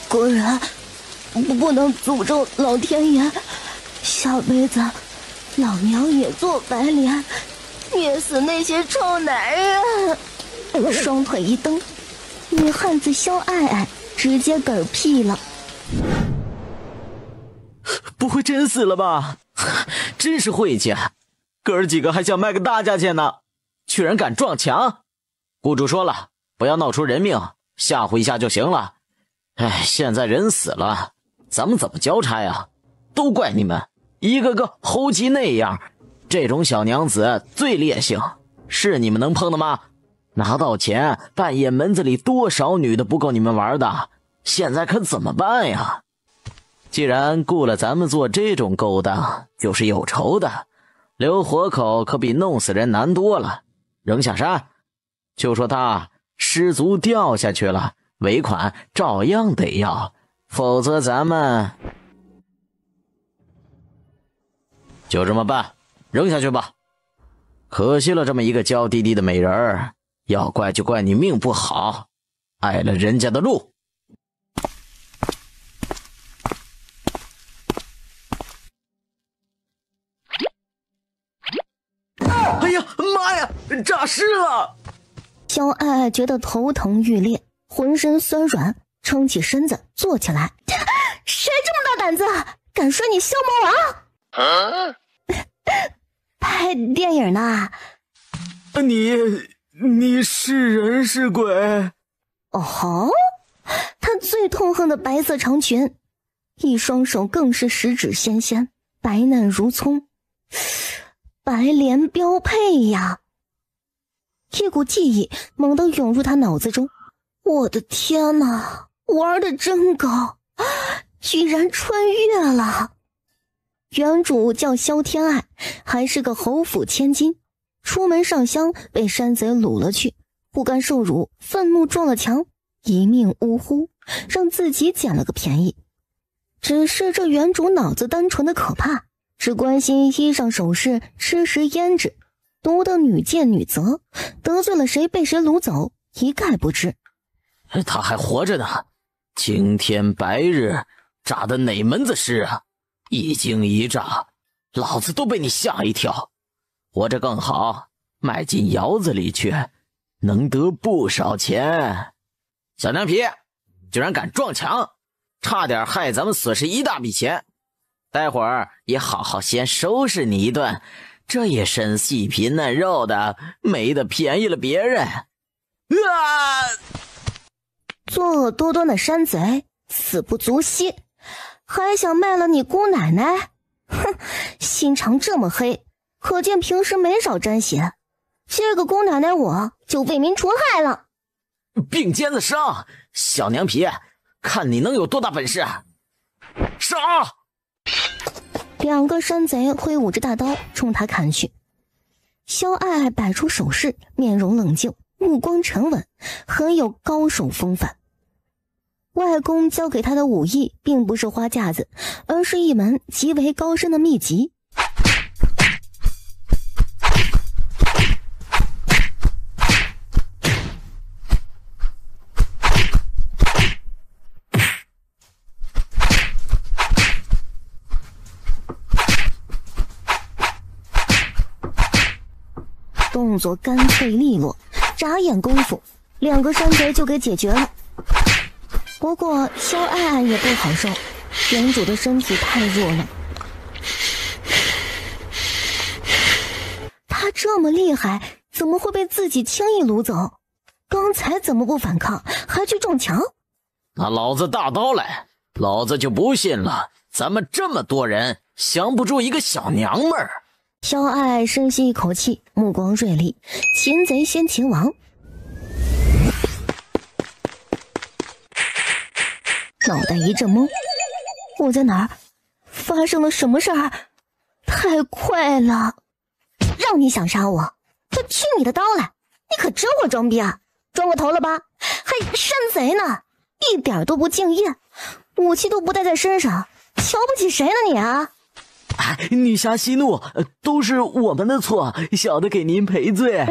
果然不能诅咒老天爷，下辈子老娘也做白莲，虐死那些臭男人。双腿一蹬，女汉子肖爱爱直接嗝屁了。不会真死了吧？真是晦气，哥儿几个还想卖个大价钱呢，居然敢撞墙！雇主说了，不要闹出人命，吓唬一下就行了。哎，现在人死了，咱们怎么交差呀？都怪你们，一个个猴急那样，这种小娘子最烈性，是你们能碰的吗？拿到钱，半夜门子里多少女的不够你们玩的，现在可怎么办呀？既然雇了咱们做这种勾当，就是有仇的，留活口可比弄死人难多了。扔下山，就说他失足掉下去了，尾款照样得要，否则咱们就这么办，扔下去吧。可惜了这么一个娇滴滴的美人儿，要怪就怪你命不好，碍了人家的路。哎呀妈呀，诈尸了！肖爱爱觉得头疼欲裂，浑身酸软，撑起身子坐起来。谁这么大胆子，敢睡你肖魔王？拍电影呢？你是人是鬼？哦，她最痛恨的白色长裙，一双手更是十指纤纤，白嫩如葱，白莲标配呀！一股记忆猛地涌入他脑子中，我的天哪，玩得真高，居然穿越了！原主叫萧天爱，还是个侯府千金，出门上香被山贼掳了去，不甘受辱，愤怒撞了墙，一命呜呼，让自己捡了个便宜。只是这原主脑子单纯的可怕，只关心衣裳首饰、吃食胭脂，独得女贱女责，得罪了谁被谁掳走，一概不知。他还活着呢，青天白日，诈的哪门子尸啊？一惊一乍，老子都被你吓一跳。活着更好，卖进窑子里去，能得不少钱。小娘皮，居然敢撞墙，差点害咱们损失一大笔钱。待会儿也好好先收拾你一顿，这也身细皮嫩肉的，没得便宜了别人。作恶多端的山贼，死不足惜，还想卖了你姑奶奶？哼，心肠这么黑，可见平时没少沾血。这个姑奶奶我就为民除害了。并肩子上，小娘皮，看你能有多大本事！杀！两个山贼挥舞着大刀冲他砍去。萧爱爱摆出手势，面容冷静，目光沉稳，很有高手风范。外公教给他的武艺并不是花架子，而是一门极为高深的秘籍。动作干脆利落，眨眼功夫，两个山贼就给解决了。不过萧爱爱也不好受，原主的身体太弱了。他这么厉害，怎么会被自己轻易掳走？刚才怎么不反抗，还去撞墙？拿老子大刀来，老子就不信了，咱们这么多人，降不住一个小娘们儿。萧爱爱深吸一口气，目光锐利，擒贼先擒王。脑袋一阵懵，我在哪儿？发生了什么事儿？太快了！让你想杀我，就去你的刀来！你可真会装逼啊！装过头了吧？还山贼呢，一点都不敬业，武器都不带在身上，瞧不起谁呢你啊？女侠息怒，都是我们的错，小的给您赔罪。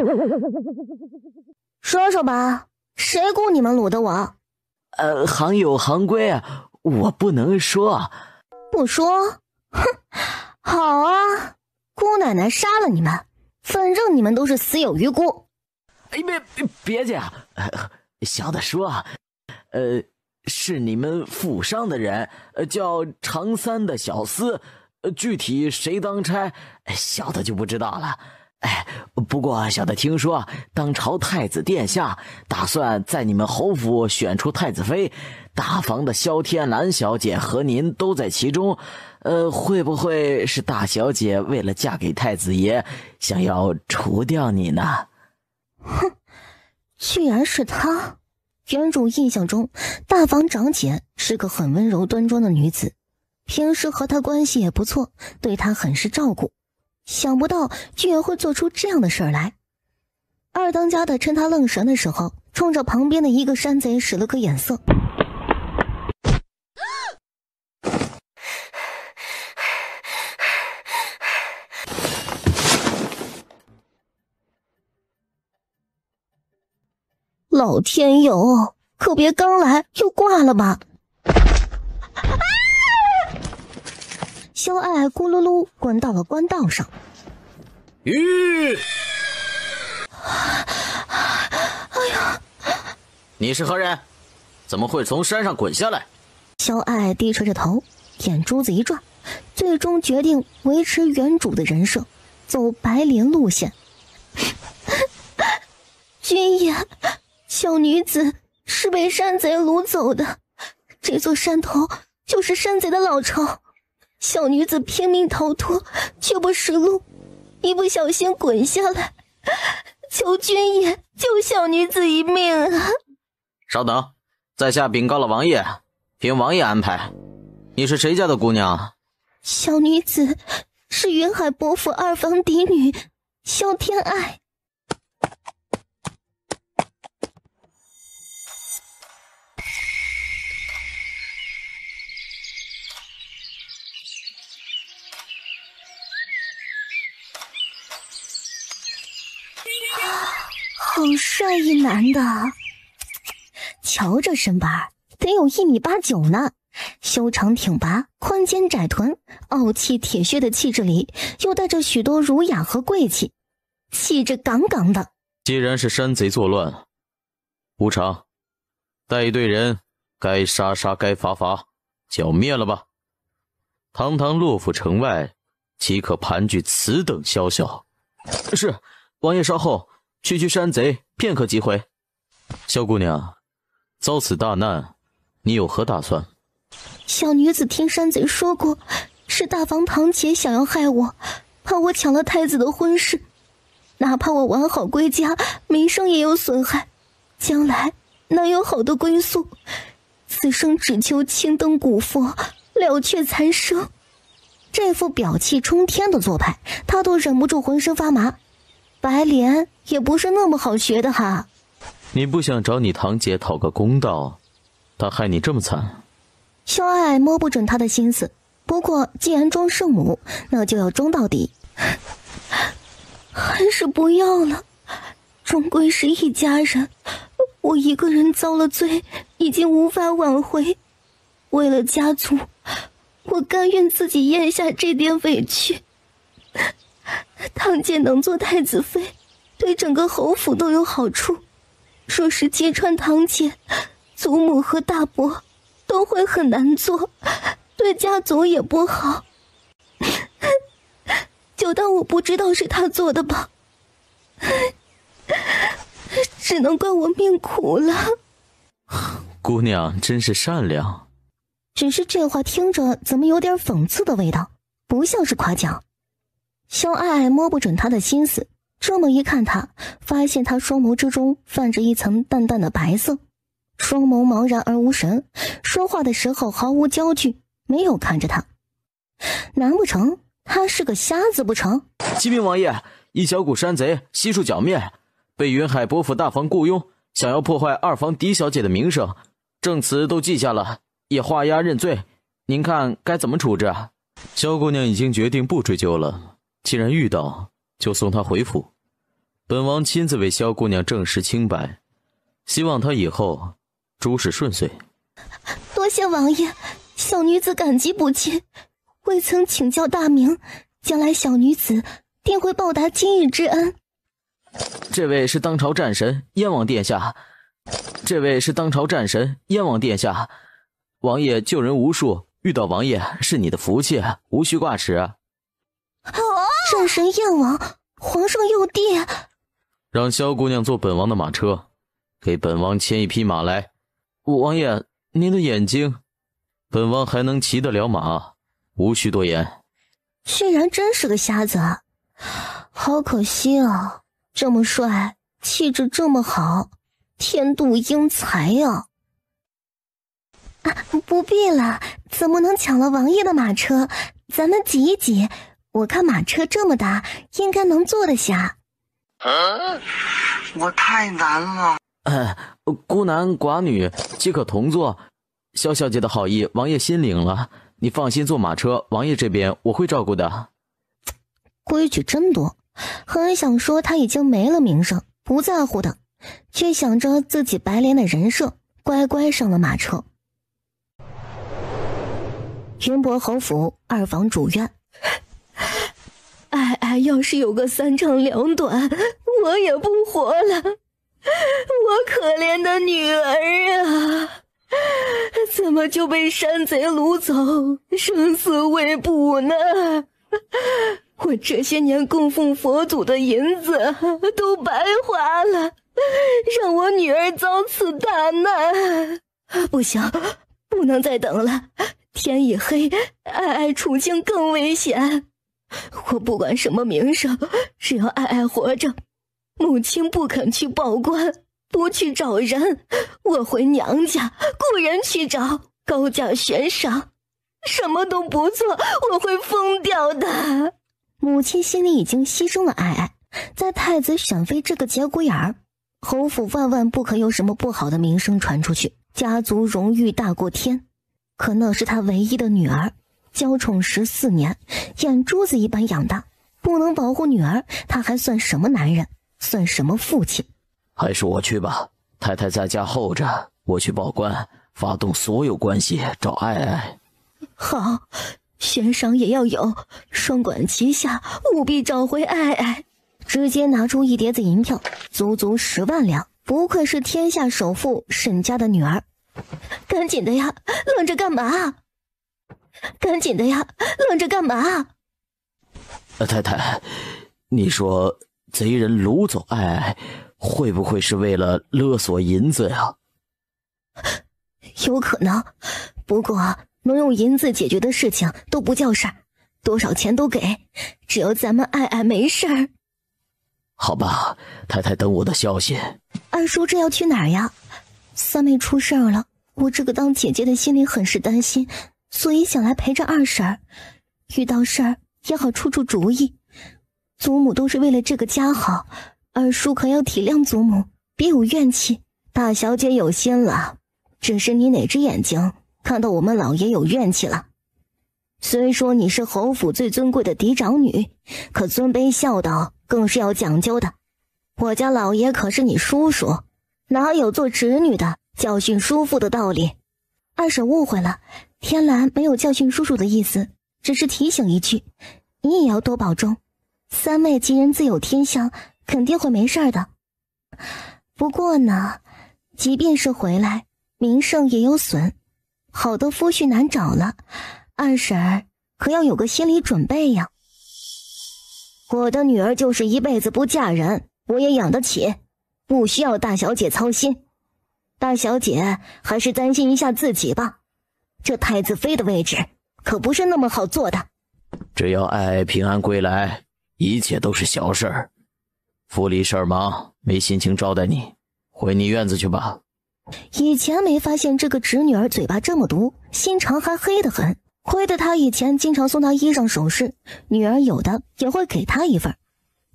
说说吧，谁雇你们掳的我？行有行规，我不能说。不说？哼，好啊，姑奶奶杀了你们，反正你们都是死有余辜。别介，小的说，是你们府上的人，叫长三的小厮，具体谁当差，小的就不知道了。不过小的听说，当朝太子殿下打算在你们侯府选出太子妃，大房的萧天兰小姐和您都在其中。会不会是大小姐为了嫁给太子爷，想要除掉你呢？哼，居然是她！原主印象中，大房长姐是个很温柔端庄的女子，平时和她关系也不错，对她很是照顾。想不到居然会做出这样的事儿来。二当家的趁他愣神的时候，冲着旁边的一个山贼使了个眼色。老天佑，可别刚来又挂了吧！肖爱爱咕噜噜滚到了官道上。哎呀！你是何人？怎么会从山上滚下来？肖爱爱低垂着头，眼珠子一转，最终决定维持原主的人设，走白莲路线。君爷，小女子是被山贼掳走的，这座山头就是山贼的老巢。小女子拼命逃脱，却不识路，一不小心滚下来，求君爷救小女子一命啊！稍等，在下禀告了王爷，凭王爷安排。你是谁家的姑娘？小女子是云海伯府二房嫡女萧天爱。好帅一男的，瞧这身板得有1.89米呢，修长挺拔，宽肩窄臀，傲气铁血的气质里又带着许多儒雅和贵气，气质杠杠的。既然是山贼作乱，无常，带一队人，该杀杀，该罚罚，剿灭了吧。堂堂洛府城外，岂可盘踞此等宵小？是，王爷稍后。区山贼，片刻即回。萧姑娘，遭此大难，你有何打算？小女子听山贼说过，是大房堂姐想要害我，怕我抢了太子的婚事，哪怕我完好归家，名声也有损害，将来难有好的归宿。此生只求青灯古佛，了却残生。这副表气冲天的做派，他都忍不住浑身发麻。白莲也不是那么好学的哈。你不想找你堂姐讨个公道，她害你这么惨？萧爱爱摸不准她的心思，不过既然装圣母，那就要装到底。还是不要了，终归是一家人，我一个人遭了罪，已经无法挽回。为了家族，我甘愿自己咽下这点委屈。堂姐能做太子妃，对整个侯府都有好处。若是揭穿堂姐，祖母和大伯都会很难做，对家族也不好。就当我不知道是他做的吧。只能怪我命苦了。姑娘真是善良。只是这话听着怎么有点讽刺的味道，不像是夸奖。萧爱爱摸不准他的心思，这么一看他，发现他双眸之中泛着一层淡淡的白色，双眸茫然而无神，说话的时候毫无焦距，没有看着他。难不成他是个瞎子不成？启禀王爷，一小股山贼悉数剿灭，被云海伯府大房雇佣，想要破坏二房嫡小姐的名声，证词都记下了，也画押认罪。您看该怎么处置啊？萧姑娘已经决定不追究了，既然遇到，就送她回府。本王亲自为萧姑娘证实清白，希望她以后诸事顺遂。多谢王爷，小女子感激不尽。未曾请教大名，将来小女子定会报答今日之恩。这位是当朝战神燕王殿下，王爷救人无数，遇到王爷是你的福气，无需挂齿啊。战神燕王，皇上幼弟，让萧姑娘坐本王的马车，给本王牵一匹马来。王爷，您的眼睛，本王还能骑得了马，无需多言。居然真是个瞎子，好可惜啊！这么帅，气质这么好，天妒英才啊！不必了，怎么能抢了王爷的马车？咱们挤一挤，我看马车这么大，应该能坐得下。我太难了。孤男寡女皆可同坐，萧小姐的好意，王爷心领了。你放心坐马车，王爷这边我会照顾的。规矩真多，很想说他已经没了名声，不在乎的，却想着自己白莲的人设，乖乖上了马车。云伯侯府二房主院，爱要是有个三长两短，我也不活了。我可怜的女儿啊，怎么就被山贼掳走，生死未卜呢？我这些年供奉佛祖的银子都白花了，让我女儿遭此大难。不行，不能再等了，天一黑，爱处境更危险。我不管什么名声，只要爱活着，母亲不肯去报官，不去找人，我回娘家雇人去找，高价悬赏，什么都不做，我会疯掉的。母亲心里已经牺牲了爱，在太子选妃这个节骨眼儿，侯府万万不可有什么不好的名声传出去，家族荣誉大过天。可那是他唯一的女儿，娇宠14年，眼珠子一般养大，不能保护女儿，他还算什么男人，算什么父亲？还是我去吧，太太在家候着，我去报官，发动所有关系找爱爱。好，悬赏也要有，双管齐下，务必找回爱爱。直接拿出一叠子银票，足足10万两，不愧是天下首富沈家的女儿。赶紧的呀，愣着干嘛？赶紧的呀，愣着干嘛？太太，你说贼人掳走爱爱，会不会是为了勒索银子呀？有可能，不过能用银子解决的事情都不叫事儿，多少钱都给，只要咱们爱爱没事儿。好吧，太太等我的消息。二叔这要去哪儿呀？三妹出事儿了，我这个当姐姐的心里很是担心，所以想来陪着二婶儿，遇到事儿也好出出主意。祖母都是为了这个家好，二叔可要体谅祖母，别有怨气。大小姐有心了，只是你哪只眼睛看到我们老爷有怨气了？虽说你是侯府最尊贵的嫡长女，可尊卑孝道更是要讲究的。我家老爷可是你叔叔，哪有做侄女的教训叔父的道理？二婶误会了，天蓝没有教训叔叔的意思，只是提醒一句，你也要多保重。三妹吉人自有天相，肯定会没事的。不过呢，即便是回来，名声也有损，好的夫婿难找了，二婶儿可要有个心理准备呀。我的女儿就是一辈子不嫁人，我也养得起，不需要大小姐操心。大小姐还是担心一下自己吧，这太子妃的位置可不是那么好做的。只要爱爱平安归来，一切都是小事儿。府里事儿忙，没心情招待你，回你院子去吧。以前没发现这个侄女儿嘴巴这么毒，心肠还黑得很，亏得她以前经常送她衣裳首饰，女儿有的也会给她一份。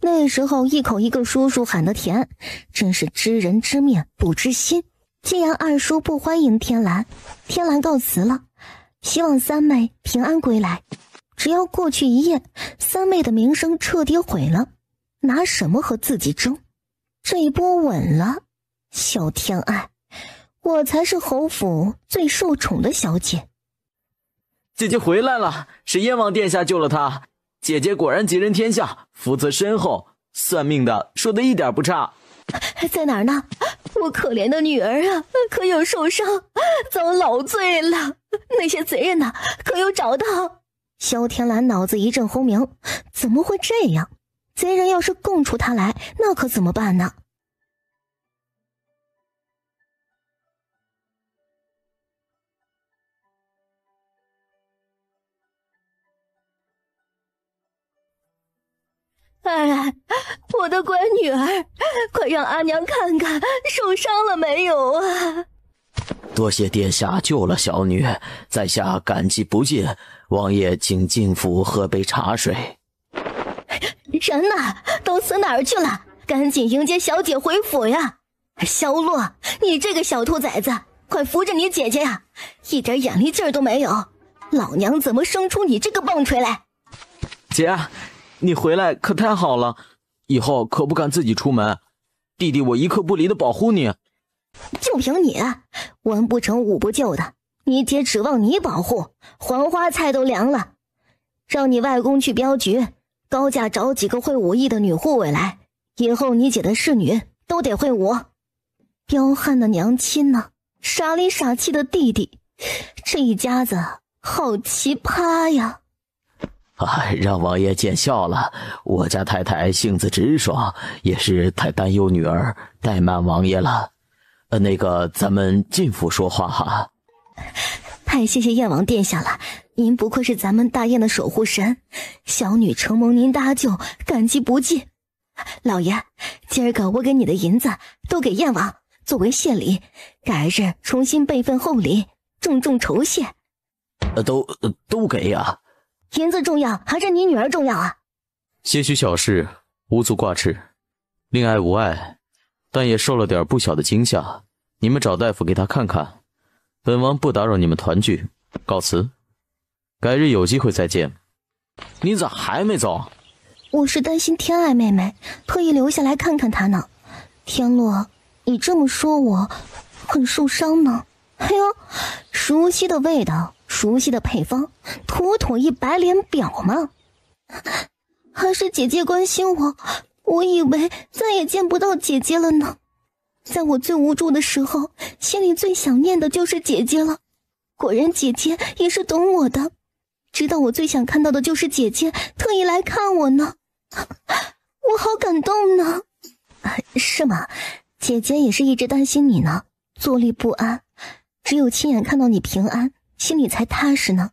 那时候一口一个叔叔喊得甜，真是知人知面不知心。既然二叔不欢迎天蓝，天蓝告辞了，希望三妹平安归来。只要过去一夜，三妹的名声彻底毁了，拿什么和自己争？这一波稳了，小天爱，我才是侯府最受宠的小姐。姐姐回来了，是燕王殿下救了她。姐姐果然吉人天下，福泽深厚，算命的说的一点不差。在哪儿呢？我可怜的女儿啊，可有受伤，遭老罪了。那些贼人呢，可有找到？萧天蓝脑子一阵轰鸣，怎么会这样？贼人要是供出他来，那可怎么办呢？哎，我的乖女儿，快让阿娘看看受伤了没有啊！多谢殿下救了小女，在下感激不尽。王爷请进府喝杯茶水。人呢？都死哪儿去了？赶紧迎接小姐回府呀！萧洛，你这个小兔崽子，快扶着你姐姐呀！一点眼力劲儿都没有，老娘怎么生出你这个棒槌来？姐，你回来可太好了，以后可不敢自己出门，弟弟我一刻不离的保护你。就凭你，文不成武不就的，你姐指望你保护，黄花菜都凉了。让你外公去镖局，高价找几个会武艺的女护卫来，以后你姐的侍女都得会武。彪悍的娘亲呢，傻里傻气的弟弟，这一家子好奇葩呀！让王爷见笑了，我家太太性子直爽，也是太担忧女儿，怠慢王爷了。那个，咱们进府说话哈。太谢谢燕王殿下了，您不愧是咱们大燕的守护神，小女承蒙您搭救，感激不尽。老爷，今儿个我给你的银子都给燕王作为谢礼，改日重新备份厚礼，重重酬谢。都给呀。银子重要还是你女儿重要啊？些许小事，无足挂齿，恋爱无碍，但也受了点不小的惊吓。你们找大夫给他看看，本王不打扰你们团聚，告辞。改日有机会再见。你咋还没走？我是担心天爱妹妹，特意留下来看看她呢。天洛，你这么说我很受伤呢。哎呦，熟悉的味道，熟悉的配方，妥妥一白脸婊嘛。还是姐姐关心我，我以为再也见不到姐姐了呢。在我最无助的时候，心里最想念的就是姐姐了。果然姐姐也是懂我的，知道我最想看到的就是姐姐，特意来看我呢。我好感动呢。是吗？姐姐也是一直担心你呢，坐立不安，只有亲眼看到你平安，心里才踏实呢。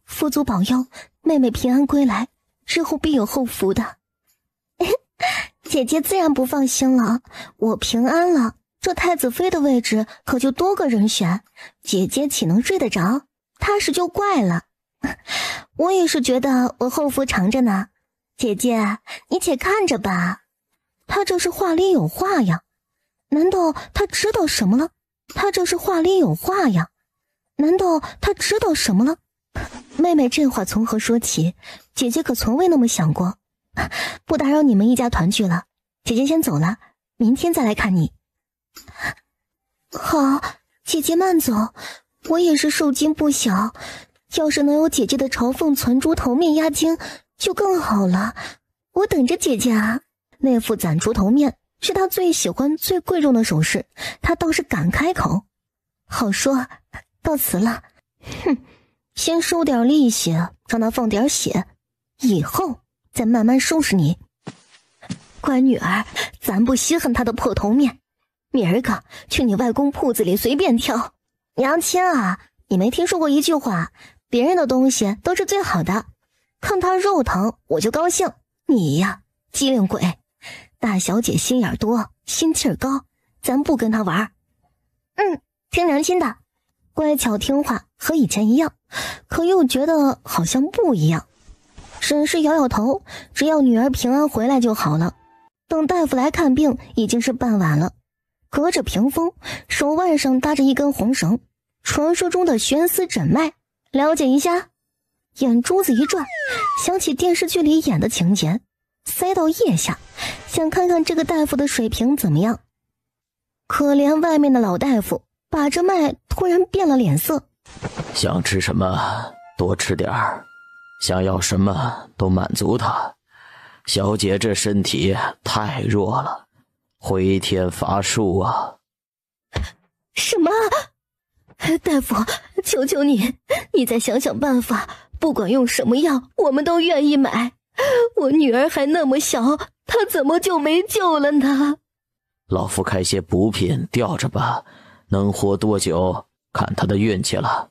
佛祖保佑，妹妹平安归来，日后必有后福的。姐姐自然不放心了，我平安了，这太子妃的位置可就多个人选，姐姐岂能睡得着？踏实就怪了。我也是觉得我后福长着呢，姐姐你且看着吧。他这是话里有话呀，难道他知道什么了？他这是话里有话呀，难道他知道什么了？妹妹这话从何说起？姐姐可从未那么想过。不打扰你们一家团聚了，姐姐先走了，明天再来看你。好，姐姐慢走，我也是受惊不小，要是能有姐姐的朝凤攒珠头面压惊就更好了。我等着姐姐啊。那副攒珠头面是她最喜欢最贵重的首饰，她倒是敢开口。好说，告辞了。哼，先收点利息，让她放点血，以后再慢慢收拾你。乖女儿，咱不稀罕她的破头面，明儿个去你外公铺子里随便挑。娘亲啊，你没听说过一句话，别人的东西都是最好的，看她肉疼我就高兴。你呀，机灵鬼，大小姐心眼多，心气儿高，咱不跟她玩。听娘亲的，乖巧听话，和以前一样，可又觉得好像不一样。沈氏摇摇头，只要女儿平安回来就好了。等大夫来看病已经是傍晚了，隔着屏风，手腕上搭着一根红绳，传说中的悬丝诊脉，了解一下。眼珠子一转，想起电视剧里演的情节，塞到腋下，想看看这个大夫的水平怎么样。可怜外面的老大夫把着脉，突然变了脸色。想吃什么多吃点儿，想要什么都满足他。小姐这身体太弱了，回天乏术啊！什么？大夫，求求你再想想办法，不管用什么药，我们都愿意买。我女儿还那么小，她怎么就没救了呢？老夫开些补品吊着吧，能活多久看她的运气了。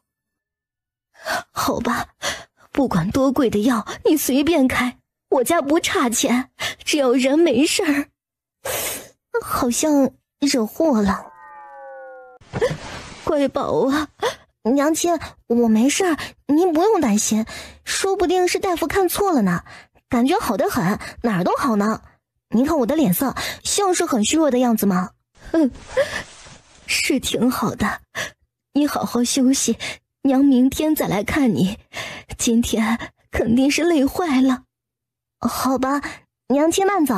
好吧，不管多贵的药，你随便开，我家不差钱，只要人没事儿。好像惹祸了。乖宝啊，娘亲，我没事儿，您不用担心，说不定是大夫看错了呢，感觉好得很，哪儿都好呢。您看我的脸色，像是很虚弱的样子吗？是挺好的，你好好休息，娘明天再来看你，今天肯定是累坏了。好吧，娘亲慢走。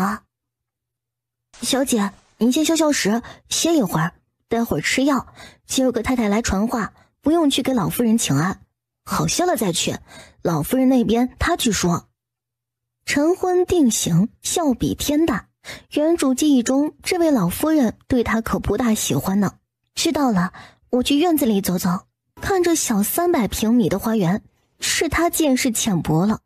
小姐，您先消消食，歇一会儿，待会儿吃药。今儿个太太来传话，不用去给老夫人请安，好些了再去。老夫人那边她去说。晨昏定省，孝比天大。原主记忆中，这位老夫人对她可不大喜欢呢。知道了，我去院子里走走。看着小300平米的花园，是她见识浅薄了。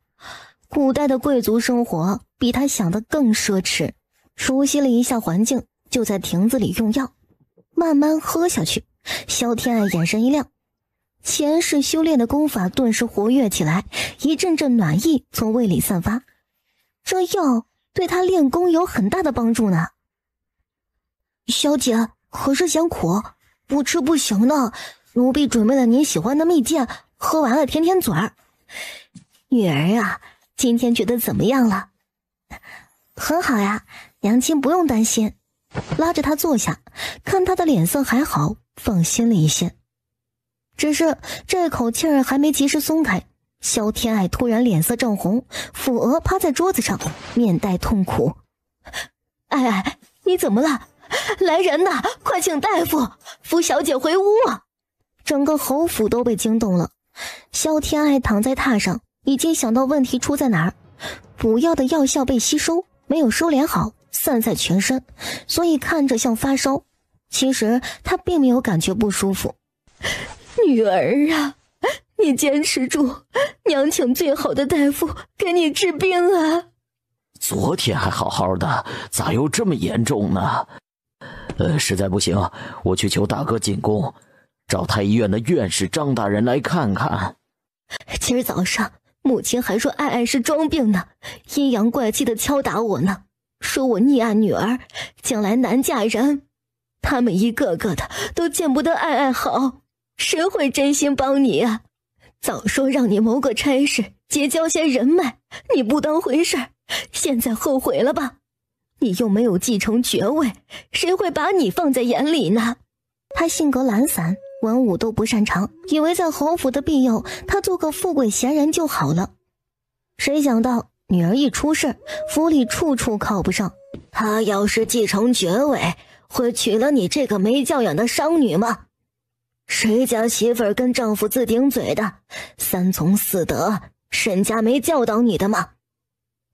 古代的贵族生活比她想的更奢侈。熟悉了一下环境，就在亭子里用药，慢慢喝下去。萧天爱眼神一亮，前世修炼的功法顿时活跃起来，一阵阵暖意从胃里散发。这药对他练功有很大的帮助呢。小姐，可是嫌苦，不吃不行的。奴婢准备了您喜欢的蜜饯，喝完了舔舔嘴儿。女儿啊，今天觉得怎么样了？很好呀，娘亲不用担心。拉着她坐下，看她的脸色还好，放心了一些。只是这口气儿还没及时松开，萧天爱突然脸色涨红，俯额趴在桌子上，面带痛苦。爱爱，你怎么了？来人呐，快请大夫扶小姐回屋啊！整个侯府都被惊动了。萧天爱躺在榻上，已经想到问题出在哪儿。补药的药效被吸收，没有收敛好，散在全身，所以看着像发烧。其实他并没有感觉不舒服。女儿啊，你坚持住，娘请最好的大夫给你治病啊。昨天还好好的，咋又这么严重呢？实在不行，我去求大哥进宫，找太医院的院士张大人来看看。今儿早上母亲还说爱爱是装病呢，阴阳怪气的敲打我呢，说我溺爱女儿，将来难嫁人。他们一个个的都见不得爱爱好，谁会真心帮你啊？早说让你谋个差事，结交些人脉，你不当回事，现在后悔了吧？你又没有继承爵位，谁会把你放在眼里呢？他性格懒散，文武都不擅长，以为在侯府的庇佑，他做个富贵闲人就好了。谁想到女儿一出事，府里处处靠不上。他要是继承爵位，会娶了你这个没教养的商女吗？谁家媳妇儿跟丈夫自顶嘴的，三从四德，沈家没教导你的吗？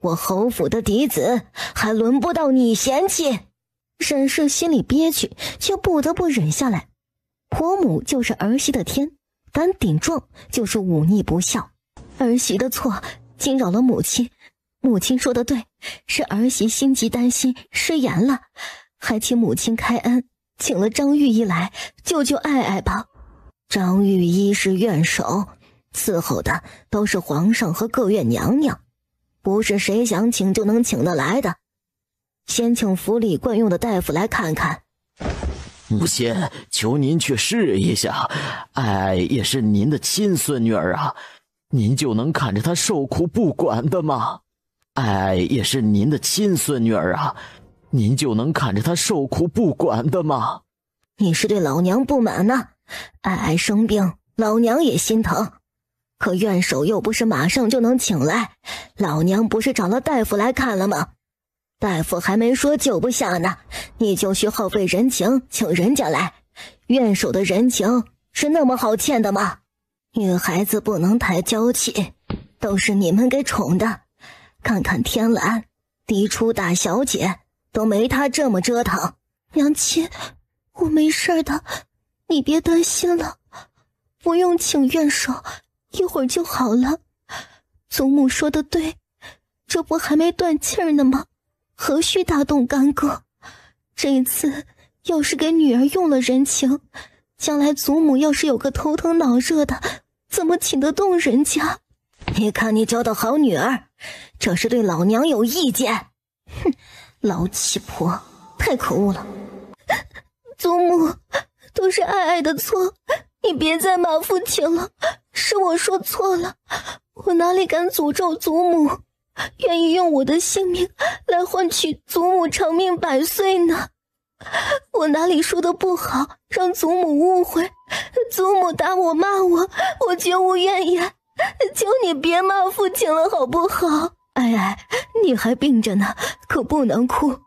我侯府的嫡子还轮不到你嫌弃。沈氏心里憋屈，却不得不忍下来。婆母就是儿媳的天，敢顶撞就是忤逆不孝。儿媳的错惊扰了母亲，母亲说的对，是儿媳心急担心失言了，还请母亲开恩，请了张玉一来救救爱爱吧。张玉一是院守，伺候的都是皇上和各院娘娘，不是谁想请就能请得来的。先请府里惯用的大夫来看看。母亲，求您去试一下，爱也是您的亲孙女儿啊，您就能看着她受苦不管的吗？爱也是您的亲孙女儿啊，您就能看着她受苦不管的吗？你是对老娘不满呢？爱爱生病，老娘也心疼。可院手又不是马上就能请来，老娘不是找了大夫来看了吗？大夫还没说救不下呢，你就去耗费人情请人家来。院手的人情是那么好欠的吗？女孩子不能太娇气，都是你们给宠的。看看天蓝，嫡出大小姐都没她这么折腾。娘亲，我没事的，你别担心了，不用请院手，一会儿就好了。祖母说的对，这不还没断气儿呢吗？何须大动干戈？这次要是给女儿用了人情，将来祖母要是有个头疼脑热的，怎么请得动人家？你看你交的好女儿，这是对老娘有意见。哼，老气婆，太可恶了。祖母，都是爱爱的错，你别再骂父亲了，是我说错了，我哪里敢诅咒祖母，愿意用我的性命来换取祖母长命百岁呢。我哪里说的不好，让祖母误会，祖母打我骂我，我绝无怨言，求你别骂父亲了好不好？爱爱，你还病着呢，可不能哭。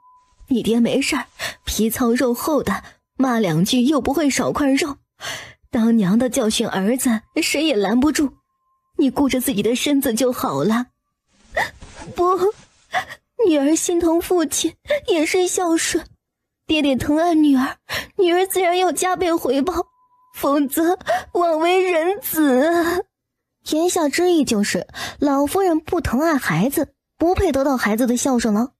你爹没事儿，皮糙肉厚的，骂两句又不会少块肉。当娘的教训儿子，谁也拦不住。你顾着自己的身子就好了。不，女儿心疼父亲，也是孝顺。爹爹疼爱女儿，女儿自然要加倍回报，否则枉为人子。言下之意就是，老夫人不疼爱孩子，不配得到孩子的孝顺了。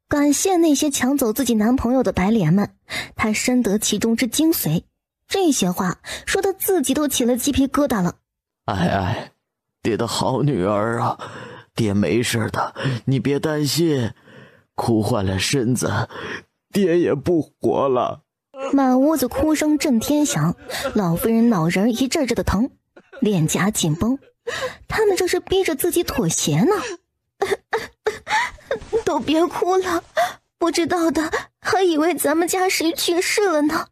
感谢那些抢走自己男朋友的白莲们，她深得其中之精髓。这些话说得自己都起了鸡皮疙瘩了。爱爱，爹的好女儿啊，爹没事的，你别担心。哭坏了身子，爹也不活了。满屋子哭声震天响，老夫人脑仁一阵阵的疼，脸颊紧绷，他们这是逼着自己妥协呢。都别哭了，不知道的还以为咱们家谁去世了呢。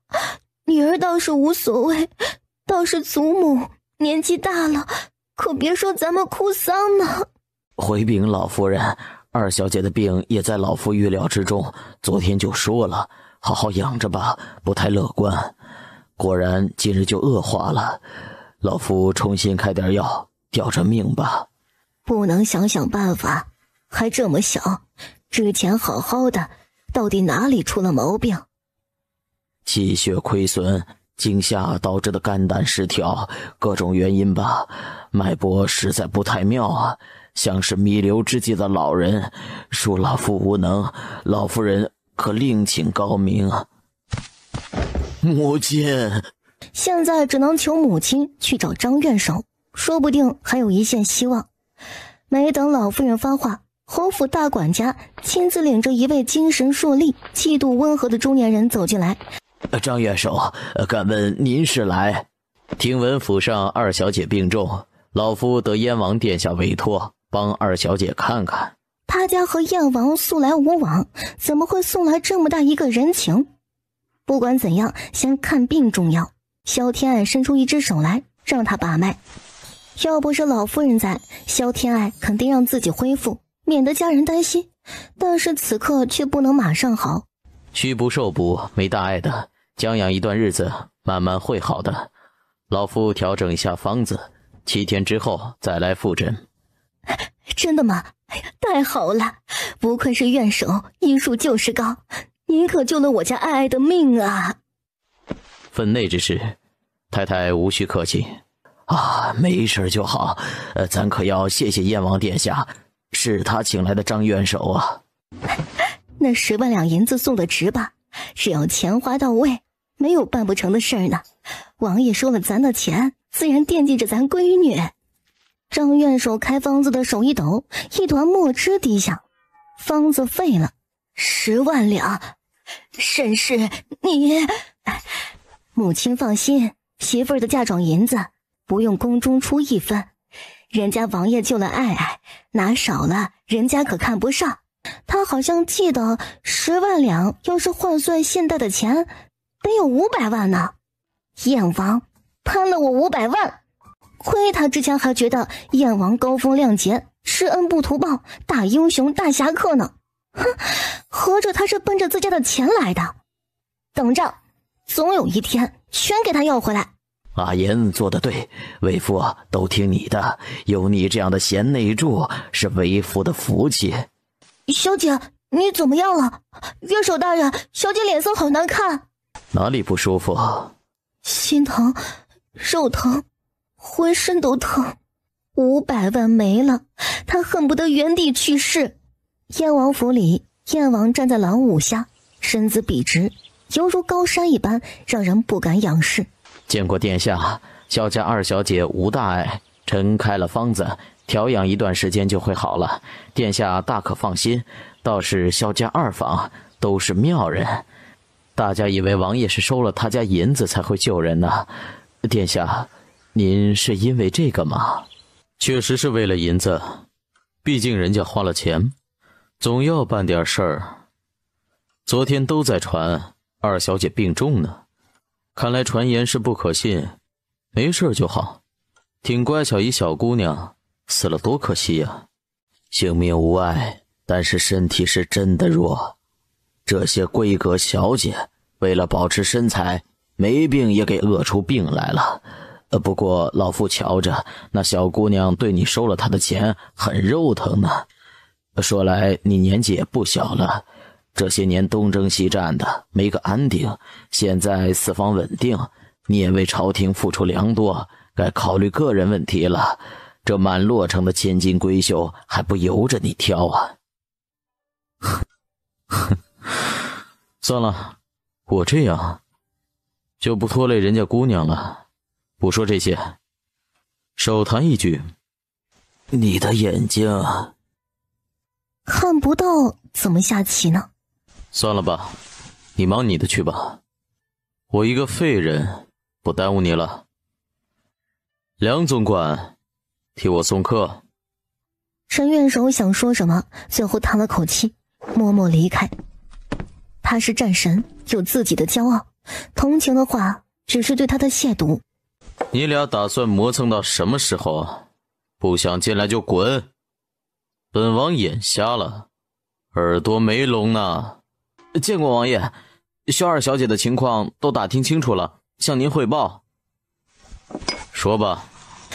女儿倒是无所谓，倒是祖母年纪大了，可别说咱们哭丧呢。回禀老夫人，二小姐的病也在老夫预料之中，昨天就说了，好好养着吧，不太乐观。果然今日就恶化了，老夫重新开点药，吊着命吧。不能想想办法，还这么小，之前好好的，到底哪里出了毛病？气血亏损，惊吓导致的肝胆失调，各种原因吧，脉搏实在不太妙啊，像是弥留之际的老人，恕老夫无能，老夫人可另请高明啊。母亲，现在只能求母亲去找张院手，说不定还有一线希望。没等老夫人发话，侯府大管家亲自领着一位精神硕丽、气度温和的中年人走进来。张院手，敢问您是来？听闻府上二小姐病重，老夫得燕王殿下委托，帮二小姐看看。他家和燕王素来无往，怎么会送来这么大一个人情？不管怎样，先看病重要。萧天爱伸出一只手来，让他把脉。要不是老夫人在，萧天爱肯定让自己恢复，免得家人担心。但是此刻却不能马上好。虚不受补，没大碍的，将养一段日子，慢慢会好的。老夫调整一下方子，7天之后再来复诊。真的吗？太好了，不愧是院手，医术就是高，您可救了我家爱爱的命啊。分内之事，太太无需客气啊，没事就好。咱可要谢谢燕王殿下，是他请来的张院手啊。那10万两银子送的值吧，只要钱花到位，没有办不成的事儿呢。王爷收了咱的钱，自然惦记着咱闺女。张院手开方子的手一抖，一团墨汁滴下，方子废了。10万两，沈氏，你……母亲放心，媳妇儿的嫁妆银子不用宫中出1分，人家王爷救了爱爱，拿少了人家可看不上。他好像记得10万两要是换算现代的钱，得有500万呢。燕王攀了我500万，亏他之前还觉得燕王高风亮节，施恩不图报，大英雄大侠客呢。哼，合着他是奔着自家的钱来的。等着，总有一天全给他要回来。阿银做得对，为父都听你的，有你这样的贤内助是为父的福气。小姐，你怎么样了？元首大人，小姐脸色好难看。哪里不舒服？心疼，肉疼，浑身都疼。500万没了，他恨不得原地去世。燕王府里，燕王站在廊屋下，身姿笔直，犹如高山一般，让人不敢仰视。见过殿下，萧家2小姐无大碍，臣开了方子，调养一段时间就会好了，殿下大可放心。倒是萧家2房都是妙人，大家以为王爷是收了他家银子才会救人呢。殿下，您是因为这个吗？确实是为了银子，毕竟人家花了钱，总要办点事儿。昨天都在传2小姐病重呢，看来传言是不可信，没事就好。挺乖巧一小姑娘，死了多可惜呀。性命无碍，但是身体是真的弱。这些闺阁小姐为了保持身材，没病也给饿出病来了。不过老夫瞧着那小姑娘对你收了她的钱很肉疼呢。说来你年纪也不小了，这些年东征西战的没个安定，现在四方稳定，你也为朝廷付出良多，该考虑个人问题了。这满洛城的千金闺秀还不由着你挑啊。算了，我这样就不拖累人家姑娘了。不说这些，手谈一句。你的眼睛看不到怎么下棋呢？算了吧，你忙你的去吧，我一个废人不耽误你了。梁总管，替我送客。陈元首想说什么，最后叹了口气，默默离开。他是战神，有自己的骄傲，同情的话只是对他的亵渎。你俩打算磨蹭到什么时候啊？不想进来就滚！本王眼瞎了，耳朵没聋呢。见过王爷，萧2小姐的情况都打听清楚了，向您汇报。说吧。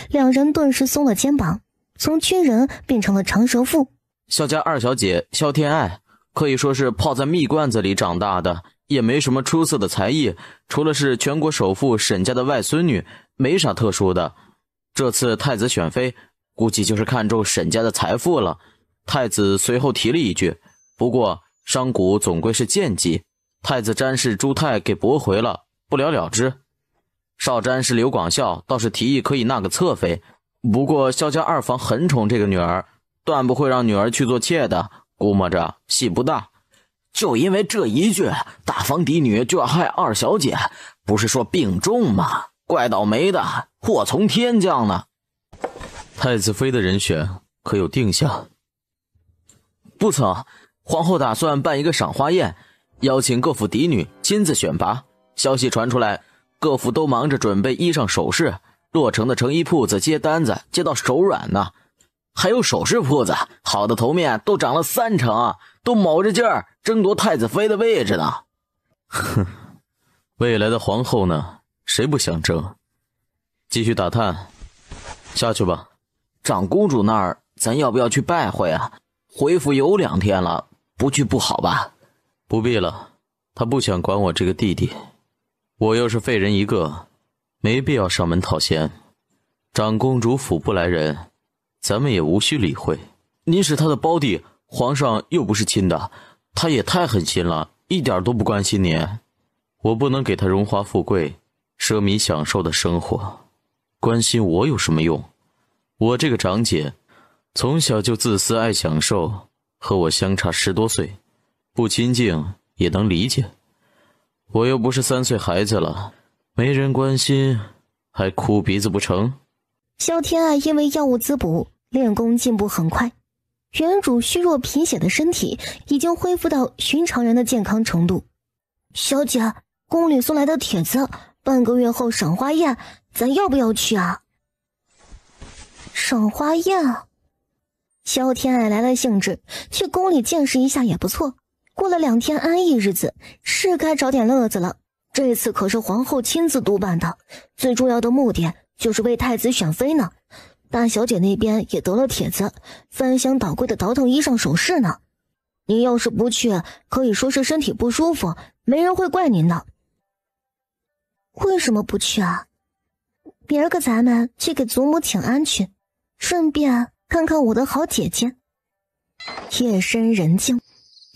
两人顿时松了肩膀，从军人变成了长舌妇。萧家2小姐萧天爱可以说是泡在蜜罐子里长大的，也没什么出色的才艺，除了是全国首富沈家的外孙女，没啥特殊的。这次太子选妃，估计就是看中沈家的财富了。太子随后提了一句，不过商贾总归是贱籍，太子詹事朱泰给驳回了，不了了之。少詹事刘广孝倒是提议可以纳个侧妃，不过萧家2房很宠这个女儿，断不会让女儿去做妾的，估摸着戏不大。就因为这一句，大房嫡女就要害2小姐，不是说病重吗？怪倒霉的，祸从天降呢。太子妃的人选可有定下？不曾，皇后打算办一个赏花宴，邀请各府嫡女亲自选拔。消息传出来，各府都忙着准备衣裳首饰，洛城的成衣铺子接单子接到手软呢。还有首饰铺子，好的头面都涨了3成，都卯着劲儿争夺太子妃的位置呢。哼，未来的皇后呢，谁不想争？继续打探，下去吧。长公主那儿，咱要不要去拜会啊？回府有2天了，不去不好吧？不必了，她不想管我这个弟弟。我又是废人一个，没必要上门讨嫌。长公主府不来人，咱们也无需理会。您是他的胞弟，皇上又不是亲的，他也太狠心了，一点都不关心你。我不能给他荣华富贵、奢靡享受的生活，关心我有什么用？我这个长姐，从小就自私爱享受，和我相差10多岁，不亲近也能理解。我又不是3岁孩子了，没人关心，还哭鼻子不成？萧天爱因为药物滋补，练功进步很快，原主虚弱贫血的身体已经恢复到寻常人的健康程度。小姐，宫里送来的帖子，半个月后赏花宴，咱要不要去啊？赏花宴啊？萧天爱来了兴致，去宫里见识一下也不错。过了2天安逸日子，是该找点乐子了。这次可是皇后亲自督办的，最重要的目的就是为太子选妃呢。大小姐那边也得了帖子，翻箱倒柜的倒腾衣裳首饰呢。您要是不去，可以说是身体不舒服，没人会怪您的。为什么不去啊？明儿个咱们去给祖母请安去，顺便看看我的好姐姐。夜深人静，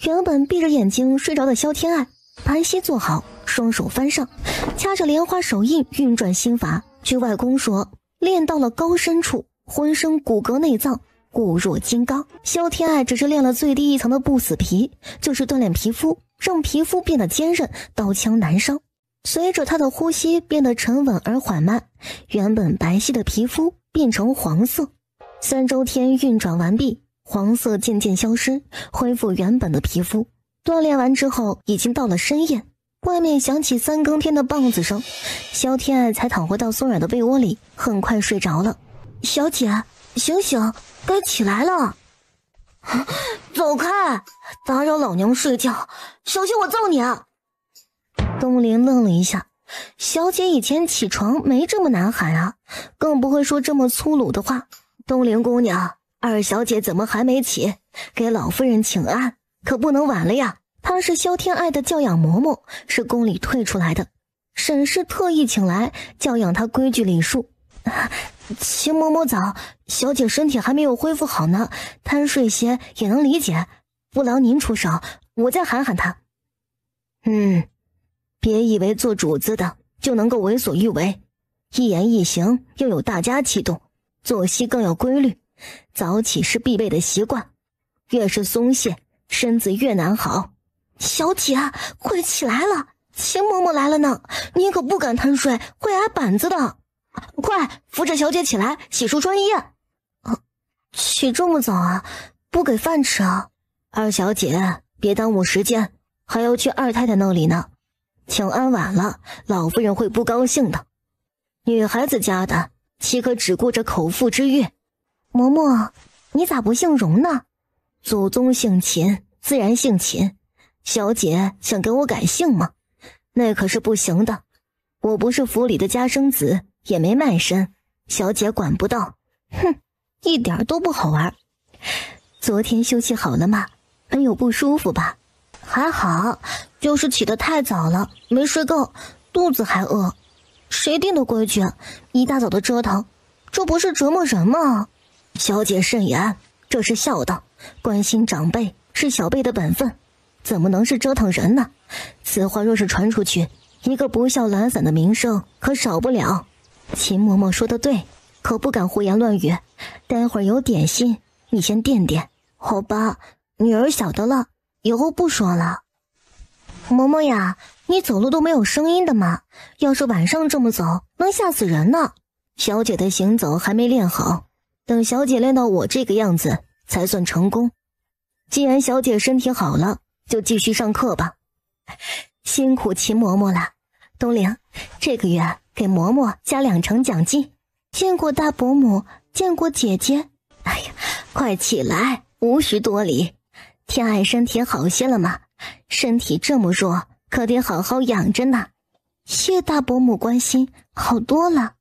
原本闭着眼睛睡着的萧天爱盘膝坐好，双手翻上，掐着莲花手印运转心法。据外公说，练到了高深处，浑身骨骼内脏固若金刚。萧天爱只是练了最低一层的不死皮，就是锻炼皮肤，让皮肤变得坚韧，刀枪难伤。随着他的呼吸变得沉稳而缓慢，原本白皙的皮肤变成黄色。3周天运转完毕，黄色渐渐消失，恢复原本的皮肤。锻炼完之后，已经到了深夜，外面响起3更天的棒子声，萧天爱才躺回到松软的被窝里，很快睡着了。小姐，醒醒，该起来了。走开，打扰老娘睡觉，小心我揍你啊！东林愣了一下，小姐以前起床没这么难喊啊，更不会说这么粗鲁的话。东林姑娘，二小姐怎么还没起？给老夫人请安，可不能晚了呀。她是萧天爱的教养嬷嬷，是宫里退出来的，沈氏特意请来教养她规矩礼数。秦嬷嬷早，小姐身体还没有恢复好呢，贪睡些也能理解，不劳您出手，我再喊喊她。别以为做主子的就能够为所欲为，一言一行又有大家气度，作息更要规律，早起是必备的习惯，越是松懈，身子越难好。小姐，快起来了，秦嬷嬷来了呢，你可不敢贪睡，会挨板子的。快扶着小姐起来，洗漱穿衣。起这么早啊？不给饭吃啊？二小姐，别耽误时间，还要去二太太那里呢。请安晚了，老夫人会不高兴的。女孩子家的，岂可只顾着口腹之欲？嬷嬷，你咋不姓荣呢？祖宗姓秦，自然姓秦。小姐想给我改姓吗？那可是不行的。我不是府里的家生子，也没卖身，小姐管不到。哼，一点都不好玩。昨天休息好了吗？没有不舒服吧？还好，就是起得太早了，没睡够，肚子还饿。谁定的规矩？一大早的折腾，这不是折磨人吗？小姐慎言，这是孝道，关心长辈是小辈的本分，怎么能是折腾人呢？此话若是传出去，一个不孝懒散的名声可少不了。秦嬷嬷说的对，可不敢胡言乱语。待会儿有点心，你先垫垫。好吧，女儿晓得了，以后不说了。嬷嬷呀，你走路都没有声音的嘛，要是晚上这么走，能吓死人呢。小姐的行走还没练好，等小姐练到我这个样子才算成功。既然小姐身体好了，就继续上课吧。辛苦秦嬷嬷了。东陵，这个月给嬷嬷加2成奖金。见过大伯母，见过姐姐。哎呀，快起来，无需多礼。天爱身体好些了吗？身体这么弱，可得好好养着呢。谢大伯母关心，好多了。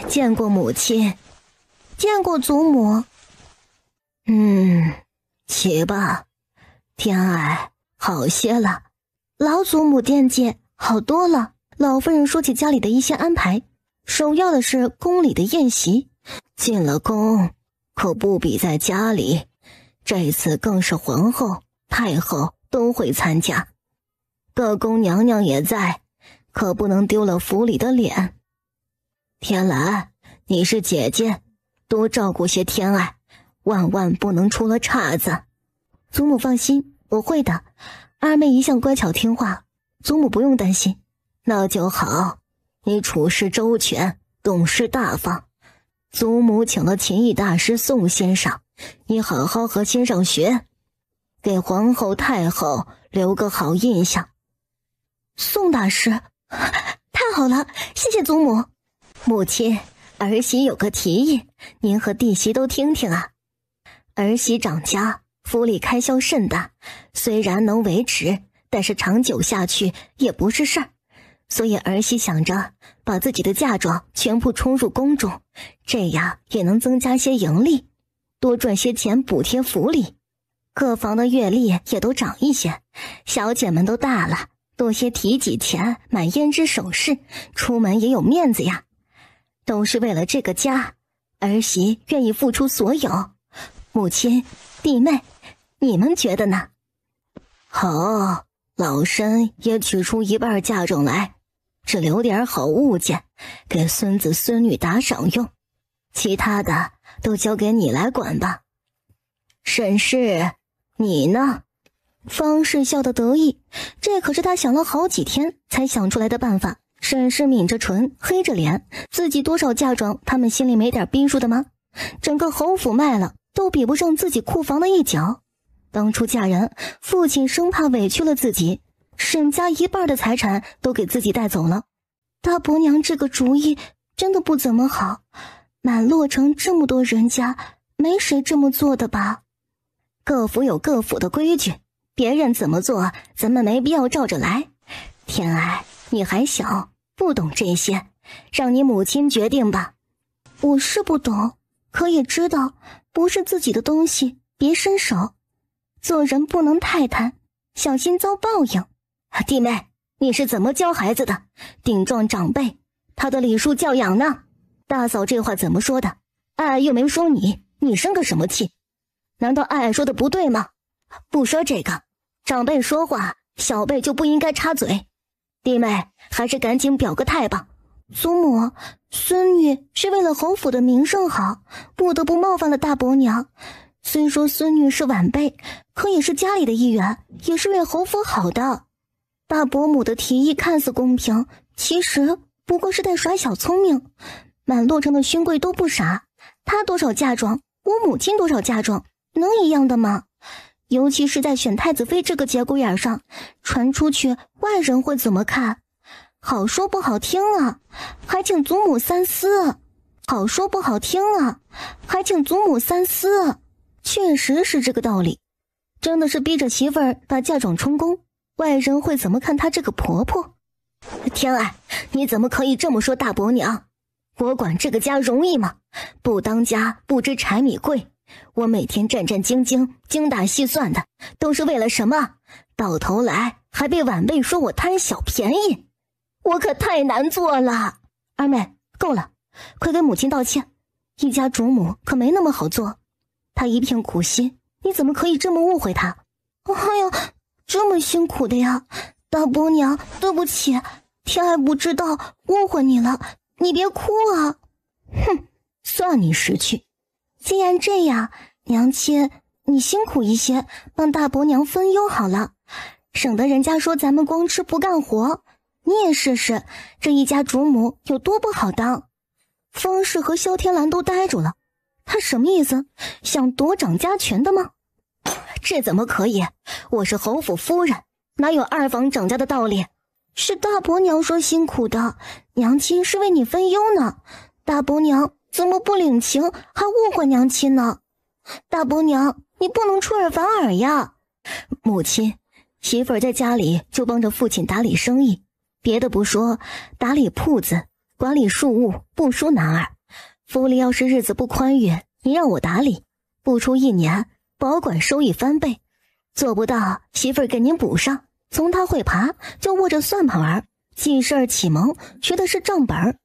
见过母亲，见过祖母。起吧。天爱好些了，老祖母惦记，好多了。老夫人说起家里的一些安排，首要的是宫里的宴席。进了宫，可不比在家里。这次更是皇后、太后都会参加，各宫娘娘也在，可不能丢了府里的脸。天蓝，你是姐姐，多照顾些天爱，万万不能出了岔子。祖母放心，我会的。二妹一向乖巧听话，祖母不用担心。那就好，你处事周全，懂事大方。祖母请了琴艺大师宋先生，你好好和先生学，给皇后太后留个好印象。宋大师，太好了，谢谢祖母。母亲，儿媳有个提议，您和弟媳都听听啊。儿媳长家，府里开销甚大，虽然能维持，但是长久下去也不是事儿。所以儿媳想着把自己的嫁妆全部冲入宫中，这样也能增加些盈利，多赚些钱补贴府里。各房的月例也都涨一些，小姐们都大了，多些提几钱买胭脂首饰，出门也有面子呀。都是为了这个家，儿媳愿意付出所有。母亲、弟妹，你们觉得呢？好，老身也取出一半嫁妆来，只留点好物件，给孙子孙女打赏用，其他的都交给你来管吧。沈氏，你呢？方氏笑得得意，这可是他想了好几天才想出来的办法。沈氏抿着唇，黑着脸，自己多少嫁妆，他们心里没点逼数的吗？整个侯府卖了，都比不上自己库房的一角。当初嫁人，父亲生怕委屈了自己，沈家一半的财产都给自己带走了。大伯娘这个主意真的不怎么好，满洛城这么多人家，没谁这么做的吧？各府有各府的规矩，别人怎么做，咱们没必要照着来。天爱，你还小，不懂这些，让你母亲决定吧。我是不懂，可也知道不是自己的东西别伸手，做人不能太贪，小心遭报应。弟妹，你是怎么教孩子的？顶撞长辈，他的礼数教养呢？大嫂这话怎么说的？爱爱又没说你，你生个什么气？难道爱爱说的不对吗？不说这个，长辈说话，小辈就不应该插嘴。弟妹，还是赶紧表个态吧。祖母，孙女是为了侯府的名声好，不得不冒犯了大伯娘。虽说孙女是晚辈，可也是家里的一员，也是为侯府好的。大伯母的提议看似公平，其实不过是在耍小聪明。满洛城的勋贵都不傻，他多少嫁妆，我母亲多少嫁妆，能一样的吗？尤其是在选太子妃这个节骨眼上，传出去外人会怎么看？好说不好听啊，还请祖母三思。好说不好听啊，还请祖母三思。确实是这个道理，真的是逼着媳妇儿把嫁妆充公，外人会怎么看她这个婆婆？天爱，你怎么可以这么说大伯娘？我管这个家容易吗？不当家不知柴米贵，我每天战战兢兢，精打细算的，都是为了什么？到头来还被晚辈说我贪小便宜，我可太难做了。二妹，够了，快给母亲道歉，一家主母可没那么好做，她一片苦心，你怎么可以这么误会她？哎呀，这么辛苦的呀，大伯娘，对不起，天爱不知道，误会你了，你别哭啊。哼，算你识趣。既然这样，娘亲你辛苦一些，帮大伯娘分忧好了，省得人家说咱们光吃不干活。你也试试，这一家主母有多不好当。方氏和萧天兰都呆住了，他什么意思？想夺掌家权的吗？这怎么可以？我是侯府夫人，哪有二房掌家的道理？是大伯娘说辛苦的，娘亲是为你分忧呢，大伯娘怎么不领情，还误会娘亲呢？大伯娘，你不能出尔反尔呀。母亲，媳妇儿在家里就帮着父亲打理生意，别的不说，打理铺子管理庶务不输男儿。府里要是日子不宽裕，你让我打理，不出1年保管收益翻倍。做不到，媳妇儿给您补上。从他会爬就握着算盘玩，记事儿启蒙学的是账本。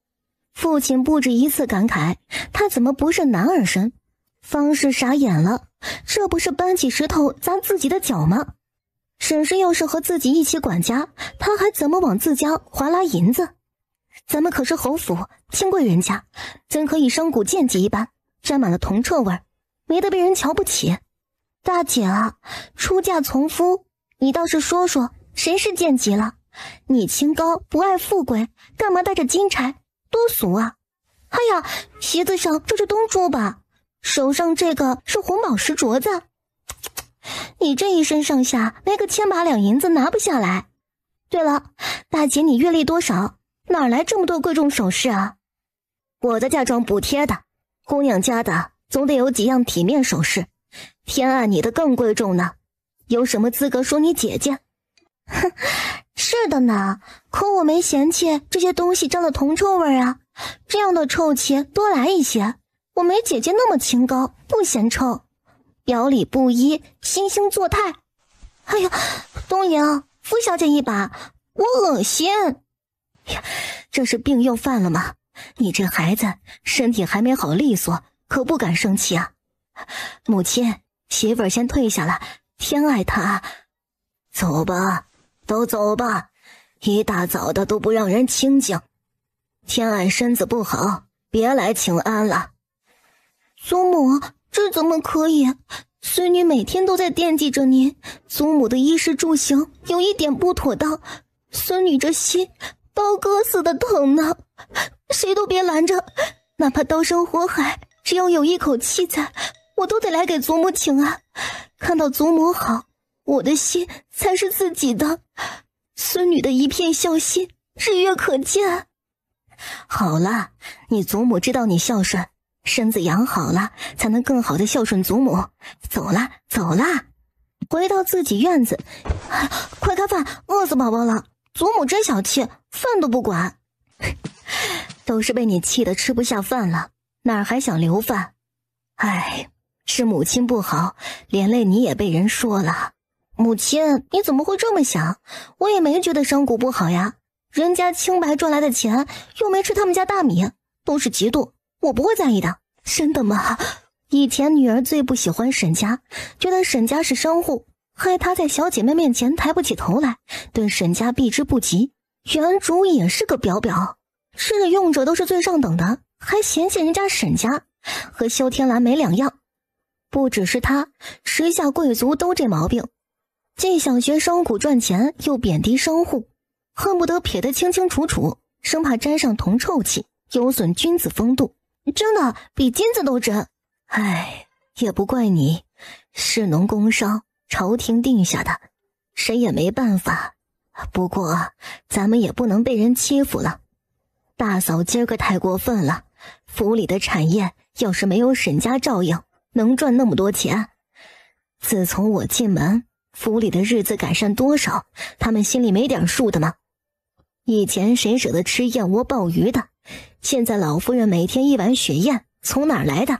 父亲不止一次感慨，他怎么不是男儿身？方氏傻眼了，这不是搬起石头砸自己的脚吗？沈氏要是和自己一起管家，他还怎么往自家划拉银子？咱们可是侯府清贵人家，怎可以商贾贱籍一般，沾满了铜臭味，没得被人瞧不起？大姐啊，出嫁从夫，你倒是说说，谁是贱籍了？你清高不爱富贵，干嘛带着金钗？多俗啊！哎呀，鞋子上这是东珠吧？手上这个是红宝石镯子。你这一身上下没个千把两银子拿不下来。对了，大姐你月例多少？哪来这么多贵重首饰啊？我的嫁妆补贴的，姑娘家的总得有几样体面首饰。天爱你的更贵重呢，有什么资格说你姐姐？哼，是的呢，可我没嫌弃这些东西沾了铜臭味啊，这样的臭气多来一些，我没姐姐那么清高，不嫌臭。表里不一，惺惺作态。哎呀，东瀛，扶小姐一把，我恶心。呀，这是病又犯了吗？你这孩子身体还没好利索，可不敢生气啊。母亲，媳妇儿先退下了，天爱她。走吧，都走吧，一大早的都不让人清静。天爱身子不好，别来请安了。祖母，这怎么可以？孙女每天都在惦记着您，祖母的衣食住行有一点不妥当，孙女这心刀割似的疼呢。谁都别拦着，哪怕刀山火海，只要有一口气在，我都得来给祖母请安。看到祖母好，我的心才是自己的。孙女的一片孝心，日月可见。好了，你祖母知道你孝顺，身子养好了，才能更好的孝顺祖母。走了，走了。回到自己院子，快开饭，饿死宝宝了。祖母真小气，饭都不管。都是被你气得吃不下饭了，哪儿还想留饭？哎，是母亲不好，连累你也被人说了。母亲，你怎么会这么想？我也没觉得商贾不好呀，人家清白赚来的钱，又没吃他们家大米，都是嫉妒，我不会在意的。真的吗？以前女儿最不喜欢沈家，觉得沈家是商户，害她在小姐妹面前抬不起头来，对沈家避之不及。原主也是个表表，吃的用着都是最上等的，还嫌弃人家沈家，和萧天蓝没两样。不只是他，时下贵族都这毛病，既想学商贾赚钱，又贬低商户，恨不得撇得清清楚楚，生怕沾上铜臭气，有损君子风度。真的比金子都真。唉，也不怪你，士农工商，朝廷定下的，谁也没办法。不过咱们也不能被人欺负了。大嫂今儿个太过分了，府里的产业要是没有沈家照应，能赚那么多钱？自从我进门，府里的日子改善多少，他们心里没点数的吗？以前谁舍得吃燕窝鲍鱼的，现在老夫人每天一碗血燕，从哪儿来的？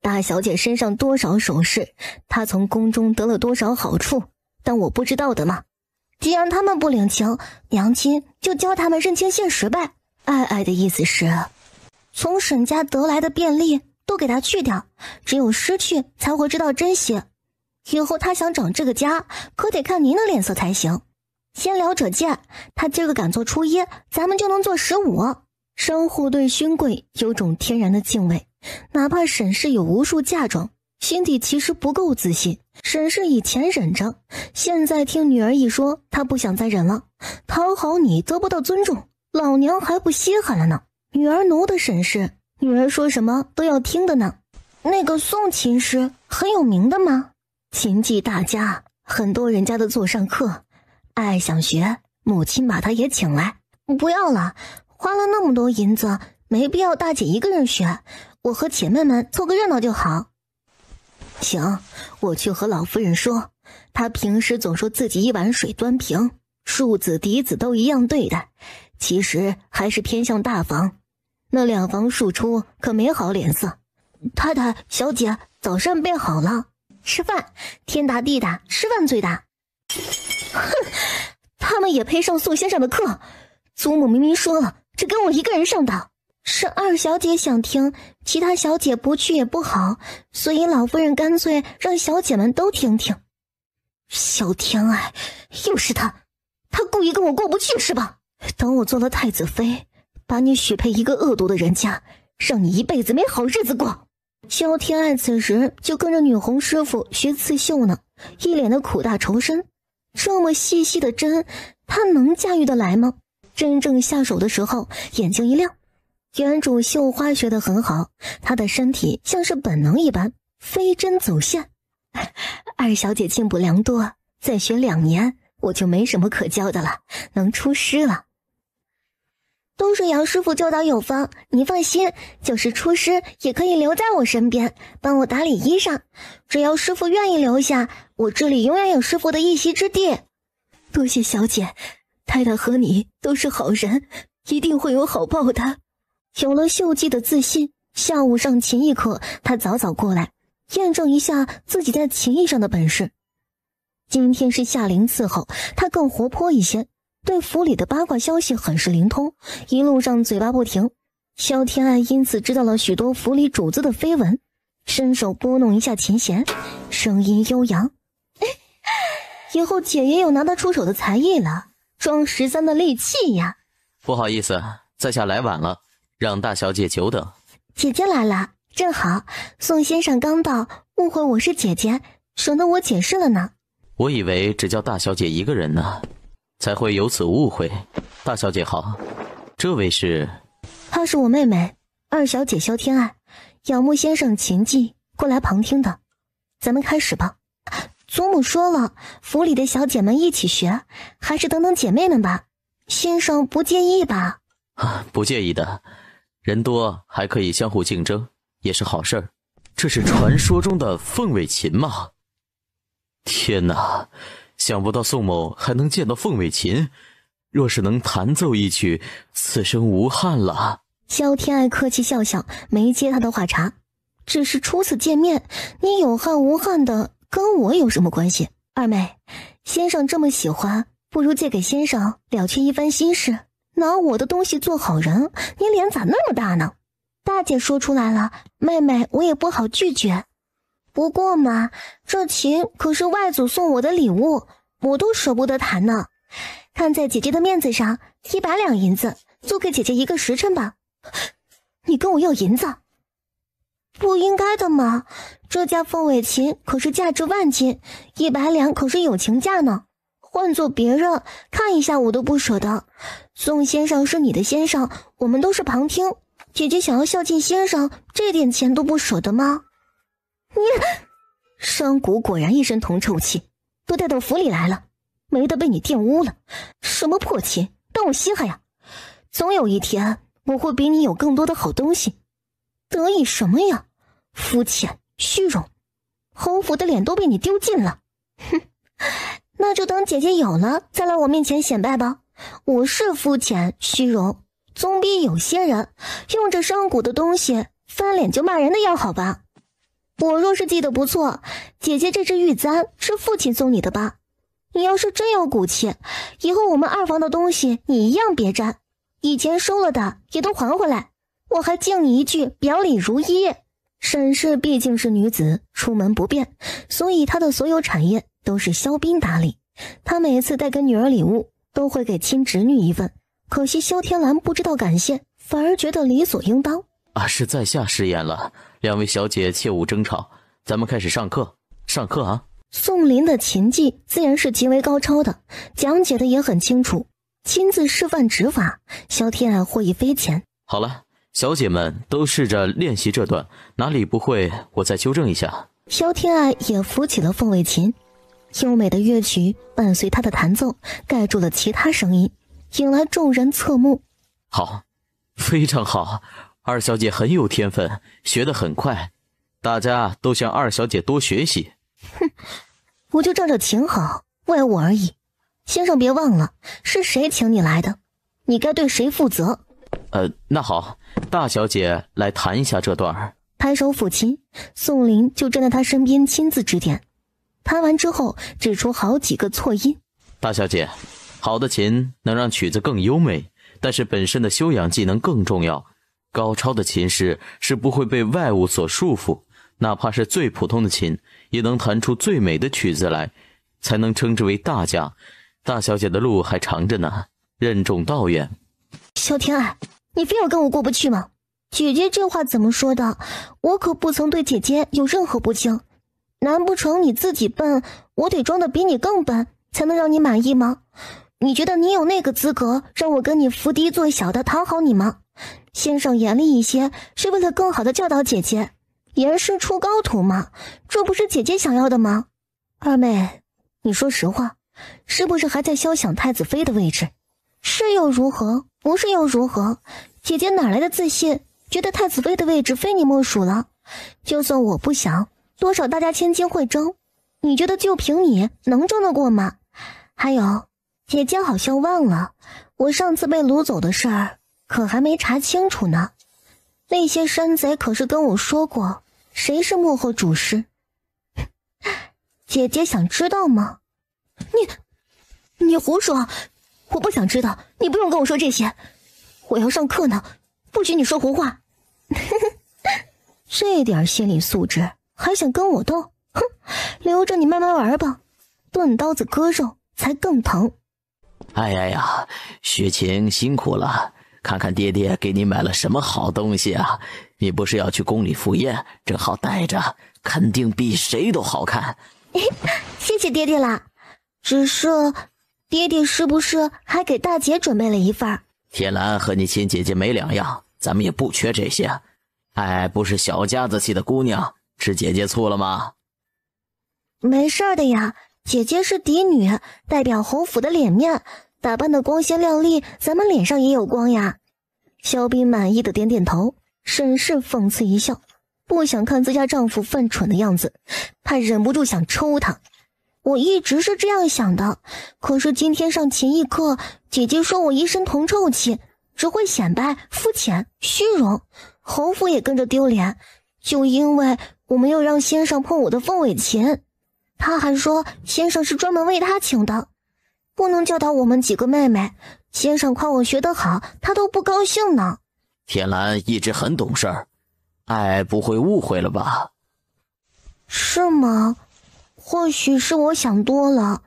大小姐身上多少首饰，她从宫中得了多少好处，但我不知道的吗？既然他们不领情，娘亲就教他们认清现实呗。爱爱的意思是，从沈家得来的便利都给他去掉，只有失去才会知道珍惜。以后他想长这个家，可得看您的脸色才行。先聊者见，他今儿个敢做初一，咱们就能做15。商户对勋贵有种天然的敬畏，哪怕沈氏有无数嫁妆，心底其实不够自信。沈氏以前忍着，现在听女儿一说，他不想再忍了。讨好你得不到尊重，老娘还不稀罕了呢。女儿奴的沈氏，女儿说什么都要听的呢。那个宋琴师很有名的吗？琴技大家，很多人家都做上课。爱爱想学，母亲把她也请来。不要了，花了那么多银子，没必要大姐一个人学，我和姐妹们凑个热闹就好。行，我去和老夫人说，她平时总说自己一碗水端平，庶子嫡子都一样对待，其实还是偏向大房。那2房庶出可没好脸色。太太，小姐，早膳备好了，吃饭，天大地大，吃饭最大。哼，他们也配上宋先生的课？祖母明明说了，只跟我一个人上的。是二小姐想听，其他小姐不去也不好，所以老夫人干脆让小姐们都听听。萧天爱，又是他故意跟我过不去是吧？等我做了太子妃，把你许配一个恶毒的人家，让你一辈子没好日子过。萧天爱此时就跟着女红师傅学刺绣呢，一脸的苦大仇深。这么细细的针，他能驾驭得来吗？真正下手的时候，眼睛一亮。原主绣花学得很好，她的身体像是本能一般，飞针走线。二小姐进步良多，再学2年，我就没什么可教的了，能出师了。都是杨师傅教导有方，你放心，就是出师也可以留在我身边，帮我打理衣裳。只要师傅愿意留下，我这里永远有师傅的一席之地。多谢小姐，太太和你都是好人，一定会有好报的。有了秀姬的自信，下午上琴艺课，他早早过来，验证一下自己在琴艺上的本事。今天是夏令伺候，他更活泼一些，对府里的八卦消息很是灵通，一路上嘴巴不停。萧天爱因此知道了许多府里主子的绯闻，伸手拨弄一下琴弦，声音悠扬。以后姐也有拿得出手的才艺了，装13的利器呀。不好意思，在下来晚了，让大小姐久等。姐姐来了，正好，宋先生刚到，误会我是姐姐，省得我解释了呢。我以为只叫大小姐一个人呢，才会有此误会。大小姐好，这位是？她是我妹妹，二小姐萧天爱，仰慕先生琴技，过来旁听的。咱们开始吧。祖母说了，府里的小姐们一起学，还是等等姐妹们吧。先生不介意吧？不介意的，人多还可以相互竞争，也是好事儿。这是传说中的凤尾琴吗？天哪，想不到宋某还能见到凤尾琴，若是能弹奏一曲，此生无憾了。萧天爱客气笑笑，没接他的话茬。只是初次见面，你有憾无憾的，跟我有什么关系？二妹，先生这么喜欢，不如借给先生了却一番心事。拿我的东西做好人，你脸咋那么大呢？大姐说出来了，妹妹我也不好拒绝。不过嘛，这琴可是外祖送我的礼物，我都舍不得弹呢。看在姐姐的面子上，100两银子，租给姐姐一个时辰吧。你跟我要银子？不应该的嘛，这架凤尾琴可是价值万金，100两可是友情价呢。换做别人看一下我都不舍得。宋先生是你的先生，我们都是旁听，姐姐想要孝敬先生，这点钱都不舍得吗？你商贾果然一身铜臭气，都带到府里来了，没得被你玷污了。什么破琴，当我稀罕呀？总有一天我会比你有更多的好东西。得意什么呀？肤浅虚荣，侯府的脸都被你丢尽了。哼，那就等姐姐有了再来我面前显摆吧。我是肤浅虚荣，总比有些人用着商贾的东西翻脸就骂人的要好吧。我若是记得不错，姐姐这只玉簪是父亲送你的吧？你要是真有骨气，以后我们二房的东西你一样别沾，以前收了的也都还回来。我还敬你一句表里如一。沈氏毕竟是女子，出门不便，所以她的所有产业都是萧斌打理。她每次带给女儿礼物都会给亲侄女一份，可惜萧天兰不知道感谢，反而觉得理所应当。是在下失言了，两位小姐切勿争吵，咱们开始上课。上课啊！宋林的琴技自然是极为高超的，讲解的也很清楚，亲自示范指法，萧天爱获益匪浅。好了，小姐们都试着练习这段，哪里不会我再纠正一下。萧天爱也扶起了凤尾琴，优美的乐曲伴随她的弹奏，盖住了其他声音，引来众人侧目。好，非常好，二小姐很有天分，学得很快，大家都向二小姐多学习。哼，我就仗着琴好，为我而已。先生别忘了，是谁请你来的，你该对谁负责。那好，大小姐来弹一下这段。抬手抚琴，宋林就站在他身边亲自指点。弹完之后，指出好几个错音。大小姐，好的琴能让曲子更优美，但是本身的修养技能更重要。高超的琴师是不会被外物所束缚，哪怕是最普通的琴，也能弹出最美的曲子来，才能称之为大家。大小姐的路还长着呢，任重道远。萧天爱，你非要跟我过不去吗？姐姐这话怎么说的？我可不曾对姐姐有任何不敬。难不成你自己笨，我得装得比你更笨，才能让你满意吗？你觉得你有那个资格让我跟你伏低做小的讨好你吗？先生严厉一些，是为了更好的教导姐姐。严师出高徒嘛，这不是姐姐想要的吗？二妹，你说实话，是不是还在肖想太子妃的位置？是又如何？不是又如何？姐姐哪来的自信？觉得太子妃的位置非你莫属了。就算我不想，多少大家千金会争，你觉得就凭你能争得过吗？还有，姐姐好像忘了，我上次被掳走的事儿可还没查清楚呢。那些山贼可是跟我说过，谁是幕后主使。姐姐想知道吗？你胡说，我不想知道，你不用跟我说这些，我要上课呢，不许你说胡话。这点心理素质还想跟我斗？哼，留着你慢慢玩吧，钝刀子割肉才更疼。哎呀，雪晴辛苦了，看看爹爹给你买了什么好东西啊！你不是要去宫里赴宴，正好带着，肯定比谁都好看。谢谢爹爹啦，只是爹爹是不是还给大姐准备了一份？天蓝和你亲姐姐没两样，咱们也不缺这些。哎，不是小家子气的姑娘，吃姐姐醋了吗？没事的呀，姐姐是嫡女，代表侯府的脸面，打扮的光鲜亮丽，咱们脸上也有光呀。萧斌满意的点点头，沈氏讽刺一笑，不想看自家丈夫犯蠢的样子，怕忍不住想抽他。我一直是这样想的，可是今天上琴艺课，姐姐说我一身铜臭气，只会显摆、肤浅、虚荣，侯府也跟着丢脸，就因为我没有让先生碰我的凤尾琴。他还说先生是专门为他请的，不能教导我们几个妹妹，先生夸我学得好，他都不高兴呢。天蓝一直很懂事儿，哎，不会误会了吧？是吗？或许是我想多了。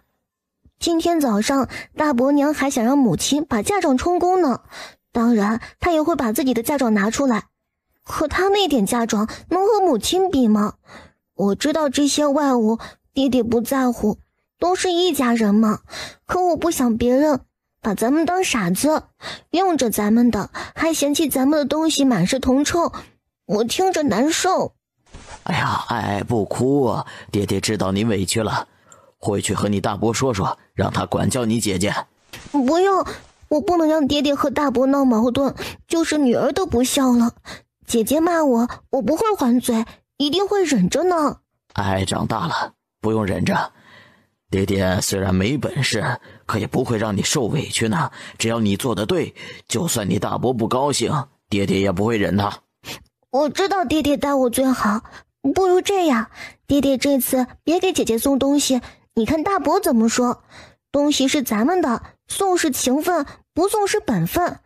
今天早上大伯娘还想让母亲把嫁妆充公呢，当然她也会把自己的嫁妆拿出来，可她那点嫁妆能和母亲比吗？我知道这些外物爹爹不在乎，都是一家人嘛，可我不想别人把咱们当傻子，用着咱们的还嫌弃咱们的东西满是铜臭，我听着难受。哎呀，哎，不哭，爹爹知道你委屈了，回去和你大伯说说，让他管教你姐姐。不用，我不能让爹爹和大伯闹矛盾，就是女儿都不孝了。姐姐骂我，我不会还嘴，一定会忍着呢。哎，长大了，不用忍着。爹爹虽然没本事，可也不会让你受委屈呢。只要你做得对，就算你大伯不高兴，爹爹也不会忍他。我知道爹爹待我最好，不如这样，爹爹这次别给姐姐送东西，你看大伯怎么说？东西是咱们的，送是情分，不送是本分。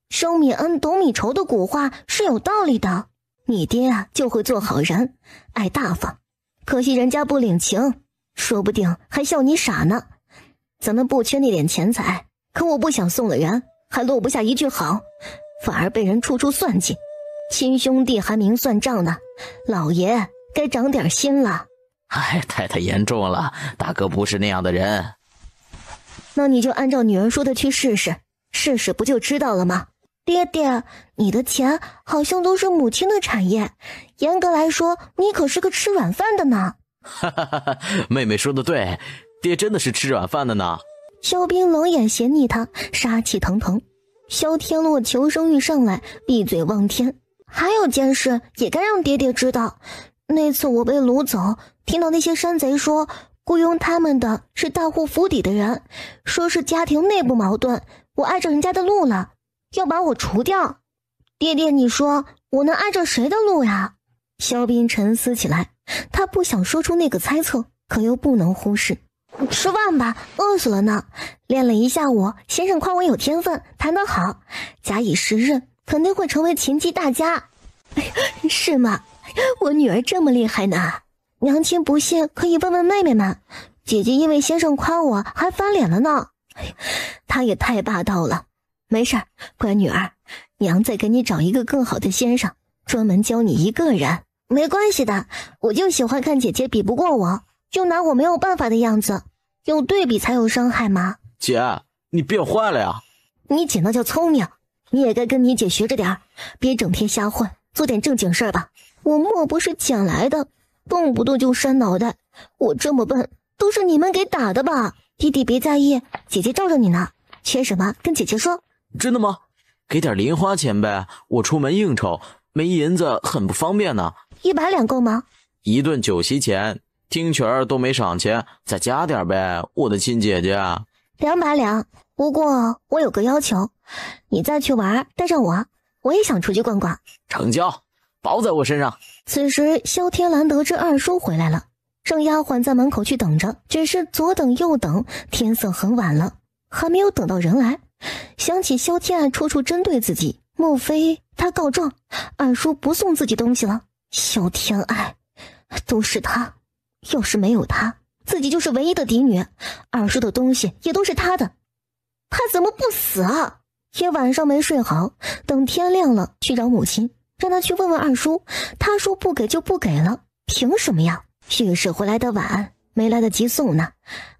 生米恩，懂米仇的古话是有道理的。你爹啊，就会做好人，爱大方，可惜人家不领情，说不定还笑你傻呢。咱们不缺那点钱财，可我不想送了人，还落不下一句好，反而被人处处算计。亲兄弟还明算账呢，老爷该长点心了。哎，太严重了，大哥不是那样的人。那你就按照女儿说的去试试，试试不就知道了吗？爹爹，你的钱好像都是母亲的产业，严格来说，你可是个吃软饭的呢。哈哈哈，妹妹说的对，爹真的是吃软饭的呢。萧斌冷眼斜睨他，杀气腾腾。萧天洛求生欲上来，闭嘴望天。还有件事也该让爹爹知道，那次我被掳走，听到那些山贼说雇佣他们的是大户府邸的人，说是家庭内部矛盾，我挨着人家的路了，要把我除掉。爹爹，你说我能挨着谁的路呀？萧斌沉思起来，他不想说出那个猜测，可又不能忽视。吃饭吧，饿死了呢。练了一下午，先生夸我有天分，弹得好，假以时日肯定会成为琴棋大家。是吗？我女儿这么厉害呢。娘亲不信可以问问妹妹们，姐姐因为先生夸我还翻脸了呢。她也太霸道了。没事，乖女儿，娘再给你找一个更好的先生，专门教你一个人。没关系的，我就喜欢看姐姐比不过我，就拿我没有办法的样子，有对比才有伤害吗？姐，你变坏了呀。你姐那叫聪明，你也该跟你姐学着点，别整天瞎混，做点正经事吧。我莫不是捡来的，动不动就扇脑袋，我这么笨都是你们给打的吧？弟弟别在意，姐姐罩着你呢。缺什么跟姐姐说。真的吗？给点零花钱呗，我出门应酬没银子很不方便呢。100两够吗？一顿酒席钱，听曲儿都没赏钱，再加点呗，我的亲姐姐。200两，不过我有个要求，你再去玩带上我也想出去逛逛。成交，包在我身上。此时萧天蓝得知二叔回来了，让丫鬟在门口去等着，只是左等右等，天色很晚了，还没有等到人来。想起萧天爱处处针对自己，莫非他告状二叔不送自己东西了？萧天爱，都是他，要是没有他，自己就是唯一的嫡女，二叔的东西也都是他的，他怎么不死啊？也晚上没睡好，等天亮了去找母亲，让他去问问二叔，他说不给就不给了，凭什么呀？于是回来的晚，没来得及送呢。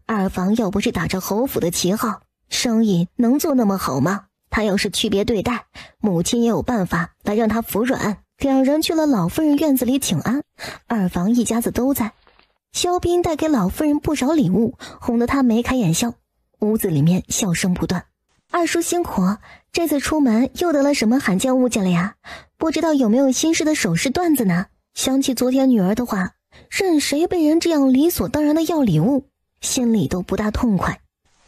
二房要不是打着侯府的旗号，生意能做那么好吗？他要是区别对待，母亲也有办法来让他服软。两人去了老夫人院子里请安，二房一家子都在。萧斌带给老夫人不少礼物，哄得她眉开眼笑，屋子里面笑声不断。二叔辛苦，这次出门又得了什么罕见物件了呀？不知道有没有新式的首饰段子呢？想起昨天女儿的话，任谁被人这样理所当然的要礼物，心里都不大痛快。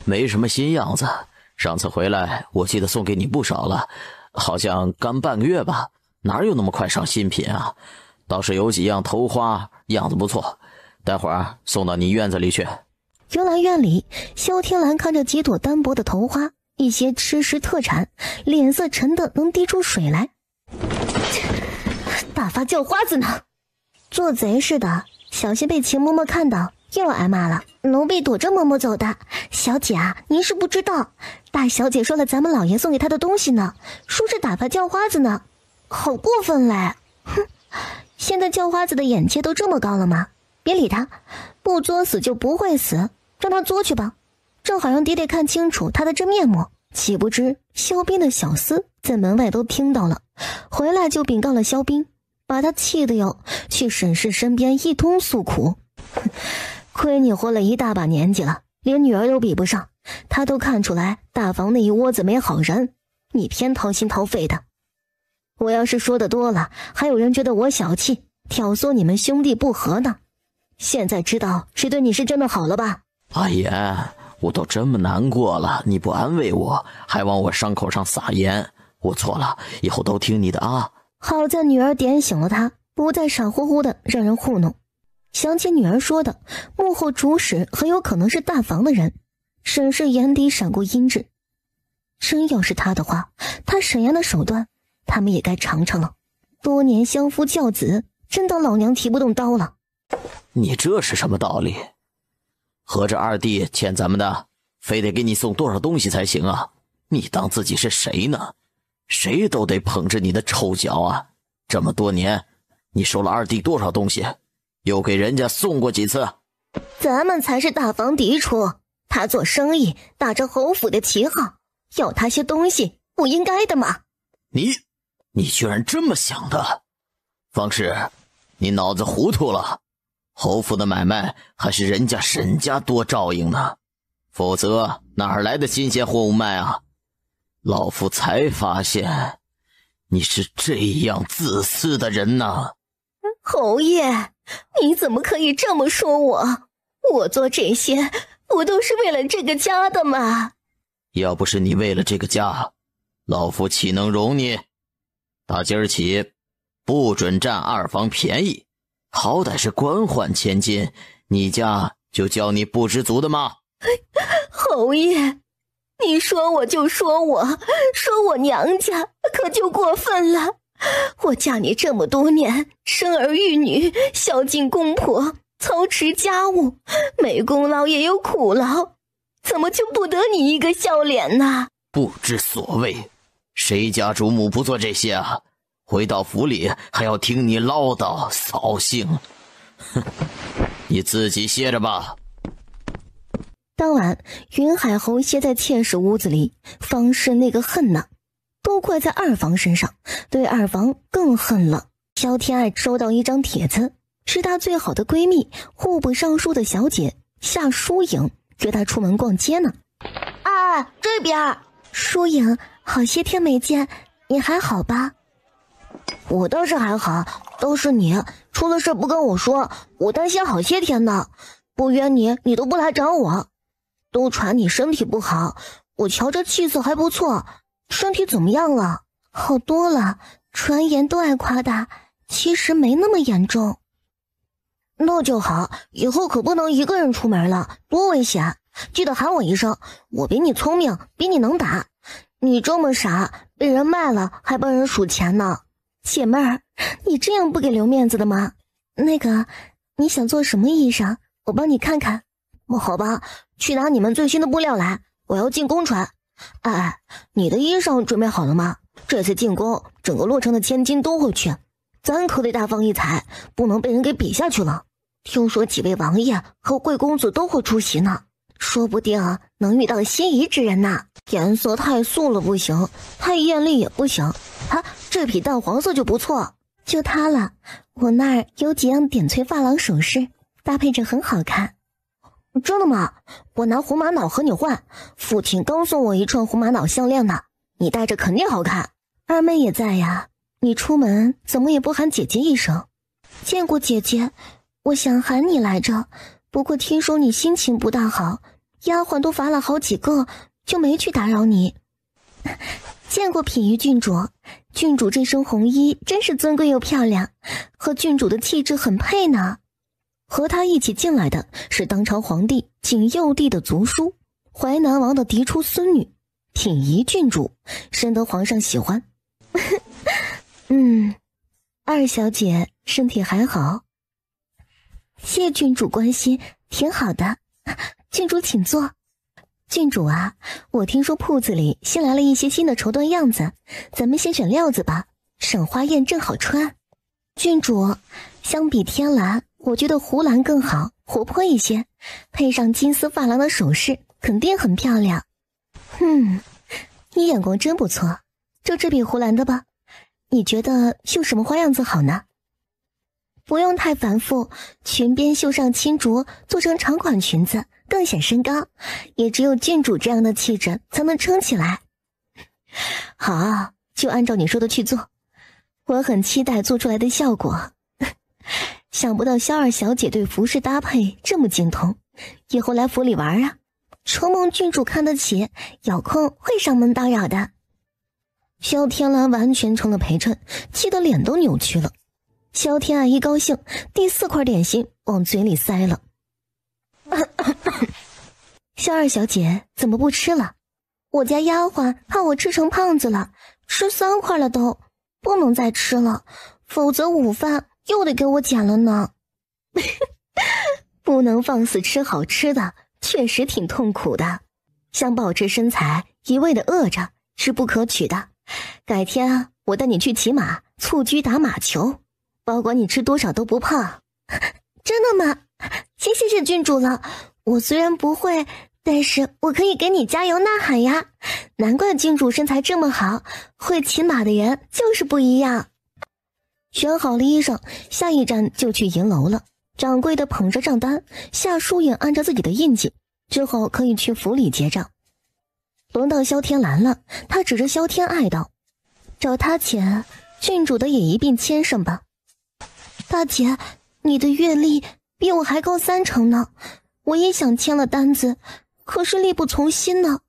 没什么新样子，上次回来我记得送给你不少了，好像刚半个月吧，哪有那么快上新品啊？倒是有几样头花，样子不错，待会儿送到你院子里去。原来院里，萧天蓝看着几朵单薄的头花，一些吃食特产，脸色沉得能滴出水来。大发叫花子呢？做贼似的，小心被秦嬷嬷看到又要挨骂了。奴婢躲着嬷嬷走的。小姐啊，您是不知道，大小姐说了咱们老爷送给她的东西呢，说是打发叫花子呢，好过分嘞！哼，现在叫花子的眼界都这么高了吗？别理他，不作死就不会死，让他作去吧，正好让爹爹看清楚他的真面目。岂不知萧斌的小厮在门外都听到了，回来就禀告了萧斌，把他气得哟，去沈氏身边一通诉苦。亏你活了一大把年纪了，连女儿都比不上，他都看出来大房那一窝子没好人，你偏掏心掏肺的。我要是说的多了，还有人觉得我小气，挑唆你们兄弟不和呢。现在知道谁对你是真的好了吧？阿言，我都这么难过了，你不安慰我，还往我伤口上撒盐，我错了，以后都听你的啊。好在女儿点醒了他，不再傻乎乎的让人糊弄。想起女儿说的，幕后主使很有可能是大房的人，沈氏眼底闪过阴鸷。真要是他的话，他沈阳的手段他们也该尝尝了。多年相夫教子，真当老娘提不动刀了？你这是什么道理？合着二弟欠咱们的，非得给你送多少东西才行啊？你当自己是谁呢？谁都得捧着你的臭脚啊！这么多年，你收了二弟多少东西，又给人家送过几次？咱们才是大房嫡出，他做生意打着侯府的旗号，要他些东西不应该的吗？你居然这么想的？方氏，你脑子糊涂了。侯府的买卖还是人家沈家多照应呢，否则哪来的新鲜货物卖啊？老夫才发现你是这样自私的人呢。侯爷，你怎么可以这么说我？我做这些不都是为了这个家的吗？要不是你为了这个家，老夫岂能容你？打今儿起不准占二房便宜，好歹是官宦千金，你家就叫你不知足的吗？侯爷，你说我就说我娘家可就过分了。我嫁你这么多年，生儿育女，孝敬公婆，操持家务，没功劳也有苦劳，怎么就不得你一个笑脸呢？不知所谓，谁家主母不做这些啊？回到府里还要听你唠叨扫兴，哼，你自己歇着吧。当晚，云海侯歇在妾室屋子里，方氏那个恨呢，都怪在二房身上，对二房更恨了。萧天爱收到一张帖子，是她最好的闺蜜户部尚书的小姐夏疏影约她出门逛街呢。啊，这边。疏影，好些天没见，你还好吧？我倒是还好，都是你出了事不跟我说，我担心好些天呢。不约你，你都不来找我，都传你身体不好。我瞧这气色还不错，身体怎么样了？好多了，传言都爱夸大，其实没那么严重。那就好，以后可不能一个人出门了，多危险！记得喊我一声，我比你聪明，比你能打。你这么傻，被人卖了还帮人数钱呢。姐妹儿，你这样不给留面子的吗？那个，你想做什么衣裳？我帮你看看。好吧，去拿你们最新的布料来，我要进宫穿。哎，你的衣裳准备好了吗？这次进宫，整个洛城的千金都会去，咱可得大放异彩，不能被人给比下去了。听说几位王爷和贵公子都会出席呢，说不定能遇到心仪之人呢。颜色太素了不行，太艳丽也不行。这匹淡黄色就不错，就它了。我那儿有几样点翠珐琅首饰，搭配着很好看。真的吗？我拿红玛瑙和你换，父亲刚送我一串红玛瑙项链呢，你戴着肯定好看。二妹也在呀，你出门怎么也不喊姐姐一声？见过姐姐，我想喊你来着，不过听说你心情不大好，丫鬟都罚了好几个，就没去打扰你。见过品玉郡主，郡主这身红衣真是尊贵又漂亮，和郡主的气质很配呢。和他一起进来的是当朝皇帝景佑帝的族叔，淮南王的嫡出孙女品仪郡主，深得皇上喜欢。二小姐身体还好？谢郡主关心，挺好的。郡主请坐。郡主啊，我听说铺子里新来了一些新的绸缎样子，咱们先选料子吧，省花艳正好穿。郡主，相比天蓝，我觉得湖蓝更好，活泼一些，配上金丝珐琅的首饰，肯定很漂亮。你眼光真不错，就这匹湖蓝的吧。你觉得绣什么花样子好呢？不用太繁复，裙边绣上青竹，做成长款裙子，更显身高。也只有郡主这样的气质才能撑起来。好，就按照你说的去做。我很期待做出来的效果。想不到萧二小姐对服饰搭配这么精通，以后来府里玩啊。承蒙郡主看得起，有空会上门打扰的。萧天蓝完全成了陪衬，气得脸都扭曲了。萧天爱一高兴，第4块点心往嘴里塞了。萧二小姐怎么不吃了？我家丫鬟怕我吃成胖子了，吃3块了都，不能再吃了，否则午饭又得给我减了呢。不能放肆吃好吃的，确实挺痛苦的。想保持身材，一味的饿着是不可取的。改天我带你去骑马，蹴鞠打马球，保管你吃多少都不胖。真的吗？先谢谢郡主了。我虽然不会，但是我可以给你加油呐喊呀。难怪郡主身材这么好，会骑马的人就是不一样。选好了衣裳，下一站就去银楼了。掌柜的捧着账单，夏疏影按着自己的印记，之后可以去府里结账。轮到萧天蓝了，他指着萧天爱道：“找他钱，郡主的也一并签上吧。”大姐，你的阅历比我还高3成呢，我也想签了单子，可是力不从心呢。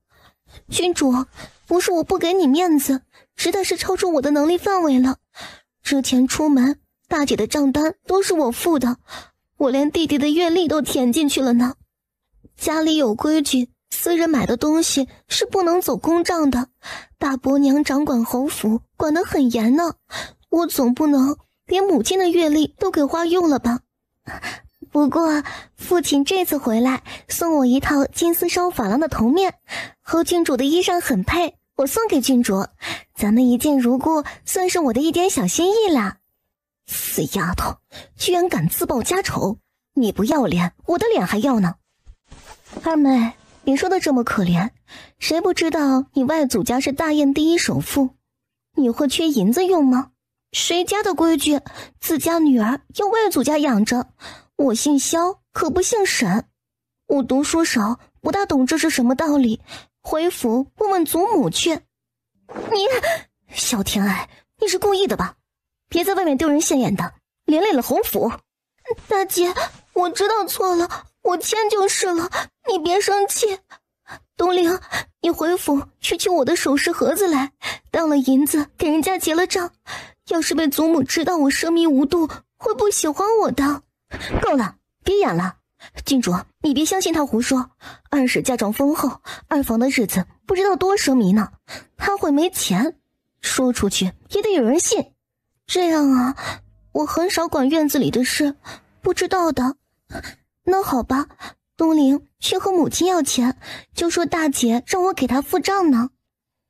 郡主，不是我不给你面子，实在是超出我的能力范围了。之前出门，大姐的账单都是我付的，我连弟弟的阅历都填进去了呢。家里有规矩，私人买的东西是不能走公账的，大伯娘掌管侯府，管得很严呢。我总不能连母亲的阅历都给花用了吧？不过父亲这次回来送我一套金丝烧珐琅的头面，和郡主的衣裳很配，我送给郡主。咱们一见如故，算是我的一点小心意啦。死丫头，居然敢自报家丑！你不要脸，我的脸还要呢。二妹，你说的这么可怜，谁不知道你外祖家是大燕第1首富？你会缺银子用吗？谁家的规矩，自家女儿要外祖家养着。我姓萧，可不姓沈。我读书少，不大懂这是什么道理，回府问问祖母去。你，萧天爱，你是故意的吧？别在外面丢人现眼的，连累了侯府。大姐，我知道错了，我签就是了，你别生气。东陵，你回府去取我的首饰盒子来，当了银子给人家结了账。要是被祖母知道我奢靡无度，会不喜欢我的。够了，别演了。郡主，你别相信他胡说。二婶嫁妆丰厚，二房的日子不知道多奢靡呢，他会没钱，说出去也得有人信。这样啊，我很少管院子里的事，不知道的。那好吧，东陵去和母亲要钱，就说大姐让我给她付账呢。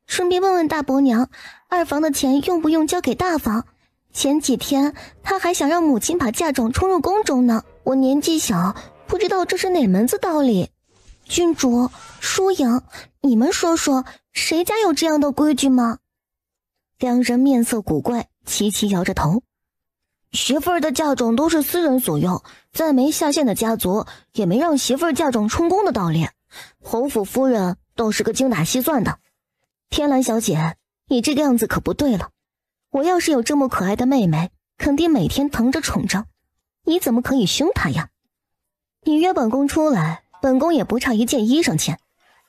顺便问问大伯娘，二房的钱用不用交给大房？前几天她还想让母亲把嫁妆充入宫中呢。我年纪小，不知道这是哪门子道理。郡主、疏影，你们说说，谁家有这样的规矩吗？两人面色古怪，齐齐摇着头。媳妇儿的嫁妆都是私人所用，再没下线的家族也没让媳妇儿嫁妆充公的道理。侯府夫人都是个精打细算的。天蓝小姐，你这个样子可不对了。我要是有这么可爱的妹妹，肯定每天疼着宠着，你怎么可以凶她呀？你约本宫出来，本宫也不差一件衣裳钱。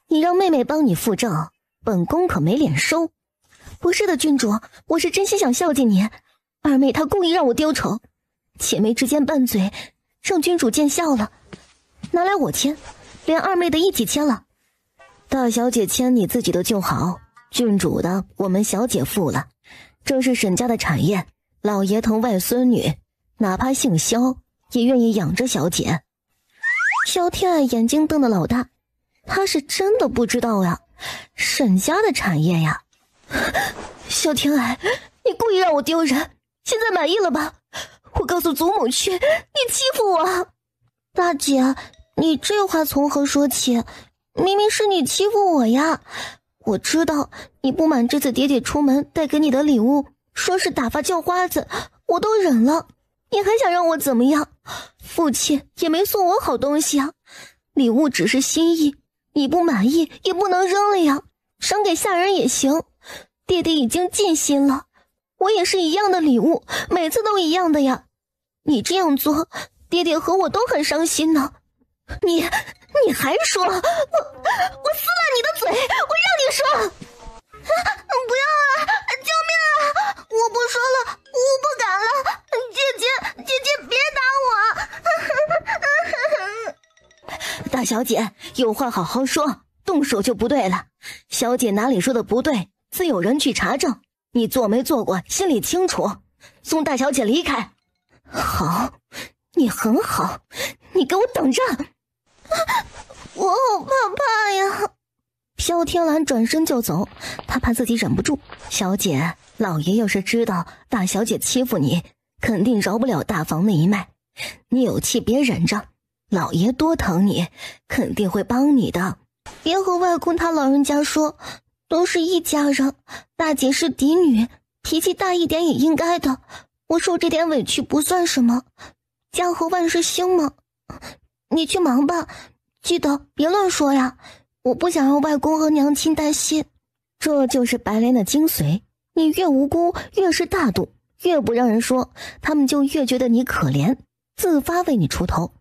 你让妹妹帮你付账，本宫可没脸收。不是的，郡主，我是真心想孝敬你。二妹她故意让我丢丑，姐妹之间拌嘴，让郡主见笑了。拿来我签，连二妹的一起签了。大小姐签你自己的就好，郡主的我们小姐付了。这是沈家的产业，老爷疼外孙女，哪怕姓萧也愿意养着小姐。萧天爱眼睛瞪得老大，他是真的不知道呀，沈家的产业呀。萧天爱，你故意让我丢人，现在满意了吧？我告诉祖母去，你欺负我。大姐，你这话从何说起？明明是你欺负我呀。我知道你不满这次爹爹出门带给你的礼物，说是打发叫花子，我都忍了，你还想让我怎么样？父亲也没送我好东西啊，礼物只是心意，你不满意也不能扔了呀，赏给下人也行。爹爹已经尽心了，我也是一样的礼物，每次都一样的呀。你这样做，爹爹和我都很伤心呢。你还说，我撕烂你的嘴，我让你说。不要啊，救命啊，我不说了，我不敢了，姐姐别打我。大小姐，有话好好说，动手就不对了。小姐哪里说的不对，自有人去查证，你做没做过心里清楚。送大小姐离开。好，你很好，你给我等着。我好怕怕呀。萧天蓝转身就走，他怕自己忍不住。小姐，老爷要是知道大小姐欺负你，肯定饶不了大房那一脉。你有气别忍着，老爷多疼你，肯定会帮你的。别和外公他老人家说，都是一家人，大姐是嫡女，脾气大一点也应该的，我受这点委屈不算什么，家和万事兴嘛。你去忙吧，记得别乱说呀，我不想让外公和娘亲担心。这就是白莲的精髓，你越无辜越是大度，越不让人说，他们就越觉得你可怜，自发为你出头，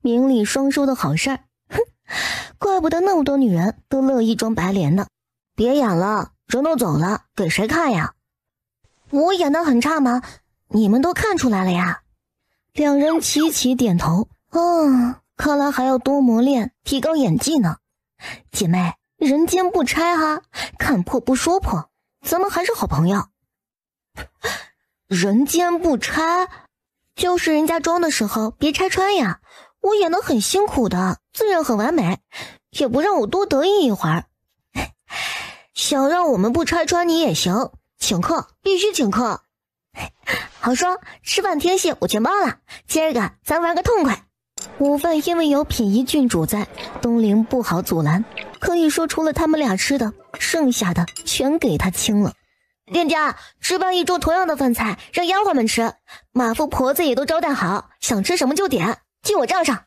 名利双收的好事儿。哼，怪不得那么多女人都乐意装白莲呢。别演了，人都走了，给谁看呀？我演得很差吗？你们都看出来了呀。两人齐齐点头。看来还要多磨练，提高演技呢。姐妹，人间不拆哈，看破不说破，咱们还是好朋友。人间不拆，就是人家装的时候别拆穿呀。我演得很辛苦的，自认很完美，也不让我多得意一会儿。想让我们不拆穿你也行，请客必须请客。好说，吃饭听戏我全包了，今儿个咱玩个痛快。午饭因为有品仪郡主在，东陵不好阻拦，可以说除了他们俩吃的，剩下的全给他清了。店家，置办一桌同样的饭菜，让丫鬟们吃，马夫婆子也都招待好，想吃什么就点，记我账上。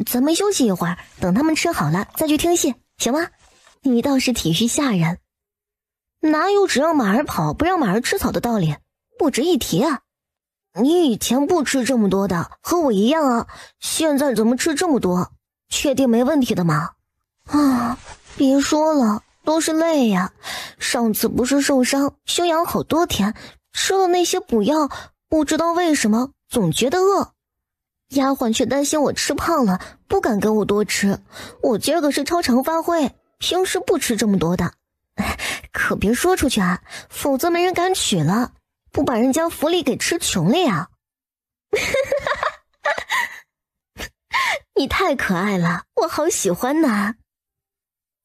咱们休息一会儿，等他们吃好了再去听戏，行吗？你倒是体恤下人，哪有只让马儿跑不让马儿吃草的道理，不值一提啊。你以前不吃这么多的，和我一样啊，现在怎么吃这么多？确定没问题的吗？啊，别说了，都是累呀。上次不是受伤休养好多天，吃了那些补药，不知道为什么总觉得饿。丫鬟却担心我吃胖了，不敢给我多吃。我今儿个是超常发挥，平时不吃这么多的。可别说出去啊，否则没人敢娶了，不把人家福利给吃穷了呀。你太可爱了，我好喜欢呐。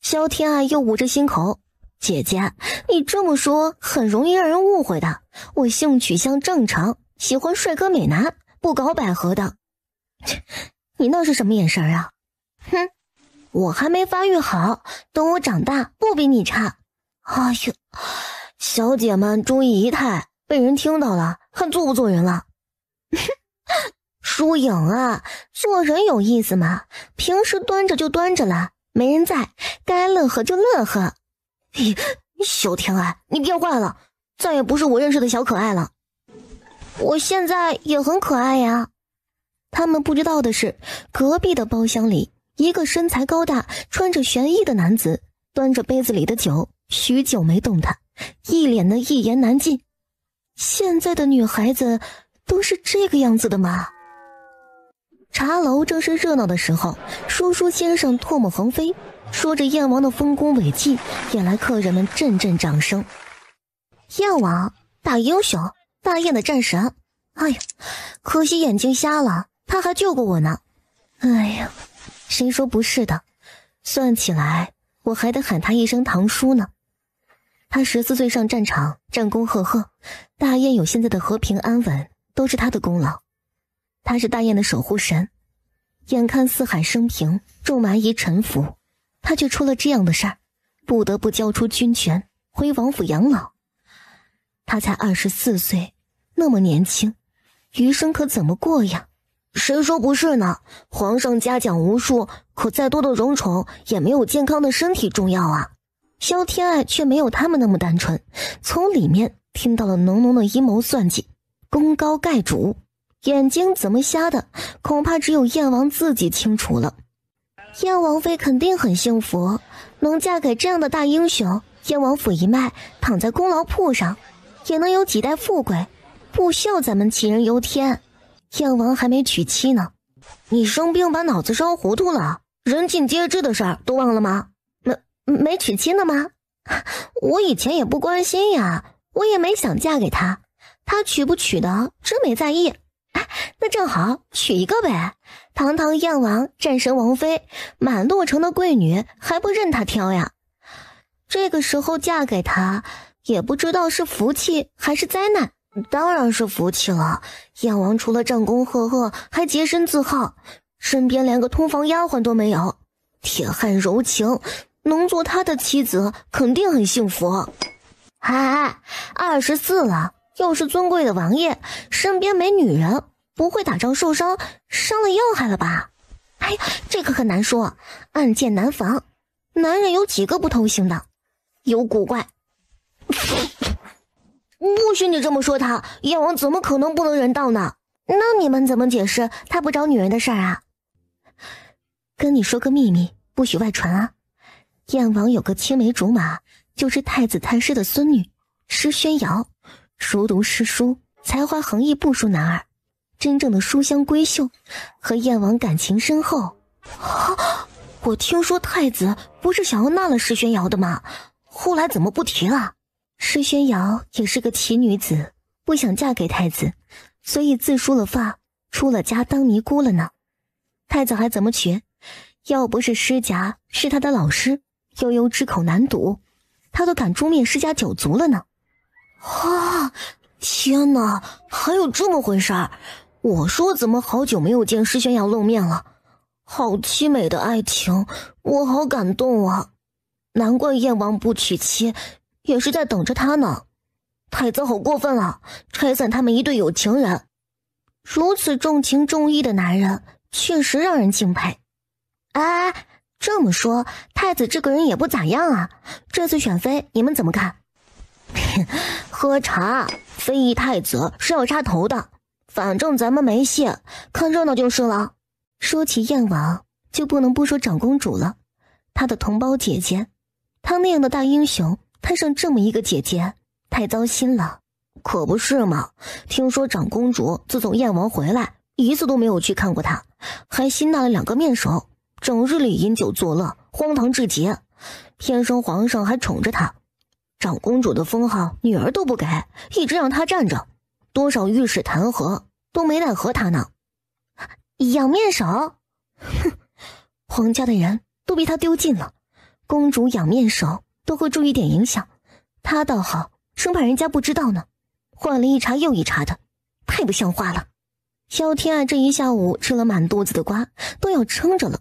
萧天爱又捂着心口，姐姐，你这么说很容易让人误会的。我性取向正常，喜欢帅哥美男，不搞百合的。你那是什么眼神啊？哼，我还没发育好，等我长大不比你差。哎呦，小姐们注意仪态，被人听到了还做不做人了？疏影啊，做人有意思嘛，平时端着就端着了，没人在，该乐呵就乐呵。小天爱，你变坏了，再也不是我认识的小可爱了。我现在也很可爱呀。他们不知道的是，隔壁的包厢里，一个身材高大、穿着玄衣的男子端着杯子里的酒，许久没动弹，一脸的一言难尽。现在的女孩子都是这个样子的吗？茶楼正是热闹的时候，叔叔先生唾沫横飞，说着燕王的丰功伟绩，引来客人们阵阵掌声。燕王，大英雄，大燕的战神，哎呀，可惜眼睛瞎了，他还救过我呢。哎呀，谁说不是的？算起来，我还得喊他一声堂叔呢。他14岁上战场，战功赫赫，大燕有现在的和平安稳，都是他的功劳。他是大燕的守护神，眼看四海升平，众蛮夷臣服，他却出了这样的事儿，不得不交出军权，回王府养老。他才24岁，那么年轻，余生可怎么过呀？谁说不是呢？皇上嘉奖无数，可再多的荣宠也没有健康的身体重要啊。萧天爱却没有他们那么单纯，从里面听到了浓浓的阴谋算计，功高盖主，眼睛怎么瞎的，恐怕只有燕王自己清楚了。燕王妃肯定很幸福，能嫁给这样的大英雄，燕王府一脉躺在功劳簿上，也能有几代富贵，不需要咱们杞人忧天。燕王还没娶妻呢，你生病把脑子烧糊涂了，人尽皆知的事儿都忘了吗？没娶亲的吗？我以前也不关心呀，我也没想嫁给他，他娶不娶的真没在意。那正好娶一个呗，堂堂燕王，战神王妃，满洛城的贵女还不任他挑呀。这个时候嫁给他，也不知道是福气还是灾难。当然是福气了，燕王除了战功赫赫，还洁身自好，身边连个通房丫鬟都没有，铁汉柔情，能做他的妻子肯定很幸福。24了，又是尊贵的王爷，身边没女人，不会打仗受伤，伤了要害了吧？哎，这个很难说，暗箭难防，男人有几个不偷腥的？有古怪。不许你这么说他，燕王怎么可能不能人道呢？那你们怎么解释他不找女人的事儿啊？跟你说个秘密，不许外传啊。燕王有个青梅竹马，就是太子太师的孙女施宣瑶，熟读诗书，才华横溢，不输男儿，真正的书香闺秀，和燕王感情深厚。我听说太子不是想要纳了施宣瑶的吗？后来怎么不提了？施宣瑶也是个奇女子，不想嫁给太子，所以自梳了发，出了家当尼姑了呢。太子还怎么娶？要不是施家是他的老师，悠悠之口难堵，他都敢诛灭施家九族了呢。天哪，还有这么回事儿！我说怎么好久没有见施宣瑶露面了，好凄美的爱情，我好感动啊！难怪燕王不娶妻，也是在等着他呢。太子好过分了，拆散他们一对有情人。如此重情重义的男人，确实让人敬佩。哎，这么说，太子这个人也不咋样啊。这次选妃，你们怎么看？喝茶，非议太子是要杀头的。反正咱们没戏，看热闹就是了。说起燕王，就不能不说长公主了。她的同胞姐姐，她那样的大英雄，摊上这么一个姐姐，太糟心了。可不是嘛，听说长公主自从燕王回来，一次都没有去看过他，还新纳了2个面首，整日里饮酒作乐，荒唐至极。偏生皇上还宠着她，长公主的封号女儿都不给，一直让她站着，多少御史弹劾都没奈何她呢。养面首，哼，皇家的人都被她丢尽了，公主养面首都会注意点影响，她倒好，生怕人家不知道呢。换了一茬又一茬的，太不像话了。萧天爱这一下午吃了满肚子的瓜，都要撑着了。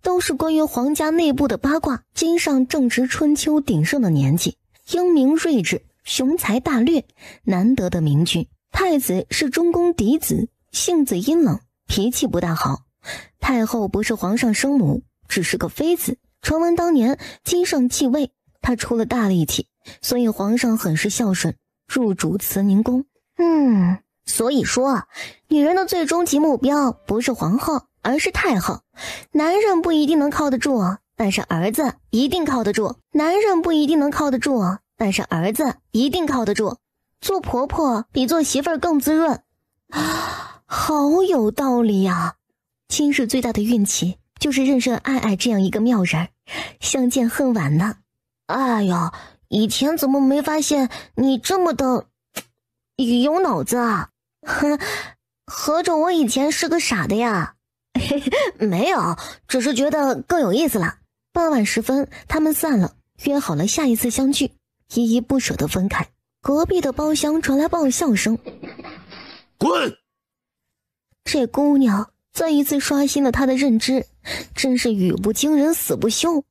都是关于皇家内部的八卦。肩上正值春秋鼎盛的年纪，英明睿智，雄才大略，难得的明君。太子是中宫嫡子，性子阴冷，脾气不大好。太后不是皇上生母，只是个妃子。传闻当年姬上继位，她出了大力气，所以皇上很是孝顺，入主慈宁宫。所以说，女人的最终极目标不是皇后，而是太后。男人不一定能靠得住，但是儿子一定靠得住。男人不一定能靠得住，但是儿子一定靠得住。做婆婆比做媳妇儿更滋润。好有道理呀！今日最大的运气就是认识了爱爱这样一个妙人，相见恨晚呢。哎呀，以前怎么没发现你这么的有脑子啊？哼，合着我以前是个傻的呀？没有，只是觉得更有意思了。傍晚时分，他们散了，约好了下一次相聚，依依不舍地分开。隔壁的包厢传来爆笑声。滚！这姑娘再一次刷新了他的认知，真是语不惊人死不休。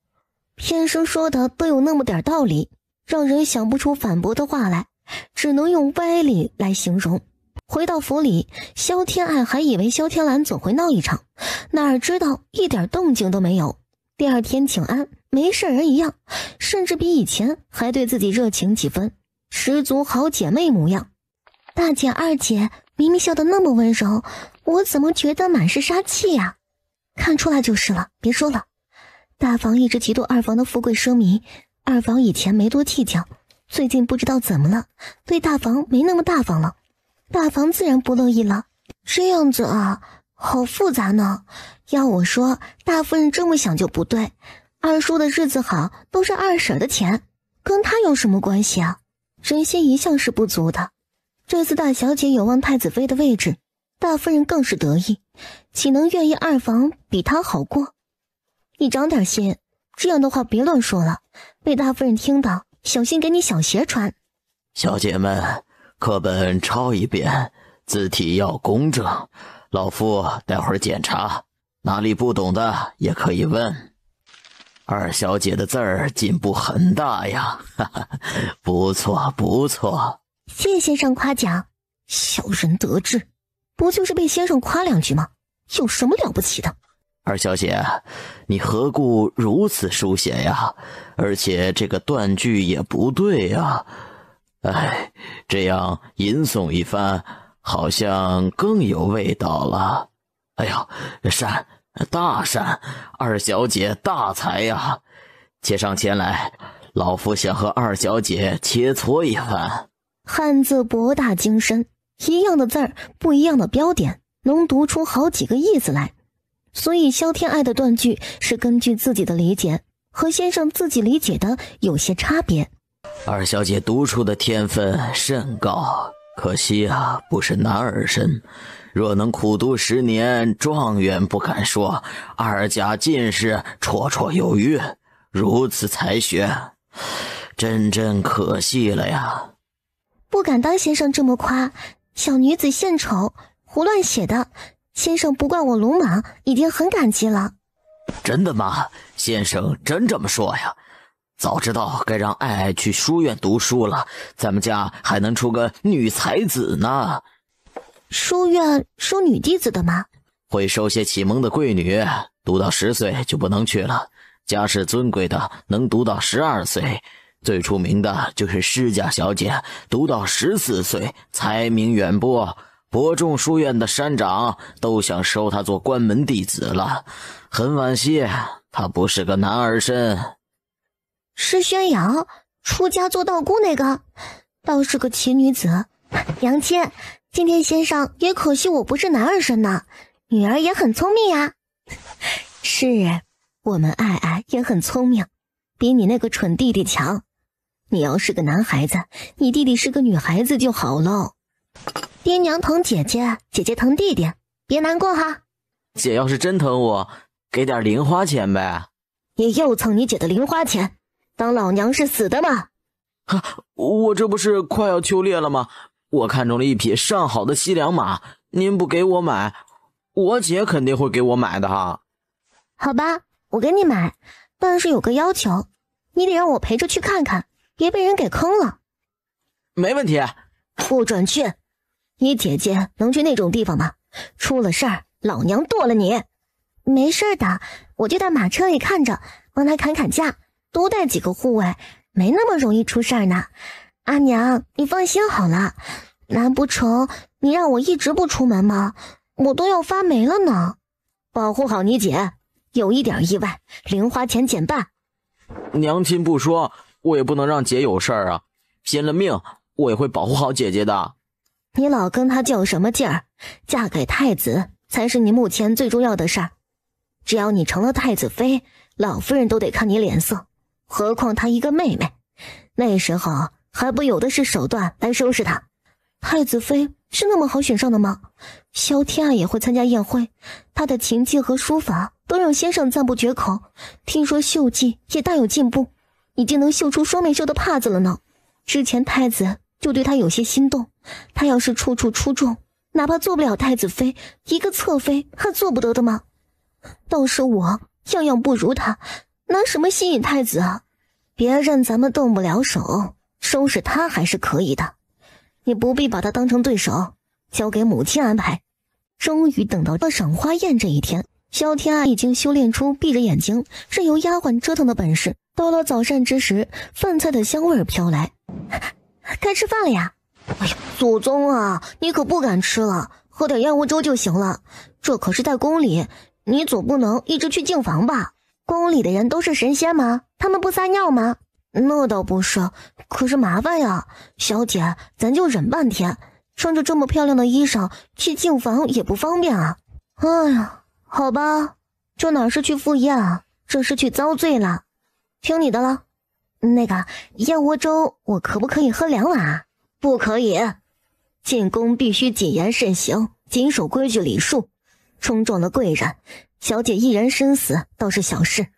偏生说的都有那么点道理，让人想不出反驳的话来，只能用歪理来形容。回到府里，萧天爱还以为萧天蓝总会闹一场，哪知道一点动静都没有。第二天请安，没事人一样，甚至比以前还对自己热情几分，十足好姐妹模样。大姐二姐明明笑得那么温柔，我怎么觉得满是杀气呀？看出来就是了，别说了。大房一直嫉妒二房的富贵奢靡，二房以前没多计较，最近不知道怎么了，对大房没那么大方了。大房自然不乐意了。这样子啊，好复杂呢。要我说，大夫人这么想就不对。二叔的日子好，都是二婶的钱，跟他有什么关系啊？人心一向是不足的。这次大小姐有望太子妃的位置，大夫人更是得意，岂能愿意二房比她好过？你长点心，这样的话别乱说了，被大夫人听到，小心给你小鞋穿。小姐们，课本抄一遍，字体要公正。老夫待会儿检查，哪里不懂的也可以问。二小姐的字儿进步很大呀，哈哈，不错不错。谢先生夸奖。小人得志，不就是被先生夸两句吗？有什么了不起的？二小姐，你何故如此书写呀？而且这个断句也不对呀。哎，这样吟诵一番，好像更有味道了。哎呦，善，大善，二小姐大才呀！且上前来，老夫想和二小姐切磋一番。汉字博大精深，一样的字儿，不一样的标点，能读出好几个意思来。所以萧天爱的断句是根据自己的理解，和先生自己理解的有些差别。二小姐读书的天分甚高，可惜啊，不是男儿身。若能苦读10年，状元不敢说，二甲进士绰绰有余。如此才学，真可惜了呀。不敢当先生这么夸，小女子献丑，胡乱写的。先生不怪我鲁莽，已经很感激了。真的吗？先生真这么说呀？早知道该让爱爱去书院读书了，咱们家还能出个女才子呢。书院收女弟子的吗？会收些启蒙的贵女，读到10岁就不能去了。家世尊贵的能读到12岁，最出名的就是施家小姐，读到14岁，才名远播。博众书院的山长都想收她做关门弟子了，很惋惜，她不是个男儿身。施宣瑶，出家做道姑那个，倒是个奇女子。娘亲，今天先生也可惜我不是男儿身呢，女儿也很聪明呀。是，我们爱爱也很聪明，比你那个蠢弟弟强。你要是个男孩子，你弟弟是个女孩子就好喽。爹娘疼姐姐，姐姐疼弟弟，别难过哈。姐要是真疼我，给点零花钱呗。你又蹭你姐的零花钱，当老娘是死的吗？我这不是快要秋猎了吗？我看中了一匹上好的西凉马，您不给我买，我姐肯定会给我买的哈。好吧，我给你买，但是有个要求，你得让我陪着去看看，别被人给坑了。没问题。不准去，你姐姐能去那种地方吗？出了事儿，老娘剁了你。没事的，我就在马车里看着，帮他砍砍价，多带几个护卫，没那么容易出事儿呢。阿娘，你放心好了，难不成你让我一直不出门吗？我都要发霉了呢。保护好你姐，有一点意外，零花钱减半。娘亲不说，我也不能让姐有事儿啊，拼了命我也会保护好姐姐的。你老跟她较什么劲儿？嫁给太子才是你目前最重要的事儿。只要你成了太子妃，老夫人都得看你脸色，何况她一个妹妹，那时候还不有的是手段来收拾她。太子妃是那么好选上的吗？萧天爱也会参加宴会，她的琴技和书法都让先生赞不绝口，听说绣技也大有进步，已经能绣出双面绣的帕子了呢。之前太子就对她有些心动，她要是处处出众，哪怕做不了太子妃，一个侧妃还做不得的吗？倒是我样样不如她，拿什么吸引太子啊？别人咱们动不了手，收拾她还是可以的。你不必把她当成对手，交给母亲安排。终于等到了赏花宴这一天，萧天爱已经修炼出闭着眼睛任由丫鬟折腾的本事。到了早膳之时，饭菜的香味儿飘来，该吃饭了呀。哎呀，祖宗啊，你可不敢吃了，喝点燕窝粥就行了。这可是在宫里，你总不能一直去净房吧？宫里的人都是神仙吗？他们不撒尿吗？那倒不是，可是麻烦呀。小姐，咱就忍半天，穿着这么漂亮的衣裳去净房也不方便啊。哎呀，好吧，这哪是去赴宴啊，这是去遭罪了。听你的了。那个燕窝粥我可不可以喝2碗啊？不可以，进宫必须谨言慎行，谨守规矩礼数。冲撞了贵人，小姐一人身死倒是小事，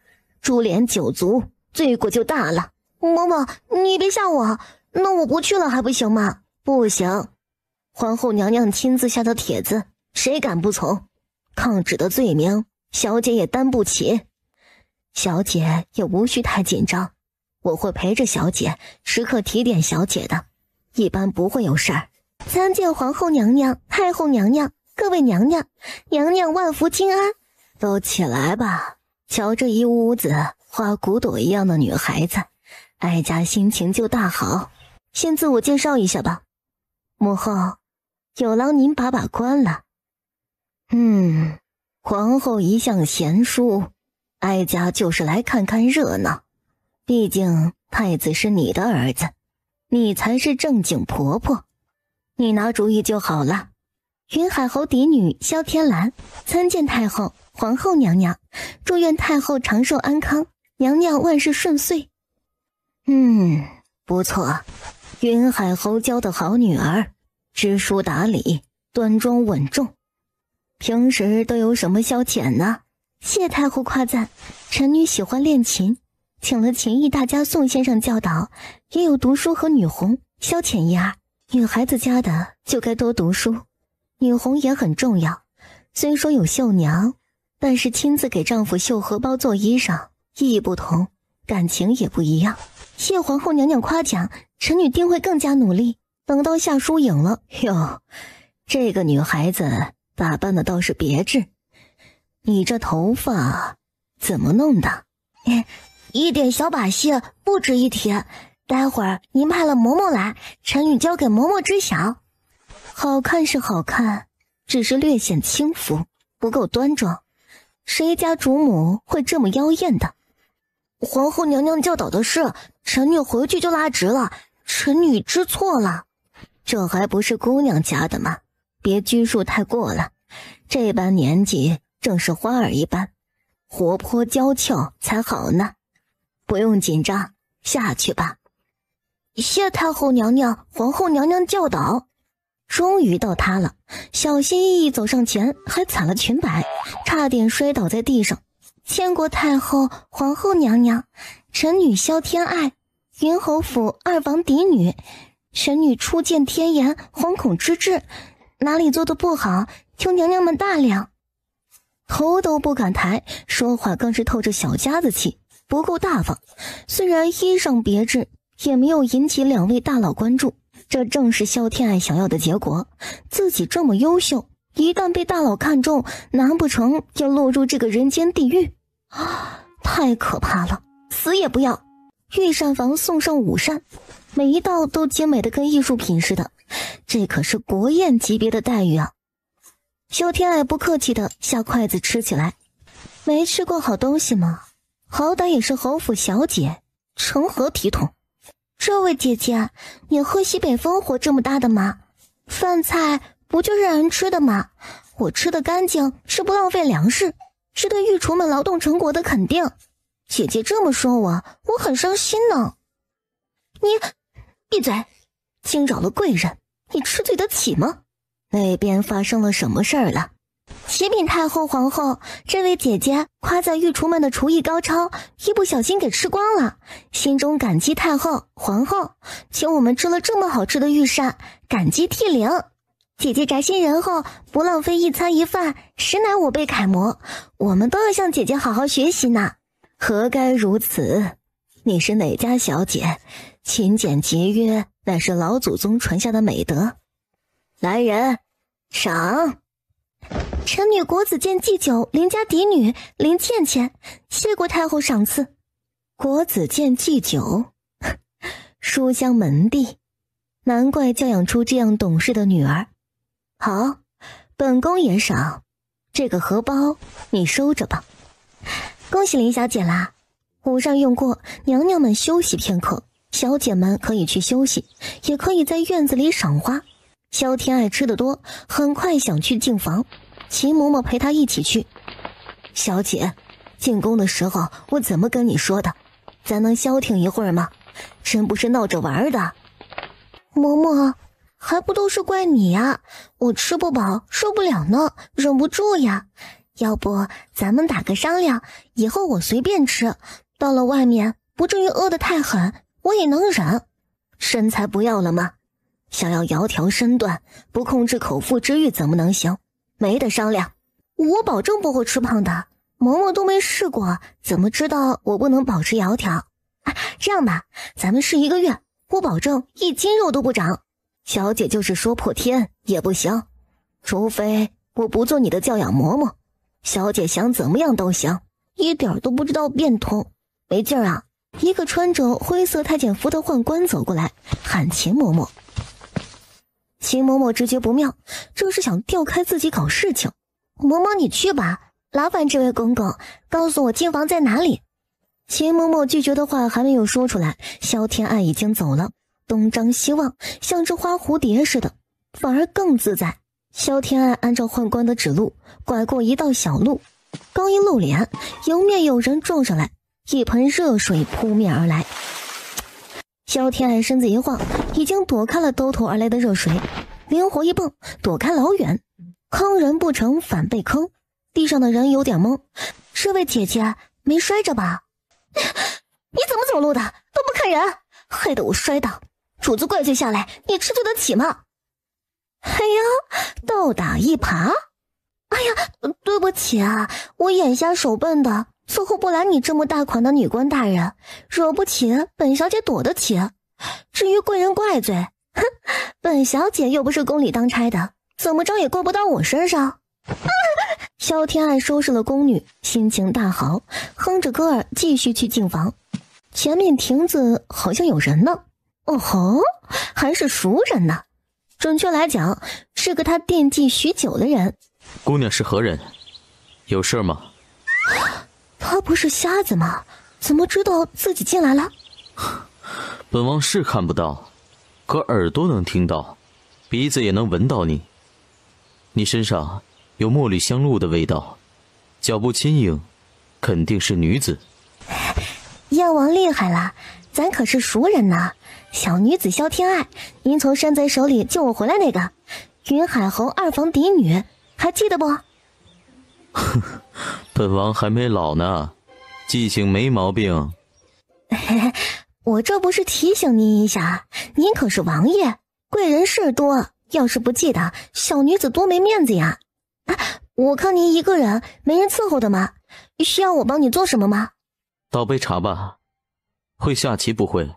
株连九族，罪过就大了。嬷嬷，你别吓我，那我不去了还不行吗？不行，皇后娘娘亲自下的帖子，谁敢不从？抗旨的罪名，小姐也担不起。小姐也无需太紧张，我会陪着小姐，时刻提点小姐的，一般不会有事儿。参见皇后娘娘、太后娘娘，各位娘娘，娘娘万福金安。都起来吧，瞧这一屋子花骨朵一样的女孩子，哀家心情就大好。先自我介绍一下吧，母后，有劳您把关了。皇后一向贤淑，哀家就是来看看热闹。毕竟太子是你的儿子，你才是正经婆婆，你拿主意就好了。云海侯嫡女萧天兰参见太后、皇后娘娘，祝愿太后长寿安康，娘娘万事顺遂。不错，云海侯教的好女儿，知书达理，端庄稳重。平时都有什么消遣呢？谢太后夸赞，臣女喜欢练琴，请了琴艺大家宋先生教导，也有读书和女红消遣一二。女孩子家的就该多读书，女红也很重要。虽说有绣娘，但是亲自给丈夫绣荷包做衣裳，意义不同，感情也不一样。谢皇后娘娘夸奖，臣女定会更加努力。等到下疏影了，哟，这个女孩子打扮的倒是别致，你这头发怎么弄的？一点小把戏，不值一提。待会儿您派了嬷嬷来，臣女交给嬷嬷知晓。好看是好看，只是略显轻浮，不够端庄。谁家主母会这么妖艳的？皇后娘娘教导的是，臣女回去就拉直了，臣女知错了。这还不是姑娘家的吗？别拘束太过了，这般年纪正是花儿一般，活泼娇俏才好呢。不用紧张，下去吧。谢太后娘娘、皇后娘娘教导。终于到她了，小心翼翼走上前，还踩了裙摆，差点摔倒在地上。见过太后、皇后娘娘，臣女萧天爱，云侯府二房嫡女。臣女初见天颜，惶恐之至，哪里做得不好，求娘娘们大量。头都不敢抬，说话更是透着小家子气，不够大方。虽然衣裳别致，也没有引起两位大佬关注，这正是萧天爱想要的结果。自己这么优秀，一旦被大佬看中，难不成要落入这个人间地狱？太可怕了，死也不要。御膳房送上5膳，每一道都精美的跟艺术品似的，这可是国宴级别的待遇啊！萧天爱不客气的下筷子吃起来。没吃过好东西吗？好歹也是侯府小姐，成何体统？这位姐姐，你喝西北风活这么大的吗？饭菜不就是让人吃的吗？我吃得干净，是不浪费粮食，是对御厨们劳动成果的肯定。姐姐这么说我很伤心呢。你闭嘴！惊扰了贵人，你吃罪得起吗？那边发生了什么事儿了？启禀太后、皇后，这位姐姐夸赞御厨们的厨艺高超，一不小心给吃光了，心中感激太后、皇后，请我们吃了这么好吃的御膳，感激涕零。姐姐宅心仁厚，不浪费一餐一饭，实乃我辈楷模，我们都要向姐姐好好学习呢。何该如此？你是哪家小姐？勤俭节约乃是老祖宗传下的美德。来人，赏！臣女国子监祭酒林家嫡女林倩倩，谢过太后赏赐。国子监祭酒，书香门第，难怪教养出这样懂事的女儿。好，本宫也赏。这个荷包你收着吧。恭喜林小姐啦！午膳用过，娘娘们休息片刻，小姐们可以去休息，也可以在院子里赏花。萧天爱吃得多，很快想去净房，秦嬷嬷陪她一起去。小姐，进宫的时候我怎么跟你说的？咱能消停一会儿吗？真不是闹着玩的。嬷嬷，还不都是怪你呀！我吃不饱，受不了呢，忍不住呀。要不咱们打个商量，以后我随便吃，到了外面不至于饿得太狠，我也能忍。身材不要了吗？想要窈窕身段，不控制口腹之欲怎么能行？没得商量。我保证不会吃胖的，嬷嬷都没试过，怎么知道我不能保持窈窕？这样吧，咱们试1个月，我保证1斤肉都不长。小姐就是说破天也不行，除非我不做你的教养嬷嬷。小姐想怎么样都行，一点都不知道变通，没劲儿啊！一个穿着灰色太监服的宦官走过来，喊秦嬷嬷。秦嬷嬷直觉不妙，这是想调开自己搞事情。嬷嬷你去吧，劳烦这位公公告诉我净房在哪里。秦嬷嬷拒绝的话还没有说出来，萧天爱已经走了，东张西望，像只花蝴蝶似的，反而更自在。萧天爱按照宦官的指路，拐过一道小路，刚一露脸，迎面有人撞上来，一盆热水扑面而来。萧天爱身子一晃，已经躲开了兜头而来的热水，灵活一蹦，躲开老远，坑人不成反被坑。地上的人有点懵，这位姐姐没摔着吧？你怎么走路的？都不看人，害得我摔倒，主子怪罪下来，你吃罪得起吗？哎呀，倒打一耙！哎呀，对不起啊，我眼瞎手笨的，伺候不来你这么大款的女官大人，惹不起本小姐躲得起。至于贵人怪罪，哼，本小姐又不是宫里当差的，怎么着也怪不到我身上。萧天爱收拾了宫女，心情大好，哼着歌儿继续去进房。前面亭子好像有人呢，哦吼，还是熟人呢。准确来讲，是个他惦记许久的人。姑娘是何人？有事吗？他不是瞎子吗？怎么知道自己进来了？本王是看不到，可耳朵能听到，鼻子也能闻到你。你身上有墨绿香露的味道，脚步轻盈，肯定是女子。燕王厉害了，咱可是熟人呢。小女子萧天爱，您从山贼手里救我回来那个云海侯二房嫡女，还记得不？本王还没老呢，记性没毛病。我这不是提醒您一下，您可是王爷，贵人事多，要是不记得，小女子多没面子呀。我看您一个人没人伺候的吗？需要我帮你做什么吗？倒杯茶吧。会下棋不会？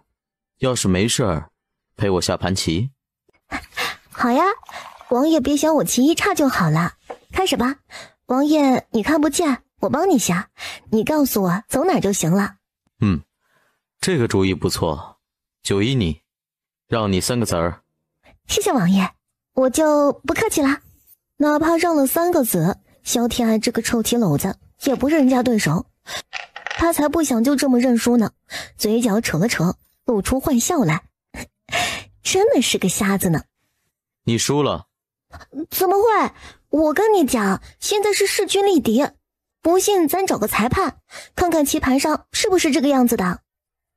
要是没事儿，陪我下盘棋。好呀，王爷别嫌我棋艺差就好了。开始吧。王爷你看不见，我帮你下，你告诉我走哪就行了。这个主意不错，就依你，让你3个子儿。谢谢王爷，我就不客气了。哪怕让了3个子，萧天爱这个臭棋篓子也不是人家对手。他才不想就这么认输呢，嘴角扯了扯，露出坏笑来。真的是个瞎子呢。你输了。怎么会？我跟你讲，现在是势均力敌，不信咱找个裁判，看看棋盘上是不是这个样子的。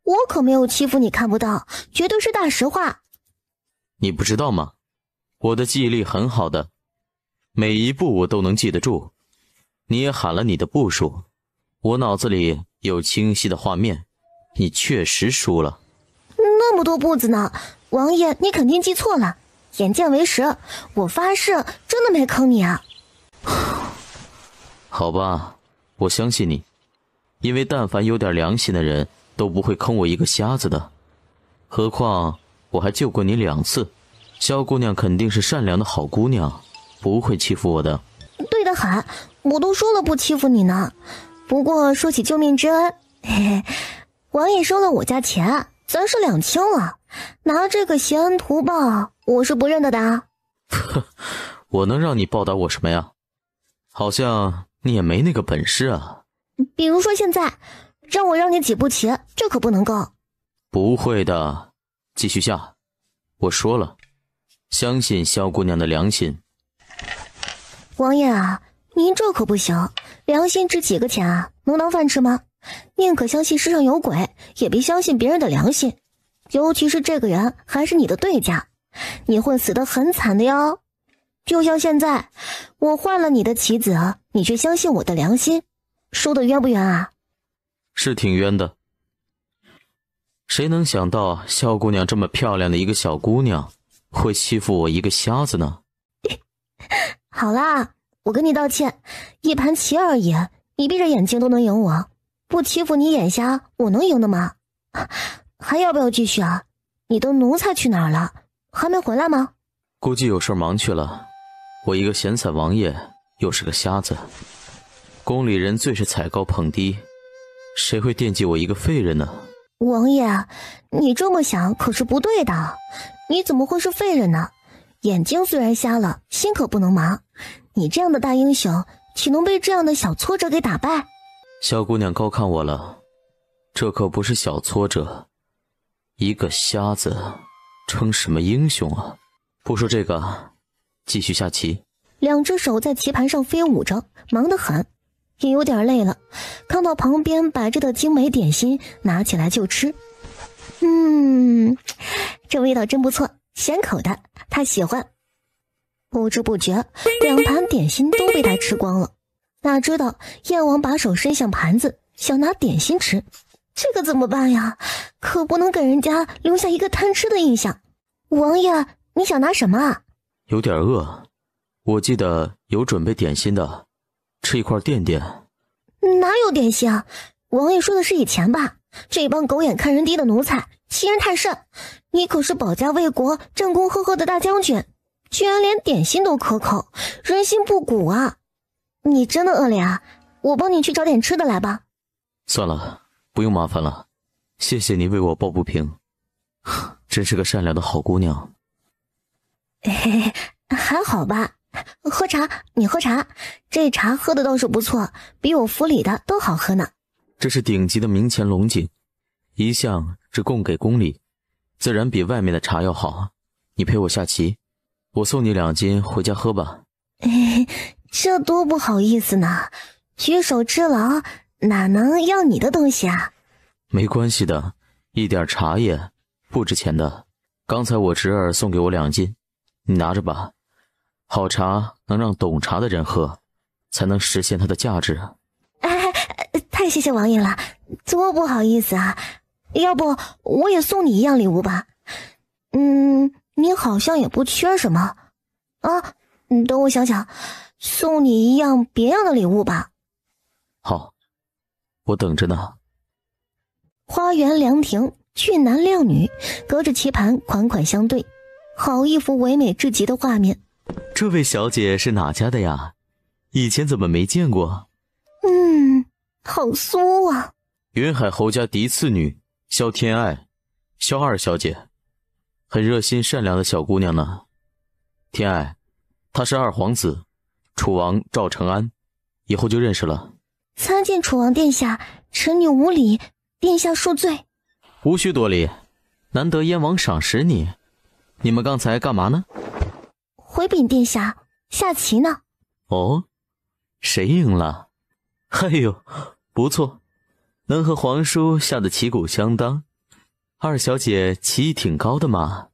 我可没有欺负你看不到，绝对是大实话。你不知道吗？我的记忆力很好的，每一步我都能记得住。你也喊了你的步数，我脑子里有清晰的画面，你确实输了。那么多步子呢，王爷你肯定记错了，眼见为实，我发誓真的没坑你啊。好吧，我相信你，因为但凡有点良心的人都不会坑我一个瞎子的，何况我还救过你2次，萧姑娘肯定是善良的好姑娘，不会欺负我的。对得很，我都说了不欺负你呢。不过说起救命之恩，嘿嘿，王爷收了我家钱，咱是两清了，拿这个谢恩图报，我是不认得的。我能让你报答我什么呀？好像你也没那个本事啊。比如说现在让我让你几步棋，这可不能够。不会的，继续下。我说了，相信萧姑娘的良心。王爷啊，您这可不行，良心值几个钱啊？能当饭吃吗？宁可相信世上有鬼，也别相信别人的良心。尤其是这个人还是你的对家，你会死得很惨的哟。就像现在，我换了你的棋子，你却相信我的良心，输得冤不冤啊？是挺冤的。谁能想到萧姑娘这么漂亮的一个小姑娘，会欺负我一个瞎子呢？好啦，我跟你道歉，一盘棋而已，你闭着眼睛都能赢我，不欺负你眼瞎，我能赢的吗？还要不要继续啊？你的奴才去哪儿了？还没回来吗？估计有事忙去了。我一个闲散王爷，又是个瞎子，宫里人最是踩高捧低，谁会惦记我一个废人呢？王爷，你这么想可是不对的，你怎么会是废人呢？眼睛虽然瞎了，心可不能盲。你这样的大英雄，岂能被这样的小挫折给打败？萧姑娘高看我了，这可不是小挫折。一个瞎子，称什么英雄啊？不说这个，继续下棋。两只手在棋盘上飞舞着，忙得很，也有点累了。看到旁边摆着的精美点心，拿起来就吃。这味道真不错，咸口的，他喜欢。不知不觉，2盘点心都被他吃光了。哪知道燕王把手伸向盘子，想拿点心吃，这个怎么办呀？可不能给人家留下一个贪吃的印象。王爷，你想拿什么啊？有点饿，我记得有准备点心的，吃一块垫垫。哪有点心啊？王爷说的是以前吧？这帮狗眼看人低的奴才，欺人太甚。你可是保家卫国、战功赫赫的大将军，居然连点心都可口，人心不古啊！你真的饿了呀？我帮你去找点吃的来吧。算了，不用麻烦了，谢谢你为我抱不平，真是个善良的好姑娘。嘿嘿，还好吧。喝茶，你喝茶，这茶喝的倒是不错，比我府里的都好喝呢。这是顶级的明前龙井，一向只供给宫里，自然比外面的茶要好。你陪我下棋，我送你2斤回家喝吧。这多不好意思呢，举手之劳，哪能要你的东西啊？没关系的，一点茶叶不值钱的。刚才我侄儿送给我2斤，你拿着吧。好茶能让懂茶的人喝，才能实现它的价值。太谢谢王爷了，多不好意思啊。要不我也送你一样礼物吧。你好像也不缺什么啊。等我想想，送你一样别样的礼物吧。好，我等着呢。花园凉亭，俊男靓女隔着棋盘款款相对，好一幅唯美至极的画面。这位小姐是哪家的呀？以前怎么没见过？好酥啊。云海侯家嫡次女萧天爱，萧二小姐，很热心善良的小姑娘呢。天爱，她是二皇子楚王赵承安，以后就认识了。参见楚王殿下，臣女无礼，殿下恕罪。无需多礼，难得燕王赏识你。你们刚才干嘛呢？回禀殿下，下棋呢。哦，谁赢了？哎呦，不错，能和皇叔下的旗鼓相当。二小姐棋艺挺高的嘛。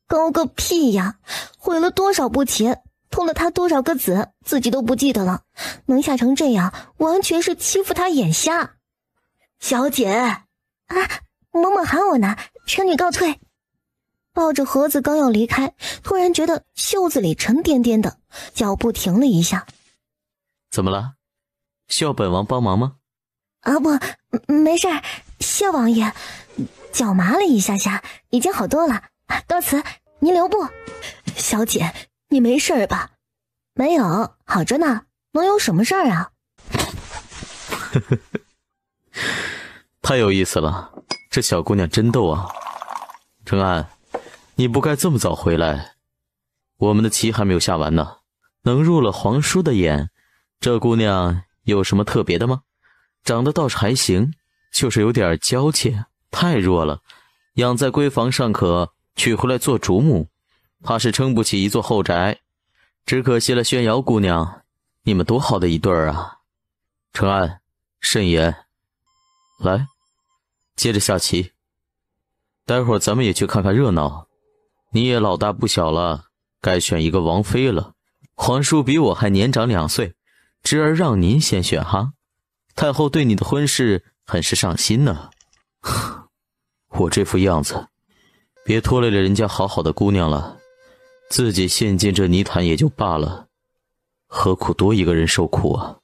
高个屁呀，毁了多少步棋，偷了他多少个子，自己都不记得了。能下成这样，完全是欺负他眼瞎。小姐啊，嬷嬷喊我呢，臣女告退。抱着盒子刚要离开，突然觉得袖子里沉甸甸的，脚步停了一下。怎么了？需要本王帮忙吗？啊不，没事儿，谢王爷。脚麻了一下下，已经好多了，多辞，您留步。小姐，你没事儿吧？没有，好着呢，能有什么事儿啊？太有意思了，这小姑娘真逗啊。承安，你不该这么早回来，我们的棋还没有下完呢。能入了皇叔的眼，这姑娘有什么特别的吗？长得倒是还行，就是有点娇怯，太弱了，养在闺房尚可，娶回来做主母，怕是撑不起一座后宅。只可惜了宣瑶姑娘，你们多好的一对儿啊。承安，慎言，来，接着下棋。待会儿咱们也去看看热闹，你也老大不小了，该选一个王妃了。皇叔比我还年长2岁，侄儿让您先选哈。太后对你的婚事很是上心呢。我这副样子，别拖累了人家好好的姑娘了，自己陷进这泥潭也就罢了，何苦多一个人受苦啊？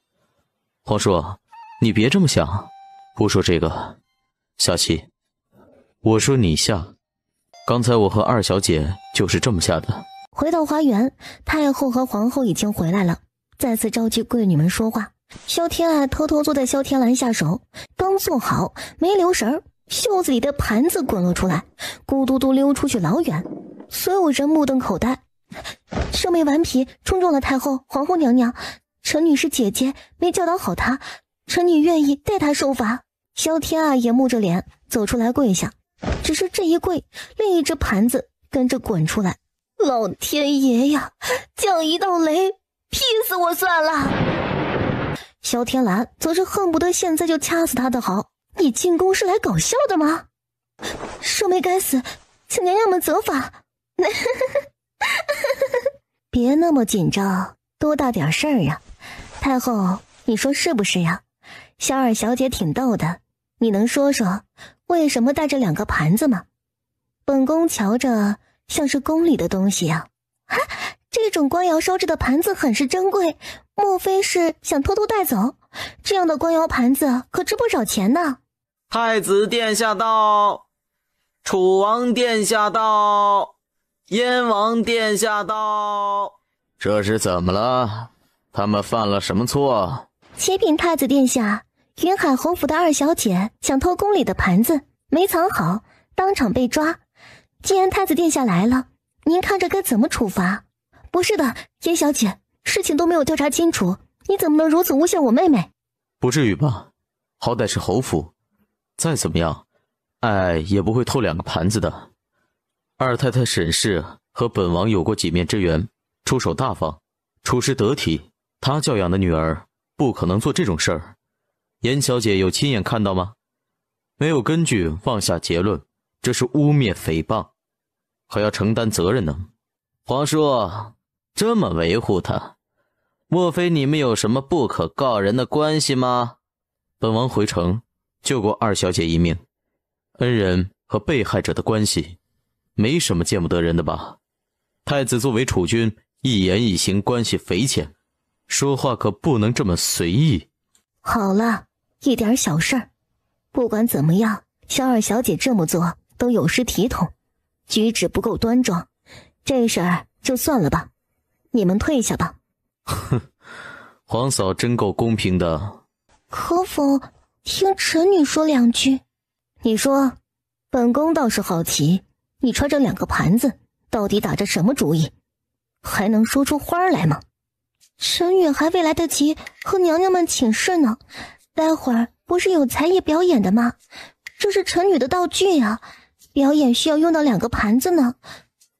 皇叔，你别这么想，不说这个，下棋。我说你下，刚才我和二小姐就是这么下的。回到花园，太后和皇后已经回来了，再次召集贵女们说话。萧天爱偷偷坐在萧天兰下手，刚坐好没留神，袖子里的盘子滚了出来，咕嘟嘟溜出去老远。所有人目瞪口呆。这枚顽皮冲撞了太后、皇后娘娘，臣女是姐姐，没教导好她，臣女愿意代她受罚。萧天爱也木着脸走出来跪下，只是这一跪，另一只盘子跟着滚出来。老天爷呀，降一道雷，劈死我算了。萧天兰则是恨不得现在就掐死他的好。你进宫是来搞笑的吗？舍妹该死，请娘娘们责罚。别那么紧张，多大点事儿呀。太后，你说是不是呀？萧二小姐挺逗的，你能说说为什么带着2个盘子吗？本宫瞧着像是宫里的东西呀。这种官窑烧制的盘子很是珍贵，莫非是想偷偷带走？这样的官窑盘子可值不少钱呢。太子殿下到，楚王殿下到，燕王殿下到。这是怎么了？他们犯了什么错？启禀太子殿下，云海侯府的二小姐想偷宫里的盘子，没藏好，当场被抓。既然太子殿下来了，您看着该怎么处罚？不是的，严小姐，事情都没有调查清楚，你怎么能如此诬陷我妹妹？不至于吧，好歹是侯府，再怎么样，爱也不会偷2个盘子的。二太太沈氏和本王有过几面之缘，出手大方，处事得体，她教养的女儿不可能做这种事儿。严小姐有亲眼看到吗？没有根据妄下结论，这是污蔑诽谤，还要承担责任呢。皇叔这么维护她，莫非你们有什么不可告人的关系吗？本王回城救过二小姐一命，恩人和被害者的关系没什么见不得人的吧？太子作为储君，一言一行关系匪浅，说话可不能这么随意。好了，一点小事儿，不管怎么样，小二小姐这么做都有失体统，举止不够端庄，这事儿就算了吧，你们退下吧。哼，皇嫂真够公平的。可否听臣女说2句？你说，本宫倒是好奇，你揣着2个盘子，到底打着什么主意？还能说出花来吗？臣女还未来得及和娘娘们请示呢，待会儿不是有才艺表演的吗？这是臣女的道具啊，表演需要用到2个盘子呢。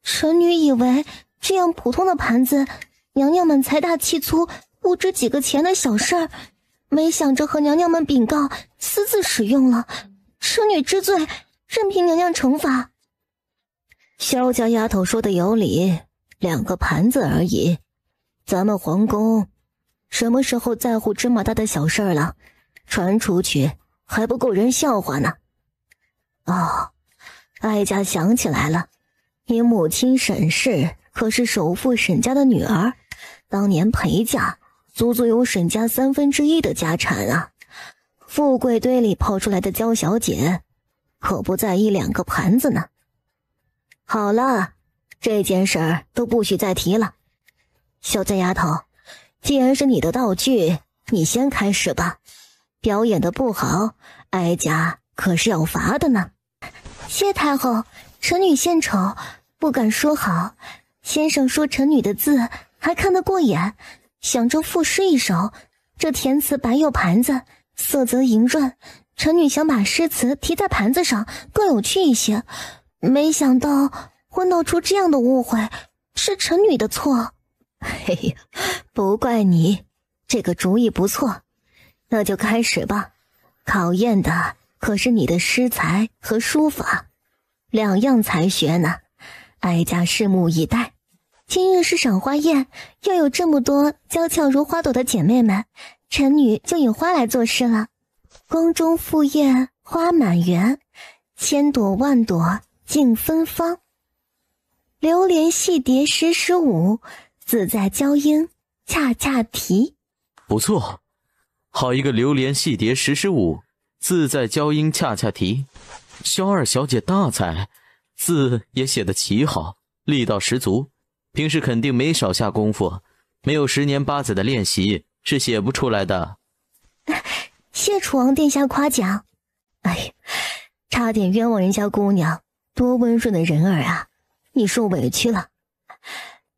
臣女以为这样普通的盘子，娘娘们财大气粗，不值几个钱的小事儿，没想着和娘娘们禀告，私自使用了。臣女知罪，任凭娘娘惩罚。萧家丫头说的有理，2个盘子而已，咱们皇宫什么时候在乎芝麻大的小事了？传出去还不够人笑话呢。哦，哀家想起来了，你母亲沈氏可是首富沈家的女儿，当年陪嫁，足足有沈家1/3的家产啊。富贵堆里泡出来的娇小姐，可不在意2个盘子呢。好了，这件事儿都不许再提了。小家丫头，既然是你的道具，你先开始吧。表演的不好，哀家可是要罚的呢。谢太后，臣女献丑，不敢说好。先生说臣女的字还看得过眼，想着赋诗一首，这填词白釉盘子，色泽莹润，臣女想把诗词题在盘子上，更有趣一些。没想到会闹出这样的误会，是臣女的错。嘿呀，不怪你，这个主意不错。那就开始吧，考验的可是你的诗才和书法，2样才学呢，哀家拭目以待。今日是赏花宴，又有这么多娇俏如花朵的姐妹们，臣女就以花来作诗了。宫中赴宴花满园，千朵万朵竞芬芳。流连戏蝶时时舞，自在娇莺恰恰啼。不错，好一个流连戏蝶时时舞，自在娇莺恰恰啼。萧二小姐大才，字也写得奇好，力道十足，平时肯定没少下功夫，没有10年8载的练习是写不出来的。谢楚王殿下夸奖。哎呀，差点冤枉人家姑娘，多温润的人儿啊，你受委屈了。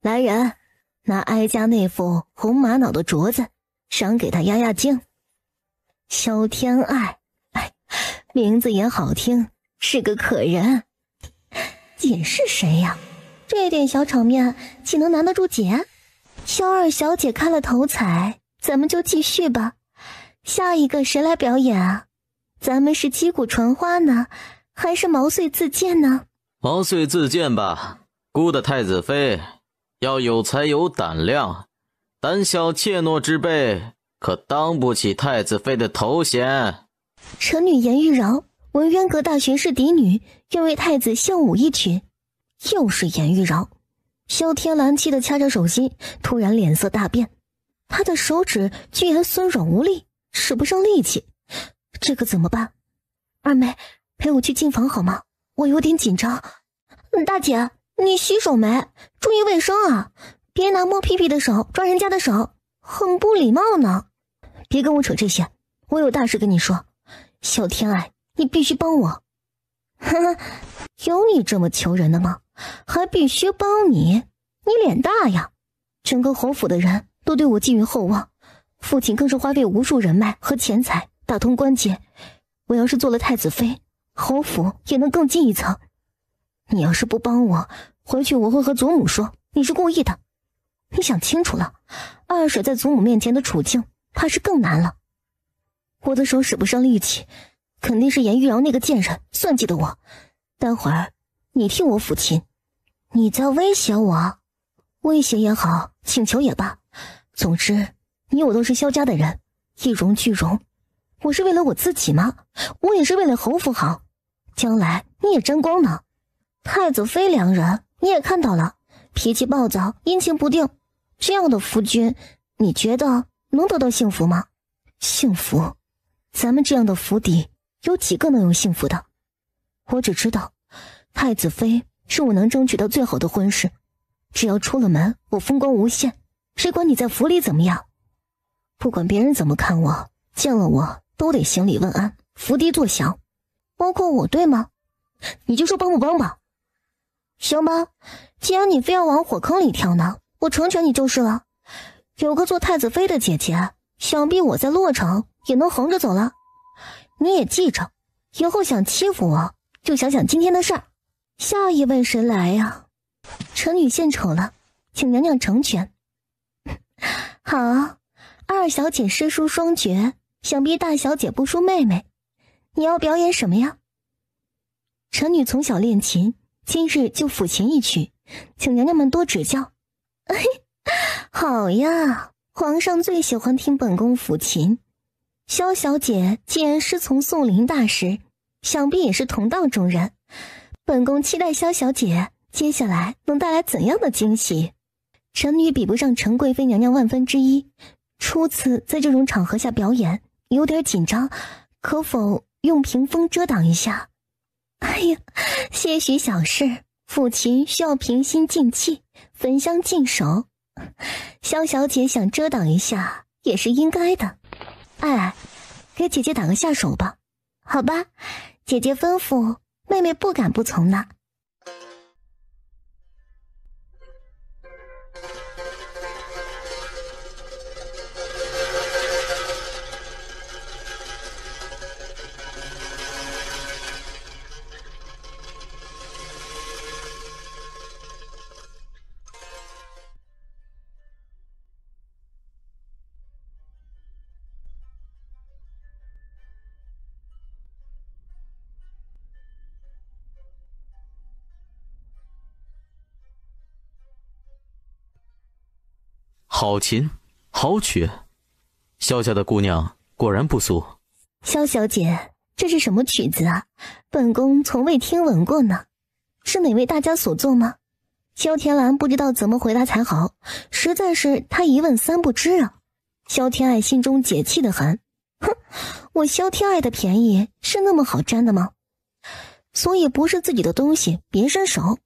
来人，拿哀家那副红玛瑙的镯子赏给他压压惊。萧天爱，哎，名字也好听，是个可人。姐是谁呀？这点小场面岂能难得住姐？萧二小姐开了头彩，咱们就继续吧。下一个谁来表演啊？咱们是击鼓传花呢，还是毛遂自荐呢？毛遂自荐吧，孤的太子妃要有才有胆量，胆小怯懦之辈可当不起太子妃的头衔。臣女颜玉娆，文渊阁大学士嫡女，愿为太子献舞一曲。又是颜玉娆。萧天蓝气得掐着手心，突然脸色大变，他的手指居然酸软无力，使不上力气。这可怎么办？二妹，陪我去进房好吗？我有点紧张。大姐，你洗手没？注意卫生啊，别拿摸屁屁的手抓人家的手。很不礼貌呢。别跟我扯这些，我有大事跟你说。萧天爱，你必须帮我。呵呵，有你这么求人的吗？还必须帮你？你脸大呀！整个侯府的人都对我寄予厚望，父亲更是花费无数人脉和钱财打通关节。我要是做了太子妃，侯府也能更进一层。你要是不帮我，回去我会和祖母说你是故意的。你想清楚了，二婶在祖母面前的处境怕是更难了。我的手使不上力气，肯定是颜玉瑶那个贱人算计的我。待会儿你替我抚琴。你在威胁我？威胁也好，请求也罢，总之你我都是萧家的人，一荣俱荣。我是为了我自己吗？我也是为了侯府好，将来你也沾光呢。太子妃两人你也看到了，脾气暴躁，阴晴不定，这样的夫君，你觉得能得到幸福吗？幸福？咱们这样的府邸有几个能有幸福的？我只知道太子妃是我能争取到最好的婚事，只要出了门我风光无限，谁管你在府里怎么样？不管别人怎么看我，见了我都得行礼问安，伏低作响，包括我，对吗？你就说帮不帮吧。行吧，既然你非要往火坑里跳呢，我成全你就是了。有个做太子妃的姐姐，想必我在洛城也能横着走了。你也记着，以后想欺负我就想想今天的事儿。下一位谁来呀？臣女献丑了，请娘娘成全。好，二小姐诗书双绝，想必大小姐不输妹妹。你要表演什么呀？臣女从小练琴，今日就抚琴一曲，请娘娘们多指教。好呀，皇上最喜欢听本宫抚琴。萧小姐既然师从宋林大师，想必也是同道中人。本宫期待萧小姐接下来能带来怎样的惊喜。臣女比不上陈贵妃娘娘万分之一，初次在这种场合下表演，有点紧张，可否用屏风遮挡一下？哎呀，些许小事，抚琴需要平心静气，焚香净手。萧小姐想遮挡一下也是应该的。哎，给姐姐打个下手吧。好吧，姐姐吩咐，妹妹不敢不从呢。好琴，好曲，萧家的姑娘果然不俗。萧小姐，这是什么曲子啊？本宫从未听闻过呢。是哪位大家所作吗？萧天兰不知道怎么回答才好，实在是她一问三不知啊。萧天爱心中解气得很，哼，我萧天爱的便宜是那么好占的吗？所以不是自己的东西别伸手，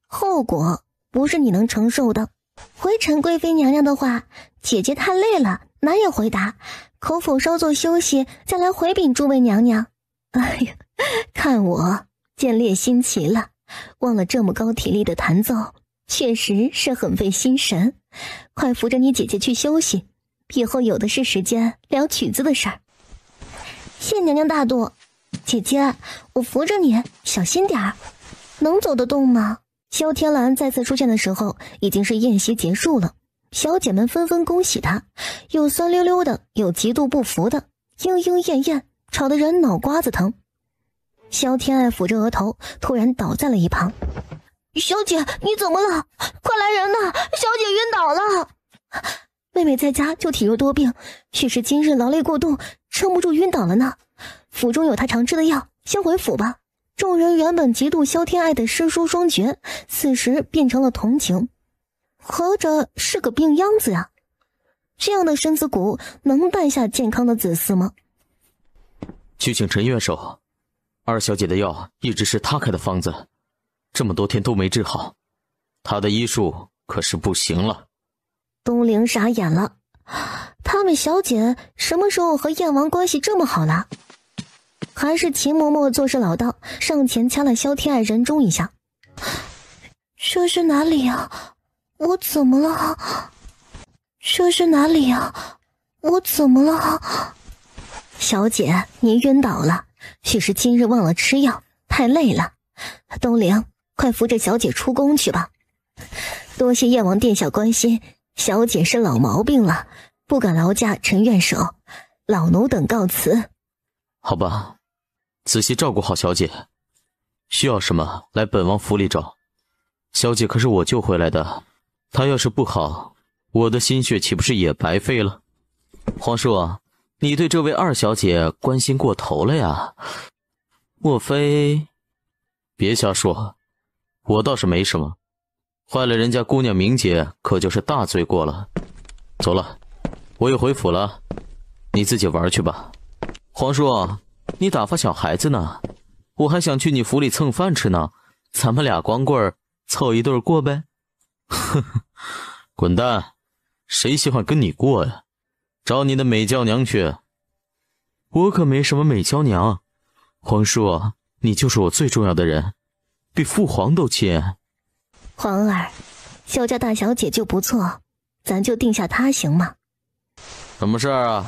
后果不是你能承受的。回陈贵妃娘娘的话，姐姐太累了，难以回答，可否稍作休息，再来回禀诸位娘娘？哎呀，看我见猎心奇了，忘了这么高体力的弹奏，确实是很费心神。快扶着你姐姐去休息，以后有的是时间聊曲子的事儿。谢娘娘大度，姐姐，我扶着你，小心点儿，能走得动吗？萧天兰再次出现的时候，已经是宴席结束了，小姐们纷纷恭喜她，有酸溜溜的，有极度不服的，莺莺燕燕，吵得人脑瓜子疼。萧天爱抚着额头，突然倒在了一旁。小姐，你怎么了？快来人呐！小姐晕倒了。妹妹在家就体弱多病，许是今日劳累过度，撑不住晕倒了呢。府中有她常吃的药，先回府吧。众人原本嫉妒萧天爱的诗书双绝，此时变成了同情，合着是个病秧子呀。这样的身子骨能诞下健康的子嗣吗？去请陈院手，二小姐的药一直是他开的方子，这么多天都没治好，他的医术可是不行了。东陵傻眼了，他们小姐什么时候和燕王关系这么好了？还是秦嬷嬷做事老道，上前掐了萧天爱人中一下。这是哪里啊？我怎么了？这是哪里啊？我怎么了？小姐，您晕倒了，许是今日忘了吃药，太累了。东陵，快扶着小姐出宫去吧。多谢燕王殿下关心，小姐是老毛病了，不敢劳驾陈院手，老奴等告辞。好吧，仔细照顾好小姐，需要什么来本王府里找。小姐可是我救回来的，她要是不好，我的心血岂不是也白费了？皇叔，你对这位二小姐关心过头了呀？莫非……别瞎说，我倒是没什么，坏了人家姑娘名节，可就是大罪过了。走了，我又回府了，你自己玩去吧。皇叔，你打发小孩子呢？我还想去你府里蹭饭吃呢，咱们俩光棍凑一对过呗。呵呵，滚蛋，谁喜欢跟你过呀？找你的美娇娘去。我可没什么美娇娘，皇叔，你就是我最重要的人，比父皇都亲。皇儿，萧家大小姐就不错，咱就定下她行吗？什么事儿啊？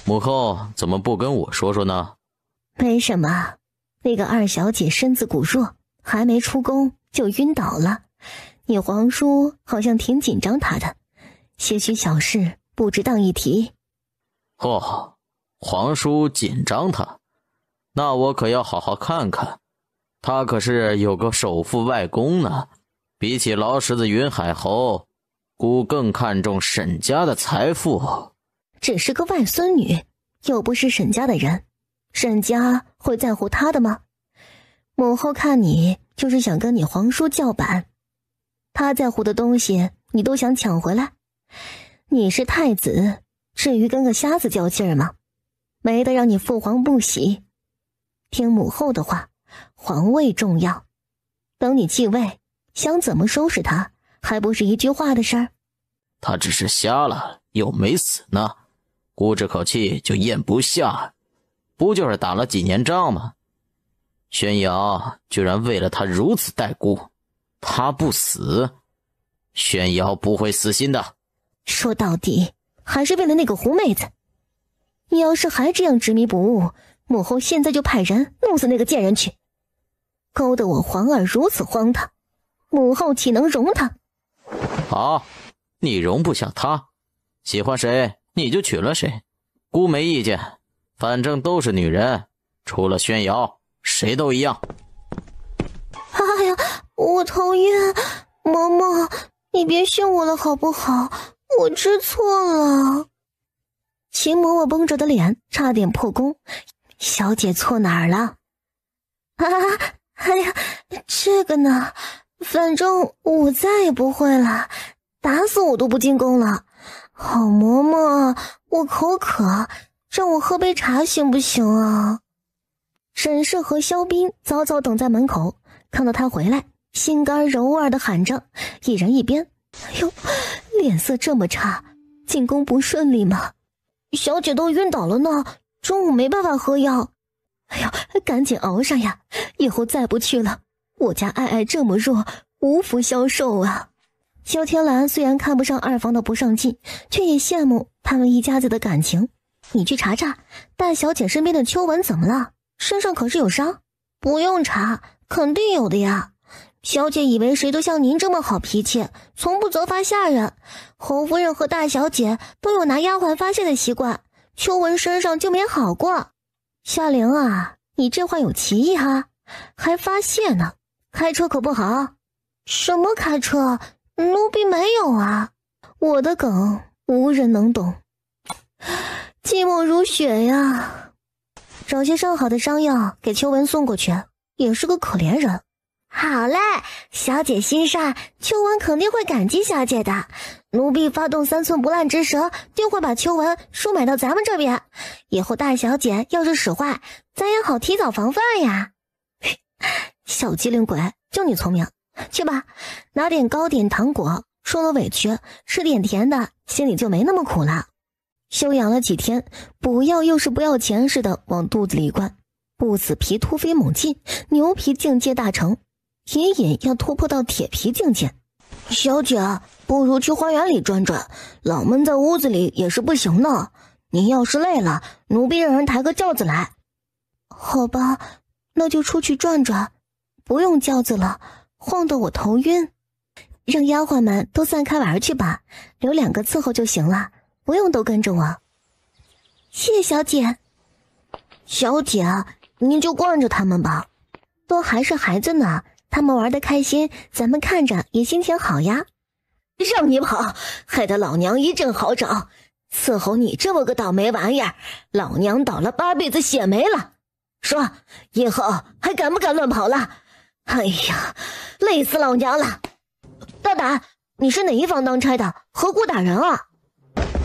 母后怎么不跟我说说呢？没什么，那个二小姐身子骨弱，还没出宫就晕倒了，你皇叔好像挺紧张她的，些许小事不值当一提。哦，皇叔紧张她，那我可要好好看看，他可是有个首富外公呢，比起劳什子云海侯，姑更看重沈家的财富。只是个外孙女，又不是沈家的人，沈家会在乎她的吗？母后看你就是想跟你皇叔叫板，他在乎的东西你都想抢回来。你是太子，至于跟个瞎子较劲儿吗？没得让你父皇不喜。听母后的话，皇位重要，等你继位，想怎么收拾他，还不是一句话的事儿？他只是瞎了，又没死呢，姑这口气就咽不下，不就是打了几年仗吗？宣瑶居然为了他如此待姑，他不死，宣瑶不会死心的。说到底还是为了那个狐妹子。你要是还这样执迷不悟，母后现在就派人弄死那个贱人去，勾得我皇儿如此荒唐，母后岂能容他？好，你容不下他，喜欢谁你就娶了谁，姑没意见，反正都是女人，除了宣瑶谁都一样。哎呀，我头晕，嬷嬷，你别训我了好不好？我知错了。秦嬷嬷绷着的脸差点破功，小姐错哪儿了？哎呀，这个呢，反正我再也不会了，打死我都不进宫了。好嬷嬷，我口渴，让我喝杯茶行不行啊？沈氏和萧斌早早等在门口，看到他回来，心肝柔儿的喊着，一人一边。哎呦，脸色这么差，进宫不顺利吗？小姐都晕倒了呢，中午没办法喝药。哎呀，赶紧熬上呀，以后再不去了，我家爱爱这么弱，无福消受啊。萧天蓝虽然看不上二房的不上进，却也羡慕他们一家子的感情。你去查查大小姐身边的秋文怎么了，身上可是有伤？不用查，肯定有的呀。小姐以为谁都像您这么好脾气，从不责罚下人。侯夫人和大小姐都有拿丫鬟发泄的习惯，秋文身上就没好过。夏玲啊，你这话有歧义哈，还发泄呢，开车可不好。什么开车？奴婢没有啊，我的梗无人能懂。寂寞如雪呀，找些上好的伤药给秋文送过去，也是个可怜人。好嘞，小姐心善，秋文肯定会感激小姐的。奴婢发动3寸不烂之舌，定会把秋文收买到咱们这边。以后大小姐要是使坏，咱也好提早防范呀。小机灵鬼，就你聪明，去吧，拿点糕点糖果受了委屈，吃点甜的，心里就没那么苦了。休养了几天，补药又是不要钱似的往肚子里灌，不死皮突飞猛进，牛皮境界大成，隐隐要突破到铁皮境界。小姐，不如去花园里转转，老闷在屋子里也是不行的。你要是累了，奴婢让人抬个轿子来。好吧，那就出去转转，不用轿子了，晃得我头晕。让丫鬟们都散开玩去吧，留2个伺候就行了，不用都跟着我。谢小姐。小姐，您就惯着他们吧，都还是孩子呢，他们玩得开心，咱们看着也心情好呀。让你跑，害得老娘一阵好找，伺候你这么个倒霉玩意儿，老娘倒了8辈子血霉了。说，以后还敢不敢乱跑了？哎呀，累死老娘了！大胆，你是哪一方当差的？何故打人啊？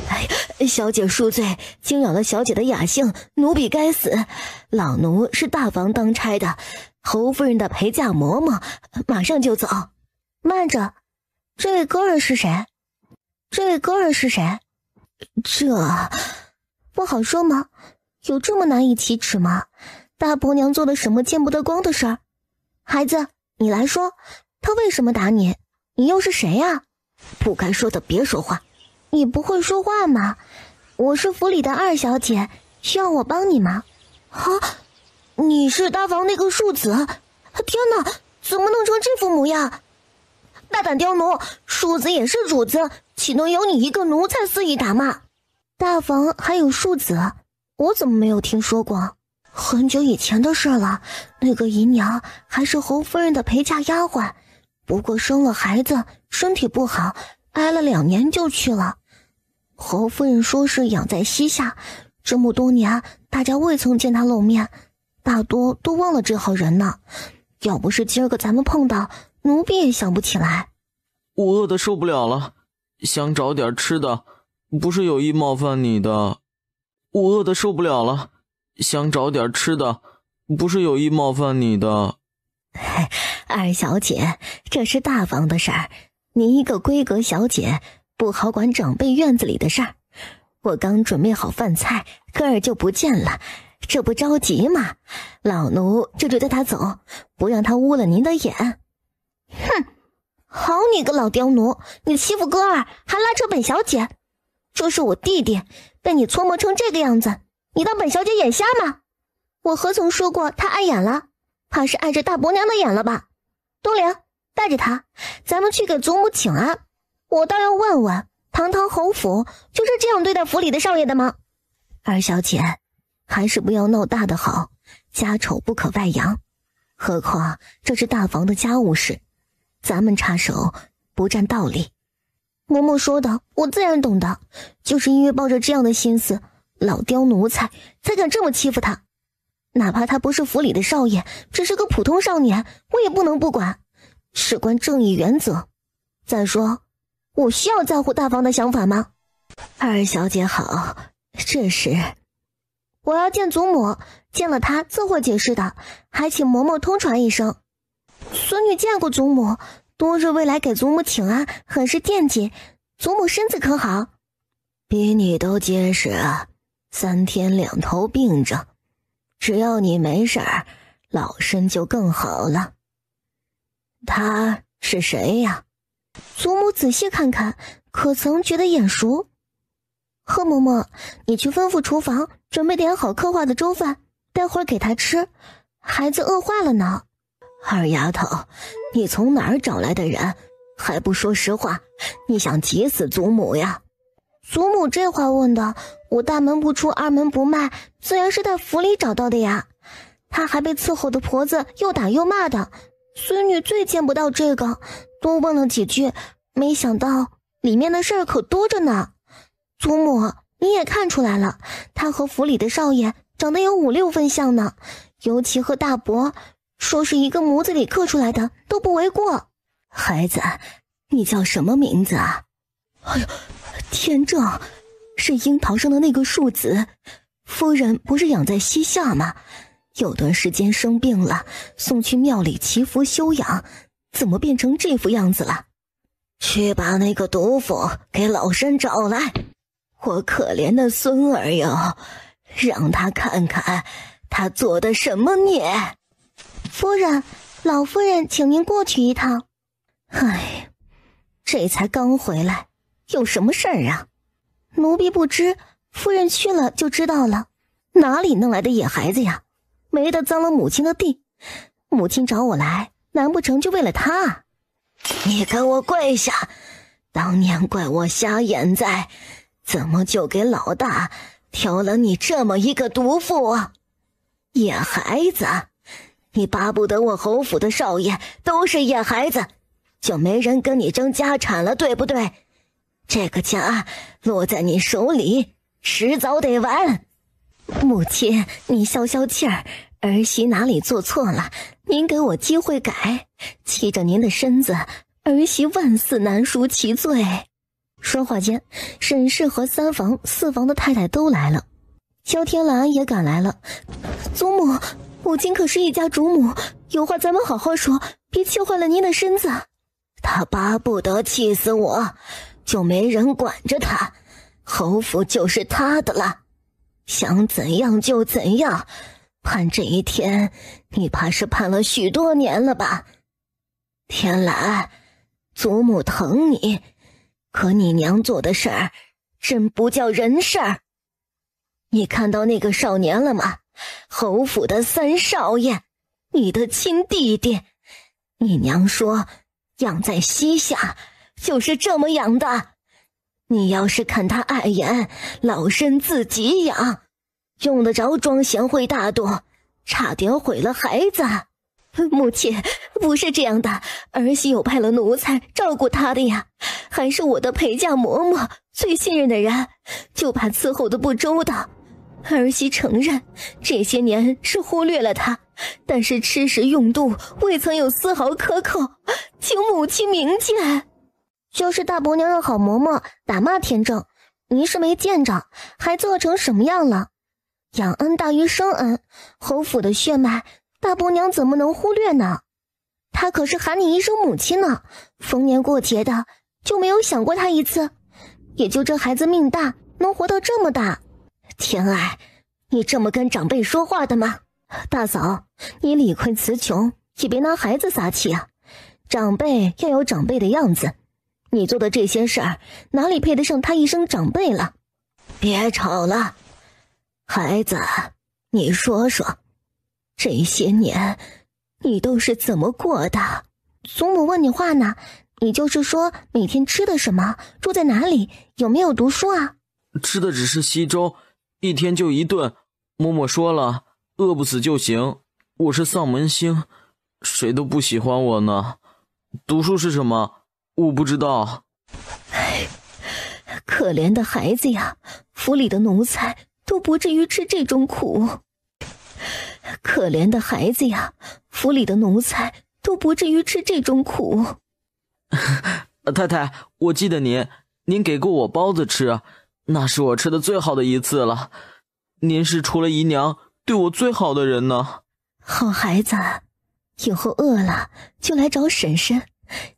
哎，小姐恕罪，惊扰了小姐的雅兴，奴婢该死。老奴是大房当差的，侯夫人的陪嫁嬷嬷，马上就走。慢着，这位哥儿是谁？这不好说吗？有这么难以启齿吗？大伯娘做了什么见不得光的事儿？孩子，你来说，他为什么打你？你又是谁呀？不该说的别说话。你不会说话吗？我是府里的2小姐，需要我帮你吗？啊，你是大房那个庶子？天哪，怎么弄成这副模样？大胆刁奴，庶子也是主子，岂能有你一个奴才肆意打骂？大房还有庶子，我怎么没有听说过？很久以前的事了，那个姨娘还是侯夫人的陪嫁丫鬟，不过生了孩子，身体不好，挨了2年就去了。侯夫人说是养在膝下，这么多年大家未曾见她露面，大多都忘了这号人呢。要不是今儿个咱们碰到，奴婢也想不起来。我饿得受不了了，想找点吃的，不是有意冒犯你的。我饿得受不了了，想找点吃的，不是有意冒犯你的。2小姐，这是大房的事儿，您一个闺阁小姐，不好管长辈院子里的事儿。我刚准备好饭菜，哥儿就不见了，这不着急吗？老奴这就带他走，不让他污了您的眼。哼，好你个老刁奴，你欺负哥儿还拉扯本小姐，这是我弟弟，被你搓磨成这个样子，你当本小姐眼瞎吗？我何曾说过他碍眼了？怕是碍着大伯娘的眼了吧？东陵，带着他，咱们去给祖母请安。我倒要问问，堂堂侯府就是这样对待府里的少爷的吗？2小姐，还是不要闹大的好，家丑不可外扬。何况这是大房的家务事，咱们插手不占道理。嬷嬷说的我自然懂得，就是因为抱着这样的心思，老刁奴才敢这么欺负他。哪怕他不是府里的少爷，只是个普通少年，我也不能不管，事关正义原则。再说，我需要在乎大房的想法吗？2小姐好，这时我要见祖母，见了她自会解释的，还请嬷嬷通传一声。孙女见过祖母，多日未来给祖母请安，很是惦记。祖母身子可好？比你都结实，3天2头病症，只要你没事儿，老身就更好了。他是谁呀？祖母仔细看看，可曾觉得眼熟？贺嬷嬷，你去吩咐厨房准备点好刻画的粥饭，待会儿给他吃，孩子饿坏了呢。2丫头，你从哪儿找来的人？还不说实话，你想急死祖母呀？祖母这话问的，我大门不出二门不迈，自然是在府里找到的呀。她还被伺候的婆子又打又骂的，孙女最见不到这个，多问了几句，没想到里面的事儿可多着呢。祖母，你也看出来了，他和府里的少爷长得有5、6分像呢，尤其和大伯，说是一个模子里刻出来的都不为过。孩子，你叫什么名字啊？哎呦，天正，是樱桃上的那个庶子，夫人不是养在膝下吗？有段时间生病了，送去庙里祈福休养，怎么变成这副样子了？去把那个毒妇给老身找来，我可怜的孙儿哟，让他看看他做的什么孽。夫人，老夫人请您过去一趟。唉，这才刚回来，有什么事儿啊？奴婢不知，夫人去了就知道了。哪里弄来的野孩子呀？没得脏了母亲的地。母亲找我来，难不成就为了他？你给我跪下！当年怪我瞎眼在，怎么就给老大挑了你这么一个毒妇啊？野孩子，你巴不得我侯府的少爷都是野孩子，就没人跟你争家产了，对不对？这个家落在你手里，迟早得完。母亲，你消消气儿，儿媳哪里做错了？您给我机会改，气着您的身子，儿媳万死难赎其罪。说话间，沈氏和3房、4房的太太都来了，萧天兰也赶来了。祖母，母亲可是一家主母，有话咱们好好说，别气坏了您的身子。他巴不得气死我，就没人管着他，侯府就是他的了，想怎样就怎样。盼这一天，你怕是盼了许多年了吧？天兰，祖母疼你，可你娘做的事儿真不叫人事儿。你看到那个少年了吗？侯府的3少爷，你的亲弟弟。你娘说养在膝下就是这么养的，你要是看他碍眼，老身自己养，用得着装贤惠大度，差点毁了孩子。母亲，不是这样的，儿媳有派了奴才照顾他的呀，还是我的陪嫁嬷嬷最信任的人，就怕伺候的不周到。儿媳承认这些年是忽略了他，但是吃食用度未曾有丝毫克扣，请母亲明鉴。就是大伯娘让好嬷嬷打骂天正，您是没见着，还做成什么样了？养恩大于生恩，侯府的血脉，大伯娘怎么能忽略呢？他可是喊你一声母亲呢，逢年过节的就没有想过他一次，也就这孩子命大，能活到这么大。天爱，你这么跟长辈说话的吗？大嫂，你理亏词穷，也别拿孩子撒气啊。长辈要有长辈的样子，你做的这些事儿，哪里配得上他一声长辈了？别吵了，孩子，你说说，这些年你都是怎么过的？祖母问你话呢，你就是说每天吃的什么，住在哪里，有没有读书啊？吃的只是稀粥，一天就1顿。嬷嬷说了，饿不死就行。我是丧门星，谁都不喜欢我呢。读书是什么？我不知道。唉，可怜的孩子呀，府里的奴才都不至于吃这种苦。可怜的孩子呀，府里的奴才都不至于吃这种苦。太太，我记得您给过我包子吃，那是我吃的最好的一次了。您是除了姨娘对我最好的人呢。好孩子，以后饿了就来找婶婶，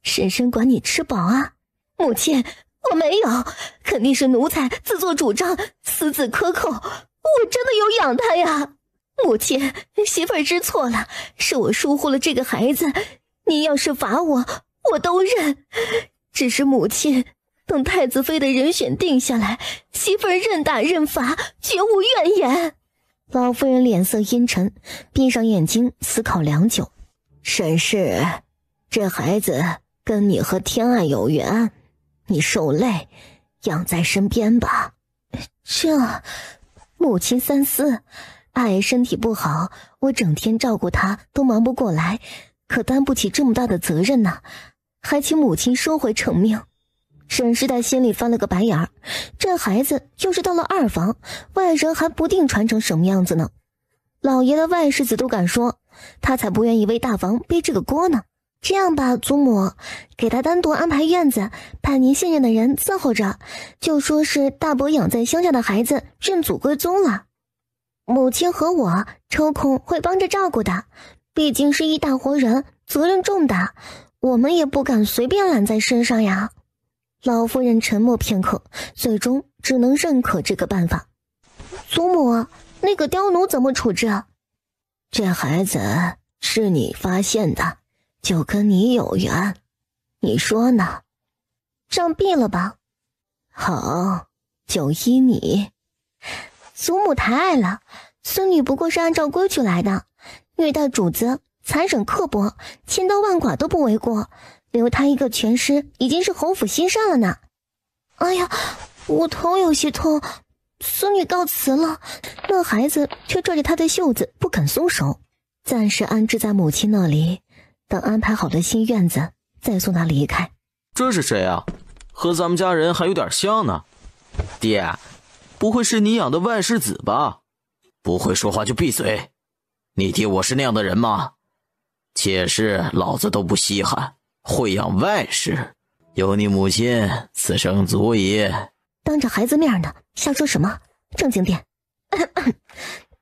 婶婶管你吃饱啊。母亲，我没有，肯定是奴才自作主张，私自克扣，我真的有养他呀。母亲，媳妇儿知错了，是我疏忽了这个孩子，您要是罚我，我都认。只是母亲，等太子妃的人选定下来，媳妇儿任打任罚，绝无怨言。老夫人脸色阴沉，闭上眼睛思考良久。沈氏，这孩子跟你和天爱有缘，你受累，养在身边吧。母亲三思，爱身体不好，我整天照顾他都忙不过来，可担不起这么大的责任呢，还请母亲收回成命。沈氏在心里翻了个白眼儿，这孩子就是到了2房，外人还不定传成什么样子呢。老爷的外甥子都敢说，他才不愿意为大房背这个锅呢。这样吧，祖母，给他单独安排院子，派您信任的人伺候着，就说是大伯养在乡下的孩子认祖归宗了。母亲和我抽空会帮着照顾的，毕竟是一大活人，责任重大，我们也不敢随便揽在身上呀。老夫人沉默片刻，最终只能认可这个办法。祖母，那个刁奴怎么处置啊？这孩子是你发现的，就跟你有缘，你说呢？杖毙了吧。好，就依你。祖母抬爱了，孙女不过是按照规矩来的，虐待主子，残忍刻薄，千刀万剐都不为过，留他一个全尸已经是侯府心善了呢。哎呀，我头有些痛，孙女告辞了。那孩子却拽着她的袖子不肯松手，暂时安置在母亲那里，等安排好的新院子再送他离开。这是谁啊？和咱们家人还有点像呢。爹，不会是你养的外室子吧？不会说话就闭嘴。你爹我是那样的人吗？妾室老子都不稀罕，会养外室，有你母亲此生足矣。当着孩子面呢，瞎说什么？正经点。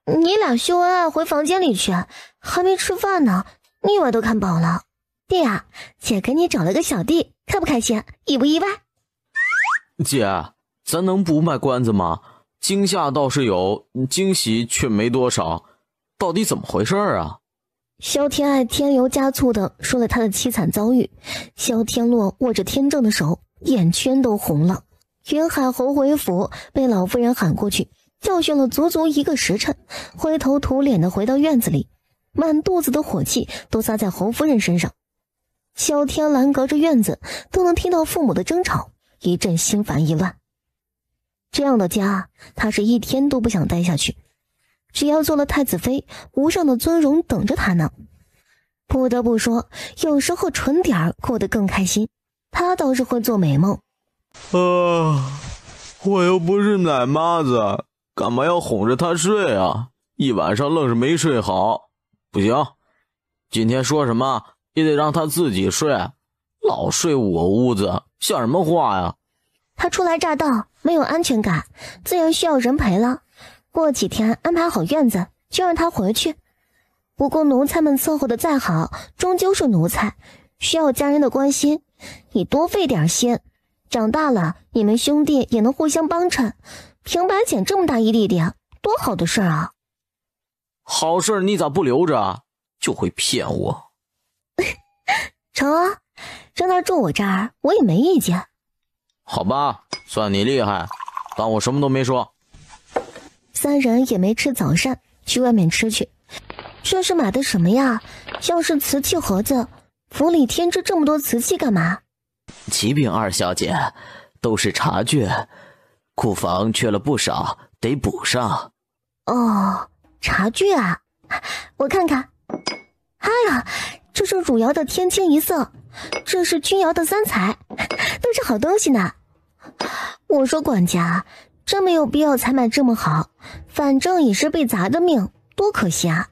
你俩秀恩爱回房间里去，还没吃饭呢，你以为都看饱了？弟啊，姐给你找了个小弟，开不开心？意不意外？姐，咱能不卖关子吗？惊吓倒是有，惊喜却没多少，到底怎么回事啊？萧天爱添油加醋地说了他的凄惨遭遇。萧天洛握着天正的手，眼圈都红了。云海侯回府被老夫人喊过去，教训了足足1个时辰，灰头土脸地回到院子里，满肚子的火气都撒在侯夫人身上。萧天兰隔着院子都能听到父母的争吵，一阵心烦意乱。这样的家，他是一天都不想待下去。只要做了太子妃，无上的尊荣等着他呢。不得不说，有时候蠢点儿过得更开心。他倒是会做美梦。我又不是奶妈子，干嘛要哄着他睡啊？一晚上愣是没睡好。不行，今天说什么也得让他自己睡，老睡我屋子，像什么话呀？他初来乍到，没有安全感，自然需要人陪了。过几天安排好院子，就让他回去。不过奴才们伺候的再好，终究是奴才，需要家人的关心。你多费点心，长大了你们兄弟也能互相帮衬。平白捡这么大一弟弟，多好的事儿啊！好事你咋不留着？就会骗我。成啊，让他住我这儿，我也没意见。好吧，算你厉害，当我什么都没说。三人也没吃早膳，去外面吃去。这是买的什么呀？像是瓷器盒子，府里添置这么多瓷器干嘛？启禀二小姐，都是茶具，库房缺了不少，得补上。哦，茶具啊，我看看。哎呀，这是汝窑的天清一色，这是钧窑的三彩，都是好东西呢。我说管家，真没有必要采买这么好，反正也是被砸的命，多可惜啊！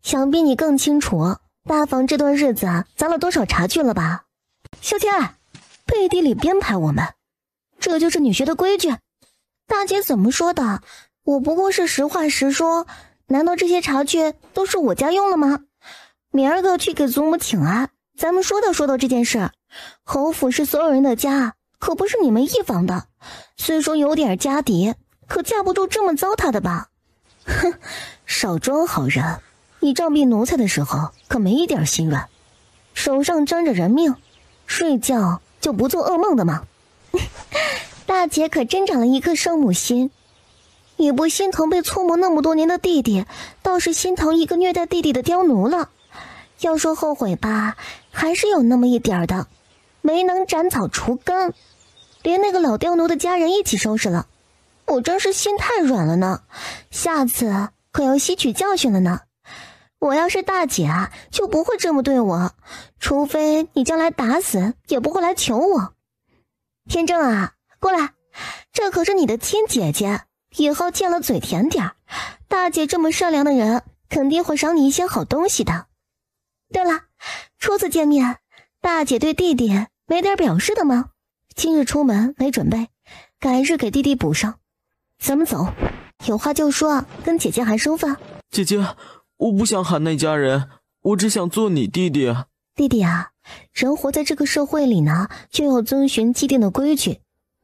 想必你更清楚，大房这段日子砸了多少茶具了吧？萧天，背地里编排我们，这就是女婿的规矩。大姐怎么说的？我不过是实话实说，难道这些茶具都是我家用了吗？明儿个去给祖母请安，咱们说道这件事。侯府是所有人的家，可不是你们一房的。虽说有点家底，可架不住这么糟蹋的吧？哼，少装好人！你杖毙奴才的时候，可没一点心软，手上沾着人命，睡觉就不做噩梦的吗？大姐可真长了一颗圣母心，也不心疼被搓磨那么多年的弟弟，倒是心疼一个虐待弟弟的刁奴了。要说后悔吧，还是有那么一点的，没能斩草除根，连那个老刁奴的家人一起收拾了。我真是心太软了呢，下次可要吸取教训了呢。我要是大姐啊，就不会这么对我，除非你将来打死也不会来求我。天正啊，过来，这可是你的亲姐姐，以后见了嘴甜点，大姐这么善良的人，肯定会赏你一些好东西的。对了，初次见面，大姐对弟弟没点表示的吗？今日出门没准备，改日给弟弟补上。咱们走，有话就说，跟姐姐喊声饭。姐姐，我不想喊那家人，我只想做你弟弟。弟弟啊，人活在这个社会里呢，就要遵循既定的规矩。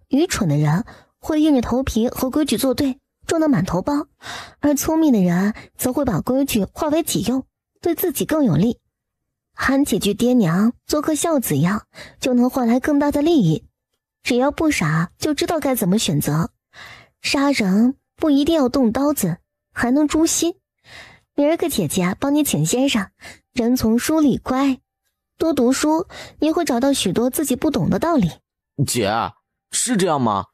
愚蠢的人会硬着头皮和规矩作对，撞得满头包；而聪明的人则会把规矩化为己用，对自己更有利。喊几句爹娘，做个孝子样，就能换来更大的利益。只要不傻，就知道该怎么选择。杀人不一定要动刀子，还能诛心。明儿个姐姐帮你请先生，人从书里乖，多读书，你会找到许多自己不懂的道理。姐，是这样吗？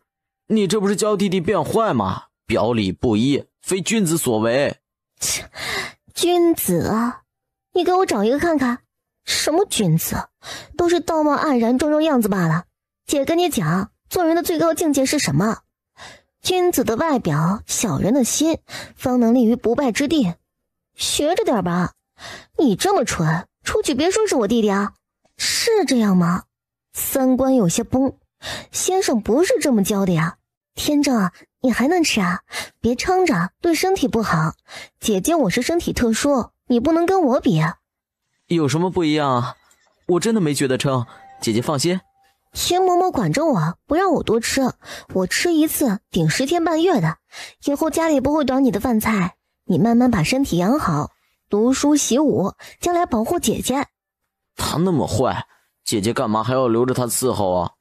你这不是教弟弟变坏吗？表里不一，非君子所为。切，君子啊，你给我找一个看看。什么君子，都是道貌岸然装装样子罢了。姐跟你讲，做人的最高境界是什么？君子的外表，小人的心，方能立于不败之地。学着点吧。你这么蠢，出去别说是我弟弟啊。是这样吗？三观有些崩，先生不是这么教的呀。天正，你还能吃啊？别撑着，对身体不好。姐姐我是身体特殊，你不能跟我比。有什么不一样啊？我真的没觉得撑，姐姐放心。田嬷嬷管着我，不让我多吃，我吃一次顶10天半月的。以后家里不会短你的饭菜，你慢慢把身体养好，读书习武，将来保护姐姐。他那么坏，姐姐干嘛还要留着他伺候啊？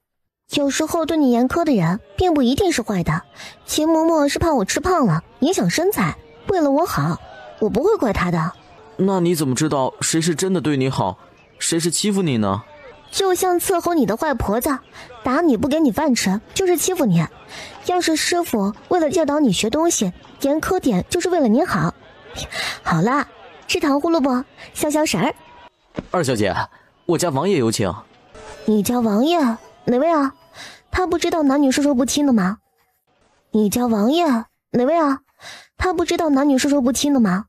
有时候对你严苛的人，并不一定是坏的。田嬷嬷是怕我吃胖了，影响身材，为了我好，我不会怪她的。那你怎么知道谁是真的对你好，谁是欺负你呢？就像伺候你的坏婆子，打你不给你饭吃，就是欺负你。要是师傅为了教导你学东西，严苛点就是为了你好。好啦，吃糖葫芦不？消消食儿。二小姐，我家王爷有请。你家王爷？哪位啊？他不知道男女授受不亲的吗？你家王爷？哪位啊？他不知道男女授受不亲的吗？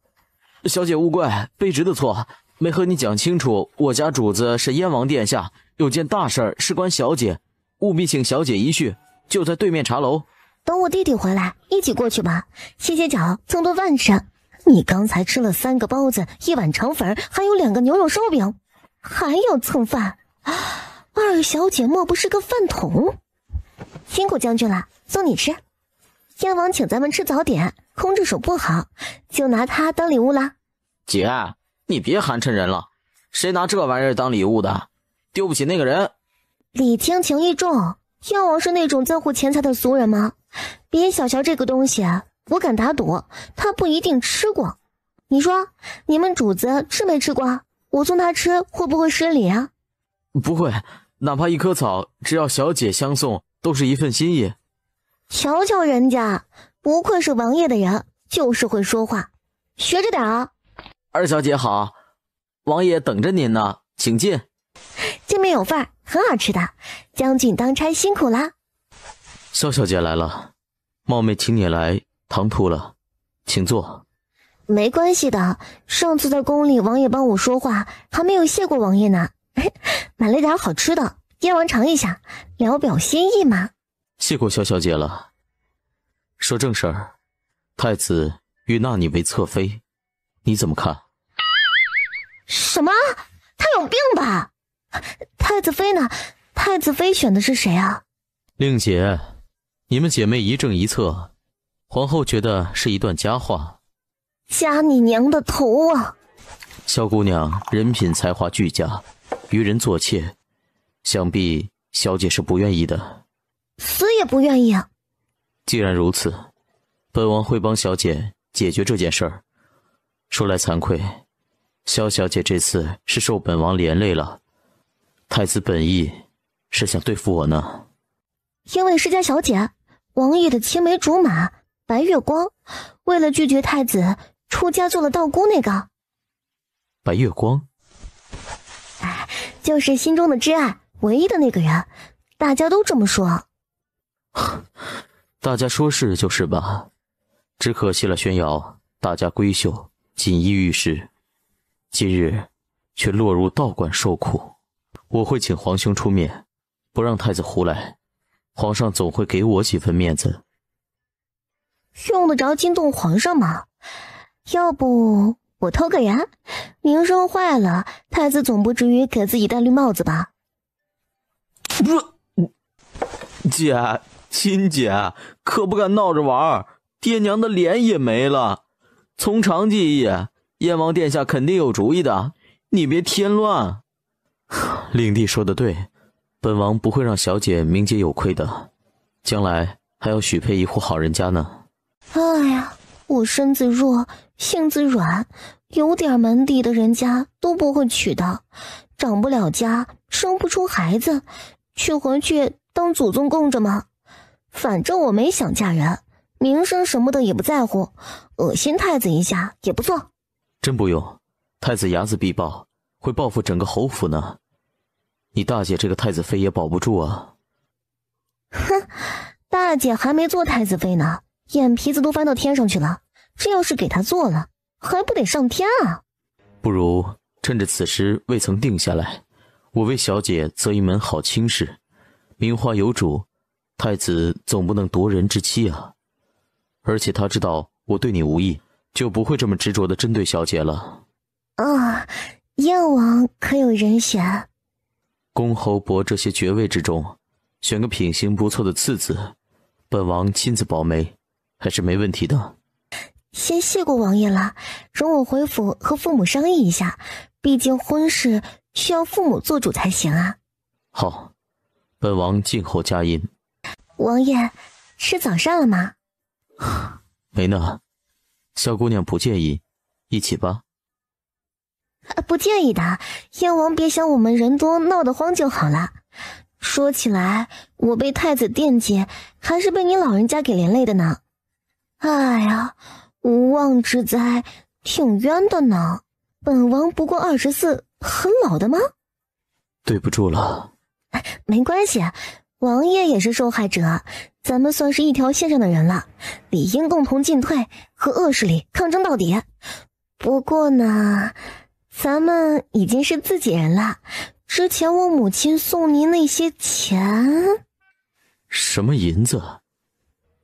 小姐勿怪，卑职的错，没和你讲清楚，我家主子是燕王殿下，有件大事事关小姐，务必请小姐一叙，就在对面茶楼。等我弟弟回来，一起过去吧，歇歇脚，蹭顿饭吃。你刚才吃了3个包子，1碗肠粉，还有2个牛肉烧饼，还要蹭饭？二小姐莫不是个饭桶？辛苦将军了，送你吃。燕王请咱们吃早点，空着手不好，就拿它当礼物啦。姐，你别寒碜人了，谁拿这玩意儿当礼物的？丢不起那个人。礼轻情意重，燕王是那种在乎钱财的俗人吗？别小瞧这个东西，我敢打赌，他不一定吃过。你说，你们主子吃没吃过？我送他吃，会不会失礼啊？不会，哪怕一棵草，只要小姐相送，都是一份心意。瞧瞧人家，不愧是王爷的人，就是会说话，学着点啊。二小姐好，王爷等着您呢，请进。这边有份儿，很好吃的，将军当差辛苦啦。萧小姐来了，冒昧请你来，唐突了，请坐。没关系的，上次在宫里王爷帮我说话，还没有谢过王爷呢。买了点好吃的，燕王尝一下，聊表心意嘛。谢过萧小姐了。说正事儿，太子欲纳你为侧妃，你怎么看？什么？他有病吧？太子妃呢？太子妃选的是谁啊？令姐，你们姐妹一正一侧，皇后觉得是一段佳话。加你娘的头啊！萧姑娘人品才华俱佳，于人做妾，想必小姐是不愿意的。死也不愿意啊！既然如此，本王会帮小姐解决这件事儿。说来惭愧，萧小姐这次是受本王连累了。太子本意是想对付我呢。因为是家小姐，王爷的青梅竹马白月光，为了拒绝太子，出家做了道姑那个。白月光？就是心中的挚爱，唯一的那个人，大家都这么说。大家说是就是吧，只可惜了宣瑶大家闺秀锦衣玉食，今日却落入道馆受苦。我会请皇兄出面，不让太子胡来，皇上总会给我几分面子。用得着惊动皇上吗？要不我偷个人，名声坏了，太子总不至于给自己戴绿帽子吧？姐，亲姐，可不敢闹着玩，爹娘的脸也没了。从长计议，燕王殿下肯定有主意的，你别添乱。令弟说的对，本王不会让小姐名节有亏的，将来还要许配一户好人家呢。哎呀，我身子弱，性子软，有点门第的人家都不会娶的，长不了家，生不出孩子，娶回去当祖宗供着吗？反正我没想嫁人，名声什么的也不在乎，恶心太子一下也不错。真不用，太子睚眦必报，会报复整个侯府呢。你大姐这个太子妃也保不住啊。哼，大姐还没做太子妃呢，眼皮子都翻到天上去了，这要是给她做了，还不得上天啊？不如趁着此时未曾定下来，我为小姐择一门好亲事，名花有主，太子总不能夺人之妻啊。而且他知道我对你无意，就不会这么执着地针对小姐了。燕王可有人选？公侯伯这些爵位之中，选个品行不错的次子，本王亲自保媒，还是没问题的。先谢过王爷了，容我回府和父母商议一下，毕竟婚事需要父母做主才行啊。好，本王静候佳音。王爷，吃早膳了吗？没呢，小姑娘不介意，一起吧。不介意的，燕王别想我们人多闹得慌就好了。说起来，我被太子惦记，还是被你老人家给连累的呢。哎呀，无妄之灾，挺冤的呢。本王不过24，很老的吗？对不住了。没关系，王爷也是受害者，咱们算是一条线上的人了，理应共同进退，和恶势力抗争到底。不过呢，咱们已经是自己人了，之前我母亲送您那些钱……什么银子？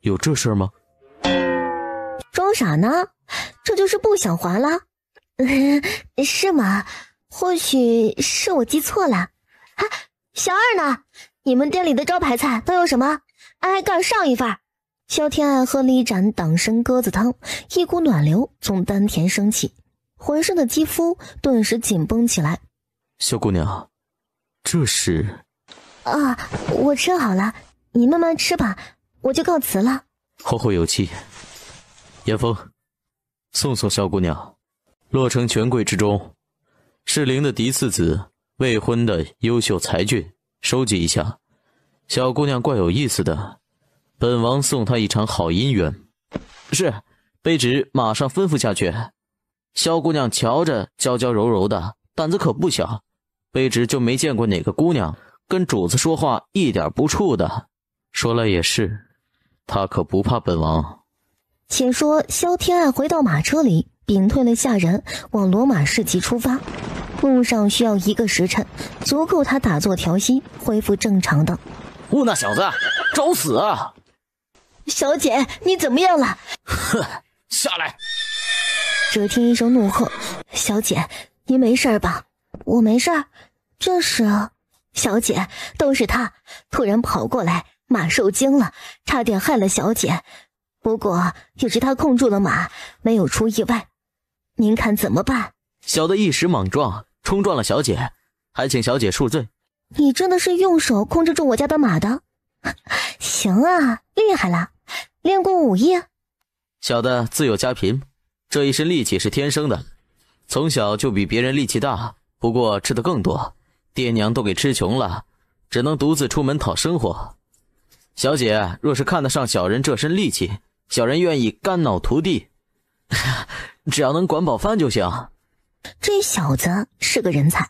有这事儿吗？装傻呢？这就是不想还了？是吗？或许是我记错了。小二呢？你们店里的招牌菜都有什么？挨个上一份。萧天爱喝了一盏党参鸽子汤，一股暖流从丹田升起，浑身的肌肤顿时紧绷起来。小姑娘，这是……我吃好了，你慢慢吃吧，我就告辞了。后会有期。严峰，送小姑娘。洛城权贵之中，适龄的嫡次子，未婚的优秀才俊，收集一下。小姑娘怪有意思的，本王送她一场好姻缘。是，卑职马上吩咐下去。萧姑娘瞧着娇娇柔柔的，胆子可不小，卑职就没见过哪个姑娘跟主子说话一点不怵的。说来也是，她可不怕本王。且说萧天爱回到马车里，屏退了下人，往罗马市集出发。路上需要1个时辰，足够他打坐调息，恢复正常的。那小子找死啊！小姐，你怎么样了？哼，下来！只听一声怒喝：“小姐，您没事吧？”我没事。这时，小姐，都是他突然跑过来，马受惊了，差点害了小姐。不过也是他控住了马，没有出意外。您看怎么办？小的一时莽撞，冲撞了小姐，还请小姐恕罪。你真的是用手控制住我家的马的？行啊，厉害了，练过武艺？小的自有家贫，这一身力气是天生的，从小就比别人力气大，不过吃的更多，爹娘都给吃穷了，只能独自出门讨生活。小姐若是看得上小人这身力气，小人愿意肝脑涂地，只要能管饱饭就行。这小子是个人才，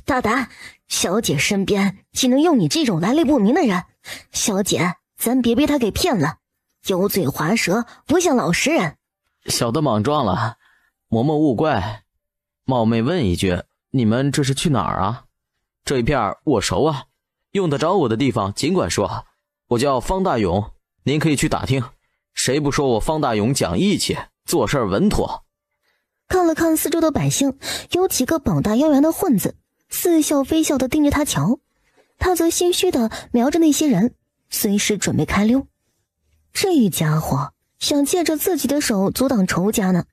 大胆！小姐身边岂能用你这种来历不明的人？小姐，咱别被他给骗了，油嘴滑舌，不像老实人。小的莽撞了，嬷嬷勿怪。冒昧问一句，你们这是去哪儿啊？这一片我熟啊，用得着我的地方尽管说。我叫方大勇，您可以去打听，谁不说我方大勇讲义气，做事稳妥。看了看四周的百姓，有几个膀大腰圆的混子，似笑非笑地盯着他瞧。他则心虚地瞄着那些人，随时准备开溜。这家伙想借着自己的手阻挡仇家呢，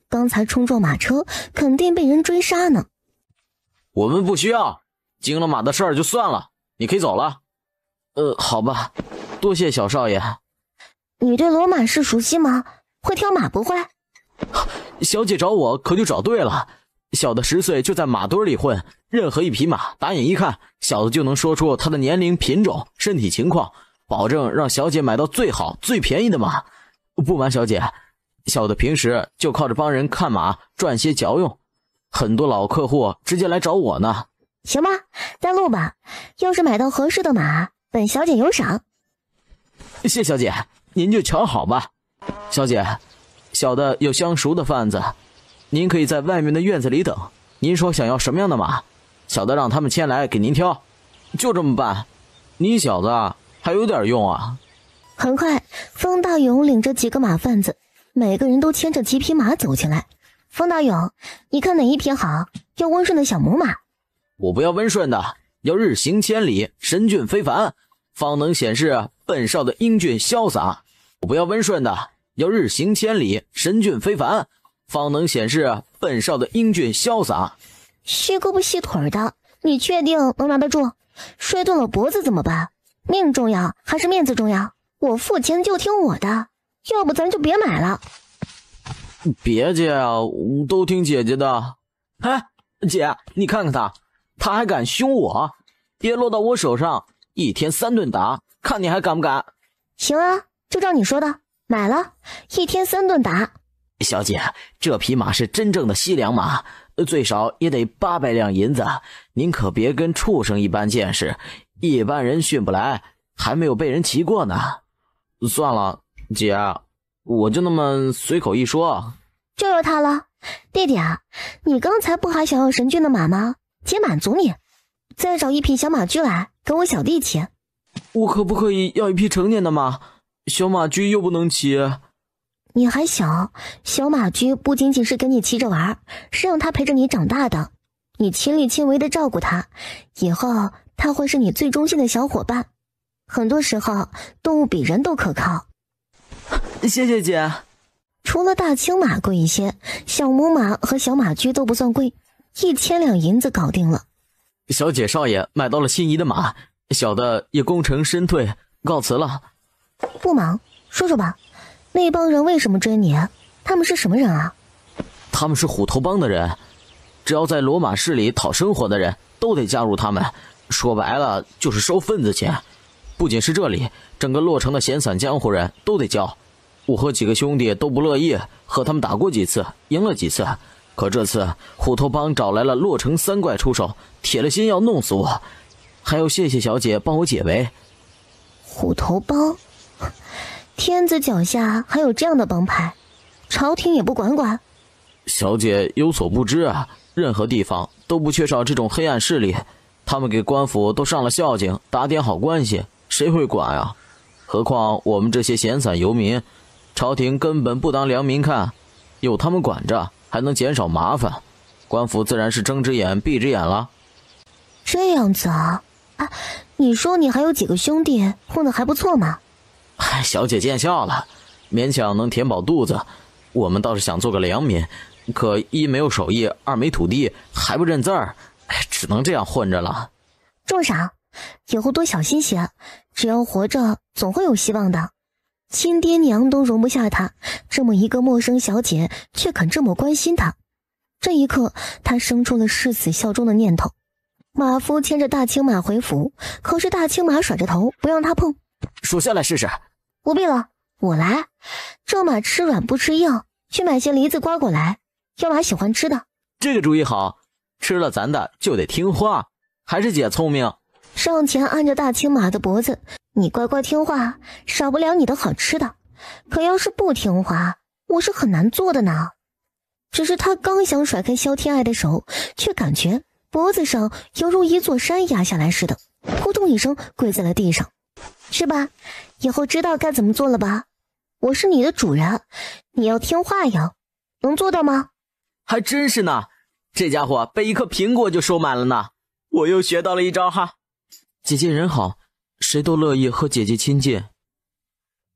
刚才冲撞马车，肯定被人追杀呢。我们不需要，经了马的事儿就算了，你可以走了。好吧，多谢小少爷。你对罗马氏熟悉吗？会挑马不会？小姐找我可就找对了，小的10岁就在马堆里混，任何一匹马打眼一看，小的就能说出它的年龄、品种、身体情况，保证让小姐买到最好最便宜的马。不瞒小姐，小的平时就靠着帮人看马赚些嚼用，很多老客户直接来找我呢。行吧，带路吧，要是买到合适的马，本小姐有赏。谢小姐，您就瞧好吧。小姐，小的有相熟的贩子，您可以在外面的院子里等，您说想要什么样的马，小的让他们牵来给您挑，就这么办。你小子还有点用啊。很快，方大勇领着几个马贩子，每个人都牵着几匹马走进来。方大勇，你看哪一匹好？要温顺的小母马。我不要温顺的，要日行千里，神俊非凡，方能显示本少的英俊潇洒。我不要温顺的，要日行千里，神俊非凡，方能显示本少的英俊潇洒。细胳膊细腿的，你确定能拿得住？摔断了脖子怎么办？命重要还是面子重要？我付钱就听我的，要不咱就别买了。别介啊，都听姐姐的。哎，姐，你看看他还敢凶我，别落到我手上，1天3顿打，看你还敢不敢。行啊，就照你说的，买了，1天3顿打。小姐，这匹马是真正的西凉马，最少也得800两银子，您可别跟畜生一般见识，一般人训不来，还没有被人骑过呢。算了，姐，我就那么随口一说。就由他了。弟弟啊，你刚才不还想要神骏的马吗？姐满足你，再找一匹小马驹来跟我小弟骑。我可不可以要一匹成年的马？小马驹又不能骑。你还小，小马驹不仅仅是跟你骑着玩，是让他陪着你长大的。你亲力亲为的照顾他，以后他会是你最忠心的小伙伴。很多时候，动物比人都可靠。谢谢姐。除了大青马贵一些，小母马和小马驹都不算贵，1000两银子搞定了。小姐少爷买到了心仪的马，小的也功成身退，告辞了。不忙，说说吧，那帮人为什么追你？他们是什么人啊？他们是虎头帮的人，只要在罗马市里讨生活的人都得加入他们，说白了就是收份子钱。不仅是这里，整个洛城的闲散江湖人都得交。我和几个兄弟都不乐意，和他们打过几次，赢了几次，可这次虎头帮找来了洛城3怪出手，铁了心要弄死我，还要谢谢小姐帮我解围。虎头帮？天子脚下还有这样的帮派，朝廷也不管管？小姐有所不知啊，任何地方都不缺少这种黑暗势力，他们给官府都上了孝敬，打点好关系，谁会管啊？何况我们这些闲散游民，朝廷根本不当良民看，有他们管着还能减少麻烦，官府自然是睁只眼闭只眼了。这样子啊？啊，你说你还有几个兄弟混得还不错嘛？小姐见笑了，勉强能填饱肚子。我们倒是想做个良民，可一没有手艺，二没土地，还不认字儿，只能这样混着了。重赏，以后多小心些，只要活着总会有希望的。亲爹娘都容不下他，这么一个陌生小姐却肯这么关心他。这一刻，他生出了誓死效忠的念头。马夫牵着大青马回府，可是大青马甩着头不让他碰。数下来试试。不必了，我来。这马吃软不吃硬，去买些梨子瓜果来，要马喜欢吃的。这个主意好，吃了咱的就得听话，还是姐聪明。上前按着大青马的脖子，你乖乖听话，少不了你的好吃的。可要是不听话，我是很难做的呢。只是他刚想甩开萧天爱的手，却感觉脖子上犹如一座山压下来似的，扑通一声跪在了地上。是吧？以后知道该怎么做了吧？我是你的主人，你要听话呀，能做到吗？还真是呢，这家伙被一颗苹果就收买了呢。我又学到了一招哈。姐姐人好，谁都乐意和姐姐亲近。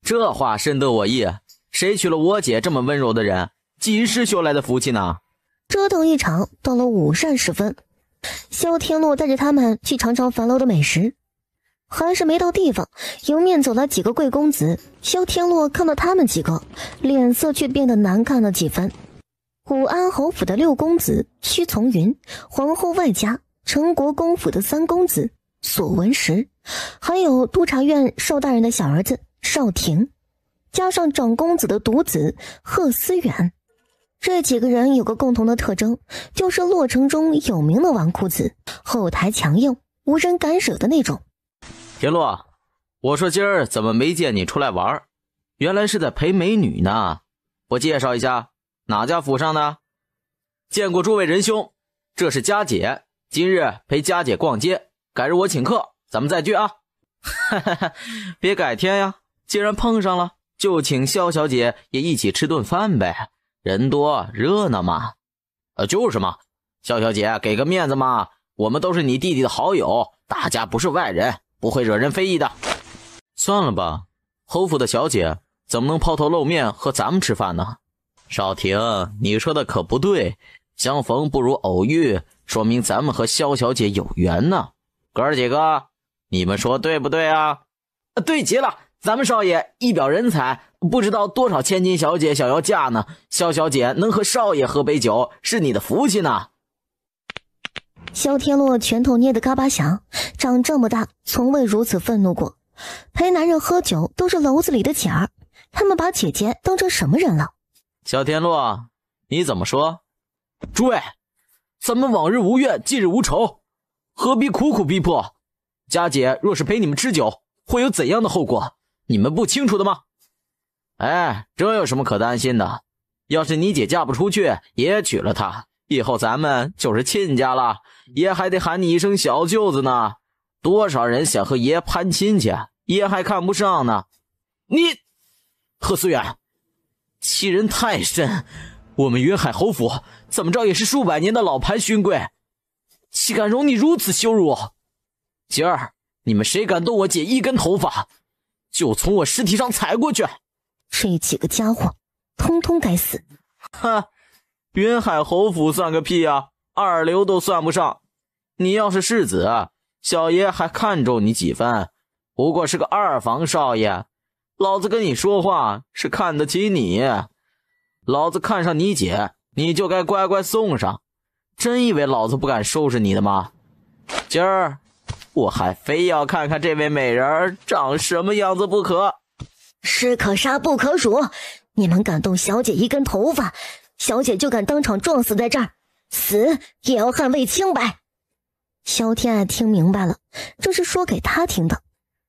这话深得我意，谁娶了我姐这么温柔的人，几世修来的福气呢？折腾一场，到了午膳时分，萧天洛带着他们去尝尝樊楼的美食。还是没到地方，迎面走来几个贵公子。萧天洛看到他们几个，脸色却变得难看了几分。武安侯府的6公子屈从云，皇后外家陈国公府的3公子索文石，还有督察院邵大人的小儿子邵廷，加上长公子的独子贺思远。这几个人有个共同的特征，就是洛城中有名的纨绔子，后台强硬，无人敢惹的那种。田洛，我说今儿怎么没见你出来玩？原来是在陪美女呢。我介绍一下，哪家府上的？见过诸位仁兄，这是佳姐，今日陪佳姐逛街，改日我请客，咱们再聚啊。别改天呀，既然碰上了，就请萧小姐也一起吃顿饭呗，人多热闹嘛。就是嘛，萧小姐给个面子嘛，我们都是你弟弟的好友，大家不是外人，不会惹人非议的。算了吧，侯府的小姐怎么能抛头露面和咱们吃饭呢？少廷，你说的可不对，相逢不如偶遇，说明咱们和萧小姐有缘呢。哥儿几个，你们说对不对啊？对极了，咱们少爷一表人才，不知道多少千金小姐想要嫁呢。萧小姐能和少爷喝杯酒，是你的福气呢。萧天洛拳头捏得嘎巴响，长这么大从未如此愤怒过。陪男人喝酒都是篓子里的钱儿，他们把姐姐当成什么人了？萧天洛，你怎么说？诸位，咱们往日无怨，近日无仇，何必苦苦逼迫？佳姐若是陪你们吃酒，会有怎样的后果？你们不清楚的吗？哎，这有什么可担心的？要是你姐嫁不出去，爷娶了她，以后咱们就是亲家了，爷还得喊你一声小舅子呢。多少人想和爷攀亲戚，爷还看不上呢。你，贺思远，欺人太甚！我们云海侯府怎么着也是数百年的老牌勋贵，岂敢容你如此羞辱？今儿你们谁敢动我姐一根头发，就从我尸体上踩过去！这几个家伙，通通该死！哈，云海侯府算个屁啊，二流都算不上。你要是世子，小爷还看重你几分，不过是个二房少爷，老子跟你说话是看得起你。老子看上你姐，你就该乖乖送上。真以为老子不敢收拾你的吗？今儿我还非要看看这位美人长什么样子不可。士可杀不可辱，你们敢动小姐一根头发，小姐就敢当场撞死在这儿，死也要捍卫清白。萧天爱听明白了，这是说给他听的。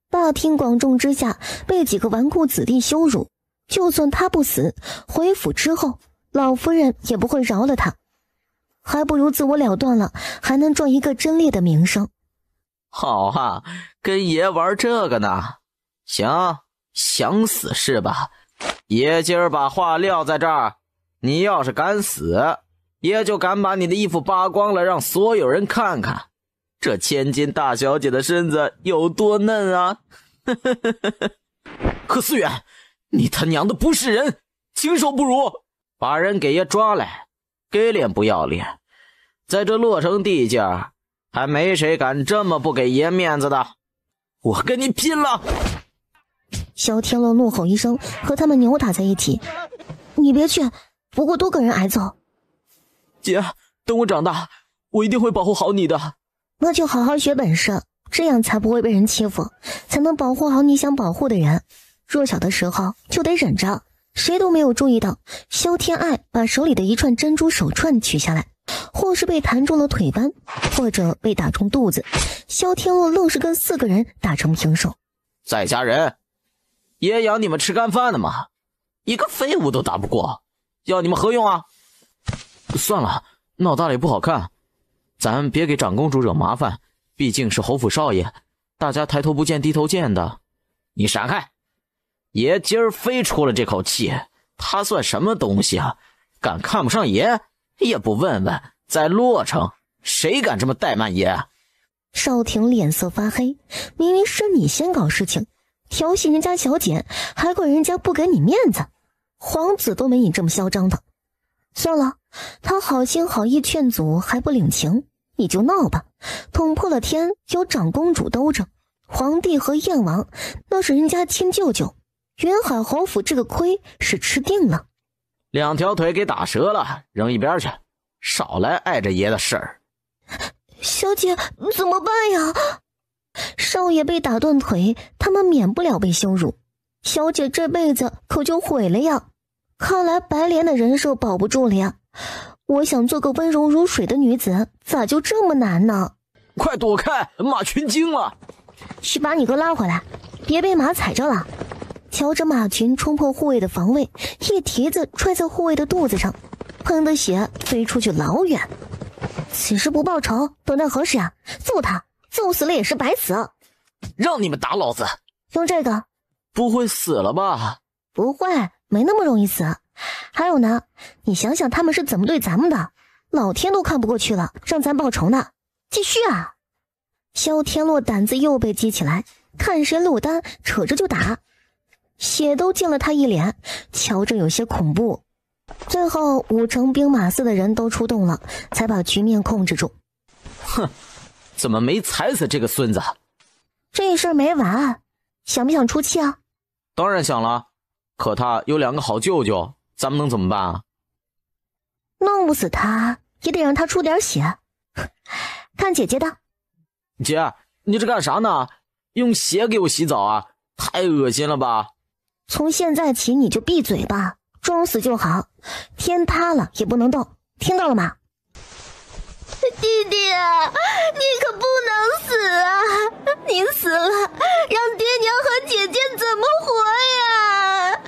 大庭广众之下被几个纨绔子弟羞辱，就算他不死，回府之后老夫人也不会饶了他，还不如自我了断了，还能赚一个贞烈的名声。好啊，跟爷玩这个呢。行，想死是吧？爷今儿把话撂在这儿，你要是敢死，爷就敢把你的衣服扒光了，让所有人看看这千金大小姐的身子有多嫩啊！贺思远，你他娘的不是人，禽兽不如！把人给爷抓来，给脸不要脸！在这洛城地界，还没谁敢这么不给爷面子的。我跟你拼了！萧天乐怒吼一声，和他们扭打在一起。你别去，不过多个人挨揍。姐，等我长大，我一定会保护好你的。那就好好学本事，这样才不会被人欺负，才能保护好你想保护的人。弱小的时候就得忍着。谁都没有注意到，萧天爱把手里的一串珍珠手串取下来，或是被弹中了腿弯，或者被打中肚子。萧天乐愣是跟4个人打成平手。在家人，爷养你们吃干饭的嘛，一个废物都打不过，要你们何用啊？算了，闹大了也不好看，咱别给长公主惹麻烦，毕竟是侯府少爷，大家抬头不见低头见的。你闪开！爷今儿非出了这口气，他算什么东西啊？敢看不上爷，也不问问在洛城谁敢这么怠慢爷？少廷脸色发黑，明明是你先搞事情，调戏人家小姐，还怪人家不给你面子，皇子都没你这么嚣张的。算了，他好心好意劝阻还不领情，你就闹吧，捅破了天有长公主兜着，皇帝和燕王那是人家亲舅舅，云海侯府这个亏是吃定了。2条腿给打折了，扔一边去，少来碍着爷的事儿。小姐怎么办呀？少爷被打断腿，他们免不了被羞辱，小姐这辈子可就毁了呀。看来白莲的人设保不住了呀。我想做个温柔如水的女子，咋就这么难呢？快躲开，马群惊了！去把你哥拉回来，别被马踩着了。瞧着马群冲破护卫的防卫，一蹄子踹在护卫的肚子上，喷的血飞出去老远。此时不报仇，等待何时啊？揍他，揍死了也是白死。让你们打老子！用这个？不会死了吧？不会，没那么容易死。还有呢，你想想他们是怎么对咱们的，老天都看不过去了，让咱报仇呢。继续啊！萧天洛胆子又被激起来，看谁落单，扯着就打，血都溅了他一脸，瞧着有些恐怖。最后5成兵马司的人都出动了，才把局面控制住。哼，怎么没踩死这个孙子？这事儿没完，想不想出气啊？当然想了，可他有2个好舅舅，咱们能怎么办啊？弄不死他，也得让他出点血。看姐姐的。姐，你这干啥呢？用血给我洗澡啊？太恶心了吧！从现在起你就闭嘴吧，装死就好，天塌了也不能动，听到了吗？弟弟啊，你可不能死啊！你死了，让爹娘和姐姐怎么活呀？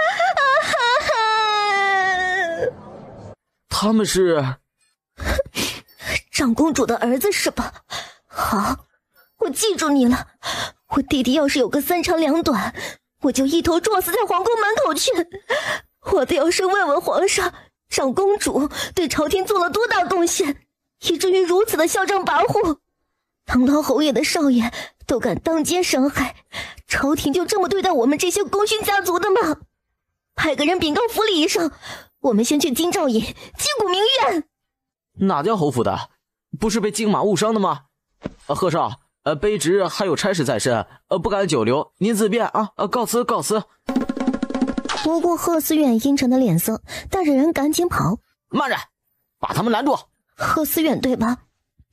他们是长公主的儿子是吧？好，我记住你了。我弟弟要是有个3长2短，我就一头撞死在皇宫门口去。我的要是问问皇上，长公主对朝廷做了多大贡献，以至于如此的嚣张跋扈，堂堂侯爷的少爷都敢当街伤害，朝廷就这么对待我们这些功勋家族的吗？派个人禀告府里一声，我们先去京兆尹击鼓鸣冤。哪家侯府的？不是被金马误伤的吗？贺少，卑职还有差事在身，不敢久留，您自便啊！告辞告辞。不顾贺思远阴沉的脸色，带着人赶紧跑。慢着，把他们拦住！贺思远对吧？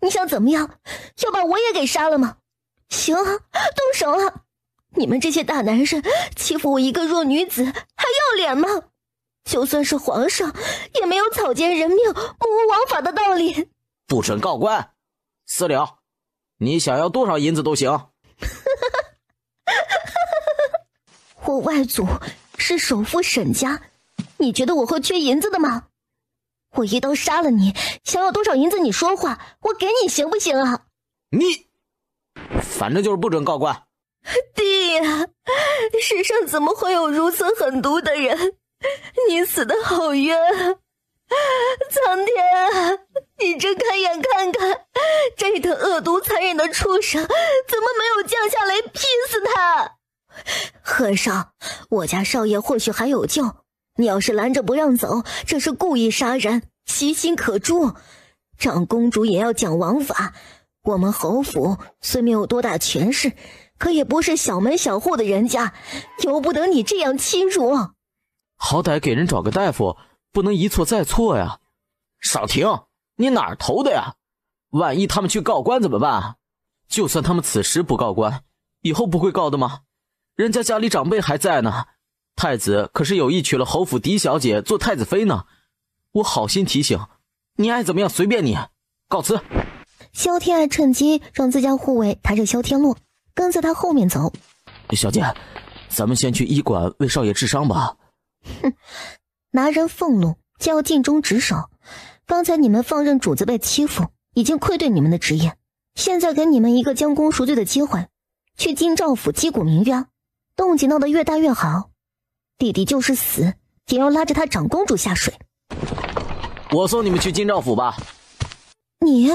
你想怎么样？要把我也给杀了吗？行啊，动手啊！你们这些大男人欺负我一个弱女子，还要脸吗？就算是皇上，也没有草菅人命、目无王法的道理。不准告官！私了，你想要多少银子都行。我外祖是首富沈家，你觉得我会缺银子的吗？我一刀杀了你，想要多少银子你说话，我给你行不行啊？你，反正就是不准告官。弟呀，世上怎么会有如此狠毒的人？你死得好冤啊！苍天啊，你睁开眼看看，这等恶毒残忍的畜生，怎么没有降下来劈死他？和尚，我家少爷或许还有救，你要是拦着不让走，这是故意杀人，其心可诛。长公主也要讲王法，我们侯府虽没有多大权势，可也不是小门小户的人家，由不得你这样欺辱。好歹给人找个大夫，不能一错再错呀。少廷，你哪儿投的呀？万一他们去告官怎么办？就算他们此时不告官，以后不会告的吗？人家家里长辈还在呢，太子可是有意娶了侯府嫡小姐做太子妃呢。我好心提醒，你爱怎么样随便你。告辞。萧天爱趁机让自家护卫抬着萧天洛跟在他后面走。小姐，咱们先去医馆为少爷治伤吧。哼，拿人俸禄就要尽忠职守。刚才你们放任主子被欺负，已经愧对你们的职业，现在给你们一个将功赎罪的机会，去京兆府击鼓鸣冤，动静闹得越大越好。弟弟就是死，也要拉着他长公主下水。我送你们去京兆府吧。你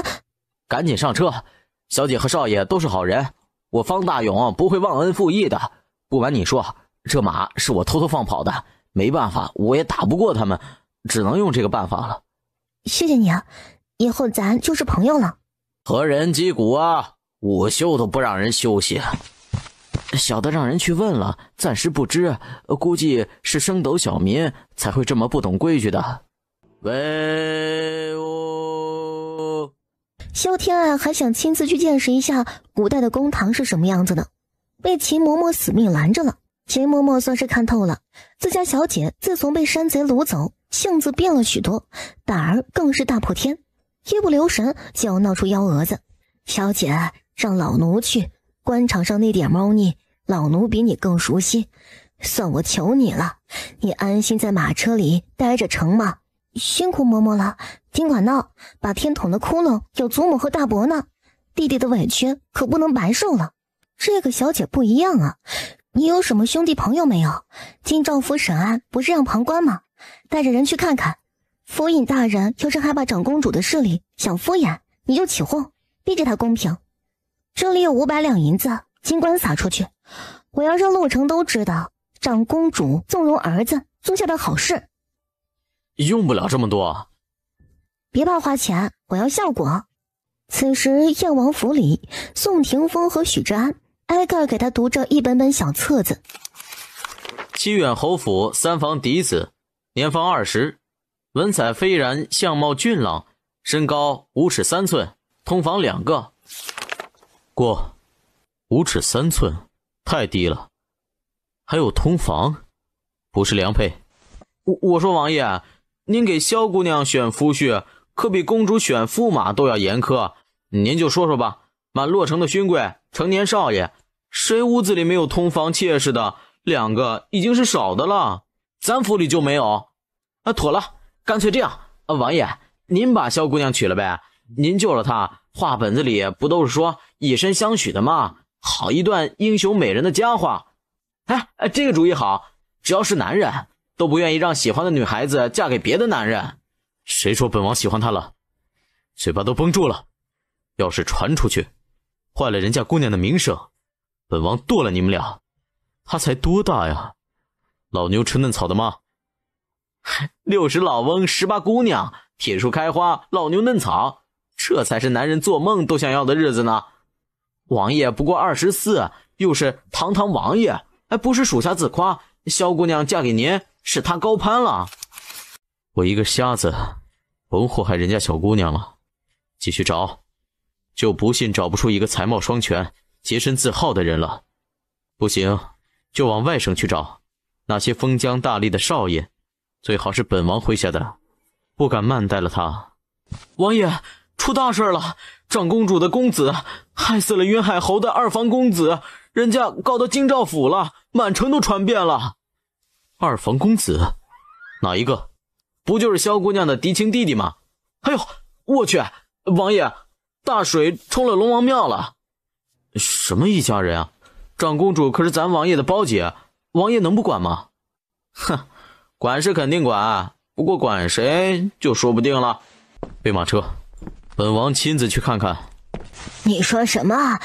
赶紧上车，小姐和少爷都是好人，我方大勇不会忘恩负义的。不瞒你说，这马是我偷偷放跑的，没办法，我也打不过他们，只能用这个办法了。谢谢你啊，以后咱就是朋友了。何人击鼓啊？午休都不让人休息。小的让人去问了，暂时不知，估计是升斗小民才会这么不懂规矩的。喂哦！萧天爱还想亲自去见识一下古代的公堂是什么样子的，被秦嬷嬷死命拦着了。秦嬷嬷算是看透了，自家小姐自从被山贼掳走，性子变了许多，胆儿更是大破天，一不留神就要闹出幺蛾子。小姐，让老奴去，官场上那点猫腻，老奴比你更熟悉，算我求你了，你安心在马车里待着成吗？辛苦嬷嬷了，尽管闹，把天捅的窟窿有祖母和大伯呢，弟弟的委屈可不能白受了。这个小姐不一样啊，你有什么兄弟朋友没有？京兆府审案不是让旁观吗？带着人去看看。府尹大人要是害怕长公主的势力，想敷衍，你就起哄，逼着他公平。这里有500两银子，尽管撒出去，我要让洛城都知道长公主纵容儿子做下的好事。用不了这么多。别怕花钱，我要效果。此时燕王府里，宋霆锋和许志安挨个给他读着一本本小册子。七远侯府3房嫡子，年方20，文采斐然，相貌俊朗，身高5尺3寸，通房2个。过5尺3寸太低了，还有通房，不是良配。我说王爷，您给萧姑娘选夫婿，可比公主选驸马都要严苛。您就说说吧，满洛城的勋贵、成年少爷，谁屋子里没有通房妾室的？2个已经是少的了，咱府里就没有。妥了，干脆这样，王爷，您把萧姑娘娶了呗。您救了她，话本子里不都是说以身相许的吗？好一段英雄美人的佳话。这个主意好，只要是男人都不愿意让喜欢的女孩子嫁给别的男人。谁说本王喜欢她了？嘴巴都绷住了，要是传出去，坏了人家姑娘的名声，本王剁了你们俩。她才多大呀？老牛吃嫩草的吗？60老翁18姑娘，铁树开花，老牛嫩草，这才是男人做梦都想要的日子呢。王爷不过24，又是堂堂王爷，不是属下自夸，萧姑娘嫁给您是他高攀了。我一个瞎子，甭祸害人家小姑娘了。继续找，就不信找不出一个才貌双全、洁身自好的人了。不行，就往外省去找，那些封疆大吏的少爷，最好是本王麾下的，不敢慢待了他。王爷，出大事了！长公主的公子害死了云海侯的2房公子，人家告到京兆府了，满城都传遍了。2房公子？哪一个？不就是萧姑娘的嫡亲弟弟吗？哎呦，我去！王爷，大水冲了龙王庙了。什么一家人啊？长公主可是咱王爷的胞姐，王爷能不管吗？哼，管是肯定管，不过管谁就说不定了。备马车，本王亲自去看看。你说什么？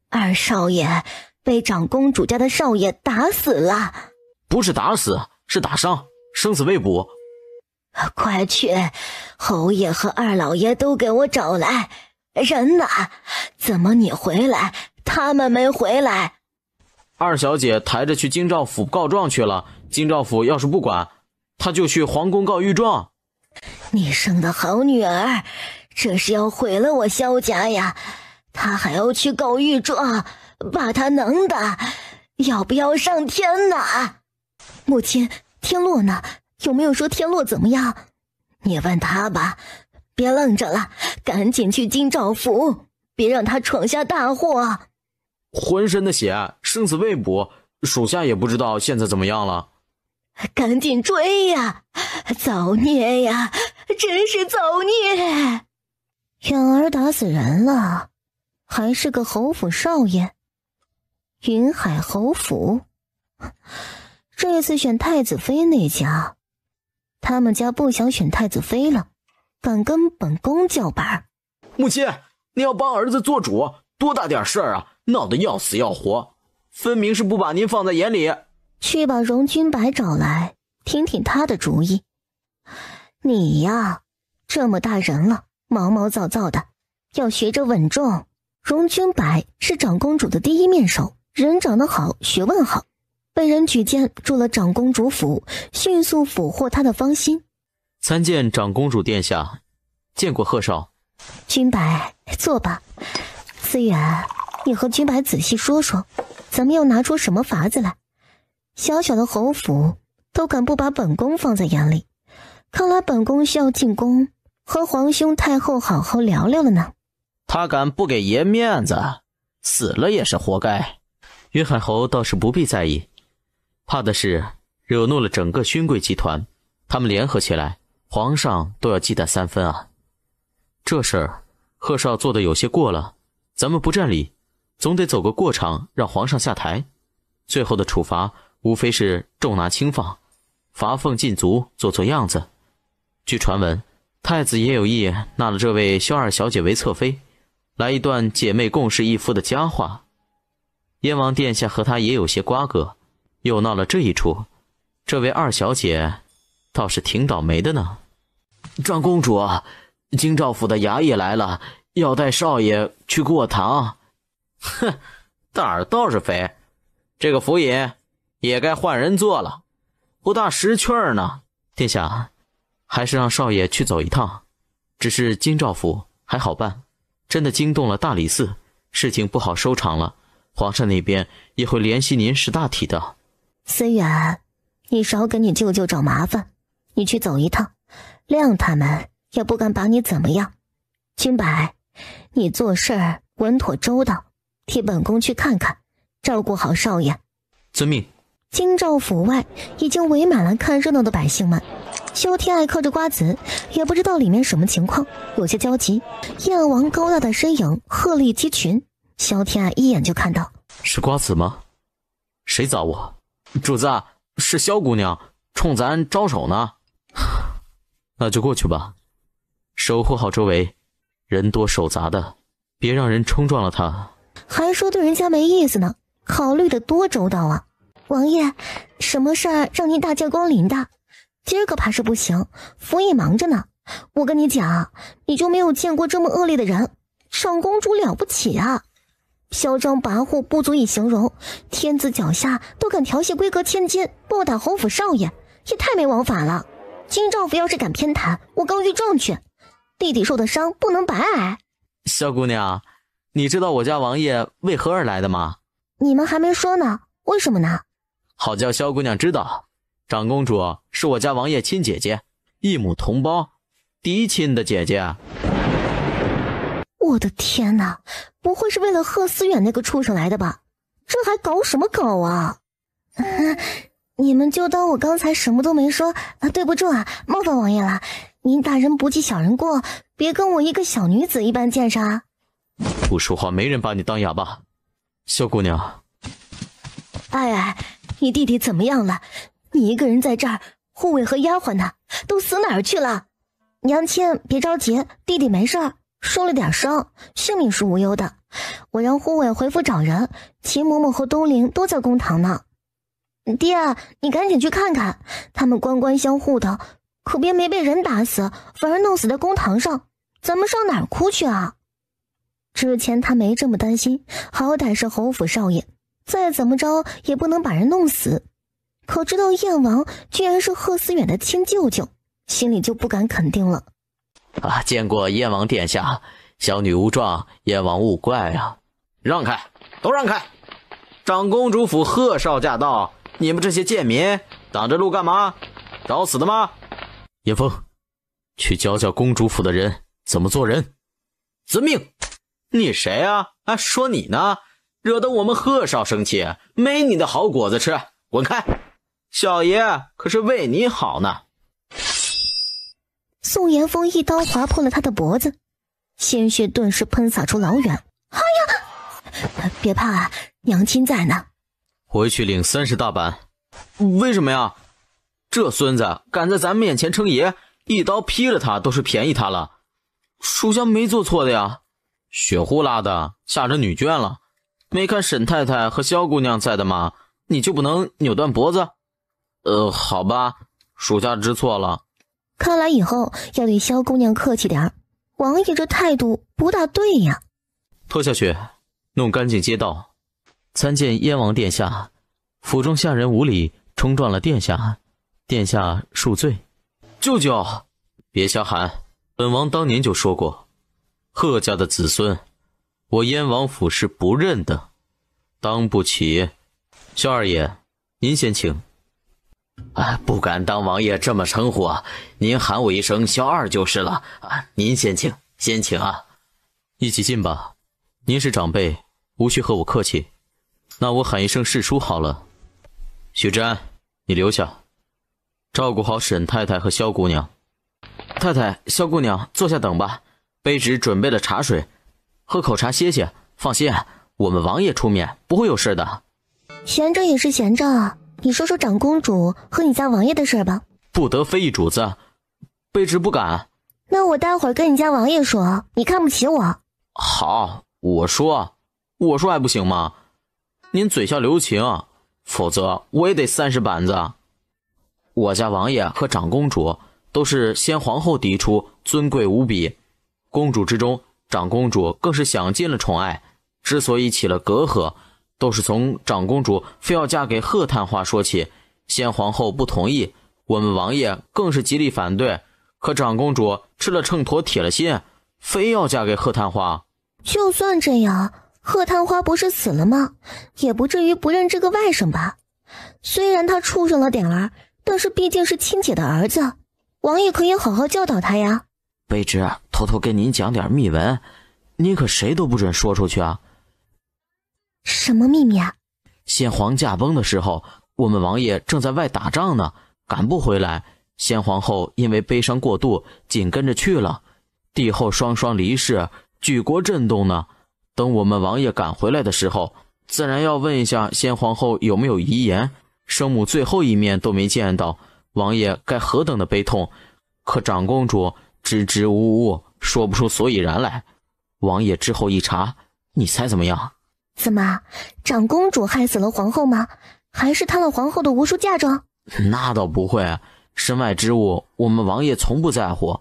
二少爷被长公主家的少爷打死了？不是打死，是打伤，生死未卜。快去，侯爷和二老爷都给我找来。人呢？怎么你回来，他们没回来？二小姐抬着去京兆府告状去了，京兆府要是不管，她就去皇宫告御状。你生的好女儿，这是要毁了我萧家呀！她还要去告御状，把她能的要不要上天呢？母亲，天洛呢？有没有说天洛怎么样？你问他吧，别愣着了，赶紧去京兆府，别让他闯下大祸。浑身的血，生死未卜，属下也不知道现在怎么样了。赶紧追呀！造孽呀，真是造孽！远儿打死人了，还是个侯府少爷。云海侯府，这次选太子妃那家，他们家不想选太子妃了，敢跟本宫叫板？母亲，你要帮儿子做主，多大点事儿啊，闹得要死要活，分明是不把您放在眼里。去把荣君白找来，听听他的主意。你呀，这么大人了，毛毛躁躁的，要学着稳重。荣君白是长公主的第一面手，人长得好，学问好，被人举荐入了长公主府，迅速俘获他的芳心。参见长公主殿下，见过贺少。君白，坐吧。思远，你和君白仔细说说，咱们要拿出什么法子来？小小的侯府都敢不把本宫放在眼里，看来本宫需要进宫和皇兄太后好好聊聊了呢。他敢不给爷面子，死了也是活该。云海侯倒是不必在意，怕的是惹怒了整个勋贵集团，他们联合起来，皇上都要忌惮3分啊。这事儿贺少做的有些过了，咱们不占理，总得走个过场，让皇上下台。最后的处罚无非是重拿轻放，罚俸禁足，做做样子。据传闻，太子也有意纳了这位萧二小姐为侧妃，来一段姐妹共侍一夫的佳话。燕王殿下和他也有些瓜葛，又闹了这一出，这位二小姐倒是挺倒霉的呢。长公主，京兆府的衙役来了，要带少爷去过堂。哼，胆儿倒是肥，这个府尹也该换人做了，不大识趣儿呢。殿下，还是让少爷去走一趟，只是京兆府还好办，真的惊动了大理寺，事情不好收场了，皇上那边也会联系您识大体的。思远，你少给你舅舅找麻烦，你去走一趟，亮他们也不敢把你怎么样。君白，你做事儿稳妥周到，替本宫去看看，照顾好少爷。遵命。京兆府外已经围满了看热闹的百姓们，萧天爱嗑着瓜子，也不知道里面什么情况，有些焦急。燕王高大的身影鹤立鸡群，萧天爱一眼就看到。是瓜子吗？谁找我？主子，是萧姑娘冲咱招手呢。那就过去吧，守护好周围，人多手杂的，别让人冲撞了他。还说对人家没意思呢，考虑的多周到啊。王爷，什么事儿让您大驾光临的？今儿个怕是不行，府尹忙着呢。我跟你讲，你就没有见过这么恶劣的人，长公主了不起啊，嚣张跋扈不足以形容，天子脚下都敢调戏闺阁千金，暴打侯府少爷，也太没王法了。京兆府要是敢偏袒，我告御状去，弟弟受的伤不能白挨。萧姑娘，你知道我家王爷为何而来的吗？你们还没说呢，为什么呢？好叫萧姑娘知道，长公主是我家王爷亲姐姐，一母同胞，嫡亲的姐姐。我的天哪，不会是为了贺思远那个畜生来的吧？这还搞什么搞啊？你们就当我刚才什么都没说，对不住啊，冒犯王爷了。您大人不计小人过，别跟我一个小女子一般见识啊。不说话没人把你当哑巴。萧姑娘，哎，你弟弟怎么样了？你一个人在这儿，护卫和丫鬟呢，都死哪儿去了？娘亲别着急，弟弟没事儿，受了点伤，性命是无忧的。我让护卫回府找人，秦嬷嬷和东陵都在公堂呢。爹，你赶紧去看看，他们官官相护的，可别没被人打死，反而弄死在公堂上，咱们上哪儿哭去啊？之前他没这么担心，好歹是侯府少爷，再怎么着也不能把人弄死。可知道燕王居然是贺思远的亲舅舅，心里就不敢肯定了。见过燕王殿下，小女无状，燕王勿怪啊。让开，都让开！长公主府贺少驾到，你们这些贱民挡着路干嘛？找死的吗？严峰，去教教公主府的人怎么做人。遵命。你谁啊？说你呢，惹得我们贺少生气，没你的好果子吃，滚开！小爷可是为你好呢。宋严峰一刀划破了他的脖子，鲜血顿时喷洒出老远。哎呀，别怕啊，娘亲在呢。回去领30大板。为什么呀？这孙子敢在咱面前称爷，一刀劈了他都是便宜他了。属下没做错的呀。血呼啦的吓着女眷了，没看沈太太和萧姑娘在的吗？你就不能扭断脖子？好吧，属下知错了。看来以后要对萧姑娘客气点儿，王爷这态度不大对呀。拖下去，弄干净街道。参见燕王殿下，府中下人无礼冲撞了殿下，殿下恕罪。舅舅，别瞎喊，本王当年就说过，贺家的子孙，我燕王府是不认的，当不起。萧二爷，您先请。不敢当王爷这么称呼啊，您喊我一声萧二就是了啊。您先请，先请啊。一起进吧，您是长辈，无需和我客气。那我喊一声世叔好了。许志安，你留下，照顾好沈太太和萧姑娘。太太、萧姑娘，坐下等吧。卑职准备了茶水，喝口茶歇歇。放心，我们王爷出面，不会有事的。闲着也是闲着，你说说长公主和你家王爷的事吧。不得非议主子，卑职不敢。那我待会儿跟你家王爷说，你看不起我。好，我说还不行吗？您嘴下留情，否则我也得30板子。我家王爷和长公主都是先皇后嫡出，尊贵无比。公主之中，长公主更是享尽了宠爱。之所以起了隔阂，都是从长公主非要嫁给贺探花说起。先皇后不同意，我们王爷更是极力反对。可长公主吃了秤砣铁了心，非要嫁给贺探花。就算这样，贺探花不是死了吗？也不至于不认这个外甥吧。虽然他畜生了点儿，但是毕竟是亲姐的儿子，王爷可以好好教导他呀。卑职偷偷跟您讲点秘闻，您可谁都不准说出去啊。什么秘密啊？先皇驾崩的时候，我们王爷正在外打仗呢，赶不回来。先皇后因为悲伤过度，紧跟着去了。帝后双双离世，举国震动呢。等我们王爷赶回来的时候，自然要问一下先皇后有没有遗言。生母最后一面都没见到，王爷该何等的悲痛。可长公主支支吾吾，说不出所以然来。王爷之后一查，你猜怎么样？怎么，长公主害死了皇后吗？还是贪了皇后的无数嫁妆？那倒不会，身外之物我们王爷从不在乎。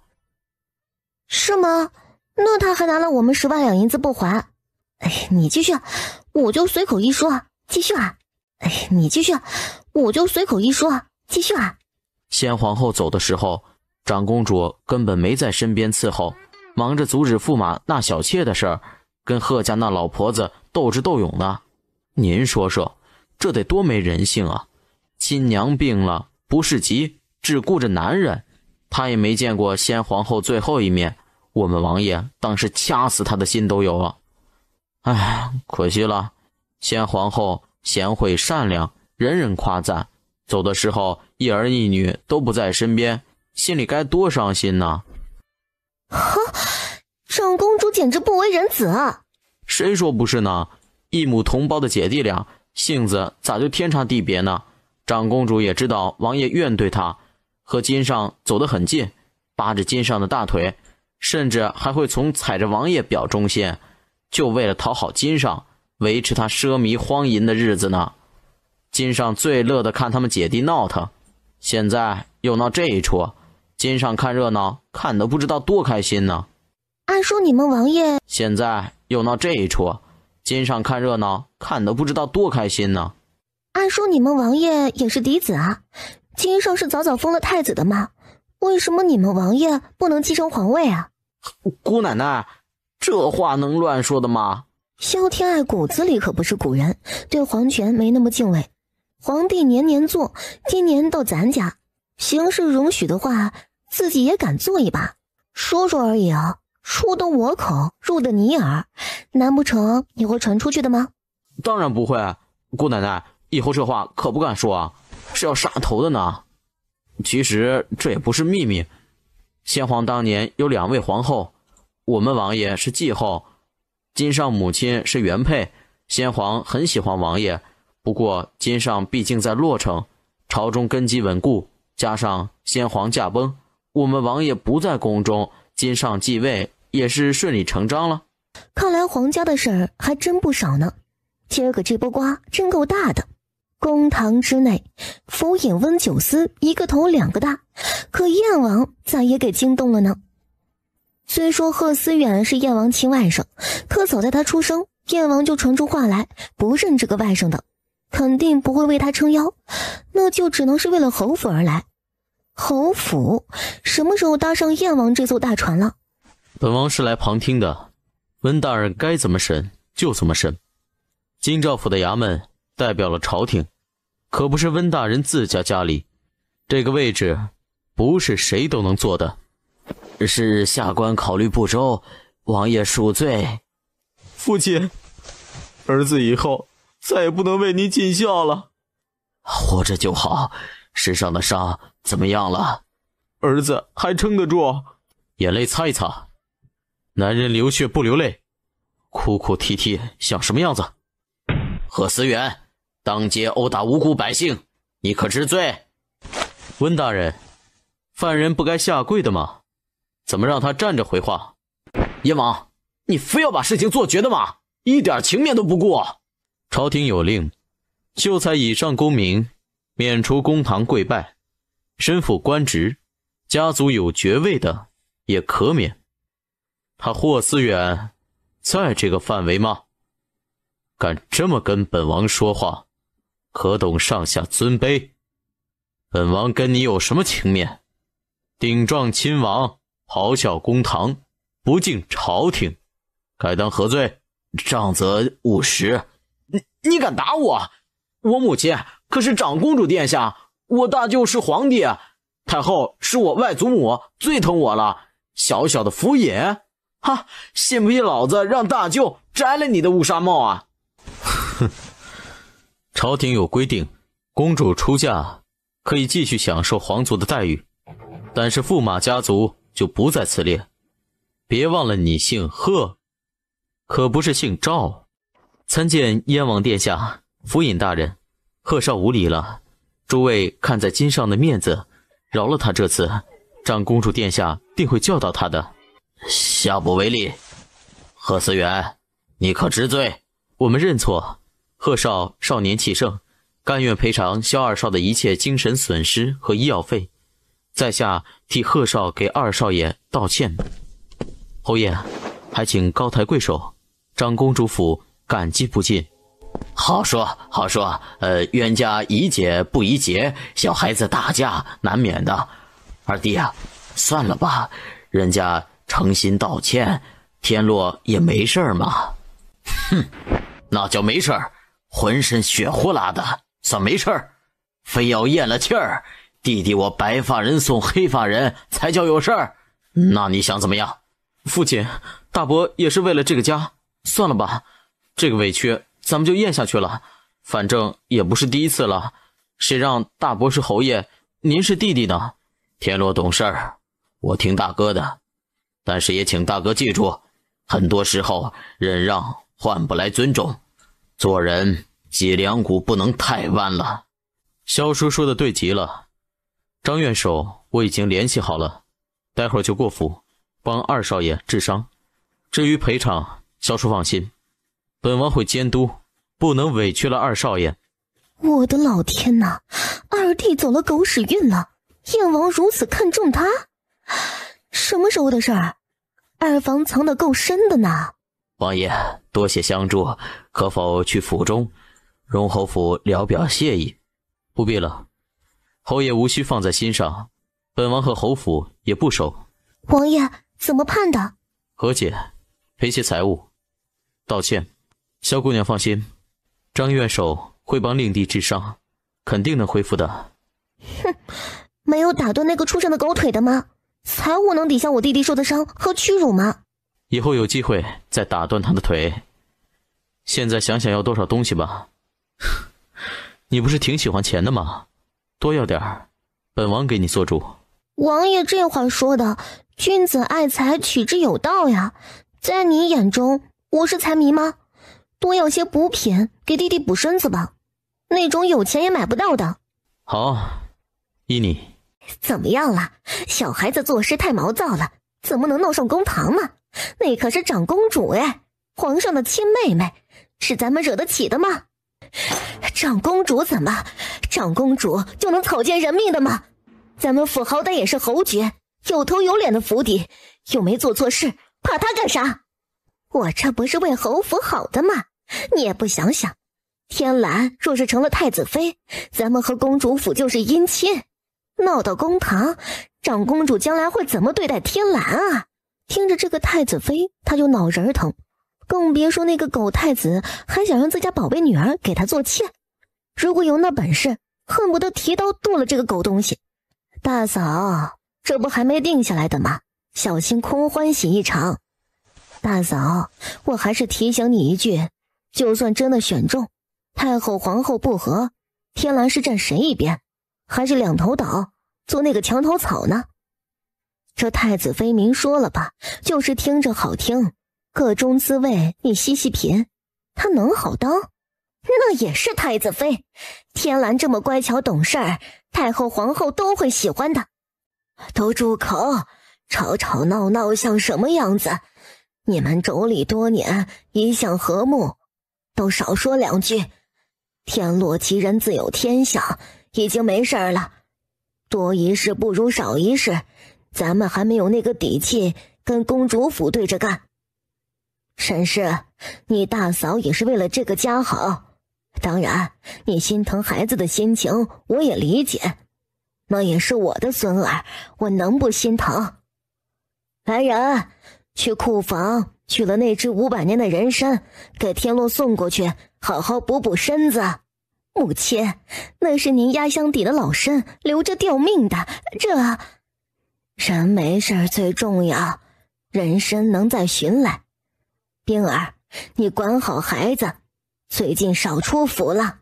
是吗？那他还拿了我们10万两银子不还。你继续，我就随口一说，继续啊。你继续，我就随口一说，继续啊。先皇后走的时候，长公主根本没在身边伺候，忙着阻止驸马纳小妾的事儿，跟贺家那老婆子斗智斗勇呢。您说说，这得多没人性啊！亲娘病了不是急，只顾着男人，她也没见过先皇后最后一面，我们王爷当时掐死她的心都有了。可惜了，先皇后贤惠善良，人人夸赞，走的时候一儿一女都不在身边，心里该多伤心呢。长公主简直不为人子啊！谁说不是呢？一母同胞的姐弟俩，性子咋就天差地别呢？长公主也知道王爷怨对她，和金上走得很近，扒着金上的大腿，甚至还会从踩着王爷表忠心，就为了讨好金上，维持他奢靡荒淫的日子呢。金上最乐得看他们姐弟闹腾，现在又闹这一出，金上看热闹看得不知道多开心呢。按说你们王爷现在又闹这一出，金上看热闹看得不知道多开心呢。按说你们王爷也是嫡子啊，金上是早早封了太子的嘛，为什么你们王爷不能继承皇位啊？姑奶奶，这话能乱说的吗？萧天爱骨子里可不是古人，对皇权没那么敬畏。皇帝年年做，今年到咱家，形势容许的话，自己也敢做一把。说说而已啊，出得我口，入得你耳，难不成也会传出去的吗？当然不会，姑奶奶，以后这话可不敢说啊，是要杀头的呢。其实这也不是秘密，先皇当年有2位皇后，我们王爷是继后，金上母亲是原配。先皇很喜欢王爷，不过金上毕竟在洛城，朝中根基稳固，加上先皇驾崩，我们王爷不在宫中，金上继位也是顺理成章了。看来皇家的事儿还真不少呢，今儿个这波瓜真够大的。公堂之内，府尹温酒司一个头两个大，可燕王咋也给惊动了呢？虽说贺思远是燕王亲外甥，可早在他出生，燕王就传出话来，不认这个外甥的，肯定不会为他撑腰，那就只能是为了侯府而来。侯府什么时候搭上燕王这艘大船了？本王是来旁听的，温大人该怎么审就怎么审。京兆府的衙门代表了朝廷，可不是温大人自家家里，这个位置不是谁都能坐的。是下官考虑不周，王爷恕罪。父亲，儿子以后再也不能为你尽孝了。活着就好，身上的伤怎么样了？儿子还撑得住，眼泪擦一擦。男人流血不流泪，哭哭啼啼像什么样子？贺思远当街殴打无辜百姓，你可知罪？温大人，犯人不该下跪的吗？怎么让他站着回话？燕王，你非要把事情做绝的吗？一点情面都不顾。朝廷有令，秀才以上功名免除公堂跪拜，身负官职，家族有爵位的也可免。他霍思远在这个范围吗？敢这么跟本王说话，可懂上下尊卑？本王跟你有什么情面？顶撞亲王，咆哮公堂，不敬朝廷，该当何罪？杖责50石。你敢打我？我母亲可是长公主殿下，我大舅是皇帝，太后是我外祖母，最疼我了。小小的府尹，哈，信不信老子让大舅摘了你的乌纱帽啊？哼，朝廷有规定，公主出嫁可以继续享受皇族的待遇，但是驸马家族就不在此列。别忘了你姓贺，可不是姓赵。参见燕王殿下，府尹大人，贺少无礼了，诸位看在金上的面子，饶了他这次，长公主殿下定会教导他的。下不为例。贺思远，你可知罪？我们认错，贺少少年气盛，甘愿赔偿萧二少的一切精神损失和医药费，在下替贺少给二少爷道歉。侯爷，还请高抬贵手，长公主府感激不尽。好说好说，冤家宜解不宜结，小孩子打架难免的。二弟啊，算了吧，人家诚心道歉，天落也没事嘛。哼，那叫没事儿，浑身血呼啦的算没事儿，非要咽了气儿，弟弟我白发人送黑发人才叫有事儿。那你想怎么样？父亲，大伯也是为了这个家，算了吧，这个委屈咱们就咽下去了，反正也不是第一次了，谁让大伯是侯爷，您是弟弟呢？天罗懂事儿，我听大哥的，但是也请大哥记住，很多时候忍让换不来尊重，做人脊梁骨不能太弯了。萧叔说的对极了，张院守我已经联系好了，待会儿就过府帮二少爷治伤，至于赔偿，萧叔放心，本王会监督，不能委屈了二少爷。我的老天哪，二弟走了狗屎运了，燕王如此看重他，什么时候的事儿？二房藏得够深的呢。王爷多谢相助，可否去府中容侯府聊表谢意？不必了，侯爷无需放在心上，本王和侯府也不熟。王爷怎么判的？和解，赔些财物，道歉。萧姑娘放心，张院守会帮令弟治伤，肯定能恢复的。哼，没有打断那个畜生的狗腿的吗？财物能抵消我弟弟受的伤和屈辱吗？以后有机会再打断他的腿。现在想想要多少东西吧。你不是挺喜欢钱的吗？多要点儿，本王给你做主。王爷这话说的，君子爱财，取之有道呀。在你眼中，我是财迷吗？多要些补品，给弟弟补身子吧，那种有钱也买不到的。好，依你。怎么样了？小孩子做事太毛躁了，怎么能闹上公堂嘛？那可是长公主哎，皇上的亲妹妹，是咱们惹得起的吗？长公主怎么？长公主就能草菅人命的吗？咱们府好歹也是侯爵，有头有脸的府邸，又没做错事，怕她干啥？我这不是为侯府好的吗？你也不想想，天蓝若是成了太子妃，咱们和公主府就是姻亲，闹到公堂，长公主将来会怎么对待天蓝啊？听着这个太子妃，他就脑仁疼，更别说那个狗太子还想让自家宝贝女儿给他做妾。如果有那本事，恨不得提刀剁了这个狗东西。大嫂，这不还没定下来的吗？小心空欢喜一场。大嫂，我还是提醒你一句，就算真的选中，太后皇后不和，天蓝是站谁一边，还是两头倒，做那个墙头草呢？这太子妃明说了吧，就是听着好听，各中滋味你细细品，她能好当？那也是太子妃，天蓝这么乖巧懂事儿，太后皇后都会喜欢的。都住口，吵吵闹闹像什么样子？你们妯娌多年一向和睦，都少说两句。天落其人自有天相，已经没事了。多一事不如少一事，咱们还没有那个底气跟公主府对着干。沈氏，你大嫂也是为了这个家好，当然你心疼孩子的心情我也理解，那也是我的孙儿，我能不心疼？来人，去库房取了那只500年的人参，给天洛送过去，好好补补身子。母亲，那是您压箱底的老参，留着吊命的，这人没事最重要，人参能再寻来。冰儿，你管好孩子，最近少出府了。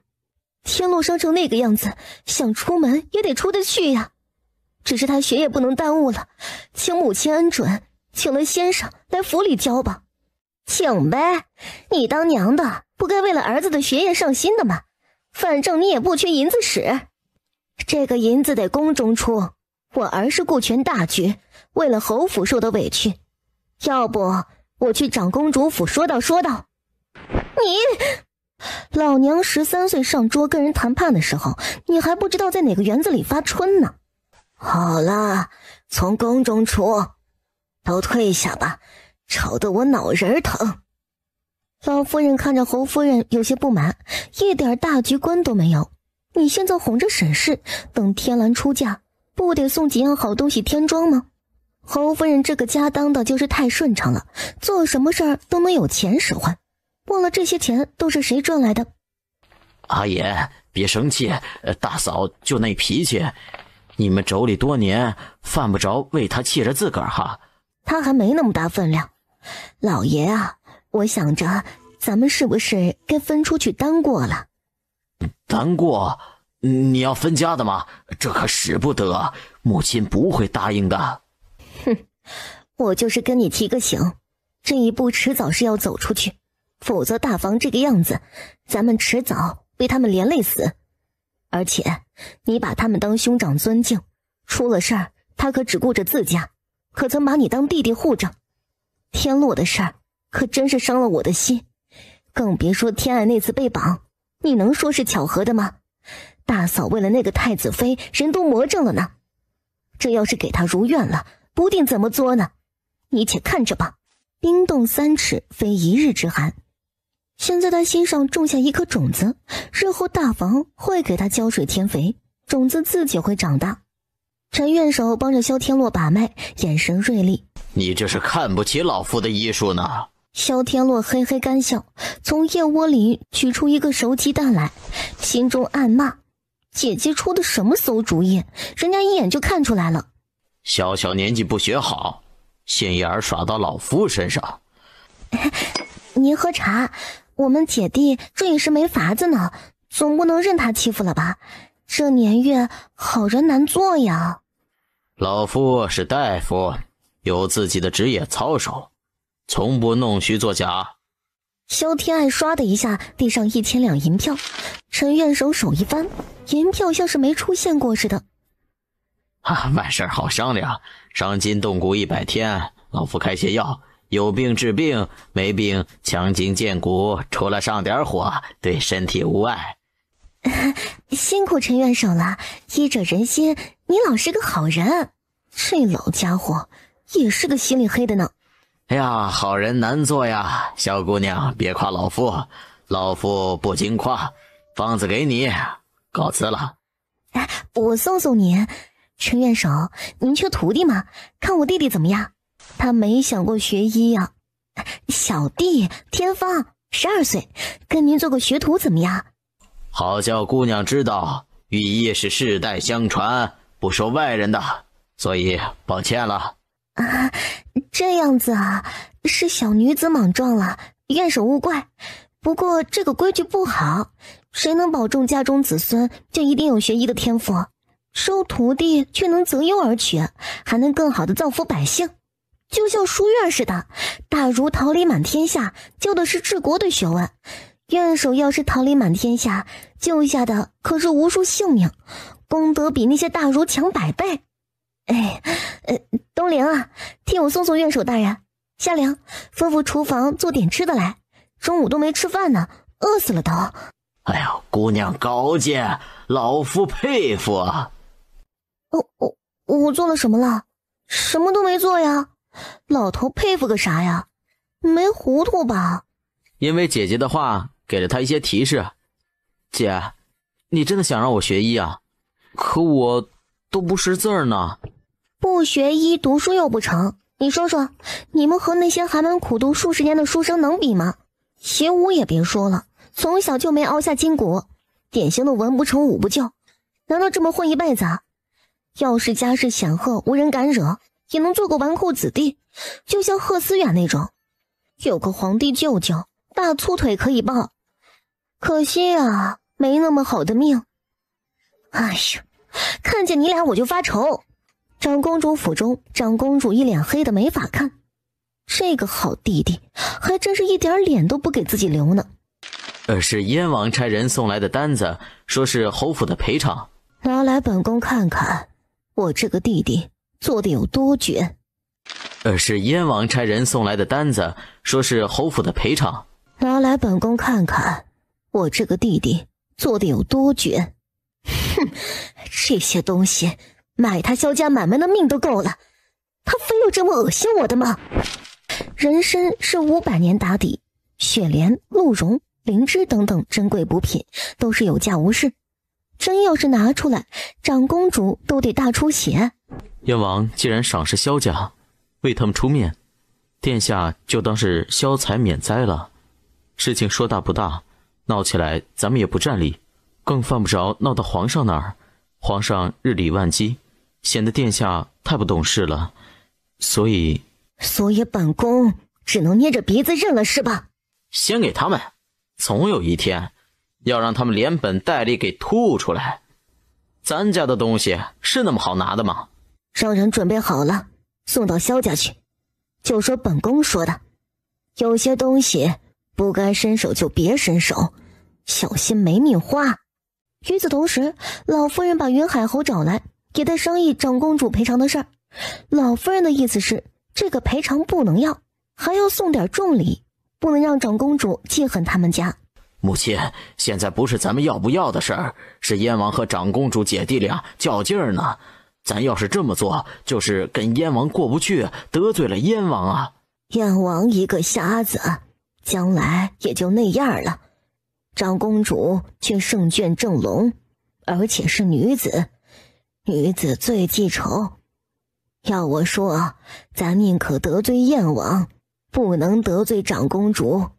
天洛伤成那个样子，想出门也得出得去呀。只是他学业不能耽误了，请母亲恩准，请了先生来府里教吧。请呗，你当娘的不该为了儿子的学业上心的吗？反正你也不缺银子使，这个银子得宫中出，我儿是顾全大局，为了侯府受的委屈，要不我去长公主府说道。你老娘13岁上桌跟人谈判的时候，你还不知道在哪个园子里发春呢。好了，从宫中出，都退下吧，吵得我脑仁疼。老夫人看着侯夫人有些不满，一点大局观都没有。你现在哄着沈氏，等天蓝出嫁，不得送几样好东西添妆吗？侯夫人这个家当的就是太顺畅了，做什么事儿都能有钱使唤，忘了这些钱都是谁赚来的。阿爷别生气，大嫂就那脾气，你们妯娌多年，犯不着为他气着自个儿哈。他还没那么大分量。老爷啊，我想着咱们是不是该分出去单过了？单过？你要分家的吗？这可使不得，母亲不会答应的。哼，我就是跟你提个醒，这一步迟早是要走出去，否则大房这个样子，咱们迟早被他们连累死。而且你把他们当兄长尊敬，出了事儿他可只顾着自家，可曾把你当弟弟护着。天洛的事儿可真是伤了我的心，更别说天爱那次被绑，你能说是巧合的吗？大嫂为了那个太子妃人都魔怔了呢，这要是给她如愿了，不定怎么作呢。你且看着吧，冰冻3尺非一日之寒。现在他心上种下一颗种子，日后大房会给他浇水添肥，种子自己会长大。陈院手帮着萧天洛把脉，眼神锐利。你这是看不起老夫的医术呢？萧天洛嘿嘿干笑，从燕窝里取出一个熟鸡蛋来，心中暗骂：姐姐出的什么馊主意，人家一眼就看出来了。小小年纪不学好，心眼儿耍到老夫身上。您喝茶，我们姐弟这也是没法子呢，总不能任他欺负了吧？这年月好人难做呀。老夫是大夫，有自己的职业操守，从不弄虚作假。萧天爱唰的一下递上1000两银票，陈院手手一翻，银票像是没出现过似的。万事好商量，伤筋动骨100天，老夫开些药，有病治病，没病强筋健骨，除了上点火，对身体无碍。辛苦陈元首了，医者仁心，你老是个好人。这老家伙也是个心里黑的呢。哎呀，好人难做呀，小姑娘别夸老夫，老夫不经夸。方子给你，告辞了。我送送您。陈元首，您缺徒弟吗？看我弟弟怎么样？他没想过学医呀。小弟天方，12岁，跟您做个学徒怎么样？好叫姑娘知道，御医是世代相传，不收外人的，所以抱歉了。这样子啊，是小女子莽撞了，院首勿怪。不过这个规矩不好，谁能保证家中子孙就一定有学医的天赋？收徒弟却能择优而取，还能更好的造福百姓，就像书院似的，大儒桃李满天下，救的是治国的学问。院首要是桃李满天下，救下的可是无数性命，功德比那些大儒强100倍。东陵啊，替我送送院首大人。夏凉，吩咐厨房做点吃的来，中午都没吃饭呢，饿死了都。哎呀，姑娘高见，老夫佩服啊。我做了什么了？什么都没做呀。老头佩服个啥呀？没糊涂吧？因为姐姐的话给了他一些提示。姐，你真的想让我学医啊？可我都不识字呢。不学医读书又不成，你说说，你们和那些寒门苦读数十年的书生能比吗？习武也别说了，从小就没熬下筋骨，典型的文不成武不就，难道这么混一辈子啊？要是家世显赫无人敢惹，也能做个纨绔子弟，就像贺思远那种，有个皇帝舅舅，大粗腿可以抱。可惜啊，没那么好的命。哎呀，看见你俩我就发愁。长公主府中，长公主一脸黑的没法看，这个好弟弟还真是一点脸都不给自己留呢。是燕王差人送来的单子，说是侯府的赔偿。拿来本宫看看，我这个弟弟做的有多绝。是燕王差人送来的单子，说是侯府的赔偿。拿来本宫看看，我这个弟弟做的有多绝。哼，这些东西买他萧家满门的命都够了，他非要这么恶心我的吗？人参是500年打底，雪莲、鹿茸、灵芝等等珍贵补品都是有价无市，真要是拿出来，长公主都得大出血。燕王既然赏识萧家，为他们出面，殿下就当是消财免灾了。事情说大不大，闹起来咱们也不占理，更犯不着闹到皇上那儿。皇上日理万机，显得殿下太不懂事了，所以本宫只能捏着鼻子认了是吧？先给他们，总有一天要让他们连本带利给吐出来。咱家的东西是那么好拿的吗？让人准备好了，送到萧家去，就说本宫说的，有些东西不该伸手就别伸手，小心没命花。与此同时，老夫人把云海侯找来，也在商议长公主赔偿的事儿。老夫人的意思是，这个赔偿不能要，还要送点重礼，不能让长公主记恨他们家。母亲，现在不是咱们要不要的事儿，是燕王和长公主姐弟俩较劲儿呢。咱要是这么做，就是跟燕王过不去，得罪了燕王啊。燕王一个瞎子，将来也就那样了。长公主却胜券正龙，而且是女子，女子最记仇。要我说，咱宁可得罪燕王，不能得罪长公主。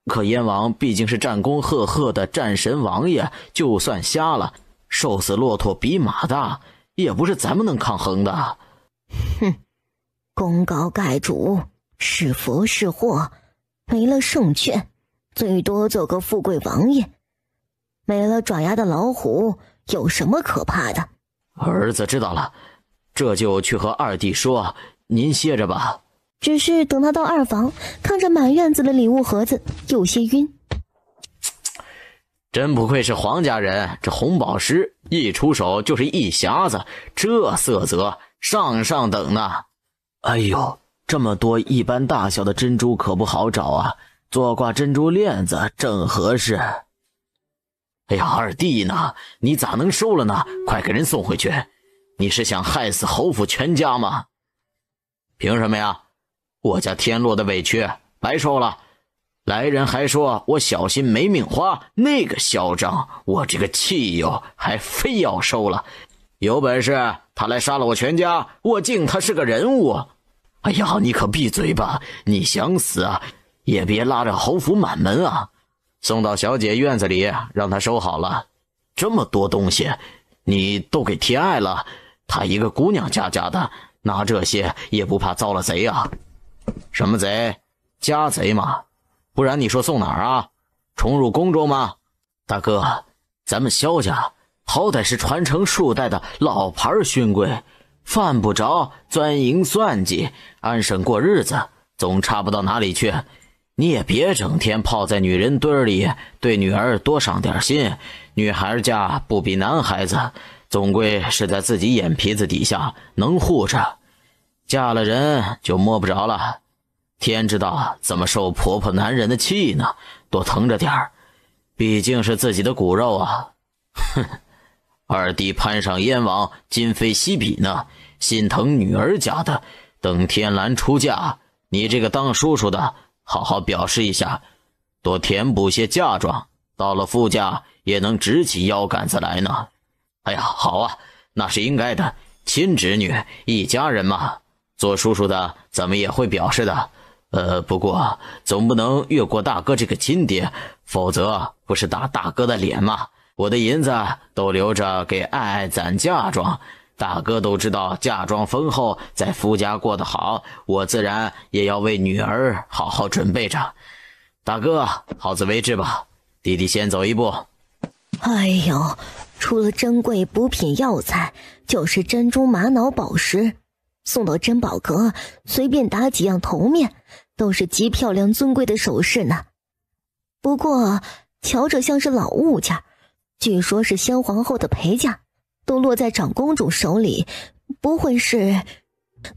可燕王毕竟是战功赫赫的战神王爷，就算瞎了，瘦死骆驼比马大，也不是咱们能抗衡的。哼，功高盖主，是福是祸，没了胜券，最多做个富贵王爷，没了爪牙的老虎，有什么可怕的？儿子知道了，这就去和二弟说，您歇着吧。只是等他到二房，看着满院子的礼物盒子，有些晕。真不愧是皇家人，这红宝石一出手就是一匣子，这色泽上等呢。哎呦，这么多一般大小的珍珠可不好找啊，做挂珍珠链子正合适。哎呀，二弟呢？你咋能收了呢？快给人送回去！你是想害死侯府全家吗？凭什么呀？我家天落的委屈白受了。来人还说我小心没命花，那个嚣张，我这个气哟，还非要收了。有本事他来杀了我全家，我敬他是个人物。哎呀，你可闭嘴吧！你想死啊，也别拉着侯府满门啊！送到小姐院子里，让她收好了。这么多东西，你都给贴爱了。她一个姑娘家的，拿这些也不怕遭了贼啊？什么贼？家贼嘛。不然你说送哪儿啊？冲入宫中吗？大哥，咱们萧家好歹是传承数代的老牌勋贵，犯不着钻营算计，安生过日子，总差不到哪里去。你也别整天泡在女人堆里，对女儿多上点心。女孩家不比男孩子，总归是在自己眼皮子底下能护着，嫁了人就摸不着了。天知道怎么受婆婆男人的气呢，多疼着点儿，毕竟是自己的骨肉啊。哼，二弟攀上燕王，今非昔比呢，心疼女儿家的，等天蓝出嫁，你这个当叔叔的好好表示一下，多填补些嫁妆，到了夫家也能直起腰杆子来呢。哎呀，好啊，那是应该的，亲侄女一家人嘛，做叔叔的怎么也会表示的。不过总不能越过大哥这个亲爹，否则不是打大哥的脸吗？我的银子都留着给爱爱攒嫁妆，大哥都知道嫁妆丰厚，在夫家过得好，我自然也要为女儿好好准备着。大哥，好自为之吧，弟弟先走一步。哎呦，除了珍贵补品药材，就是珍珠玛瑙宝石，送到珍宝阁，随便打几样头面，都是极漂亮尊贵的首饰呢。不过瞧着像是老物件，据说是先皇后的陪嫁，都落在长公主手里，不会是……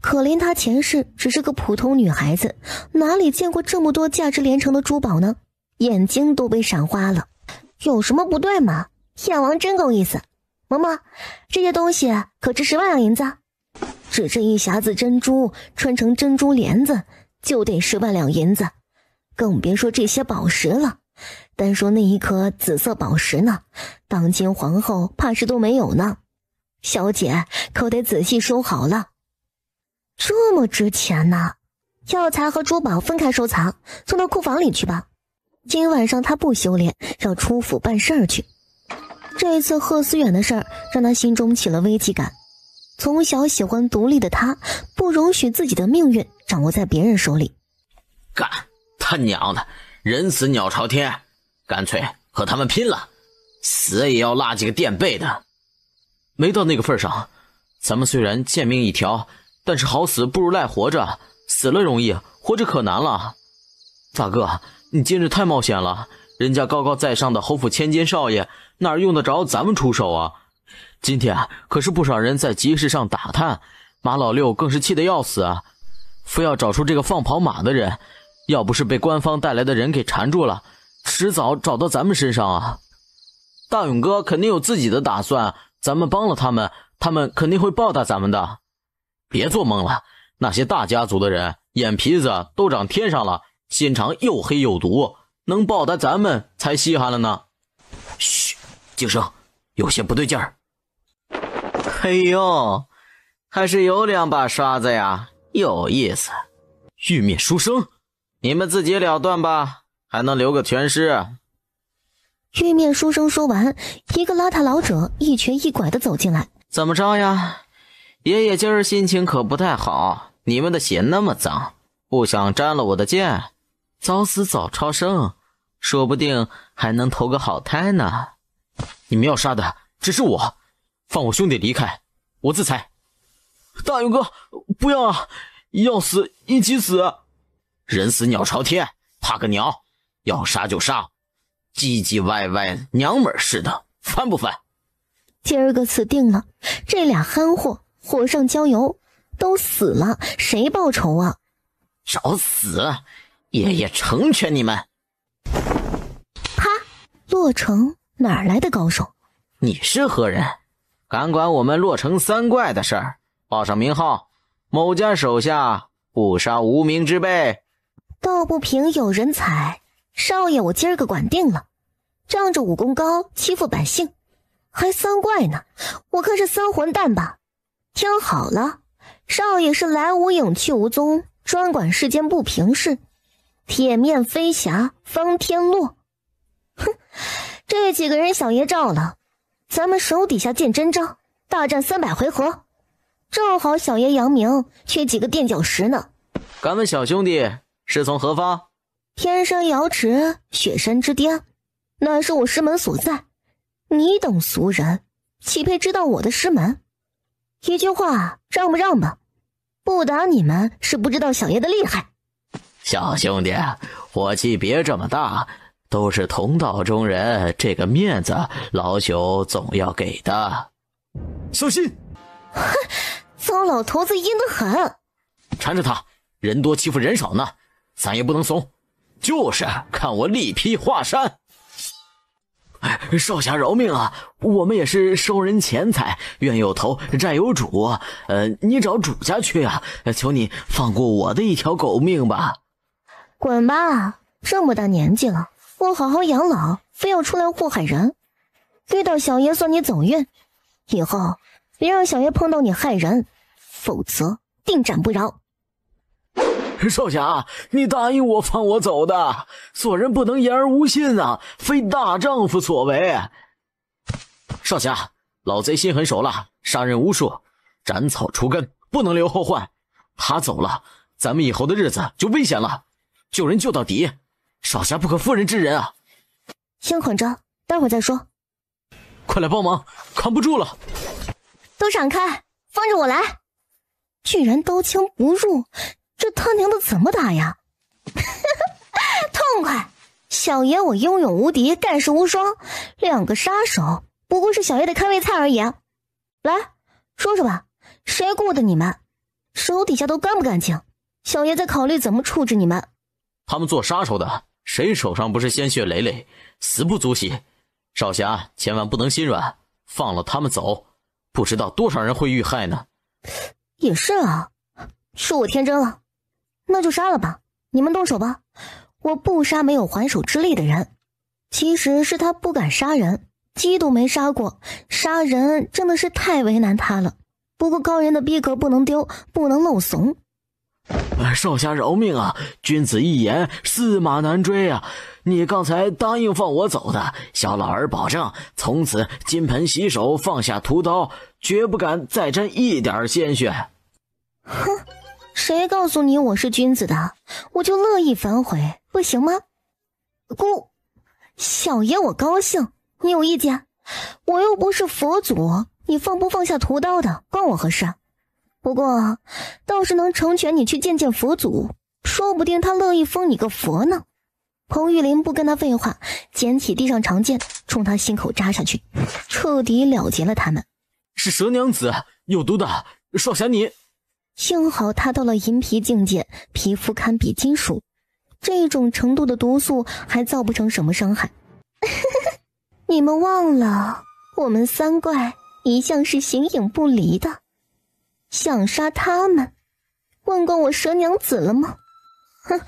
可怜她前世只是个普通女孩子，哪里见过这么多价值连城的珠宝呢？眼睛都被闪花了。有什么不对吗？燕王真够意思。嬷嬷，这些东西可值10万两银子，只这一匣子珍珠穿成珍珠帘子就得10万两银子，更别说这些宝石了。单说那一颗紫色宝石呢，当今皇后怕是都没有呢。小姐可得仔细收好了。这么值钱呢？药材和珠宝分开收藏，送到库房里去吧。今晚上他不修炼，要出府办事儿去。这次贺思远的事儿让他心中起了危机感。从小喜欢独立的他，不容许自己的命运掌握在别人手里。干他娘的，人死鸟朝天，干脆和他们拼了，死也要拉几个垫背的。没到那个份上，咱们虽然贱命一条，但是好死不如赖活着，死了容易，活着可难了。大哥，你今日太冒险了，人家高高在上的侯府千金少爷哪用得着咱们出手啊？今天可是不少人在集市上打探，马老六更是气得要死啊，非要找出这个放跑马的人，要不是被官方带来的人给缠住了，迟早找到咱们身上啊。大勇哥肯定有自己的打算，咱们帮了他们，他们肯定会报答咱们的。别做梦了，那些大家族的人眼皮子都长天上了，心肠又黑又毒，能报答咱们才稀罕了呢。嘘，静声，有些不对劲儿。嘿呦，还是有2把刷子呀，有意思。玉面书生，你们自己了断吧，还能留个全尸。玉面书生说完，一个邋遢老者一瘸一拐地走进来。怎么着呀？爷爷今儿心情可不太好，你们的血那么脏，不想沾了我的剑，早死早超生，说不定还能投个好胎呢。你们要杀的只是我，放我兄弟离开，我自裁。大勇哥，不要啊，要死一起死。人死鸟朝天，怕个鸟，要杀就杀，唧唧歪歪，娘们似的，烦不烦？今儿个死定了，这俩憨货火上浇油，都死了，谁报仇啊？找死！爷爷成全你们！啪！洛城哪儿来的高手？你是何人？敢管我们洛城三怪的事儿？报上名号，某家手下不杀无名之辈。道不平有人踩，少爷我今儿个管定了，仗着武功高欺负百姓，还三怪呢，我可是三混蛋吧？听好了，少爷是来无影去无踪，专管世间不平事，铁面飞侠方天落。哼，这几个人小爷召了，咱们手底下见真章，大战300回合，正好小爷扬名，缺几个垫脚石呢。敢问小兄弟是从何方？天山瑶池，雪山之巅，那是我师门所在。你等俗人岂配知道我的师门？一句话，让不让吧？不打你们是不知道小爷的厉害。小兄弟，火气别这么大，都是同道中人，这个面子老朽总要给的。小心！哼，糟老头子阴得很。缠着他，人多欺负人少呢，咱也不能怂，就是看我力劈华山。少侠饶命啊，我们也是收人钱财，冤有头债有主，你找主家去啊，求你放过我的一条狗命吧。滚吧，这么大年纪了，不好好养老，非要出来祸害人，遇到小爷算你走运，以后别让小爷碰到你害人，否则定斩不饶。少侠，你答应我放我走的，做人不能言而无信啊，非大丈夫所为。少侠，老贼心狠手辣，杀人无数，斩草除根，不能留后患。他走了，咱们以后的日子就危险了，救人救到底，少侠不可负人之人啊。先捆着，待会儿再说。快来帮忙，扛不住了。都闪开，放着我来。居然刀枪不入，这他娘的怎么打呀？痛快！小爷我英勇无敌，盖世无双，2个杀手不过是小爷的开胃菜而已。来，说说吧，谁雇的你们？手底下都干不干净？小爷在考虑怎么处置你们。他们做杀手的，谁手上不是鲜血累累，死不足惜。少侠千万不能心软，放了他们走，不知道多少人会遇害呢。也是啊，是我天真了。那就杀了吧，你们动手吧，我不杀没有还手之力的人。其实是他不敢杀人，鸡都没杀过，杀人真的是太为难他了。不过高人的逼格不能丢，不能漏怂。少侠饶命啊，君子一言，驷马难追啊。你刚才答应放我走的，小老儿保证从此金盆洗手，放下屠刀，绝不敢再沾一点鲜血。哼，谁告诉你我是君子的，我就乐意反悔，不行吗？姑，小爷我高兴，你有意见？我又不是佛祖，你放不放下屠刀的关我何事？不过倒是能成全你去见见佛祖，说不定他乐意封你个佛呢。彭玉林不跟他废话，捡起地上长剑，冲他心口扎下去，彻底了结了他们。是蛇娘子，有毒的，少侠你。幸好他到了银皮境界，皮肤堪比金属，这种程度的毒素还造不成什么伤害。你们忘了，我们三怪一向是形影不离的。想杀他们，问过我蛇娘子了吗？哼，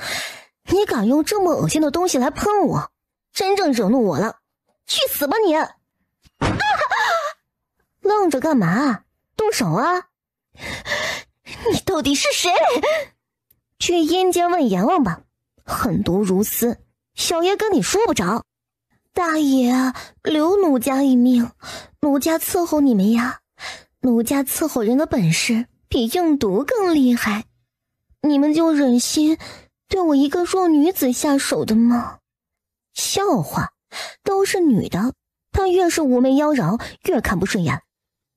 你敢用这么恶心的东西来喷我，真正惹怒我了，去死吧你！愣着干嘛？动手啊！你到底是谁？去阴间问阎王吧，狠毒如斯，小爷跟你说不着。大爷，留奴家一命，奴家伺候你们呀。奴家伺候人的本事比用毒更厉害，你们就忍心对我一个弱女子下手的吗？笑话，都是女的，她越是妩媚妖娆，越看不顺眼。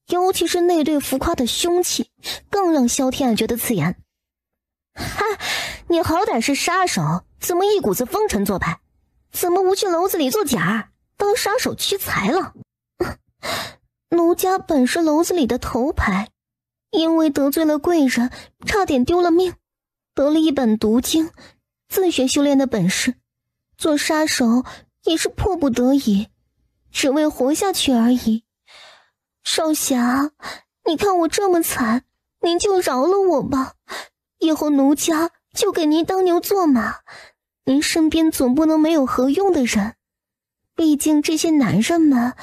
尤其是那对浮夸的凶器，更让萧天爱觉得刺眼。哈，你好歹是杀手，怎么一股子风尘做派？怎么不去楼子里做假，当杀手屈才了？奴家本是楼子里的头牌，因为得罪了贵人，差点丢了命，得了一本毒经，自学修炼的本事，做杀手也是迫不得已，只为活下去而已。少侠，你看我这么惨，您就饶了我吧，以后奴家就给您当牛做马，您身边总不能没有合用的人，毕竟这些男人们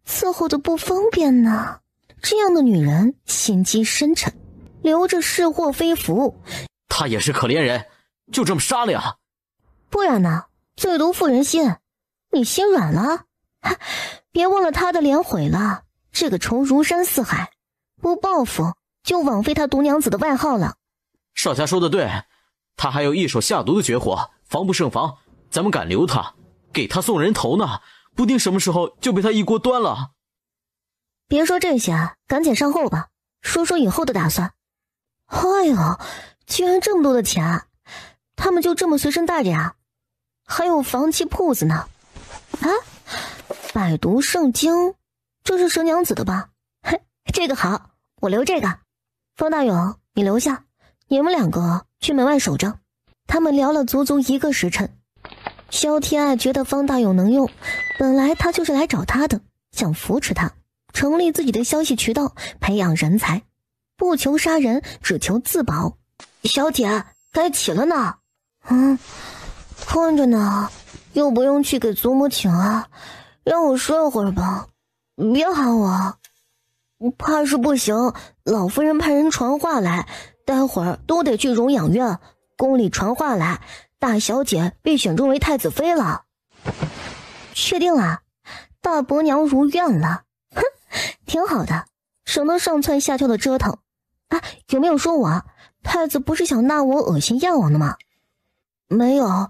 伺候的不方便呢。这样的女人心机深沉，留着是祸非福。她也是可怜人，就这么杀了呀？不然呢？最毒妇人心，你心软了？别忘了她的脸毁了，这个仇如山似海，不报复就枉费她毒娘子的外号了。少侠说的对，她还有一手下毒的绝活，防不胜防，咱们敢留她，给她送人头呢，不定什么时候就被她一锅端了。别说这些，赶紧上后吧，说说以后的打算。哎呦，居然这么多的钱，他们就这么随身带着呀？还有房契铺子呢。啊，百毒圣经，这是蛇娘子的吧？嘿，这个好，我留这个。方大勇，你留下，你们两个去门外守着。他们聊了足足1个时辰。萧天爱觉得方大勇能用，本来他就是来找他的，想扶持他，成立自己的消息渠道，培养人才，不求杀人，只求自保。小姐，该起了呢。困着呢，又不用去给祖母请啊，让我睡会儿吧，别喊我。怕是不行，老夫人派人传话来，待会儿都得去荣养院，宫里传话来，大小姐被选中为太子妃了。确定了？大伯娘如愿了。哼，挺好的，省得上蹿下跳的折腾。啊，有没有说我太子不是想纳我恶心燕王的吗？没有，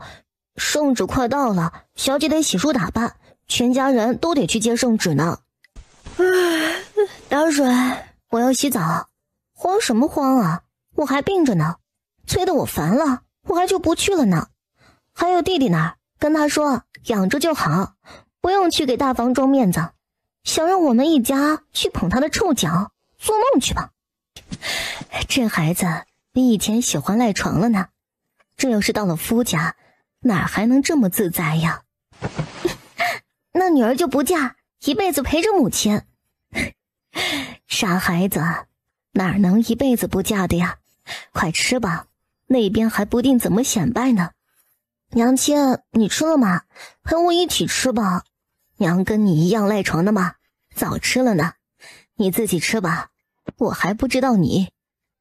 圣旨快到了，小姐得洗漱打扮，全家人都得去接圣旨呢。打水，我要洗澡。慌什么慌啊，我还病着呢，催得我烦了，我还就不去了呢。还有弟弟呢，跟他说养着就好，不用去给大房装面子，想让我们一家去捧他的臭脚，做梦去吧。这孩子比以前喜欢赖床了呢，这要是到了夫家，哪还能这么自在呀？那女儿就不嫁，一辈子陪着母亲。傻孩子，哪能一辈子不嫁的呀？快吃吧，那边还不定怎么显摆呢。娘亲，你吃了吗？陪我一起吃吧。娘跟你一样赖床的吗？早吃了呢。你自己吃吧，我还不知道你。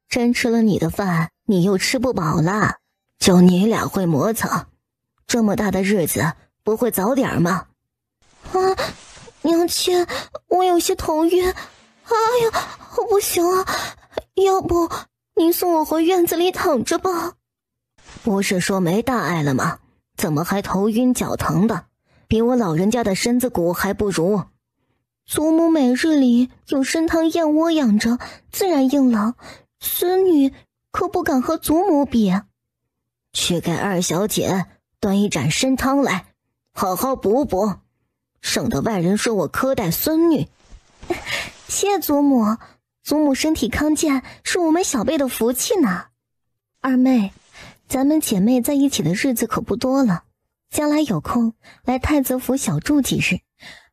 真吃了你的饭，你又吃不饱了。就你俩会磨蹭，这么大的日子不会早点吗？啊，娘亲，我有些头晕。哎呀，我不行啊，要不您送我回院子里躺着吧。不是说没大碍了吗？怎么还头晕脚疼的？比我老人家的身子骨还不如。祖母每日里有参汤燕窝养着，自然硬朗，孙女可不敢和祖母比。去给二小姐端一盏参汤来，好好补补，省得外人说我苛待孙女。谢祖母，祖母身体康健是我们小辈的福气呢。二妹，咱们姐妹在一起的日子可不多了，将来有空来太子府小住几日，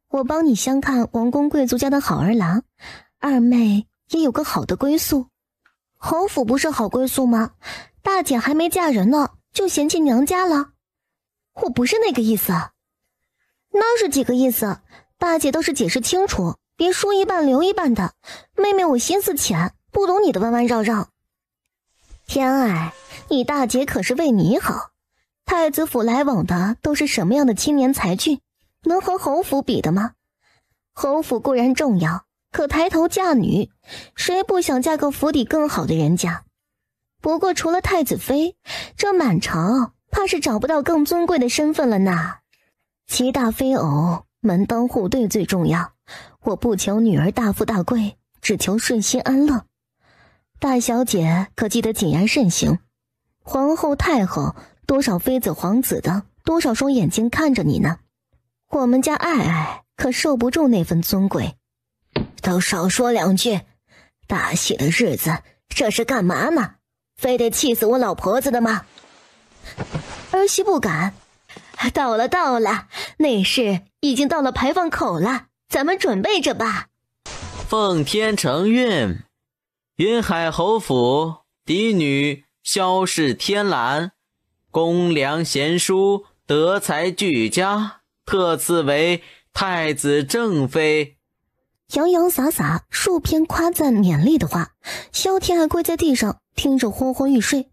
我帮你相看王公贵族家的好儿郎，二妹也有个好的归宿。侯府不是好归宿吗？大姐还没嫁人呢，就嫌弃娘家了？我不是那个意思。那是几个意思？大姐倒是解释清楚，别说一半留一半的。妹妹我心思浅，不懂你的弯弯绕绕。天爱，你大姐可是为你好。太子府来往的都是什么样的青年才俊，能和侯府比的吗？侯府固然重要，可抬头嫁女，谁不想嫁个府邸更好的人家？不过除了太子妃，这满朝怕是找不到更尊贵的身份了呢。七大妃偶，门当户对最重要。我不求女儿大富大贵，只求顺心安乐。大小姐可记得谨言慎行，皇后太后多少妃子皇子的多少双眼睛看着你呢。我们家爱爱可受不住那份尊贵。都少说两句，大喜的日子这是干嘛呢？非得气死我老婆子的吗？儿媳不敢。到了，内侍已经到了排放口了，咱们准备着吧。奉天承运，云海侯府嫡女萧氏天蓝，公良贤淑，德才俱佳，特赐为太子正妃。洋洋洒洒数篇夸赞勉励的话，萧天爱跪在地上听着昏昏欲睡。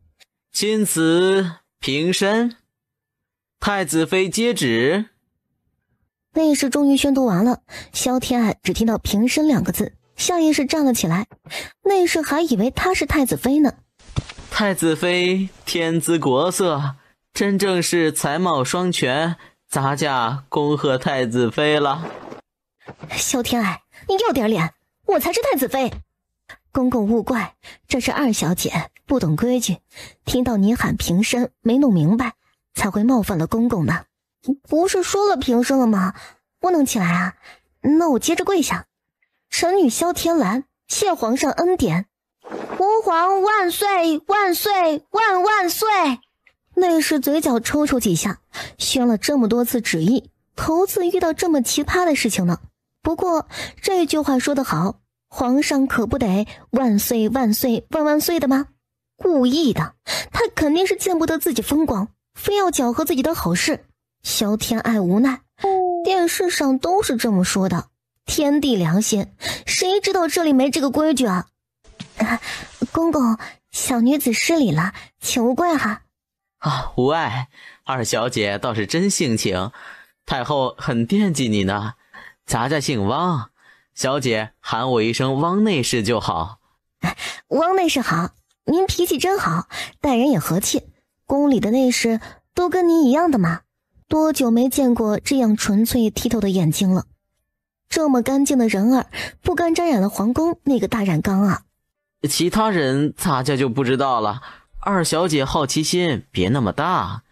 钦此平身，太子妃接旨。内侍终于宣读完了，萧天爱只听到平身2个字，下意识站了起来。内侍还以为她是太子妃呢。太子妃天姿国色，真正是才貌双全，咱家恭贺太子妃了。萧天爱，你要点脸，我才是太子妃。公公勿怪，这是二小姐不懂规矩，听到你喊平身没弄明白，才会冒犯了公公呢。不是说了平身了吗？不能起来啊？那我接着跪下。臣女萧天蓝，谢皇上恩典。吾皇万岁万岁万万岁！内侍嘴角抽抽几下，宣了这么多次旨意，头次遇到这么奇葩的事情呢。不过这句话说得好，皇上可不得万岁万岁万万岁的吗？故意的，他肯定是见不得自己风光，非要搅和自己的好事。萧天爱无奈，电视上都是这么说的，天地良心，谁知道这里没这个规矩啊？公公，小女子失礼了，请勿怪哈。无碍，二小姐倒是真性情，太后很惦记你呢。咱家姓汪，小姐喊我一声汪内侍就好。汪内侍好，您脾气真好，待人也和气。宫里的内侍都跟您一样的嘛，多久没见过这样纯粹剔透的眼睛了。这么干净的人儿，不甘沾染了皇宫那个大染缸啊。其他人咱家就不知道了，二小姐好奇心别那么大。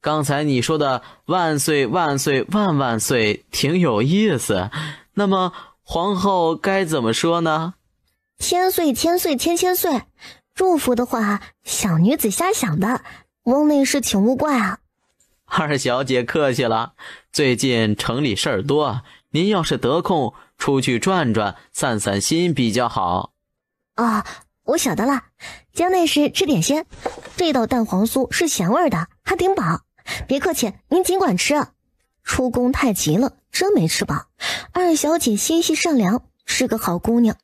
刚才你说的万岁万岁万万岁挺有意思，那么皇后该怎么说呢？千岁千岁千千岁，祝福的话小女子瞎想的，翁内侍请勿怪啊。二小姐客气了，最近城里事儿多，您要是得空出去转转散散心比较好。我晓得了，江内侍吃点心，这道蛋黄酥是咸味的，还顶饱。别客气，您尽管吃。出宫太急了，真没吃饱。二小姐心细善良，是个好姑娘。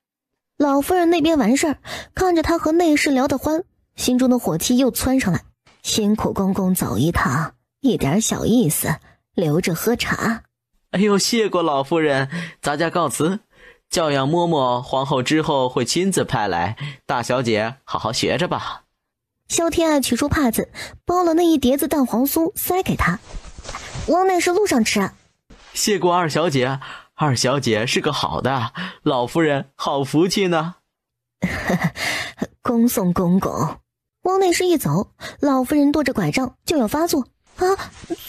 老夫人那边完事儿，看着她和内侍聊得欢，心中的火气又窜上来。辛苦公公走一趟，一点小意思，留着喝茶。哎呦，谢过老夫人，咱家告辞。教养嬷嬷，皇后之后会亲自派来，大小姐好好学着吧。萧天爱取出帕子，包了那一碟子蛋黄酥塞给她。汪内侍路上吃。谢过二小姐，二小姐是个好的，老夫人好福气呢。恭送公公。汪内侍一走，老夫人跺着拐杖就要发作。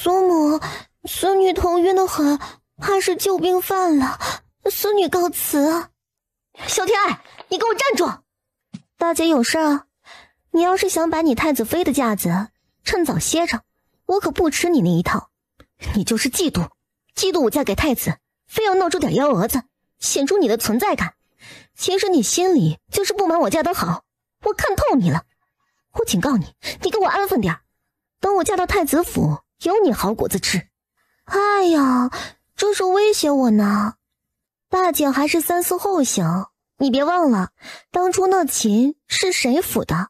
祖母，孙女头晕得很，怕是旧病犯了，孙女告辞。萧天爱，你给我站住！大姐有事啊？你要是想摆你太子妃的架子，趁早歇着，我可不吃你那一套。你就是嫉妒我嫁给太子，非要闹出点幺蛾子，显出你的存在感。其实你心里就是不满我嫁得好，我看透你了。我警告你，你给我安分点，等我嫁到太子府，有你好果子吃。哎呀，这是威胁我呢。大姐还是三思后行，你别忘了，当初那琴是谁抚的？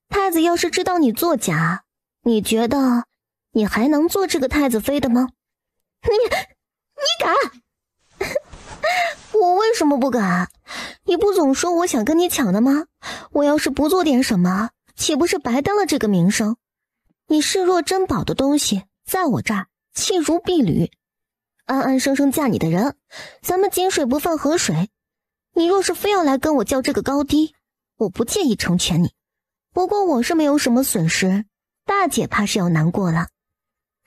太子要是知道你作假，你觉得你还能做这个太子妃的吗？你敢？我为什么不敢？你不总说我想跟你抢的吗？我要是不做点什么，岂不是白担了这个名声？你视若珍宝的东西，在我这儿弃如敝履。安安生生嫁你的人，咱们井水不犯河水。你若是非要来跟我较这个高低，我不介意成全你。不过我是没有什么损失，大姐怕是要难过了。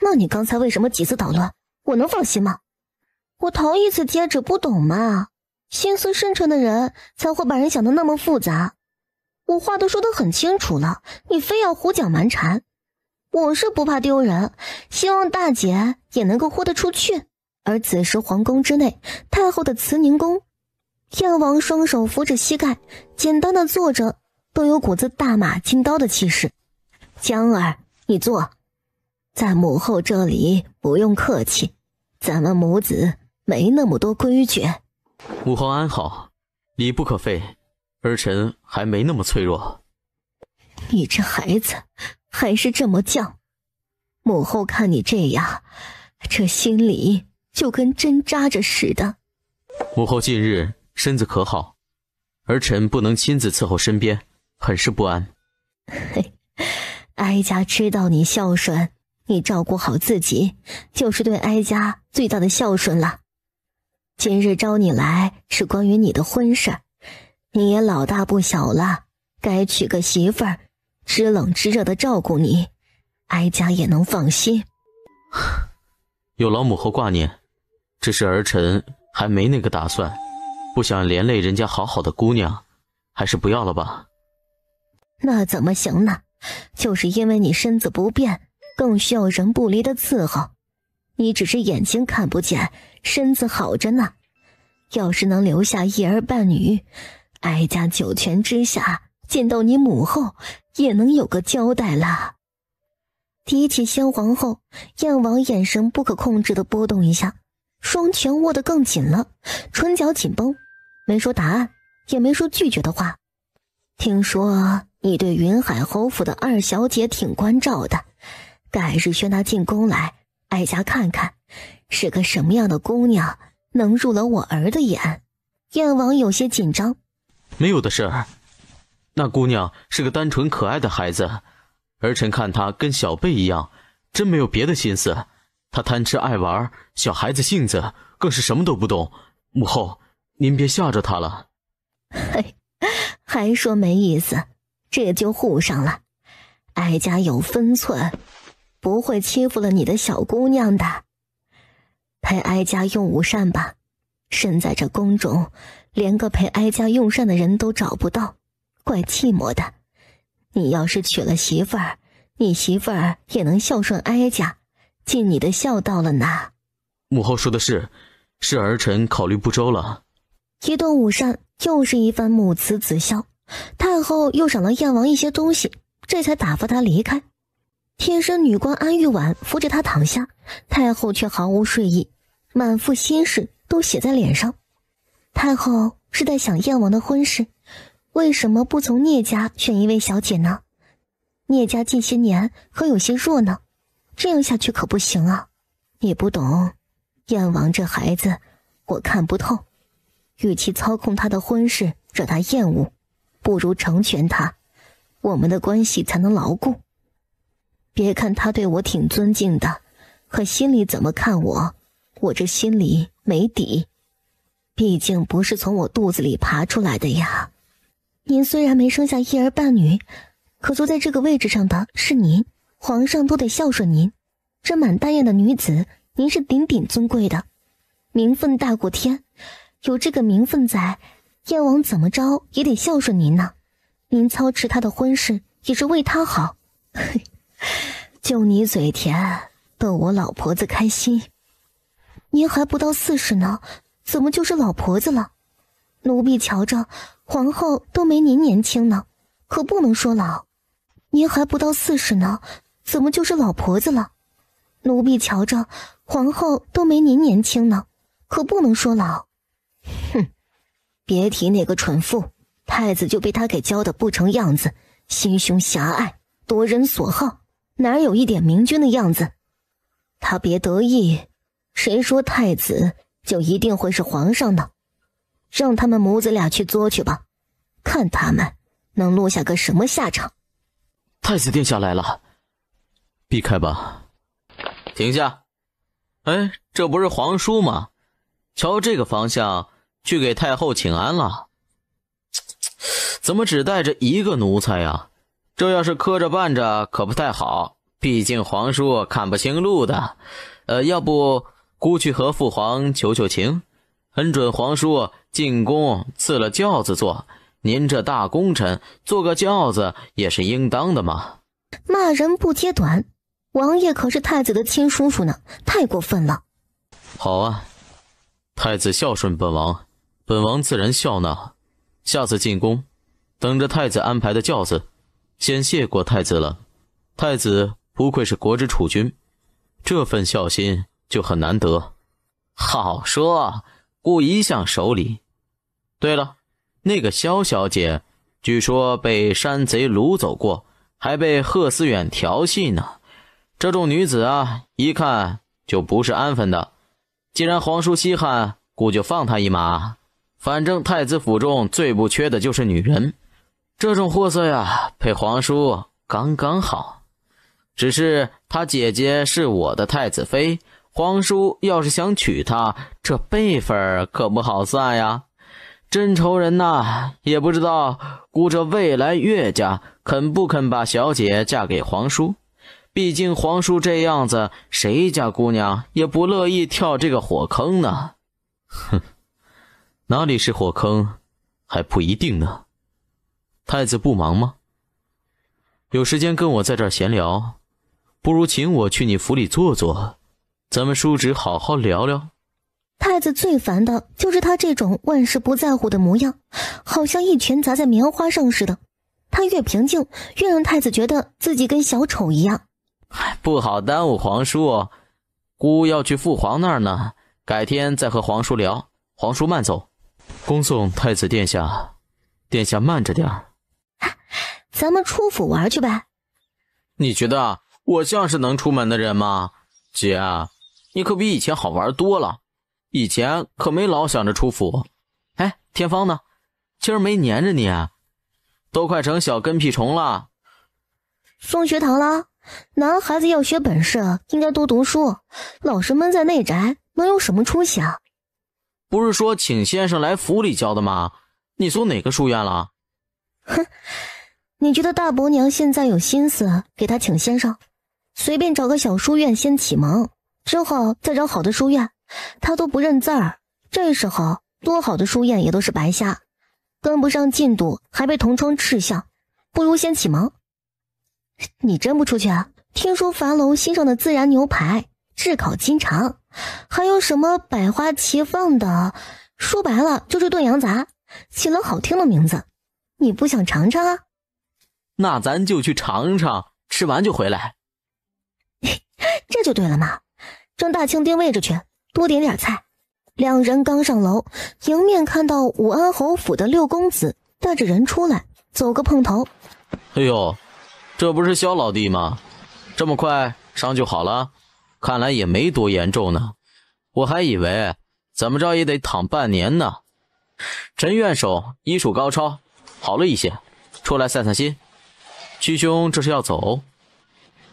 那你刚才为什么几次捣乱？我能放心吗？我头一次接旨不懂嘛，心思深沉的人才会把人想得那么复杂。我话都说得很清楚了，你非要胡搅蛮缠。我是不怕丢人，希望大姐也能够豁得出去。而此时皇宫之内，太后的慈宁宫，燕王双手扶着膝盖，简单的坐着，都有股子大马金刀的气势。江儿，你坐，在母后这里不用客气，咱们母子没那么多规矩。母后安好，礼不可废，儿臣还没那么脆弱。你这孩子还是这么犟，母后看你这样，这心里就跟针扎着似的。母后近日身子可好？儿臣不能亲自伺候身边，很是不安。嘿，哀家知道你孝顺，你照顾好自己，就是对哀家最大的孝顺了。今日招你来是关于你的婚事，你也老大不小了，该娶个媳妇儿，知冷知热的照顾你，哀家也能放心。有劳母后挂念，只是儿臣还没那个打算，不想连累人家好好的姑娘，还是不要了吧。那怎么行呢？就是因为你身子不便，更需要人不离的伺候。你只是眼睛看不见，身子好着呢。要是能留下一儿半女，哀家九泉之下见到你母后，也能有个交代啦。提起先皇后，燕王眼神不可控制地波动一下，双拳握得更紧了，唇角紧绷，没说答案，也没说拒绝的话。听说你对云海侯府的二小姐挺关照的，改日宣她进宫来，哀家看看是个什么样的姑娘能入了我儿的眼。燕王有些紧张。没有的事儿，那姑娘是个单纯可爱的孩子，儿臣看她跟小贝一样，真没有别的心思。她贪吃爱玩，小孩子性子，更是什么都不懂。母后，您别吓着她了。嘿，还说没意思，这就护上了。哀家有分寸，不会欺负了你的小姑娘的。陪哀家用午膳吧，身在这宫中，连个陪哀家用膳的人都找不到，怪寂寞的。你要是娶了媳妇儿，你媳妇儿也能孝顺哀家，尽你的孝道了呢。母后说的是儿臣考虑不周了。一顿午膳，又是一番母慈子孝。太后又赏了燕王一些东西，这才打发他离开。贴身女官安玉婉扶着他躺下，太后却毫无睡意，满腹心事都写在脸上。太后是在想燕王的婚事，为什么不从聂家选一位小姐呢？聂家近些年可有些弱呢，这样下去可不行啊。你不懂，燕王这孩子我看不透，与其操控他的婚事让他厌恶，不如成全他，我们的关系才能牢固。别看他对我挺尊敬的，可心里怎么看我，我这心里没底，毕竟不是从我肚子里爬出来的呀。您虽然没生下一儿半女，可坐在这个位置上的是您，皇上都得孝顺您。这满大宴的女子，您是顶顶尊贵的，名分大过天，有这个名分在，燕王怎么着也得孝顺您呢。您操持他的婚事也是为他好。就你嘴甜，逗我老婆子开心。您还不到40呢，怎么就是老婆子了？奴婢瞧着皇后都没您年轻呢，可不能说老。您还不到40呢，怎么就是老婆子了？奴婢瞧着皇后都没您年轻呢，可不能说老。哼，别提那个蠢妇，太子就被他给教得不成样子，心胸狭隘，夺人所好，哪有一点明君的样子？他别得意，谁说太子就一定会是皇上呢？让他们母子俩去作去吧，看他们能落下个什么下场。太子殿下来了，避开吧。停下！哎，这不是皇叔吗？瞧这个方向，去给太后请安了。怎么只带着一个奴才呀？这要是磕着绊着可不太好，毕竟皇叔看不清路的。要不姑去和父皇求求情，恩准皇叔进宫赐了轿子坐，您这大功臣坐个轿子也是应当的嘛。骂人不揭短，王爷可是太子的亲叔叔呢，太过分了。好啊，太子孝顺本王，本王自然笑纳。下次进宫，等着太子安排的轿子，先谢过太子了。太子不愧是国之储君，这份孝心就很难得。好说，姑一向守礼。对了，那个萧小姐据说被山贼掳走过，还被贺思远调戏呢。这种女子啊，一看就不是安分的。既然皇叔稀罕，姑就放她一马。反正太子府中最不缺的就是女人，这种货色呀，配皇叔刚刚好。只是她姐姐是我的太子妃，皇叔要是想娶她，这辈分可不好算呀。真愁人呐，也不知道姑这未来岳家肯不肯把小姐嫁给皇叔。毕竟皇叔这样子，谁家姑娘也不乐意跳这个火坑呢。哼，哪里是火坑，还不一定呢。太子不忙吗？有时间跟我在这儿闲聊，不如请我去你府里坐坐，咱们叔侄好好聊聊。太子最烦的就是他这种万事不在乎的模样，好像一拳砸在棉花上似的。他越平静，越让太子觉得自己跟小丑一样。不好耽误皇叔，姑要去父皇那儿呢，改天再和皇叔聊。皇叔慢走。恭送太子殿下，殿下慢着点儿。咱们出府玩去呗。你觉得我像是能出门的人吗？姐，你可比以前好玩多了，以前可没老想着出府。哎，天芳呢？今儿没黏着你啊，都快成小跟屁虫了。送学堂了。男孩子要学本事，应该多读书，老是闷在内宅，能有什么出息啊？不是说请先生来府里教的吗？你送哪个书院了？哼，你觉得大伯娘现在有心思给他请先生？随便找个小书院先启蒙，之后再找好的书院，他都不认字儿。这时候多好的书院也都是白瞎，跟不上进度还被同窗嗤笑，不如先启蒙。你真不出去啊？听说樊楼新上的孜然牛排、炙烤金肠，还有什么百花齐放的，说白了就是炖羊杂，起了好听的名字。你不想尝尝啊？那咱就去尝尝，吃完就回来。这就对了嘛，正大清定位着去，多点点菜。两人刚上楼，迎面看到武安侯府的六公子带着人出来，走个碰头。哎呦，这不是萧老弟吗？这么快伤就好了？看来也没多严重呢，我还以为怎么着也得躺半年呢。陈院手医术高超，好了一些，出来散散心。屈兄这是要走？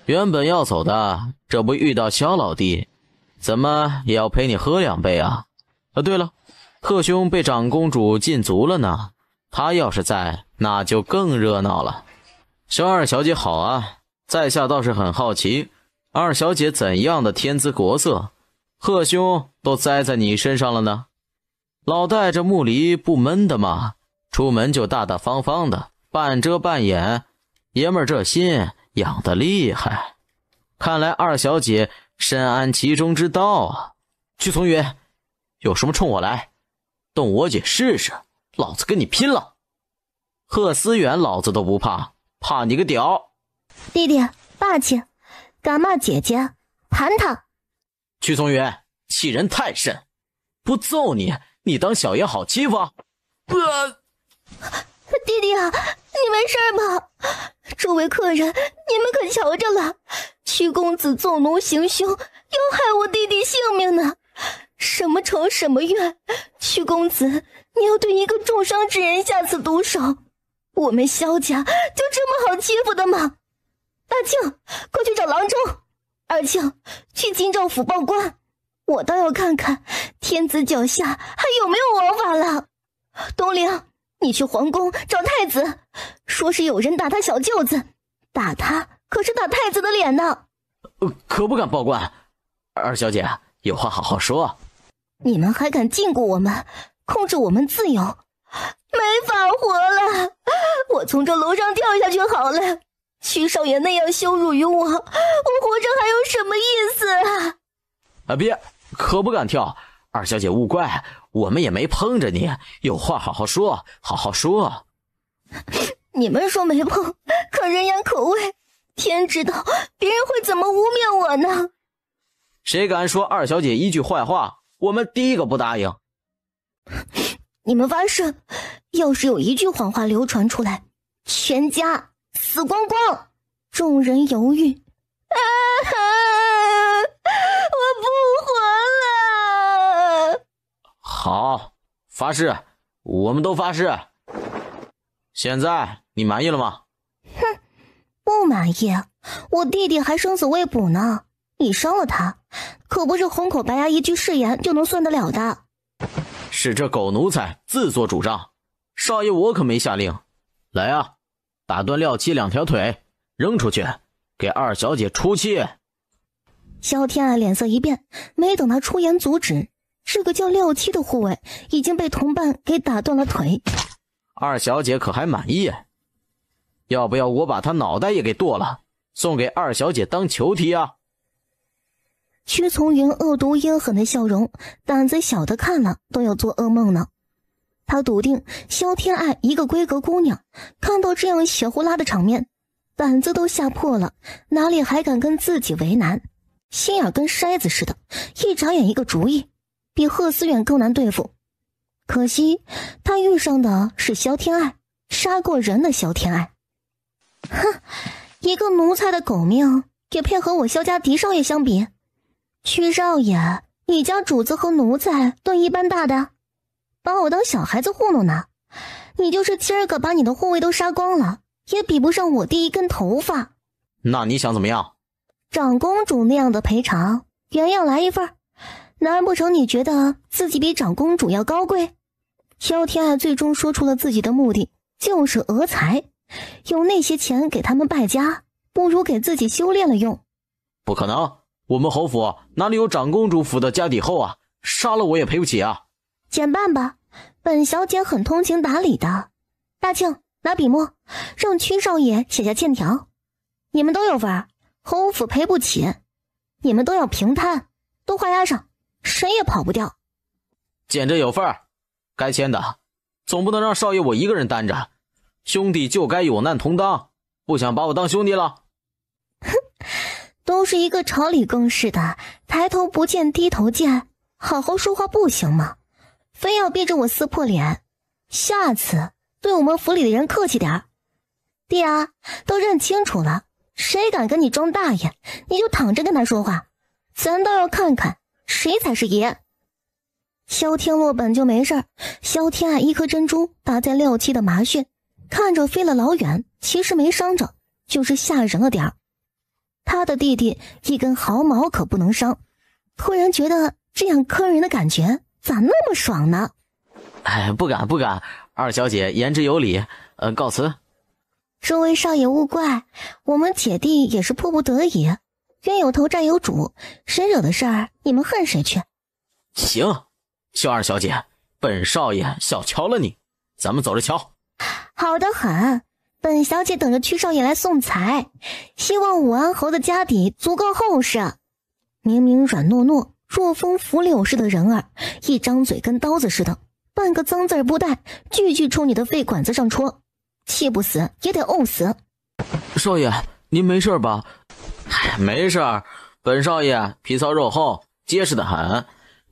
原本要走的，这不遇到萧老弟，怎么也要陪你喝两杯啊？对了，贺兄被长公主禁足了呢，他要是在，那就更热闹了。萧二小姐好啊，在下倒是很好奇，二小姐怎样的天姿国色，贺兄都栽在你身上了呢？老戴这木梨不闷的吗？出门就大大方方的，半遮半掩，爷们儿这心养得厉害。看来二小姐深谙其中之道啊。屈从云，有什么冲我来，动我姐试试，老子跟你拼了。贺思远老子都不怕，怕你个屌。弟弟霸气，敢骂姐姐，盘他。屈从云，欺人太甚，不揍你，你当小爷好欺负？弟弟啊，你没事吧？诸位客人，你们可瞧着了，屈公子纵奴行凶，要害我弟弟性命呢。什么仇什么怨，屈公子，你要对一个重伤之人下此毒手，我们萧家就这么好欺负的吗？大庆，快去找郎中。二庆，去京兆府报官，我倒要看看天子脚下还有没有王法了。东陵，你去皇宫找太子，说是有人打他小舅子，打他可是打太子的脸呢。可不敢报官。二小姐，有话好好说。你们还敢禁锢我们，控制我们自由，没法活了。我从这楼上跳下去好了。屈少爷那样羞辱于我，我活着还有什么意思啊？别，可不敢跳。二小姐勿怪，我们也没碰着你，有话好好说，好好说。你们说没碰，可人言可畏，天知道别人会怎么污蔑我呢？谁敢说二小姐一句坏话，我们第一个不答应。你们发誓，要是有一句谎话流传出来，全家死光光。众人犹豫。我不活了。好，发誓，我们都发誓。现在你满意了吗？哼，不满意。我弟弟还生死未卜呢，你伤了他，可不是红口白牙一句誓言就能算得了的。是这狗奴才自作主张，少爷我可没下令。来啊，打断廖七2条腿，扔出去，给二小姐出气。萧天爱脸色一变，没等他出言阻止，这个叫廖七的护卫已经被同伴给打断了腿。二小姐可还满意？要不要我把她脑袋也给剁了，送给二小姐当囚体啊？屈从云恶毒阴狠的笑容，胆子小的看了都要做噩梦呢。他笃定萧天爱一个闺阁姑娘，看到这样血呼啦的场面，胆子都吓破了，哪里还敢跟自己为难？心眼跟筛子似的，一眨眼一个主意，比贺思远更难对付。可惜他遇上的是萧天爱，杀过人的萧天爱。哼，一个奴才的狗命也配和我萧家狄少爷相比？屈少爷，你家主子和奴才都一般大的，把我当小孩子糊弄呢。你就是今儿个把你的护卫都杀光了，也比不上我弟一根头发。那你想怎么样？长公主那样的赔偿，原样来一份。难不成你觉得自己比长公主要高贵？萧天爱最终说出了自己的目的，就是讹财。有那些钱给他们败家，不如给自己修炼了用。不可能，我们侯府哪里有长公主府的家底厚啊？杀了我也赔不起啊！减半吧，本小姐很通情达理的。大庆，拿笔墨，让屈少爷写下欠条。你们都有份，侯府赔不起，你们都要平摊，都画押上，谁也跑不掉。见着有份儿，该签的，总不能让少爷我一个人担着。兄弟就该有难同当，不想把我当兄弟了？哼，都是一个朝里更是的，抬头不见低头见，好好说话不行吗？非要逼着我撕破脸，下次对我们府里的人客气点。弟啊，都认清楚了，谁敢跟你装大爷，你就躺着跟他说话，咱倒要看看谁才是爷。萧天洛本就没事，萧天爱一颗珍珠打在廖七的麻穴，看着飞了老远，其实没伤着，就是吓人了点儿。他的弟弟一根毫毛可不能伤，突然觉得这样坑人的感觉咋那么爽呢？哎，不敢不敢，二小姐言之有理，告辞。诸位少爷勿怪，我们姐弟也是迫不得已，冤有头债有主，谁惹的事儿你们恨谁去。行，萧二小姐，本少爷小瞧了你，咱们走着瞧。好得很，本小姐等着屈少爷来送财，希望武安侯的家底足够厚实。明明软糯糯若风拂柳似的人儿，一张嘴跟刀子似的，半个脏字不带，句句冲你的肺管子上戳，气不死也得怄死。少爷，您没事吧？没事儿，本少爷皮糙肉厚，结实的很，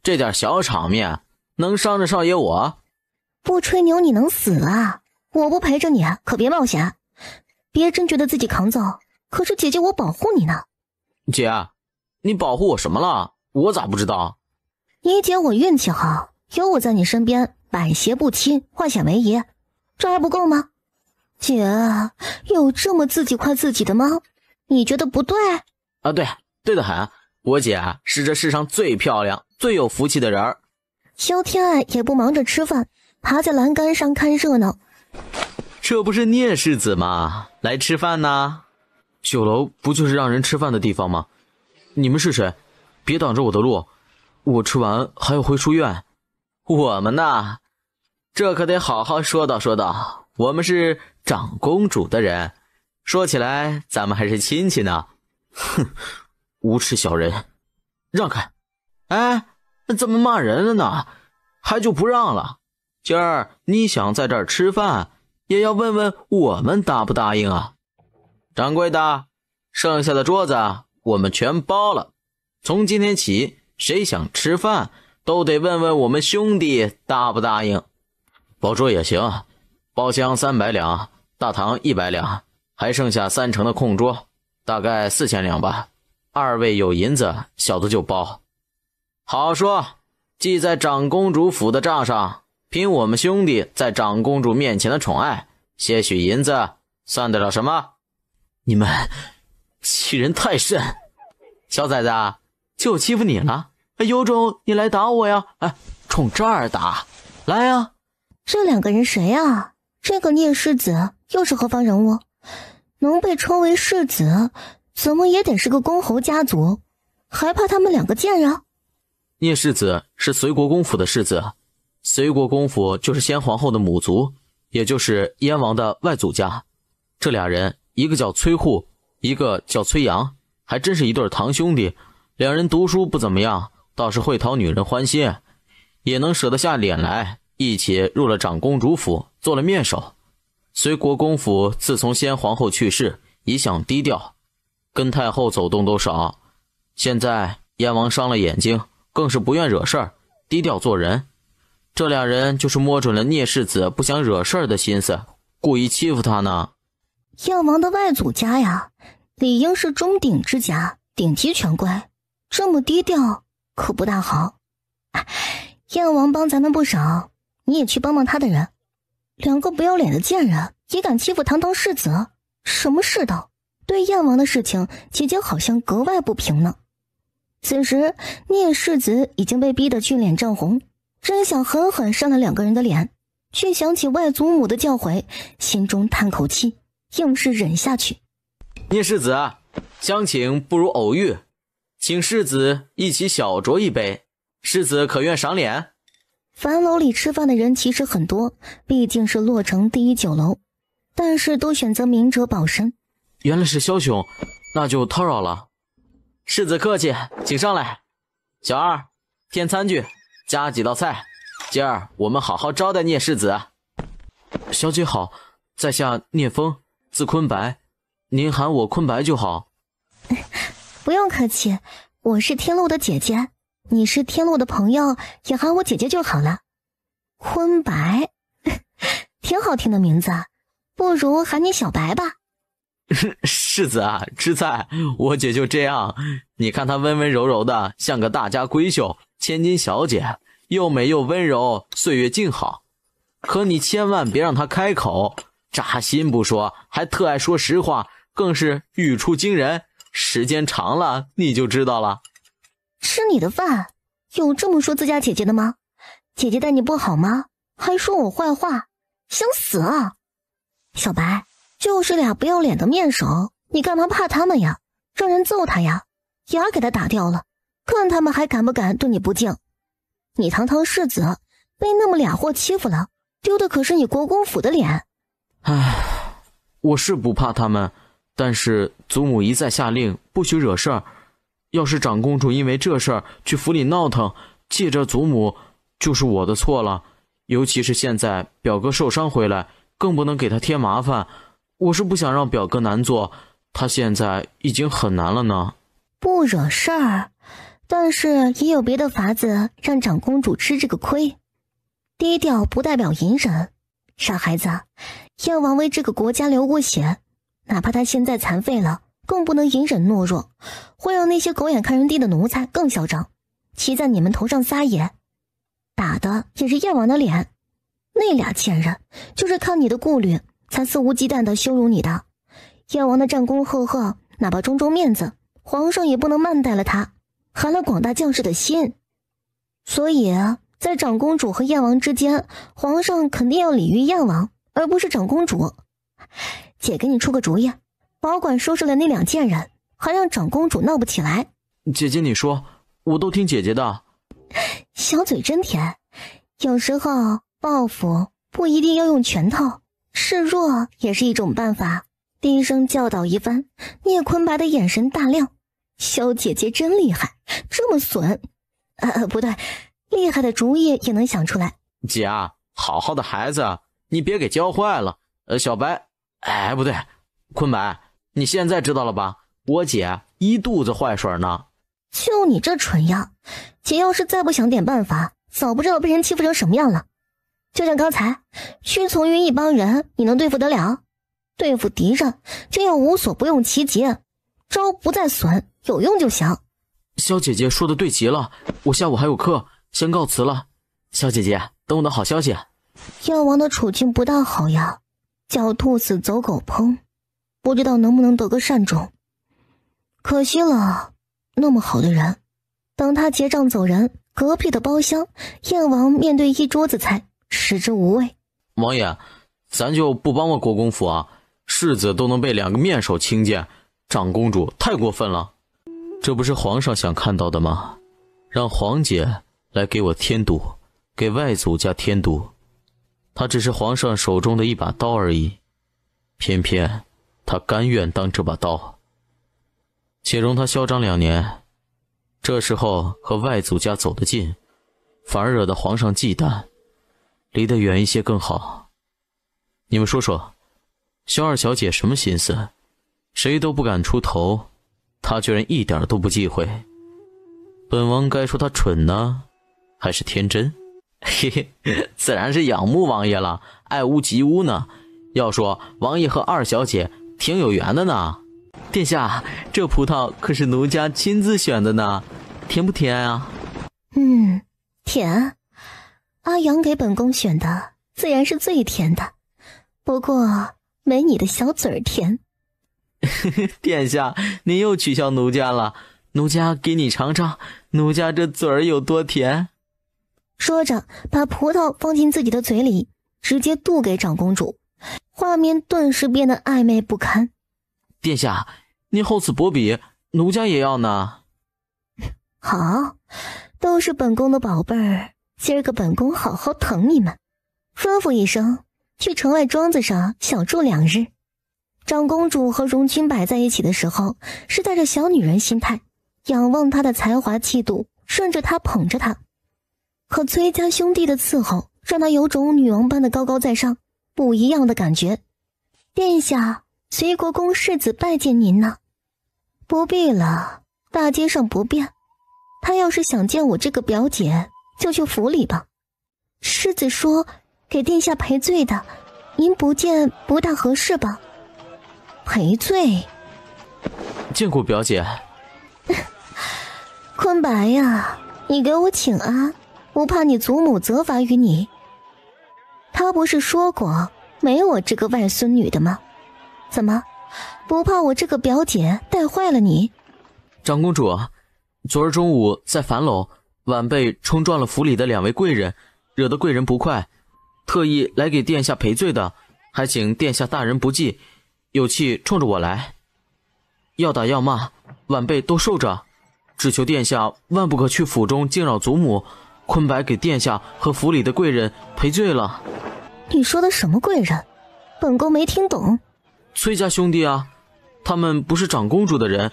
这点小场面能伤着少爷我？不吹牛你能死啊？我不陪着你可别冒险，别真觉得自己扛揍，可是姐姐我保护你呢。姐，你保护我什么了？我咋不知道？你姐我运气好，有我在你身边，百邪不侵，化险为夷，这还不够吗？姐，有这么自己夸自己的吗？你觉得不对？啊，对得很，我姐是这世上最漂亮最有福气的人儿。萧天爱也不忙着吃饭，爬在栏杆上看热闹。这不是聂世子吗？来吃饭呢？酒楼不就是让人吃饭的地方吗？你们是谁？别挡着我的路，我吃完还要回书院。我们呐，这可得好好说道说道，我们是长公主的人，说起来咱们还是亲戚呢。哼，无耻小人，让开！哎，怎么骂人了呢？还就不让了？今儿你想在这儿吃饭，也要问问我们答不答应啊？掌柜的，剩下的桌子我们全包了，从今天起，谁想吃饭都得问问我们兄弟答不答应。包桌也行，包厢300两，大堂100两，还剩下3成的空桌，大概4000两吧。2位有银子，小的就包。好说，记在长公主府的账上，凭我们兄弟在长公主面前的宠爱，些许银子算得了什么？你们欺人太甚！小崽子，就欺负你了，有种你来打我呀！哎，冲这儿打，来呀！这2个人谁啊？这个聂世子又是何方人物？能被称为世子，怎么也得是个公侯家族，还怕他们2个贱人？聂世子是隋国公府的世子，隋国公府就是先皇后的母族，也就是燕王的外祖家。这俩人，一个叫崔护，一个叫崔阳，还真是一对堂兄弟。2人读书不怎么样，倒是会讨女人欢心，也能舍得下脸来，一起入了长公主府，做了面首。隋国公府自从先皇后去世，一向低调，跟太后走动都少。现在燕王伤了眼睛，更是不愿惹事儿，低调做人。这2人就是摸准了聂世子不想惹事儿的心思，故意欺负他呢。燕王的外祖家呀，理应是中鼎之家，顶级权贵，这么低调可不大好。燕王帮咱们不少，你也去帮帮他的人。2个不要脸的贱人也敢欺负堂堂世子，什么世道？对燕王的事情，姐姐好像格外不平呢。此时聂世子已经被逼得俊脸涨红，真想狠狠扇了2个人的脸，却想起外祖母的教诲，心中叹口气，硬是忍下去。聂世子，相请不如偶遇，请世子一起小酌一杯，世子可愿赏脸？樊楼里吃饭的人其实很多，毕竟是洛城第一酒楼，但是都选择明哲保身。原来是枭雄，那就叨扰了。世子客气，请上来。小二，添餐具，加几道菜，今儿我们好好招待聂世子。小姐好，在下聂风，字坤白，您喊我坤白就好。不用客气，我是天禄的姐姐，你是天禄的朋友，也喊我姐姐就好了。坤白，挺好听的名字，不如喊你小白吧。世子啊，吃菜，我姐就这样，你看她温温柔柔的，像个大家闺秀，千金小姐，又美又温柔，岁月静好。可你千万别让她开口，扎心不说，还特爱说实话，更是语出惊人，时间长了你就知道了。吃你的饭，有这么说自家姐姐的吗？姐姐待你不好吗？还说我坏话，想死啊！小白，就是俩不要脸的面首，你干嘛怕他们呀？让人揍他呀，牙给他打掉了，看他们还敢不敢对你不敬。你堂堂世子，被那么俩货欺负了，丢的可是你国公府的脸。唉，我是不怕他们，但是祖母一再下令不许惹事儿，要是长公主因为这事儿去府里闹腾，借着祖母，就是我的错了。尤其是现在表哥受伤回来，更不能给他添麻烦。我是不想让表哥难做，他现在已经很难了呢。不惹事儿，但是也有别的法子让长公主吃这个亏。低调不代表隐忍，傻孩子，燕王为这个国家流过血，哪怕他现在残废了，更不能隐忍懦弱，会让那些狗眼看人低的奴才更嚣张，骑在你们头上撒野。打的也是燕王的脸，那俩贱人就是看你的顾虑才肆无忌惮地羞辱你的。燕王的战功赫赫，哪怕中面子，皇上也不能慢待了他，寒了广大将士的心。所以在长公主和燕王之间，皇上肯定要礼遇燕王，而不是长公主。姐给你出个主意，保管收拾了那2件人，还让长公主闹不起来。姐姐你说，我都听姐姐的。小嘴真甜，有时候报复不一定要用拳头，示弱也是一种办法。低声教导一番，聂坤白的眼神大亮，小姐姐真厉害，这么损。不对，厉害的主意也能想出来。姐啊，好好的孩子，你别给教坏了。小白，不对，坤白，你现在知道了吧？我姐一肚子坏水呢。就你这蠢样，姐要是再不想点办法，早不知道被人欺负成什么样了。就像刚才，屈从于一帮人，你能对付得了？对付敌人就要无所不用其极，招不在损，有用就行。肖姐姐说的对极了，我下午还有课，先告辞了。肖姐姐，等我的好消息。药王的处境不大好呀，狡兔死走狗烹，不知道能不能得个善终。可惜了，那么好的人。等他结账走人，隔壁的包厢，燕王面对一桌子菜，食之无味。王爷，咱就不帮我国公府啊，世子都能被2个面首轻贱，长公主太过分了。这不是皇上想看到的吗？让皇姐来给我添堵，给外祖家添堵。她只是皇上手中的一把刀而已，偏偏她甘愿当这把刀。且容她嚣张2年，这时候和外祖家走得近，反而惹得皇上忌惮，离得远一些更好。你们说说，萧二小姐什么心思？谁都不敢出头，她居然一点都不忌讳。本王该说她蠢呢，还是天真？嘿嘿，自然是仰慕王爷了，爱屋及乌呢。要说王爷和二小姐挺有缘的呢。殿下，这葡萄可是奴家亲自选的呢，甜不甜啊？甜。阿阳给本宫选的，自然是最甜的，不过没你的小嘴儿甜。殿下，您又取笑奴家了，奴家给你尝尝，奴家这嘴儿有多甜。说着，把葡萄放进自己的嘴里，直接渡给长公主，画面顿时变得暧昧不堪。殿下，您厚此薄彼，奴家也要呢。好，都是本宫的宝贝儿，今儿个本宫好好疼你们。吩咐一声，去城外庄子上小住2日。长公主和荣君摆在一起的时候，是带着小女人心态，仰望她的才华气度，顺着她捧着她。可崔家兄弟的伺候，让她有种女王般的高高在上，不一样的感觉。殿下，随国公世子拜见您呢。不必了，大街上不便。他要是想见我这个表姐，就去府里吧。世子说给殿下赔罪的，您不见不大合适吧？赔罪？见过表姐。坤白呀，你给我请安，不怕你祖母责罚于你。他不是说过没我这个外孙女的吗？怎么不怕我这个表姐带坏了你？长公主，昨儿中午在樊楼，晚辈冲撞了府里的2位贵人，惹得贵人不快，特意来给殿下赔罪的，还请殿下大人不计，有气冲着我来。要打要骂，晚辈都受着，只求殿下万不可去府中惊扰祖母，坤白给殿下和府里的贵人赔罪了。你说的什么贵人？本宫没听懂。崔家兄弟啊，他们不是长公主的人，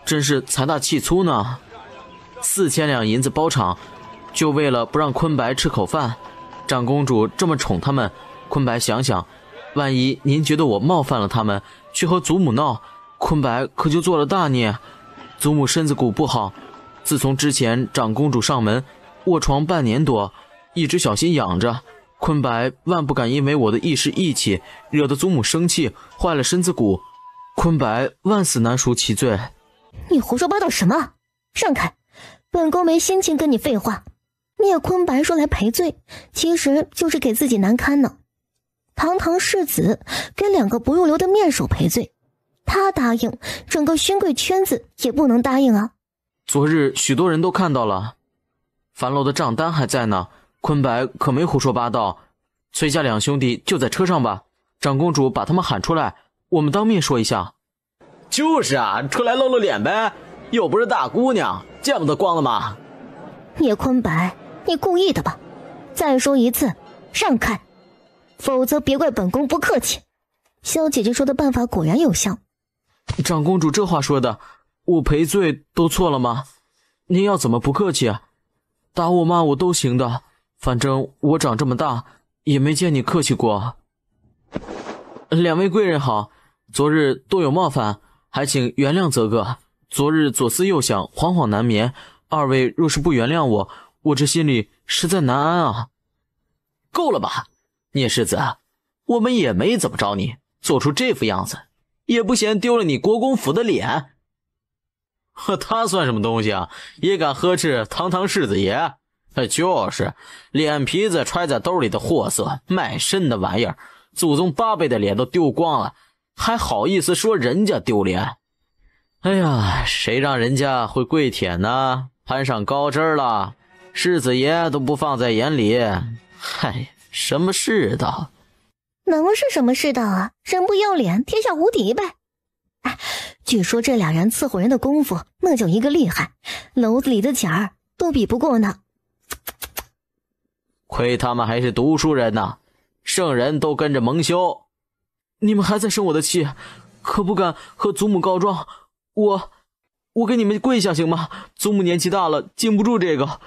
真是财大气粗呢。4000两银子包场，就为了不让坤白吃口饭。长公主这么宠他们，坤白想想，万一您觉得我冒犯了他们，去和祖母闹，坤白可就做了大孽。祖母身子骨不好，自从之前长公主上门，卧床半年多，一直小心养着。坤白万不敢因为我的一时义气，惹得祖母生气，坏了身子骨。坤白万死难赎其罪。你胡说八道什么？让开！本宫没心情跟你废话。聂坤白说来赔罪，其实就是给自己难堪呢。堂堂世子给2个不入流的面首赔罪，他答应，整个勋贵圈子也不能答应啊。昨日许多人都看到了，樊楼的账单还在呢，坤白可没胡说八道。崔家2兄弟就在车上吧，长公主把他们喊出来，我们当面说一下。就是啊，出来露露脸呗，又不是大姑娘，见不得光了吗？聂坤白，你故意的吧？再说一次，让开，否则别怪本宫不客气。萧姐姐说的办法果然有效。长公主这话说的，我赔罪都错了吗？您要怎么不客气啊？打我骂我都行的，反正我长这么大也没见你客气过。两位贵人好，昨日多有冒犯，还请原谅则个。昨日左思右想，惶惶难眠，二位若是不原谅我，我这心里实在难安啊。够了吧，聂世子，我们也没怎么着你，做出这副样子，也不嫌丢了你国公府的脸。他算什么东西啊，也敢呵斥堂堂世子爷？就是脸皮子揣在兜里的货色，卖身的玩意儿，祖宗8辈的脸都丢光了，还好意思说人家丢脸？哎呀，谁让人家会跪舔呢？攀上高枝了，世子爷都不放在眼里。嗨，什么世道？能是什么世道啊？人不要脸，天下无敌呗。哎，据说这俩人伺候人的功夫那叫一个厉害，篓子里的茧儿都比不过呢。亏他们还是读书人呢，圣人都跟着蒙羞。你们还在生我的气，可不敢和祖母告状。我给你们跪下行吗？祖母年纪大了，经不住这个。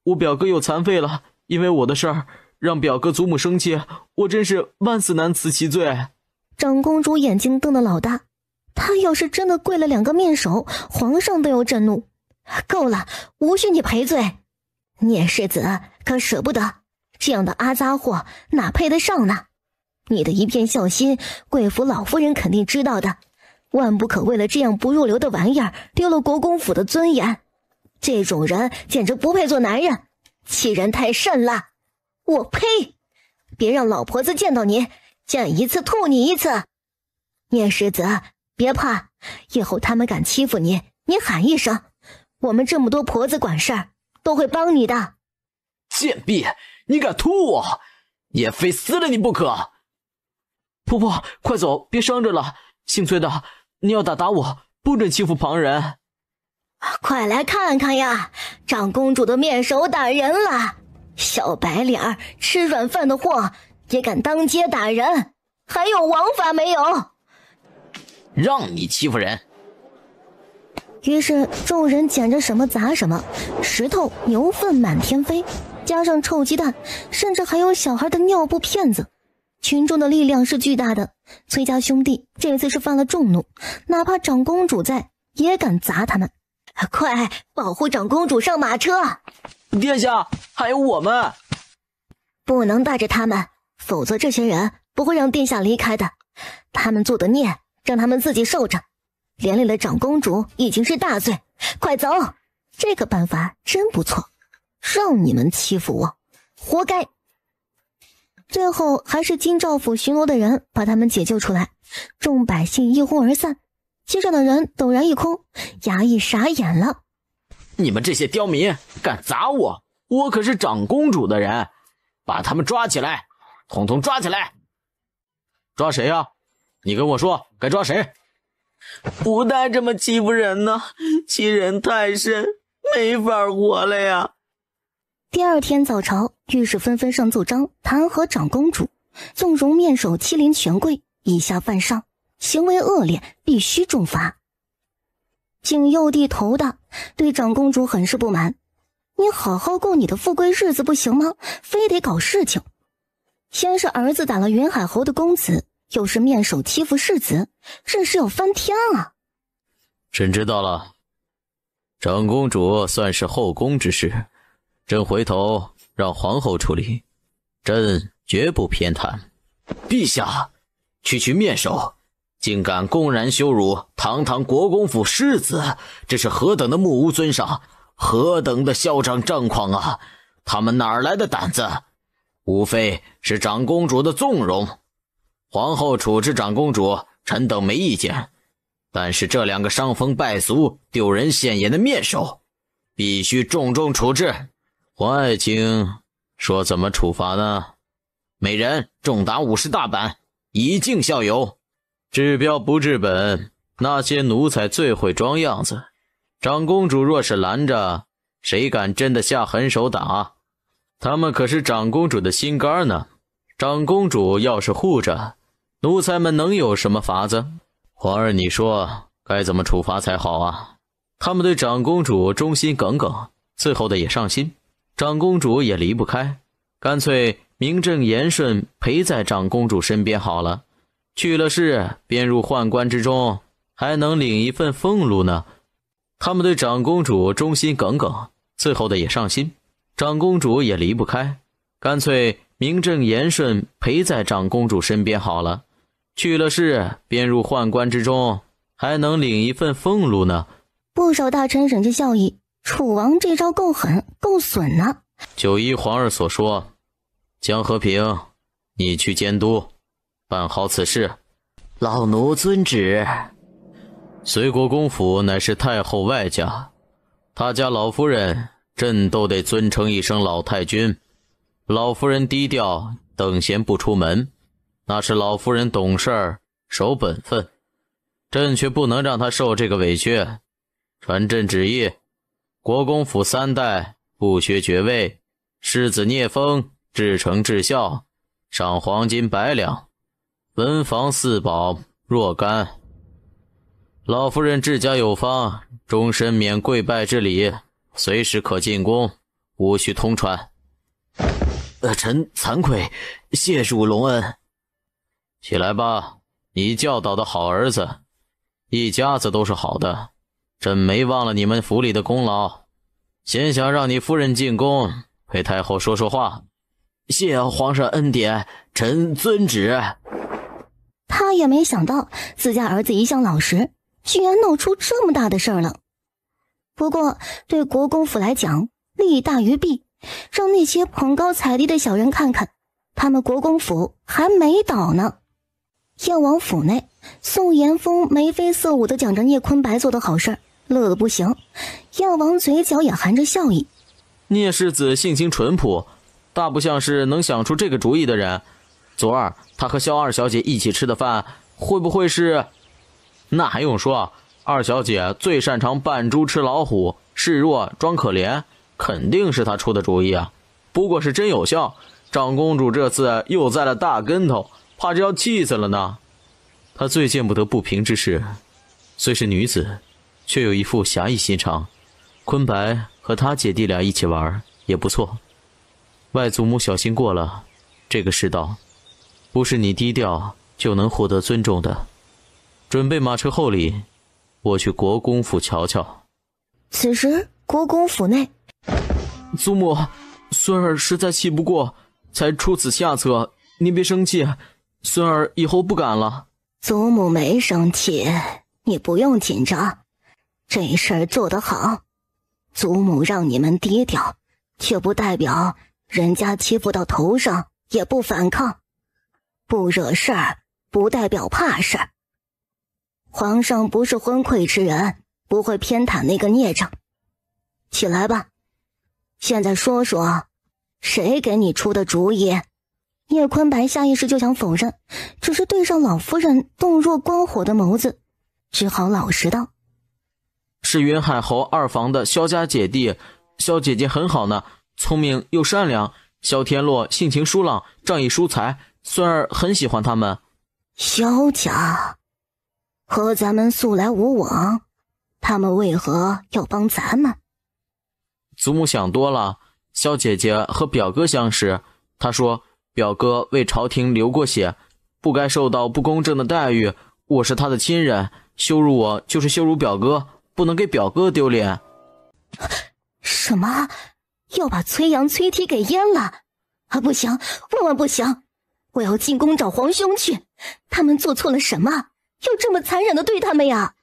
我表哥又残废了，因为我的事儿让表哥祖母生气，我真是万死难辞其罪。长公主眼睛瞪得老大，她要是真的跪了2个面首，皇上都要震怒。够了，无需你赔罪。聂世子可舍不得，这样的阿杂货哪配得上呢？你的一片孝心，贵府老夫人肯定知道的，万不可为了这样不入流的玩意儿丢了国公府的尊严。这种人简直不配做男人，欺人太甚了。我呸！别让老婆子见到你，见一次吐你一次。聂世子，别怕，以后他们敢欺负你，你喊一声，我们这么多婆子管事儿都会帮你的。贱婢，你敢吐我，也非撕了你不可。婆婆，快走，别伤着了。姓崔的，你要打我，不准欺负旁人。快来看看呀，长公主的面首打人了。小白脸儿吃软饭的货也敢当街打人，还有王法没有？让你欺负人。于是众人捡着什么砸什么，石头、牛粪满天飞，加上臭鸡蛋，甚至还有小孩的尿布片子。群众的力量是巨大的，崔家兄弟这次是犯了众怒，哪怕长公主在也敢砸他们。快保护长公主上马车！殿下，还有我们，不能带着他们，否则这些人不会让殿下离开的。他们做的孽，让他们自己受着。连累了长公主已经是大罪，快走！这个办法真不错，让你们欺负我，活该。最后还是京兆府巡逻的人把他们解救出来，众百姓一哄而散，街上的人陡然一空，衙役傻眼了。你们这些刁民敢砸我，我可是长公主的人，把他们抓起来，统统抓起来。抓谁呀？你跟我说该抓谁？不带这么欺负人呢，欺人太甚，没法活了呀。第二天早朝，御史纷纷上奏章弹劾长公主，纵容面首欺凌权贵，以下犯上，行为恶劣，必须重罚。景佑帝头大，对长公主很是不满，你好好过你的富贵日子不行吗？非得搞事情。先是儿子打了云海侯的公子，又是面首欺负世子，这是要翻天啊！朕知道了，长公主算是后宫之事，朕回头让皇后处理，朕绝不偏袒。陛下，区面首竟敢公然羞辱堂堂国公府世子，这是何等的目无尊赏，何等的嚣张张狂啊！他们哪来的胆子？无非是长公主的纵容。皇后处置长公主，臣等没意见，但是这2个伤风败俗、丢人现眼的面首，必须重重处置。皇爱卿说怎么处罚呢？每人重打50大板，以儆效尤。治标不治本，那些奴才最会装样子，长公主若是拦着，谁敢真的下狠手打？他们可是长公主的心肝呢。长公主要是护着，奴才们能有什么法子？皇儿，你说该怎么处罚才好啊？他们对长公主忠心耿耿，伺候的也上心，长公主也离不开，干脆名正言顺陪在长公主身边好了。去了世，便入宦官之中，还能领一份俸禄呢。他们对长公主忠心耿耿，伺候的也上心，长公主也离不开，干脆名正言顺陪在长公主身边好了。去了世，便入宦官之中，还能领一份俸禄呢。不少大臣忍着笑意，楚王这招够狠够损呢。就依皇儿所说，江和平，你去监督，办好此事。老奴遵旨。随国公府乃是太后外家，他家老夫人朕都得尊称一声老太君。老夫人低调，等闲不出门，那是老夫人懂事儿，守本分，朕却不能让她受这个委屈。传朕旨意，国公府3代不削爵位，世子聂风至诚至孝，赏黄金100两，文房4宝若干。老夫人治家有方，终身免跪拜之礼，随时可进宫，无需通传。臣惭愧，谢主隆恩。起来吧，你教导的好儿子，一家子都是好的，朕没忘了你们府里的功劳。先想让你夫人进宫，陪太后说说话。谢皇上恩典，臣遵旨。他也没想到自家儿子一向老实，居然闹出这么大的事儿了。不过对国公府来讲，利大于弊，让那些捧高踩低的小人看看，他们国公府还没倒呢。燕王府内，宋延峰眉飞色舞地讲着聂坤白做的好事，乐得不行。燕王嘴角也含着笑意。聂世子性情淳朴，大不像是能想出这个主意的人。昨儿他和萧二小姐一起吃的饭，会不会是……那还用说，二小姐最擅长扮猪吃老虎，示弱装可怜，肯定是她出的主意啊。不过是真有效，长公主这次又栽了大跟头，怕是要气死了呢。她最见不得不平之事，虽是女子，却有一副侠义心肠。坤白和他姐弟俩一起玩也不错。外祖母小心过了，这个世道不是你低调就能获得尊重的。准备马车厚礼，我去国公府瞧瞧。此时国公府内，祖母，孙儿实在气不过，才出此下策，您别生气，孙儿以后不敢了。祖母没生气，你不用紧张，这事儿做得好。祖母让你们低调，却不代表人家欺负到头上也不反抗，不惹事儿不代表怕事儿。皇上不是昏聩之人，不会偏袒那个孽障。起来吧，现在说说，谁给你出的主意？叶坤白下意识就想否认，只是对上老夫人洞若观火的眸子，只好老实道：是云海侯二房的萧家姐弟，萧姐姐很好呢，聪明又善良。萧天洛性情疏朗，仗义疏财，孙儿很喜欢他们。萧家和咱们素来无往，他们为何要帮咱们？祖母想多了，萧姐姐和表哥相识，她说表哥为朝廷流过血，不该受到不公正的待遇，我是他的亲人，羞辱我就是羞辱表哥，不能给表哥丢脸。什么？要把崔阳、崔提给阉了？啊，不行，万万不行！我要进宫找皇兄去，他们做错了什么？要这么残忍的对他们呀？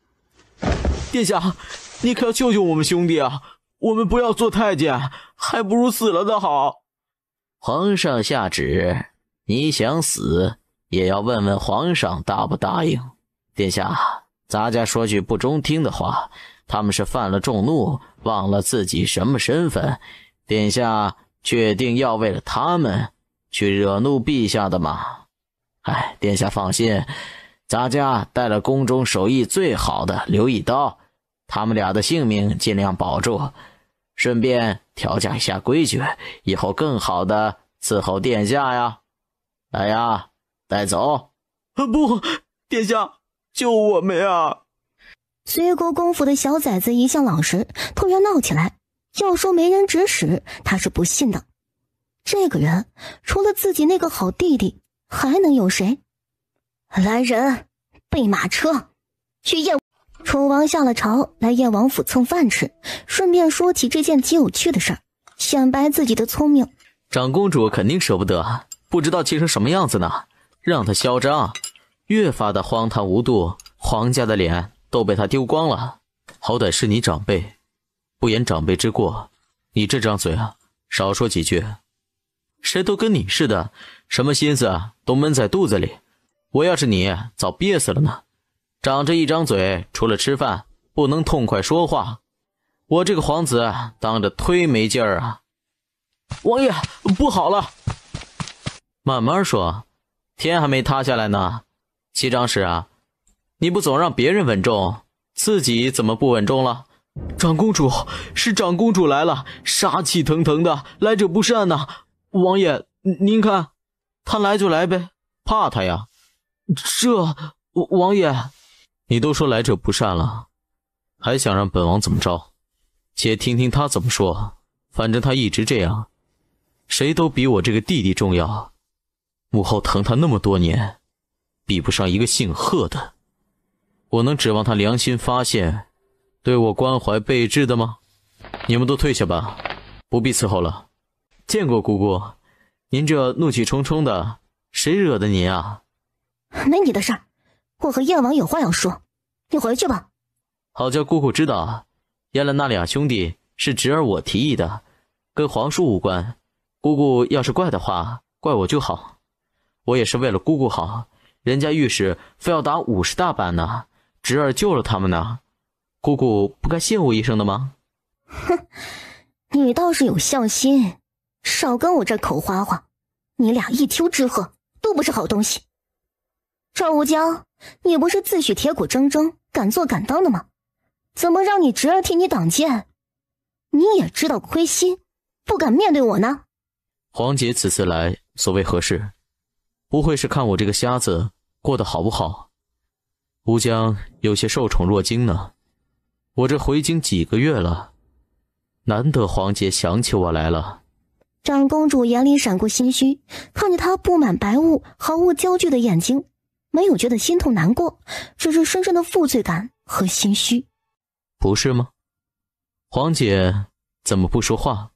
殿下，你可要救救我们兄弟啊！我们不要做太监，还不如死了的好。皇上下旨，你想死也要问问皇上答不答应。殿下，咱家说句不中听的话，他们是犯了众怒，忘了自己什么身份，殿下确定要为了他们去惹怒陛下的吗？哎，殿下放心，咱家带了宫中手艺最好的刘一刀，他们俩的性命尽量保住，顺便调教一下规矩，以后更好的伺候殿下呀。来呀，带走。不，殿下，救我们呀！随国公府的小崽子一向老实，突然闹起来，要说没人指使，他是不信的。这个人除了自己那个好弟弟，还能有谁？来人，备马车，去燕。楚王下了朝，来燕王府蹭饭吃，顺便说起这件极有趣的事儿，显摆自己的聪明。长公主肯定舍不得，不知道气成什么样子呢，让他嚣张，越发的荒唐无度，皇家的脸都被他丢光了。好歹是你长辈，不言长辈之过，你这张嘴啊，少说几句。谁都跟你似的，什么心思啊都闷在肚子里。我要是你，早憋死了呢。长着一张嘴，除了吃饭不能痛快说话，我这个皇子当着忒没劲儿啊。王爷，不好了！慢慢说，天还没塌下来呢。七张使啊，你不总让别人稳重，自己怎么不稳重了？长公主，是长公主来了，杀气腾腾的，来者不善呐。王爷，您看，他来就来呗，怕他呀？王爷，你都说来者不善了，还想让本王怎么着？且听听他怎么说。反正他一直这样，谁都比我这个弟弟重要。母后疼他那么多年，比不上一个姓贺的。我能指望他良心发现，对我关怀备至的吗？你们都退下吧，不必伺候了。见过姑姑，您这怒气冲冲的，谁惹的您啊？没你的事儿，我和燕王有话要说，你回去吧。好叫姑姑知道，燕了那俩兄弟是侄儿我提议的，跟皇叔无关。姑姑要是怪的话，怪我就好。我也是为了姑姑好，人家御史非要打50大板呢，侄儿救了他们呢，姑姑不该谢我一声的吗？哼，你倒是有孝心，少跟我这口花花，你俩一丘之貉，都不是好东西。赵无疆，你不是自诩铁骨铮铮，敢做敢当的吗？怎么让你侄儿替你挡箭？你也知道亏心，不敢面对我呢？皇姐此次来，所谓何事？不会是看我这个瞎子过得好不好？无疆有些受宠若惊呢。我这回京几个月了，难得皇姐想起我来了。长公主眼里闪过心虚，看着她布满白雾、毫无焦距的眼睛，没有觉得心痛难过，只是深深的负罪感和心虚。不是吗？皇姐怎么不说话？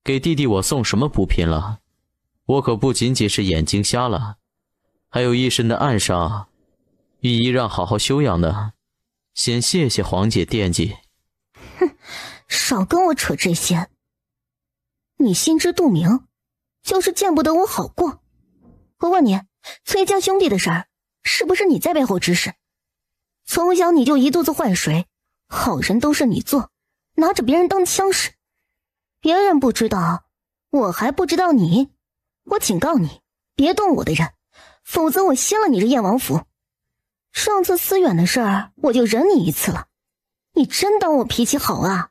给弟弟我送什么补品了？我可不仅仅是眼睛瞎了，还有一身的暗伤，御医让好好休养的。先谢谢皇姐惦记。哼，少跟我扯这些。你心知肚明，就是见不得我好过。我问你，崔家兄弟的事儿，是不是你在背后指使？从小你就一肚子坏水，好人都是你做，拿着别人当枪使。别人不知道，我还不知道你。我警告你，别动我的人，否则我掀了你这燕王府。上次思远的事儿，我就忍你一次了。你真当我脾气好啊？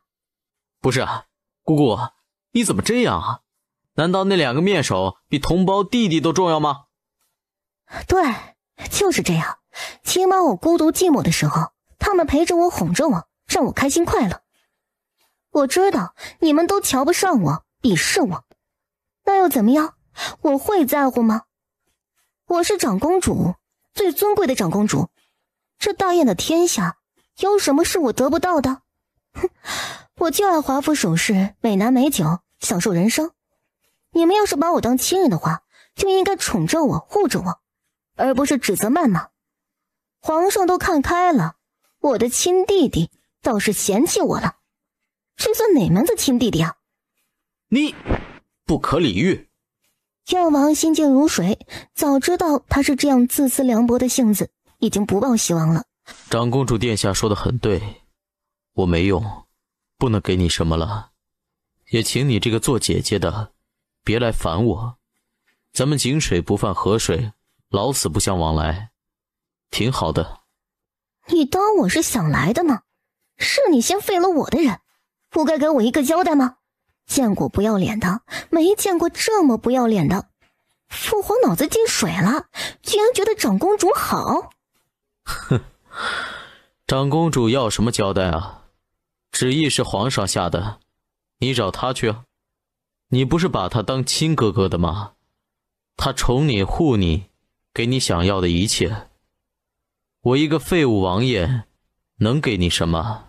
不是啊，姑姑，你怎么这样啊？难道那2个面首比同胞弟弟都重要吗？对，就是这样。起码我孤独寂寞的时候，他们陪着我，哄着我，让我开心快乐。我知道你们都瞧不上我，鄙视我，那又怎么样？我会在乎吗？我是长公主，最尊贵的长公主，这大燕的天下，有什么是我得不到的？哼，我就爱华服首饰、美男美酒，享受人生。你们要是把我当亲人的话，就应该宠着我，护着我，而不是指责谩骂。皇上都看开了，我的亲弟弟倒是嫌弃我了。这算哪门子亲弟弟啊？你不可理喻！燕王心静如水，早知道他是这样自私凉薄的性子，已经不抱希望了。长公主殿下说得很对，我没用，不能给你什么了。也请你这个做姐姐的别来烦我，咱们井水不犯河水，老死不相往来。挺好的。你当我是想来的吗？是你先废了我的人，不该给我一个交代吗？见过不要脸的，没见过这么不要脸的。父皇脑子进水了，居然觉得长公主好。哼，长公主要什么交代啊？旨意是皇上下的，你找他去啊。你不是把他当亲哥哥的吗？他宠你护你，给你想要的一切。我一个废物王爷能给你什么？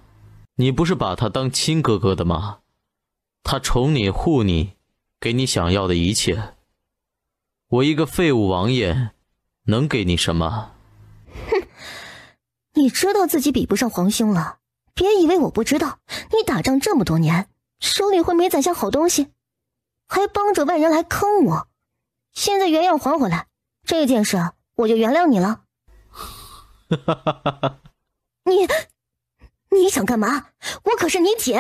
你不是把他当亲哥哥的吗？他宠你护你，给你想要的一切。我一个废物王爷能给你什么？哼，你知道自己比不上皇兄了，别以为我不知道。你打仗这么多年，手里会没攒下好东西，还帮着外人来坑我。现在原样还回来，这件事我就原谅你了。你想干嘛？我可是你姐，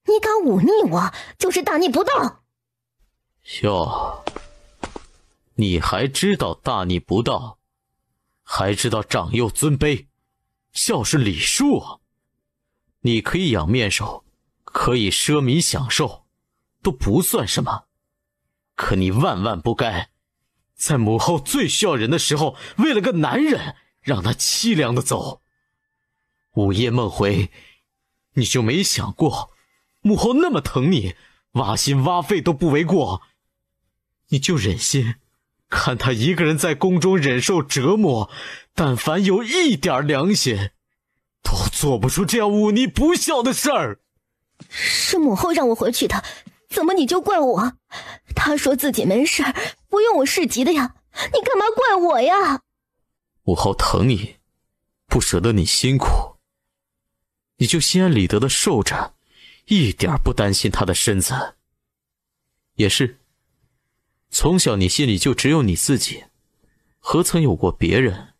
你敢忤逆我，就是大逆不道。哟，你还知道大逆不道，还知道长幼尊卑，孝是礼数啊。你可以养面兽，可以奢靡享受，都不算什么。可你万万不该在母后最需要人的时候，为了个男人让她凄凉的走。午夜梦回，你就没想过母后那么疼你，挖心挖肺都不为过，你就忍心看她一个人在宫中忍受折磨，但凡有一点良心都做不出这样忤逆不孝的事儿。是母后让我回去的，怎么你就怪我？她说自己没事，不用我市集的呀，你干嘛怪我呀？母后疼你，不舍得你辛苦，你就心安理得的受着，一点不担心她的身子。也是，从小你心里就只有你自己，何曾有过别人？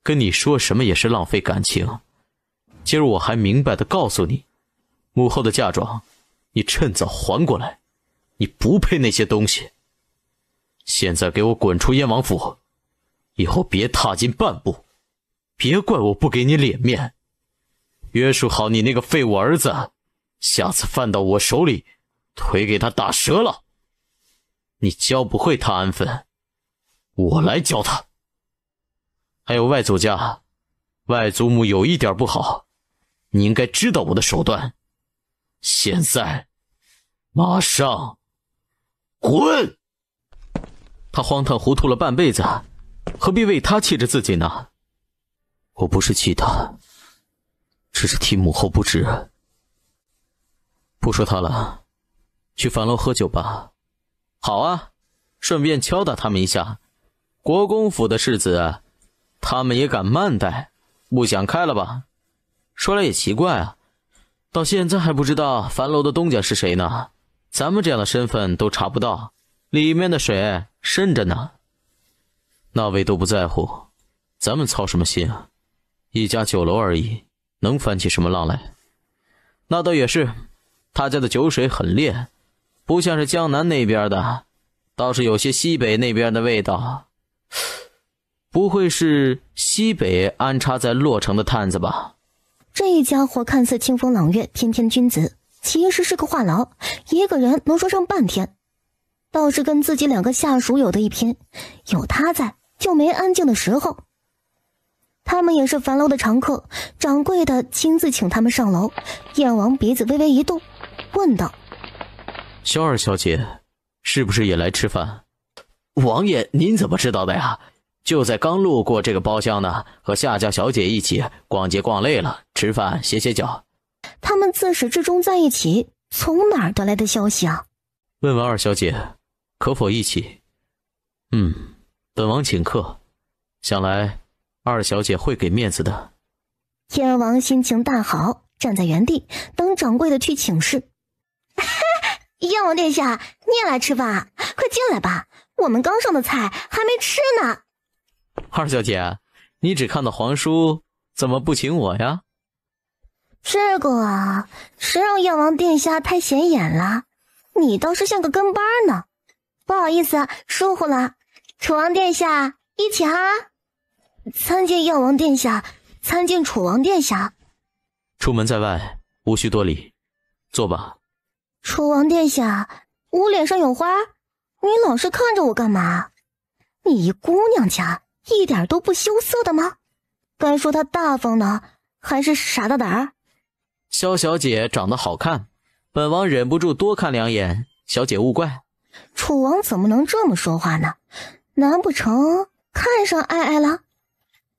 跟你说什么也是浪费感情。今儿我还明白的告诉你，母后的嫁妆你趁早还过来，你不配那些东西。现在给我滚出燕王府，以后别踏进半步，别怪我不给你脸面。约束好你那个废物儿子，下次犯到我手里，腿给他打折了。你教不会他安分，我来教他。还有外祖家，外祖母有一点不好，你应该知道我的手段。现在马上滚！他荒唐糊涂了半辈子，何必为他气着自己呢？我不是气他，只是替母后不值。不说他了，去樊楼喝酒吧。好啊，顺便敲打他们一下。国公府的世子，他们也敢慢待，不想开了吧？说来也奇怪啊，到现在还不知道樊楼的东家是谁呢。咱们这样的身份都查不到，里面的水深着呢。那位都不在乎，咱们操什么心啊？一家酒楼而已，能翻起什么浪来？那倒也是，他家的酒水很烈，不像是江南那边的，倒是有些西北那边的味道。不会是西北安插在洛城的探子吧？这家伙看似清风朗月，翩翩君子，其实是个话痨，一个人能说上半天。倒是跟自己两个下属有的一拼，有他在就没安静的时候。他们也是樊楼的常客，掌柜的亲自请他们上楼。燕王鼻子微微一动，问道：萧二小姐是不是也来吃饭？王爷您怎么知道的呀？就在刚路过这个包厢呢，和夏家小姐一起逛街逛累了，吃饭歇歇脚。他们自始至终在一起，从哪儿得来的消息啊？问问二小姐可否一起？本王请客，想来二小姐会给面子的。燕王心情大好，站在原地等掌柜的去请示。燕王殿下，你也来吃饭啊？快进来吧，我们刚上的菜还没吃呢。二小姐，你只看到皇叔，怎么不请我呀？这个啊，谁让燕王殿下太显眼了，你倒是像个跟班呢。不好意思，疏忽了，楚王殿下一起哈。参见燕王殿下，参见楚王殿下。出门在外，无需多礼，坐吧。楚王殿下，我脸上有花，你老是看着我干嘛？你一姑娘家，一点都不羞涩的吗？该说她大方呢，还是傻大胆儿？萧小姐长得好看，本王忍不住多看两眼，小姐勿怪。楚王怎么能这么说话呢？难不成看上爱爱了？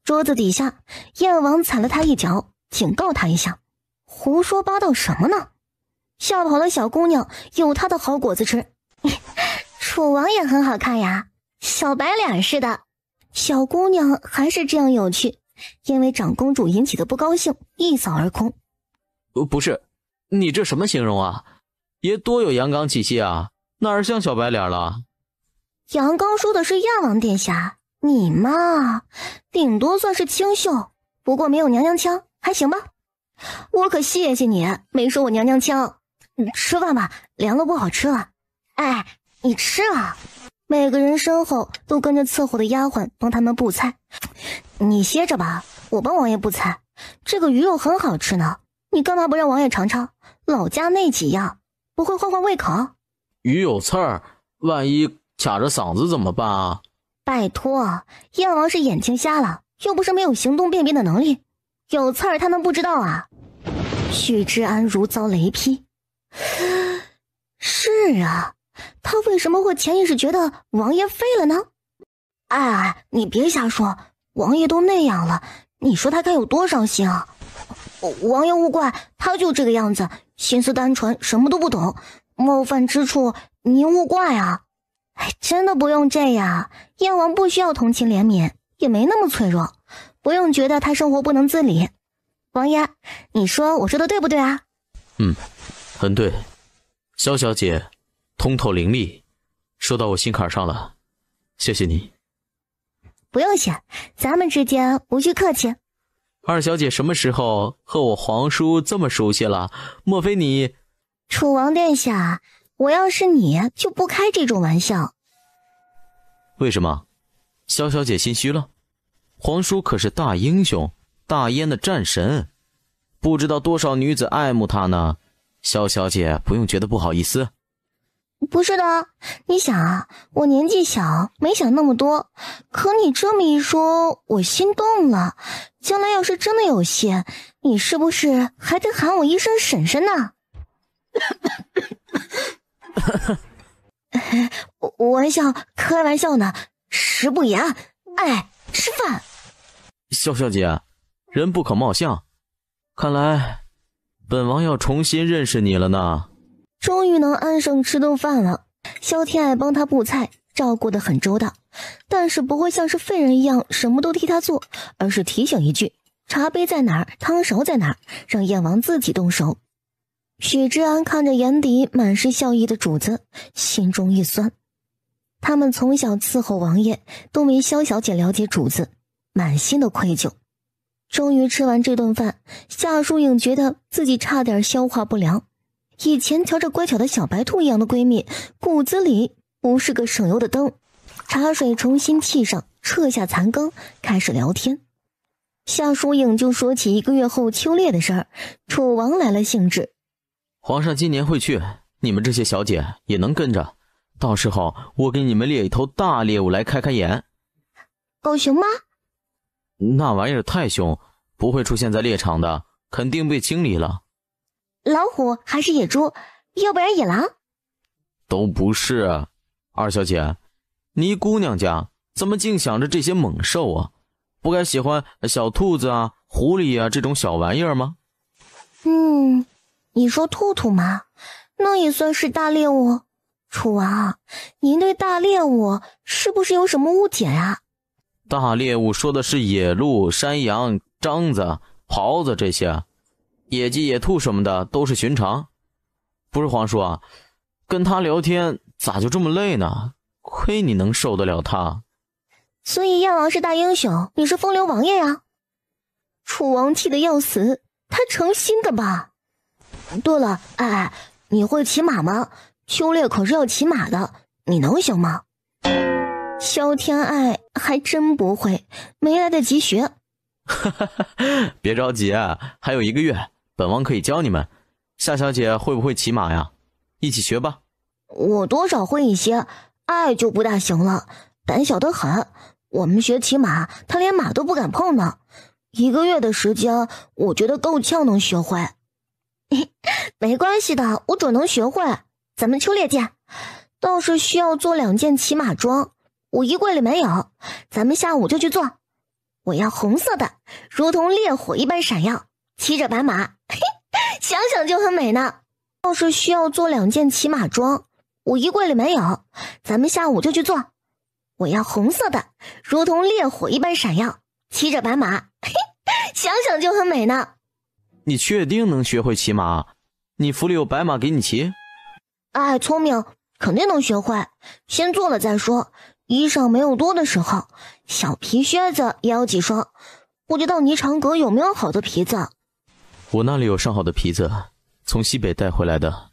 桌子底下，燕王踩了他一脚，警告他一下：胡说八道什么呢？吓跑了小姑娘，有她的好果子吃。楚王也很好看呀，小白脸似的。小姑娘还是这样有趣，因为长公主引起的不高兴一扫而空。不是，你这什么形容啊？爷多有阳刚气息啊，哪儿像小白脸了？阳刚说的是燕王殿下，你嘛，顶多算是清秀，不过没有娘娘腔，还行吧。我可谢谢你没说我娘娘腔。吃饭吧，凉了不好吃了。哎，你吃啊。每个人身后都跟着伺候的丫鬟帮他们布菜。你歇着吧，我帮王爷布菜。这个鱼肉很好吃呢，你干嘛不让王爷尝尝？老家那几样，不会换换胃口？鱼有刺儿，万一卡着嗓子怎么办啊？拜托，燕王是眼睛瞎了，又不是没有行动辨别的能力，有刺儿他能不知道啊？许知安如遭雷劈。是啊，他为什么会潜意识觉得王爷废了呢？哎，你别瞎说，王爷都那样了，你说他该有多伤心啊？王爷勿怪，他就这个样子，心思单纯，什么都不懂，冒犯之处您勿怪啊。哎，真的不用这样，燕王不需要同情怜悯，也没那么脆弱，不用觉得他生活不能自理。王爷，你说我说的对不对啊？很对，萧小姐通透伶俐，说到我心坎上了，谢谢你。不用谢，咱们之间无需客气。二小姐什么时候和我皇叔这么熟悉了？莫非你……楚王殿下，我要是你就不开这种玩笑。为什么？萧小姐心虚了？皇叔可是大英雄，大燕的战神，不知道多少女子爱慕他呢。萧小姐不用觉得不好意思。不是的，你想啊，我年纪小，没想那么多，可你这么一说，我心动了。将来要是真的有戏，你是不是还得喊我一声婶婶呢？玩笑，开玩笑呢，食不言。哎，吃饭。萧小姐，人不可貌相，看来本王要重新认识你了呢。终于能安生吃顿饭了，萧天爱帮他布菜，照顾得很周到，但是不会像是废人一样什么都替他做，而是提醒一句：茶杯在哪儿，汤勺在哪儿，让燕王自己动手。许知安看着眼底满是笑意的主子，心中一酸。他们从小伺候王爷，都没萧小姐了解主子，满心的愧疚。终于吃完这顿饭，夏疏影觉得自己差点消化不良。以前瞧着乖巧的小白兔一样的闺蜜，骨子里不是个省油的灯。茶水重新沏上，撤下残羹，开始聊天。夏疏影就说起1个月后秋猎的事儿，楚王来了兴致。皇上今年会去，你们这些小姐也能跟着，到时候我给你们猎一头大猎物来开开眼。狗熊吗？那玩意儿太凶，不会出现在猎场的，肯定被清理了。老虎还是野猪，要不然野狼？都不是。二小姐，你姑娘家怎么净想着这些猛兽啊？不该喜欢小兔子啊、狐狸啊这种小玩意儿吗？你说兔兔吗？那也算是大猎物。楚王，您对大猎物是不是有什么误解啊？大猎物说的是野鹿、山羊、獐子、狍子这些，野鸡、野兔什么的都是寻常。不是皇叔啊，跟他聊天咋就这么累呢？亏你能受得了他。所以燕王是大英雄，你是风流王爷呀？楚王气得要死，他成心的吧？对了，哎，你会骑马吗？秋猎可是要骑马的，你能行吗？萧天爱还真不会，没来得及学。别着急啊，还有1个月，本王可以教你们。夏小姐会不会骑马呀？一起学吧。我多少会一些，爱就不大行了，胆小得很。我们学骑马，他连马都不敢碰呢。1个月的时间，我觉得够呛能学会。没关系的，我准能学会。咱们秋猎见，倒是需要做2件骑马装，我衣柜里没有，咱们下午就去做。我要红色的，如同烈火一般闪耀，骑着白马，想想就很美呢。倒是需要做2件骑马装，我衣柜里没有，咱们下午就去做。我要红色的，如同烈火一般闪耀，骑着白马，想想就很美呢。你确定能学会骑马？你府里有白马给你骑？哎，聪明，肯定能学会。先做了再说。衣裳没有多的时候，小皮靴子也要几双。不知道霓裳阁有没有好的皮子？我那里有上好的皮子，从西北带回来的。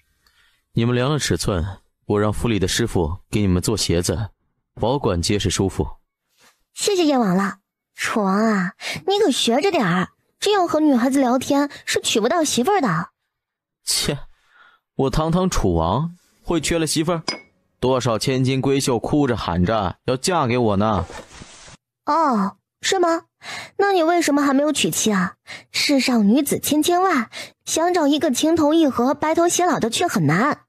你们量了尺寸，我让府里的师傅给你们做鞋子，保管结实舒服。谢谢燕王了。楚王啊，你可学着点儿，这样和女孩子聊天是娶不到媳妇儿的。切，我堂堂楚王会缺了媳妇儿？多少千金闺秀哭着喊着要嫁给我呢？哦，是吗？那你为什么还没有娶妻啊？世上女子千千万，想找一个情投意合、白头偕老的却很难。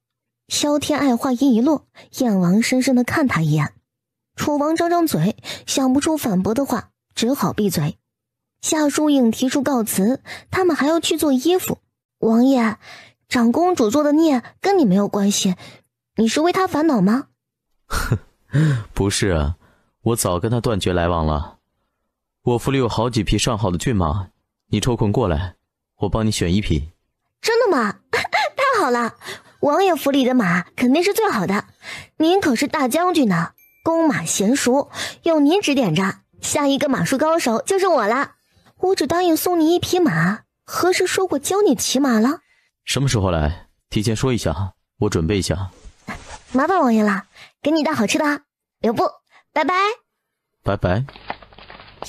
萧天爱话音一落，燕王深深地看他一眼。楚王张张嘴，想不出反驳的话，只好闭嘴。夏疏影提出告辞，他们还要去做衣服。王爷，长公主做的孽跟你没有关系，你是为她烦恼吗？不是啊，我早跟她断绝来往了。我府里有好几匹上好的骏马，你抽空过来，我帮你选1匹。真的吗？太好了，王爷府里的马肯定是最好的。您可是大将军呢，弓马娴熟，有您指点着，下一个马术高手就是我了。我只答应送你1匹马，何时说过教你骑马了？什么时候来？提前说一下，我准备一下。麻烦王爷了，给你带好吃的。留步，拜拜。拜拜。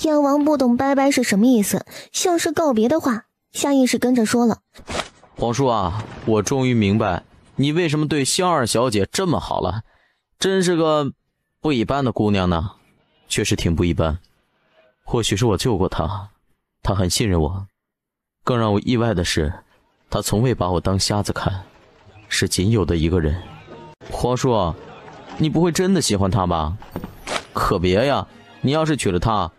燕王不懂拜拜是什么意思，像是告别的话，下意识跟着说了。皇叔啊，我终于明白你为什么对萧二小姐这么好了，真是个不一般的姑娘呢。确实挺不一般，或许是我救过她，她很信任我。更让我意外的是，她从未把我当瞎子看，是仅有的一个人。皇叔，你不会真的喜欢她吧？可别呀，你要是娶了她，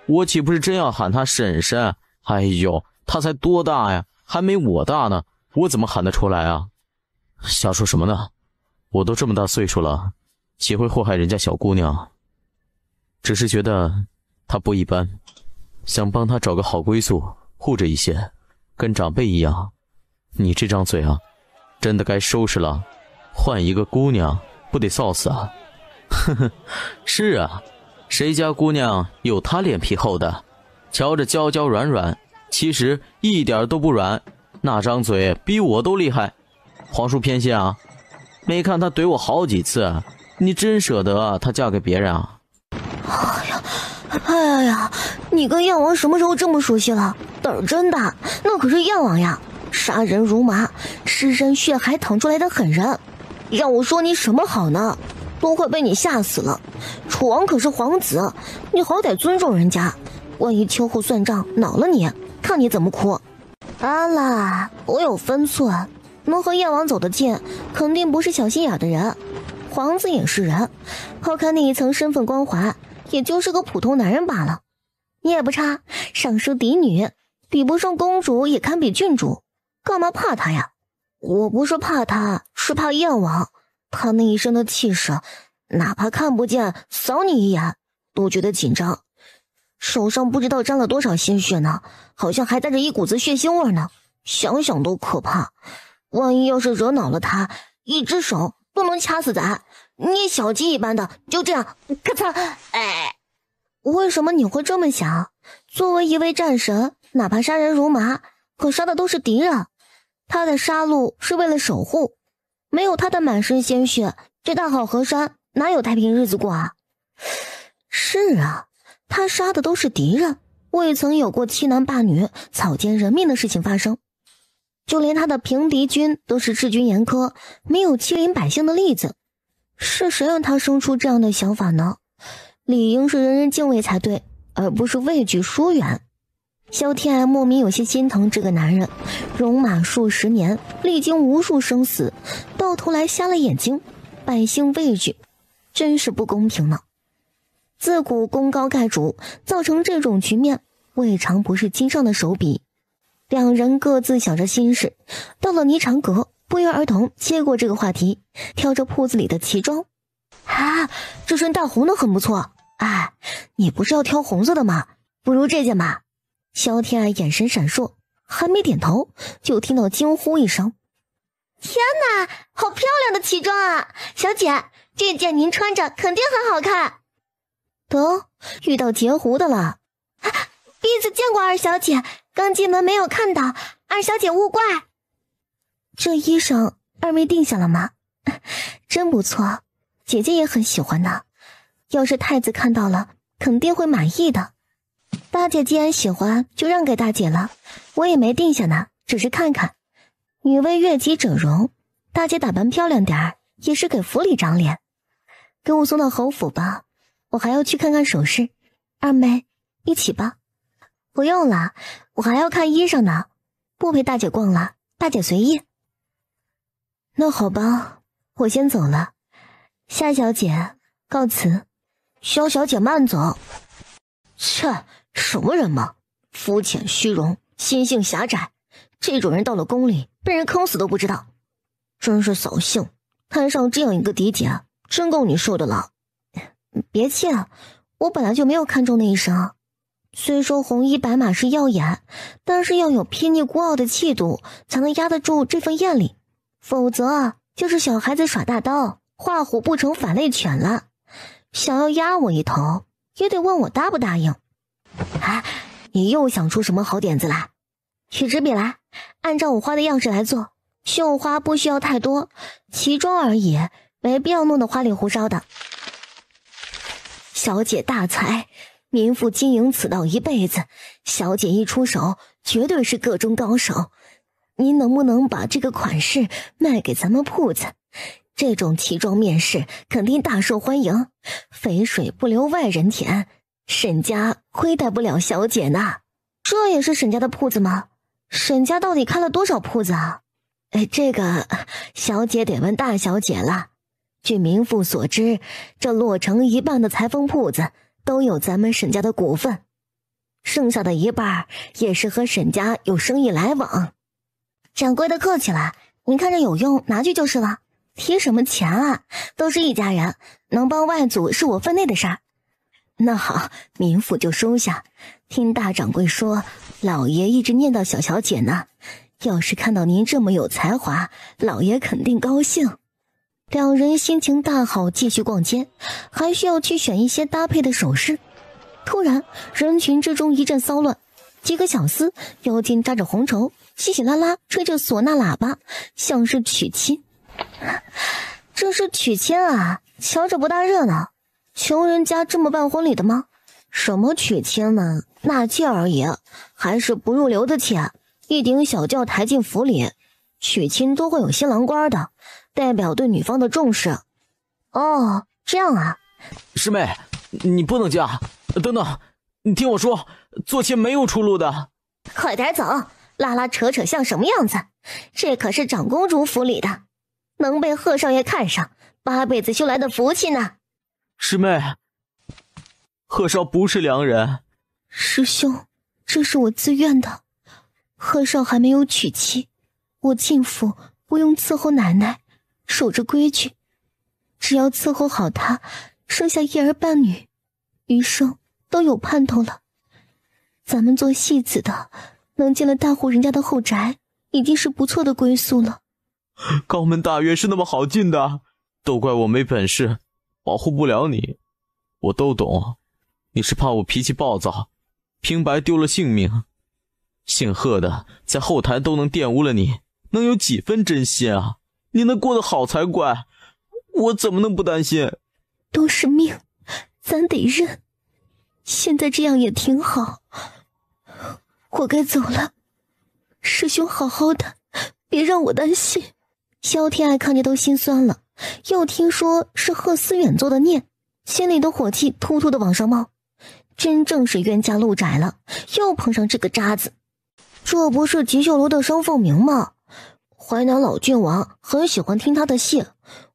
我岂不是真要喊她婶婶？哎呦，她才多大呀，还没我大呢，我怎么喊得出来啊？瞎说什么呢？我都这么大岁数了，岂会祸害人家小姑娘？只是觉得她不一般，想帮她找个好归宿，护着一些，跟长辈一样。你这张嘴啊，真的该收拾了，换一个姑娘不得臊死啊？呵呵，是啊，谁家姑娘有她脸皮厚的？瞧着娇娇软软，其实一点都不软，那张嘴比我都厉害。皇叔偏心啊？没看她怼我好几次，你真舍得她嫁给别人啊？哎呀，你跟燕王什么时候这么熟悉了？胆儿真大，那可是燕王呀，杀人如麻，尸身血海淌出来的狠人。让我说你什么好呢？都快被你吓死了。楚王可是皇子，你好歹尊重人家，万一秋后算账恼了你，看你怎么哭。安啦，我有分寸，能和燕王走得近，肯定不是小心眼的人。皇子也是人，抛开那一层身份光环，也就是个普通男人罢了。你也不差，尚书嫡女，比不上公主也堪比郡主，干嘛怕他呀？我不是怕他，是怕燕王。他那一身的气势，哪怕看不见扫你一眼都觉得紧张，手上不知道沾了多少鲜血呢，好像还带着一股子血腥味呢，想想都可怕。万一要是惹恼了他，一只手都能掐死咱，捏小鸡一般的就这样咔嚓。哎，为什么你会这么想？作为一位战神，哪怕杀人如麻，可杀的都是敌人，他的杀戮是为了守护，没有他的满身鲜血，这大好河山哪有太平日子过啊？是啊，他杀的都是敌人，未曾有过欺男霸女、草菅人命的事情发生。就连他的平敌军都是治军严苛，没有欺凌百姓的例子。是谁让他生出这样的想法呢？理应是人人敬畏才对，而不是畏惧疏远。萧天爱莫名有些心疼这个男人，戎马数十年，历经无数生死，到头来瞎了眼睛，百姓畏惧，真是不公平呢。自古功高盖主，造成这种局面，未尝不是金上的手笔。两人各自想着心事，到了霓裳阁，不约而同接过这个话题，挑着铺子里的旗装。啊，这身大红的很不错。哎，你不是要挑红色的吗？不如这件吧。萧天爱眼神闪烁，还没点头，就听到惊呼一声：天哪，好漂亮的旗装啊！小姐，这件您穿着肯定很好看。得，遇到截胡的了。第一次见过二小姐，刚进门没有看到，二小姐勿怪。这衣裳二妹定下了吗？真不错，姐姐也很喜欢呢。要是太子看到了，肯定会满意的。大姐既然喜欢，就让给大姐了。我也没定下呢，只是看看。女为悦己者容，大姐打扮漂亮点儿，也是给府里长脸。给我送到侯府吧，我还要去看看首饰。二妹，一起吧。不用了，我还要看衣裳呢，不陪大姐逛了，大姐随意。那好吧，我先走了。夏小姐，告辞。萧小姐慢走。切，什么人嘛，肤浅虚荣，心性狭窄，这种人到了宫里被人坑死都不知道，真是扫兴。摊上这样一个嫡姐，真够你受的了。别气啊，我本来就没有看中那一身。虽说红衣白马是耀眼，但是要有睥睨孤傲的气度，才能压得住这份艳丽，否则就是小孩子耍大刀，画虎不成反类犬了。想要压我一头，也得问我答不答应。哎，你又想出什么好点子来？取支笔来，按照我画的样式来做，绣花不需要太多，旗装而已，没必要弄得花里胡哨的。小姐大才，民妇经营此道一辈子，小姐一出手，绝对是个中高手。您能不能把这个款式卖给咱们铺子？这种旗装面试肯定大受欢迎，肥水不流外人田，沈家亏待不了小姐呢。这也是沈家的铺子吗？沈家到底开了多少铺子啊？这个小姐得问大小姐了。据民妇所知，这落成一半的裁缝铺子都有咱们沈家的股份，剩下的一半也是和沈家有生意来往。掌柜的客气了，您看着有用拿去就是了，提什么钱啊，都是一家人，能帮外祖是我分内的事儿。那好，民妇就收下。听大掌柜说，老爷一直念叨小小姐呢，要是看到您这么有才华，老爷肯定高兴。两人心情大好，继续逛街，还需要去选一些搭配的首饰。突然人群之中一阵骚乱，几个小厮腰间扎着红绸，稀稀拉拉吹着唢呐喇叭，像是娶亲。这是娶亲啊，瞧着不大热闹。穷人家这么办婚礼的吗？什么娶亲呢，纳妾而已，还是不入流的妾，一顶小轿抬进府里。娶亲都会有新郎官的，代表对女方的重视。哦，这样啊。师妹，你不能嫁。等等，你听我说，做妾没有出路的。快点走，拉拉扯扯像什么样子？这可是长公主府里的，能被贺少爷看上，8辈子修来的福气呢。师妹，贺少不是良人。师兄，这是我自愿的。贺少还没有娶妻，我进府不用伺候奶奶，守着规矩，只要伺候好她，生下一儿半女，余生都有盼头了。咱们做戏子的，能进了大户人家的后宅，已经是不错的归宿了。高门大院是那么好进的，都怪我没本事，保护不了你。我都懂，你是怕我脾气暴躁，平白丢了性命。姓贺的在后台都能玷污了你，能有几分真心啊？你能过得好才怪，我怎么能不担心？都是命，咱得认。现在这样也挺好，我该走了。师兄好好的，别让我担心。萧天爱看着都心酸了，又听说是贺思远做的孽，心里的火气突突的往上冒。真正是冤家路窄了，又碰上这个渣子。这不是吉秀楼的商凤鸣吗？淮南老郡王很喜欢听他的戏，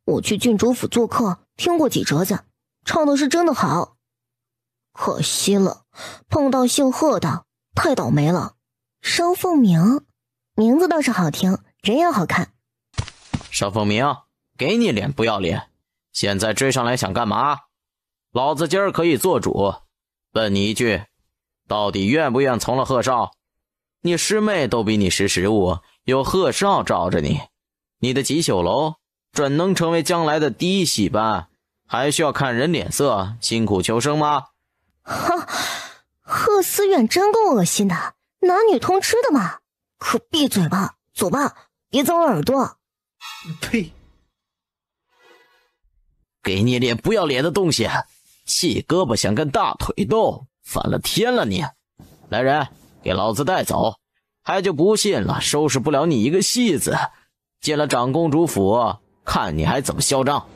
我去郡主府做客，听过几折子，唱的是真的好。可惜了，碰到姓贺的，太倒霉了。商凤鸣，名字倒是好听，人也好看。商凤鸣，给你脸不要脸，现在追上来想干嘛？老子今儿可以做主，问你一句，到底愿不愿从了贺少？你师妹都比你识时务，有贺少罩着你，你的吉秀楼准能成为将来的第一戏班，还需要看人脸色，辛苦求生吗？哈，贺思远真够恶心的，男女通吃的嘛！可闭嘴吧，走吧，别脏了耳朵。呸！给你脸不要脸的东西，细胳膊想跟大腿斗，反了天了你！来人，给老子带走！还就不信了，收拾不了你一个戏子，进了长公主府，看你还怎么嚣张！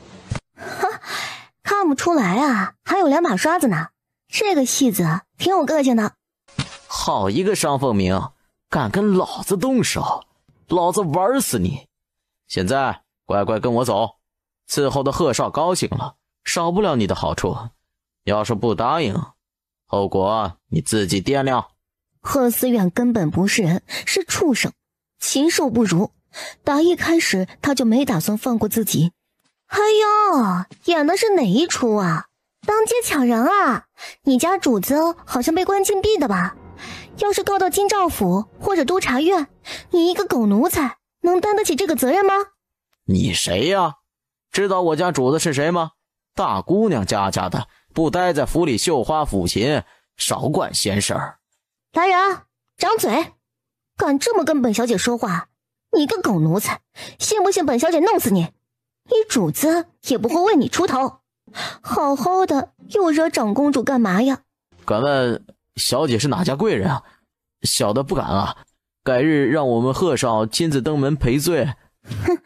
哈，看不出来啊，还有两把刷子呢。这个戏子挺有个性的。好一个商凤鸣，敢跟老子动手，老子玩死你！现在乖乖跟我走，伺候的贺少高兴了，少不了你的好处。要是不答应，后果你自己掂量。贺思远根本不是人，是畜生，禽兽不如。打一开始他就没打算放过自己。哎呦，演的是哪一出啊？当街抢人啊？你家主子好像被关禁闭的吧？要是告到京兆府或者督察院，你一个狗奴才能担得起这个责任吗？你谁呀？知道我家主子是谁吗？大姑娘家的，不待在府里绣花抚琴，少管闲事儿。来人，张嘴！敢这么跟本小姐说话，你个狗奴才，信不信本小姐弄死你？你主子也不会为你出头。好好的，又惹长公主干嘛呀？敢问小姐是哪家贵人啊？小的不敢啊，改日让我们贺少亲自登门赔罪。哼，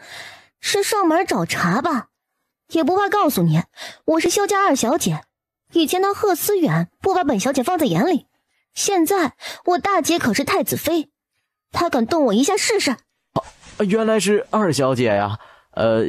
是上门找茬吧？也不怕告诉你，我是萧家二小姐。以前那贺思远不把本小姐放在眼里，现在我大姐可是太子妃，她敢动我一下试试？原来是二小姐呀！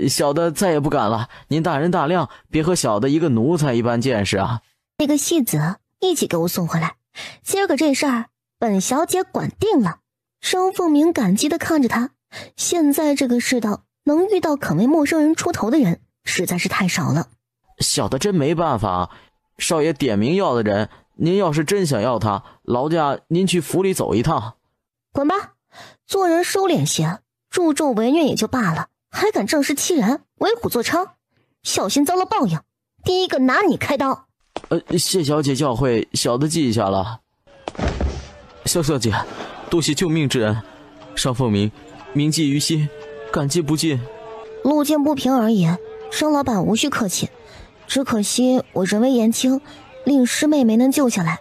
小的再也不敢了，您大人大量，别和小的一个奴才一般见识啊！那个戏子一起给我送回来，今儿个这事儿本小姐管定了。商凤鸣感激地看着他，现在这个世道能遇到肯为陌生人出头的人实在是太少了。小的真没办法，少爷点名要的人，您要是真想要他，劳驾您去府里走一趟。滚吧，做人收敛些，助纣为虐也就罢了，还敢仗势欺人，为虎作伥，小心遭了报应。第一个拿你开刀。谢小姐教诲，小的记下了。萧小姐，多谢救命之恩，商凤鸣铭记于心，感激不尽。路见不平而已，商老板无需客气。只可惜我人微言轻，令师妹没能救下来。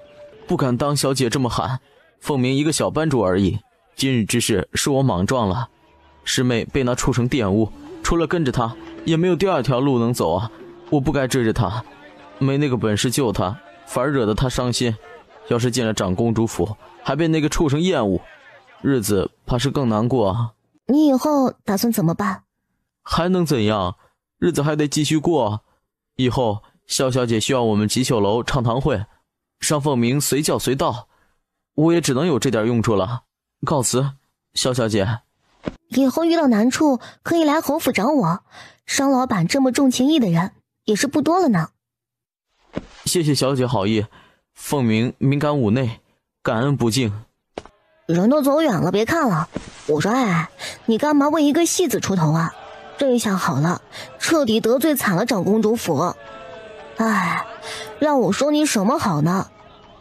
不敢当小姐这么喊，凤鸣一个小班主而已，今日之事是我莽撞了。师妹被那畜生玷污，除了跟着他，也没有第二条路能走啊！我不该追着他，没那个本事救他，反而惹得他伤心。要是进了长公主府，还被那个畜生厌恶，日子怕是更难过啊！你以后打算怎么办？还能怎样？日子还得继续过。以后萧小姐需要我们吉秀楼唱堂会，商凤鸣随叫随到，我也只能有这点用处了。告辞，萧小姐。以后遇到难处可以来侯府找我，商老板这么重情义的人也是不多了呢。谢谢小姐好意，凤鸣敏感妩内，感恩不尽。人都走远了，别看了。我说你干嘛为一个戏子出头啊？这下好了，彻底得罪惨了长公主府。让我说你什么好呢？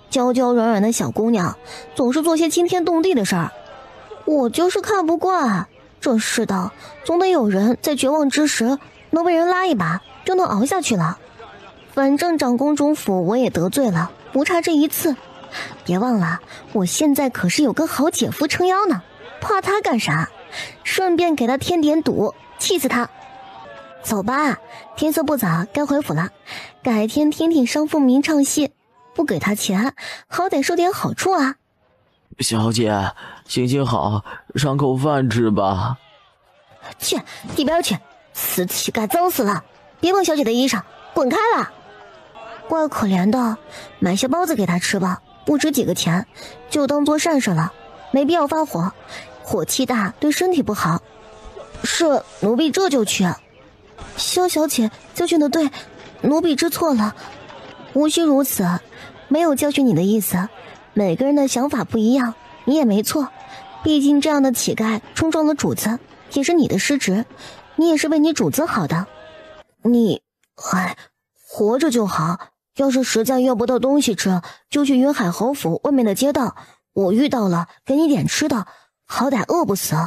娇娇软软的小姑娘，总是做些惊天动地的事儿，我就是看不惯。这世道总得有人在绝望之时能被人拉一把就能熬下去了。反正长公主府我也得罪了，不差这一次。别忘了，我现在可是有个好姐夫撑腰呢，怕他干啥？顺便给他添点堵，气死他。走吧，天色不早，该回府了。改天听听商凤鸣唱戏，不给他钱，好歹受点好处啊。小姐，行行好，赏口饭吃吧。去一边去，死乞丐，脏死了！别碰小姐的衣裳，滚开了！怪可怜的，买些包子给他吃吧，不值几个钱，就当做善事了，没必要发火，火气大对身体不好。是，奴婢这就去。萧小姐教训的对，奴婢知错了，无需如此，没有教训你的意思。每个人的想法不一样，你也没错。毕竟这样的乞丐冲撞了主子，也是你的失职，你也是为你主子好的。你，活着就好。要是实在要不到东西吃，就去云海侯府外面的街道，我遇到了，给你点吃的，好歹饿不死。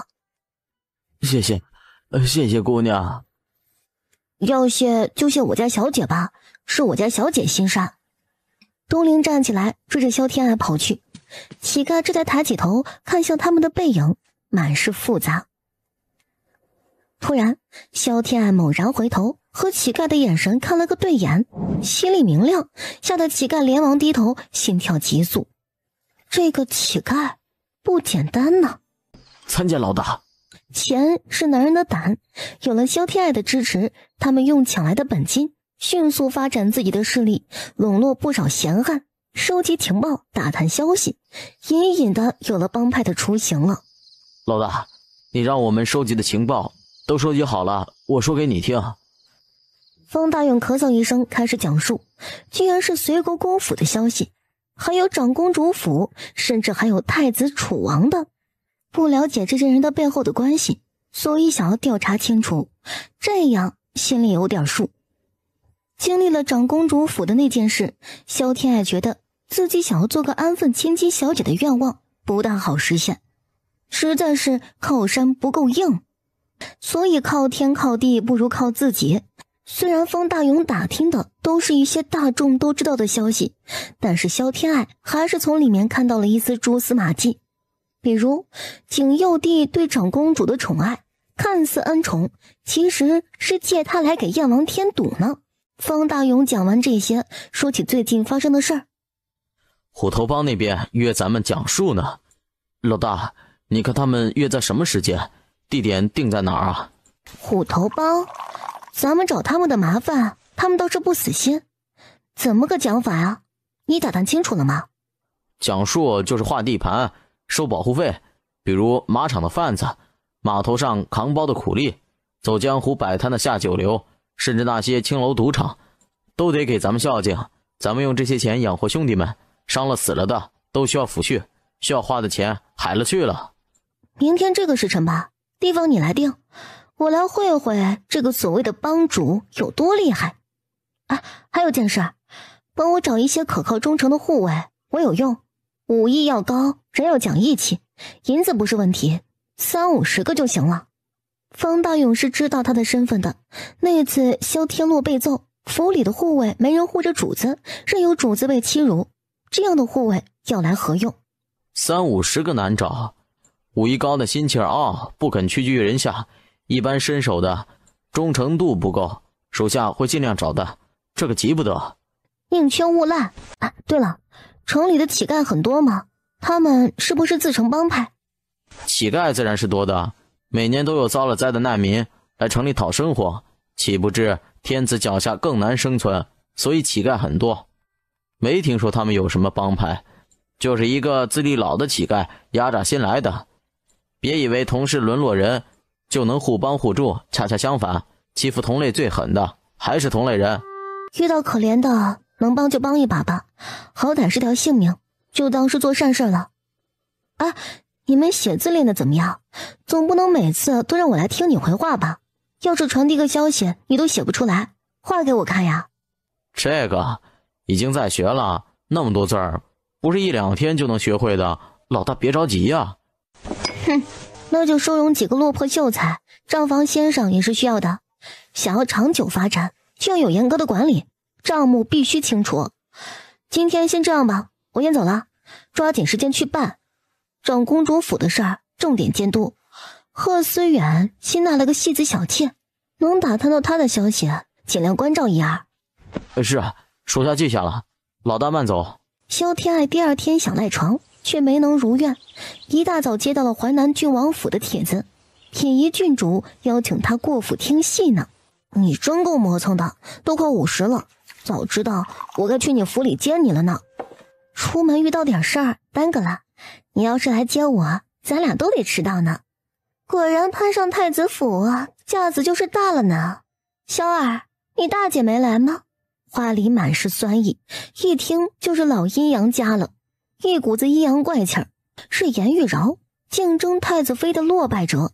谢谢姑娘。要谢就谢我家小姐吧，是我家小姐心善。东陵站起来，追着萧天爱跑去。乞丐这才抬起头，看向他们的背影，满是复杂。突然，萧天爱猛然回头，和乞丐的眼神看了个对眼，心里明亮，吓得乞丐连忙低头，心跳急速。这个乞丐不简单呢。参见老大。钱是男人的胆，有了萧天爱的支持，他们用抢来的本金迅速发展自己的势力，笼络不少闲汉，收集情报，打探消息，隐隐的有了帮派的雏形了。老大，你让我们收集的情报都收集好了，我说给你听。方大勇咳嗽一声，开始讲述，居然是随国公府的消息，还有长公主府，甚至还有太子楚王的。不了解这些人的背后的关系，所以想要调查清楚，这样心里有点数。经历了长公主府的那件事，萧天爱觉得自己想要做个安分千金小姐的愿望不大好实现，实在是靠山不够硬，所以靠天靠地不如靠自己。虽然方大勇打听的都是一些大众都知道的消息，但是萧天爱还是从里面看到了一丝蛛丝马迹。比如景佑帝对长公主的宠爱，看似恩宠，其实是借他来给燕王添堵呢。方大勇讲完这些，说起最近发生的事儿。虎头帮那边约咱们讲述呢。老大，你看他们约在什么时间？地点定在哪儿啊？虎头帮，咱们找他们的麻烦，他们倒是不死心。怎么个讲法啊？你打探清楚了吗？讲述就是划地盘，收保护费，比如马场的贩子，码头上扛包的苦力，走江湖摆摊的下九流，甚至那些青楼赌场，都得给咱们孝敬。咱们用这些钱养活兄弟们，伤了死了的都需要抚恤，需要花的钱海了去了。明天这个时辰吧，地方你来定，我来会会这个所谓的帮主有多厉害。啊，还有件事，帮我找一些可靠忠诚的护卫，我有用，武艺要高，人要讲义气，银子不是问题，30-50个就行了。方大勇是知道他的身份的，那次萧天洛被揍，府里的护卫没人护着主子，任由主子被欺辱，这样的护卫要来何用？30-50个难找，武艺高的心气儿傲，不肯屈居人下，一般身手的忠诚度不够，属下会尽量找的，这个急不得。宁缺毋滥啊！对了，城里的乞丐很多吗？他们是不是自成帮派？乞丐自然是多的，每年都有遭了灾的难民来城里讨生活，岂不知天子脚下更难生存，所以乞丐很多。没听说他们有什么帮派，就是一个资历老的乞丐压榨新来的。别以为同是沦落人就能互帮互助，恰恰相反，欺负同类最狠的还是同类人。遇到可怜的能帮就帮一把吧，好歹是条性命，就当是做善事了。啊，你们写字练得怎么样？总不能每次都让我来听你回话吧？要是传递个消息你都写不出来，画给我看呀。这个已经在学了，那么多字儿，不是1-2天就能学会的，老大别着急呀。哼，那就收容几个落魄秀才，账房先生也是需要的。想要长久发展，就要有严格的管理，账目必须清楚。今天先这样吧，我先走了，抓紧时间去办。长公主府的事儿重点监督。贺思远新纳了个戏子小妾，能打探到她的消息，尽量关照一二。是，属下记下了。老大慢走。萧天爱第二天想赖床，却没能如愿。一大早接到了淮南郡王府的帖子，品仪郡主邀请他过府听戏呢。你真够磨蹭的，都快50了，早知道我该去你府里接你了呢。出门遇到点事儿耽搁了，你要是来接我，咱俩都得迟到呢。果然攀上太子府，架子就是大了呢。萧儿，你大姐没来吗？话里满是酸意，一听就是老阴阳家了，一股子阴阳怪气儿，是颜玉娆竞争太子妃的落败者。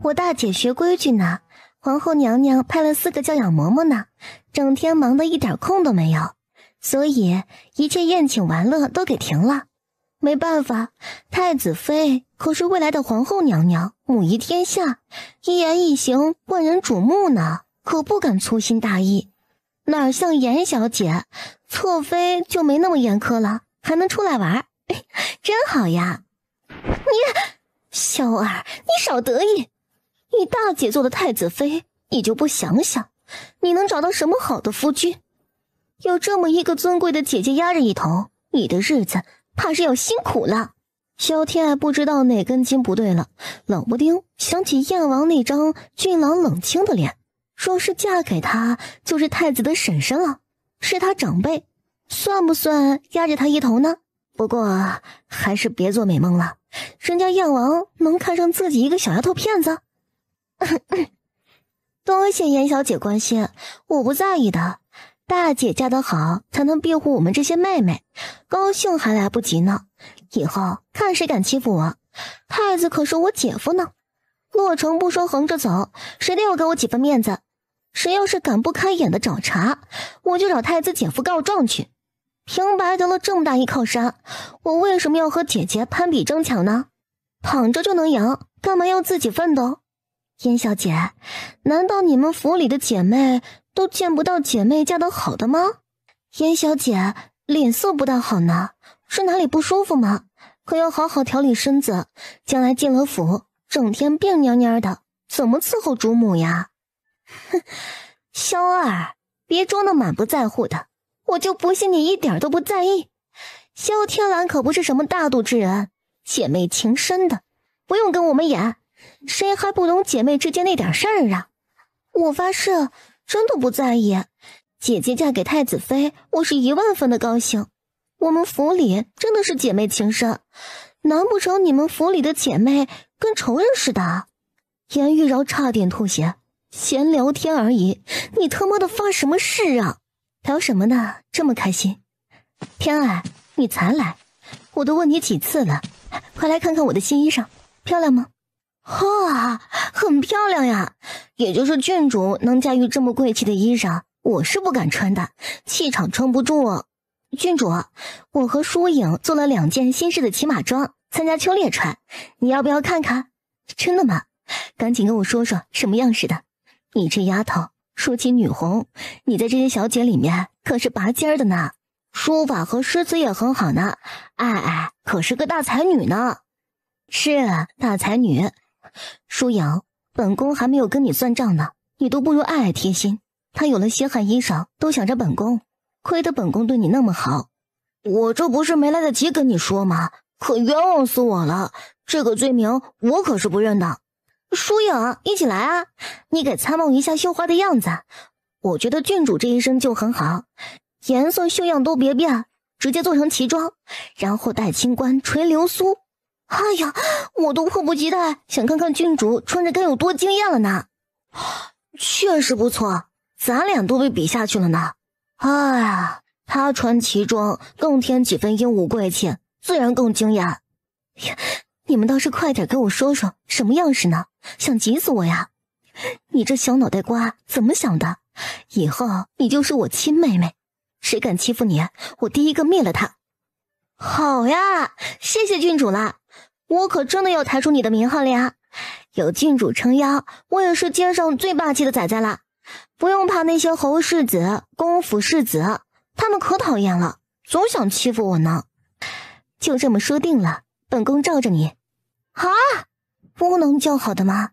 我大姐学规矩呢，皇后娘娘派了4个教养嬷嬷呢，整天忙得一点空都没有，所以一切宴请玩乐都给停了。没办法，太子妃可是未来的皇后娘娘，母仪天下，一言一行万人瞩目呢，可不敢粗心大意。哪像严小姐，侧妃就没那么严苛了，还能出来玩，真好呀。萧儿，你少得意，你大姐做的太子妃，你就不想想，你能找到什么好的夫君？有这么一个尊贵的姐姐压着一头，你的日子怕是要辛苦了。萧天爱不知道哪根筋不对了，冷不丁想起燕王那张俊朗冷清的脸，说是嫁给他就是太子的婶婶了，是他长辈，算不算压着他一头呢？不过还是别做美梦了，人家燕王能看上自己一个小丫头片子？多谢严小姐关心，我不在意的，大姐嫁得好才能庇护我们这些妹妹，高兴还来不及呢。以后看谁敢欺负我，太子可是我姐夫呢，落城不说横着走，谁都要给我几分面子。谁要是敢不开眼的找茬，我就找太子姐夫告状去。平白得了这么大一靠山，我为什么要和姐姐攀比争抢呢？躺着就能赢，干嘛要自己奋斗？燕小姐，难道你们府里的姐妹都见不到姐妹嫁得好的吗？燕小姐脸色不大好呢，是哪里不舒服吗？可要好好调理身子，将来进了府，整天病蔫蔫的，怎么伺候主母呀？哼，萧儿，别装得满不在乎的，我就不信你一点都不在意。萧天蓝可不是什么大度之人，姐妹情深的，不用跟我们演，谁还不懂姐妹之间那点事儿啊？我发誓，真的不在意。姐姐嫁给太子妃，我是10000分的高兴。我们府里真的是姐妹情深，难不成你们府里的姐妹跟仇人似的？颜玉娆差点吐血。闲聊天而已，你他妈的发什么誓啊？聊什么呢？这么开心？天爱，你才来，我都问你几次了，快来看看我的新衣裳，漂亮吗？哇，很漂亮呀！也就是郡主能驾驭这么贵气的衣裳，我是不敢穿的，气场撑不住。郡主，我和疏影做了2件新式的骑马装，参加秋猎穿，你要不要看看？真的吗？赶紧跟我说说什么样式的。你这丫头，说起女红，你在这些小姐里面可是拔尖的呢，书法和诗词也很好呢，可是个大才女呢。是大才女。疏影，本宫还没有跟你算账呢，你都不如爱贴心，她有了稀罕衣裳都想着本宫，亏得本宫对你那么好。我这不是没来得及跟你说吗？可冤枉死我了，这个罪名我可是不认的。疏影，一起来啊！你给参谋一下绣花的样子，我觉得郡主这一身就很好，颜色绣样都别变，直接做成旗装，然后戴青冠垂流苏。哎呀，我都迫不及待想看看郡主穿着该有多惊艳了呢。确实不错，咱俩都被比下去了呢。哎呀，她穿旗装更添几分英武贵气，自然更惊艳。你们倒是快点给我说说什么样式呢？想急死我呀！你这小脑袋瓜怎么想的？以后你就是我亲妹妹，谁敢欺负你，我第一个灭了他。好呀，谢谢郡主啦，我可真的要抬出你的名号了呀！有郡主撑腰，我也是街上最霸气的仔仔啦。不用怕那些侯世子、公府世子，他们可讨厌了，总想欺负我呢。就这么说定了，本宫罩着你。啊，不能叫好的吗？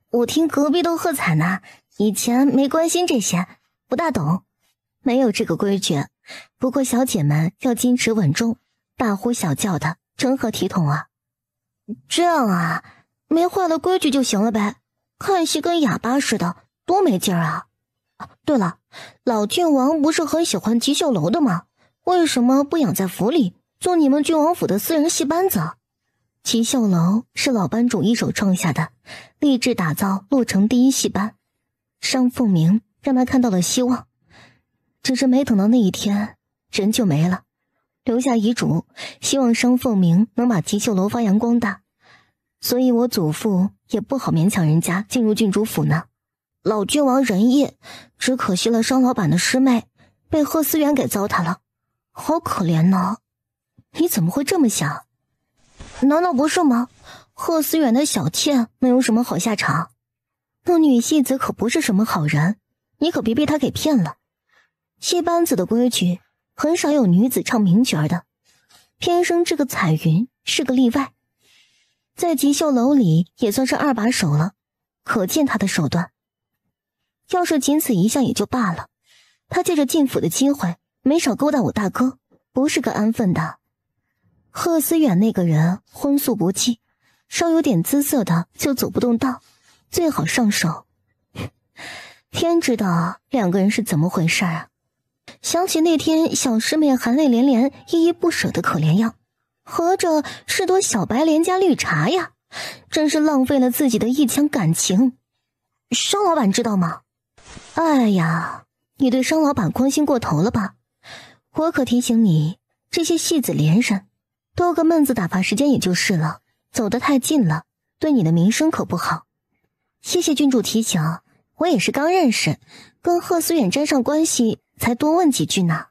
我听隔壁都喝彩呢，以前没关心这些，不大懂。没有这个规矩，不过小姐们要矜持稳重，大呼小叫的，成何体统啊？这样啊，没坏了规矩就行了呗。看戏跟哑巴似的，多没劲儿啊！对了，老郡王不是很喜欢吉秀楼的吗？为什么不养在府里，做你们郡王府的私人戏班子？吉秀楼是老班主一手创下的，立志打造洛城第一戏班。商凤鸣让他看到了希望，只是没等到那一天，人就没了。留下遗嘱，希望商凤鸣能把吉秀楼发扬光大。所以我祖父也不好勉强人家进入郡主府呢。老郡王仁义，只可惜了商老板的师妹，被贺思远给糟蹋了，好可怜呢。你怎么会这么想？难道不是吗？贺思远的小妾能有什么好下场？那女戏子可不是什么好人，你可别被她给骗了。戏班子的规矩，很少有女子唱名角的，偏生这个彩云是个例外，在吉秀楼里也算是二把手了，可见他的手段。要是仅此一项也就罢了，他借着进府的机会，没少勾搭我大哥，不是个安分的。贺思远那个人荤素不忌，稍有点姿色的就走不动道，最好上手。天知道两个人是怎么回事啊！想起那天小师妹含泪连连、依依不舍的可怜样，合着是朵小白莲加绿茶呀，真是浪费了自己的一腔感情。商老板知道吗？哎呀，你对商老板关心过头了吧？我可提醒你，这些戏子连人，多个闷子打发时间也就是了，走得太近了，对你的名声可不好。谢谢郡主提醒，我也是刚认识，跟贺思远沾上关系，才多问几句呢。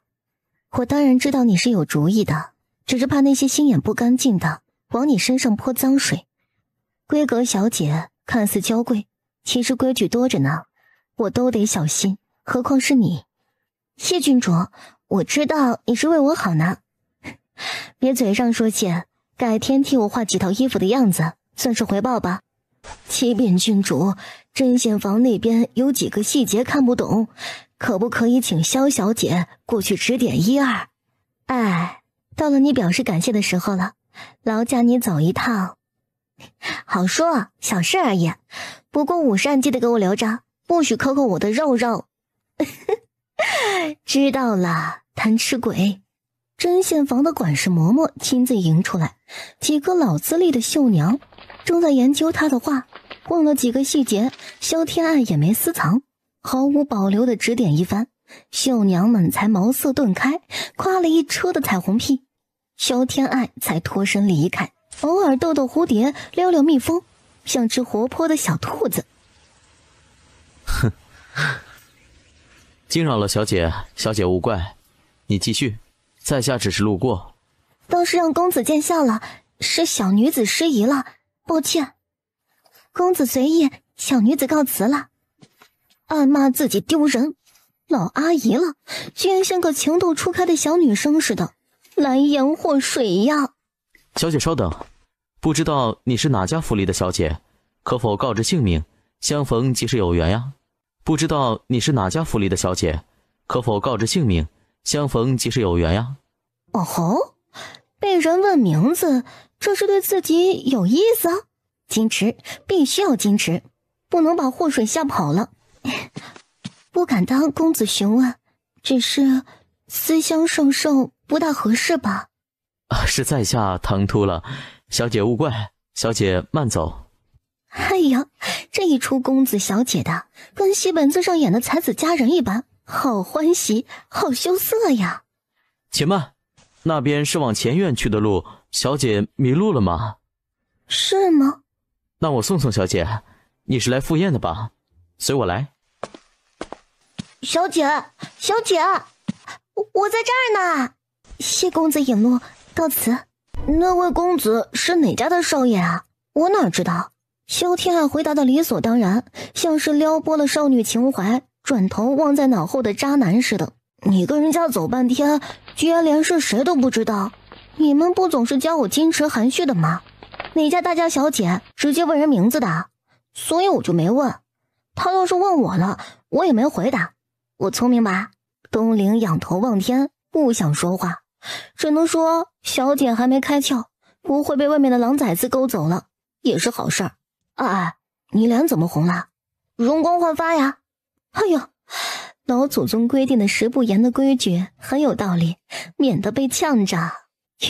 我当然知道你是有主意的，只是怕那些心眼不干净的往你身上泼脏水。闺阁小姐看似娇贵，其实规矩多着呢，我都得小心，何况是你。谢郡主，我知道你是为我好呢。别嘴上说谢，改天替我画几套衣服的样子，算是回报吧。启禀郡主，针线房那边有几个细节看不懂，可不可以请萧小姐过去指点一二？哎，到了你表示感谢的时候了，劳驾你走一趟。好说，小事而已，不过午膳记得给我留着，不许抠抠我的肉肉。知道了，贪吃鬼。针线房的管事嬷嬷亲自迎出来，几个老资历的绣娘正在研究他的话，问了几个细节，萧天爱也没私藏，毫无保留地指点一番，绣娘们才茅塞顿开，夸了一车的彩虹屁，萧天爱才脱身离开，偶尔逗逗蝴蝶，撩撩蜜蜂，像只活泼的小兔子。哼，惊扰了小姐，小姐勿怪，你继续，在下只是路过。倒是让公子见笑了，是小女子失仪了，抱歉。公子随意，小女子告辞了。暗骂自己丢人，老阿姨了，居然像个情窦初开的小女生似的，来盐或水呀。小姐稍等，不知道你是哪家府里的小姐，可否告知姓名，相逢即是有缘呀？不知道你是哪家府里的小姐，可否告知姓名，相逢即是有缘呀？哦吼，被人问名字，这是对自己有意思啊？矜持，必须要矜持，不能把祸水吓跑了。不敢当公子询问，只是私相授受不大合适吧？是在下唐突了，小姐勿怪，小姐慢走。哎呀，这一出公子小姐的，跟戏本子上演的才子佳人一般，好欢喜，好羞涩呀。且慢，那边是往前院去的路，小姐迷路了吗？是吗？那我送送小姐，你是来赴宴的吧？随我来。小姐，小姐，我在这儿呢。谢公子引路，告辞。那位公子是哪家的少爷啊？我哪知道？萧天爱回答的理所当然，像是撩拨了少女情怀，转头望在脑后的渣男似的。你跟人家走半天，居然连是谁都不知道。你们不总是教我矜持含蓄的吗？哪家大家小姐直接问人名字的？所以我就没问。他倒是问我了，我也没回答。我聪明吧？东陵仰头望天，不想说话，只能说小姐还没开窍，不会被外面的狼崽子勾走了，也是好事儿。哎，你脸怎么红了？容光焕发呀！哎呦，老祖宗规定的食不言的规矩很有道理，免得被呛着。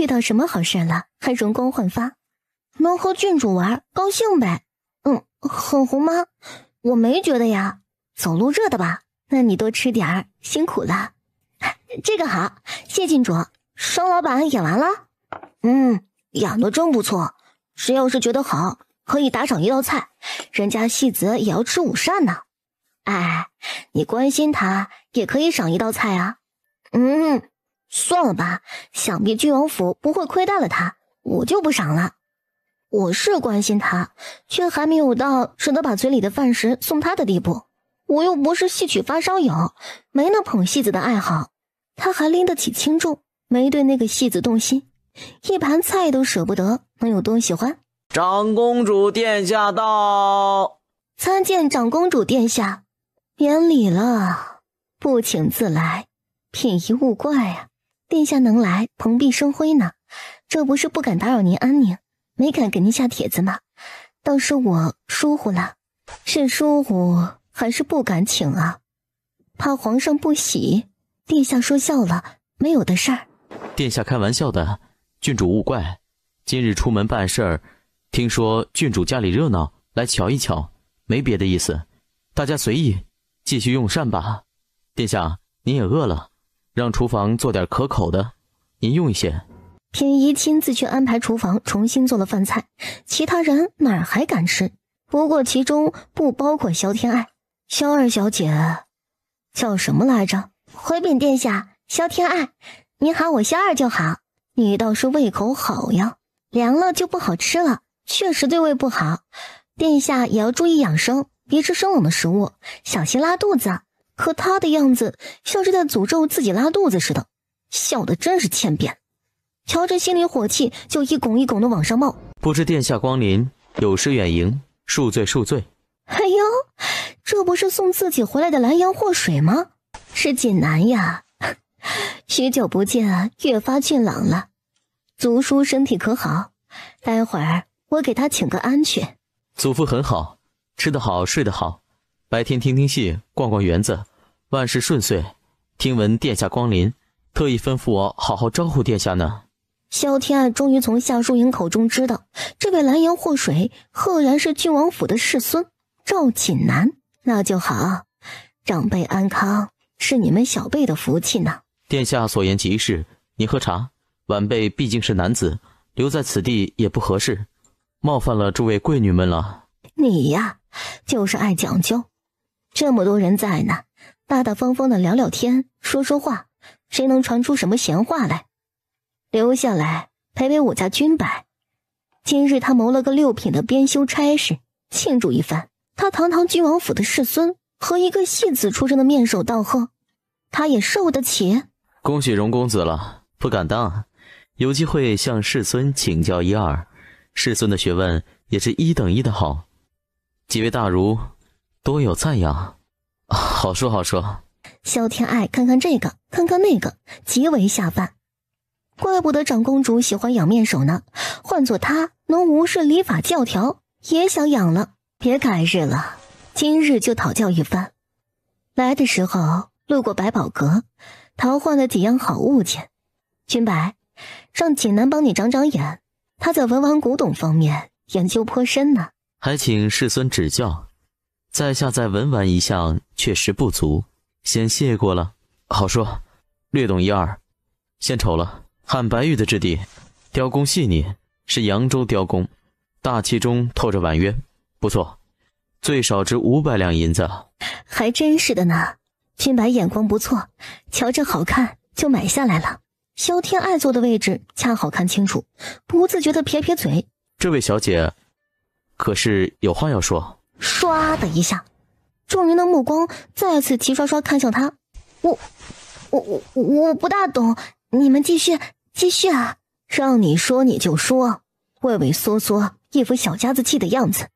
遇到什么好事了，还容光焕发？能和郡主玩，高兴呗。很红吗？我没觉得呀。走路热的吧？那你多吃点儿，辛苦了。这个好，谢郡主。双老板演完了？演得真不错。谁要是觉得好，可以打赏一道菜，人家戏子也要吃午膳呢。哎，你关心他，也可以赏一道菜啊。算了吧，想必郡王府不会亏待了他，我就不赏了。我是关心他，却还没有到舍得把嘴里的饭食送他的地步。我又不是戏曲发烧友，没那捧戏子的爱好。他还拎得起轻重，没对那个戏子动心，一盘菜都舍不得，能有多喜欢？长公主殿下到。参见长公主殿下。免礼了，不请自来，品仪勿怪啊。殿下能来，蓬荜生辉呢。这不是不敢打扰您安宁，没敢给您下帖子吗？倒是我疏忽了。是疏忽还是不敢请啊？怕皇上不喜。殿下说笑了，没有的事儿。殿下开玩笑的，郡主勿怪。今日出门办事儿，听说郡主家里热闹，来瞧一瞧，没别的意思。大家随意，继续用膳吧。殿下，您也饿了，让厨房做点可口的，您用一些。偏仪亲自去安排厨房重新做了饭菜，其他人哪儿还敢吃？不过其中不包括萧天爱。萧二小姐叫什么来着？回禀殿下，萧天爱，您喊我萧二就好。你倒是胃口好呀，凉了就不好吃了，确实对胃不好。殿下也要注意养生，别吃生冷的食物，小心拉肚子。可他的样子像是在诅咒自己拉肚子似的，笑得真是欠扁。瞧着心里火气就一拱一拱的往上冒。不知殿下光临，有失远迎，恕罪恕罪。哎呦，这不是送自己回来的蓝洋祸水吗？是锦南呀。许久不见，越发俊朗了。族叔身体可好？待会儿我给他请个安去。祖父很好，吃得好，睡得好，白天听听戏，逛逛园子，万事顺遂。听闻殿下光临，特意吩咐我好好招呼殿下呢。萧天爱终于从夏淑莹口中知道，这位蓝洋祸水赫然是郡王府的世孙赵锦南。那就好，长辈安康是你们小辈的福气呢。殿下所言极是，您喝茶。晚辈毕竟是男子，留在此地也不合适，冒犯了诸位贵女们了。你呀，就是爱讲究。这么多人在呢，大大方方的聊聊天，说说话，谁能传出什么闲话来？留下来陪陪我家君摆。今日他谋了个6品的编修差事，庆祝一番。他堂堂郡王府的世孙，和一个戏子出身的面首道贺，他也受得起。恭喜荣公子了，不敢当，有机会向世孙请教一二，世孙的学问也是1等1的好。几位大儒多有赞扬。好说好说。萧天爱看看这个看看那个，极为下饭。怪不得长公主喜欢养面首呢，换做她能无视礼法教条，也想养了。别改日了，今日就讨教一番。来的时候路过百宝阁，淘换了几样好物件。君白，让锦南帮你长长眼，他在文玩古董方面研究颇深呢。还请世孙指教，在下在文玩一项确实不足，先谢过了。好说，略懂1二。献丑了。汉白玉的质地，雕工细腻，是扬州雕工，大气中透着婉约，不错，最少值500两银子。还真是的呢，君白眼光不错，瞧着好看就买下来了。萧天爱坐的位置恰好看清楚，不自觉地撇撇嘴。这位小姐可是有话要说？唰的一下，众人的目光再次齐刷刷看向他。我不大懂，你们继续啊！让你说你就说，畏畏缩缩，一副小家子气的样子。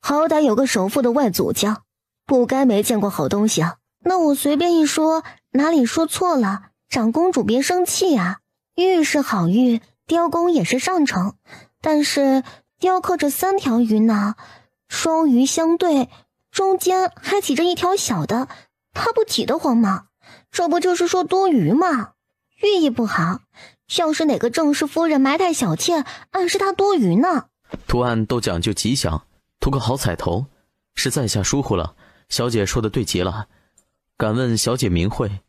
好歹有个首富的外祖家，不该没见过好东西啊！那我随便一说，哪里说错了？长公主别生气啊！玉是好玉，雕工也是上乘，但是雕刻着3条鱼呢，双鱼相对，中间还挤着一条小的，它不挤得慌吗？这不就是说多余吗？寓意不好，像是哪个正室夫人埋汰小妾，暗示她多余呢。图案都讲究吉祥，图个好彩头，是在下疏忽了，小姐说的对极了。敢问小姐名讳？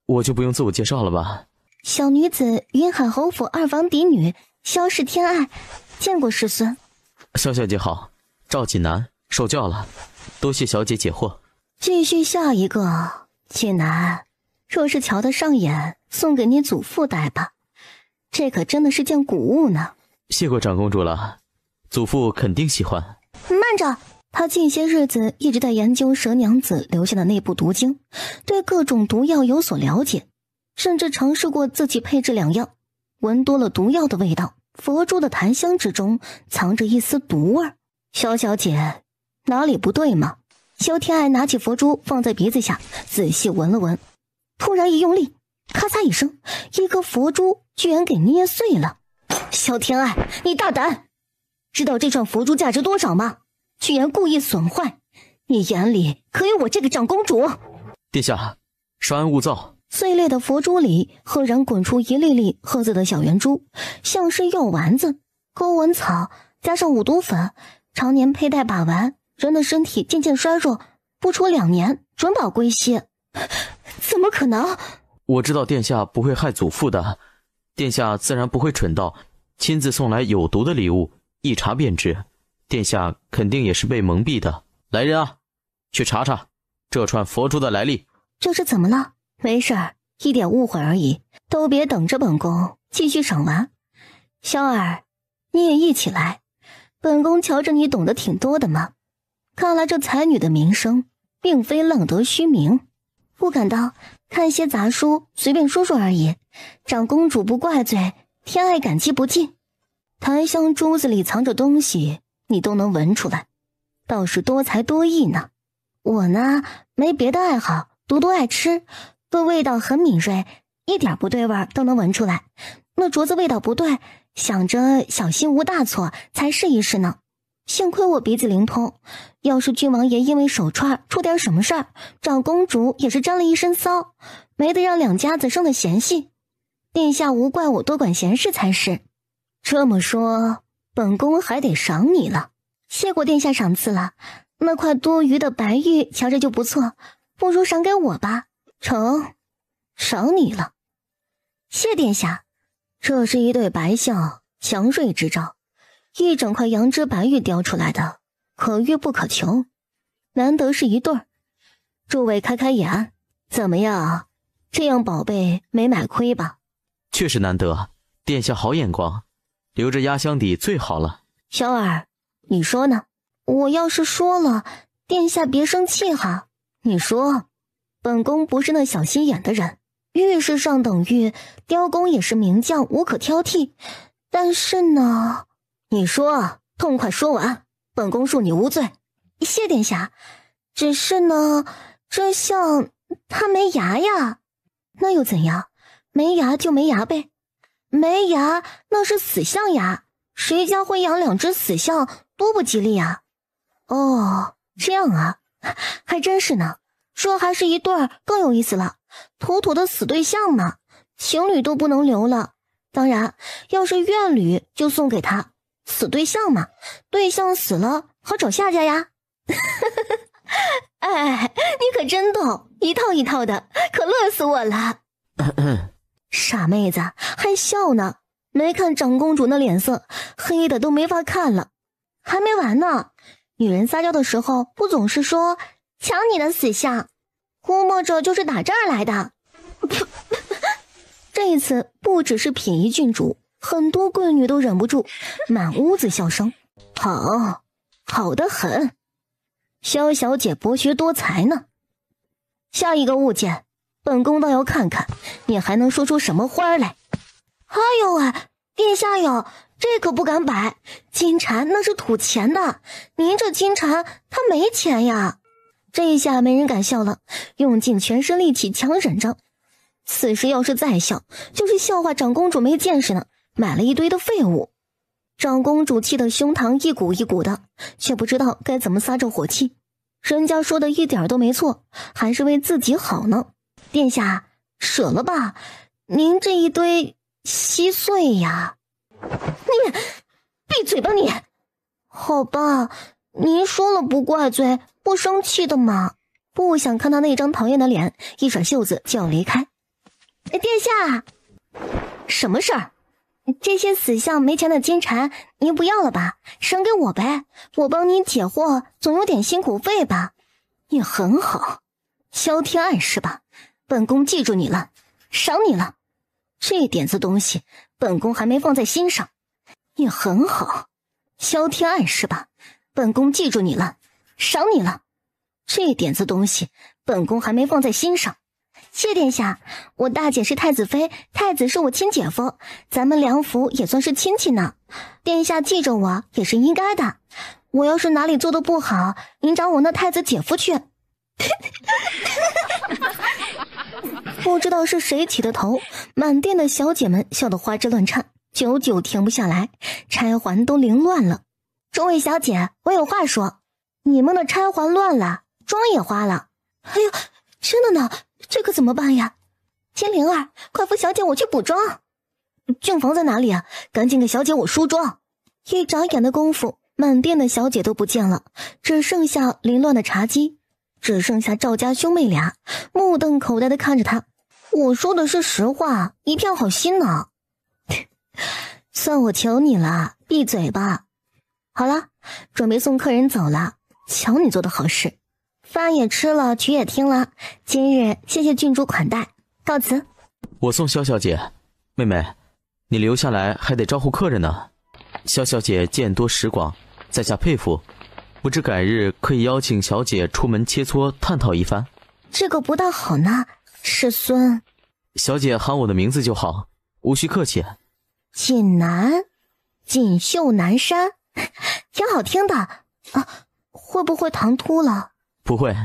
我就不用自我介绍了吧？小女子云海侯府2房嫡女，萧氏天爱，见过师孙。萧小姐好，赵锦南，受教了，多谢小姐解惑。继续下一个，锦南，若是瞧得上眼，送给你祖父戴吧，这可真的是件古物呢。谢过长公主了，祖父肯定喜欢。慢着，他近些日子一直在研究蛇娘子留下的那部毒经，对各种毒药有所了解，甚至尝试过自己配制2样，闻多了毒药的味道，佛珠的檀香之中藏着一丝毒味。萧小姐，哪里不对吗？萧天爱拿起佛珠放在鼻子下，仔细闻了闻，突然一用力，咔嚓一声，一颗佛珠居然给捏碎了。萧天爱，你大胆！知道这串佛珠价值多少吗？居然故意损坏，你眼里可有我这个长公主？殿下，稍安勿躁。碎裂的佛珠里赫然滚出一粒粒褐色的小圆珠，像是药丸子。勾纹草加上五毒粉，常年佩戴把玩，人的身体渐渐衰弱，不出2年准保归西。怎么可能？我知道殿下不会害祖父的，殿下自然不会蠢到亲自送来有毒的礼物，一查便知。殿下肯定也是被蒙蔽的。来人啊，去查查这串佛珠的来历。这是怎么了？没事儿，一点误会而已，都别等着本宫继续赏玩。萧儿，你也一起来，本宫瞧着你懂得挺多的嘛。看来这才女的名声并非浪得虚名。不敢当，看些杂书随便说说而已，长公主不怪罪，天爱感激不尽。檀香珠子里藏着东西，你都能闻出来，倒是多才多艺呢。我呢，没别的爱好，独独爱吃，对味道很敏锐，一点不对味都能闻出来。那镯子味道不对，想着小心无大错，才试一试呢。幸亏我鼻子灵通，要是郡王爷因为手串出点什么事儿，长公主也是沾了一身骚，没得让2家子生的嫌隙。殿下无怪我多管闲事才是。这么说，本宫还得赏你了。谢过殿下赏赐了，那块多余的白玉瞧着就不错，不如赏给我吧。成，赏你了。谢殿下。这是一对白象，祥瑞之兆，一整块羊脂白玉雕出来的，可遇不可求，难得是一对儿。诸位开开眼，怎么样？这样宝贝没买亏吧？确实难得，殿下好眼光，留着压箱底最好了。小儿，你说呢？我要是说了，殿下别生气哈。你说，本宫不是那小心眼的人，玉是上等玉，雕工也是名匠，无可挑剔。但是呢，你说，痛快说完，本宫恕你无罪。谢殿下，只是呢，这象它没牙呀。那又怎样？没牙就没牙呗。没牙那是死象牙，谁家会养2只死象，多不吉利呀。哦，这样啊，还真是呢。这还是一对儿更有意思了，妥妥的死对象嘛，情侣都不能留了。当然，要是怨侣就送给他，死对象嘛，对象死了好找下家呀。哎，你可真逗，一套一套的，可乐死我了。傻妹子还笑呢，没看长公主那脸色，黑的都没法看了。还没完呢，女人撒娇的时候不总是说抢你的死相，估摸着就是打这儿来的。这一次不只是品仪郡主，很多贵女都忍不住满屋子笑声。好，好得很。萧小姐博学多才呢。下一个物件，本宫倒要看看你还能说出什么花来。哎呦喂，殿下哟，这可不敢摆，金蝉那是吐钱的，您这金蝉他没钱呀。这一下没人敢笑了，用尽全身力气强忍着。此时要是再笑，就是笑话长公主没见识呢，买了一堆的废物。长公主气得胸膛一鼓一鼓的，却不知道该怎么撒着火气。人家说的一点都没错，还是为自己好呢。殿下，舍了吧，您这一堆稀碎呀。你闭嘴吧你。好吧，您说了不怪罪，不生气的嘛。不想看他那张讨厌的脸，一甩袖子就要离开。殿下，什么事儿？这些死相没钱的金蝉您不要了吧，赏给我呗，我帮您解惑，总有点辛苦费吧。你很好，萧天爱是吧？本宫记住你了，赏你了。这点子东西本宫还没放在心上。你很好，萧天爱是吧？本宫记住你了，赏你了。这点子东西本宫还没放在心上。谢殿下，我大姐是太子妃，太子是我亲姐夫，咱们梁府也算是亲戚呢。殿下记着我也是应该的。我要是哪里做的不好，您找我那太子姐夫去。不知道是谁起的头，满殿的小姐们笑得花枝乱颤，久久停不下来，钗环都凌乱了。众位小姐，我有话说，你们的钗环乱了，妆也花了。哎呦，真的呢，这可怎么办呀？金灵儿，快扶小姐我去补妆。净房在哪里啊？赶紧给小姐我梳妆。一眨眼的功夫，满殿的小姐都不见了，只剩下凌乱的茶几，只剩下赵家兄妹俩目瞪口呆地看着他。我说的是实话，一片好心呢。算我求你了，闭嘴吧。好了，准备送客人走了，瞧你做的好事。饭也吃了，曲也听了，今日谢谢郡主款待，告辞。我送萧小姐。妹妹，你留下来还得招呼客人呢。萧小姐见多识广，在下佩服，不知改日可以邀请小姐出门切磋探讨一番。这个不大好呢，师孙。小姐喊我的名字就好，无需客气。锦南，锦绣南山，挺好听的啊。会不会唐突了？不会，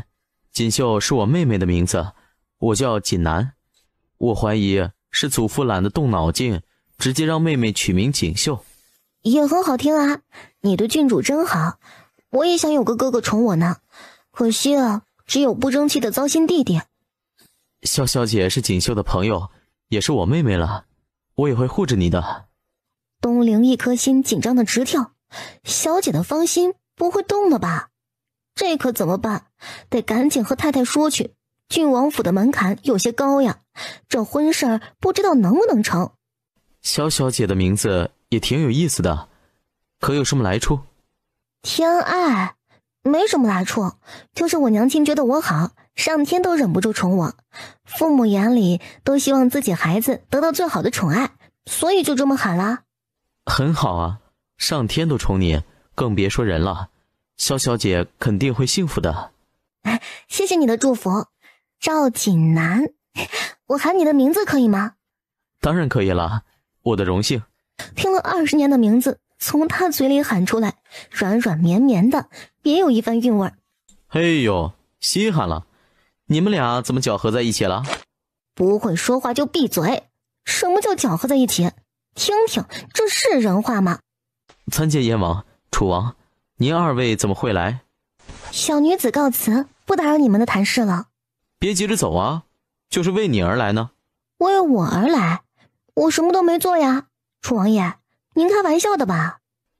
锦绣是我妹妹的名字，我叫锦南。我怀疑是祖父懒得动脑筋，直接让妹妹取名锦绣。也很好听啊，你对郡主真好，我也想有个哥哥宠我呢，可惜啊，只有不争气的糟心弟弟。萧小姐是锦绣的朋友，也是我妹妹了，我也会护着你的。东陵一颗心紧张的直跳，小姐的芳心不会动了吧？这可怎么办？得赶紧和太太说去。郡王府的门槛有些高呀，这婚事儿不知道能不能成。萧小姐的名字也挺有意思的，可有什么来处？天爱，没什么来处，就是我娘亲觉得我好，上天都忍不住宠我。父母眼里都希望自己孩子得到最好的宠爱，所以就这么喊啦。很好啊，上天都宠你，更别说人了。萧小姐肯定会幸福的。谢谢你的祝福，赵锦南，我喊你的名字可以吗？当然可以了，我的荣幸。听了20年的名字从他嘴里喊出来，软软绵绵的，别有一番韵味。嘿呦，稀罕了，你们俩怎么搅和在一起了？不会说话就闭嘴。什么叫搅和在一起？听听，这是人话吗？参见燕王、楚王，您二位怎么会来？小女子告辞，不打扰你们的谈事了。别急着走啊，就是为你而来呢。为我而来？我什么都没做呀。楚王爷，您开玩笑的吧？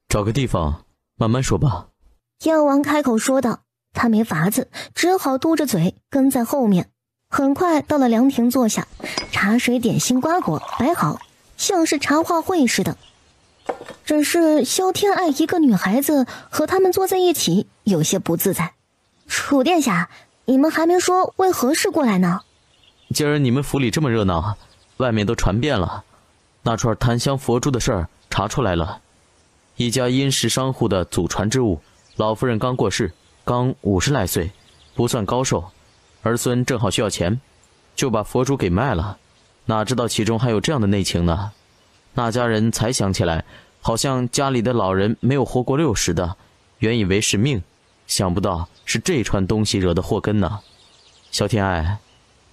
找个地方慢慢说吧。燕王开口说道，他没法子，只好嘟着嘴跟在后面。很快到了凉亭坐下，茶水点心瓜果摆好，像是茶话会似的。只是萧天爱一个女孩子和他们坐在一起有些不自在。楚殿下，你们还没说为何事过来呢？今儿你们府里这么热闹，外面都传遍了，那串檀香佛珠的事儿查出来了。一家殷实商户的祖传之物，老夫人刚过世，刚50来岁，不算高寿，儿孙正好需要钱，就把佛珠给卖了。哪知道其中还有这样的内情呢？那家人才想起来，好像家里的老人没有活过60的，原以为是命，想不到是这串东西惹的祸根呢。萧天爱，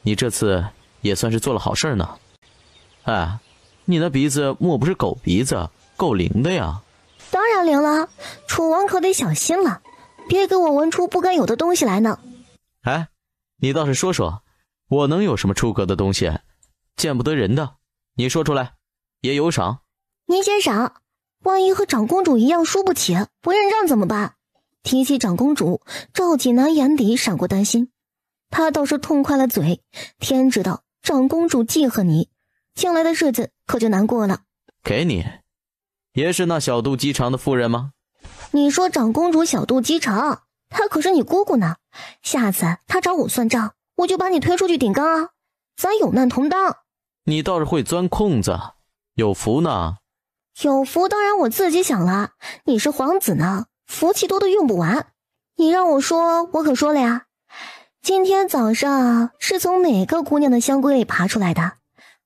你这次也算是做了好事呢。哎，你那鼻子莫不是狗鼻子，够灵的呀？当然灵了，楚王可得小心了，别给我闻出不该有的东西来呢。哎，你倒是说说，我能有什么出格的东西？见不得人的，你说出来，也有赏。你先赏，万一和长公主一样输不起，不认账怎么办？提起长公主，赵锦南眼底闪过担心。他倒是痛快了嘴，天知道长公主记恨你，将来的日子可就难过了。给你，也是那小肚鸡肠的妇人吗？你说长公主小肚鸡肠，她可是你姑姑呢。下次她找我算账，我就把你推出去顶缸啊，咱有难同当。你倒是会钻空子，有福呢。有福当然我自己想了，你是皇子呢，福气多的用不完。你让我说，我可说了呀。今天早上是从哪个姑娘的香闺里爬出来的？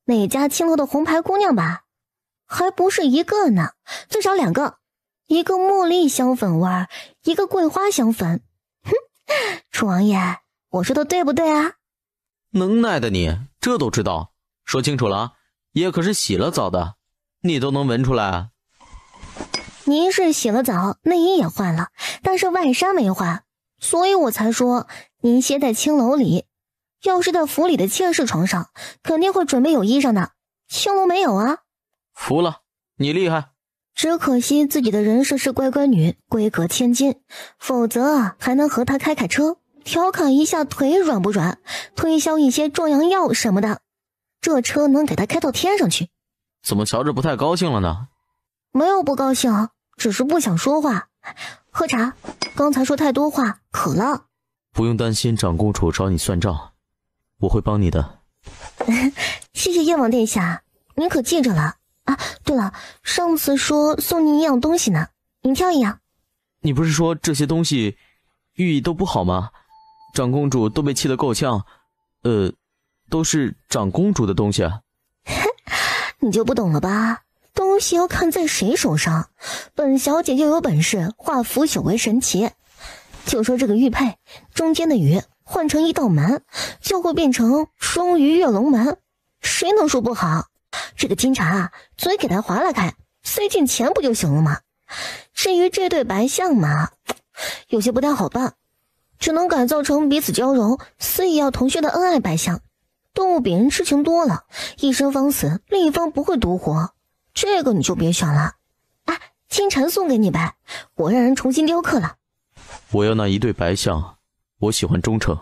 哪家青楼的红牌姑娘吧？还不是一个呢，最少2个，一个茉莉香粉味儿，一个桂花香粉。哼，楚王爷，我说的对不对啊？能耐的你，这都知道。说清楚了，也可是洗了澡的，你都能闻出来。您是洗了澡，内衣也换了，但是外衫没换，所以我才说您歇在青楼里。要是在府里的妾室床上，肯定会准备有衣裳的，青楼没有啊。服了，你厉害。只可惜自己的人设是乖乖女，规格千金，否则还能和她开车，调侃一下腿软不软，推销一些壮阳药什么的，这车能给她开到天上去。怎么瞧着不太高兴了呢？没有不高兴，只是不想说话。喝茶，刚才说太多话，渴了。不用担心长公主找你算账，我会帮你的。谢谢燕王殿下，您可记着了啊？对了，上次说送您一样东西呢，您挑一样。你不是说这些东西寓意都不好吗？长公主都被气得够呛，都是长公主的东西。你就不懂了吧？东西要看在谁手上，本小姐就有本事化腐朽为神奇。就说这个玉佩中间的鱼换成一道门，就会变成双鱼跃龙门，谁能说不好？这个金蝉啊，嘴给它划拉开，塞进钱不就行了吗？至于这对白象嘛，有些不太好办，只能改造成彼此交融、死也要同穴的恩爱白象。动物比人痴情多了，一生方死，另一方不会独活，这个你就别选了。哎，金蝉送给你呗，我让人重新雕刻了。我要那一对白象，我喜欢忠诚，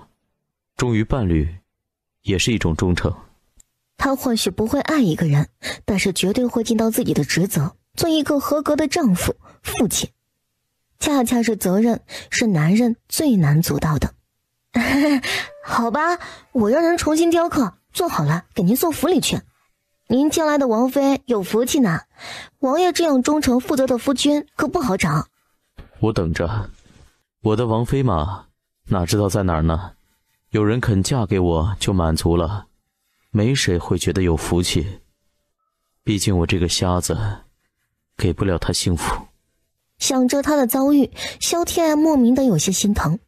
忠于伴侣也是一种忠诚。他或许不会爱一个人，但是绝对会尽到自己的职责，做一个合格的丈夫、父亲。恰恰是责任，是男人最难做到的。好吧，我让人重新雕刻，做好了给您送府里去。您将来的王妃有福气呢，王爷这样忠诚负责的夫君可不好找。我等着，我的王妃嘛，哪知道在哪儿呢？有人肯嫁给我就满足了，没谁会觉得有福气。毕竟我这个瞎子，给不了她幸福。想着他的遭遇，萧天爱莫名的有些心疼。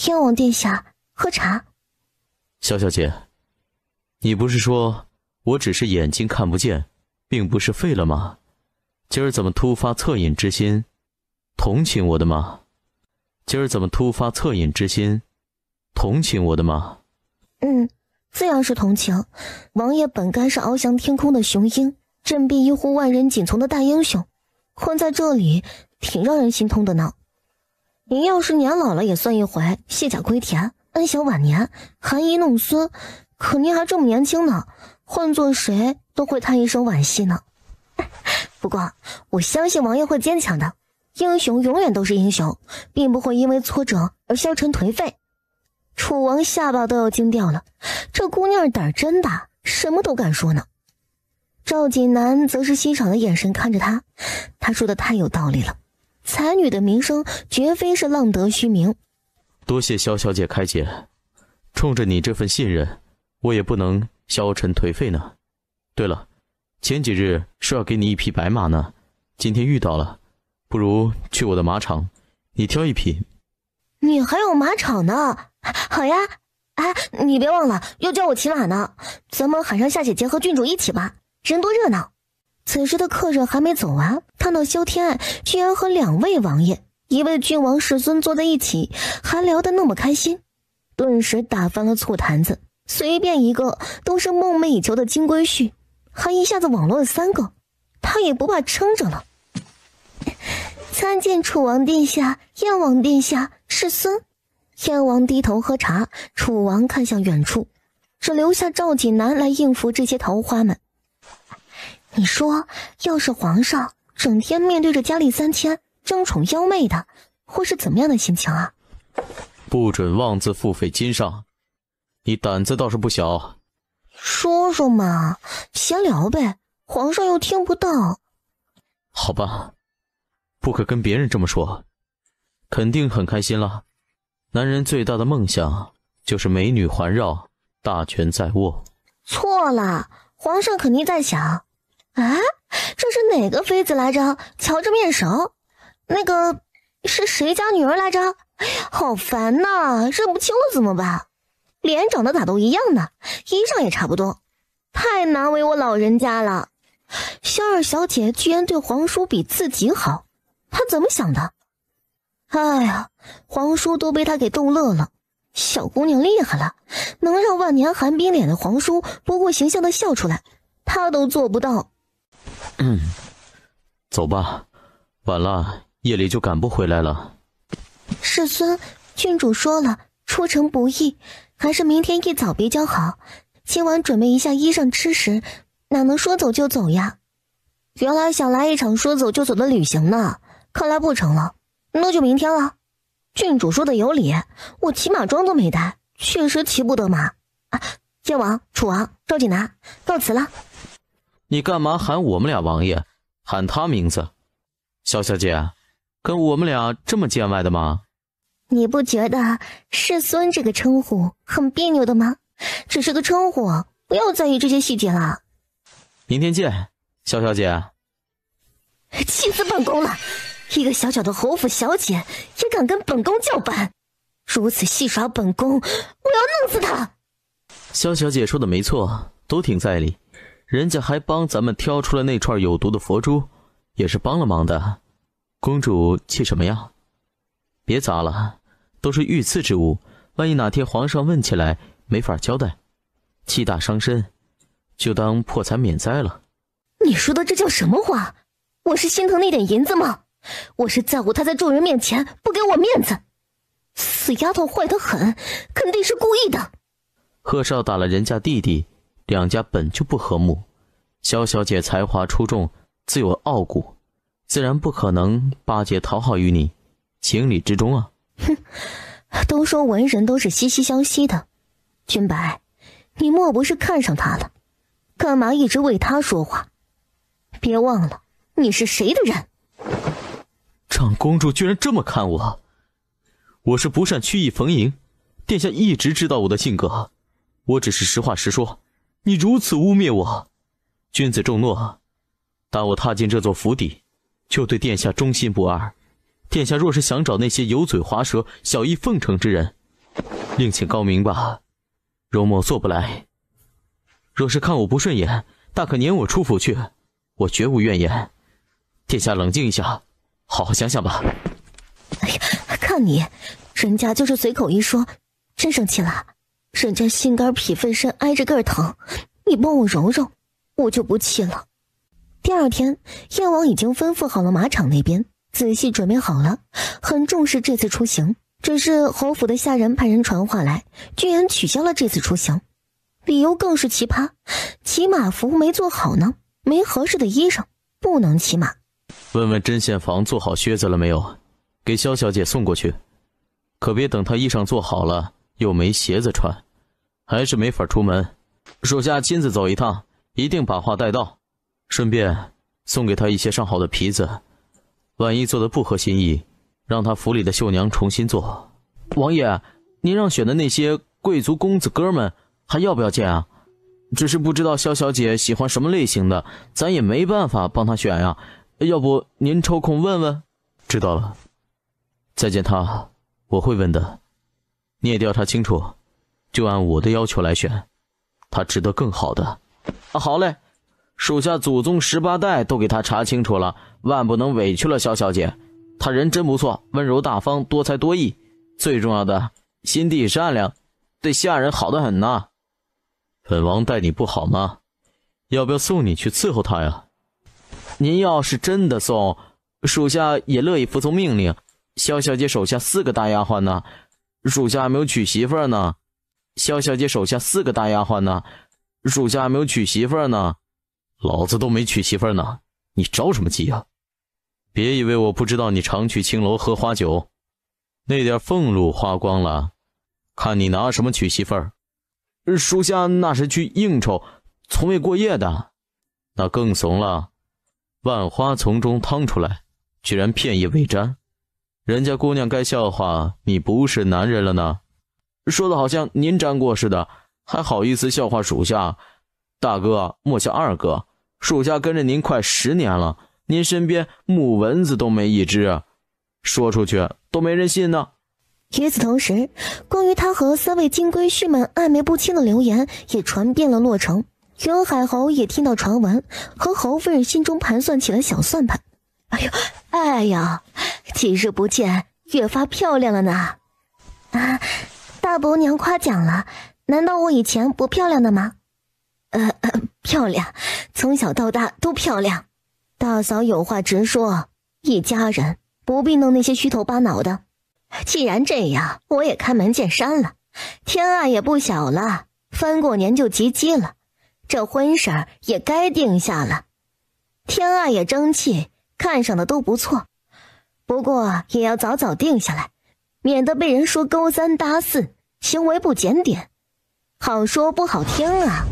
燕王殿下，喝茶。萧小姐，你不是说我只是眼睛看不见，并不是废了吗？今儿怎么突发恻隐之心，同情我的吗？今儿怎么突发恻隐之心，同情我的吗？自然是同情。王爷本该是翱翔天空的雄鹰，振臂一呼万人紧从的大英雄，困在这里挺让人心痛的呢。您要是年老了也算一回，卸甲归田，安享晚年，含饴弄孙，可您还这么年轻呢，换做谁都会叹一声惋惜呢。不过我相信王爷会坚强的，英雄永远都是英雄，并不会因为挫折而消沉颓废。楚王下巴都要惊掉了，这姑娘胆儿真大，什么都敢说呢。赵锦南则是欣赏的眼神看着他，他说的太有道理了，才女的名声绝非是浪得虚名，多谢萧小姐开解，冲着你这份信任，我也不能消沉颓废呢。对了，前几日说要给你一匹白马呢，今天遇到了，不如去我的马场，你挑一匹。你还有马场呢？好呀！哎，你别忘了要教我骑马呢。咱们喊上夏姐姐和郡主一起吧，人多热闹。此时的客人还没走完，看到萧天爱居然和2位王爷、1位郡王世孙坐在一起，还聊得那么开心，顿时打翻了醋坛子。随便一个都是梦寐以求的金龟婿，还一下子网罗了3个，他也不怕撑着了。参见楚王殿下、燕王殿下、世孙。燕王低头喝茶，楚王看向远处，只留下赵锦南来应付这些桃花们。你说，要是皇上整天面对着佳丽3000、争宠妖媚的，会是怎么样的心情啊？不准妄自付费金上，你胆子倒是不小。说说嘛，闲聊呗，皇上又听不到。好吧，不可跟别人这么说，肯定很开心了。男人最大的梦想就是美女环绕，大权在握。错了，皇上肯定在想，哎，这是哪个妃子来着？瞧着面熟，那个是谁家女儿来着？好烦呐，认不清了怎么办？脸长得咋都一样呢，衣裳也差不多，太难为我老人家了。萧二小姐居然对皇叔比自己好，她怎么想的？哎呀，皇叔都被她给逗乐了。小姑娘厉害了，能让万年寒冰脸的皇叔不顾形象的笑出来，她都做不到。走吧，晚了夜里就赶不回来了。世孙，郡主说了，出城不易，还是明天一早比较好。今晚准备一下衣裳吃食，哪能说走就走呀？原来想来一场说走就走的旅行呢，看来不成了，那就明天了。郡主说的有理，我骑马装都没带，确实骑不得马。啊，燕王、楚王、赵锦南，告辞了。你干嘛喊我们俩王爷，喊他名字？萧小姐，跟我们俩这么见外的吗？你不觉得世孙这个称呼很别扭的吗？只是个称呼，不要在意这些细节了。明天见，萧小姐。气死本宫了！一个小小的侯府小姐也敢跟本宫叫板，如此戏耍本宫，我要弄死她！萧小姐说的没错，都挺在理。人家还帮咱们挑出了那串有毒的佛珠，也是帮了忙的。公主气什么呀？别砸了，都是御赐之物，万一哪天皇上问起来没法交代，气大伤身，就当破财免灾了。你说的这叫什么话？我是心疼那点银子吗？我是在乎她在众人面前不给我面子。死丫头坏得很，肯定是故意的。贺少打了人家弟弟，两家本就不和睦，萧小姐才华出众，自有傲骨，自然不可能巴结讨好于你，情理之中啊。哼，都说文人都是惺惺相惜的，君白，你莫不是看上他了？干嘛一直为他说话？别忘了你是谁的人。长公主居然这么看我，我是不善曲意逢迎，殿下一直知道我的性格，我只是实话实说，你如此污蔑我，君子重诺，当我踏进这座府邸，就对殿下忠心不二。殿下若是想找那些油嘴滑舌、小意奉承之人，另请高明吧，容某做不来。若是看我不顺眼，大可撵我出府去，我绝无怨言。殿下冷静一下，好好想想吧。哎呀，看你，人家就是随口一说，真生气了。人家心肝脾肺肾挨着个疼，你帮我揉揉，我就不气了。第二天，燕王已经吩咐好了马场那边，仔细准备好了，很重视这次出行。只是侯府的下人派人传话来，居然取消了这次出行，理由更是奇葩，骑马服没做好呢，没合适的衣裳，不能骑马。问问针线房做好靴子了没有，给萧小姐送过去，可别等她衣裳做好了又没鞋子穿，还是没法出门。属下亲自走一趟，一定把话带到，顺便送给她一些上好的皮子，万一做的不合心意，让她府里的绣娘重新做。王爷，您让选的那些贵族公子哥们还要不要见啊？只是不知道萧小姐喜欢什么类型的，咱也没办法帮她选呀。要不您抽空问问？知道了，再见她我会问的。你也调查清楚，就按我的要求来选，她值得更好的。好嘞，属下祖宗18代都给她查清楚了，万不能委屈了萧小姐。她人真不错，温柔大方，多才多艺，最重要的心地善良，对下人好得很呐。本王待你不好吗？要不要送你去伺候他呀？您要是真的送，属下也乐意服从命令。萧小姐手下4个大丫鬟呢，属下还没有娶媳妇儿呢。萧小姐手下4个大丫鬟呢，属下还没有娶媳妇儿呢。老子都没娶媳妇儿呢，你着什么急啊？别以为我不知道你常去青楼喝花酒，那点俸禄花光了，看你拿什么娶媳妇儿。属下那是去应酬，从未过夜的。那更怂了，万花丛中趟出来，居然片叶未沾。人家姑娘该笑话你不是男人了呢。说的好像您沾过似的，还好意思笑话属下。大哥莫笑二哥，属下跟着您快10年了，您身边木蚊子都没一只，说出去都没人信呢。与此同时，关于他和3位金龟婿们暧昧不清的流言也传遍了洛城。云海侯也听到传闻，和侯夫人心中盘算起了小算盘。哎呀，几日不见，越发漂亮了呢。啊，大伯娘夸奖了，难道我以前不漂亮的吗？漂亮，从小到大都漂亮。大嫂有话直说，一家人不必弄那些虚头巴脑的。既然这样，我也开门见山了。天爱也不小了，翻过年就及笄了，这婚事儿也该定下了。天爱也争气，看上的都不错，不过也要早早定下来，免得被人说勾三搭四，行为不检点，好说不好听啊。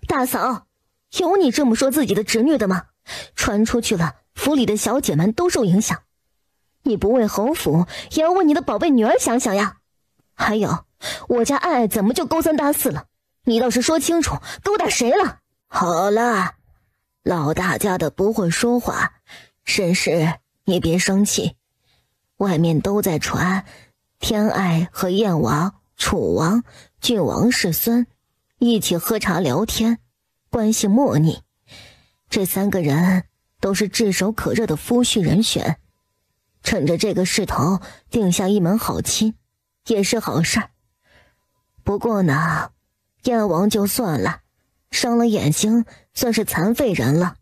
大嫂，有你这么说自己的侄女的吗？传出去了，府里的小姐们都受影响。你不为侯府，也要为你的宝贝女儿想想呀。还有，我家爱爱怎么就勾三搭四了？你倒是说清楚，勾搭谁了？好了，老大家的不会说话，沈氏你别生气。外面都在传，天爱和燕王、楚王、郡王世孙一起喝茶聊天，关系莫逆。这3个人都是炙手可热的夫婿人选。趁着这个势头定下一门好亲，也是好事儿。不过呢，燕王就算了，伤了眼睛，算是残废人了，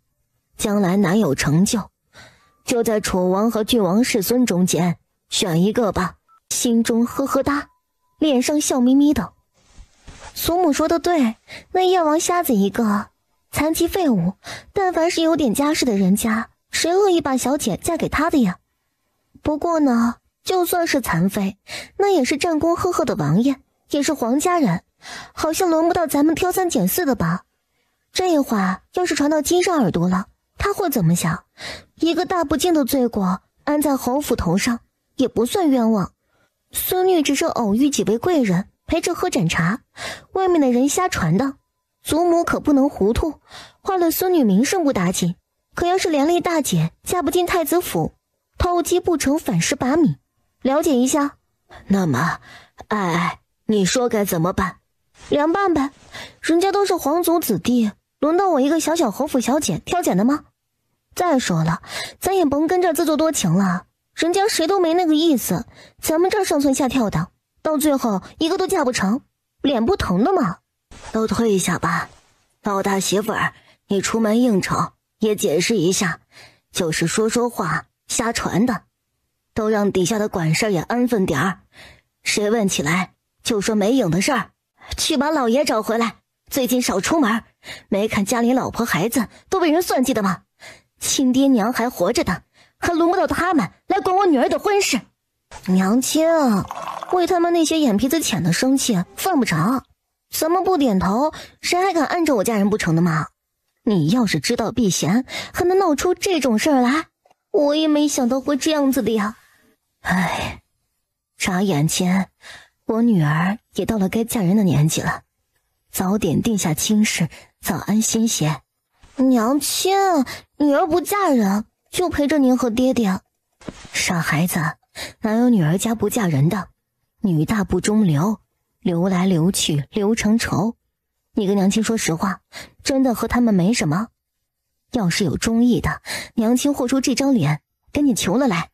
将来难有成就。就在楚王和郡王世孙中间选一个吧。心中呵呵哒，脸上笑眯眯的。祖母说的对，那燕王瞎子一个，残疾废物，但凡是有点家世的人家，谁乐意把小姐嫁给他的呀？不过呢，就算是残废，那也是战功赫赫的王爷，也是皇家人，好像轮不到咱们挑三拣四的吧。这话要是传到金上耳朵了，他会怎么想？一个大不敬的罪过安在侯府头上，也不算冤枉。孙女只是偶遇几位贵人陪着喝盏茶，外面的人瞎传的，祖母可不能糊涂，坏了孙女名声不打紧，可要是连累大姐嫁不进太子府，偷鸡不成反蚀把米，了解一下。那么，哎，你说该怎么办？凉拌呗，人家都是皇族子弟，轮到我一个小小侯府小姐挑拣的吗？再说了，咱也甭跟这自作多情了，人家谁都没那个意思，咱们这上蹿下跳的，到最后一个都嫁不成，脸不疼的嘛。都退下吧，老大媳妇儿，你出门应酬也解释一下，就是说话瞎传的，都让底下的管事也安分点儿。谁问起来就说没影的事儿，去把老爷找回来，最近少出门，没看家里老婆孩子都被人算计的吗？亲爹娘还活着的，还轮不到他们来管我女儿的婚事。娘亲，为他们那些眼皮子浅的生气犯不着，咱们不点头，谁还敢按着我家人不成的吗？你要是知道避嫌，还能闹出这种事儿来，我也没想到会这样子的呀。唉，眨眼间，我女儿也到了该嫁人的年纪了，早点定下亲事，早安心些。娘亲，女儿不嫁人，就陪着您和爹爹。傻孩子，哪有女儿家不嫁人的？女大不中留，流来流去流成仇。你跟娘亲说实话，真的和他们没什么。要是有中意的，娘亲豁出这张脸跟你求了来。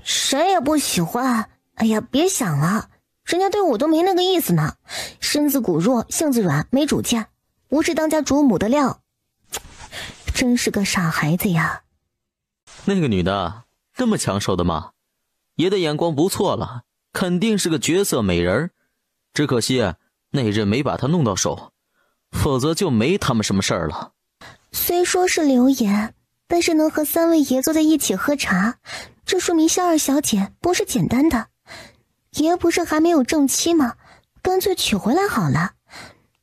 谁也不喜欢。哎呀，别想了，人家对我都没那个意思呢。身子骨弱，性子软，没主见，不是当家主母的料。真是个傻孩子呀。那个女的那么抢手的吗？爷的眼光不错了，肯定是个绝色美人，只可惜那日没把她弄到手，否则就没他们什么事儿了。虽说是流言，但是能和三位爷坐在一起喝茶，这说明萧二小姐不是简单的。爷不是还没有正妻吗？干脆娶回来好了。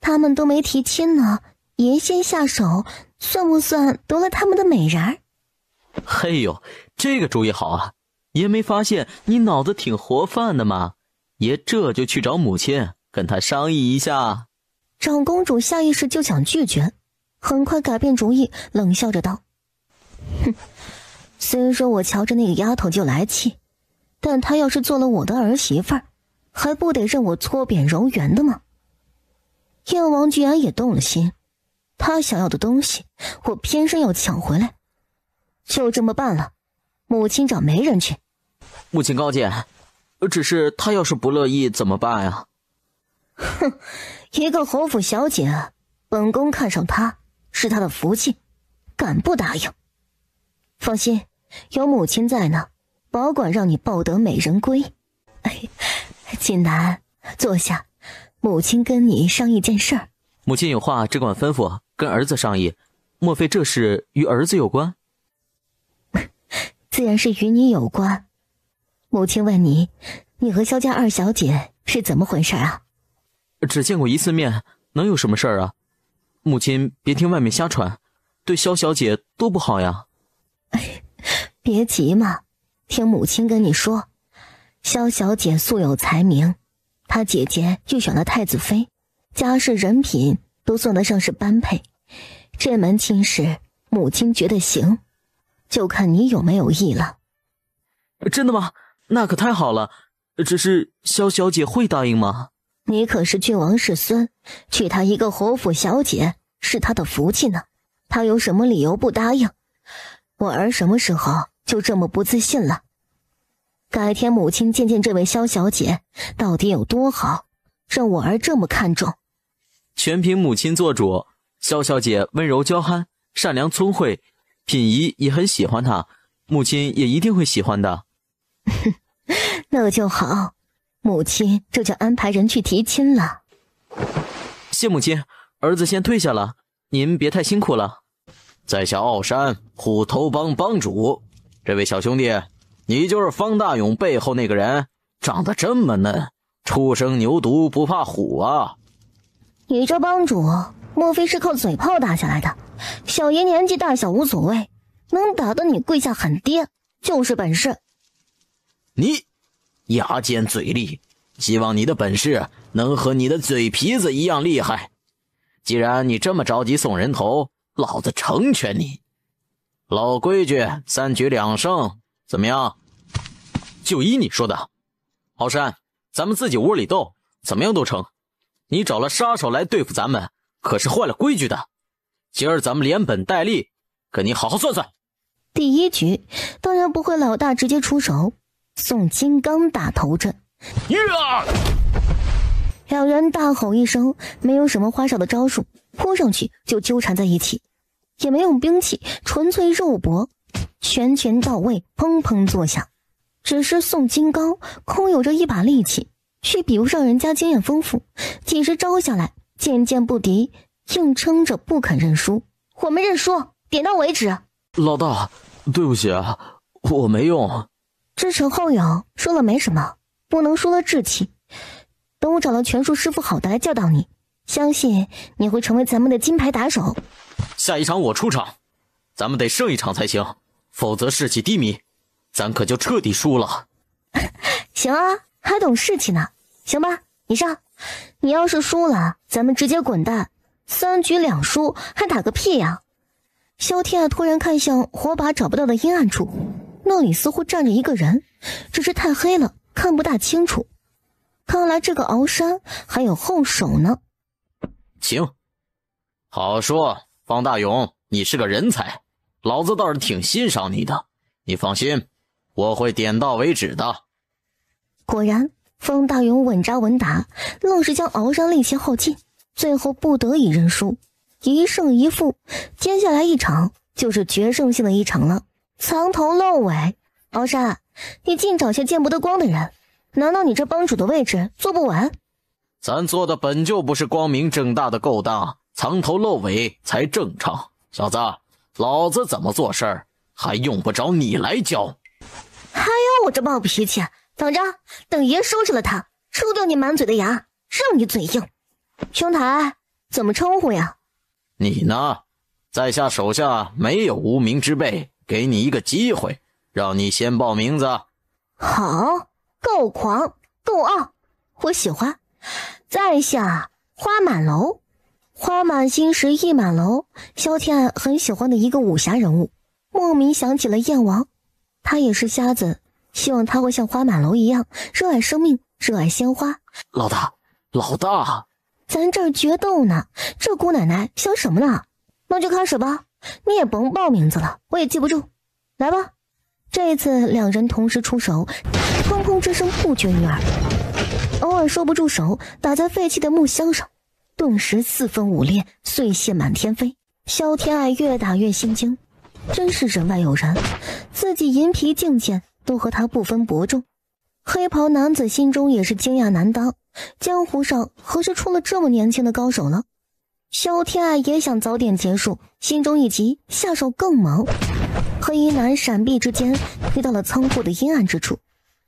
他们都没提亲呢，爷先下手，算不算得了他们的美人儿？嘿呦，这个主意好啊！爷没发现你脑子挺活泛的吗？爷这就去找母亲，跟她商议一下。长公主下意识就想拒绝，很快改变主意，冷笑着道：哼，虽说我瞧着那个丫头就来气，但她要是做了我的儿媳妇儿，还不得任我搓扁揉圆的吗？燕王居然也动了心，他想要的东西，我偏生要抢回来。就这么办了，母亲找媒人去。母亲高见，只是他要是不乐意怎么办呀？哼，一个侯府小姐，本宫看上她是她的福气，敢不答应？放心，有母亲在呢，保管让你抱得美人归。哎，锦南，坐下，母亲跟你商议件事儿。母亲有话只管吩咐，跟儿子商议。莫非这事与儿子有关？自然是与你有关。母亲问你，你和萧家二小姐是怎么回事啊？只见过一次面，能有什么事儿啊？母亲别听外面瞎传，对萧小姐多不好呀。别急嘛，听母亲跟你说，萧小姐素有才名，她姐姐又选了太子妃，家世人品都算得上是般配。这门亲事，母亲觉得行，就看你有没有意了。真的吗？那可太好了。只是萧小姐会答应吗？你可是郡王世孙，娶她一个侯府小姐是她的福气呢，她有什么理由不答应？我儿什么时候就这么不自信了？改天母亲见见这位萧小姐到底有多好，让我儿这么看重。全凭母亲做主。萧小姐温柔娇憨，善良聪慧，品仪也很喜欢她，母亲也一定会喜欢的。那就好，母亲这就安排人去提亲了。谢母亲，儿子先退下了，您别太辛苦了。在下傲山虎头帮帮主，这位小兄弟，你就是方大勇背后那个人，长得这么嫩，初生牛犊不怕虎啊！你这帮主莫非是靠嘴炮打下来的？小爷年纪大小无所谓，能打得你跪下喊爹就是本事。你牙尖嘴利，希望你的本事能和你的嘴皮子一样厉害。既然你这么着急送人头，老子成全你。老规矩，3局2胜，怎么样？就依你说的。傲山，咱们自己窝里斗，怎么样都成。你找了杀手来对付咱们，可是坏了规矩的。今儿咱们连本带利跟你好好算算。第一局当然不会老大直接出手，宋金刚打头阵。两人大吼一声，没有什么花哨的招数，扑上去就纠缠在一起，也没用兵器，纯粹肉搏，拳拳到位，砰砰作响。只是宋金刚空有着一把力气，却比不上人家经验丰富，几十招下来渐渐不敌，硬撑着不肯认输。我们认输，点到为止。老大，对不起啊，我没用。知耻后勇，输了没什么，不能输了志气。等我找了拳术师傅好的来教导你，相信你会成为咱们的金牌打手。下一场我出场，咱们得胜一场才行，否则士气低迷，咱可就彻底输了。行啊，还懂事情呢。行吧，你上。你要是输了，咱们直接滚蛋，3局2输，还打个屁呀！萧天爱突然看向火把找不到的阴暗处，那里似乎站着一个人，只是太黑了，看不大清楚。看来这个鳌山还有后手呢。行，好说，方大勇，你是个人才，老子倒是挺欣赏你的。你放心，我会点到为止的。果然，方大勇稳扎稳打，愣是将鳌山力气耗尽，最后不得已认输，1胜1负。接下来一场就是决胜性的一场了，藏头露尾。鳌山，你尽找些见不得光的人，难道你这帮主的位置坐不稳？咱做的本就不是光明正大的勾当，藏头露尾才正常。小子，老子怎么做事儿还用不着你来教。还有我这暴脾气，等着，等爷收拾了他，抽掉你满嘴的牙，让你嘴硬。兄台，怎么称呼呀？你呢？在下手下没有无名之辈，给你一个机会，让你先报名字。好，够狂，够傲，我喜欢。在下花满楼，花满心时意满楼。萧天爱很喜欢的一个武侠人物，莫名想起了燕王。他也是瞎子，希望他会像花满楼一样热爱生命，热爱鲜花。老大，咱这儿决斗呢，这姑奶奶想什么呢？那就开始吧，你也甭报名字了，我也记不住。来吧。这一次两人同时出手，砰砰之声不绝于耳，偶尔收不住手，打在废弃的木箱上，顿时4分5裂，碎屑满天飞。萧天爱越打越心惊，真是人外有人，自己银皮净剑都和他不分伯仲。黑袍男子心中也是惊讶难当，江湖上何时出了这么年轻的高手呢？萧天爱也想早点结束，心中一急，下手更猛。黑衣男闪避之间飞到了仓库的阴暗之处，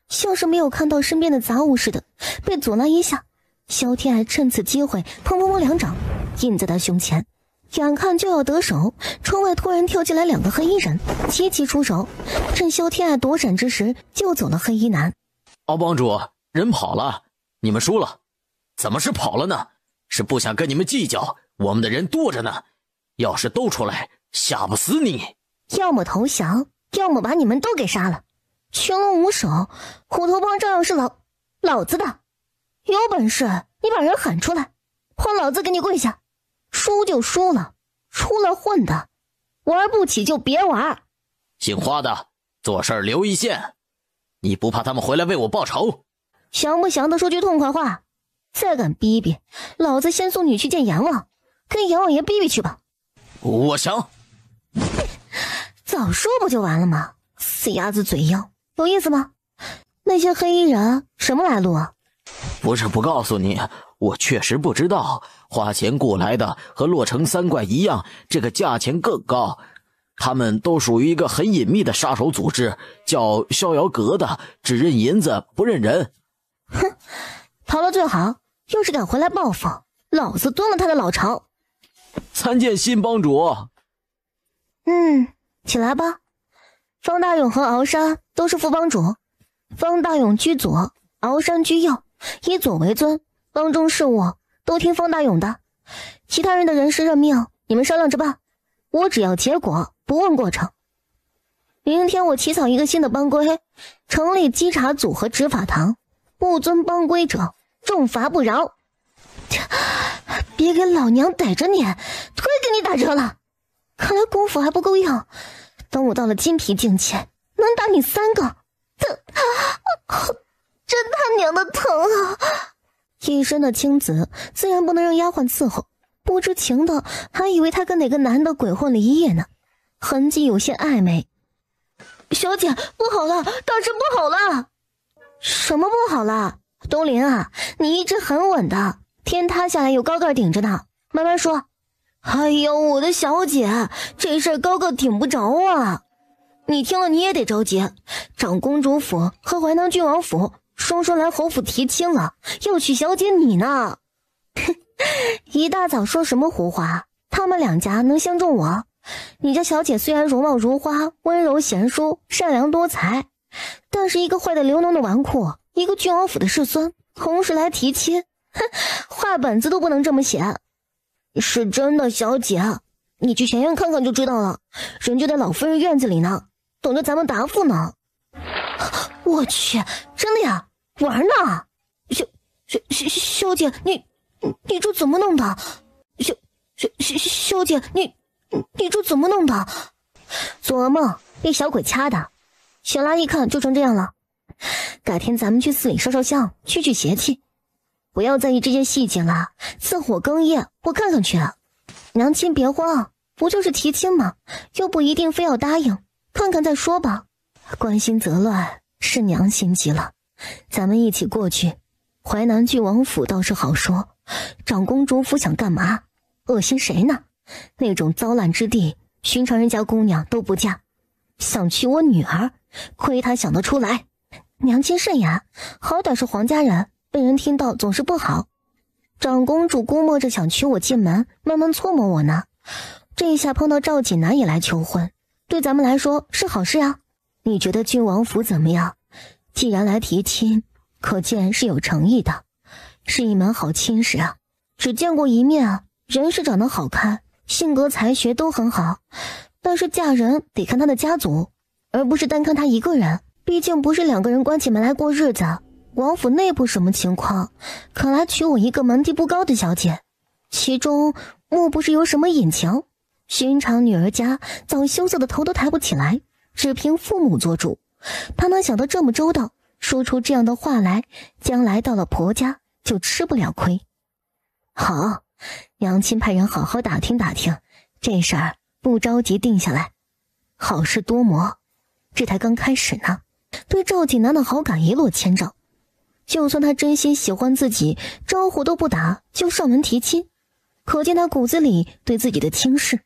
像是没有看到身边的杂物似的，被阻拦一下。萧天爱趁此机会砰砰砰2掌印在他胸前，眼看就要得手，窗外突然跳进来2个黑衣人，齐齐出手，趁萧天爱躲闪之时救走了黑衣男。敖帮主，人跑了，你们输了。怎么是跑了呢？是不想跟你们计较，我们的人多着呢，要是都出来，吓不死你。要么投降，要么把你们都给杀了。群龙无首，虎头帮照样是老子的。有本事你把人喊出来，换老子给你跪下。输就输了，出来混的，玩不起就别玩。姓花的，做事留一线，你不怕他们回来为我报仇？降不降的说句痛快话，再敢逼逼，老子先送你去见阎王，跟阎王爷逼逼去吧。我降。早说不就完了吗？死鸭子嘴硬，有意思吗？那些黑衣人什么来路啊？不是不告诉你，我确实不知道，花钱雇来的和洛城3怪一样，这个价钱更高。他们都属于一个很隐秘的杀手组织，叫逍遥阁的，只认银子不认人。哼，逃了最好，要是敢回来报复，老子蹲了他的老巢。参见新帮主。起来吧。方大勇和鳌山都是副帮主，方大勇居左，鳌山居右，以左为尊，帮中事务都听方大勇的。其他人的人事任命你们商量着办，我只要结果，不问过程。明天我起草一个新的帮规，成立稽查组和执法堂，不遵帮规者重罚不饶。别给老娘逮着你，忒给你打折了。看来功夫还不够硬，等我到了金皮境界，能打你3个。真他娘的疼啊！一身的青紫自然不能让丫鬟伺候，不知情的还以为他跟哪个男的鬼混了一夜呢，痕迹有些暧昧。小姐，不好了，大事不好了！什么不好了？东林啊，你一直很稳的，天塌下来有高个顶着呢，慢慢说。哎呦，我的小姐，这事儿高个顶不着啊！你听了你也得着急，长公主府和淮南郡王府双双来侯府提亲了，要娶小姐你呢。一大早说什么胡话？他们2家能相中我？你家小姐虽然容貌如花，温柔贤淑，善良多才，但是一个坏的流脓的纨绔，一个郡王府的世孙，同时来提亲，哼，画本子都不能这么写。是真的，小姐，你去前院看看就知道了，人就在老夫人院子里呢，等着咱们答复呢。我去，真的呀？玩呢？小姐，你这怎么弄的？小姐，你这怎么弄的？做噩梦，被小鬼掐的。小拉一看就成这样了。改天咱们去寺里烧烧香，驱邪气。不要在意这些细节了，伺候我更夜，我看看去。娘亲别慌，不就是提亲吗？又不一定非要答应，看看再说吧。关心则乱，是娘心急了。咱们一起过去。淮南郡王府倒是好说，长公主府想干嘛？恶心谁呢？那种糟烂之地，寻常人家姑娘都不嫁。想娶我女儿，亏她想得出来。娘亲慎言，好歹是皇家人，被人听到总是不好。长公主估摸着想娶我进门，慢慢搓磨我呢。这一下碰到赵锦南也来求婚，对咱们来说是好事呀。你觉得郡王府怎么样？既然来提亲，可见是有诚意的，是一门好亲事啊。只见过一面啊，人是长得好看，性格才学都很好，但是嫁人得看他的家族，而不是单看他一个人。毕竟不是两个人关起门来过日子。王府内部什么情况？看来娶我一个门第不高的小姐，其中莫不是有什么隐情？寻常女儿家早羞涩的头都抬不起来，只凭父母做主。他能想得这么周到，说出这样的话来，将来到了婆家就吃不了亏。好，娘亲派人好好打听打听，这事儿不着急定下来，好事多磨，这才刚开始呢。对赵锦南的好感一落千丈，就算他真心喜欢自己，招呼都不打就上门提亲，可见他骨子里对自己的轻视。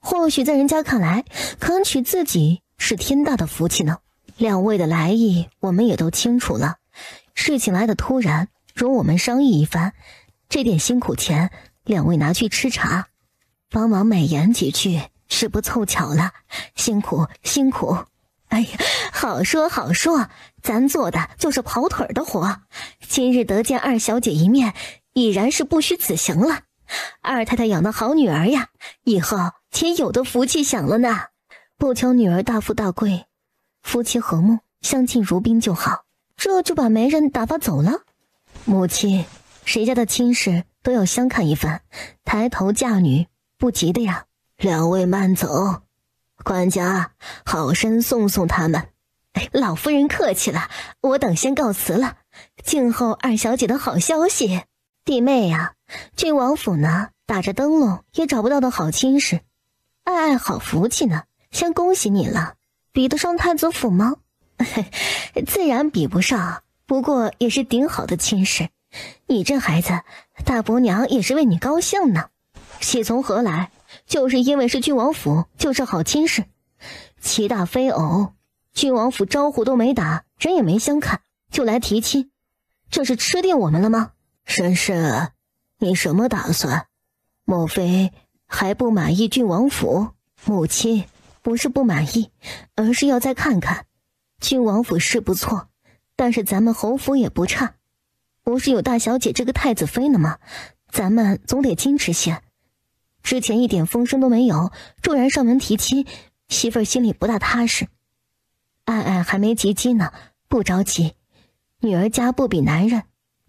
或许在人家看来，肯娶自己是天大的福气呢。两位的来意我们也都清楚了，事情来得突然，容我们商议一番。这点辛苦钱，两位拿去吃茶，帮忙美言几句，是不凑巧了，辛苦辛苦。哎呀，好说好说，咱做的就是跑腿的活。今日得见二小姐一面，已然是不虚此行了。二太太养的好女儿呀，以后且有的福气享了呢。不求女儿大富大贵，夫妻和睦，相敬如宾就好。这就把媒人打发走了。母亲，谁家的亲事都要相看一番，抬头嫁女不急的呀。两位慢走，管家好生送送他们。老夫人客气了，我等先告辞了，静候二小姐的好消息。弟妹呀，郡王府呢，打着灯笼也找不到的好亲事，爱好福气呢，先恭喜你了。比得上太子府吗？自然比不上，不过也是顶好的亲事。你这孩子，大伯娘也是为你高兴呢。喜从何来？就是因为是郡王府，就是好亲事。其大非偶，郡王府招呼都没打，人也没相看，就来提亲，这是吃定我们了吗？绅士，你什么打算？莫非还不满意郡王府？母亲不是不满意，而是要再看看。郡王府是不错，但是咱们侯府也不差，不是有大小姐这个太子妃呢吗？咱们总得矜持些。之前一点风声都没有，骤然上门提亲，媳妇儿心里不大踏实。爱爱还没及笄呢，不着急。女儿家不比男人，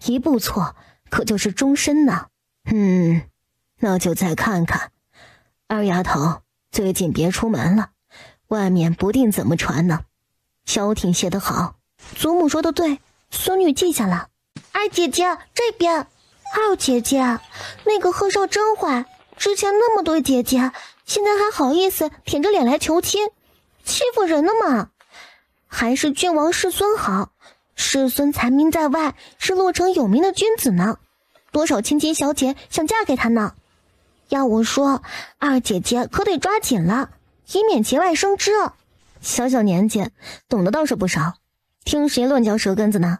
一步错可就是终身呢。那就再看看。二丫头，最近别出门了，外面不定怎么传呢。消停些的好。祖母说的对，孙女记下了。二姐姐这边。二姐姐，那个贺少真坏，之前那么对姐姐，现在还好意思舔着脸来求亲，欺负人呢嘛。还是郡王世孙好，世孙才名在外，是洛城有名的君子呢，多少千金小姐想嫁给他呢。要我说，二姐姐可得抓紧了，以免节外生枝。小小年纪懂得倒是不少，听谁乱嚼舌根子呢？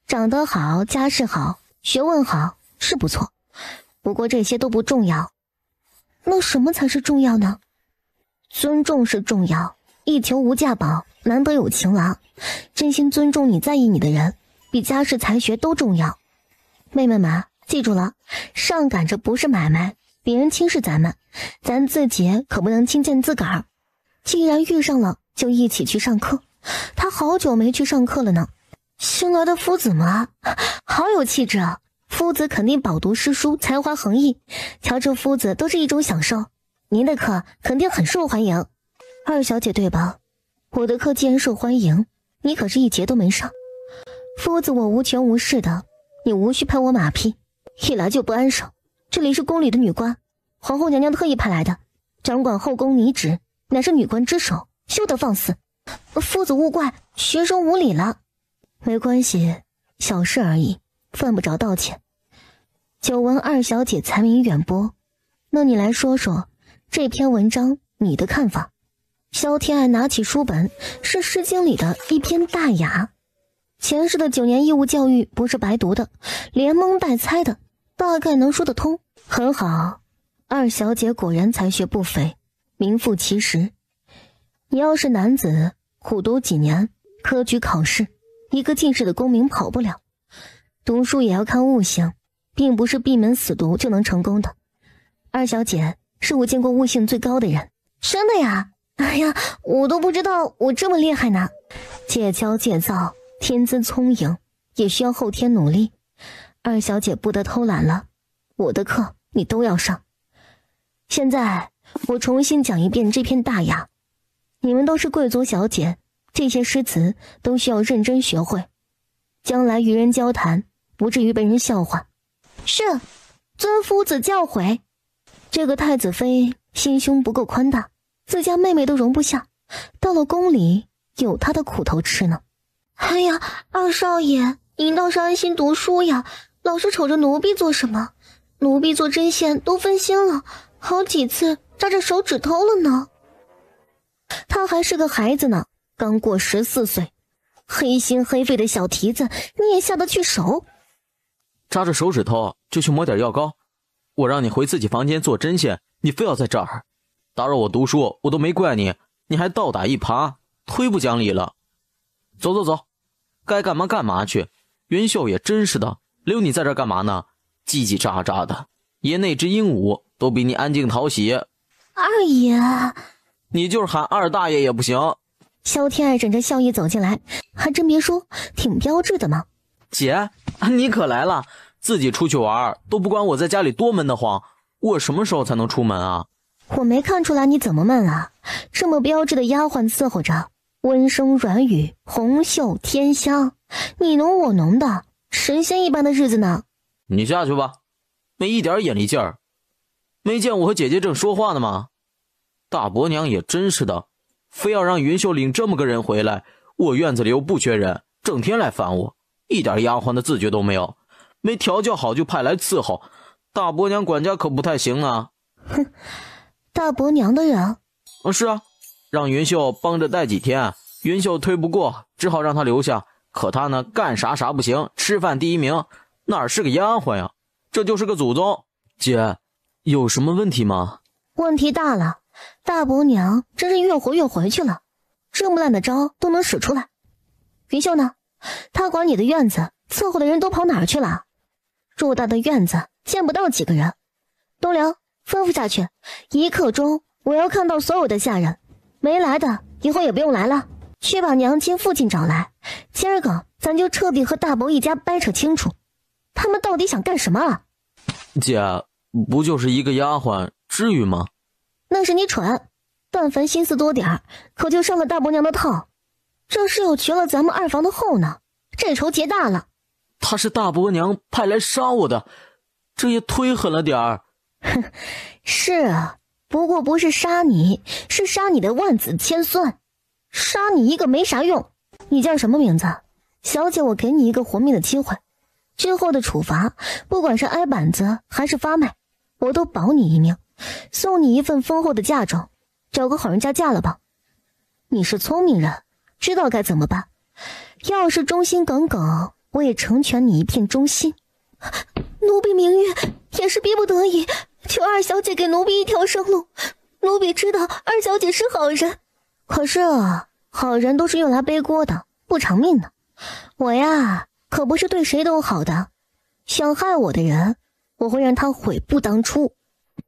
长得好，家世好，学问好是不错，不过这些都不重要。那什么才是重要呢？尊重是重要，一求无价宝，难得有情郎，真心尊重你在意你的人，比家世才学都重要。妹妹们记住了，上赶着不是买卖，别人轻视咱们，咱自己可不能轻贱自个儿。既然遇上了，就一起去上课。他好久没去上课了呢。新来的夫子嘛，好有气质啊！夫子肯定饱读诗书，才华横溢，瞧这夫子都是一种享受。您的课肯定很受欢迎。二小姐对吧？我的课既然受欢迎，你可是一节都没上。夫子我无权无势的，你无需拍我马屁，一来就不安生。这里是宫里的女官，皇后娘娘特意派来的，掌管后宫拟旨，乃是女官之首，休得放肆。夫子勿怪，学生无礼了。没关系，小事而已，犯不着道歉。久闻二小姐才名远播，那你来说说这篇文章你的看法。萧天爱拿起书本，是《诗经》里的一篇大雅。前世的9年义务教育不是白读的，连蒙带猜的，大概能说得通。很好，二小姐果然才学不菲，名副其实。你要是男子，苦读几年，科举考试，一个进士的功名跑不了。读书也要看悟性，并不是闭门死读就能成功的。二小姐是我见过悟性最高的人。真的呀？哎呀，我都不知道我这么厉害呢。戒骄戒躁，天资聪颖，也需要后天努力。二小姐不得偷懒了，我的课你都要上。现在我重新讲一遍这篇大雅。你们都是贵族小姐，这些诗词都需要认真学会，将来与人交谈，不至于被人笑话。是，尊夫子教诲。这个太子妃心胸不够宽大，自家妹妹都容不下，到了宫里有她的苦头吃呢。哎呀，二少爷，您倒是安心读书呀，老是瞅着奴婢做什么？奴婢做针线都分心了，好几次扎着手指头了呢。他还是个孩子呢，刚过14岁，黑心黑肺的小蹄子，你也下得去手？扎着手指头就去抹点药膏，我让你回自己房间做针线，你非要在这儿打扰我读书，我都没怪你，你还倒打一耙，忒不讲理了。走走走，该干嘛干嘛去。云秀也真是的，留你在这儿干嘛呢？叽叽喳喳的，爷那只鹦鹉都比你安静讨喜。二爷，你就是喊二大爷也不行。萧天爱忍着笑意走进来，还真别说，挺标致的嘛。姐，你可来了，自己出去玩都不管我在家里多闷得慌，我什么时候才能出门啊？我没看出来你怎么闷啊，这么标致的丫鬟伺候着，温声软语，红袖添香，你侬我侬的，神仙一般的日子呢。你下去吧，没一点眼力劲儿。没见我和姐姐正说话呢吗？大伯娘也真是的，非要让云秀领这么个人回来，我院子里又不缺人，整天来烦我，一点丫鬟的自觉都没有，没调教好就派来伺候，大伯娘管家可不太行啊。哼，大伯娘的人？是啊，让云秀帮着带几天，云秀推不过，只好让她留下，可她呢干啥啥不行，吃饭第一名，哪是个丫鬟呀，这就是个祖宗。姐，有什么问题吗？问题大了，大伯娘真是越活越回去了，这么烂的招都能使出来。云秀呢？她管你的院子，伺候的人都跑哪儿去了？偌大的院子见不到几个人。东梁，吩咐下去，1刻钟我要看到所有的下人，没来的以后也不用来了，去把娘亲父亲找来，今儿个咱就彻底和大伯一家掰扯清楚，他们到底想干什么啊？姐，不就是一个丫鬟，至于吗？那是你蠢，但凡心思多点儿，可就上了大伯娘的套。这是要绝了咱们二房的后呢，这仇结大了。他是大伯娘派来杀我的，这也忒狠了点儿。哼，是啊，不过不是杀你，是杀你的万子千孙，杀你一个没啥用。你叫什么名字？小姐，我给你一个活命的机会，之后的处罚，不管是挨板子还是发卖，我都保你一命，送你一份丰厚的嫁妆，找个好人家嫁了吧。你是聪明人，知道该怎么办。要是忠心耿耿，我也成全你一片忠心。奴婢明月也是逼不得已，求二小姐给奴婢一条生路。奴婢知道二小姐是好人，可是好人都是用来背锅的，不偿命的。我呀，可不是对谁都好的，想害我的人，我会让他悔不当初。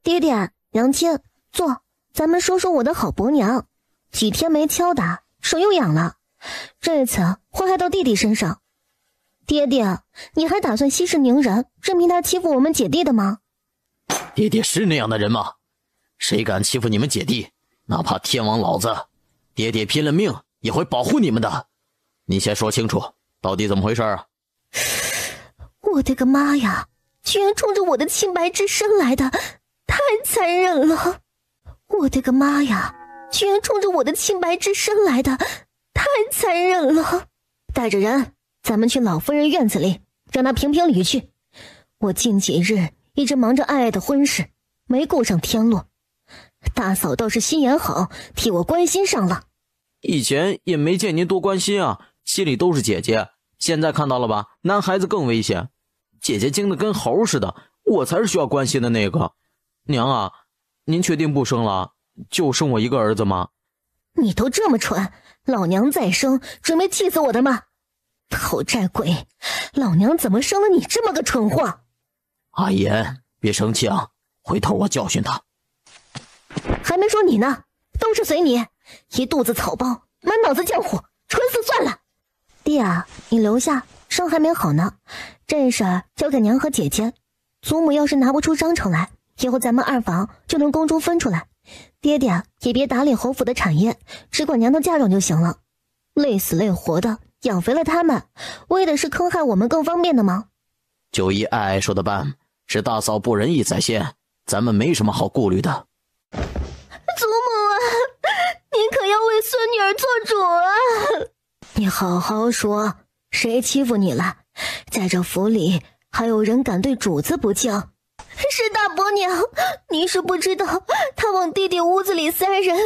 爹爹，娘亲，坐，咱们说说我的好伯娘。几天没敲打，手又痒了，这次会害到弟弟身上。爹爹，你还打算息事宁人，任凭他欺负我们姐弟的吗？爹爹是那样的人吗？谁敢欺负你们姐弟，哪怕天王老子，爹爹拼了命也会保护你们的。你先说清楚，到底怎么回事啊？我的个妈呀，居然冲着我的清白之身来的，太残忍了！我的个妈呀，居然冲着我的清白之身来的，太残忍了！带着人，咱们去老夫人院子里，让她评评理去。我近几日一直忙着爱爱的婚事，没顾上天落。大嫂倒是心眼好，替我关心上了。以前也没见您多关心啊，心里都是姐姐。现在看到了吧，男孩子更危险。姐姐精得跟猴似的，我才是需要关心的那个。娘啊，您确定不生了？就生我一个儿子吗？你都这么蠢，老娘再生，准备气死我的吗？讨债鬼，老娘怎么生了你这么个蠢货？阿言，别生气啊，回头我教训他。还没说你呢，都是随你，一肚子草包，满脑子浆糊，蠢死算了。弟啊，你留下，伤还没好呢，这事儿交给娘和姐姐。祖母要是拿不出章程来，以后咱们二房就能公诸分出来。爹爹也别打理侯府的产业，只管娘的嫁妆就行了。累死累活的养肥了他们，为的是坑害我们更方便的吗？就依爱爱说的办，是大嫂不仁义在先，咱们没什么好顾虑的。祖母啊，您可要为孙女儿做主啊！你好好说，谁欺负你了？在这府里还有人敢对主子不敬？是大伯娘，您是不知道，她往弟弟屋子里塞人。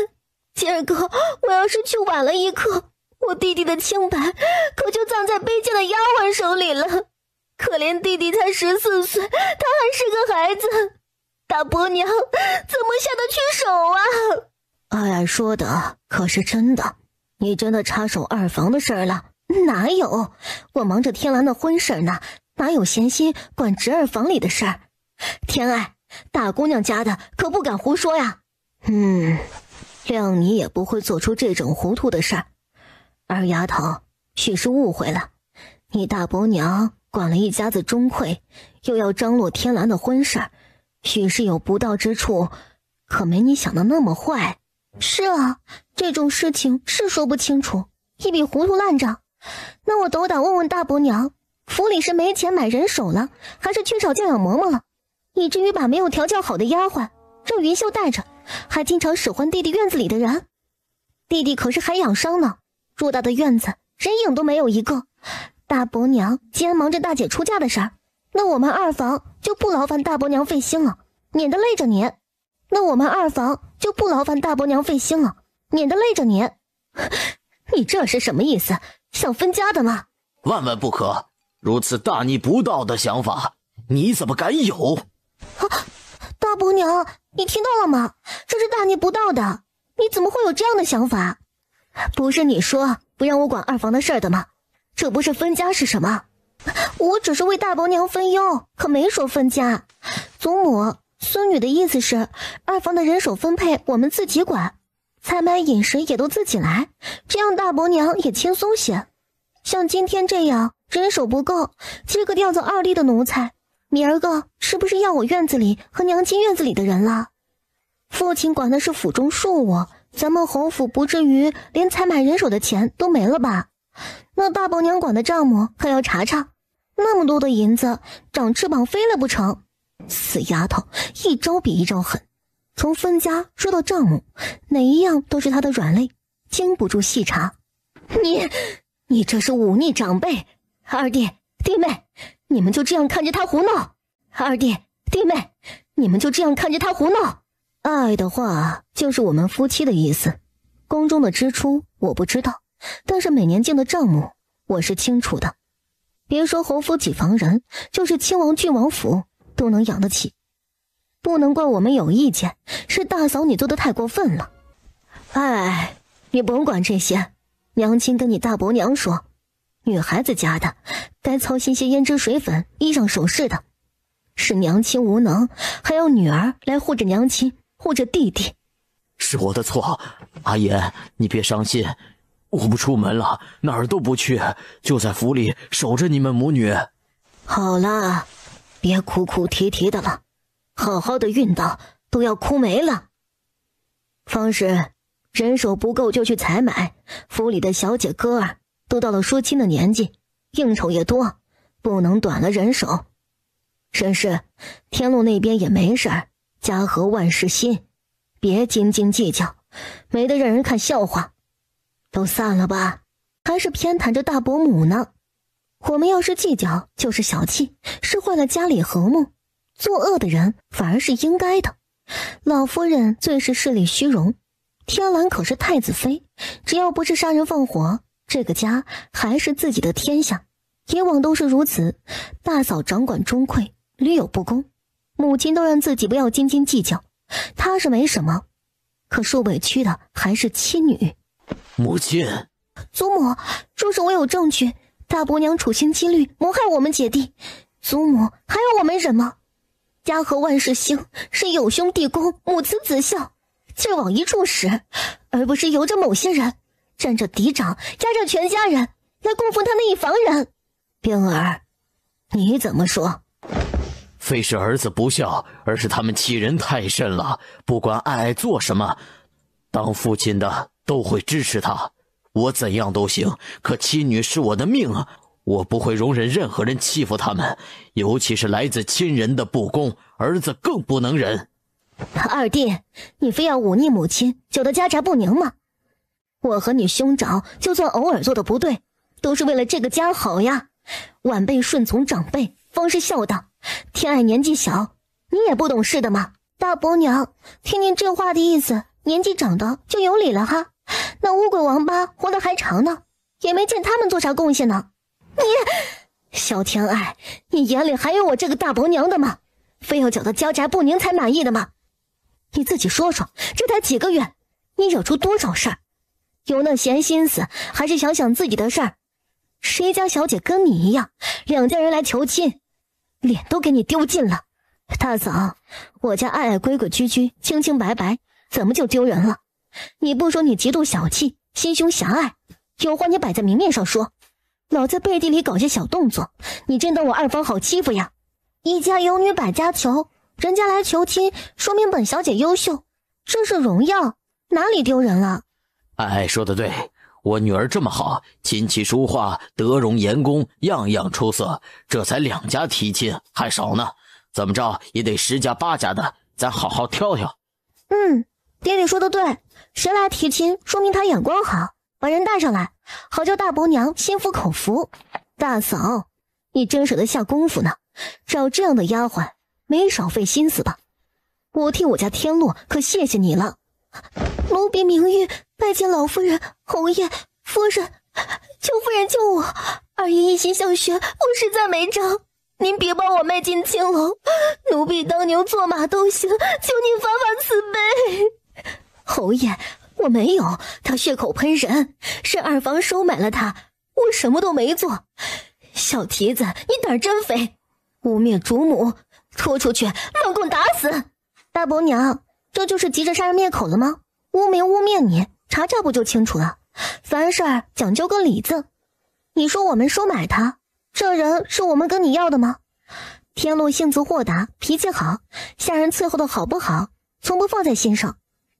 今儿个我要是去晚了一刻，我弟弟的清白可就葬在卑贱的丫鬟手里了。可怜弟弟才14岁，他还是个孩子，大伯娘怎么下得去手啊？爱爱说的可是真的，你真的插手二房的事儿了？哪有，我忙着天兰的婚事呢，哪有闲心管侄儿房里的事儿？天爱，大姑娘家的可不敢胡说呀。谅你也不会做出这种糊涂的事儿。二丫头许是误会了，你大伯娘管了一家子钟馗，又要张罗天兰的婚事，许是有不到之处，可没你想的那么坏。是啊，这种事情是说不清楚，一笔糊涂烂账。那我斗胆问问大伯娘，府里是没钱买人手了，还是缺少教养嬷嬷了，以至于把没有调教好的丫鬟让云秀带着，还经常使唤弟弟院子里的人？弟弟可是还养伤呢，偌大的院子人影都没有一个。大伯娘既然忙着大姐出嫁的事儿，那我们二房就不劳烦大伯娘费心了，免得累着你。你这是什么意思？想分家的吗？万万不可，如此大逆不道的想法，你怎么敢有？大伯娘，你听到了吗？这是大逆不道的，你怎么会有这样的想法？不是你说不让我管二房的事儿的吗？这不是分家是什么？我只是为大伯娘分忧，可没说分家。祖母，孙女的意思是，二房的人手分配我们自己管，采买饮食也都自己来，这样大伯娘也轻松些。像今天这样人手不够，今个调做2例的奴才，明儿个是不是要我院子里和娘亲院子里的人了？父亲管的是府中庶务，咱们侯府不至于连采买人手的钱都没了吧？那大伯娘管的账目还要查查，那么多的银子长翅膀飞了不成？死丫头一招比一招狠，从分家说到账目，哪一样都是她的软肋，经不住细查。你这是忤逆长辈。二弟弟妹，你们就这样看着他胡闹？二弟弟妹，你们就这样看着他胡闹？爱的话就是我们夫妻的意思，宫中的支出我不知道，但是每年进的账目我是清楚的。别说侯府几房人，就是亲王郡王府都能养得起。不能怪我们有意见，是大嫂你做的太过分了。哎，你甭管这些，娘亲跟你大伯娘说，女孩子家的该操心些胭脂水粉、衣裳首饰的，是娘亲无能，还要女儿来护着娘亲，护着弟弟。是我的错，阿言，你别伤心，我不出门了，哪儿都不去，就在府里守着你们母女。好了，别哭哭啼啼的了，好好的运道都要哭没了。方氏，人手不够就去采买，府里的小姐哥儿都到了说亲的年纪，应酬也多，不能短了人手。沈氏，天禄那边也没事儿，家和万事兴，别斤斤计较，没得让人看笑话。都散了吧，还是偏袒着大伯母呢。我们要是计较就是小气，是坏了家里和睦。作恶的人反而是应该的。老夫人最是势力虚荣，天蓝可是太子妃，只要不是杀人放火，这个家还是自己的天下。以往都是如此，大嫂掌管中馈，屡有不公，母亲都让自己不要斤斤计较，她是没什么，可受委屈的还是妻女。母亲，祖母，若是我有证据，大伯娘处心积虑谋害我们姐弟，祖母还要我们忍吗？家和万事兴是有兄弟恭，母慈子孝，劲儿往一处使，而不是由着某些人站着嫡长压着全家人来供奉他那一房人。冰儿，你怎么说？非是儿子不孝，而是他们欺人太甚了。不管爱爱做什么，当父亲的都会支持他，我怎样都行，可妻女是我的命啊，我不会容忍任何人欺负他们，尤其是来自亲人的不公，儿子更不能忍。二弟，你非要忤逆母亲，搅得家宅不宁吗？我和你兄长就算偶尔做的不对，都是为了这个家好呀。晚辈顺从长辈，方是孝道。天爱年纪小，你也不懂事的嘛。大伯娘，听您这话的意思，年纪长的就有理了哈。那乌鬼王八活得还长呢，也没见他们做啥贡献呢。你，萧天爱，你眼里还有我这个大伯娘的吗？非要搅得家宅不宁才满意的吗？你自己说说，这才几个月，你惹出多少事儿？有那闲心思，还是想想自己的事儿。谁家小姐跟你一样，两家人来求亲，脸都给你丢尽了。大嫂，我家爱爱规规矩矩，清清白白，怎么就丢人了？你不说你极度小气，心胸狭隘，有话你摆在明面上说，老在背地里搞些小动作，你真当我二房好欺负呀？一家有女百家求，人家来求亲，说明本小姐优秀，这是荣耀，哪里丢人了？爱爱说的对，我女儿这么好，琴棋书画、德容颜功样样出色，这才2家提亲还少呢，怎么着也得10家8家的，咱好好挑挑。爹爹说的对，谁来提亲说明他眼光好，把人带上来，好叫大伯娘心服口服。大嫂，你真舍得下功夫呢，找这样的丫鬟没少费心思吧？我替我家天洛可谢谢你了。奴婢明玉拜见老夫人、侯爷、夫人，求夫人救我，二爷一心向学，我实在没招，您别把我卖进青楼，奴婢当牛做马都行，求您发发慈悲。侯爷，我没有，他血口喷人，是二房收买了他，我什么都没做。小蹄子，你胆真肥，污蔑主母，拖出去乱棍打死。大伯娘，这就是急着杀人灭口了吗？污蔑你，查查不就清楚了？凡事讲究个理字。你说我们收买他，这人是我们跟你要的吗？天禄性子豁达，脾气好，下人伺候的好不好，从不放在心上。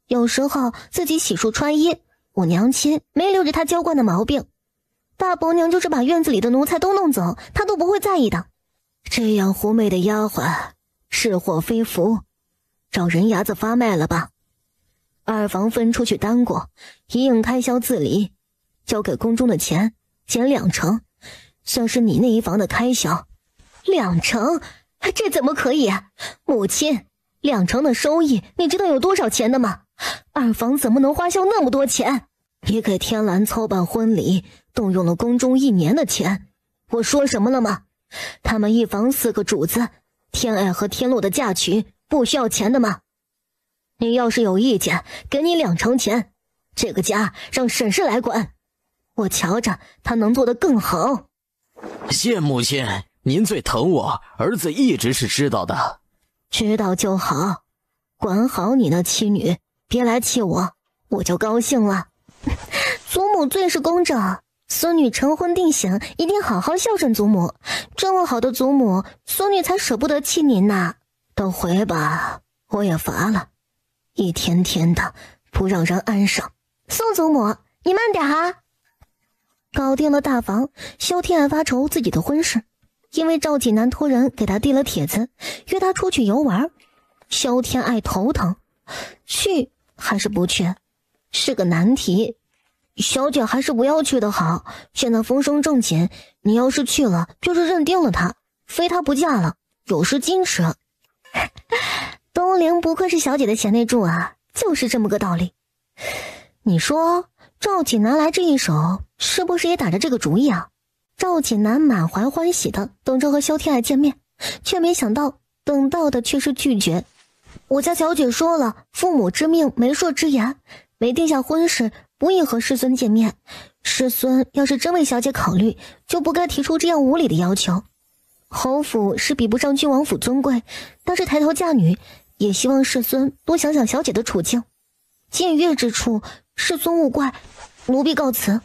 有时候自己洗漱穿衣，我娘亲没留着他娇惯的毛病。大伯娘就是把院子里的奴才都弄走，他都不会在意的。这样狐媚的丫鬟，是祸非福，找人牙子发卖了吧。二房分出去单过，一应开销自理，交给宫中的钱减2成，算是你那一房的开销。2成？这怎么可以啊？母亲，2成的收益，你知道有多少钱的吗？二房怎么能花销那么多钱？你给天蓝操办婚礼，动用了宫中1年的钱，我说什么了吗？他们一房4个主子，天爱和天洛的嫁娶不需要钱的吗？你要是有意见，给你2成钱，这个家让婶婶来管，我瞧着她能做得更好。谢母亲，您最疼我，儿子一直是知道的。知道就好，管好你那妻女，别来气我，我就高兴了。祖母最是公正，孙女成婚定省，一定好好孝顺祖母。这么好的祖母，孙女才舍不得气您呐。等回吧，我也乏了，一天天的不让人安生。宋祖母，你慢点啊！搞定了大房，萧天爱发愁自己的婚事，因为赵锦南托人给他递了帖子，约他出去游玩。萧天爱头疼，去还是不去，是个难题。小姐还是不要去的好，现在风声正紧，你要是去了，就是认定了他，非他不嫁了，有失矜持。东陵不愧是小姐的贤内助啊，就是这么个道理。你说赵锦南来这一手，是不是也打着这个主意啊？赵锦南满怀欢喜的等着和萧天爱见面，却没想到等到的却是拒绝。我家小姐说了，父母之命，媒妁之言，没定下婚事，不宜和师孙见面。师孙要是真为小姐考虑，就不该提出这样无理的要求。侯府是比不上郡王府尊贵，但是抬头嫁女，也希望师孙多想想小姐的处境。僭越之处，师孙勿怪，奴婢告辞。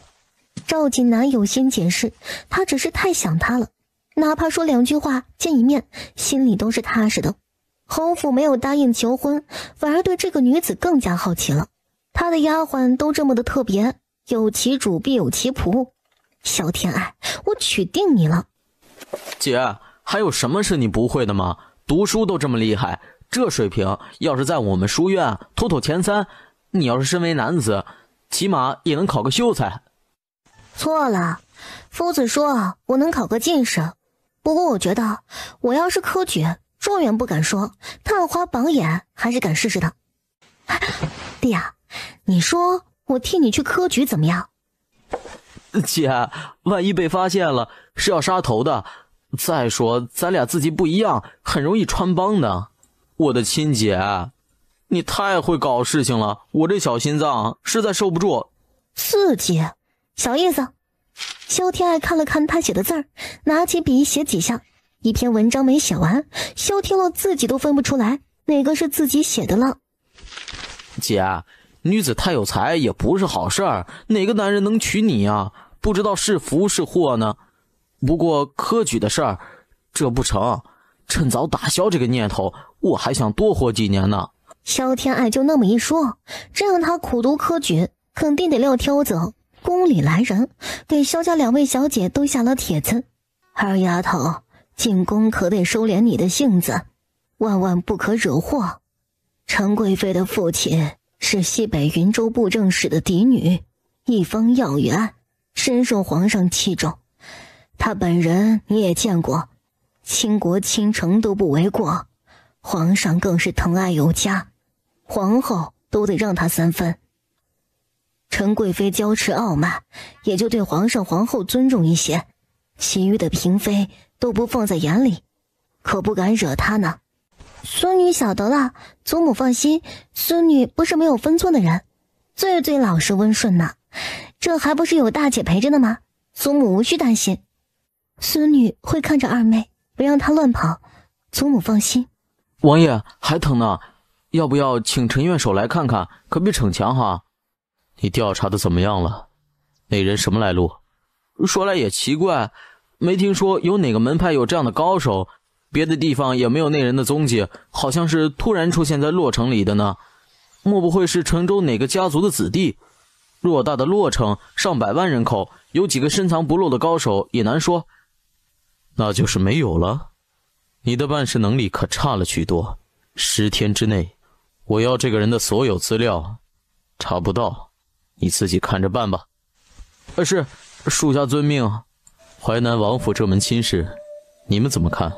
赵锦南有心解释，他只是太想她了，哪怕说2句话见一面，心里都是踏实的。侯府没有答应求婚，反而对这个女子更加好奇了。她的丫鬟都这么的特别，有其主必有其仆。萧天爱，我娶定你了。姐，还有什么是你不会的吗？读书都这么厉害，这水平要是在我们书院妥妥前3，你要是身为男子，起码也能考个秀才。错了，夫子说我能考个进士，不过我觉得我要是科举，状元不敢说，探花榜眼还是敢试试的。弟呀，你说我替你去科举怎么样？姐，万一被发现了是要杀头的，再说咱俩自己不一样，很容易穿帮的。我的亲姐，你太会搞事情了，我这小心脏实在受不住。刺激，小意思。萧天爱看了看他写的字儿，拿起笔写几下，一篇文章没写完，萧天乐自己都分不出来哪个是自己写的了。姐，女子太有才也不是好事儿，哪个男人能娶你啊？不知道是福是祸呢。不过科举的事儿，这不成，趁早打消这个念头，我还想多活几年呢。萧天爱就那么一说，这让他苦读科举，肯定得撂挑子。宫里来人，给萧家2位小姐都下了帖子。二丫头，进宫可得收敛你的性子，万万不可惹祸。陈贵妃的父亲是西北云州布政使的嫡女，一方要员，深受皇上器重。他本人你也见过，倾国倾城都不为过，皇上更是疼爱有加，皇后都得让他3分。陈贵妃骄持傲慢，也就对皇上皇后尊重一些，其余的嫔妃都不放在眼里，可不敢惹她呢。孙女晓得了，祖母放心，孙女不是没有分寸的人，最最老实温顺呢。这还不是有大姐陪着呢吗？祖母无需担心，孙女会看着二妹，不让她乱跑，祖母放心。王爷还疼呢，要不要请陈院守来看看，可别逞强哈。你调查的怎么样了？那人什么来路？说来也奇怪，没听说有哪个门派有这样的高手，别的地方也没有那人的踪迹，好像是突然出现在洛城里的呢。莫不会是城州哪个家族的子弟？偌大的洛城，上百万人口，有几个深藏不露的高手也难说。那就是没有了。你的办事能力可差了许多，10天之内，我要这个人的所有资料，查不到，你自己看着办吧。是，属下遵命。淮南王府这门亲事，你们怎么看？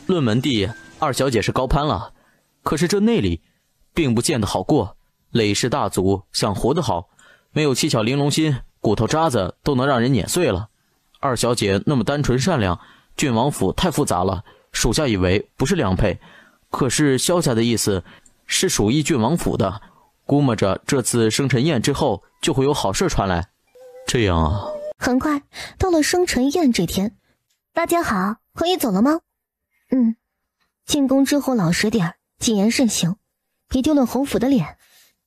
论门第，二小姐是高攀了，可是这内里并不见得好过。累世大族想活得好，没有七巧玲珑心，骨头渣子都能让人碾碎了。二小姐那么单纯善良，郡王府太复杂了，属下以为不是良配。可是萧家的意思是属意郡王府的，估摸着这次生辰宴之后就会有好事传来。这样啊。很快到了生辰宴这天，大家好，可以走了吗？进宫之后老实点，谨言慎行，别丢了侯府的脸。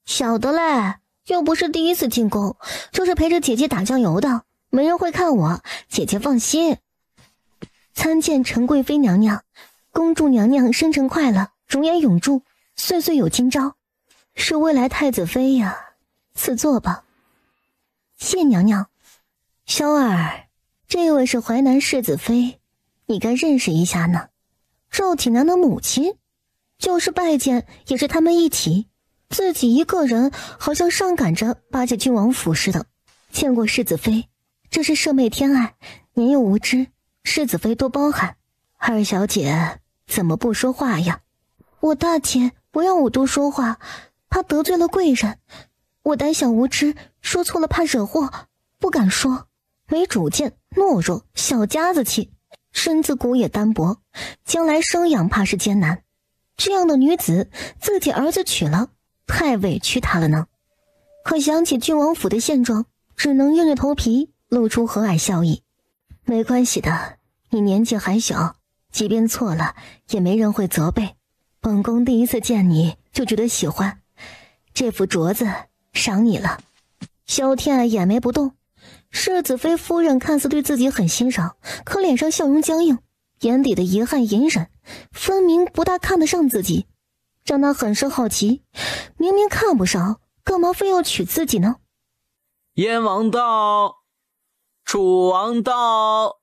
晓得嘞，又不是第一次进宫，就是陪着姐姐打酱油的，没人会看我，姐姐放心。参见陈贵妃娘娘，恭祝娘娘生辰快乐，容颜永驻，岁岁有今朝。是未来太子妃呀，赐座吧。谢娘娘。萧儿，这位是淮南世子妃，你该认识一下呢。赵锦南的母亲，就是拜见也是他们一起，自己一个人好像上赶着巴结郡王府似的。见过世子妃，这是舍妹天爱，年幼无知，世子妃多包涵。二小姐怎么不说话呀？我大姐不让我多说话，怕得罪了贵人。我胆小无知，说错了怕惹祸，不敢说。没主见，懦弱，小家子气，身子骨也单薄，将来生养怕是艰难。这样的女子，自己儿子娶了，太委屈她了呢。可想起郡王府的现状，只能硬着头皮露出和蔼笑意。没关系的，你年纪还小，即便错了，也没人会责备。本宫第一次见你就觉得喜欢，这副镯子赏你了。萧天爱眼眉不动。世子妃夫人看似对自己很欣赏，可脸上笑容僵硬，眼底的遗憾隐忍，分明不大看得上自己，让他很是好奇，明明看不上，干嘛非要娶自己呢？燕王到，楚王到，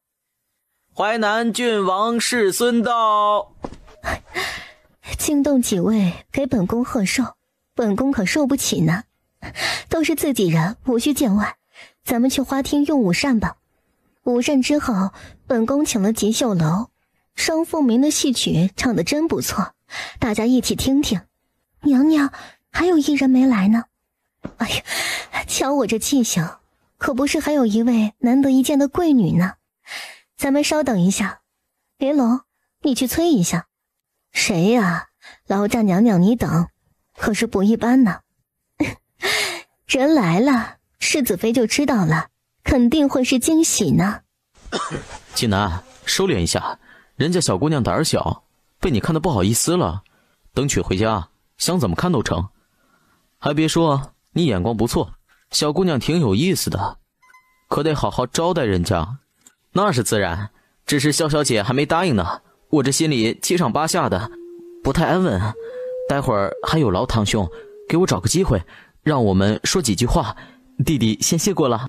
淮南郡王世孙到。惊动几位给本宫贺寿，本宫可受不起呢。都是自己人，无需见外。咱们去花厅用午膳吧。午膳之后，本宫请了吉秀楼，商凤鸣的戏曲唱得真不错，大家一起听听。娘娘，还有一人没来呢。哎呀，瞧我这记性，可不是还有一位难得一见的贵女呢。咱们稍等一下，莲蓉，你去催一下。谁呀？劳驾娘娘你等，可是不一般呢。人来了，世子妃就知道了，肯定会是惊喜呢。锦南，收敛一下，人家小姑娘胆儿小，被你看得不好意思了。等娶回家，想怎么看都成。还别说，你眼光不错，小姑娘挺有意思的，可得好好招待人家。那是自然，只是萧小姐还没答应呢，我这心里七上八下的，不太安稳。待会儿还有劳堂兄给我找个机会，让我们说几句话。弟弟先谢过了。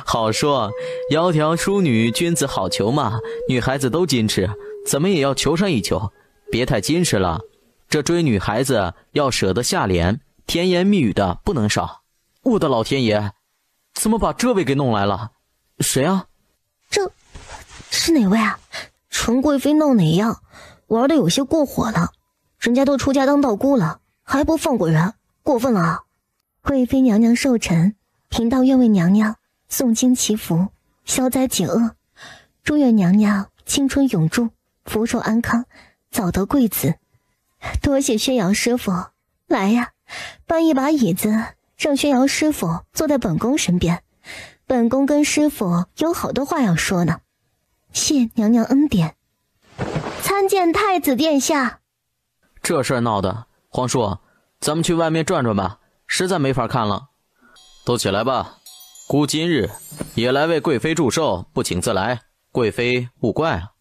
好说，窈窕淑女，君子好逑嘛。女孩子都矜持，怎么也要求上一求，别太矜持了。这追女孩子要舍得下脸，甜言蜜语的不能少。我的老天爷，怎么把这位给弄来了？谁啊？这是哪位啊？纯贵妃闹哪样？玩的有些过火了，人家都出家当道姑了，还不放过人，过分了啊！贵妃娘娘寿辰，贫道愿为娘娘诵经祈福，消灾解厄，祝愿娘娘青春永驻，福寿安康，早得贵子。多谢宣瑶师傅，来呀，搬一把椅子，让宣瑶师傅坐在本宫身边，本宫跟师傅有好多话要说呢。谢娘娘恩典。参见太子殿下。这事儿闹的，皇叔，咱们去外面转转吧，实在没法看了。都起来吧，孤今日也来为贵妃祝寿，不请自来，贵妃勿怪啊。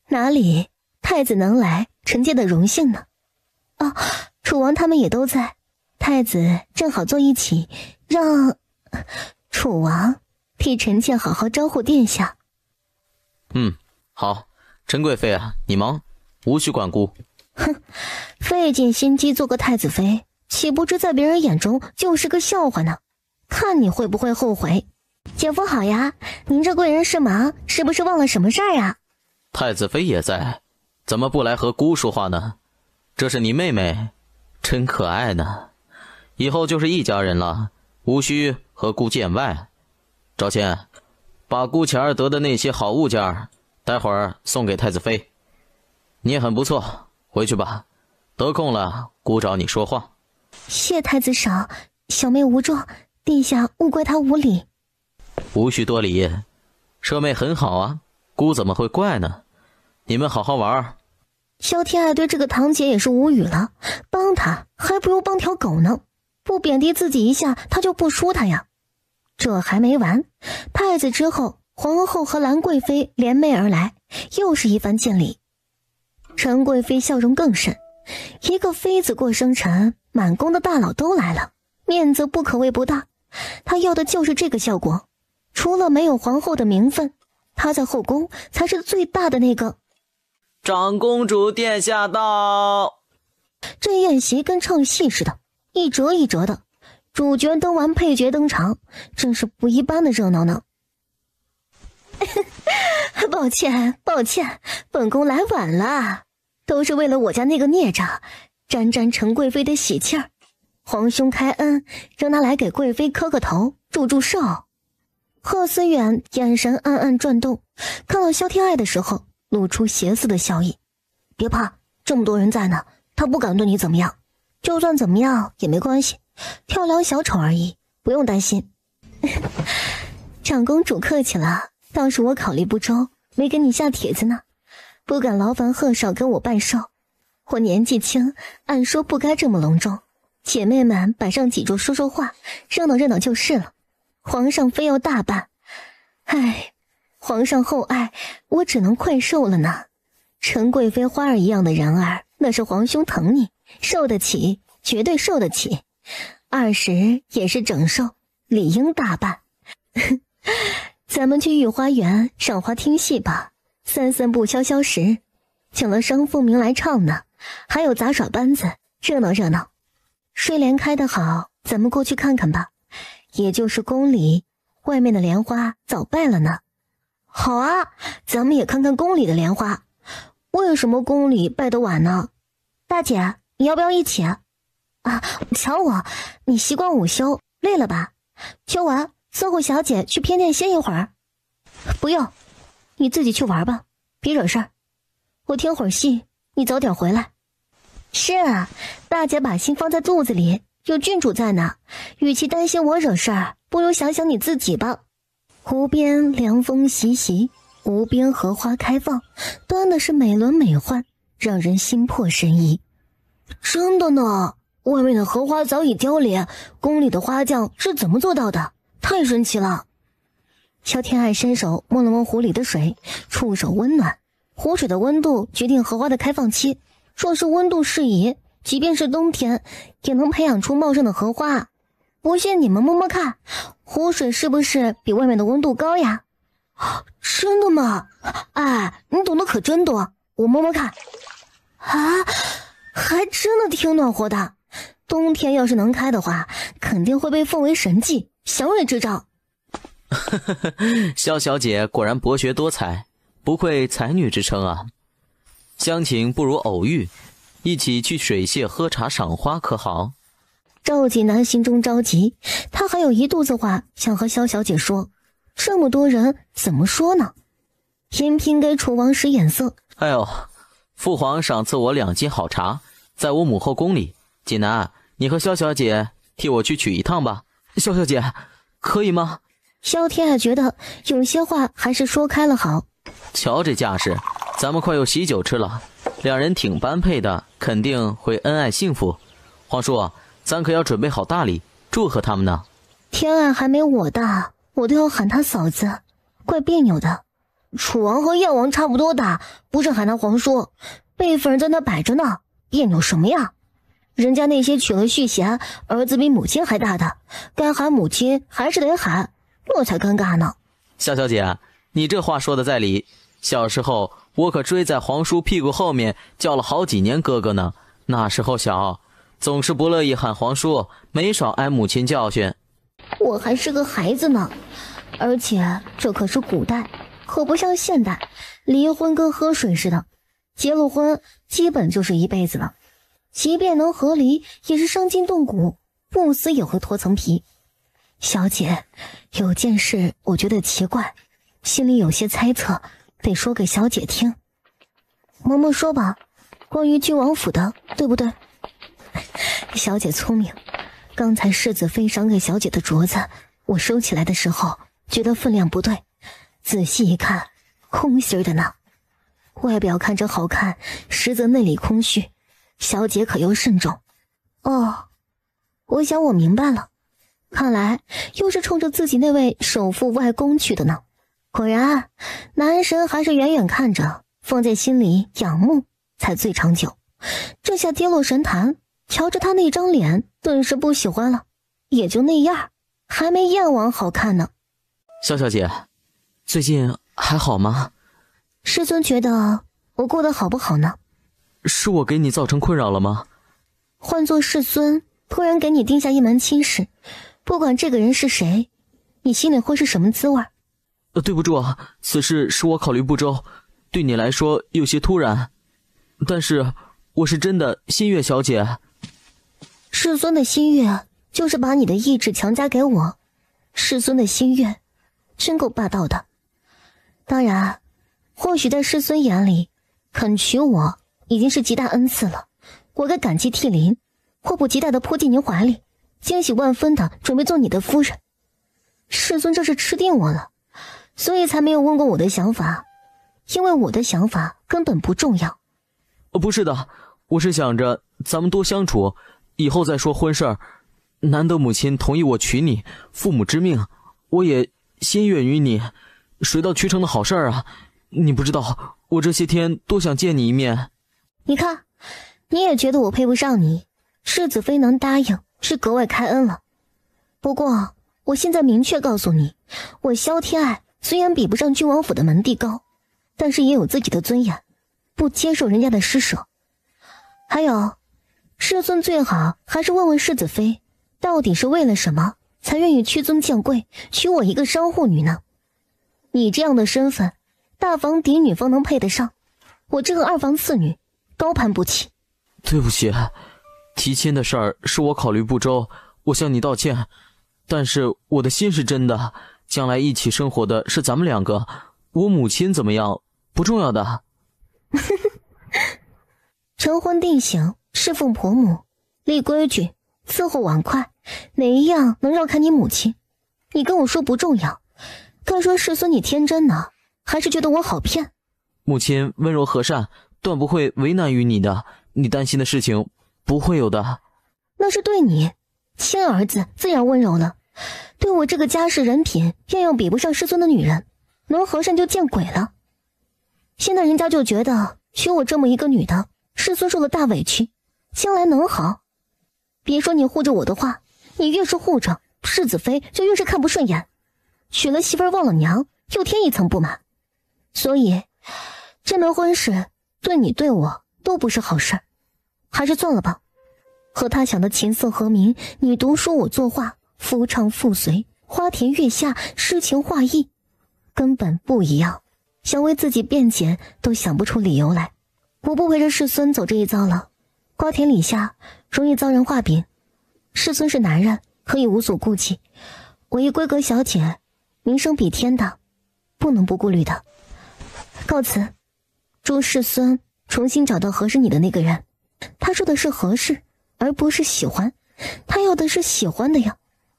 哪里，太子能来，臣妾的荣幸呢。哦，楚王他们也都在，太子正好坐一起，让楚王替臣妾好好招呼殿下。好，陈贵妃啊，你忙，无需管顾。哼，费尽心机做个太子妃，岂不知在别人眼中就是个笑话呢？看你会不会后悔。姐夫好呀，您这贵人是忙，是不是忘了什么事儿啊？太子妃也在，怎么不来和姑说话呢？这是你妹妹，真可爱呢。以后就是一家人了，无需和姑见外。赵倩，把姑前儿得的那些好物件，待会儿送给太子妃。你也很不错，回去吧，得空了，姑找你说话。谢太子少，小妹无状，殿下勿怪她无礼。无需多礼，舍妹很好啊，姑怎么会怪呢？你们好好玩。萧天爱对这个堂姐也是无语了，帮她还不如帮条狗呢，不贬低自己一下，她就不输她呀。这还没完，太子之后，皇后和兰贵妃联袂而来，又是一番见礼。陈贵妃笑容更甚，一个妃子过生辰，满宫的大佬都来了，面子不可谓不大。她要的就是这个效果，除了没有皇后的名分，她在后宫才是最大的那个。长公主殿下到。这宴席跟唱戏似的，一折一折的，主角登完配角登场，真是不一般的热闹呢。抱歉，本宫来晚了，都是为了我家那个孽障，沾陈贵妃的喜气儿。皇兄开恩，让他来给贵妃磕个头，祝寿。贺思远眼神暗暗转动，看到萧天爱的时候，露出邪肆的笑意。别怕，这么多人在呢，他不敢对你怎么样，就算怎么样也没关系，跳梁小丑而已，不用担心。长公主客气了，倒是我考虑不周，没给你下帖子呢，不敢劳烦贺少跟我拜寿。我年纪轻，按说不该这么隆重，姐妹们摆上几桌说说话，热闹热闹就是了。皇上非要大办，唉，皇上厚爱，我只能愧受了呢。陈贵妃花儿一样的人儿，那是皇兄疼你，受得起，绝对受得起。20也是整寿，理应大办。咱们去御花园赏花听戏吧，3步消消食，请了商凤鸣来唱呢，还有杂耍班子，热闹热闹。睡莲开得好，咱们过去看看吧。也就是宫里，外面的莲花早败了呢。好啊，咱们也看看宫里的莲花。为什么宫里败得晚呢？大姐，你要不要一起啊？瞧我，你习惯午休，累了吧？休完，伺候小姐去偏殿歇一会儿。不用，你自己去玩吧，别惹事儿。我听会儿戏，你早点回来。是啊，大姐把心放在肚子里，有郡主在呢，与其担心我惹事儿，不如想想你自己吧。湖边凉风习习，无边荷花开放，端的是美轮美奂，让人心魄神怡。真的呢，外面的荷花早已凋零，宫里的花匠是怎么做到的？太神奇了。萧天爱伸手摸了摸湖里的水，触手温暖。湖水的温度决定荷花的开放期，若是温度适宜，即便是冬天也能培养出茂盛的荷花。不信你们摸摸看，湖水是不是比外面的温度高呀？真的吗？哎，你懂得可真多，我摸摸看。啊，还真的挺暖和的。冬天要是能开的话，肯定会被奉为神迹，祥瑞之兆。萧小姐果然博学多才，不愧才女之称啊。相请不如偶遇，一起去水榭喝茶赏花可好？赵济南心中着急，他还有一肚子话想和萧小姐说，这么多人怎么说呢？频频给楚王使眼色。哎呦，父皇赏赐我2斤好茶，在我母后宫里。济南，你和萧小姐替我去取一趟吧。萧小姐，可以吗？萧天爱觉得有些话还是说开了好。瞧这架势，咱们快有喜酒吃了，两人挺般配的，肯定会恩爱幸福。皇叔，咱可要准备好大礼，祝贺他们呢。天爱还没我大，我都要喊他嫂子，怪别扭的。楚王和燕王差不多大，不是喊他皇叔，辈分在那摆着呢，别扭什么呀？人家那些娶了续弦，儿子比母亲还大的，该喊母亲还是得喊，那才尴尬呢。萧小姐，你这话说的在理。小时候我可追在皇叔屁股后面叫了好几年哥哥呢，那时候小，总是不乐意喊皇叔，没少挨母亲教训。我还是个孩子呢，而且这可是古代，可不像现代，离婚跟喝水似的，结了婚基本就是一辈子了，即便能和离，也是伤筋动骨，不死也会脱层皮。小姐，有件事我觉得奇怪，心里有些猜测，得说给小姐听。嬷嬷说吧。关于郡王府的，对不对？小姐聪明，刚才世子妃赏给小姐的镯子，我收起来的时候觉得分量不对，仔细一看，空心的呢。外表看着好看，实则内里空虚，小姐可要慎重。哦，我想我明白了，看来又是冲着自己那位首富外公去的呢。果然，男神还是远远看着，放在心里仰慕才最长久。这下跌落神坛，瞧着他那张脸，顿时不喜欢了。也就那样，还没燕王好看呢。萧小姐，最近还好吗？师尊觉得我过得好不好呢？是我给你造成困扰了吗？换做世尊突然给你定下一门亲事，不管这个人是谁，你心里会是什么滋味？对不住啊，此事是我考虑不周，对你来说有些突然，但是我是真的心悦小姐。世尊的心悦就是把你的意志强加给我，世尊的心悦真够霸道的。当然，或许在世尊眼里，肯娶我已经是极大恩赐了，我该感激涕零，迫不及待地扑进您怀里，惊喜万分地准备做你的夫人。世尊这是吃定我了，所以才没有问过我的想法，因为我的想法根本不重要。不是的，我是想着咱们多相处，以后再说婚事儿。难得母亲同意我娶你，父母之命，我也心悦于你，水到渠成的好事儿啊！你不知道，我这些天多想见你一面。你看，你也觉得我配不上你，世子妃能答应是格外开恩了。不过，我现在明确告诉你，我萧天爱虽然比不上郡王府的门第高，但是也有自己的尊严，不接受人家的施舍。还有，世尊最好还是问问世子妃，到底是为了什么才愿意屈尊降贵，娶我一个商户女呢？你这样的身份，大房嫡女方能配得上，我这个二房次女高攀不起。对不起，提亲的事儿是我考虑不周，我向你道歉。但是我的心是真的，将来一起生活的是咱们两个，我母亲怎么样不重要的。成婚定型，侍奉婆母，立规矩，伺候碗筷，哪一样能绕开你母亲？你跟我说不重要，该说世孙你天真呢，还是觉得我好骗？母亲温柔和善，断不会为难于你的，你担心的事情不会有的。那是对你，亲儿子自然温柔了，对我这个家世人品样样比不上世孙的女人，能和善就见鬼了。现在人家就觉得娶我这么一个女的，世孙受了大委屈，将来能好？别说你护着我的话，你越是护着，世子妃就越是看不顺眼，娶了媳妇忘了娘，又添一层不满。所以这门婚事对你对我都不是好事，还是算了吧。和他想的琴瑟和鸣，你读书我作画，夫唱妇随，花田月下，诗情画意，根本不一样。想为自己辩解都想不出理由来。我不陪着世孙走这一遭了，瓜田李下容易遭人画饼。世孙是男人，可以无所顾忌，我一闺阁小姐，名声比天大，不能不顾虑的。告辞，祝世孙重新找到合适你的那个人。他说的是合适，而不是喜欢，他要的是喜欢的呀，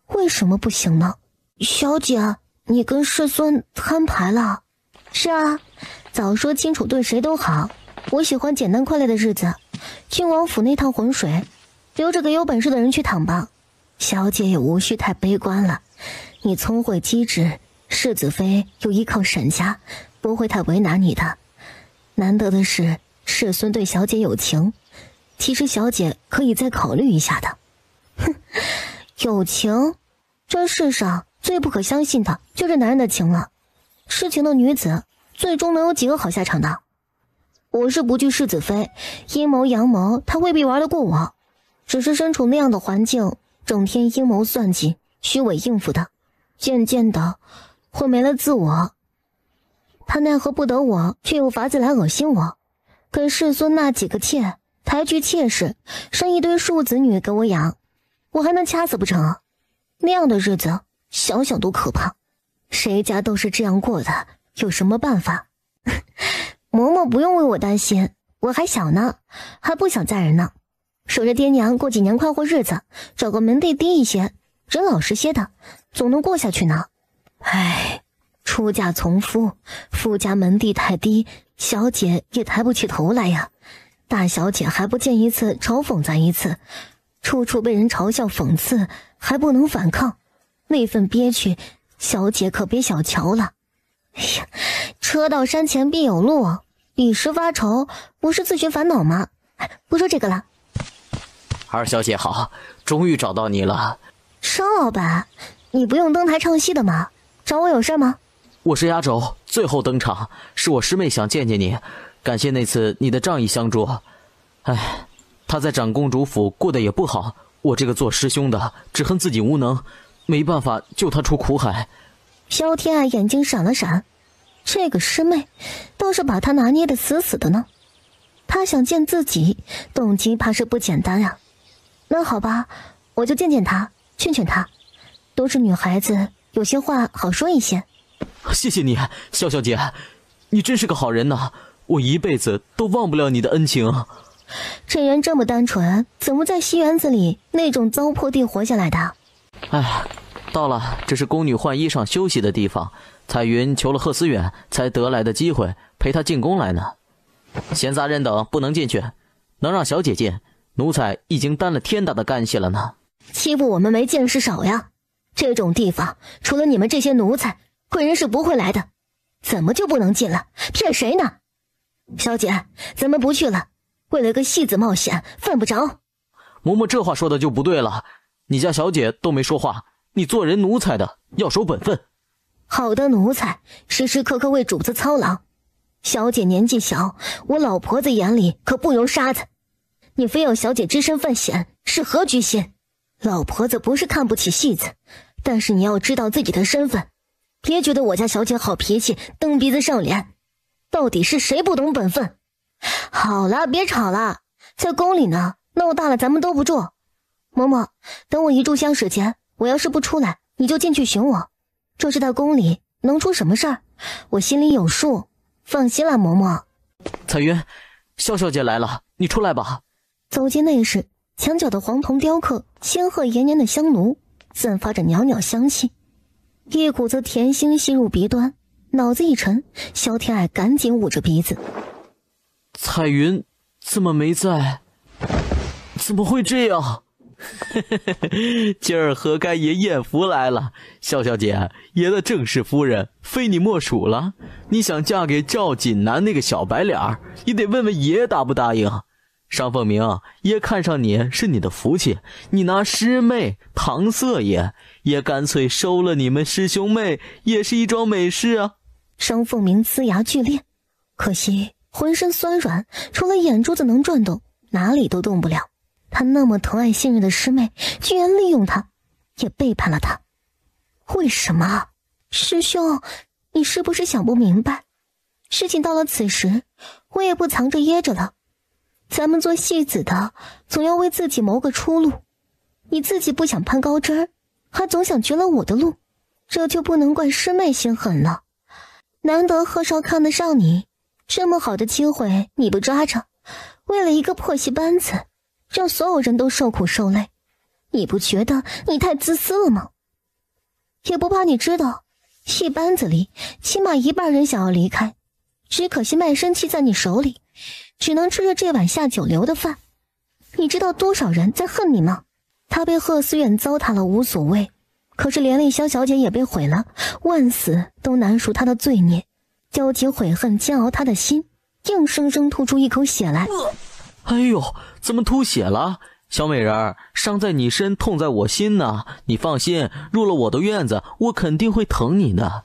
为什么不行呢？小姐，你跟世孙摊牌了？是啊，早说清楚对谁都好，我喜欢简单快乐的日子。郡王府那趟浑水，留着给有本事的人去淌吧。小姐也无需太悲观了，你聪慧机智，世子妃又依靠沈家，不会太为难你的。难得的是世孙对小姐有情，其实小姐可以再考虑一下的。哼，有情？这世上最不可相信的就是男人的情了。痴情的女子最终能有几个好下场的？我是不惧世子妃，阴谋阳谋她未必玩得过我，只是身处那样的环境，整天阴谋算计，虚伪应付的，渐渐的会没了自我。她奈何不得我，却有法子来恶心我，给世孙那几个妾抬举妾室，生一堆庶子女给我养，我还能掐死不成啊？那样的日子想想都可怕，谁家都是这样过的，有什么办法？嬷嬷不用为我担心，我还小呢，还不想嫁人呢，守着爹娘过几年快活日子，找个门第低一些、人老实些的，总能过下去呢。唉，出嫁从夫，夫家门第太低，小姐也抬不起头来呀。大小姐还不见一次嘲讽咱一次，处处被人嘲笑讽刺，还不能反抗，那份憋屈，小姐可别小瞧了。哎呀，车到山前必有路，一时发愁不是自寻烦恼吗？不说这个了。二小姐好，终于找到你了。商老板，你不用登台唱戏的吗？找我有事吗？我是压轴，最后登场，是我师妹想见见你，感谢那次你的仗义相助。唉，她在长公主府过得也不好，我这个做师兄的只恨自己无能，没办法救她出苦海。萧天爱眼睛闪了闪，这个师妹倒是把他拿捏得死死的呢。他想见自己，动机怕是不简单啊。那好吧，我就见见他，劝劝他，都是女孩子，有些话好说一些。谢谢你，萧小姐，你真是个好人呐，我一辈子都忘不了你的恩情。这人这么单纯，怎么在西园子里那种糟粕地活下来的？哎，到了，这是宫女换衣裳休息的地方。彩云求了贺思远才得来的机会，陪她进宫来呢。闲杂人等不能进去，能让小姐进，奴才已经担了天大的干系了呢。欺负我们没见识少呀！这种地方除了你们这些奴才，贵人是不会来的，怎么就不能进了？骗谁呢？小姐，咱们不去了，为了个戏子冒险，犯不着。嬷嬷这话说的就不对了，你家小姐都没说话，你做人奴才的要守本分。好的奴才，时时刻刻为主子操劳。小姐年纪小，我老婆子眼里可不容沙子。你非要小姐只身犯险，是何居心？老婆子不是看不起戏子，但是你要知道自己的身份，别觉得我家小姐好脾气，蹬鼻子上脸。到底是谁不懂本分？好了，别吵了，在宫里呢，闹大了咱们兜不住。嬷嬷，等我一炷香时间，我要是不出来，你就进去寻我。这是在宫里，能出什么事儿，我心里有数。放心啦，嬷嬷。彩云，萧小姐来了，你出来吧。走进内室，墙角的黄铜雕刻，仙鹤延年的香炉，散发着袅袅香气，一股子甜腥吸入鼻端。脑子一沉，萧天爱赶紧捂着鼻子。彩云怎么没在？怎么会这样？今儿何该爷艳福来了，萧小姐，爷的正室夫人非你莫属了。你想嫁给赵锦南那个小白脸儿，也得问问爷答不答应。商凤鸣，爷看上你是你的福气，你拿师妹搪塞爷，爷干脆收了你们师兄妹，也是一桩美事啊。商凤鸣呲牙剧烈，可惜浑身酸软，除了眼珠子能转动，哪里都动不了。他那么疼爱信任的师妹，居然利用他，也背叛了他。为什么？师兄，你是不是想不明白？事情到了此时，我也不藏着掖着了。咱们做戏子的，总要为自己谋个出路。你自己不想攀高枝儿，还总想绝了我的路，这就不能怪师妹心狠了。难得贺少看得上你，这么好的机会你不抓着，为了一个破戏班子，让所有人都受苦受累，你不觉得你太自私了吗？也不怕你知道，戏班子里起码一半人想要离开，只可惜卖身契在你手里，只能吃着这碗下九流的饭。你知道多少人在恨你吗？他被贺思远糟蹋了无所谓，可是连累萧小姐也被毁了，万死都难赎他的罪孽，焦急悔恨煎熬他的心，硬生生吐出一口血来。哎呦，怎么吐血了？小美人儿，伤在你身，痛在我心呢。你放心，入了我的院子，我肯定会疼你的。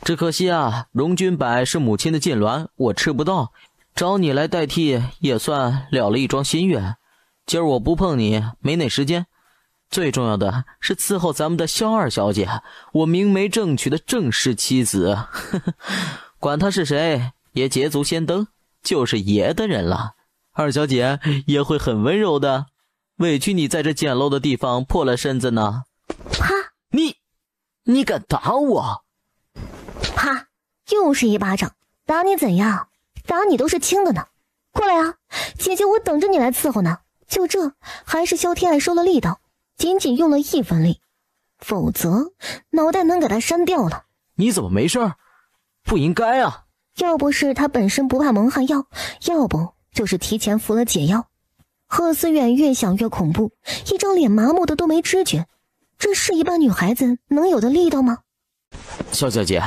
只可惜啊，荣君柏是母亲的禁鸾，我吃不到，找你来代替，也算了了一桩心愿。今儿我不碰你，没那时间。最重要的是伺候咱们的萧二小姐，我明媒正娶的正室妻子。管她是谁，爷捷足先登，就是爷的人了。二小姐也会很温柔的，委屈你在这简陋的地方破了身子呢。啪！你敢打我？啪！又是一巴掌，打你怎样？打你都是轻的呢。过来啊，姐姐我等着你来伺候呢。就这，还是萧天爱收了力道，仅仅用了1分力，否则脑袋能给他扇掉了。你怎么没事？不应该啊！要不是他本身不怕蒙汗药，要不就是提前服了解药。贺思远越想越恐怖，一张脸麻木的都没知觉，这是一般女孩子能有的力道吗？萧小姐，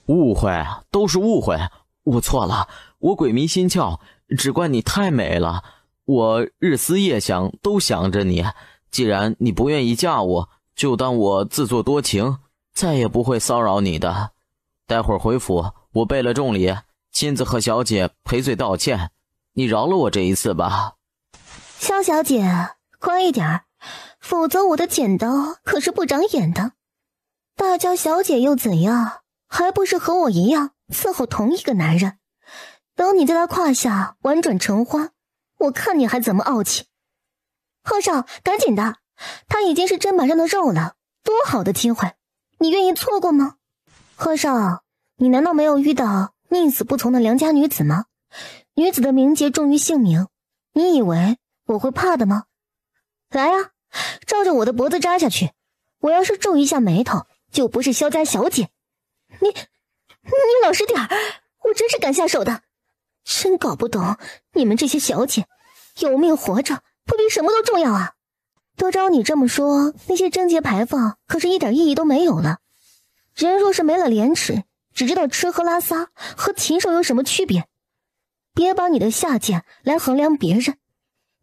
误会，都是误会，我错了，我鬼迷心窍，只怪你太美了，我日思夜想，都想着你。既然你不愿意嫁我，就当我自作多情，再也不会骚扰你的。待会儿回府，我备了重礼，亲自和小姐赔罪道歉，你饶了我这一次吧。萧小姐，乖一点，否则我的剪刀可是不长眼的。大家小姐又怎样，还不是和我一样伺候同一个男人？等你在他胯下婉转成花，我看你还怎么傲气。贺少，赶紧的，他已经是砧板上的肉了，多好的机会，你愿意错过吗？贺少，你难道没有遇到宁死不从的良家女子吗？女子的名节重于性命，你以为我会怕的吗？来啊，照着我的脖子扎下去，我要是皱一下眉头，就不是萧家小姐。你老实点儿，我真是敢下手的。真搞不懂你们这些小姐，有命活着不比什么都重要啊？都照你这么说，那些贞节牌坊可是一点意义都没有了。人若是没了廉耻，只知道吃喝拉撒，和禽兽有什么区别？别把你的下贱来衡量别人。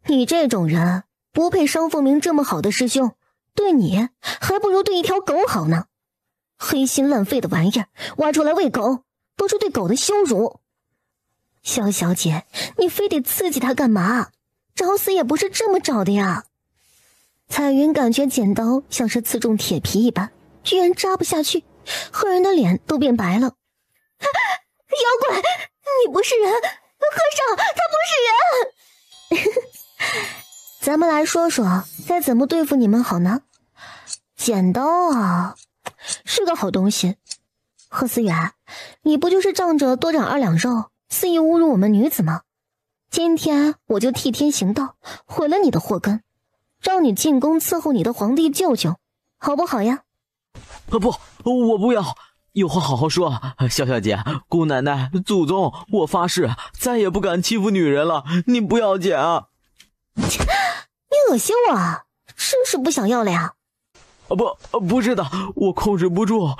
你这种人不配商凤鸣这么好的师兄，对你还不如对一条狗好呢。黑心烂肺的玩意儿，挖出来喂狗，都是对狗的羞辱。萧小姐，你非得刺激他干嘛？找死也不是这么找的呀。彩云感觉剪刀像是刺中铁皮一般，居然扎不下去，贺人的脸都变白了。妖怪，你不是人！贺少，他不是人！咱们来说说该怎么对付你们好呢？剪刀啊，是个好东西。贺思远，你不就是仗着多长2两肉，肆意侮辱我们女子吗？今天我就替天行道，毁了你的祸根，让你进宫伺候你的皇帝舅舅，好不好呀？不，我不要，有话好好说。萧小姐，姑奶奶，祖宗，我发誓再也不敢欺负女人了，你不要剪啊！你恶心我啊！真是不想要了呀！不是的，我控制不住。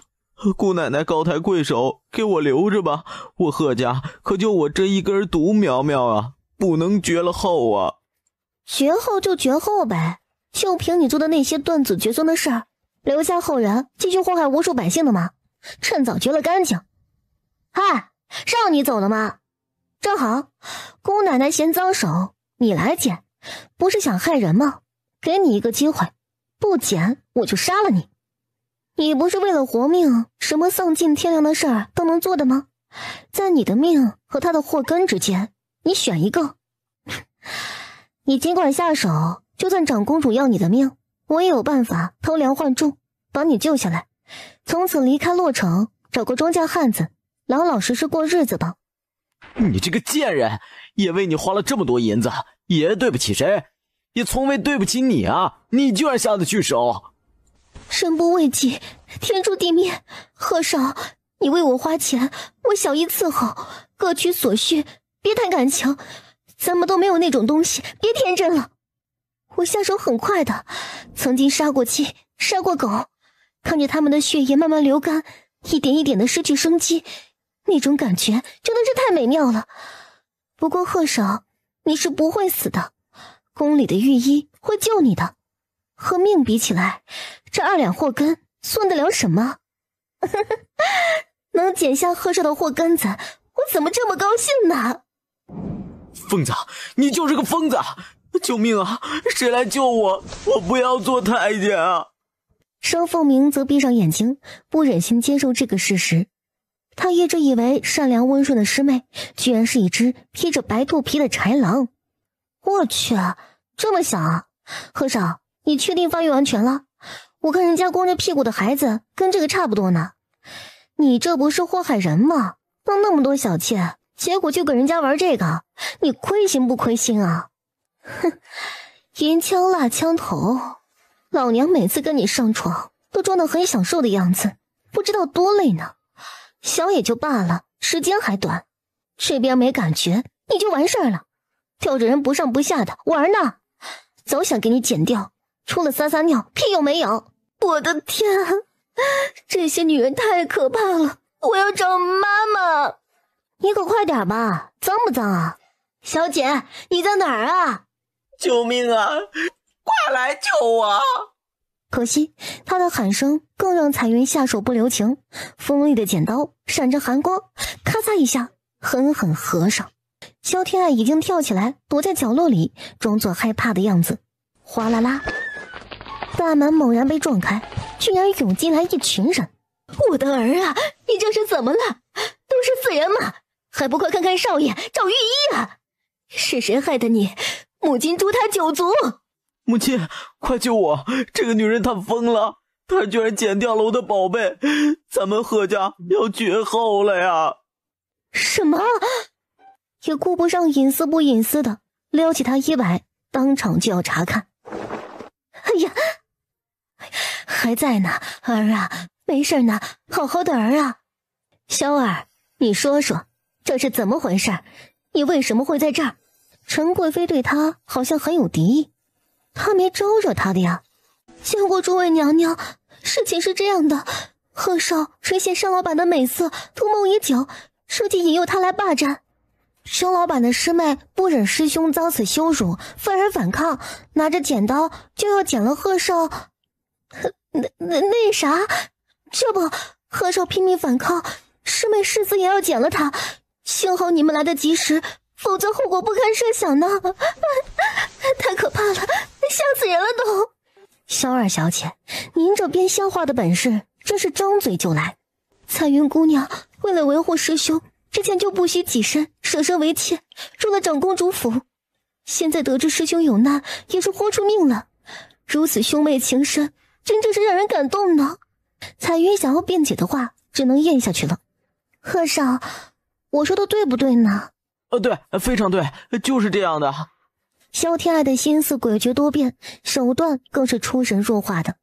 姑奶奶高抬贵手，给我留着吧，我贺家可就我这一根独苗苗啊，不能绝了后啊！绝后就绝后呗，就凭你做的那些断子绝孙的事儿，留下后人继续祸害无数百姓的吗？趁早绝了干净。嗨，让你走了吗？正好，姑奶奶嫌脏手，你来捡，不是想害人吗？给你一个机会，不捡我就杀了你。你不是为了活命，什么丧尽天良的事儿都能做的吗？在你的命和他的祸根之间，你选一个。你尽管下手，就算长公主要你的命，我也有办法偷梁换柱，把你救下来，从此离开洛城，找个庄稼汉子，老老实实过日子吧。你这个贱人，也为你花了这么多银子，爷对不起谁？也从未对不起你啊！你居然下得去手！人不为己，天诛地灭。贺少，你为我花钱，我小意伺候，各取所需，别谈感情。咱们都没有那种东西，别天真了。我下手很快的，曾经杀过鸡，杀过狗，看着他们的血液慢慢流干，一点一点的失去生机，那种感觉真的是太美妙了。不过贺少，你是不会死的，宫里的御医会救你的。和命比起来，这2两祸根算得了什么？能剪下贺少的祸根子，我怎么这么高兴呢？疯子，你就是个疯子！救命啊！谁来救我？我不要做太监啊！商凤鸣则闭上眼睛，不忍心接受这个事实。他一直以为善良温顺的师妹，居然是一只披着白兔皮的豺狼。我去，这么小啊！贺少，你确定发育完全了？我看人家光着屁股的孩子跟这个差不多呢。你这不是祸害人吗？弄那么多小妾，结果就给人家玩这个，你亏心不亏心啊？哼，银枪蜡枪头，老娘每次跟你上床都装得很享受的样子，不知道多累呢。小也就罢了，时间还短，这边没感觉你就完事儿了，吊着人不上不下的玩呢。早想给你剪掉，除了撒撒尿屁又没有。我的天，这些女人太可怕了，我要找妈妈。你可快点吧，脏不脏啊？小姐，你在哪儿啊？救命啊！快来救我！可惜他的喊声更让彩云下手不留情，锋利的剪刀闪着寒光，咔嚓一下狠狠合上。萧天爱已经跳起来躲在角落里，装作害怕的样子。哗啦啦，大门猛然被撞开，居然涌进来一群人。我的儿啊，你这是怎么了？都是死人嘛，还不快看看少爷，找御医啊！是谁害的你？母亲诛他9族！母亲，快救我！这个女人她疯了，她居然剪掉了我的宝贝，咱们贺家要绝后了呀！什么？也顾不上隐私不隐私的，撩起他衣摆，当场就要查看。哎呀，还在呢，儿啊，没事呢，好好的儿啊。萧儿，你说说，这是怎么回事？你为什么会在这儿？陈贵妃对他好像很有敌意，他没招惹他的呀。见过诸位娘娘，事情是这样的，贺少垂涎商老板的美色，图谋已久，设计引诱他来霸占。商老板的师妹不忍师兄遭此羞辱，愤而反抗，拿着剪刀就要剪了贺少。那啥，这不，贺少拼命反抗，师妹誓死也要剪了他。幸好你们来得及时，否则后果不堪设想呢。太可怕了，吓死人了都。萧二小姐，您这编瞎话的本事真是张嘴就来。彩云姑娘为了维护师兄，之前就不惜己身，舍身为妾，入了长公主府。现在得知师兄有难，也是豁出命了。如此兄妹情深，真正是让人感动呢。彩云想要辩解的话，只能咽下去了。贺少，我说的对不对呢？对，非常对，就是这样的。萧天爱的心思诡谲多变，手段更是出神入化的。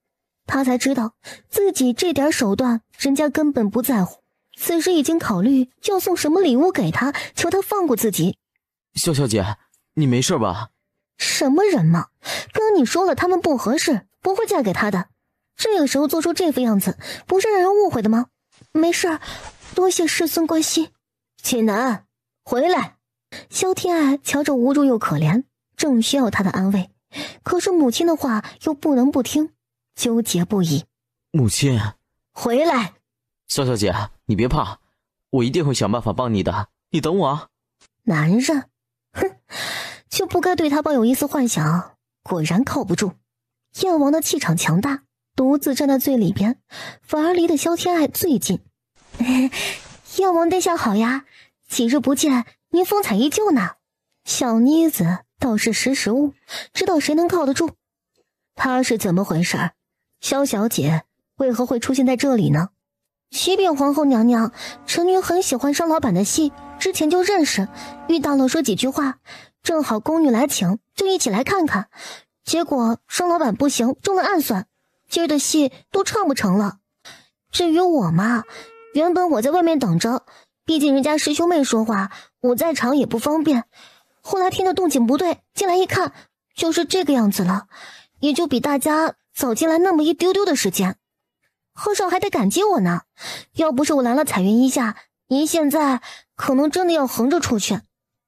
他才知道自己这点手段，人家根本不在乎。此时已经考虑要送什么礼物给他，求他放过自己。萧小姐，你没事吧？什么人嘛，跟你说了他们不合适，不会嫁给他的。这个时候做出这副样子，不是让人误会的吗？没事，多谢师孙关心。锦南，回来。萧天爱瞧着无助又可怜，正需要他的安慰，可是母亲的话又不能不听，纠结不已。母亲，回来。萧小姐，你别怕，我一定会想办法帮你的，你等我啊。男人，哼，就不该对他抱有一丝幻想，果然靠不住。燕王的气场强大，独自站在最里边，反而离得萧天爱最近。燕王殿下好呀，几日不见，您风采依旧呢。小妮子倒是识时务，知道谁能靠得住。她是怎么回事？萧小姐为何会出现在这里呢？启禀皇后娘娘，臣女很喜欢商老板的戏，之前就认识，遇到了说几句话，正好宫女来请，就一起来看看。结果商老板不行，中了暗算，今儿的戏都唱不成了。至于我嘛，原本我在外面等着，毕竟人家师兄妹说话，我在场也不方便。后来听着动静不对，进来一看，就是这个样子了，也就比大家早进来那么一丢丢的时间。贺少还得感激我呢，要不是我拦了彩云一下，您现在可能真的要横着出去，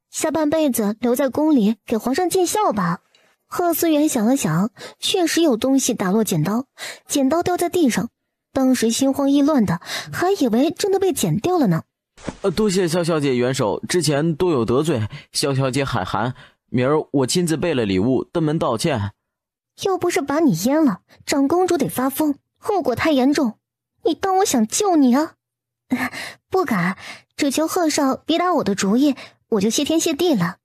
下半辈子留在宫里给皇上尽孝吧。贺思源想了想，确实有东西打落剪刀，剪刀掉在地上，当时心慌意乱的，还以为真的被剪掉了呢。多谢萧小姐援手，之前多有得罪，萧小姐海涵，明儿我亲自备了礼物登门道歉。要不是把你淹了，长公主得发疯，后果太严重，你当我想救你啊？不敢，只求贺少别打我的主意，我就谢天谢地了。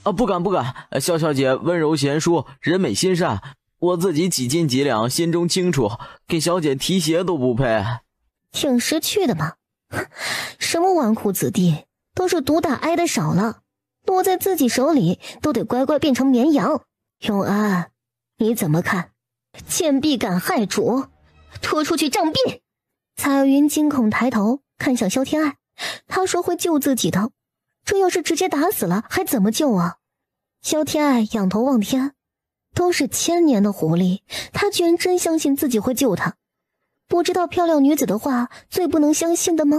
不敢，萧小姐温柔贤淑，人美心善，我自己几斤几两心中清楚，给小姐提鞋都不配。挺识趣的嘛，什么纨绔子弟，都是毒打挨的少了，落在自己手里都得乖乖变成绵羊。永安，你怎么看？贱婢敢害主，拖出去杖毙！彩云惊恐抬头看向萧天爱，他说会救自己的，这要是直接打死了还怎么救啊？萧天爱仰头望天，都是1000年的狐狸，他居然真相信自己会救他。不知道漂亮女子的话最不能相信的吗？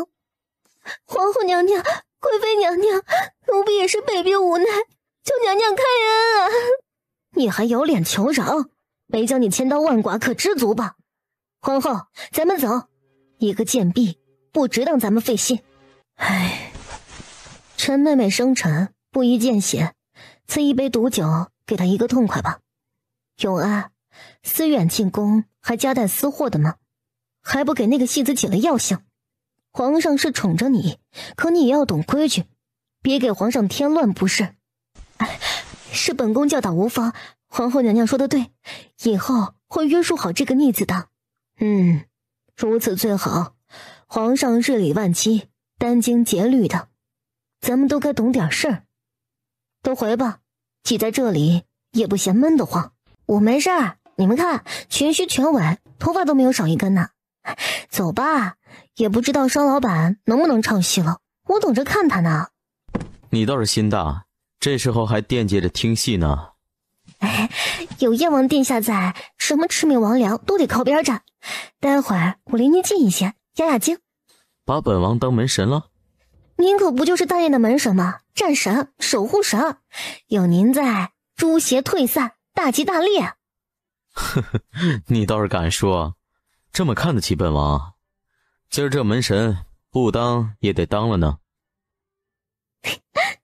皇后娘娘，贵妃娘娘，奴婢也是被逼无奈，求娘娘开恩啊！你还有脸求饶？没将你千刀万剐可知足吧？皇后，咱们走。一个贱婢不值当咱们费心。唉，陈妹妹生辰不宜见血，赐一杯毒酒给她一个痛快吧。永安，思远进宫还夹带私货的吗？还不给那个戏子起了药性？皇上是宠着你，可你也要懂规矩，别给皇上添乱不是。是本宫教导无方，皇后娘娘说的对，以后会约束好这个逆子的。如此最好，皇上日理万机，殚精竭虑的，咱们都该懂点事儿。都回吧，挤在这里也不嫌闷得慌。我没事儿，你们看，全须全尾，头发都没有少一根呢。走吧，也不知道商老板能不能唱戏了，我等着看他呢。你倒是心大，这时候还惦记着听戏呢。有燕王殿下在，什么魑魅魍魉都得靠边站。待会儿我离您近一些，压压惊。把本王当门神了？您可不就是大燕的门神吗？战神，守护神，有您在，诸邪退散，大吉大利。呵呵，你倒是敢说，这么看得起本王，今儿这门神不当也得当了呢。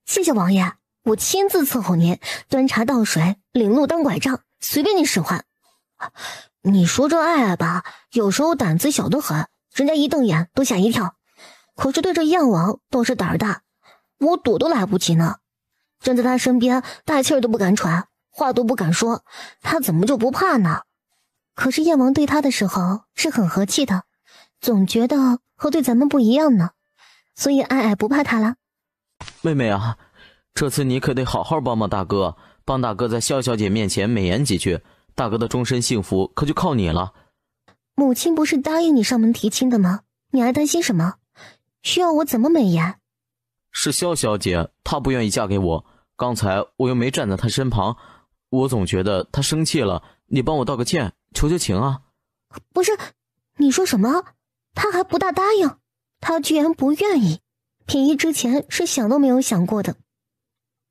谢谢王爷，我亲自伺候您，端茶倒水，领路当拐杖，随便你使唤。你说这爱爱吧，有时候胆子小得很，人家一瞪眼都吓一跳，可是对着燕王倒是胆儿大，我躲都来不及呢。站在他身边，大气儿都不敢喘，话都不敢说，他怎么就不怕呢？可是燕王对他的时候是很和气的，总觉得和对咱们不一样呢，所以爱爱不怕他了。妹妹啊，这次你可得好好帮帮大哥，帮大哥在萧小姐面前美言几句，大哥的终身幸福可就靠你了。母亲不是答应你上门提亲的吗？你还担心什么？需要我怎么美言？是萧小姐，她不愿意嫁给我，刚才我又没站在她身旁，我总觉得她生气了，你帮我道个歉，求求情啊。不是，你说什么？她还不大答应，她居然不愿意。品一之前是想都没有想过的。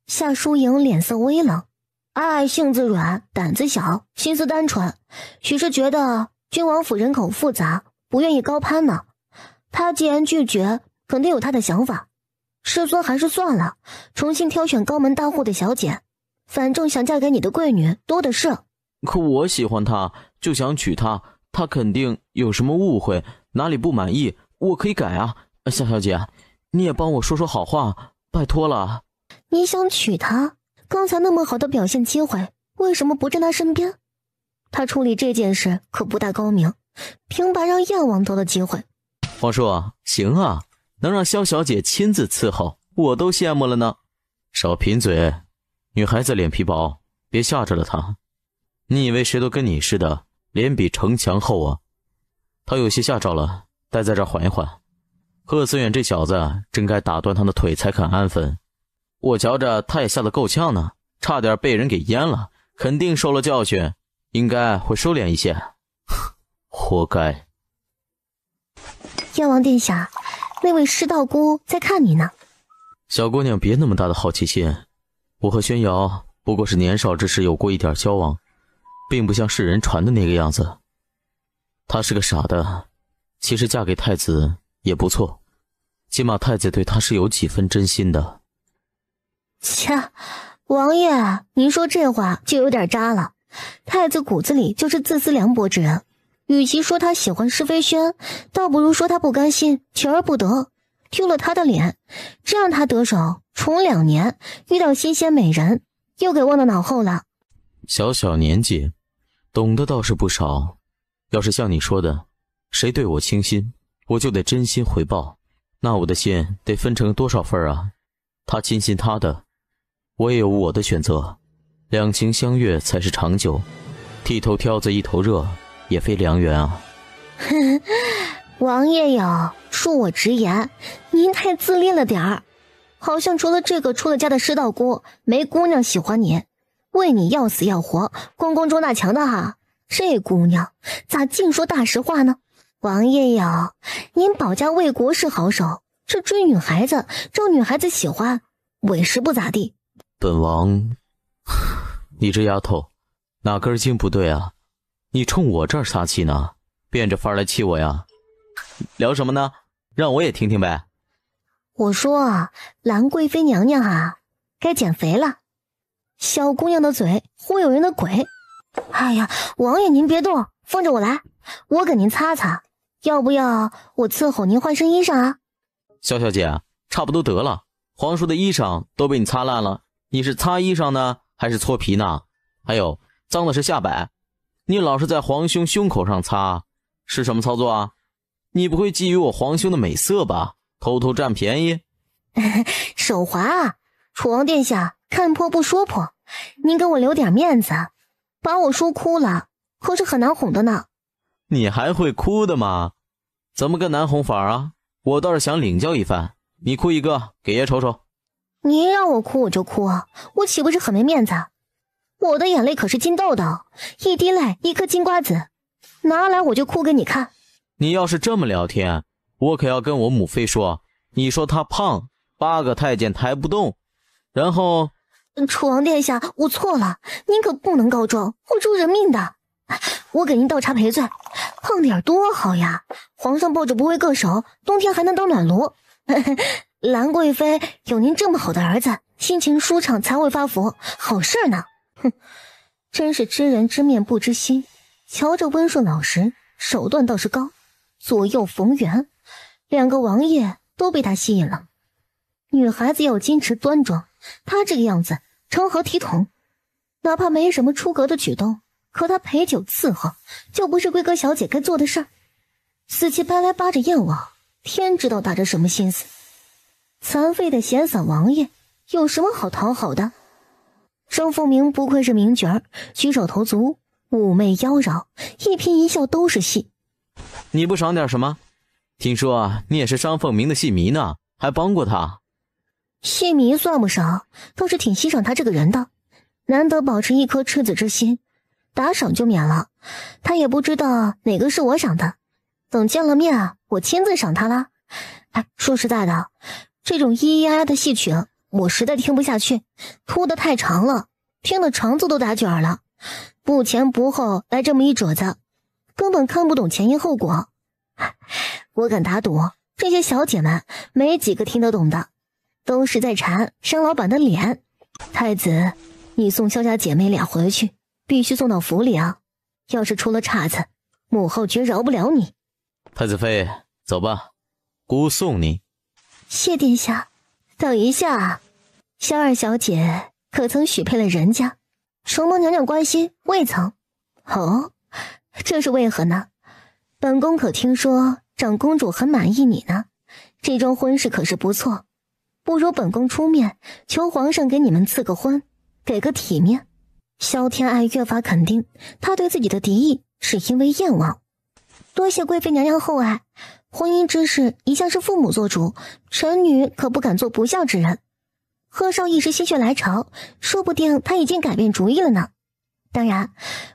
夏淑莹脸色微冷，爱爱性子软，胆子小，心思单纯，许是觉得君王府人口复杂，不愿意高攀呢。他既然拒绝，肯定有他的想法。师尊还是算了，重新挑选高门大户的小姐，反正想嫁给你的贵女多的是。可我喜欢她，就想娶她，她肯定有什么误会，哪里不满意，我可以改啊。夏小姐，你也帮我说说好话，拜托了。你想娶她？刚才那么好的表现机会，为什么不站他身边？他处理这件事可不大高明，平白让燕王得了机会。皇叔，行啊，能让萧小姐亲自伺候，我都羡慕了呢。少贫嘴，女孩子脸皮薄，别吓着了她。你以为谁都跟你似的，脸比城墙厚啊？她有些吓着了，待在这儿缓一缓。贺思远这小子真该打断他的腿才肯安分。我瞧着他也吓得够呛呢，差点被人给淹了，肯定受了教训，应该会收敛一些。活该。燕王殿下，那位师道姑在看你呢。小姑娘别那么大的好奇心，我和宣瑶不过是年少之时有过一点交往，并不像世人传的那个样子。她是个傻的，其实嫁给太子也不错，起码太子对她是有几分真心的。切，王爷，您说这话就有点渣了。太子骨子里就是自私凉薄之人，与其说他喜欢施飞轩，倒不如说他不甘心，求而不得，丢了他的脸，这让他得手，宠2年，遇到新鲜美人，又给忘到脑后了。小小年纪，懂得倒是不少。要是像你说的，谁对我倾心，我就得真心回报，那我的心得分成多少份啊？他倾心他的，我也有我的选择。两情相悦才是长久，剃头挑子一头热，也非良缘啊。王爷哟，恕我直言，您太自恋了点儿。好像除了这个出了家的师道姑，没姑娘喜欢你，为你要死要活，关公捉大强的哈。这姑娘咋净说大实话呢？王爷哟，您保家卫国是好手，这追女孩子招女孩子喜欢，委实不咋地。本王，你这丫头，哪根筋不对啊？你冲我这儿撒气呢？变着法来气我呀？聊什么呢？让我也听听呗。我说啊，兰贵妃娘娘啊，该减肥了。小姑娘的嘴忽悠人的鬼。哎呀，王爷您别动，放着我来，我给您擦擦。要不要我伺候您换身衣裳啊？萧小姐，差不多得了，皇叔的衣裳都被你擦烂了，你是擦衣裳呢，还是搓皮呢？还有，脏的是下摆，你老是在皇兄胸口上擦，是什么操作啊？你不会觊觎我皇兄的美色吧？偷偷占便宜？手滑啊！楚王殿下，看破不说破，您给我留点面子，把我说哭了，可是很难哄的呢。你还会哭的吗？怎么个难哄法啊？我倒是想领教一番，你哭一个，给爷瞅瞅。您让我哭我就哭，我岂不是很没面子？我的眼泪可是金豆豆，一滴泪一颗金瓜子，拿来我就哭给你看。你要是这么聊天，我可要跟我母妃说，你说她胖，8个太监抬不动，然后……楚王殿下，我错了，您可不能告状，会出人命的。我给您倒茶赔罪，胖点多好呀，皇上抱着不会硌手，冬天还能当暖炉。兰贵妃有您这么好的儿子，心情舒畅才会发福，好事呢。哼，真是知人知面不知心。瞧着温顺老实，手段倒是高，左右逢源，两个王爷都被他吸引了。女孩子要矜持端庄，她这个样子成何体统？哪怕没什么出格的举动，可她陪酒伺候，就不是贵哥小姐该做的事儿。死乞白赖扒着燕王，天知道打着什么心思。残废的闲散王爷有什么好讨好的？张凤鸣不愧是名角儿，举手投足妩媚妖娆，一颦一笑都是戏。你不赏点什么？听说你也是张凤鸣的戏迷呢，还帮过他。戏迷算不上，倒是挺欣赏他这个人的，难得保持一颗赤子之心，打赏就免了。他也不知道哪个是我赏的，等见了面我亲自赏他啦。哎，说实在的，这种咿咿呀呀的戏曲我实在听不下去，拖得太长了，听得肠子都打卷了。不前不后来这么一褶子，根本看不懂前因后果。我敢打赌，这些小姐们没几个听得懂的，都是在馋商老板的脸。太子，你送萧家姐妹俩回去，必须送到府里啊！要是出了岔子，母后绝饶不了你。太子妃，走吧，姑送你。谢殿下。等一下，萧二小姐可曾许配了人家？承蒙娘娘关心，未曾。哦，这是为何呢？本宫可听说长公主很满意你呢，这桩婚事可是不错，不如本宫出面求皇上给你们赐个婚，给个体面。萧天爱越发肯定，他对自己的敌意是因为燕王。多谢贵妃娘娘厚爱，婚姻之事一向是父母做主，臣女可不敢做不孝之人。贺少一时心血来潮，说不定他已经改变主意了呢。当然，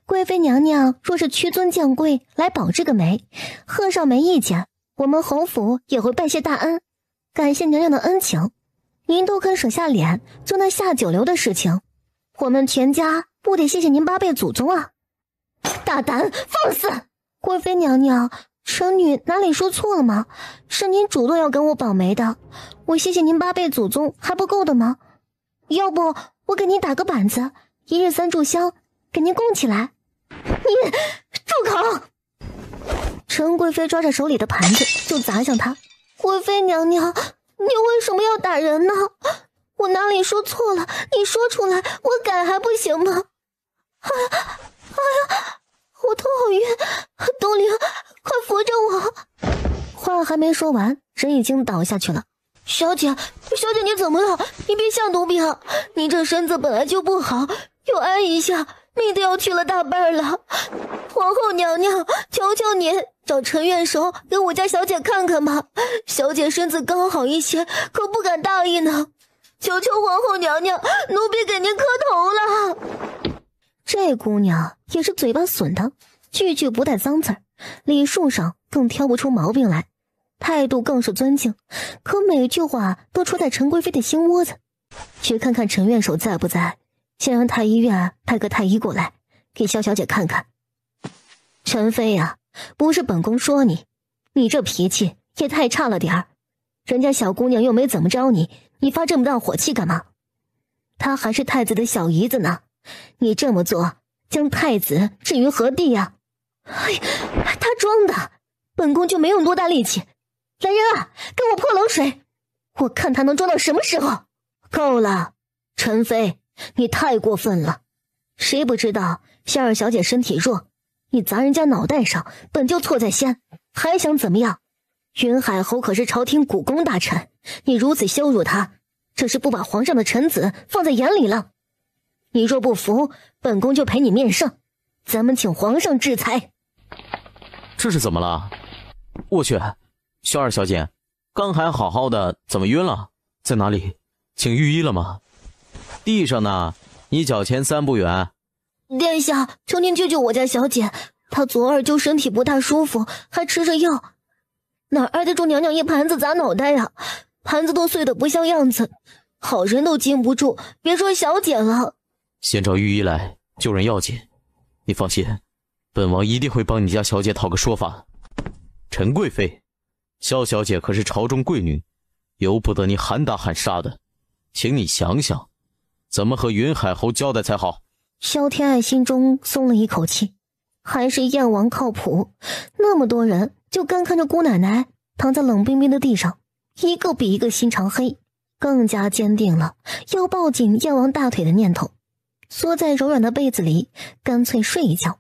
贵妃娘娘若是屈尊降贵来保这个媒，贺少没意见，我们侯府也会拜谢大恩，感谢娘娘的恩情。您都肯舍下脸做那下九流的事情，我们全家不得谢谢您8辈祖宗啊！大胆放肆！贵妃娘娘，臣女哪里说错了吗？是您主动要跟我保媒的，我谢谢您8辈祖宗还不够的吗？要不我给您打个板子，1日3炷香，给您供起来。你住口！陈贵妃抓着手里的盘子就砸向他。贵妃娘娘，你为什么要打人呢？我哪里说错了？你说出来，我改还不行吗？哎呀！我头好晕，东陵，快扶着我！话还没说完，人已经倒下去了。小姐你怎么了？你别吓奴婢啊！你这身子本来就不好，又挨一下，命都要去了大半了。皇后娘娘，求求您找陈元首给我家小姐看看吧。小姐身子刚好一些，可不敢大意呢。求求皇后娘娘，奴婢给您磕头了。这姑娘也是嘴巴损的，句句不带脏字儿，礼数上更挑不出毛病来，态度更是尊敬，可每句话都戳在陈贵妃的心窝子。去看看陈元首在不在，先让太医院派个太医过来给萧小姐看看。陈妃呀，不是本宫说你，你这脾气也太差了点儿。人家小姑娘又没怎么着你，你发这么大火气干嘛？她还是太子的小姨子呢，你这么做将太子置于何地呀？哎，他装的，本宫就没用多大力气。来人啊，给我泼冷水，我看他能装到什么时候。够了，陈妃，你太过分了。谁不知道夏二小姐身体弱，你砸人家脑袋上本就错在先，还想怎么样？云海侯可是朝廷股肱大臣，你如此羞辱他，这是不把皇上的臣子放在眼里了。你若不服，本宫就赔你面圣，咱们请皇上制裁。这是怎么了？我去，萧二小姐，刚还好好的，怎么晕了？在哪里？请御医了吗？地上呢，你脚前3步远。殿下，求您救救我家小姐，她昨儿就身体不太舒服，还吃着药，哪挨得住娘娘一盘子砸脑袋呀？盘子都碎得不像样子，好人都禁不住，别说小姐了。先找御医来，救人要紧。你放心，本王一定会帮你家小姐讨个说法。陈贵妃，萧小姐可是朝中贵女，由不得你喊打喊杀的，请你想想怎么和云海侯交代才好。萧天爱心中松了一口气，还是燕王靠谱。那么多人就干看着姑奶奶躺在冷冰冰的地上，一个比一个心肠黑，更加坚定了要抱紧燕王大腿的念头，缩在柔软的被子里干脆睡一觉。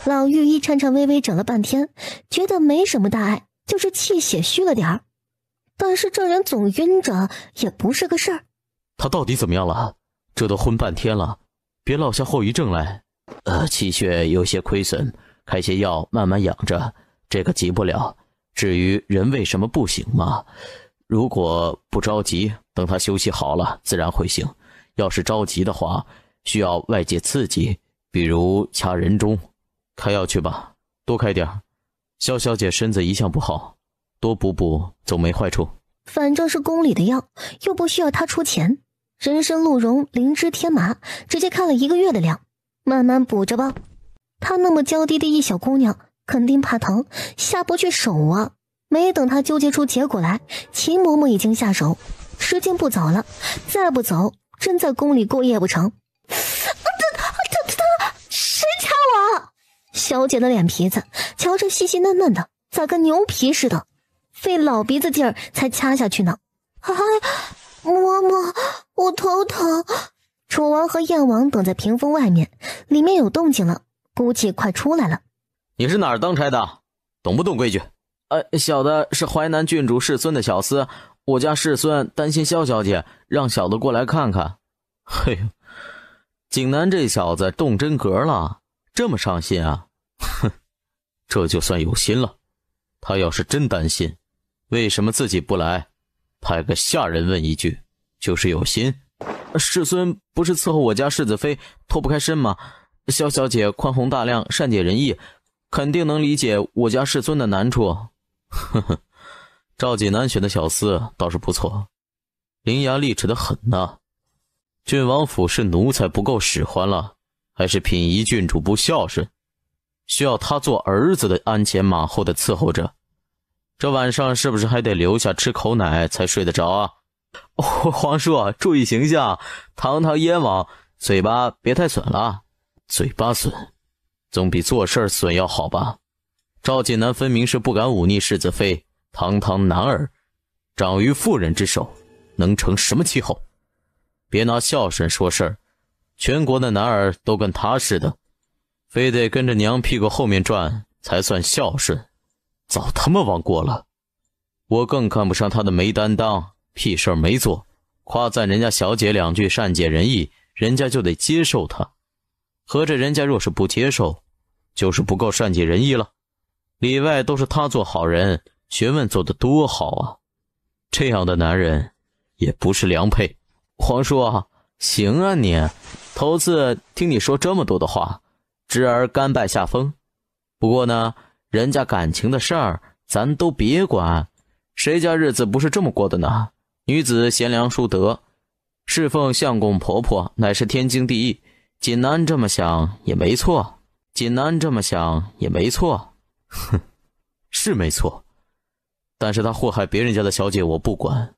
老御医颤颤巍巍整了半天，觉得没什么大碍，就是气血虚了点儿，但是这人总晕着也不是个事儿。他到底怎么样了？这都昏半天了，别落下后遗症来。气血有些亏损，开些药慢慢养着，这个急不了。至于人为什么不醒嘛，如果不着急，等他休息好了自然会醒。要是着急的话，需要外界刺激，比如掐人中。开药去吧，多开点。萧小姐身子一向不好，多补补总没坏处。反正是宫里的药，又不需要他出钱。人参、鹿茸、灵芝、天麻，直接开了1个月的量，慢慢补着吧。她那么娇滴滴一小姑娘，肯定怕疼，下不去手啊。没等她纠结出结果来，秦嬷嬷已经下手。时间不早了，再不走，真在宫里过夜不成。谁掐我？小姐的脸皮子瞧着细细嫩嫩的，咋跟牛皮似的，费老鼻子劲儿才掐下去呢。哎，嬷嬷，我头疼。楚王和燕王等在屏风外面，里面有动静了，估计快出来了。你是哪儿当差的？懂不懂规矩？小的是淮南郡主世孙的小厮，我家世孙担心萧小姐，让小的过来看看。嘿呦，景南这小子动真格了，这么上心啊？哼，这就算有心了。他要是真担心，为什么自己不来？派个下人问一句，就是有心。世孙不是伺候我家世子妃脱不开身吗？萧小姐宽宏大量，善解人意，肯定能理解我家世孙的难处。呵呵，赵济南选的小厮倒是不错，伶牙俐齿的很呐。郡王府是奴才不够使唤了，还是品仪郡主不孝顺？需要他做儿子的鞍前马后的伺候着。这晚上是不是还得留下吃口奶才睡得着啊？皇叔注意形象，堂堂燕王，嘴巴别太损了。嘴巴损总比做事损要好吧？赵济南分明是不敢忤逆世子妃，堂堂男儿长于妇人之手，能成什么气候？别拿孝顺说事儿，全国的男儿都跟他似的，非得跟着娘屁股后面转才算孝顺，早他妈忘过了。我更看不上他的没担当，屁事儿没做，夸赞人家小姐2句善解人意，人家就得接受他。合着人家若是不接受，就是不够善解人意了。里外都是他做好人，学问做得多好啊！这样的男人也不是良配。皇叔，行啊你，头次听你说这么多的话，侄儿甘拜下风。不过呢，人家感情的事儿咱都别管，谁家日子不是这么过的呢？女子贤良淑德，侍奉相公婆婆乃是天经地义。锦南这么想也没错，哼，是没错，但是他祸害别人家的小姐我不管，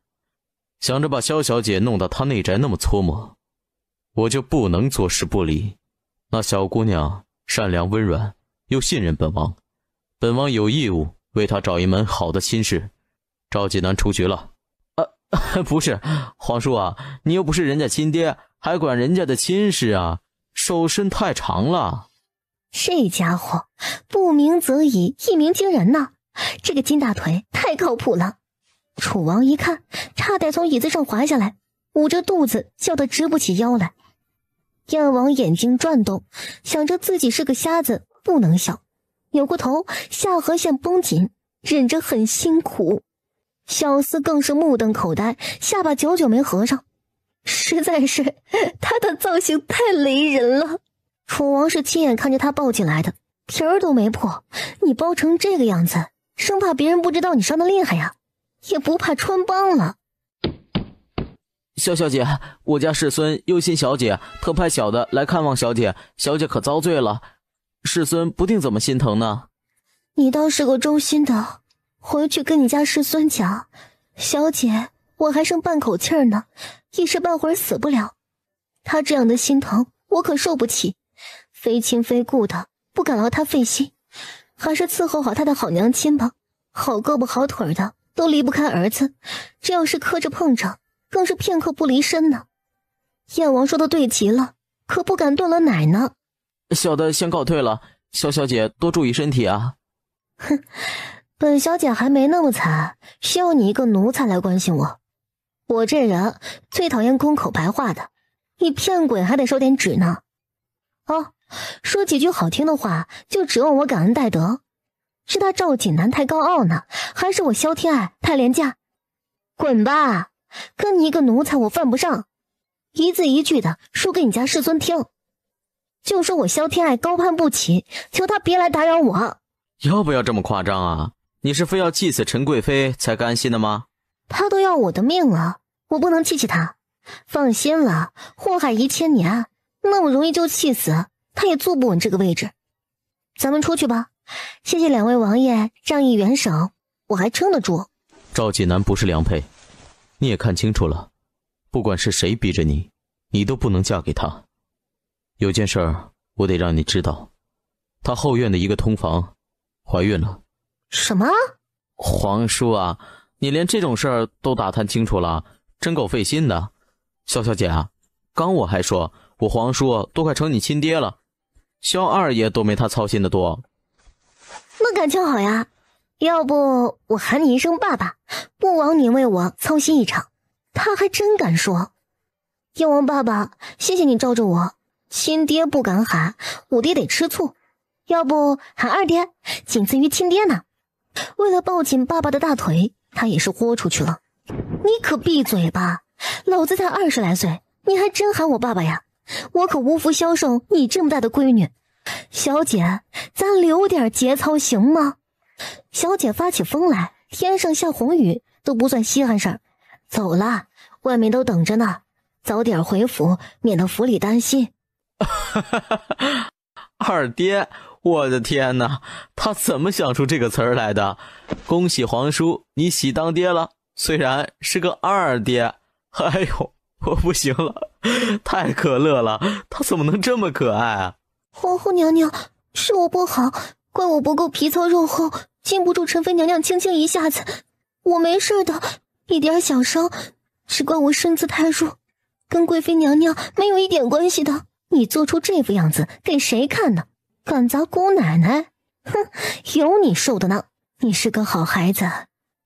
想着把萧小姐弄到他内宅那么搓磨，我就不能坐视不理。那小姑娘善良温软，又信任本王，本王有义务为她找一门好的亲事。赵锦南出局了。不是，皇叔啊，你又不是人家亲爹，还管人家的亲事啊，手伸太长了。这家伙不鸣则已，一鸣惊人呐！这个金大腿太靠谱了。楚王一看，差点从椅子上滑下来，捂着肚子笑得直不起腰来。燕王眼睛转动，想着自己是个瞎子，不能笑，扭过头，下颌线绷紧，忍着很辛苦。小厮更是目瞪口呆，下巴久久没合上，实在是他的造型太雷人了。楚王是亲眼看着他抱进来的，皮儿都没破，你包成这个样子，生怕别人不知道你伤得厉害呀，也不怕穿帮了。萧小姐，我家世孙忧心小姐，特派小的来看望小姐，小姐可遭罪了，世孙不定怎么心疼呢。你倒是个忠心的，回去跟你家世孙讲，小姐我还剩半口气儿呢，一时半会儿死不了。他这样的心疼我可受不起，非亲非故的，不敢劳他费心，还是伺候好他的好娘亲吧。好胳膊好腿的都离不开儿子，这要是磕着碰着，更是片刻不离身呢。燕王说的对极了，可不敢断了奶呢。小的先告退了，萧小姐多注意身体啊。哼，本小姐还没那么惨，需要你一个奴才来关心我。我这人最讨厌空口白话的，你骗鬼还得收点纸呢。哦，说几句好听的话就指望我感恩戴德，是他赵锦南太高傲呢，还是我萧天爱太廉价？滚吧，跟你一个奴才我犯不上，一字一句的说给你家世孙听，就说我萧天爱高攀不起，求他别来打扰我。要不要这么夸张啊？你是非要气死陈贵妃才甘心的吗？他都要我的命了，我不能气气他。放心了，祸害1000年，那么容易就气死，他也坐不稳这个位置。咱们出去吧，谢谢2位王爷仗义援手，我还撑得住。赵锦南不是良配，你也看清楚了，不管是谁逼着你，你都不能嫁给他。有件事儿我得让你知道，他后院的一个通房怀孕了。什么？皇叔啊，你连这种事儿都打探清楚了，真够费心的。萧小姐啊，刚我还说我皇叔都快成你亲爹了，萧二爷都没他操心的多。那感情好呀，要不我喊你一声爸爸，不枉你为我操心一场。他还真敢说。燕王爸爸，谢谢你罩着我，亲爹不敢喊，我爹得吃醋，要不喊二爹，仅次于亲爹呢。为了抱紧爸爸的大腿，他也是豁出去了。你可闭嘴吧，老子才20来岁，你还真喊我爸爸呀？我可无福消受你这么大的闺女。小姐，咱留点节操行吗？小姐发起疯来，天上下红雨都不算稀罕事儿。走了，外面都等着呢，早点回府，免得府里担心。二爹，我的天哪，他怎么想出这个词儿来的？恭喜皇叔，你喜当爹了，虽然是个二爹。哎呦，我不行了，太可乐了，他怎么能这么可爱啊？皇后娘娘，是我不好，怪我不够皮糙肉厚，禁不住陈妃娘娘轻轻一下子。我没事的，一点小伤，只怪我身子太弱，跟贵妃娘娘没有一点关系的。你做出这副样子给谁看呢？敢砸姑奶奶？哼，有你受的呢！你是个好孩子，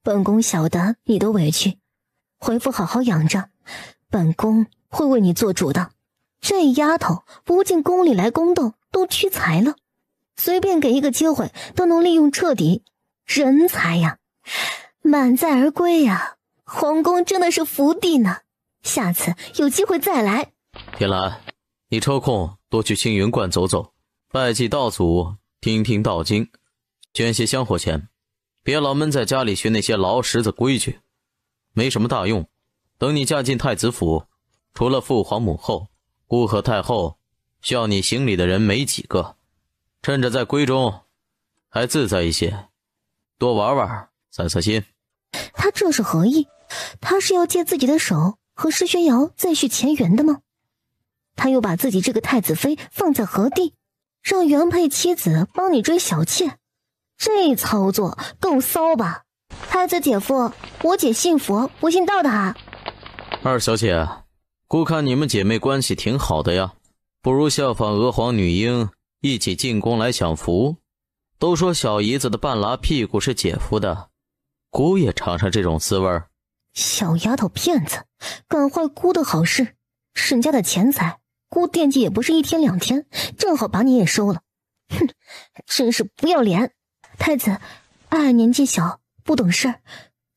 本宫晓得你的委屈，回府好好养着，本宫会为你做主的。这丫头不进宫里来宫斗都屈才了，随便给一个机会都能利用彻底，人才呀，满载而归呀，皇宫真的是福地呢。下次有机会再来。天蓝，你抽空多去青云观走走，拜祭道祖，听听道经，捐些香火钱，别老闷在家里学那些老石子规矩，没什么大用。等你嫁进太子府，除了父皇母后，姑和太后，需要你行礼的人没几个，趁着在闺中还自在一些，多玩玩，散散心。他这是何意？他是要借自己的手和施宣瑶再续前缘的吗？他又把自己这个太子妃放在何地，让原配妻子帮你追小妾，这操作够骚吧？太子姐夫，我姐信佛不信道的啊。二小姐，姑看你们姐妹关系挺好的呀，不如效仿娥皇女英一起进宫来享福。都说小姨子的半拉屁股是姐夫的，姑也尝尝这种滋味。小丫头片子，敢坏姑的好事，沈家的钱财，姑惦记也不是一天两天，正好把你也收了。哼，真是不要脸！太子，爱年纪小，不懂事，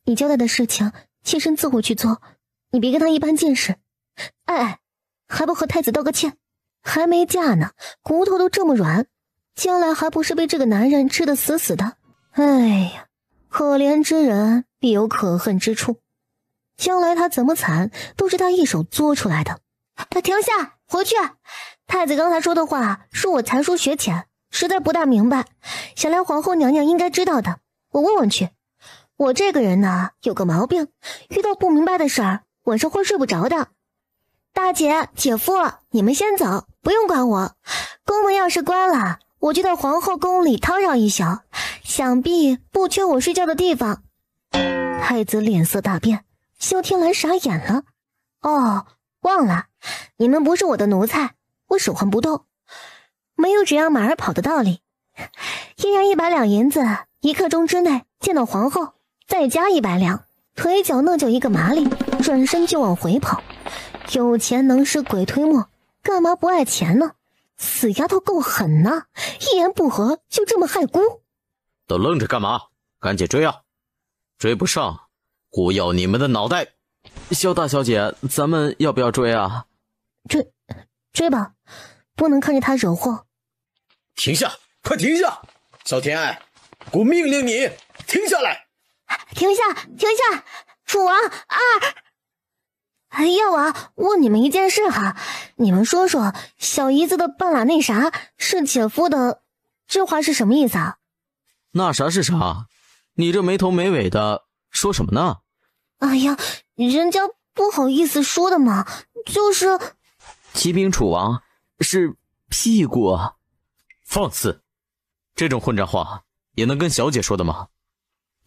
你交代的事情亲身自会去做，你别跟他一般见识。哎，还不和太子道个歉？还没嫁呢，骨头都这么软，将来还不是被这个男人吃得死死的？哎呀，可怜之人必有可恨之处，将来他怎么惨都是他一手作出来的。停下，回去！太子刚才说的话说我才疏学浅，实在不大明白，想来皇后娘娘应该知道的，我问问去。我这个人呢，有个毛病，遇到不明白的事儿，晚上会睡不着的。大姐、姐夫，你们先走，不用管我。宫门要是关了，我就到皇后宫里叨扰一宿，想必不缺我睡觉的地方。太子脸色大变，萧天蓝傻眼了。哦，忘了，你们不是我的奴才，我手唤不动，没有只让马儿跑的道理。一人100两银子，1刻钟之内见到皇后，再加100两，腿脚那叫一个麻利，转身就往回跑。有钱能使鬼推磨，干嘛不爱钱呢？死丫头够狠呐，一言不合就这么害姑。都愣着干嘛？赶紧追啊！追不上，姑要你们的脑袋！萧大小姐，咱们要不要追啊？追吧，不能看着他惹祸。停下，快停下！萧天爱，姑命令你停下来！停下，停下！楚王要啊，问你们一件事哈，你们说说，小姨子的半拉那啥是姐夫的，这话是什么意思啊？那啥是啥？你这没头没尾的说什么呢？哎呀，人家不好意思说的嘛，就是启禀楚王，是屁股啊！放肆！这种混账话也能跟小姐说的吗？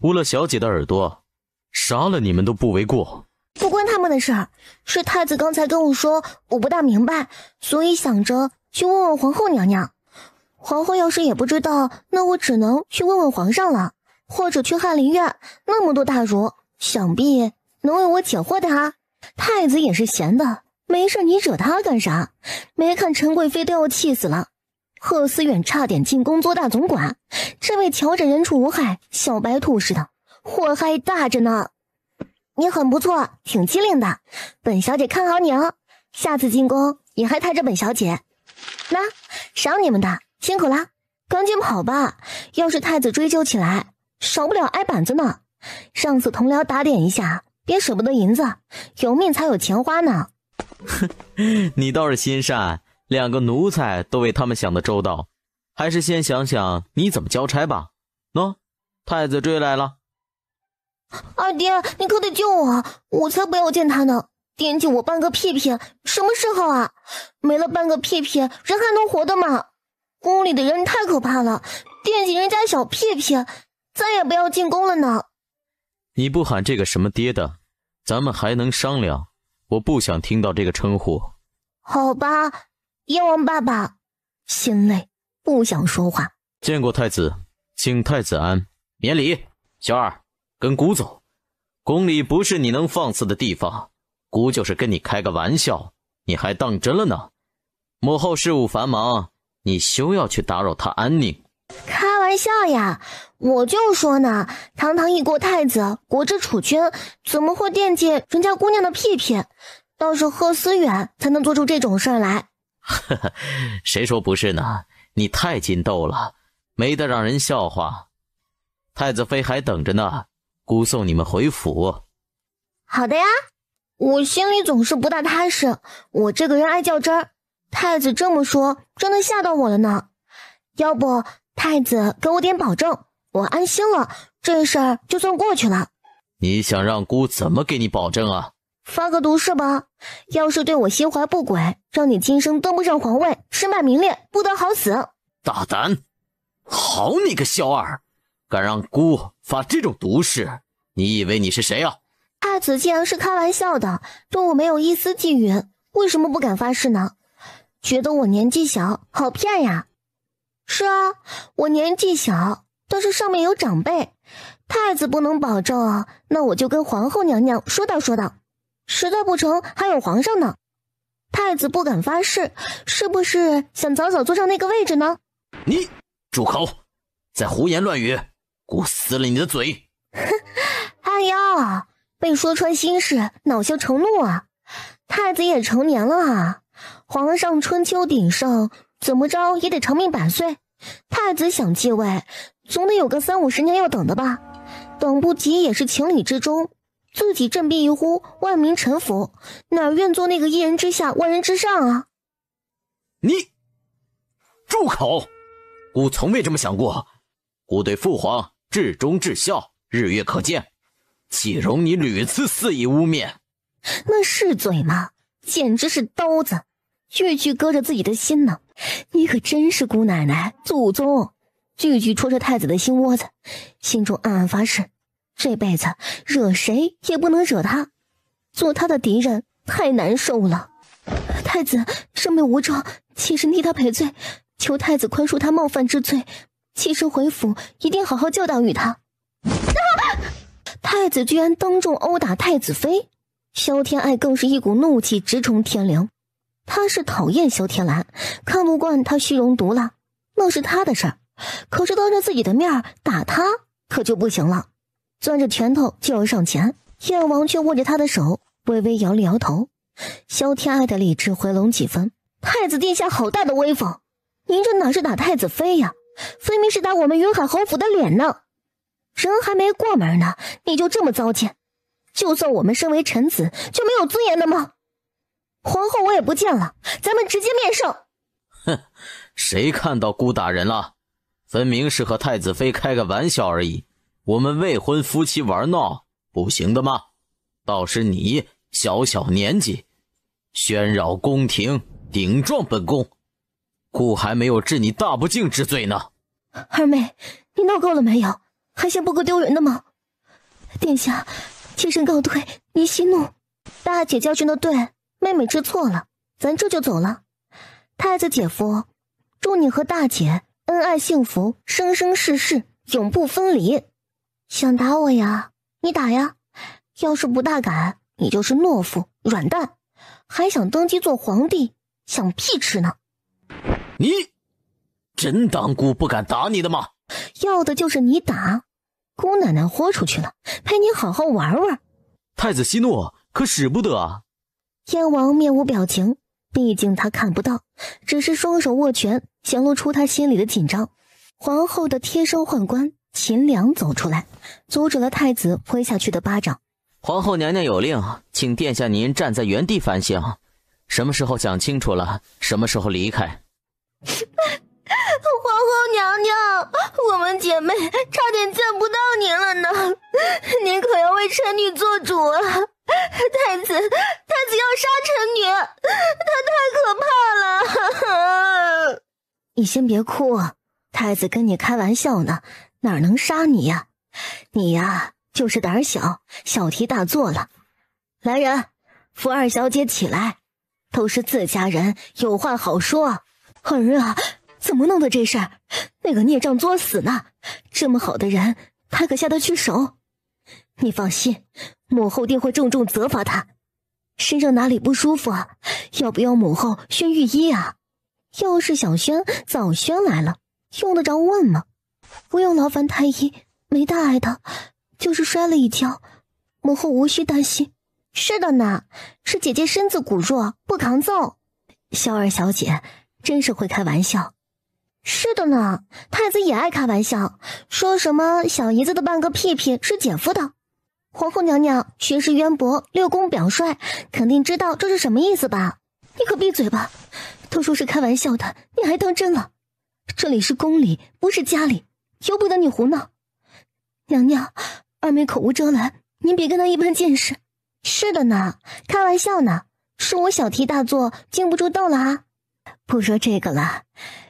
污了小姐的耳朵，杀了你们都不为过。不关他们的事儿，是太子刚才跟我说我不大明白，所以想着去问问皇后娘娘。皇后要是也不知道，那我只能去问问皇上了，或者去翰林院，那么多大儒，想必能为我解惑的啊。太子也是闲的，没事你惹他干啥？没看陈贵妃都要气死了，贺思远差点进宫做大总管，这位乔枕人畜无害，小白兔似的，祸害大着呢。你很不错，挺机灵的，本小姐看好你哦，下次进宫也还抬着本小姐。那赏你们的，辛苦啦，赶紧跑吧，要是太子追究起来，少不了挨板子呢。上次同僚打点一下，别舍不得银子，有命才有钱花呢。你倒是心善，2个奴才都为他们想得周到，还是先想想你怎么交差吧。喏，太子追来了。二爹，你可得救我，我才不要见他呢，惦记我半个屁屁，什么时候啊？没了半个屁屁，人还能活的吗？宫里的人太可怕了，惦记人家小屁屁，再也不要进宫了呢。你不喊这个什么爹的，咱们还能商量，我不想听到这个称呼。好吧，燕王爸爸。心累，不想说话。见过太子，请太子安。免礼。小二，跟姑走。宫里不是你能放肆的地方，姑就是跟你开个玩笑，你还当真了呢。母后事务繁忙，你休要去打扰她安宁。开玩笑呀，我就说呢，堂堂一国太子，国之储君，怎么会惦记人家姑娘的屁屁？倒是贺思远才能做出这种事儿来。呵呵，谁说不是呢？你太筋斗了，没得让人笑话。太子妃还等着呢，姑送你们回府。好的呀，我心里总是不大踏实，我这个人爱较真儿。太子这么说，真的吓到我了呢。要不太子给我点保证，我安心了，这事儿就算过去了。你想让姑怎么给你保证啊？发个毒誓吧，要是对我心怀不轨，让你今生登不上皇位，身败名裂，不得好死。大胆！好你个小二，敢让姑发这种毒誓，你以为你是谁啊？太子既然是开玩笑的，对我没有一丝觊觎，为什么不敢发誓呢？觉得我年纪小，好骗呀。是啊，我年纪小，但是上面有长辈，太子不能保证啊，那我就跟皇后娘娘说道说道，实在不成还有皇上呢。太子不敢发誓，是不是想早早坐上那个位置呢？你住口，再胡言乱语，姑撕了你的嘴。哎呀，被说穿心事，恼羞成怒啊。太子也成年了啊，皇上春秋鼎盛，怎么着也得长命百岁。太子想继位，总得有个30-50年要等的吧，等不及也是情理之中。自己振臂一呼，万民臣服，哪愿做那个一人之下万人之上啊？你住口！姑从未这么想过，姑对父皇至忠至孝，日月可见，岂容你屡次肆意污蔑？那是嘴吗？简直是刀子，句句割着自己的心呢。你可真是姑奶奶祖宗，句句戳着太子的心窝子，心中暗暗发誓，这辈子惹谁也不能惹他，做他的敌人太难受了。太子生命无状，妾身替他赔罪，求太子宽恕他冒犯之罪，妾身回府一定好好教导于他。太子居然当众殴打太子妃，萧天爱更是一股怒气直冲天灵。他是讨厌萧天蓝，看不惯他虚荣毒辣，那是他的事儿，可是当着自己的面打他可就不行了。攥着拳头就要上前，燕王却握着他的手，微微摇了摇头。萧天爱的理智回笼几分，太子殿下好大的威风，您这哪是打太子妃呀，分明是打我们云海侯府的脸呢。人还没过门呢，你就这么糟践，就算我们身为臣子，就没有尊严的吗？皇后我也不见了，咱们直接面圣。哼，谁看到姑打人了？分明是和太子妃开个玩笑而已，我们未婚夫妻玩闹不行的吗？倒是你小小年纪，喧扰宫廷，顶撞本宫，姑还没有治你大不敬之罪呢。二妹，你闹够了没有？还嫌不够丢人的吗？殿下，妾身告退，您息怒。大姐教训的对，妹妹知错了，咱这就走了。太子姐夫，祝你和大姐恩爱幸福，生生世世永不分离。想打我呀，你打呀。要是不大敢，你就是懦夫软蛋，还想登基做皇帝，想屁吃呢。你真当姑不敢打你的吗？要的就是你打，姑奶奶豁出去了，陪你好好玩玩。太子息怒，可使不得啊。燕王面无表情，毕竟他看不到，只是双手握拳，显露出他心里的紧张。皇后的贴身宦官秦良走出来，阻止了太子挥下去的巴掌。皇后娘娘有令，请殿下您站在原地反省，什么时候想清楚了，什么时候离开。皇后娘娘，我们姐妹差点见不到您了呢，您可要为臣女做主啊！太子要杀臣女，他太可怕了！你先别哭，太子跟你开玩笑呢，哪能杀你呀？你呀，就是胆小，小题大做了。来人，扶二小姐起来，都是自家人，有话好说。儿啊，怎么弄的这事儿？那个孽障作死呢，这么好的人，他可下得去手？你放心，母后定会重重责罚他。身上哪里不舒服啊？要不要母后宣御医啊？要是想宣，早宣来了，用得着问吗？不用劳烦太医，没大碍的，就是摔了一跤，母后无需担心。是的呢，是姐姐身子骨弱，不抗揍。萧二小姐真是会开玩笑。是的呢，太子也爱开玩笑，说什么小姨子的半个屁屁是姐夫的。皇后娘娘学识渊博，六宫表率，肯定知道这是什么意思吧？你可闭嘴吧！都说是开玩笑的，你还当真了？这里是宫里，不是家里，由不得你胡闹。娘娘，二妹口无遮拦，您别跟她一般见识。是的呢，开玩笑呢，是我小题大做，经不住斗了啊。不说这个了，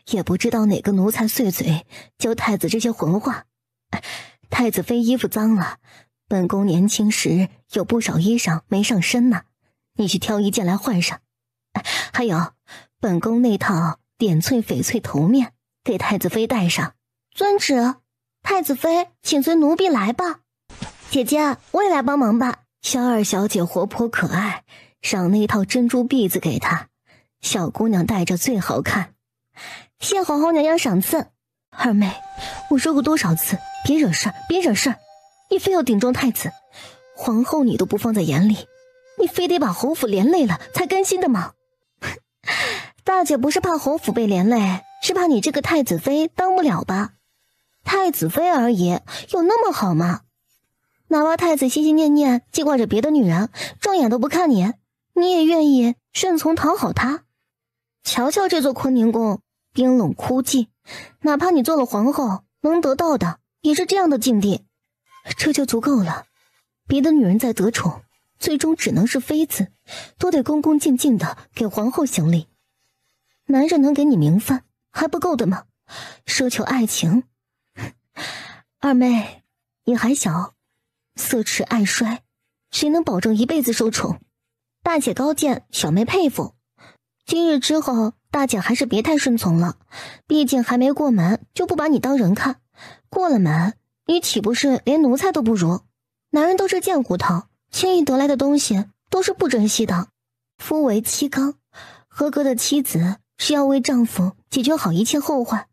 也不知道哪个奴才碎嘴教太子这些混话。太子妃衣服脏了，本宫年轻时有不少衣裳没上身呢，你去挑一件来换上。还有，本宫那套点翠翡翠头面给太子妃戴上。遵旨。太子妃，请随奴婢来吧。姐姐，我也来帮忙吧。萧二小姐活泼可爱，赏那套珍珠篦子给她，小姑娘戴着最好看。谢皇后娘娘赏赐。二妹，我说过多少次，别惹事儿，别惹事儿。你非要顶撞太子，皇后你都不放在眼里，你非得把侯府连累了才甘心的吗？大姐不是怕侯府被连累，是怕你这个太子妃当不了吧？太子妃而已，有那么好吗？哪怕太子心心念念记挂着别的女人，正眼都不看你，你也愿意顺从讨好他？瞧瞧这座坤宁宫，冰冷枯寂，哪怕你做了皇后，能得到的也是这样的境地，这就足够了。别的女人再得宠，最终只能是妃子，都得恭恭敬敬的给皇后行礼。男人能给你名分还不够的吗？奢求爱情。二妹，你还小，色痴爱衰，谁能保证一辈子受宠？大姐高见，小妹佩服。今日之后，大姐还是别太顺从了，毕竟还没过门就不把你当人看，过了门你岂不是连奴才都不如？男人都是贱骨头，轻易得来的东西都是不珍惜的。夫为妻纲，合格的妻子是要为丈夫解决好一切后患。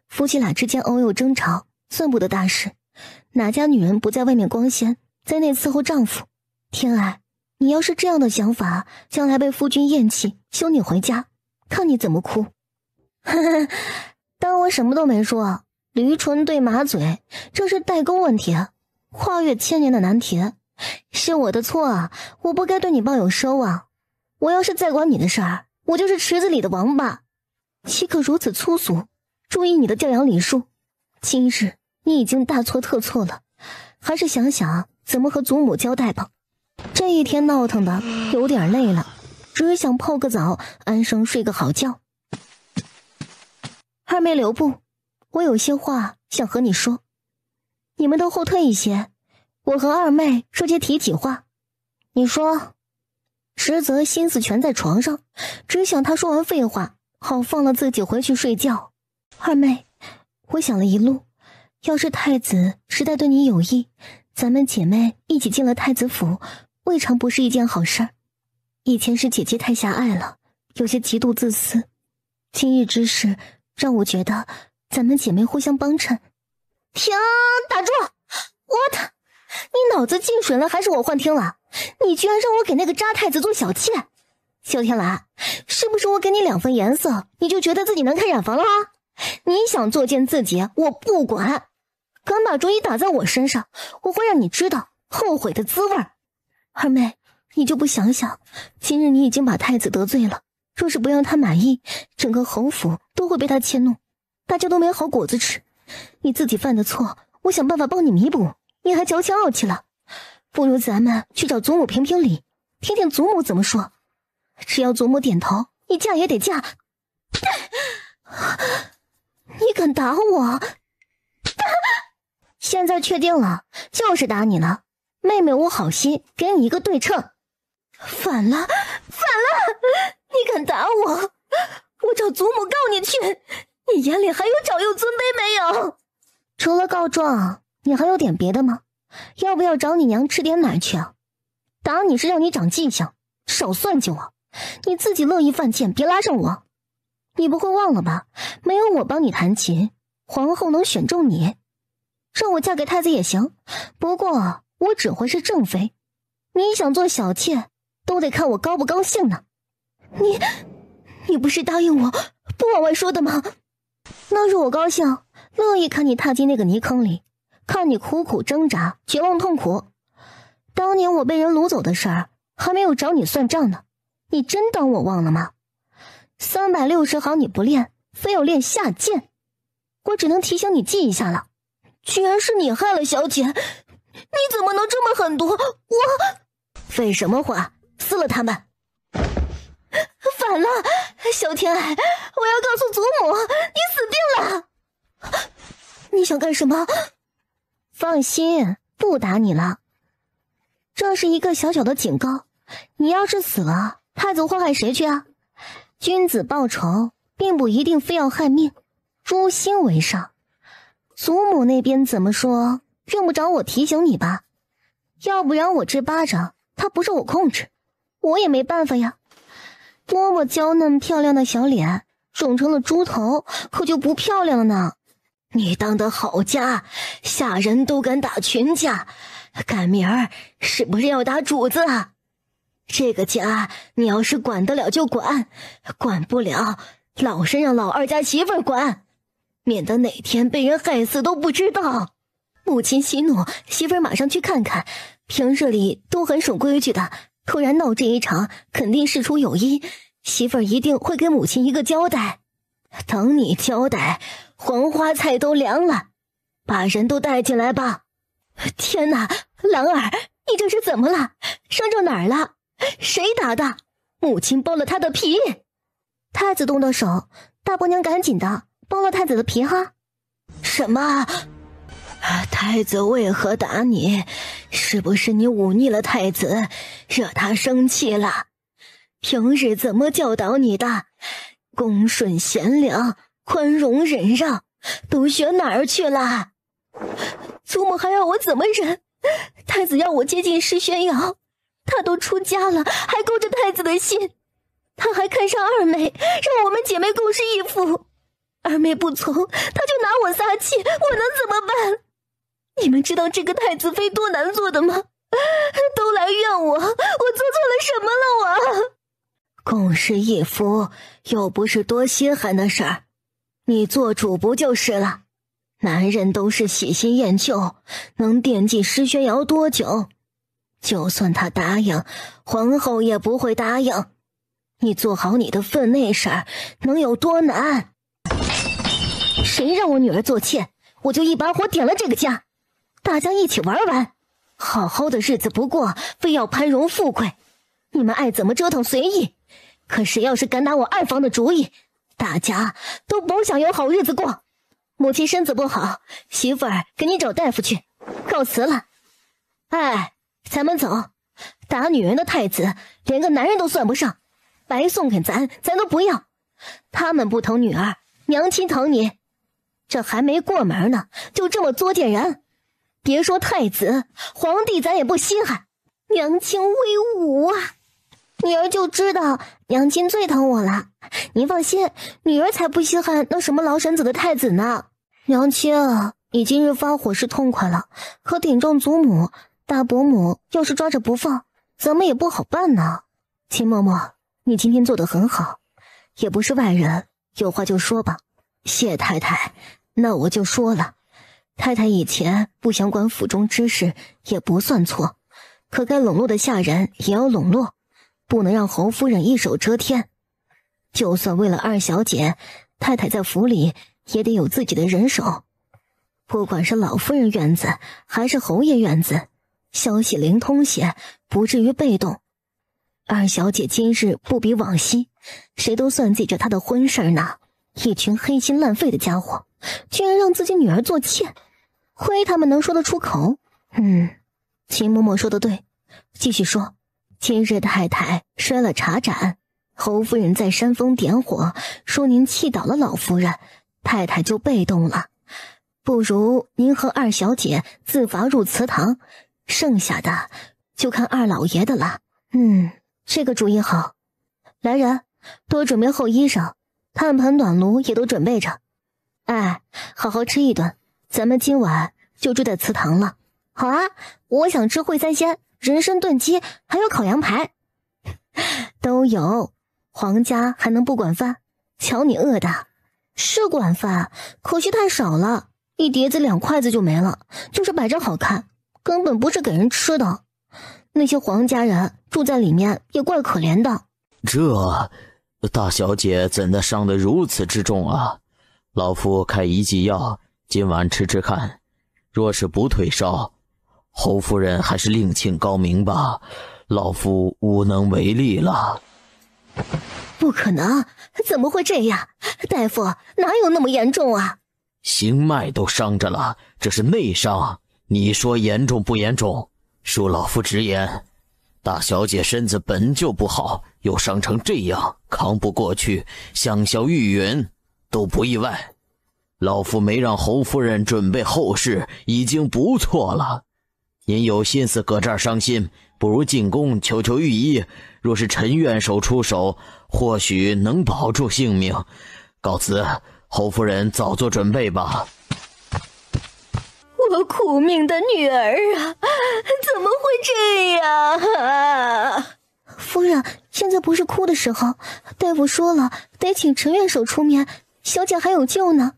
夫妻俩之间偶有争吵，算不得大事。哪家女人不在外面光鲜，在内伺候丈夫？天爱，你要是这样的想法，将来被夫君厌弃，休你回家，看你怎么哭。当我什么都没说，驴唇对马嘴，这是代沟问题，跨越千年的难题。是我的错啊，我不该对你抱有奢望。我要是再管你的事儿，我就是池子里的王八，岂可如此粗俗？注意你的教养礼数。今日你已经大错特错了，还是想想怎么和祖母交代吧。这一天闹腾的有点累了，只想泡个澡，安生睡个好觉。二妹留步，我有些话想和你说。你们都后退一些，我和二妹说些体己话。你说。实则心思全在床上，只想他说完废话，好放了自己回去睡觉。二妹，我想了一路，要是太子实在对你有意，咱们姐妹一起进了太子府，未尝不是一件好事。以前是姐姐太狭隘了，有些极度自私，今日之事让我觉得咱们姐妹互相帮衬。停，打住！ What？ 你脑子进水了还是我幻听了？你居然让我给那个渣太子做小妾！萧天来，是不是我给你2分颜色，你就觉得自己能开染房了啊？你想作践自己，我不管。敢把主意打在我身上，我会让你知道后悔的滋味。二妹，你就不想想，今日你已经把太子得罪了，若是不让他满意，整个侯府都会被他迁怒，大家都没好果子吃。你自己犯的错，我想办法帮你弥补，你还矫情傲气了。不如咱们去找祖母评评理，听听祖母怎么说。只要祖母点头，你嫁也得嫁。你敢打我？现在确定了，就是打你了。妹妹我好心给你一个对称。反了，反了！你敢打我，我找祖母告你去。你眼里还有长幼尊卑没有？除了告状，你还有点别的吗？要不要找你娘吃点奶去啊？打你是让你长记性，少算计我。你自己乐意犯贱，别拉上我。你不会忘了吧？没有我帮你弹琴，皇后能选中你，让我嫁给太子也行。不过我只会是正妃，你想做小妾，都得看我高不高兴呢。你不是答应我不往外说的吗？那是我高兴，乐意看你踏进那个泥坑里，看你苦苦挣扎，绝望痛苦。当年我被人掳走的事儿，还没有找你算账呢，你真当我忘了吗？360行你不练，非要练下贱，我只能提醒你记一下了。居然是你害了小姐，你怎么能这么狠毒？废什么话，撕了他们！反了，小天爱，我要告诉祖母，你死定了！你想干什么？放心，不打你了。这是一个小小的警告，你要是死了，太子会害谁去啊？君子报仇，并不一定非要害命，诛心为上。祖母那边怎么说，用不着我提醒你吧？要不然我这巴掌，他不受我控制，我也没办法呀。多么娇嫩漂亮的小脸，肿成了猪头，可就不漂亮了呢。你当的好家，下人都敢打群架，赶明儿是不是要打主子啊？这个家你要是管得了就管，管不了老身让老二家媳妇儿管，免得哪天被人害死都不知道。母亲息怒，媳妇儿马上去看看，平日里都很守规矩的，突然闹这一场，肯定事出有因，媳妇儿一定会给母亲一个交代。等你交代，黄花菜都凉了，把人都带进来吧。天哪，兰儿，你这是怎么了？伤着哪儿了？谁打的？母亲剥了他的皮。太子动的手，大伯娘赶紧的剥了太子的皮哈。什么？太子为何打你？是不是你忤逆了太子，惹他生气了？平日怎么教导你的？恭顺贤良，宽容忍让，都学哪儿去了？祖母还要我怎么忍？太子要我接近施宣瑶，他都出家了，还勾着太子的心。他还看上二妹，让我们姐妹共侍一夫。二妹不从，他就拿我撒气，我能怎么办？你们知道这个太子妃多难做的吗？都来怨我，我做错了什么了我？共侍一夫又不是多稀罕的事儿，你做主不就是了？男人都是喜新厌旧，能惦记施宣瑶多久？就算他答应，皇后也不会答应。你做好你的分内事儿，能有多难？谁让我女儿做妾，我就一把火点了这个家，大家一起玩玩。好好的日子不过，非要攀荣富贵，你们爱怎么折腾随意。可谁要是敢打我二房的主意，大家都甭想有好日子过。母亲身子不好，媳妇儿给你找大夫去，告辞了。哎，咱们走。打女人的太子连个男人都算不上，白送给咱都不要。他们不疼女儿，娘亲疼你。这还没过门呢，就这么作贱人。别说太子，皇帝咱也不稀罕。娘亲威武啊！女儿就知道娘亲最疼我了，您放心，女儿才不稀罕那什么劳神子的太子呢。娘亲，你今日发火是痛快了，可顶撞祖母、大伯母要是抓着不放，咱们也不好办呢。秦嬷嬷，你今天做得很好，也不是外人，有话就说吧。谢太太，那我就说了，太太以前不想管府中之事也不算错，可该笼络的下人也要笼络，不能让侯夫人一手遮天。就算为了二小姐，太太在府里也得有自己的人手。不管是老夫人院子还是侯爷院子，消息灵通些，不至于被动。二小姐今日不比往昔，谁都算计着她的婚事呢。一群黑心烂肺的家伙，居然让自己女儿做妾，亏他们能说得出口。秦嬷嬷说得对，继续说。今日太太摔了茶盏，侯夫人在煽风点火，说您气倒了老夫人，太太就被动了。不如您和二小姐自罚入祠堂，剩下的就看二老爷的了。这个主意好。来人，多准备厚衣裳，炭盆暖炉也都准备着。哎，好好吃一顿，咱们今晚就住在祠堂了。好啊，我想吃烩三鲜、人参炖鸡，还有烤羊排。都有，皇家还能不管饭？瞧你饿的。是管饭，可惜太少了，一碟子2筷子就没了，就是摆着好看，根本不是给人吃的。那些皇家人住在里面也怪可怜的。这大小姐怎的伤得如此之重啊？老夫开一剂药，今晚吃吃看，若是不退烧，侯夫人还是另请高明吧，老夫无能为力了。不可能，怎么会这样？大夫，哪有那么严重啊？心脉都伤着了，这是内伤，你说严重不严重？恕老夫直言，大小姐身子本就不好，又伤成这样，扛不过去，香消玉殒都不意外。老夫没让侯夫人准备后事已经不错了，您有心思搁这儿伤心，不如进宫求求御医，若是陈院守出手，或许能保住性命。告辞，侯夫人早做准备吧。我苦命的女儿啊，怎么会这样啊？夫人，现在不是哭的时候，大夫说了，得请陈院守出面，小姐还有救呢。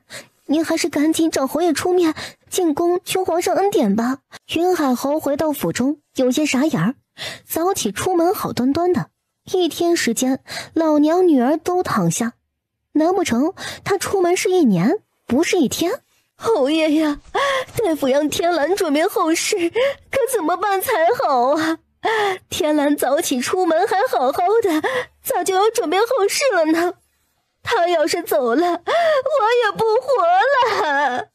您还是赶紧找侯爷出面，进宫求皇上恩典吧。云海侯回到府中，有些傻眼儿，早起出门好端端的，1天时间，老娘女儿都躺下，难不成他出门是1年，不是1天？侯爷呀，大夫让天蓝准备后事，可怎么办才好啊？天蓝早起出门还好好的，咋就要准备后事了呢？他要是走了，我也不活了。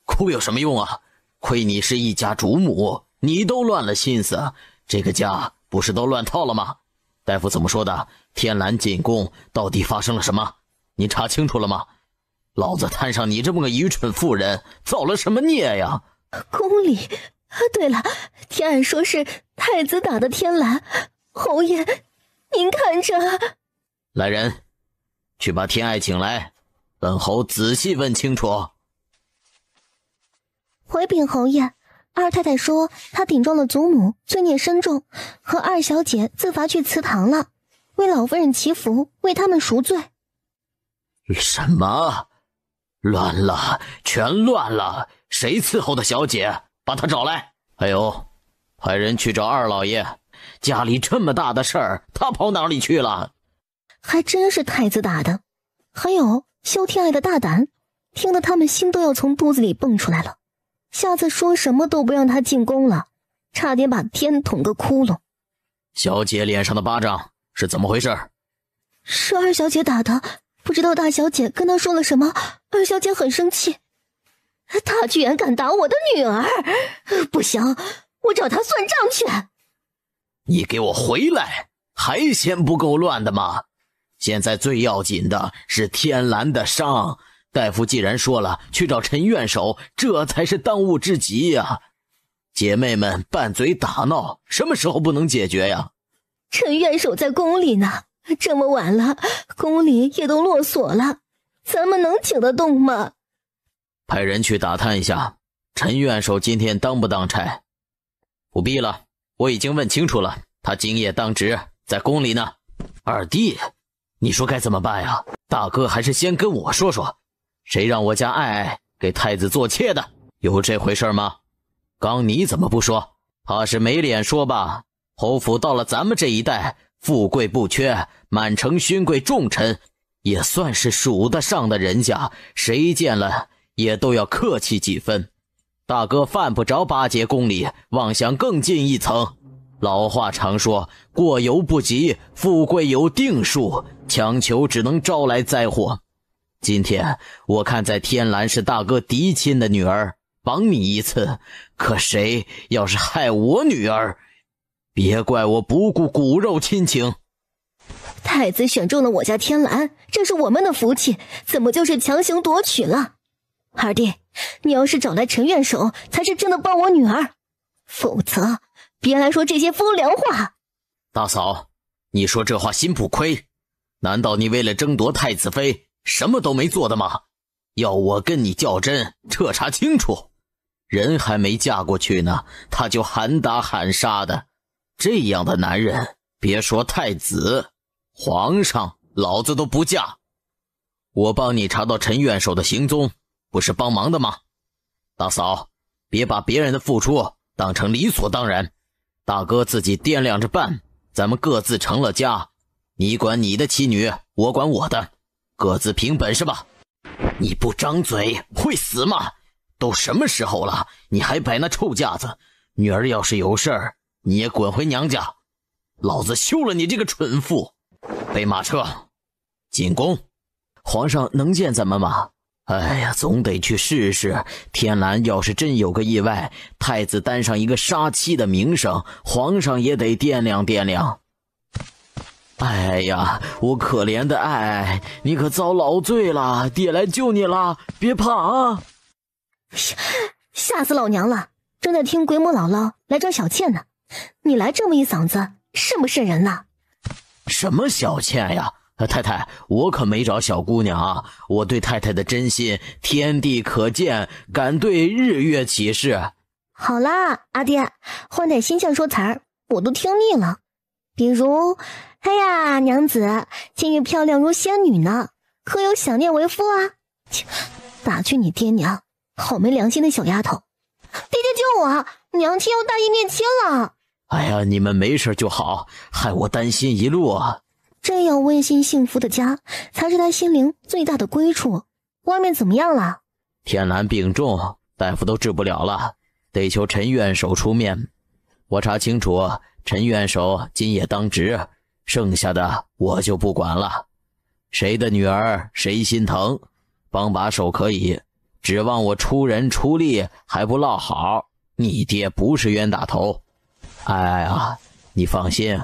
哭有什么用啊？亏你是一家主母，你都乱了心思，这个家不是都乱套了吗？大夫怎么说的？天蓝进宫到底发生了什么？你查清楚了吗？老子摊上你这么个愚蠢妇人，造了什么孽呀？宫里，对了，天爱说是太子打的天蓝，侯爷，您看着。来人，去把天爱请来，本侯仔细问清楚。回禀侯爷，二太太说她顶撞了祖母，罪孽深重，和二小姐自罚去祠堂了，为老夫人祈福，为他们赎罪。什么？乱了，全乱了！谁伺候的小姐？把她找来！还有，派人去找二老爷，家里这么大的事儿，他跑哪里去了？还真是太子打的。还有萧天爱的大胆，听得他们心都要从肚子里蹦出来了。下次说什么都不让他进宫了，差点把天捅个窟窿。小姐脸上的巴掌是怎么回事？是二小姐打的，不知道大小姐跟她说了什么，二小姐很生气。她居然敢打我的女儿，不行，我找她算账去。你给我回来，还嫌不够乱的吗？现在最要紧的是天蓝的伤，大夫既然说了去找陈院守，这才是当务之急呀。姐妹们拌嘴打闹，什么时候不能解决呀？陈院守在宫里呢，这么晚了，宫里也都落锁了，咱们能请得动吗？派人去打探一下，陈院守今天当不当差？不必了，我已经问清楚了，他今夜当值，在宫里呢。二弟，你说该怎么办呀？大哥还是先跟我说说，谁让我家爱爱给太子做妾的？有这回事吗？刚你怎么不说？怕是没脸说吧？侯府到了咱们这一代，富贵不缺，满城勋贵重臣，也算是数得上的人家，谁见了也都要客气几分。大哥犯不着巴结宫里，妄想更进一层。老话常说，过犹不及，富贵有定数，强求只能招来灾祸。今天我看在天蓝是大哥嫡亲的女儿，帮你一次，可谁要是害我女儿，别怪我不顾骨肉亲情。太子选中了我家天蓝，这是我们的福气，怎么就是强行夺取了？二弟，你要是找来陈院守，才是真的帮我女儿，否则别来说这些风凉话。大嫂，你说这话心不亏？难道你为了争夺太子妃什么都没做的吗？要我跟你较真，彻查清楚。人还没嫁过去呢，他就喊打喊杀的，这样的男人，别说太子，皇上老子都不嫁。我帮你查到陈院守的行踪，不是帮忙的吗？大嫂，别把别人的付出当成理所当然，大哥自己掂量着办，咱们各自成了家，你管你的妻女，我管我的，各自凭本事吧。你不张嘴会死吗？都什么时候了，你还摆那臭架子？女儿要是有事儿，你也滚回娘家，老子休了你这个蠢妇。备马车，进宫。皇上能见咱们吗？哎呀，总得去试试。天蓝要是真有个意外，太子担上一个杀妻的名声，皇上也得掂量掂量。哎呀，我可怜的爱，你可遭老罪了，爹来救你了，别怕啊！吓死老娘了，正在听鬼母姥姥来找小倩呢，你来这么一嗓子，瘆不瘆人呢？什么小倩呀？太太，我可没找小姑娘啊！我对太太的真心，天地可见，敢对日月起誓。好啦，阿爹，换点新鲜说词儿，我都听腻了。比如，哎呀，娘子，今日漂亮如仙女呢，可有想念为夫啊？切，打去你爹娘，好没良心的小丫头！爹爹救我，娘亲要大义灭亲了！哎呀，你们没事就好，害我担心一路啊！这样温馨幸福的家，才是他心灵最大的归处。外面怎么样了？天蓝病重，大夫都治不了了，得求陈院守出面。我查清楚，陈院守今夜当值，剩下的我就不管了。谁的女儿谁心疼，帮把手可以，指望我出人出力还不落好，你爹不是冤大头。哎呀，你放心，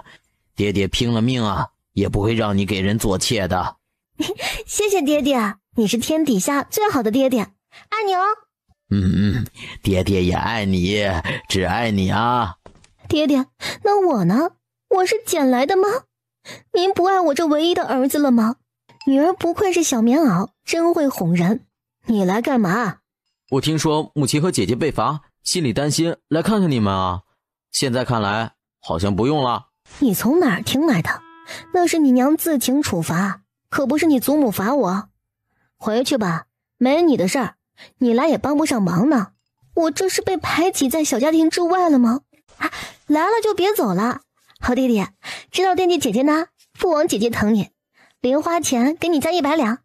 爹爹拼了命啊，也不会让你给人做妾的。谢谢爹爹，你是天底下最好的爹爹，爱你哦。爹爹也爱你，只爱你啊。爹爹，那我呢？我是捡来的吗？您不爱我这唯一的儿子了吗？女儿不愧是小棉袄，真会哄人。你来干嘛？我听说母亲和姐姐被罚，心里担心，来看看你们啊。现在看来好像不用了。你从哪儿听来的？那是你娘自请处罚，可不是你祖母罚我。回去吧，没你的事儿，你来也帮不上忙呢。我这是被排挤在小家庭之外了吗？啊，来了就别走了。好弟弟，知道惦记姐姐呢，父王姐姐疼你，零花钱给你加100两。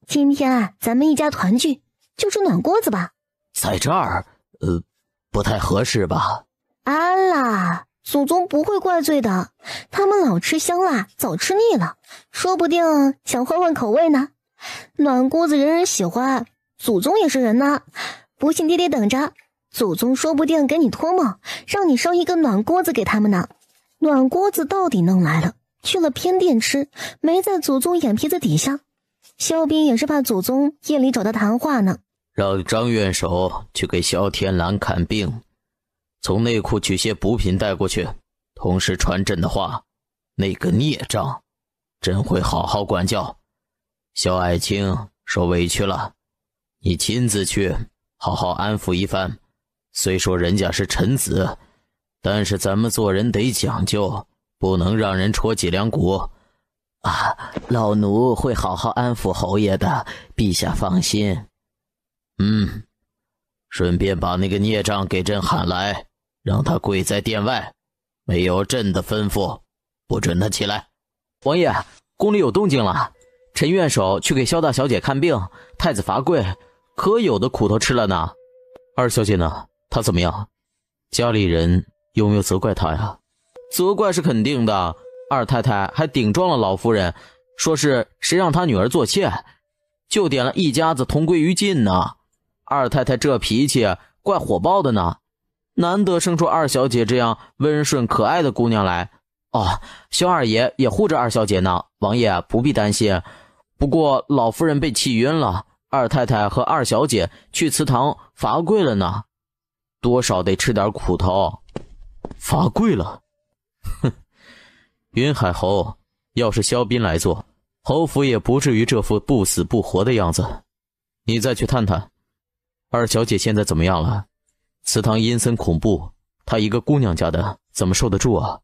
今天啊，咱们一家团聚，就吃暖锅子吧。在这儿，不太合适吧？安啦，祖宗不会怪罪的，他们老吃香辣，早吃腻了，说不定想换换口味呢。暖锅子人人喜欢，祖宗也是人呢。不信爹爹等着，祖宗说不定给你托梦，让你烧一个暖锅子给他们呢。暖锅子到底弄来了，去了偏殿吃，没在祖宗眼皮子底下。萧斌也是怕祖宗夜里找他谈话呢。让张院守去给萧天蓝看病，从内库取些补品带过去，同时传朕的话，那个孽障，朕会好好管教。萧爱卿受委屈了，你亲自去好好安抚一番。虽说人家是臣子，但是咱们做人得讲究，不能让人戳脊梁骨啊。老奴会好好安抚侯爷的，陛下放心。顺便把那个孽障给朕喊来，让他跪在殿外，没有朕的吩咐，不准他起来。王爷，宫里有动静了，陈院守去给萧大小姐看病，太子罚跪，可有的苦头吃了呢。二小姐呢？她怎么样？家里人有没有责怪她呀？责怪是肯定的，二太太还顶撞了老夫人，说是谁让她女儿做妾，就点了一家子同归于尽呢。二太太这脾气怪火爆的呢，难得生出二小姐这样温顺可爱的姑娘来。萧二爷也护着二小姐呢，王爷不必担心。不过老夫人被气晕了，二太太和二小姐去祠堂罚跪了呢，多少得吃点苦头。罚跪了？哼，云海侯要是萧斌来做，侯府也不至于这副不死不活的样子。你再去探探，二小姐现在怎么样了？祠堂阴森恐怖，她一个姑娘家的怎么受得住啊？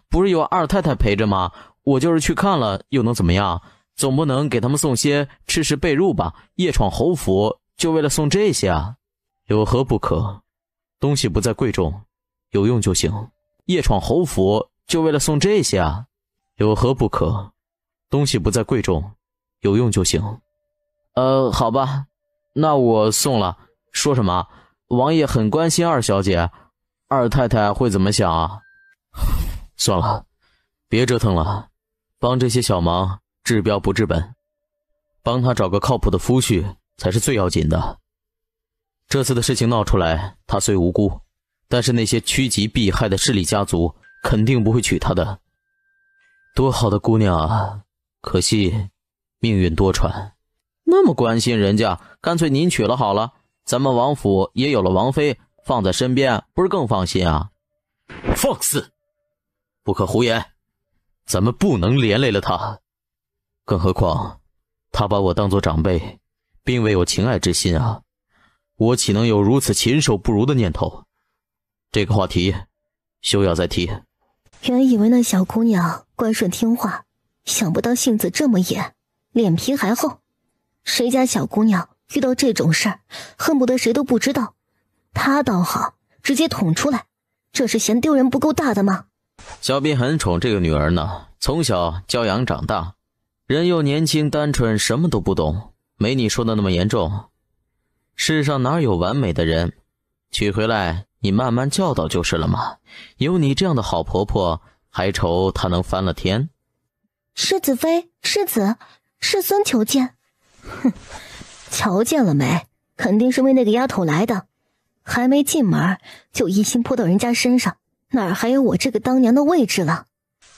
不是有二太太陪着吗？我就是去看了，又能怎么样？总不能给他们送些吃食被褥吧？夜闯侯府就为了送这些啊？有何不可？东西不在贵重，有用就行。夜闯侯府就为了送这些啊？有何不可？东西不在贵重，有用就行。好吧，那我送了。说什么？王爷很关心二小姐，二太太会怎么想啊？算了，别折腾了，帮这些小忙治标不治本，帮他找个靠谱的夫婿才是最要紧的。这次的事情闹出来，他虽无辜，但是那些趋吉避害的势力家族肯定不会娶她的。多好的姑娘啊，可惜命运多舛。那么关心人家，干脆您娶了好了，咱们王府也有了王妃放在身边，不是更放心啊？放肆！不可胡言，咱们不能连累了他。更何况他把我当作长辈，并未有情爱之心啊，我岂能有如此禽兽不如的念头？这个话题休要再提。原以为那小姑娘乖顺听话，想不到性子这么野，脸皮还厚。谁家小姑娘遇到这种事儿，恨不得谁都不知道。她倒好，直接捅出来，这是嫌丢人不够大的吗？小斌很宠这个女儿呢，从小教养长大，人又年轻单纯，什么都不懂，没你说的那么严重。世上哪有完美的人，娶回来你慢慢教导就是了嘛。有你这样的好婆婆，还愁她能翻了天？世子妃，世子，世孙求见。哼，瞧见了没？肯定是为那个丫头来的，还没进门就一心扑到人家身上，哪儿还有我这个当娘的位置了？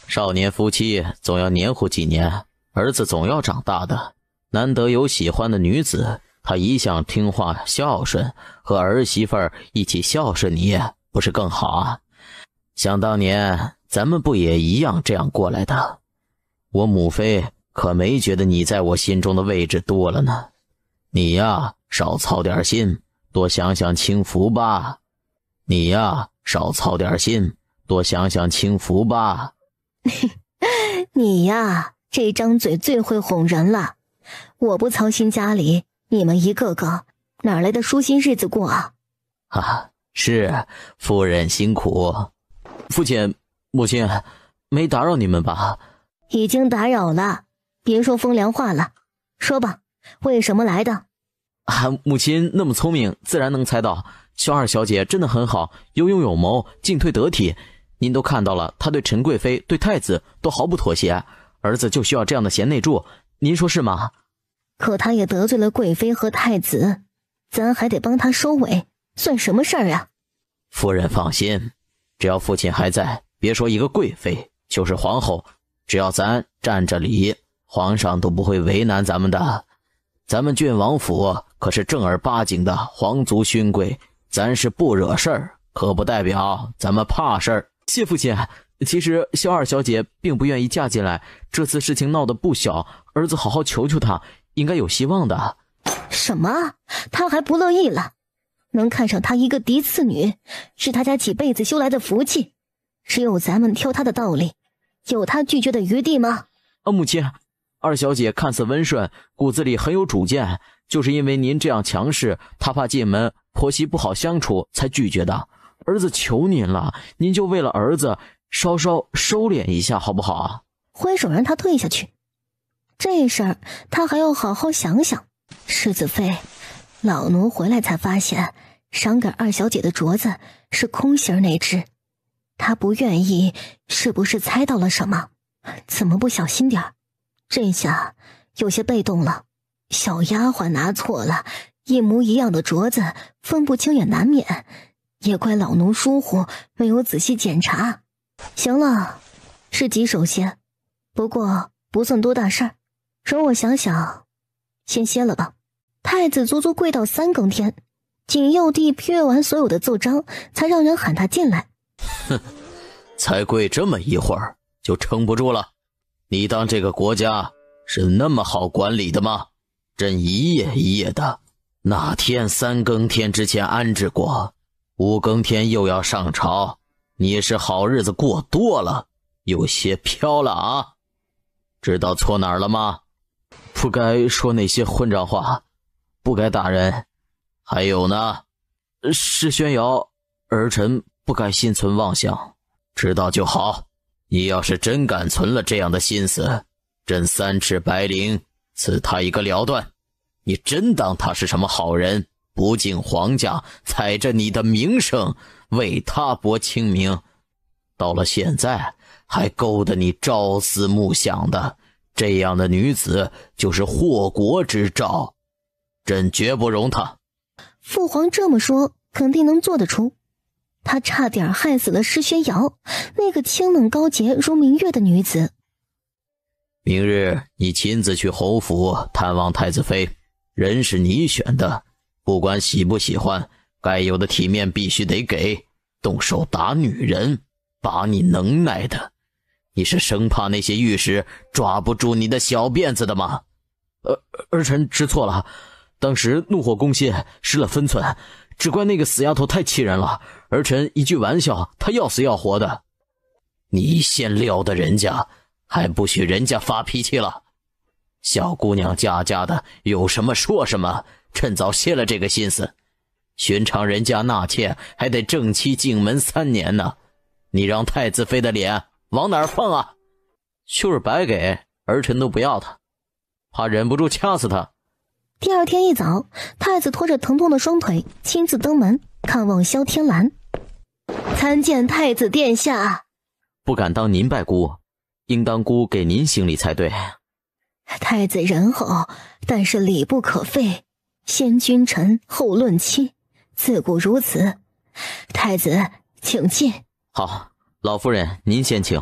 少年夫妻总要黏糊几年，儿子总要长大的。难得有喜欢的女子，她一向听话孝顺，和儿媳妇儿一起孝顺你，不是更好啊？想当年咱们不也一样这样过来的？我母妃可没觉得你在我心中的位置多了呢。你呀，少操点心，多享享清福吧。你呀，少操点心，多享享清福吧。你呀，这张嘴最会哄人了。我不操心家里，你们一个个哪来的舒心日子过啊？是夫人辛苦。父亲母亲，没打扰你们吧？已经打扰了，别说风凉话了。说吧，为什么来的？母亲那么聪明，自然能猜到。萧二小姐真的很好，有勇有谋，进退得体。您都看到了，她对陈贵妃、对太子都毫不妥协。儿子就需要这样的贤内助，您说是吗？可他也得罪了贵妃和太子，咱还得帮他收尾，算什么事儿啊？夫人放心，只要父亲还在，别说一个贵妃，就是皇后，只要咱站着理，皇上都不会为难咱们的。咱们郡王府可是正儿八经的皇族勋贵，咱是不惹事儿，可不代表咱们怕事儿。谢父亲，其实萧二小姐并不愿意嫁进来，这次事情闹得不小，儿子好好求求她，应该有希望的。什么？她还不乐意了？能看上她一个嫡次女，是她家几辈子修来的福气，只有咱们挑她的道理，有她拒绝的余地吗？母亲，二小姐看似温顺，骨子里很有主见，就是因为您这样强势，她怕进门婆媳不好相处才拒绝的。儿子求您了，您就为了儿子稍稍收敛一下好不好啊？挥手让他退下去，这事儿他还要好好想想。世子妃，老奴回来才发现赏给二小姐的镯子是空心那只，她不愿意，是不是猜到了什么？怎么不小心点儿？这下有些被动了，小丫鬟拿错了，一模一样的镯子分不清也难免，也怪老奴疏忽，没有仔细检查。行了，是棘手些，不过不算多大事儿。容我想想，先歇了吧。太子足足跪到3更天，景佑帝批阅完所有的奏章，才让人喊他进来。哼，才跪这么一会儿就撑不住了？你当这个国家是那么好管理的吗？朕一夜一夜的，哪天3更天之前安置过，5更天又要上朝，你是好日子过多了，有些飘了啊！知道错哪儿了吗？不该说那些混账话，不该打人。还有呢？是宣尧，儿臣不该心存妄想。知道就好，你要是真敢存了这样的心思，朕3尺白绫赐他一个了断。你真当他是什么好人，不敬皇家，踩着你的名声为他博清明，到了现在还勾得你朝思暮想的，这样的女子就是祸国之兆，朕绝不容她。父皇这么说，肯定能做得出。他差点害死了施宣尧，那个清冷高洁如明月的女子。明日你亲自去侯府探望太子妃，人是你选的，不管喜不喜欢，该有的体面必须得给。动手打女人，把你能耐的，你是生怕那些御史抓不住你的小辫子的吗？儿臣知错了，当时怒火攻心，失了分寸，只怪那个死丫头太气人了，儿臣一句玩笑，她要死要活的。你先撂的人家，还不许人家发脾气了？小姑娘家的，有什么说什么，趁早歇了这个心思。寻常人家纳妾还得正妻进门3年呢，你让太子妃的脸往哪儿放啊？就是白给，儿臣都不要他，怕忍不住掐死他。第二天一早，太子拖着疼痛的双腿亲自登门看望萧天蓝。参见太子殿下。不敢当您拜姑，应当姑给您行礼才对。太子仁厚，但是礼不可废，先君臣后论妻，自古如此。太子请进。好，老夫人您先请。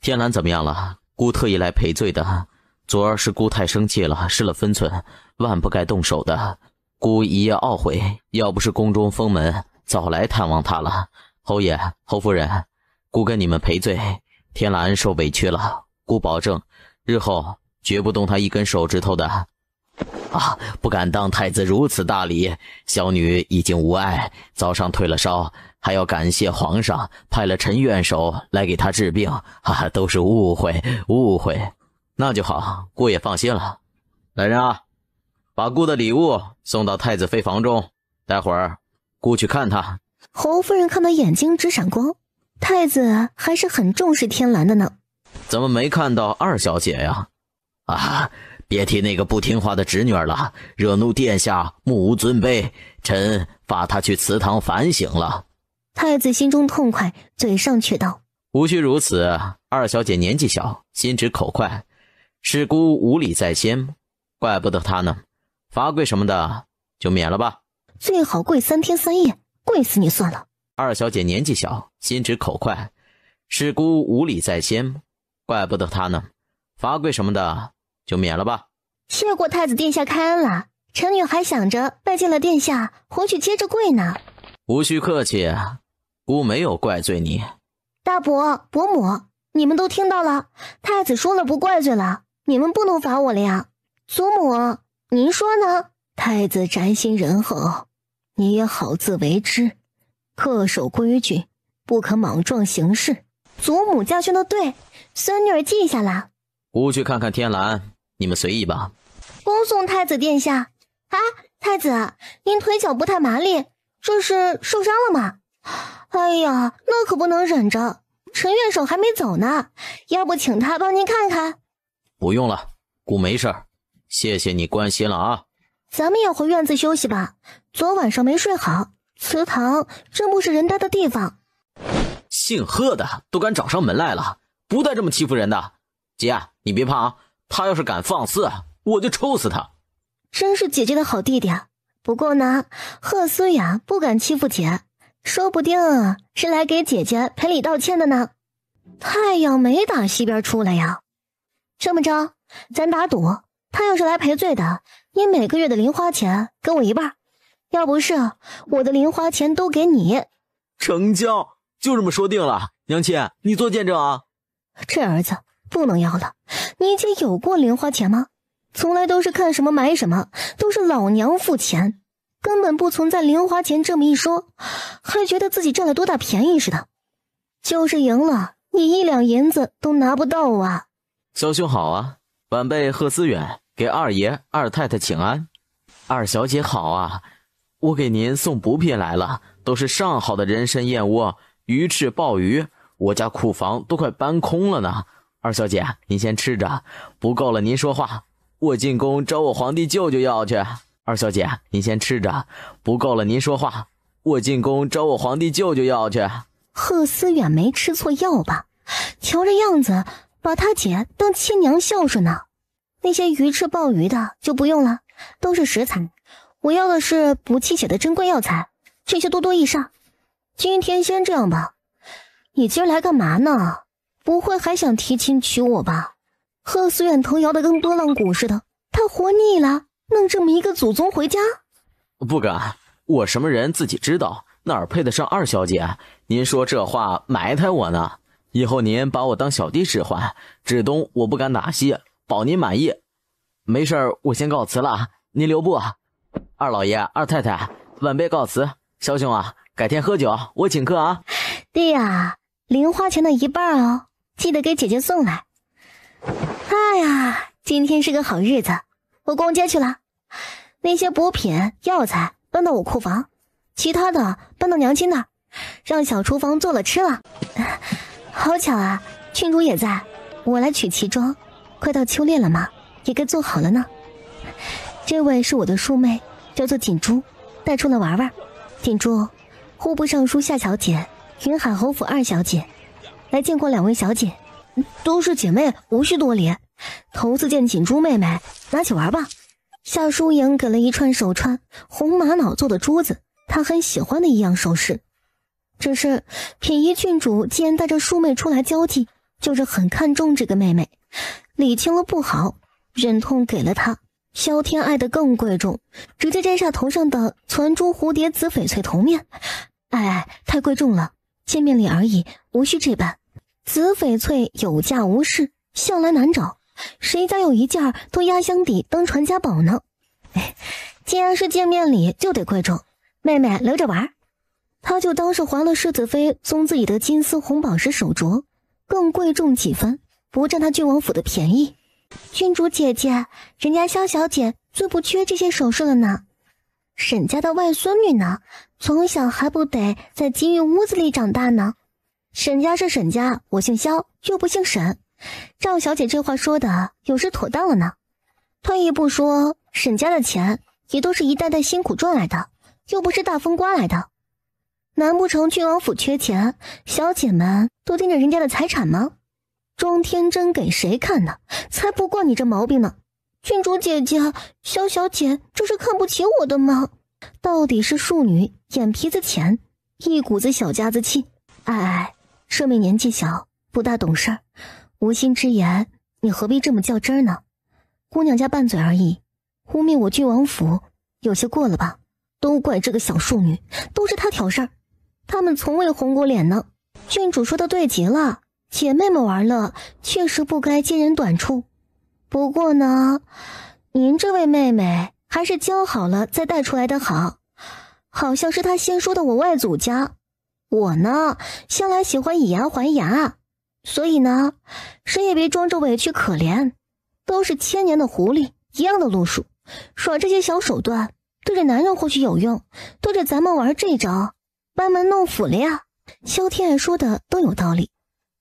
天蓝怎么样了？姑特意来赔罪的。昨儿是姑太生气了，失了分寸，万不该动手的。姑一夜懊悔，要不是宫中封门，早来探望他了。侯爷、侯夫人，姑跟你们赔罪，天蓝受委屈了，姑保证日后绝不动他一根手指头的。啊，不敢当太子如此大礼，小女已经无碍，早上退了烧，还要感谢皇上派了陈院守来给他治病，都是误会。那就好，姑也放心了。来人啊，把姑的礼物送到太子妃房中，待会儿姑去看她。侯夫人看得眼睛直闪光，太子还是很重视天蓝的呢。怎么没看到二小姐呀？啊，别提那个不听话的侄女了，惹怒殿下，目无尊卑，臣罚她去祠堂反省了。太子心中痛快，嘴上却道：无需如此，二小姐年纪小，心直口快，是姑无礼在先，怪不得她呢。罚跪什么的就免了吧。最好跪3天3夜，跪死你算了。二小姐年纪小，心直口快，是姑无礼在先，怪不得她呢。罚跪什么的就免了吧。谢过太子殿下开恩了，臣女还想着拜见了殿下，回去接着跪呢。无需客气，姑没有怪罪你。大伯、伯母，你们都听到了，太子说了不怪罪了，你们不能罚我了呀。祖母，您说呢？太子宅心仁厚，你也好自为之，恪守规矩，不可莽撞行事。祖母教训的对，孙女儿记下了。姑去看看天蓝，你们随意吧。恭送太子殿下。啊，太子，您腿脚不太麻利，这是受伤了吗？哎呀，那可不能忍着，陈院守还没走呢，要不请他帮您看看？不用了，姑没事儿，谢谢你关心了啊。咱们也回院子休息吧，昨晚上没睡好，祠堂真不是人待的地方。姓贺的都敢找上门来了，不带这么欺负人的。姐，你别怕啊，他要是敢放肆，我就抽死他。真是姐姐的好弟弟啊。不过呢，贺思雅不敢欺负姐，说不定是来给姐姐赔礼道歉的呢。太阳没打西边出来呀。这么着，咱打赌，他要是来赔罪的，你每个月的零花钱给我一半，要不是我的零花钱都给你。成交，就这么说定了。娘亲，你做见证啊。这儿子不能要了，你姐有过零花钱吗？从来都是看什么买什么，都是老娘付钱，根本不存在零花钱这么一说，还觉得自己占了多大便宜似的。就是赢了，你1两银子都拿不到啊。小兄好啊，晚辈贺思远给二爷二太太请安。二小姐好啊，我给您送补品来了，都是上好的人参燕窝、鱼翅鲍鱼，我家库房都快搬空了呢。二小姐您先吃着，不够了您说话，我进宫找我皇帝舅舅要去。二小姐您先吃着，不够了您说话，我进宫找我皇帝舅舅要去。贺思远没吃错药吧？瞧这样子，把他姐当亲娘孝顺呢。那些鱼翅鲍鱼的就不用了，都是食材，我要的是补气血的珍贵药材，这些多多益善。今天先这样吧。你今儿来干嘛呢？不会还想提亲娶我吧？贺思远头摇得跟拨浪鼓似的，他活腻了，弄这么一个祖宗回家？不敢，我什么人自己知道，哪儿配得上二小姐？您说这话埋汰我呢。以后您把我当小弟使唤，指东我不敢哪西，保您满意。没事儿，我先告辞了，您留步。二老爷二太太，晚辈告辞。小兄啊，改天喝酒我请客啊。弟呀，零花钱的一半哦，记得给姐姐送来。哎呀，今天是个好日子，我逛街去了。那些补品药材搬到我库房，其他的搬到娘亲那儿，让小厨房做了吃了。好巧啊，郡主也在，我来取其装。快到秋猎了嘛，也该做好了呢。这位是我的庶妹，叫做锦珠，带出来玩玩。锦珠，户部尚书夏小姐，云海侯府二小姐，来见过2位小姐，都是姐妹，无需多礼。头次见锦珠妹妹，拿起玩吧。夏淑莹给了一串手串，红玛瑙做的珠子，她很喜欢的一样首饰。只是品仪郡主既然带着庶妹出来交际，就是很看重这个妹妹，礼轻了不好，忍痛给了她。萧天爱的更贵重，直接摘下头上的攒珠蝴蝶紫翡翠头面。哎，太贵重了，见面礼而已，无需这般。紫翡翠有价无市，向来难找，谁家有一件都压箱底当传家宝呢？既然是见面礼，就得贵重，妹妹留着玩。他就当是还了世子妃送自己的金丝红宝石手镯，更贵重几分，不占他郡王府的便宜。郡主姐姐，人家萧小姐最不缺这些首饰了呢。沈家的外孙女呢，从小还不得在金玉屋子里长大呢。沈家是沈家，我姓萧，又不姓沈。赵小姐这话说的有时妥当了呢。退一步说，沈家的钱也都是一代代辛苦赚来的，又不是大风刮来的。难不成郡王府缺钱，小姐们都盯着人家的财产吗？装天真给谁看呢？才不惯你这毛病呢！郡主姐姐，萧小姐这是看不起我的吗？到底是庶女眼皮子浅，一股子小家子气。哎，舍妹年纪小，不大懂事儿，无心之言，你何必这么较真呢？姑娘家拌嘴而已，污蔑我郡王府有些过了吧？都怪这个小庶女，都是她挑事儿。他们从未红过脸呢。郡主说的对极了，姐妹们玩乐确实不该揭人短处。不过呢，您这位妹妹还是教好了再带出来的好。好像是她先说的我外祖家，我呢向来喜欢以牙还牙，所以呢谁也别装着委屈可怜，都是千年的狐狸一样的路数，耍这些小手段，对着男人或许有用，对着咱们玩这招班门弄斧了呀。萧天爱说的都有道理，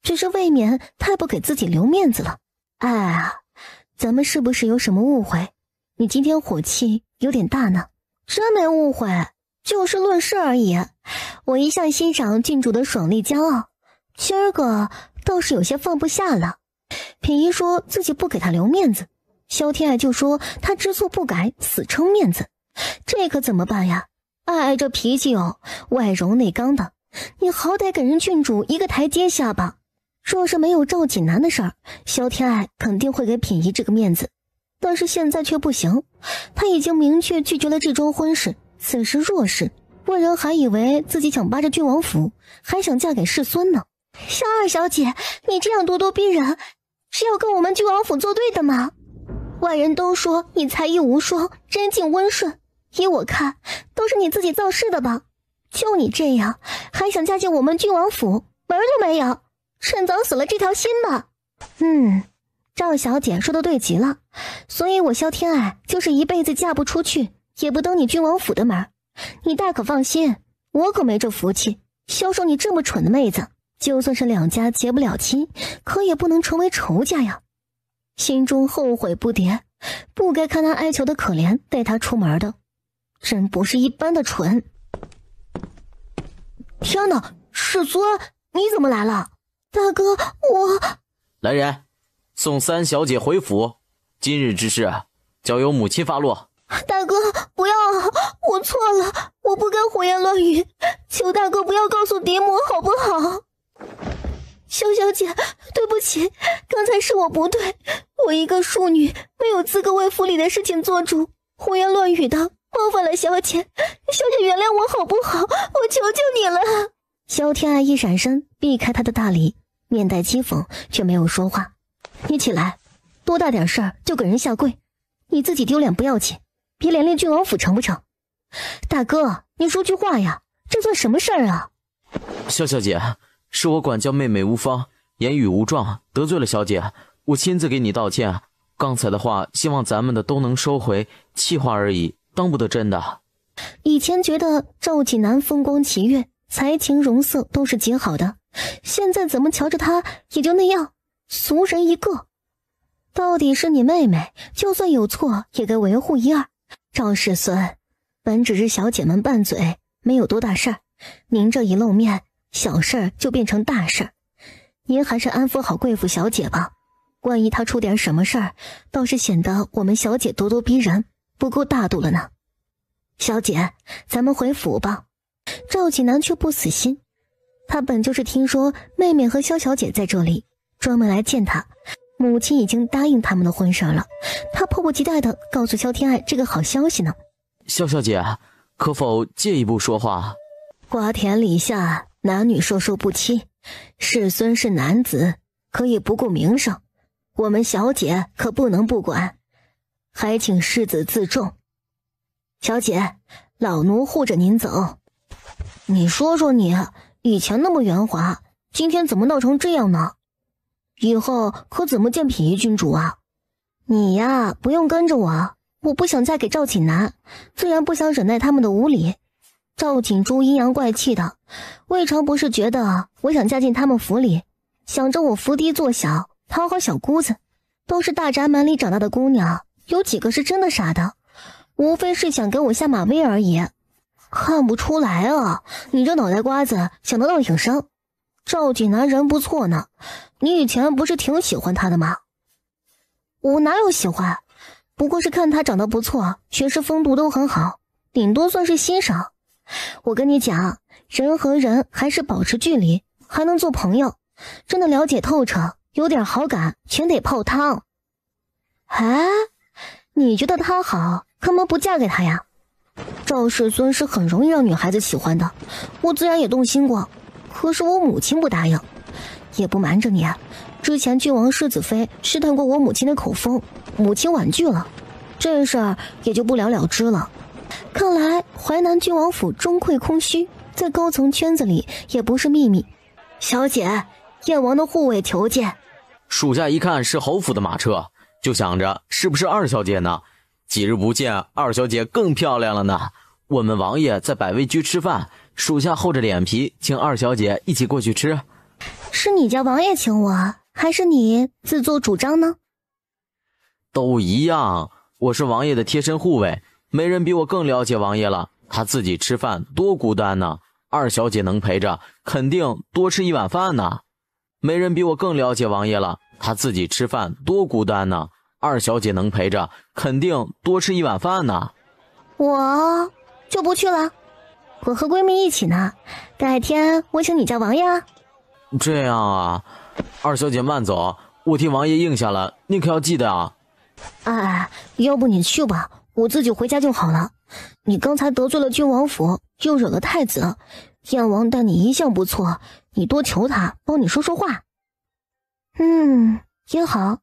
只是未免太不给自己留面子了。哎，咱们是不是有什么误会？你今天火气有点大呢。真没误会，就事论事而已。我一向欣赏郡主的爽利骄傲，今儿个倒是有些放不下了。品仪说自己不给他留面子，萧天爱就说他知错不改，死撑面子，这可怎么办呀？爱这脾气哦，外柔内刚的，你好歹给人郡主一个台阶下吧。若是没有赵锦南的事儿，萧天爱肯定会给品仪这个面子。但是现在却不行，他已经明确拒绝了这桩婚事。此时若是外人还以为自己想扒着郡王府，还想嫁给世孙呢。萧二小姐，你这样咄咄逼人，是要跟我们郡王府作对的吗？外人都说你才艺无双，人静温顺，依我看，都是你自己造势的吧？就你这样，还想嫁进我们郡王府，门都没有，趁早死了这条心吧。赵小姐说的对极了，所以我萧天爱就是一辈子嫁不出去，也不登你郡王府的门。你大可放心，我可没这福气销售你这么蠢的妹子。就算是两家结不了亲，可也不能成为仇家呀。心中后悔不迭，不该看他哀求的可怜带他出门的，真不是一般的蠢。天哪，世孙，你怎么来了？大哥，我……来人，送三小姐回府。今日之事，交由母亲发落。大哥，不要，我错了，我不该胡言乱语，求大哥不要告诉嫡母好不好？萧小姐，对不起，刚才是我不对，我一个庶女没有资格为府里的事情做主，胡言乱语的冒犯了小姐，小姐原谅我好不好？我求求你了。萧天爱一闪身避开他的大礼，面带讥讽却没有说话。你起来，多大点事儿就给人下跪，你自己丢脸不要紧，别连累郡王府成不成？大哥，你说句话呀，这算什么事儿啊？萧小姐，是我管教妹妹无方，言语无状，得罪了小姐，我亲自给你道歉。刚才的话希望咱们的都能收回，气话而已，当不得真的。以前觉得赵锦南风光奇越，才情容色都是极好的，现在怎么瞧着他也就那样，俗人一个。到底是你妹妹，就算有错也该维护一二。赵世孙，本只是小姐们拌嘴，没有多大事儿，您这一露面，小事儿就变成大事儿，您还是安抚好贵妇小姐吧，万一她出点什么事儿，倒是显得我们小姐咄咄逼人，不够大度了呢。小姐，咱们回府吧。赵锦南却不死心，他本就是听说妹妹和萧小姐在这里，专门来见她。母亲已经答应他们的婚事了，他迫不及待地告诉萧天爱这个好消息呢。萧小姐，可否借一步说话？瓜田李下，男女授受不亲，世孙是男子，可以不顾名声，我们小姐可不能不管，还请世子自重。小姐，老奴护着您走。你说说你，以前那么圆滑，今天怎么闹成这样呢？以后可怎么见品仪君主啊？你呀，不用跟着我，我不想嫁给赵锦南，自然不想忍耐他们的无礼。赵锦珠阴阳怪气的，未尝不是觉得我想嫁进他们府里，想着我伏低做小，讨好小姑子。都是大宅门里长大的姑娘，有几个是真的傻的？无非是想给我下马威而已。看不出来啊，你这脑袋瓜子想得倒挺深。赵锦南人不错呢，你以前不是挺喜欢他的吗？我哪有喜欢，不过是看他长得不错，学识风度都很好，顶多算是欣赏。我跟你讲，人和人还是保持距离，还能做朋友。真的了解透彻，有点好感，全得泡汤。哎，你觉得他好，干嘛不嫁给他呀？赵世孙是很容易让女孩子喜欢的，我自然也动心过，可是我母亲不答应。也不瞒着你，之前郡王世子妃试探过我母亲的口风，母亲婉拒了，这事儿也就不了了之了。看来淮南郡王府中馈空虚，在高层圈子里也不是秘密。小姐，燕王的护卫求见。属下一看是侯府的马车，就想着是不是二小姐呢？几日不见，二小姐更漂亮了呢。我们王爷在百味居吃饭，属下厚着脸皮请二小姐一起过去吃。是你家王爷请我，还是你自作主张呢？都一样，我是王爷的贴身护卫，没人比我更了解王爷了。他自己吃饭多孤单呢，二小姐能陪着，肯定多吃一碗饭呢。没人比我更了解王爷了，他自己吃饭多孤单呢，二小姐能陪着，肯定多吃一碗饭呢。我就不去了，我和闺蜜一起呢，改天我请你家王爷啊。这样啊，二小姐慢走，我替王爷应下了，你可要记得啊。哎，要不你去吧，我自己回家就好了。你刚才得罪了郡王府，又惹了太子，燕王待你一向不错，你多求他帮你说说话。也好，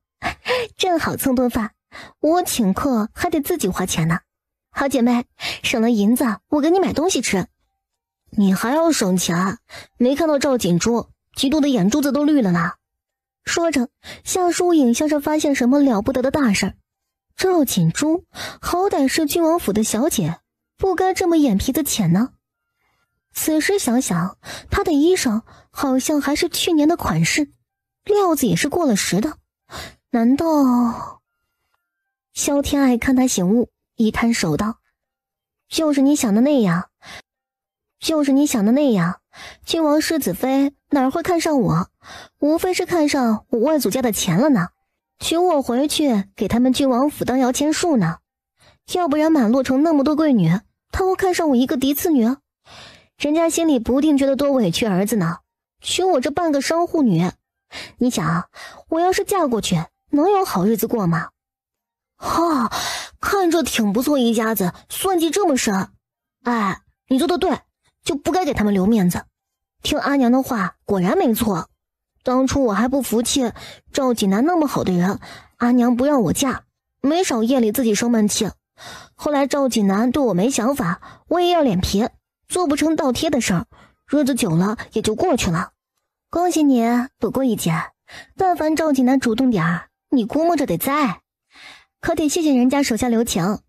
正好蹭顿饭，我请客还得自己花钱呢。好姐妹，省了银子，我给你买东西吃。你还要省钱？没看到赵锦珠嫉妒的眼珠子都绿了呢。说着，夏疏影像是发现什么了不得的大事。赵锦珠好歹是郡王府的小姐，不该这么眼皮子浅呢。此时想想，她的衣裳好像还是去年的款式，料子也是过了时的。难道……萧天爱看他醒悟，一摊手道：“就是你想的那样，郡王世子妃哪会看上我？无非是看上我外祖家的钱了呢，娶我回去给他们郡王府当摇钱树呢。要不然满洛城那么多贵女，他会看上我一个嫡次女？人家心里不定觉得多委屈儿子呢，娶我这半个商户女。你想，我要是嫁过去，能有好日子过吗？看着挺不错一家子，算计这么深。哎，你做的对，就不该给他们留面子。听阿娘的话，果然没错。当初我还不服气，赵锦南那么好的人，阿娘不让我嫁，没少夜里自己生闷气。后来赵锦南对我没想法，我也要脸皮，做不成倒贴的事儿，日子久了也就过去了。恭喜你躲过一劫，但凡赵锦南主动点儿，你估摸着得栽。可得谢谢人家手下留情，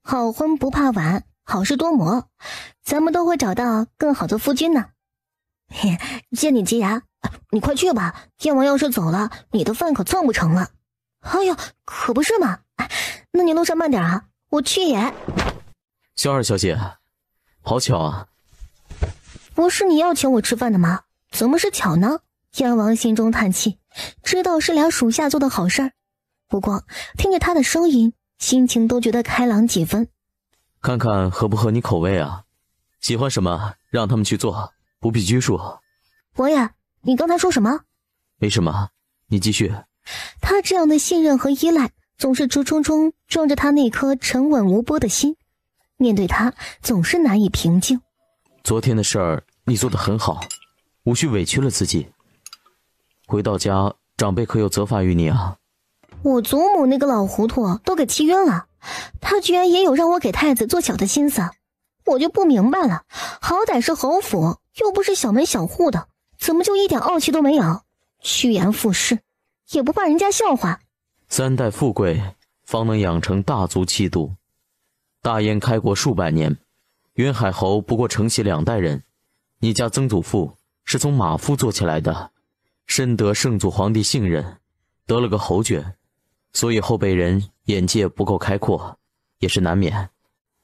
好婚不怕晚，好事多磨，咱们都会找到更好的夫君呢。借你吉言，你快去吧，燕王要是走了，你的饭可蹭不成了。哎呀，可不是嘛。那你路上慢点啊，我去也。萧二小姐，好巧啊。不是你要请我吃饭的吗？怎么是巧呢？燕王心中叹气，知道是俩属下做的好事儿。不过听着他的声音，心情都觉得开朗几分。看看合不合你口味啊，喜欢什么让他们去做，不必拘束。伯爷，你刚才说什么？没什么，你继续。他这样的信任和依赖，总是直冲冲撞着他那颗沉稳无波的心，面对他总是难以平静。昨天的事儿你做得很好，无需委屈了自己。回到家，长辈可有责罚于你啊？我祖母那个老糊涂都给气晕了，他居然也有让我给太子做小的心思，我就不明白了。好歹是侯府，又不是小门小户的，怎么就一点傲气都没有？趋炎附势，也不怕人家笑话。3代富贵，方能养成大族气度。大燕开国数百年，云海侯不过承袭2代人，你家曾祖父是从马夫做起来的，深得圣祖皇帝信任，得了个侯爵，所以后辈人眼界不够开阔，也是难免。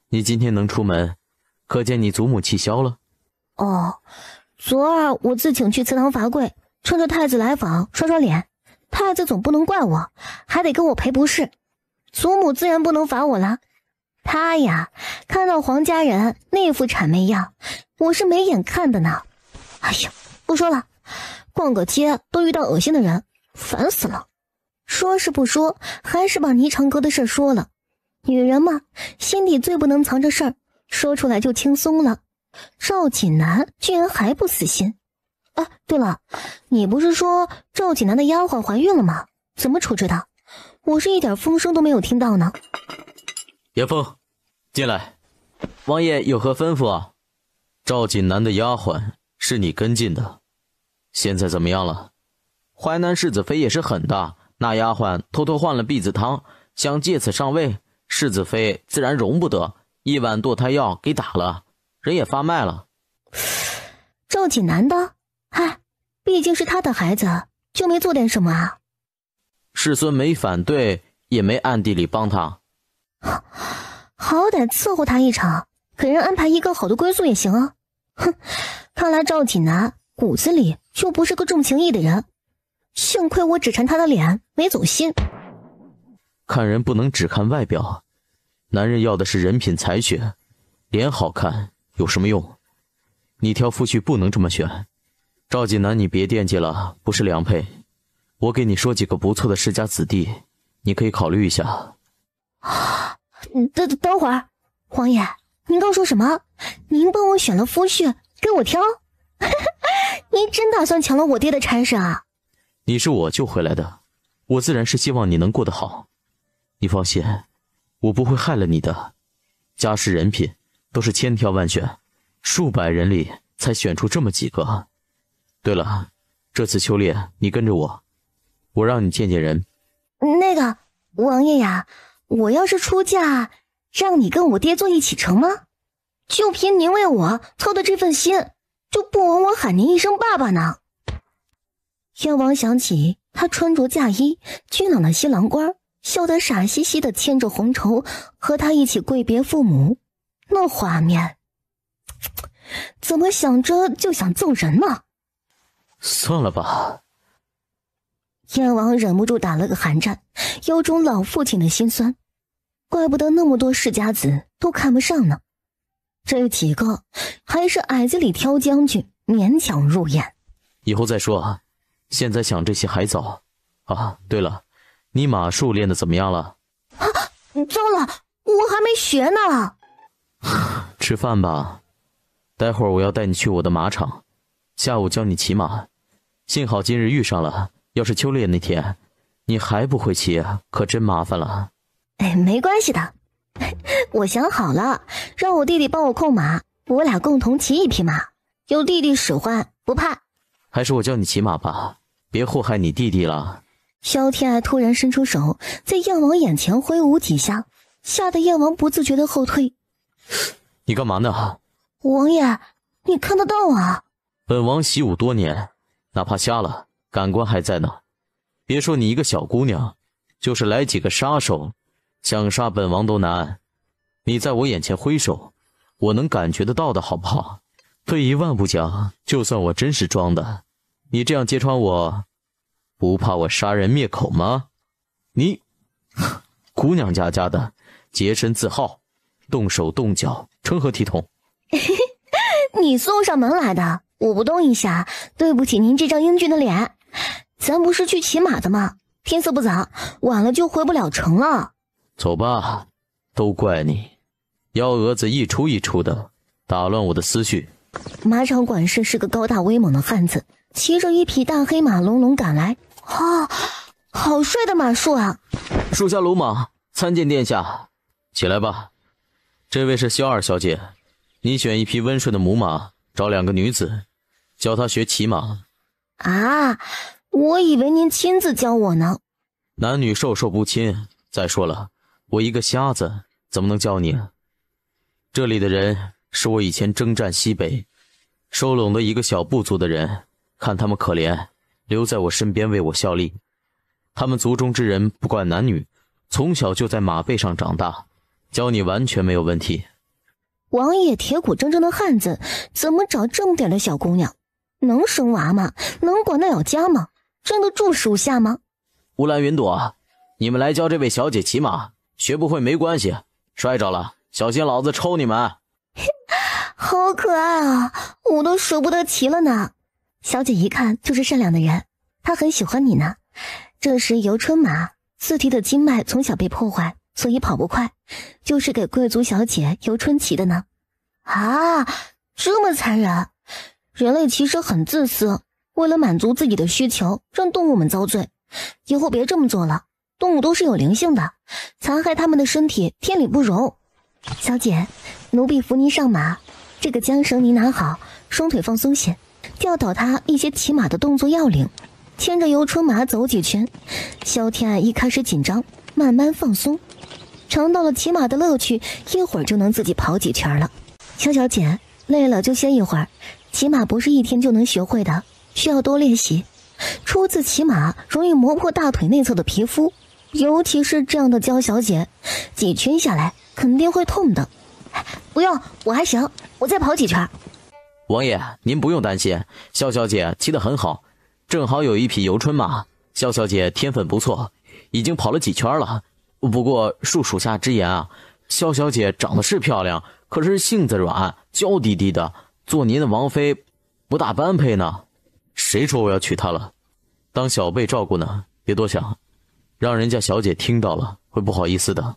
你今天能出门，可见你祖母气消了。昨儿我自请去祠堂罚跪，趁着太子来访刷刷脸，太子总不能怪我，还得跟我赔不是。祖母自然不能罚我了。他呀，看到黄家人那副谄媚样，我是没眼看的呢。哎呀，不说了，逛个街都遇到恶心的人，烦死了。说是不说，还是把霓裳阁的事说了。女人嘛，心底最不能藏着事儿，说出来就轻松了。赵锦南居然还不死心。对了，你不是说赵锦南的丫鬟怀孕了吗？怎么处置的？我是一点风声都没有听到呢。严峰，进来。王爷有何吩咐啊？赵锦南的丫鬟是你跟进的，现在怎么样了？淮南世子妃也是狠的，那丫鬟偷偷换了避子汤，想借此上位，世子妃自然容不得，一碗堕胎药给打了，人也发卖了。赵锦南的？毕竟是他的孩子，就没做点什么啊？世孙没反对，也没暗地里帮他。好歹伺候他一场，给人安排一个好的归宿也行啊。看来赵锦南骨子里就不是个重情义的人，幸亏我只馋他的脸，没走心。看人不能只看外表，男人要的是人品才学，脸好看有什么用？你挑夫婿不能这么选。赵锦南你别惦记了，不是良配。我给你说几个不错的世家子弟，你可以考虑一下。等会儿，王爷，您刚说什么？您帮我选了夫婿，给我挑？您真打算抢了我爹的差事啊？你是我救回来的，我自然是希望你能过得好。你放心，我不会害了你的。家世人品都是千挑万选，数百人里才选出这么几个。对了，这次秋猎你跟着我，我让你见见人。那个王爷呀，我要是出嫁，让你跟我爹坐一起成吗？就凭您为我操的这份心，就不枉我喊您一声爸爸呢。燕王想起他穿着嫁衣，俊朗的新郎官笑得傻兮兮的牵着红绸和他一起跪别父母，那画面怎么想着就想揍人呢？算了吧。燕王忍不住打了个寒战，有种老父亲的心酸。怪不得那么多世家子都看不上呢，这几个还是矮子里挑将军，勉强入眼。以后再说，现在想这些还早。啊，对了，你马术练得怎么样了？啊，糟了，我还没学呢。吃饭吧，待会儿我要带你去我的马场，下午教你骑马。幸好今日遇上了，要是秋猎那天你还不会骑，可真麻烦了。没关系的，我想好了，让我弟弟帮我控马，我俩共同骑一匹马，有弟弟使唤不怕。还是我教你骑马吧，别祸害你弟弟了。萧天爱突然伸出手，在燕王眼前挥舞几下，吓得燕王不自觉的后退。你干嘛呢？王爷，你看得到啊？本王习武多年，哪怕瞎了，感官还在呢。别说你一个小姑娘，就是来几个杀手，想杀本王都难。你在我眼前挥手，我能感觉得到的好不好？退一万步讲，就算我真是装的，你这样揭穿我，不怕我杀人灭口吗？你姑娘家的，洁身自好，动手动脚，成何体统？你送上门来的，我不动一下，对不起您这张英俊的脸。咱不是去骑马的吗？天色不早，晚了就回不了城了。走吧，都怪你，幺蛾子一出一出的，打乱我的思绪。马场管事是个高大威猛的汉子，骑着一匹大黑马隆隆赶来。好帅的马术啊！属下鲁莽，参见殿下。起来吧，这位是萧二小姐，你选一匹温顺的母马，找2个女子，教她学骑马。啊，我以为您亲自教我呢。男女授受不亲，再说了，我一个瞎子怎么能教你？这里的人是我以前征战西北收拢的一个小部族的人，看他们可怜，留在我身边为我效力。他们族中之人不管男女，从小就在马背上长大，教你完全没有问题。王爷铁骨铮铮的汉子，怎么找这么点的小姑娘？能生娃吗？能管得了家吗？镇得住属下吗？乌兰云朵，你们来教这位小姐骑马，学不会没关系，摔着了小心老子抽你们。好可爱啊，我都舍不得骑了呢。小姐一看就是善良的人，她很喜欢你呢。这是游春马，四蹄的经脉从小被破坏，所以跑不快，就是给贵族小姐游春骑的呢。啊，这么残忍！人类其实很自私，为了满足自己的需求，让动物们遭罪。以后别这么做了，动物都是有灵性的，残害他们的身体，天理不容。小姐，奴婢扶您上马，这个缰绳您拿好，双腿放松些，教导他一些骑马的动作要领。牵着游春马走几圈，萧天爱一开始紧张，慢慢放松，尝到了骑马的乐趣，一会儿就能自己跑几圈了。萧小姐，累了就歇一会儿，骑马不是一天就能学会的，需要多练习。初次骑马容易磨破大腿内侧的皮肤，尤其是这样的娇小姐，几圈下来肯定会痛的。不用，我还行，我再跑几圈。王爷，您不用担心，萧小姐骑得很好，正好有一匹游春马，萧小姐天分不错，已经跑了几圈了。不过恕属下之言啊，萧小姐长得是漂亮，可是性子软，娇滴滴的，做您的王妃不大般配呢。谁说我要娶她了？当小辈照顾呢，别多想。让人家小姐听到了会不好意思的。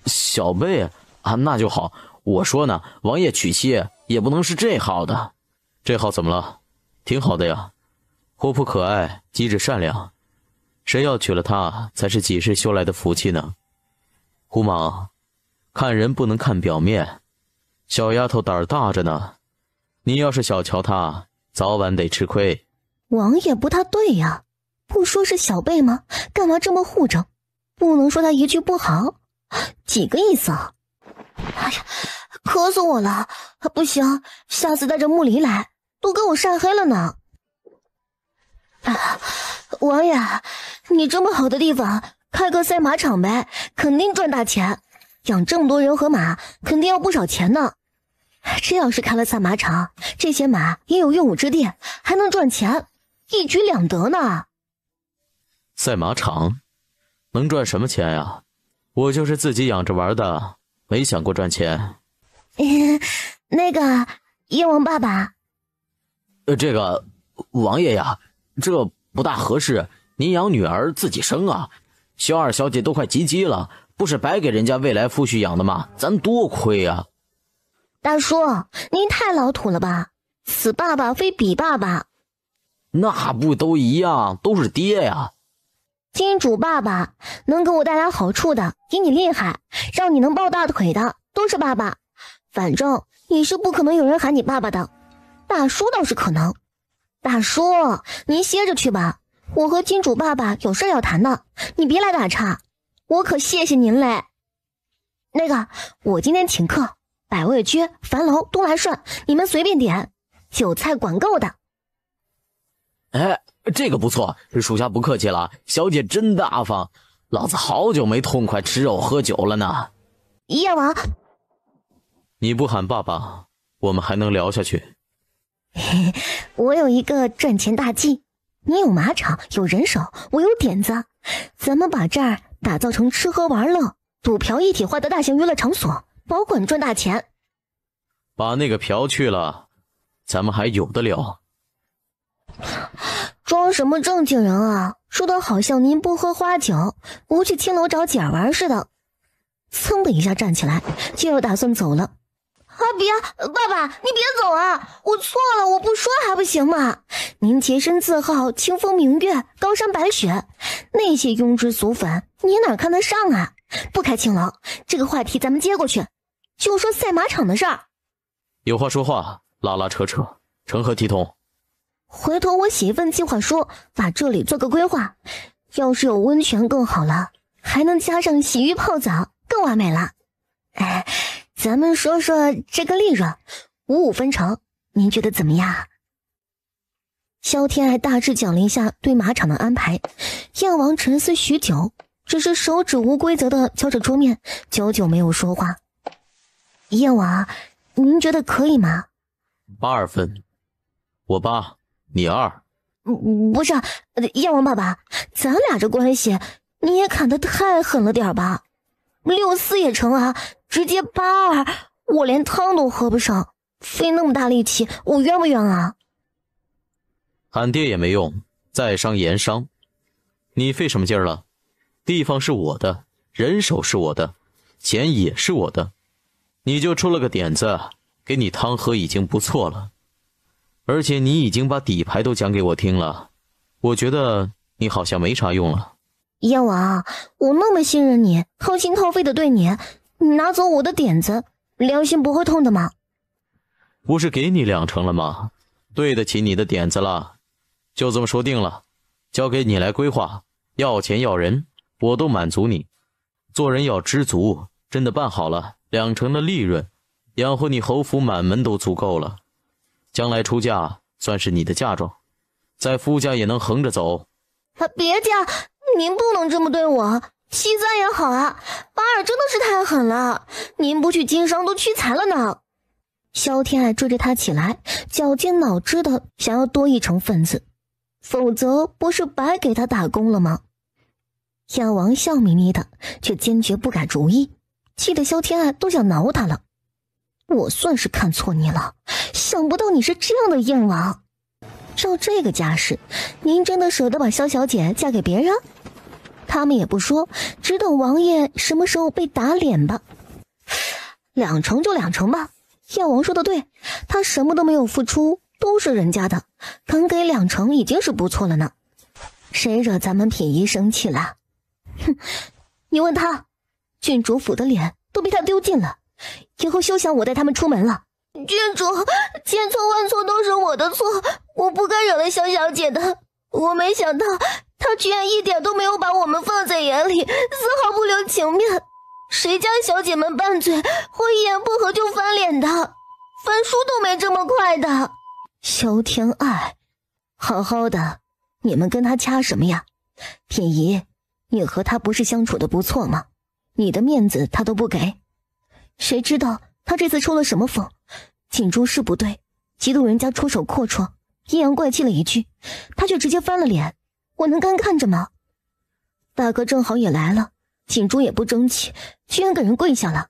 小贝啊，那就好。我说呢，王爷娶妻也不能是这号的。这号怎么了？挺好的呀，活泼可爱，机智善良，谁要娶了她才是几世修来的福气呢？胡莽，看人不能看表面，小丫头胆儿大着呢，你要是小瞧她，早晚得吃亏。王爷不大对呀，不说是小贝吗？干嘛这么护着？不能说他一句不好，几个意思啊？哎呀，渴死我了！不行，下次带着木梨来，都给我晒黑了呢。啊，王爷，你这么好的地方，开个赛马场呗，肯定赚大钱。养这么多人和马，肯定要不少钱呢。这要是开了赛马场，这些马也有用武之地，还能赚钱，一举两得呢。赛马场能赚什么钱呀？我就是自己养着玩的，没想过赚钱。那个燕王爸爸，这个王爷呀，这不大合适。您养女儿自己生啊，小二小姐都快及笄了，不是白给人家未来夫婿养的吗？咱多亏啊。大叔，您太老土了吧？此爸爸非彼爸爸。那不都一样，都是爹呀。金主爸爸能给我带来好处的，比你厉害，让你能抱大腿的，都是爸爸。反正你是不可能有人喊你爸爸的，大叔倒是可能。大叔，您歇着去吧，我和金主爸爸有事要谈呢，你别来打岔，我可谢谢您嘞。那个，我今天请客，百味居、樊楼、东来顺，你们随便点，酒菜管够的。哎，这个不错，属下不客气了，小姐真大方，老子好久没痛快吃肉喝酒了呢。燕王，你不喊爸爸，我们还能聊下去。我有一个赚钱大计，你有马场，有人手，我有点子，咱们把这儿打造成吃喝玩乐、赌嫖一体化的大型娱乐场所，保管赚大钱。把那个嫖去了，咱们还有的聊。装什么正经人啊，说的好像您不喝花酒，不去青楼找姐玩似的。噌的一下站起来，就要打算走了。别，爸爸，你别走啊！我错了，我不说还不行吗？您洁身自好，清风明月，高山白雪，那些庸脂俗粉，你哪看得上啊？不开青楼，这个话题咱们接过去，就说赛马场的事儿。有话说话，拉拉扯扯，成何体统？回头我写一份计划书，把这里做个规划。要是有温泉更好了，还能加上洗浴泡澡，更完美了。咱们说说这个利润，55分成，您觉得怎么样？萧天爱大致讲了一下对马场的安排，燕王沉思许久，只是手指无规则的敲着桌面，久久没有说话。燕王，您觉得可以吗？82分，我8，你2。不是，燕王爸爸，咱俩这关系你也砍得太狠了点吧？64也成啊，直接82，我连汤都喝不上，费那么大力气，我冤不冤啊？喊爹也没用，在商言商，你费什么劲儿了？地方是我的，人手是我的，钱也是我的，你就出了个点子，给你汤喝已经不错了。而且你已经把底牌都讲给我听了，我觉得你好像没啥用了。燕王，我那么信任你，掏心掏肺的对你，你拿走我的点子，良心不会痛的吗？不是给你2成了吗？对得起你的点子了，就这么说定了，交给你来规划，要钱要人，我都满足你。做人要知足，真的办好了，2成的利润，养活你侯府满门都足够了。将来出嫁算是你的嫁妆，在夫家也能横着走。别嫁，您不能这么对我。73也好啊，82真的是太狠了，您不去经商都屈才了呢。萧天爱追着他起来，绞尽脑汁的想要多1成份子，否则不是白给他打工了吗？燕王笑眯眯的，却坚决不改主意，气得萧天爱都想挠他了。我算是看错你了，想不到你是这样的燕王。照这个架势，您真的舍得把萧小姐嫁给别人？他们也不说，只等王爷什么时候被打脸吧。2成就2成吧，燕王说的对，他什么都没有付出，都是人家的，肯给2成已经是不错了呢。谁惹咱们品仪生气了？哼，你问他，郡主府的脸都被他丢尽了，以后休想我带他们出门了。郡主，千错万错都是我的错，我不该惹了萧小姐的。我没想到她居然一点都没有把我们放在眼里，丝毫不留情面。谁家小姐们拌嘴，会一言不合就翻脸的，翻书都没这么快的。萧天爱，好好的，你们跟他掐什么呀？品仪，你和他不是相处的不错吗？你的面子他都不给，谁知道他这次抽了什么风？锦珠是不对，嫉妒人家出手阔绰，阴阳怪气了一句，他却直接翻了脸，我能干看着吗？大哥正好也来了，锦珠也不争气，居然给人跪下了，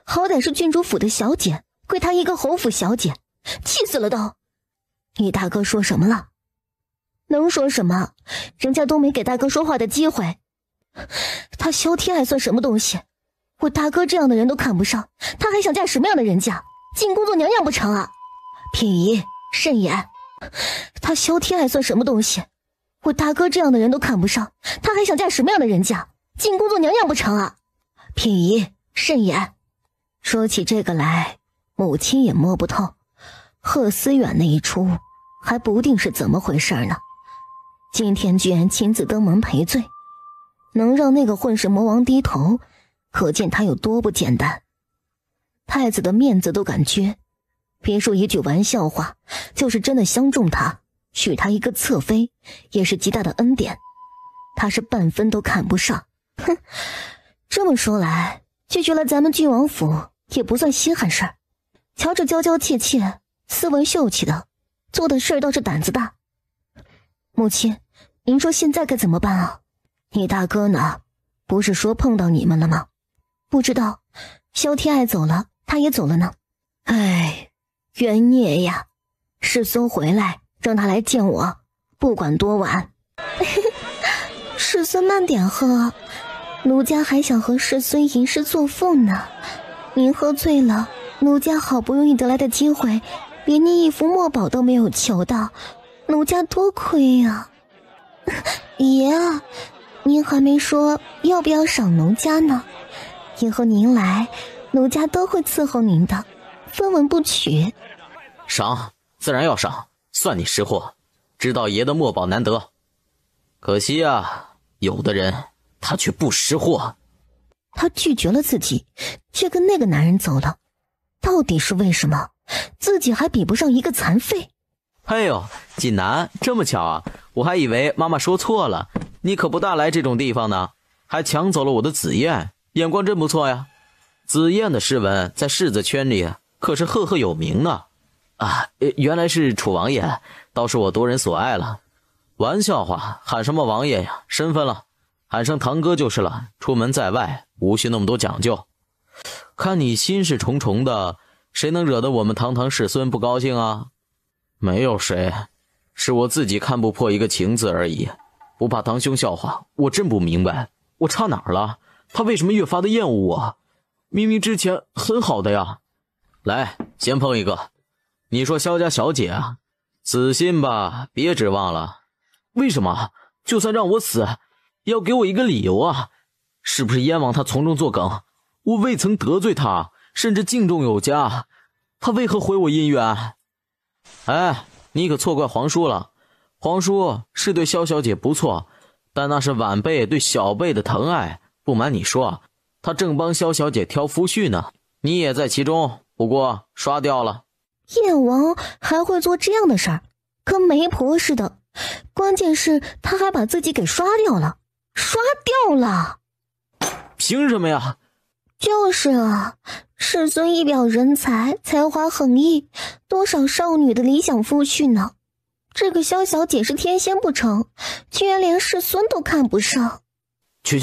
好歹是郡主府的小姐，跪他一个侯府小姐，气死了都！你大哥说什么了？能说什么？人家都没给大哥说话的机会。他萧天爱算什么东西？我大哥这样的人都看不上，他还想嫁什么样的人家？进宫做娘娘不成啊？品仪，慎言。他萧天爱算什么东西？我大哥这样的人都看不上，他还想嫁什么样的人家？进宫做娘娘不成啊？品仪，慎言。说起这个来，母亲也摸不透，贺思远那一出还不定是怎么回事呢。今天居然亲自登门赔罪，能让那个混世魔王低头，可见他有多不简单。太子的面子都敢撅，别说一句玩笑话，就是真的相中他，许他一个侧妃，也是极大的恩典。他是半分都看不上。哼，这么说来，拒绝了咱们郡王府也不算稀罕事儿。瞧着娇娇怯怯、斯文秀气的，做的事儿倒是胆子大。母亲，您说现在该怎么办啊？你大哥呢？不是说碰到你们了吗？不知道，萧天爱走了，他也走了呢。唉，冤孽呀！世孙回来，让他来见我，不管多晚。世孙慢点喝，奴家还想和世孙吟诗作赋呢。您喝醉了，奴家好不容易得来的机会，连您一幅墨宝都没有求到，奴家多亏啊。爷啊，您还没说要不要赏奴家呢？以后您来，奴家都会伺候您的，分文不取。赏，自然要赏，算你识货，知道爷的墨宝难得。可惜啊，有的人他却不识货。他拒绝了自己，却跟那个男人走了，到底是为什么？自己还比不上一个残废。哎呦，锦南，这么巧啊，我还以为妈妈说错了，你可不大来这种地方呢，还抢走了我的紫燕，眼光真不错呀。紫燕的诗文在世子圈里可是赫赫有名呢。啊，原来是楚王爷，倒是我多人所爱了。玩笑话，喊什么王爷呀，身份了，喊声堂哥就是了，出门在外无需那么多讲究。看你心事重重的，谁能惹得我们堂堂世孙不高兴啊？没有谁，是我自己看不破一个情字而已。不怕堂兄笑话，我真不明白，我差哪儿了？他为什么越发的厌恶我？明明之前很好的呀。来，先碰一个。你说萧家小姐啊，死心吧，别指望了。为什么？就算让我死，也要给我一个理由啊！是不是燕王他从中作梗？我未曾得罪他，甚至敬重有加，他为何毁我姻缘？哎，你可错怪皇叔了。皇叔是对萧小姐不错，但那是晚辈对小辈的疼爱。不瞒你说，他正帮萧小姐挑夫婿呢，你也在其中，不过刷掉了。燕王还会做这样的事儿，跟媒婆似的。关键是他还把自己给刷掉了。凭什么呀？就是啊，世孙一表人才，才华横溢，多少少女的理想夫婿呢？这个萧小姐是天仙不成，居然连世孙都看不上。去，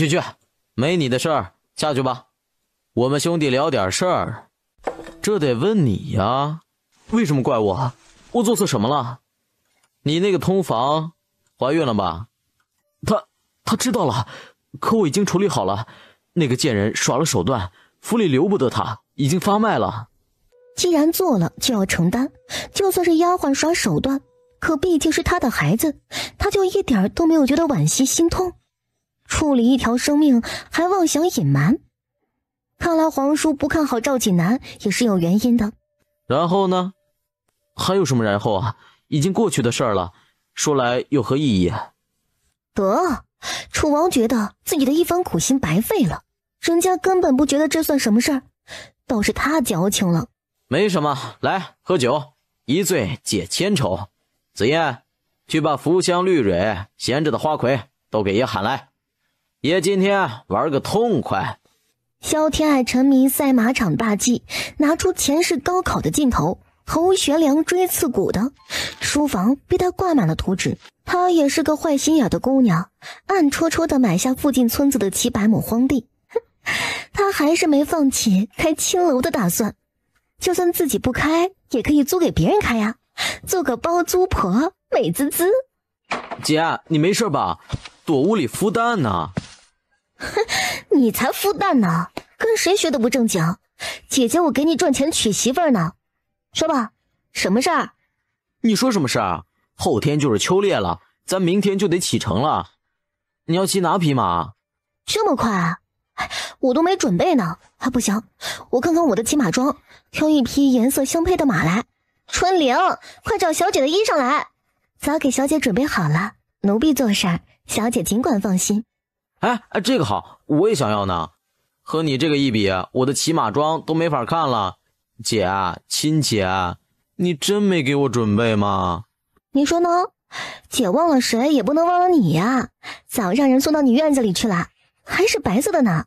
没你的事儿，下去吧。我们兄弟聊点事儿。这得问你呀，为什么怪我？我做错什么了？你那个通房怀孕了吧？他知道了，可我已经处理好了，那个贱人耍了手段，府里留不得他，已经发卖了。既然做了就要承担，就算是丫鬟耍手段，可毕竟是他的孩子，他就一点都没有觉得惋惜心痛。处理一条生命还妄想隐瞒，看来皇叔不看好赵锦南也是有原因的。然后呢？还有什么然后啊？已经过去的事儿了，说来有何意义？得，楚王觉得自己的一番苦心白费了，人家根本不觉得这算什么事儿，倒是他矫情了。没什么，来喝酒，一醉解千愁。紫燕，去把福香、绿蕊、闲着的花魁都给爷喊来，爷今天玩个痛快。萧天爱沉迷赛马场大计，拿出前世高考的劲头，头悬梁锥刺股的。书房被他挂满了图纸，她也是个坏心眼的姑娘，暗戳戳地买下附近村子的几百亩荒地。她还是没放弃开青楼的打算，就算自己不开，也可以租给别人开呀，做个包租婆，美滋滋。姐，你没事吧？躲屋里孵蛋呢。你才孵蛋呢，跟谁学的不正经？姐姐我给你赚钱娶媳妇儿呢。说吧，什么事儿？你说什么事儿？后天就是秋猎了，咱明天就得启程了。你要骑哪匹马？这么快啊？我都没准备呢。还不行，我看看我的骑马装，挑一匹颜色相配的马来。春玲，快找小姐的衣裳来。早给小姐准备好了，奴婢做事儿，小姐尽管放心。哎，这个好，我也想要呢。和你这个一比，我的骑马装都没法看了。姐，亲姐，你真没给我准备吗？你说呢？姐忘了谁也不能忘了你呀，早让人送到你院子里去了，还是白色的呢。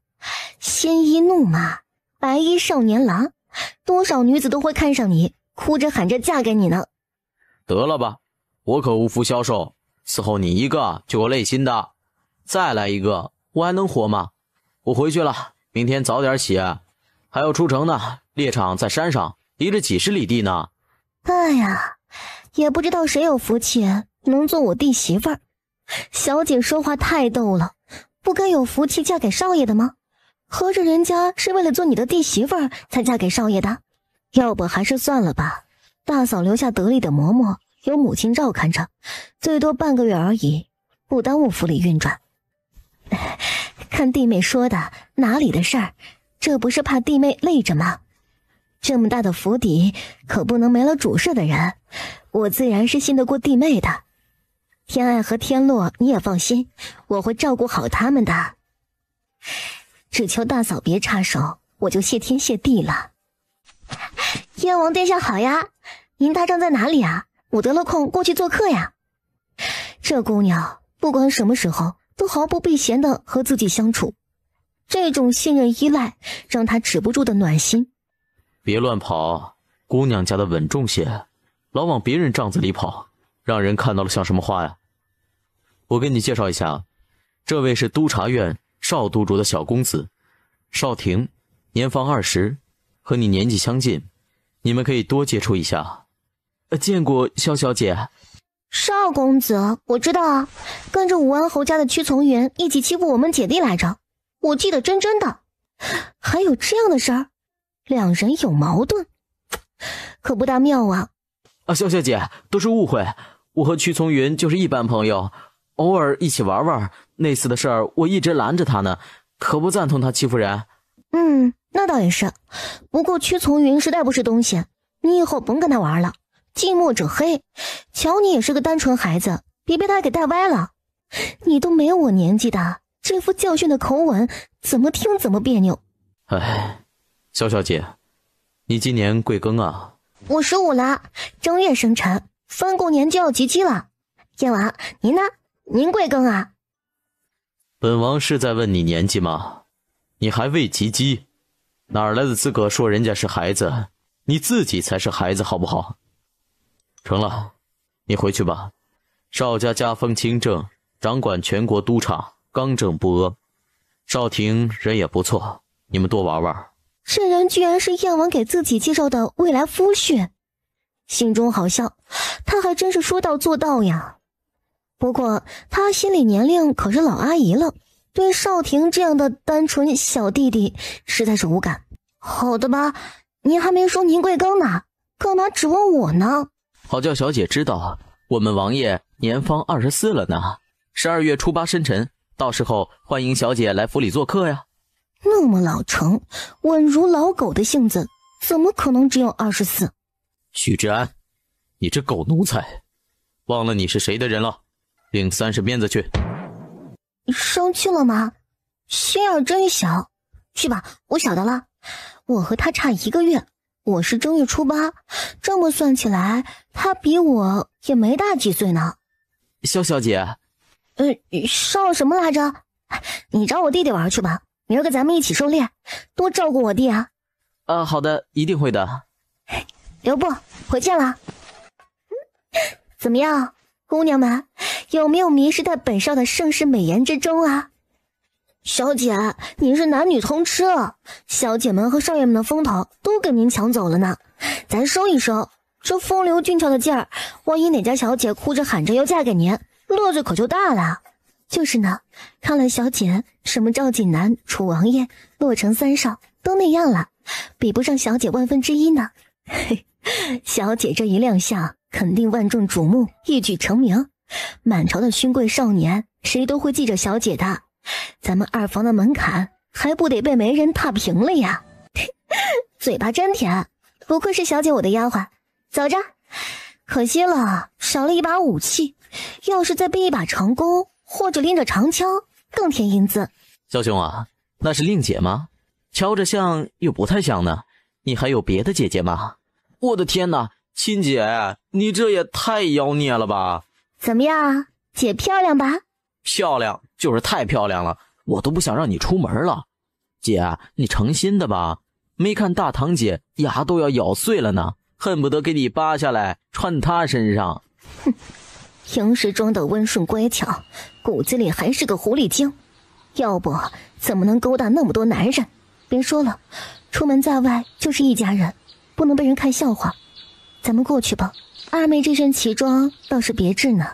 鲜衣怒马，白衣少年郎，多少女子都会看上你，哭着喊着嫁给你呢。得了吧，我可无福消受，伺候你一个就够累心的，再来一个我还能活吗？我回去了，明天早点起，还要出城呢，猎场在山上，离着几十里地呢。哎呀，也不知道谁有福气能做我弟媳妇儿。小姐说话太逗了，不该有福气嫁给少爷的吗？合着人家是为了做你的弟媳妇儿才嫁给少爷的？要不还是算了吧，大嫂留下得力的嬷嬷，有母亲照看着，最多半个月而已，不耽误府里运转。看弟妹说的，哪里的事儿，这不是怕弟妹累着吗？这么大的府邸，可不能没了主事的人，我自然是信得过弟妹的。天爱和天落你也放心，我会照顾好他们的。只求大嫂别插手，我就谢天谢地了。燕王殿下好呀，您大帐在哪里啊？我得了空过去做客呀。这姑娘不管什么时候都毫不避嫌的和自己相处，这种信任依赖让她止不住的暖心。别乱跑，姑娘家的稳重些，老往别人帐子里跑，让人看到了像什么话呀？我给你介绍一下，这位是督察院少督主的小公子少廷，年方20，和你年纪相近，你们可以多接触一下。见过萧小姐。少公子，我知道啊，跟着武安侯家的屈从云一起欺负我们姐弟来着，我记得真的。还有这样的事儿，两人有矛盾，可不大妙啊。萧小姐，都是误会，我和屈从云就是一般朋友，偶尔一起玩玩，那次的事儿我一直拦着他呢，可不赞同他欺负人。那倒也是，不过屈从云实在不是东西，你以后甭跟他玩了，近墨者黑，瞧你也是个单纯孩子，别被他给带歪了。你都没我年纪大，这副教训的口吻怎么听怎么别扭。萧小姐，你今年贵庚啊？我15了，正月生辰，翻过年就要及笄了。燕王，您呢？您贵庚啊？本王是在问你年纪吗？你还未及笄，哪来的资格说人家是孩子？你自己才是孩子好不好？成了，你回去吧。少家家风清正，掌管全国督察，刚正不阿。少廷人也不错，你们多玩玩。这人居然是燕王给自己介绍的未来夫婿，心中好笑，他还真是说到做到呀。不过他心理年龄可是老阿姨了，对少廷这样的单纯小弟弟实在是无感。好的吧，您还没说您贵庚呢，干嘛指问我呢？好叫小姐知道我们王爷年方24了呢，12月初8生辰，到时候欢迎小姐来府里做客呀。那么老成稳如老狗的性子，怎么可能只有24？许志安，你这狗奴才，忘了你是谁的人了，领30鞭子去。生气了吗？心眼真小。去吧，我晓得了。我和他差1个月，我是正月初8，这么算起来，他比我也没大几岁呢。萧小姐，少什么来着？你找我弟弟玩去吧，明儿个咱们一起狩猎，多照顾我弟啊。好的，一定会的。留步，回见了。怎么样，姑娘们，有没有迷失在本少的盛世美颜之中啊？小姐，您是男女通吃，小姐们和少爷们的风头都给您抢走了呢。咱收一收，这风流俊俏的劲儿，万一哪家小姐哭着喊着要嫁给您，乐子可就大了。就是呢，看来小姐什么赵锦南、楚王爷、洛城三少都那样了，比不上小姐1/1000呢。嘿，小姐这一亮相，肯定万众瞩目，一举成名。满朝的勋贵少年，谁都会记着小姐的。咱们二房的门槛还不得被媒人踏平了呀？嘴巴真甜，不愧是小姐我的丫鬟。走着，可惜了，少了一把武器。要是再备一把长弓，或者拎着长枪，更添英姿。萧兄啊，那是令姐吗？瞧着像又不太像呢。你还有别的姐姐吗？我的天哪，亲姐，你这也太妖孽了吧！怎么样，姐漂亮吧？漂亮，就是太漂亮了，我都不想让你出门了。姐，你诚心的吧？没看大堂姐牙都要咬碎了呢，恨不得给你扒下来穿她身上。哼，平时装的温顺乖巧，骨子里还是个狐狸精，要不怎么能勾搭那么多男人？别说了，出门在外就是一家人，不能被人看笑话。咱们过去吧。二妹这身奇装倒是别致呢，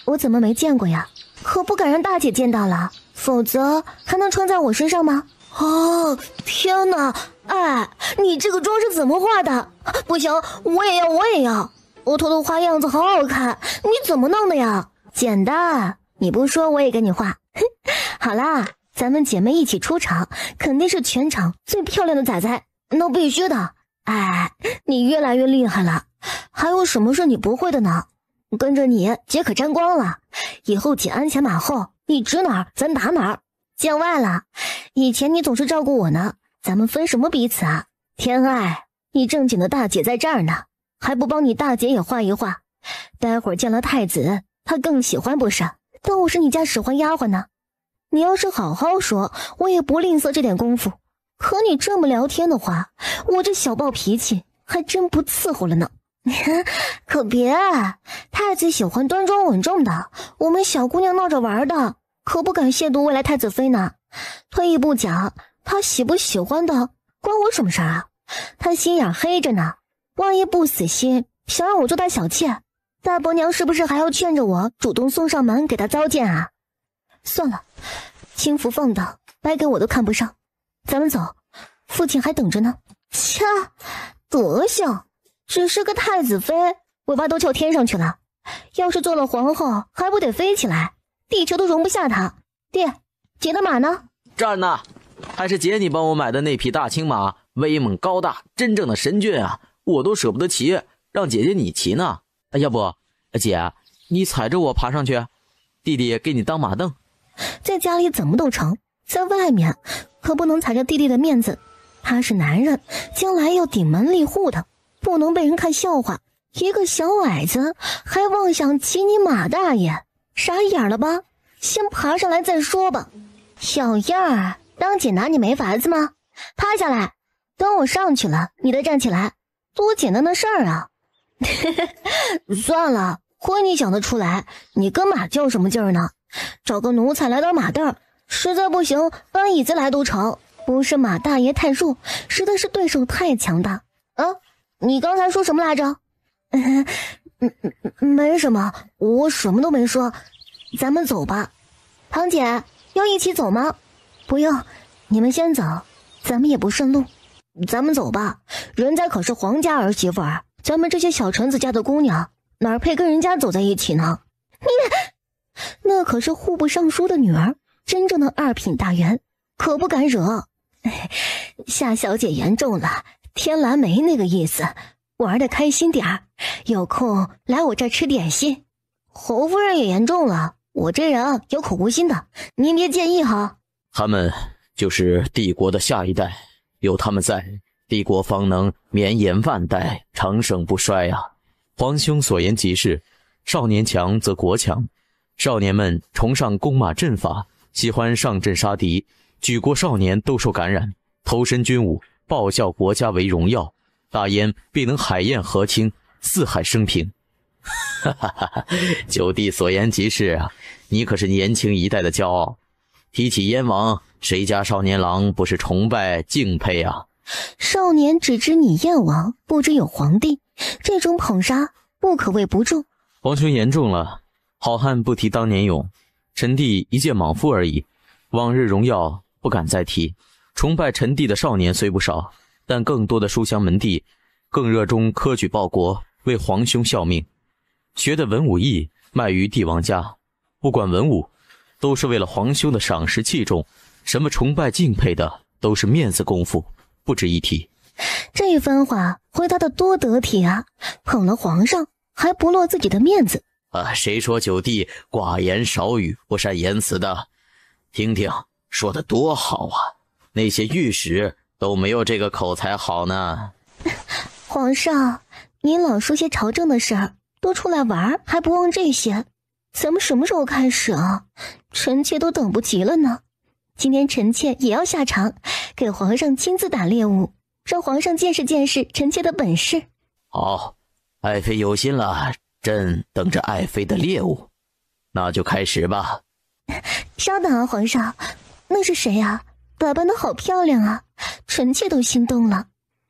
我怎么没见过呀？可不敢让大姐见到了，否则还能穿在我身上吗？哦，天哪！哎，你这个妆是怎么画的？不行，我也要！我偷偷画样子好好看，你怎么弄的呀？简单，你不说我也给你画。好啦，咱们姐妹一起出场，肯定是全场最漂亮的仔仔，那必须的。哎，你越来越厉害了，还有什么是你不会的呢？跟着你，姐可沾光了。以后姐鞍前马后，你指哪儿咱打哪儿。见外了，以前你总是照顾我呢，咱们分什么彼此啊？天爱，你正经的大姐在这儿呢，还不帮你大姐也画一画？待会儿见了太子，他更喜欢不是？但我是你家使唤丫鬟呢，你要是好好说，我也不吝啬这点功夫。可你这么聊天的话，我这小暴脾气还真不伺候了呢。可别，太子喜欢端庄稳重的，我们小姑娘闹着玩的，可不敢亵渎未来太子妃呢。退一步讲，他喜不喜欢的关我什么事啊？他心眼黑着呢，万一不死心，想让我做他小妾，大伯娘是不是还要劝着我主动送上门给他糟践啊？算了，轻浮放荡，白给我都看不上。咱们走，父亲还等着呢。切，德行！只是个太子妃，尾巴都翘天上去了。要是做了皇后，还不得飞起来？地球都容不下她。爹，姐的马呢？这儿呢，还是姐你帮我买的那匹大青马，威猛高大，真正的神骏啊！我都舍不得骑，让姐姐你骑呢。要不，姐，你踩着我爬上去，弟弟给你当马凳。在家里怎么都成，在外面可不能踩着弟弟的面子。他是男人，将来要顶门立户的，不能被人看笑话。一个小矮子还妄想骑你马大爷，傻眼了吧？先爬上来再说吧。小样儿，当姐拿你没法子吗？趴下来，等我上去了，你再站起来，多简单的事儿啊！算了，亏你想得出来，你跟马较什么劲儿呢？找个奴才来当马凳，实在不行搬椅子来都成。不是马大爷太弱，实在是对手太强大。啊，你刚才说什么来着？没什么，我什么都没说。咱们走吧。堂姐，要一起走吗？不用，你们先走，咱们也不顺路。咱们走吧，人家可是皇家儿媳妇儿，咱们这些小臣子家的姑娘，哪配跟人家走在一起呢？那可是户部尚书的女儿，真正的二品大员，可不敢惹。夏小姐言重了，天蓝莓那个意思，玩得开心点儿，有空来我这儿吃点心。侯夫人也言重了，我这人啊有口无心的，您别介意哈。他们就是帝国的下一代，有他们在，帝国方能绵延万代，长盛不衰啊。皇兄所言极是，少年强则国强。少年们崇尚弓马阵法，喜欢上阵杀敌，举国少年都受感染，投身军伍，报效国家为荣耀，大焉必能海晏和亲，四海升平。哈哈哈！九弟所言极是啊，你可是年轻一代的骄傲。提起燕王，谁家少年郎不是崇拜敬佩啊？少年只知你燕王，不知有皇帝，这种捧杀不可谓不重。皇兄言重了，好汉不提当年勇，臣弟一介莽夫而已，往日荣耀不敢再提。崇拜臣弟的少年虽不少，但更多的书香门第，更热衷科举报国，为皇兄效命。学的文武艺卖于帝王家，不管文武，都是为了皇兄的赏识器重，什么崇拜敬佩的，都是面子功夫，不值一提。这番话回答的多得体啊，捧了皇上还不落自己的面子啊！谁说九弟寡言少语，不善言辞的？听听说的多好啊！那些御史都没有这个口才好呢。皇上，您老说些朝政的事儿，多出来玩还不忘这些，咱们什么时候开始啊？臣妾都等不及了呢。今天臣妾也要下场，给皇上亲自打猎物，让皇上见识见识臣妾的本事。好，爱妃有心了，朕等着爱妃的猎物，那就开始吧。稍等啊，皇上，那是谁啊？打扮得好漂亮啊，臣妾都心动了。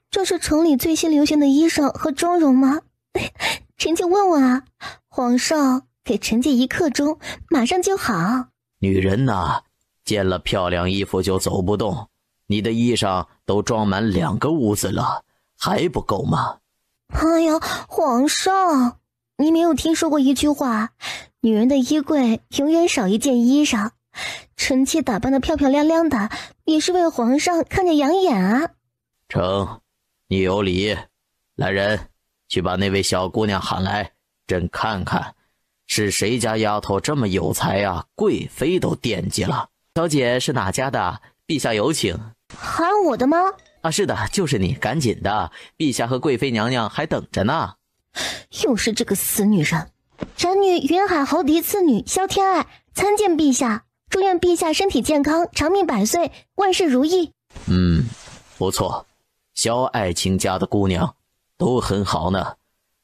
这是城里最新流行的衣裳和妆容吗？臣妾问问啊，皇上给臣妾1刻钟，马上就好。女人呐，见了漂亮衣服就走不动，你的衣裳都装满2个屋子了，还不够吗？哎呀，皇上，你没有听说过一句话，女人的衣柜永远少一件衣裳。臣妾打扮得漂漂亮亮的，也是为皇上看着养眼啊。成，你有理。来人，去把那位小姑娘喊来，朕看看是谁家丫头这么有才啊，贵妃都惦记了。小姐是哪家的？陛下有请。喊我的吗？啊，是的，就是你，赶紧的，陛下和贵妃娘娘还等着呢。又是这个死女人。臣女云海侯嫡次女萧天爱参见陛下，祝愿陛下身体健康，长命百岁，万事如意。不错，萧爱卿家的姑娘都很好呢。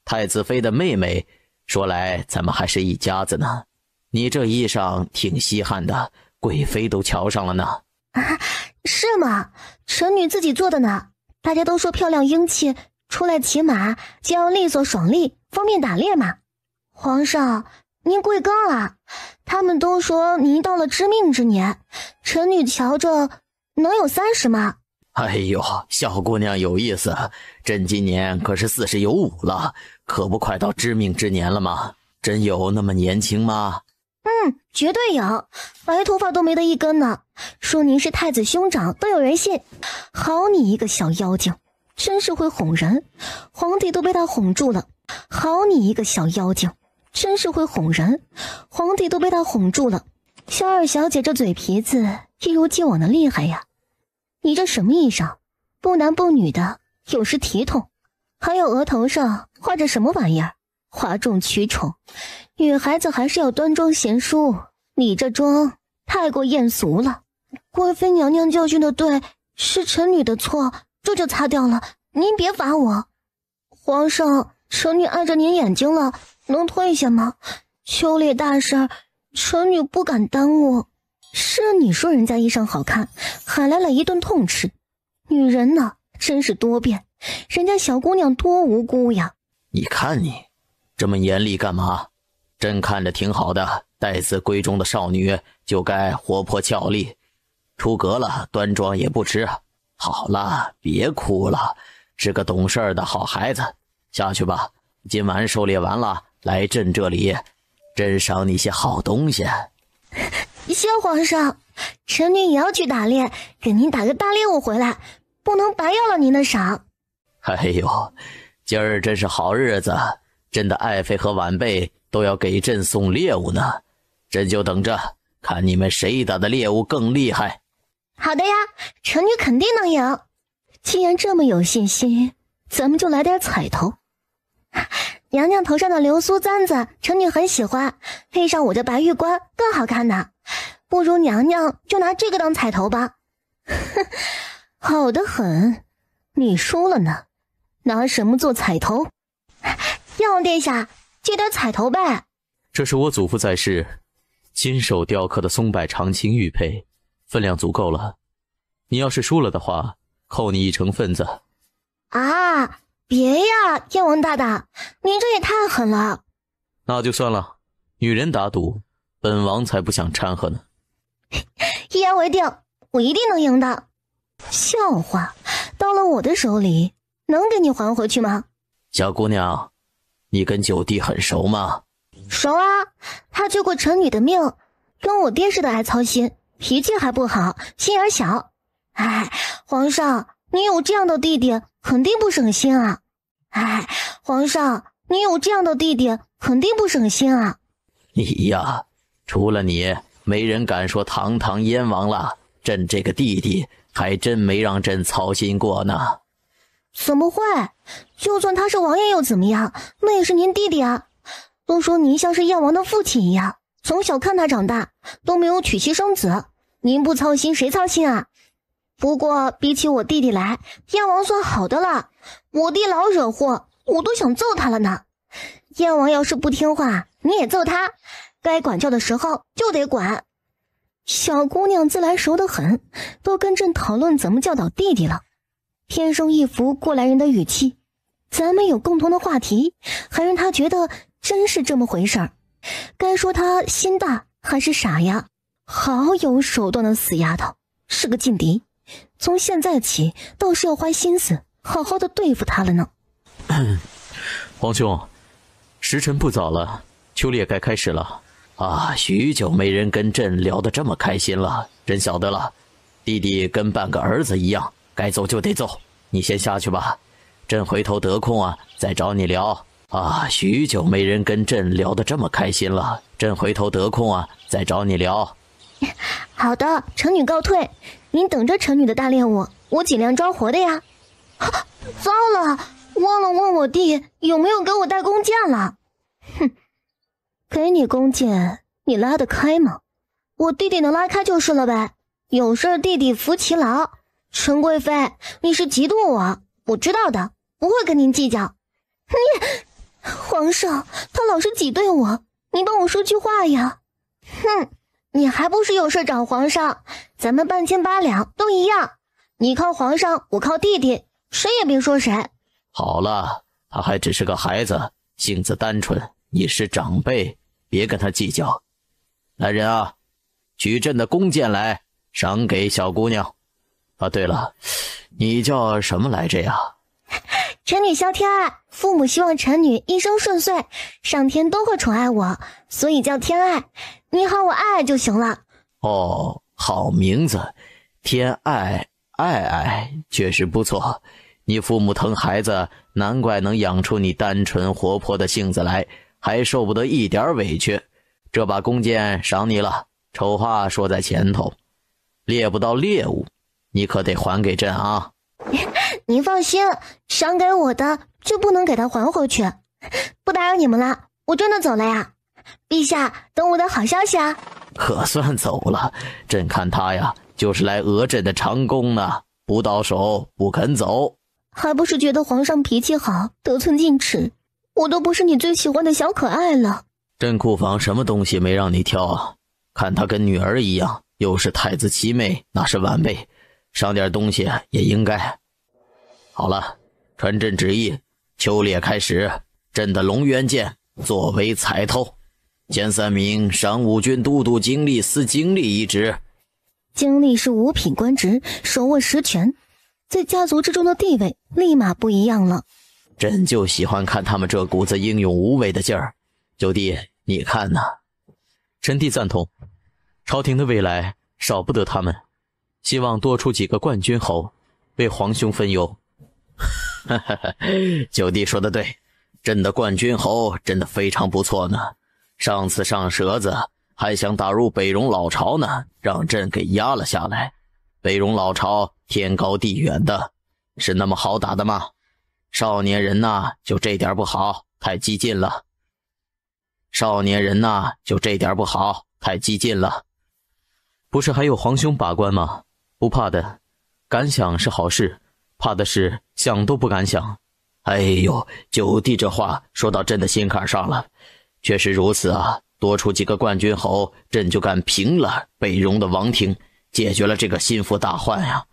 太子妃的妹妹，说来咱们还是一家子呢。你这衣裳挺稀罕的，贵妃都瞧上了呢。啊，是吗？臣女自己做的呢。大家都说漂亮英气，出来骑马就要利索爽利，方便打猎嘛。皇上，您贵庚了？他们都说您到了知命之年，臣女瞧着能有30吗？哎呦，小姑娘有意思，朕今年可是40有5了，可不快到知命之年了吗？真有那么年轻吗？绝对有，白头发都没得一根呢。说您是太子兄长都有人信。好你一个小妖精，真是会哄人，皇帝都被他哄住了。好你一个小妖精，真是会哄人，皇帝都被他哄住了。萧二小姐这嘴皮子一如既往的厉害呀。你这什么衣裳？不男不女的，有失体统。还有额头上画着什么玩意儿？哗众取宠，女孩子还是要端庄贤淑，你这妆太过艳俗了。贵妃娘娘教训的对，是臣女的错，这就擦掉了，您别罚我。皇上，臣女碍着您眼睛了，能退下吗？秋猎大事，臣女不敢耽误。是你说人家衣裳好看，还来了一顿痛斥。女人呢，真是多变，人家小姑娘多无辜呀。你看你这么严厉干嘛？朕看着挺好的，待字闺中的少女就该活泼俏丽，出阁了端庄也不迟。好了，别哭了，是个懂事的好孩子。下去吧，今晚狩猎完了，来朕这里，朕赏你些好东西。谢皇上，臣女也要去打猎，给您打个大猎物回来，不能白要了您的赏。哎呦，今儿真是好日子，朕的爱妃和晚辈都要给朕送猎物呢，朕就等着看你们谁打的猎物更厉害。好的呀，臣女肯定能赢。既然这么有信心，咱们就来点彩头。娘娘头上的流苏簪子，臣女很喜欢，配上我这白玉冠更好看呢。不如娘娘就拿这个当彩头吧。好得很，你输了呢，拿什么做彩头？燕王殿下，借点彩头呗。这是我祖父在世亲手雕刻的松柏长青玉佩，分量足够了。你要是输了的话，扣你1成份子。啊，别呀，燕王大大，您这也太狠了。那就算了，女人打赌，本王才不想掺和呢。一言为定，我一定能赢的。笑话，到了我的手里，能给你还回去吗？小姑娘，你跟九弟很熟吗？熟啊，他救过臣女的命，跟我爹似的爱操心，脾气还不好，心眼小。哎，皇上，你有这样的弟弟，肯定不省心啊。哎，皇上，你有这样的弟弟，肯定不省心啊。你呀，除了你，没人敢说堂堂燕王了。朕这个弟弟还真没让朕操心过呢。怎么会？就算他是王爷又怎么样，那也是您弟弟啊。都说您像是燕王的父亲一样，从小看他长大，都没有娶妻生子。您不操心谁操心啊？不过比起我弟弟来，燕王算好的了。我弟老惹祸，我都想揍他了呢。燕王要是不听话，你也揍他，该管教的时候就得管。小姑娘自来熟得很，都跟朕讨论怎么教导弟弟了。天生一副过来人的语气，咱们有共同的话题，还让他觉得真是这么回事儿。该说他心大还是傻呀？好有手段的死丫头，是个劲敌。从现在起，倒是要花心思好好的对付他了呢。皇兄，时辰不早了，秋猎该开始了啊！许久没人跟朕聊得这么开心了，朕晓得了。弟弟跟半个儿子一样，该揍就得揍。你先下去吧，朕回头得空啊再找你聊啊！许久没人跟朕聊得这么开心了，朕回头得空啊再找你聊。好的，臣女告退。您等着臣女的大猎物，我尽量抓活的呀。糟了，忘了问我弟有没有给我带弓箭了。哼，给你弓箭，你拉得开吗？我弟弟能拉开就是了呗。有事弟弟扶其劳。陈贵妃，你是嫉妒我，我知道的，不会跟您计较。你，皇上，他老是挤兑我，你帮我说句话呀。哼，你还不是有事找皇上？咱们半斤八两都一样，你靠皇上，我靠弟弟，谁也别说谁。好了，他还只是个孩子，性子单纯，你是长辈，别跟他计较。来人啊，取朕的弓箭来，赏给小姑娘。啊，对了，你叫什么来着呀？臣女萧天爱，父母希望臣女一生顺遂，上天都会宠爱我，所以叫天爱。你喊我爱爱就行了。哦，好名字，天爱，爱爱，确实不错。你父母疼孩子，难怪能养出你单纯活泼的性子来，还受不得一点委屈。这把弓箭赏你了，丑话说在前头，猎不到猎物，你可得还给朕啊。您放心，赏给我的就不能给他还回去。不打扰你们了，我真的走了呀。陛下，等我的好消息啊。可算走了，朕看他呀，就是来讹朕的长弓呢，不到手不肯走。还不是觉得皇上脾气好，得寸进尺，我都不是你最喜欢的小可爱了。朕库房什么东西没让你挑啊？看他跟女儿一样，又是太子七妹，那是晚辈，赏点东西也应该。好了，传朕旨意，秋猎开始，朕的龙渊剑作为彩头。前3名上武军都督经历司经历一职。经历是5品官职，手握实权，在家族之中的地位立马不一样了。朕就喜欢看他们这股子英勇无畏的劲儿。九弟，你看呢？臣弟赞同，朝廷的未来少不得他们，希望多出几个冠军侯，为皇兄分忧。九弟说的对，朕的冠军侯真的非常不错呢。上次上蛇子还想打入北戎老巢呢，让朕给压了下来。北戎老巢天高地远的，是那么好打的吗？少年人呐，就这点不好，太激进了。少年人呐，就这点不好，太激进了。不是还有皇兄把关吗？不怕的，敢想是好事，怕的是想都不敢想。哎呦，九弟这话说到朕的心坎上了，确实如此啊。多出几个冠军侯，朕就敢平了北戎的王庭，解决了这个心腹大患呀。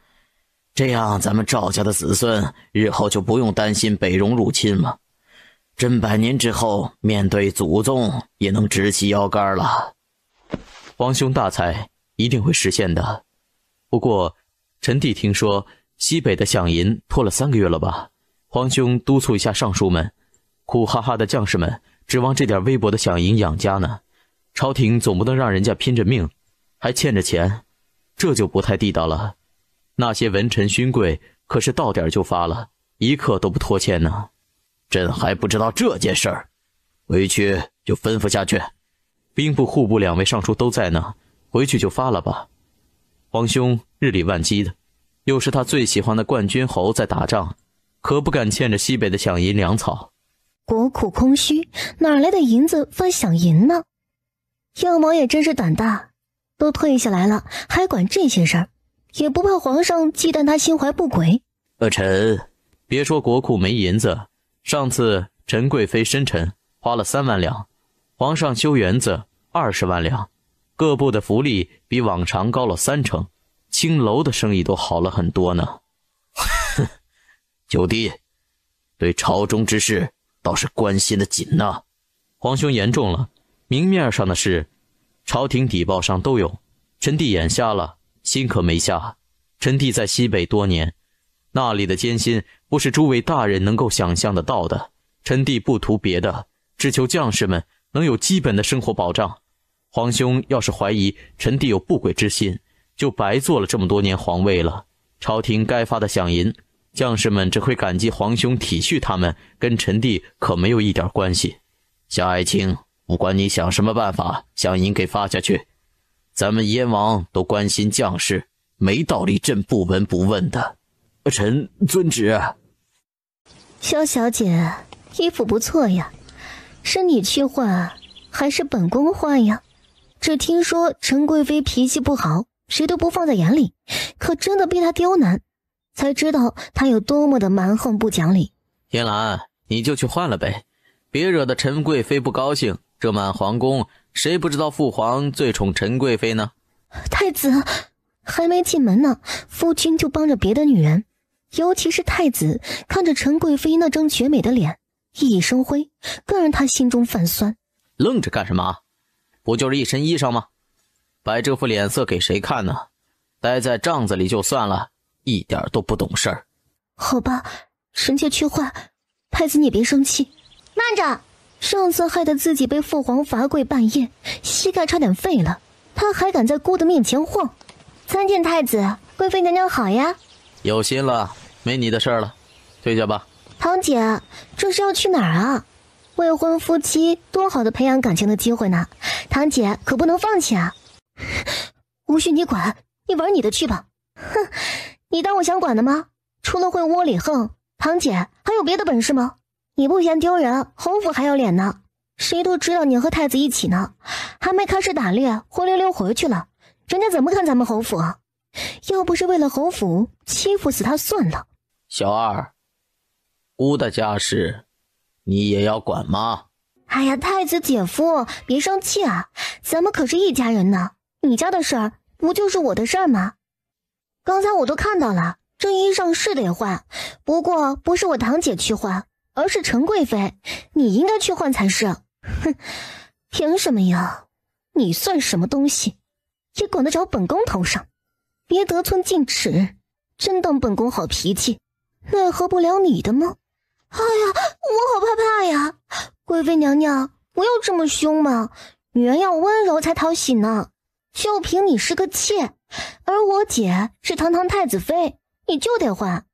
这样咱们赵家的子孙日后就不用担心北戎入侵了。朕100年之后面对祖宗也能直起腰杆了。皇兄大才，一定会实现的。不过臣弟听说西北的饷银拖了3个月了吧？皇兄督促一下尚书们，苦哈哈的将士们指望这点微薄的饷银养家呢。朝廷总不能让人家拼着命还欠着钱，这就不太地道了。那些文臣勋贵可是到点就发了，一刻都不拖欠呢。朕还不知道这件事儿，回去就吩咐下去。兵部户部2位尚书都在呢，回去就发了吧。皇兄日理万机的，又是他最喜欢的冠军侯在打仗，可不敢欠着西北的饷银粮草。国库空虚，哪来的银子发饷银呢？药王也真是胆大，都退下来了，还管这些事儿，也不怕皇上忌惮他心怀不轨。臣别说国库没银子，上次陈贵妃生辰花了3万两，皇上修园子20万两，各部的福利比往常高了30%，青楼的生意都好了很多呢。九弟对朝中之事倒是关心的紧呐。皇兄言重了，明面上的事朝廷底报上都有，臣弟眼瞎了，心可没瞎。臣弟在西北多年，那里的艰辛不是诸位大人能够想象得到的。臣弟不图别的，只求将士们能有基本的生活保障。皇兄要是怀疑臣弟有不轨之心，就白做了这么多年皇位了。朝廷该发的饷银，将士们只会感激皇兄体恤他们，跟臣弟可没有一点关系。夏爱卿，不管你想什么办法，饷银给发下去。咱们燕王都关心将士，没道理朕不闻不问的。臣遵旨。萧小姐，衣服不错呀，是你去换还是本宫换呀？只听说陈贵妃脾气不好，谁都不放在眼里，可真的被她刁难，才知道她有多么的蛮横不讲理。燕兰，你就去换了呗，别惹得陈贵妃不高兴。这满皇宫，谁不知道父皇最宠陈贵妃呢？太子还没进门呢，夫君就帮着别的女人，尤其是太子看着陈贵妃那张绝美的脸，熠熠生辉，更让他心中泛酸。愣着干什么？不就是一身衣裳吗？摆这副脸色给谁看呢？待在帐子里就算了，一点都不懂事儿。好吧，臣妾去换。太子你别生气。慢着，上次害得自己被父皇罚跪半夜，膝盖差点废了，他还敢在姑的面前晃。参见太子，贵妃娘娘好呀。有心了，没你的事儿了，退下吧。堂姐，这是要去哪儿啊？未婚夫妻多好的培养感情的机会呢，堂姐可不能放弃啊。无需你管，你玩你的去吧。哼，你当我想管的吗？除了会窝里横，堂姐还有别的本事吗？你不嫌丢人，侯府还有脸呢。谁都知道你和太子一起呢，还没开始打猎，灰溜溜回去了，人家怎么看咱们侯府啊？要不是为了侯府，欺负死他算了。小二，姑的家事你也要管吗？哎呀，太子姐夫别生气啊，咱们可是一家人呢，你家的事儿不就是我的事儿吗？刚才我都看到了，这衣裳是得换，不过不是我堂姐去换，而是陈贵妃，你应该去换才是。哼，凭什么呀？你算什么东西，也管得着本宫头上？别得寸进尺，真当本宫好脾气，奈何不了你的吗？哎呀，我好害怕呀！贵妃娘娘，不要这么凶嘛，女人要温柔才讨喜呢。就凭你是个妾，而我姐是堂堂太子妃，你就得换。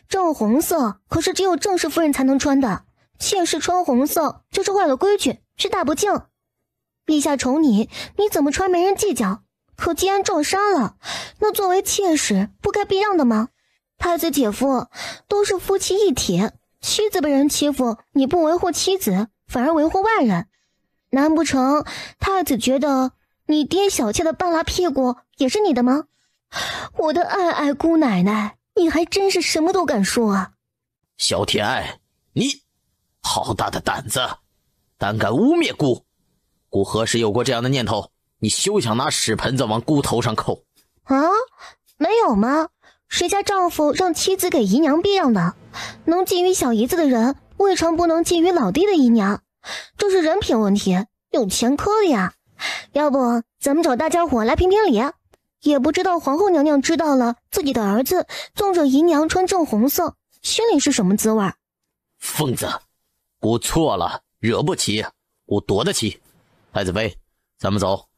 正红色可是只有正室夫人才能穿的，妾室穿红色就是坏了规矩，是大不敬。陛下宠你，你怎么穿没人计较，可既然撞衫了，那作为妾室不该避让的吗？太子姐夫都是夫妻一体，妻子被人欺负，你不维护妻子，反而维护外人，难不成太子觉得你爹小妾的半拉屁股也是你的吗？我的爱爱姑奶奶，你还真是什么都敢说啊！萧天爱，你好大的胆子，胆敢污蔑姑！姑何时有过这样的念头？你休想拿屎盆子往姑头上扣！啊，没有吗？谁家丈夫让妻子给姨娘避让的？能觊觎小姨子的人，未尝不能觊觎老弟的姨娘，这是人品问题，有前科的呀。要不咱们找大家伙来评评理？也不知道皇后娘娘知道了自己的儿子纵着姨娘穿正红色，心里是什么滋味？疯子，姑错了，惹不起，姑躲得起。太子妃，咱们走，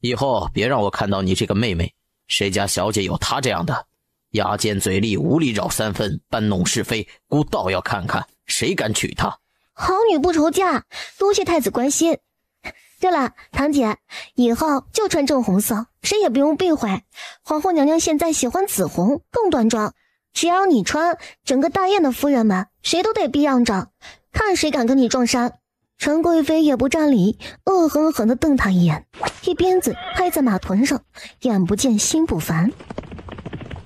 以后别让我看到你这个妹妹。谁家小姐有她这样的，牙尖嘴利，无理扰三分，搬弄是非，姑倒要看看谁敢娶她。好女不愁嫁，多谢太子关心。对了，堂姐，以后就穿正红色，谁也不用避讳。皇后娘娘现在喜欢紫红，更端庄。只要你穿，整个大宴的夫人们谁都得避让着，看谁敢跟你撞衫。陈贵妃也不占理，恶狠狠地瞪他一眼，一鞭子拍在马臀上，眼不见心不烦。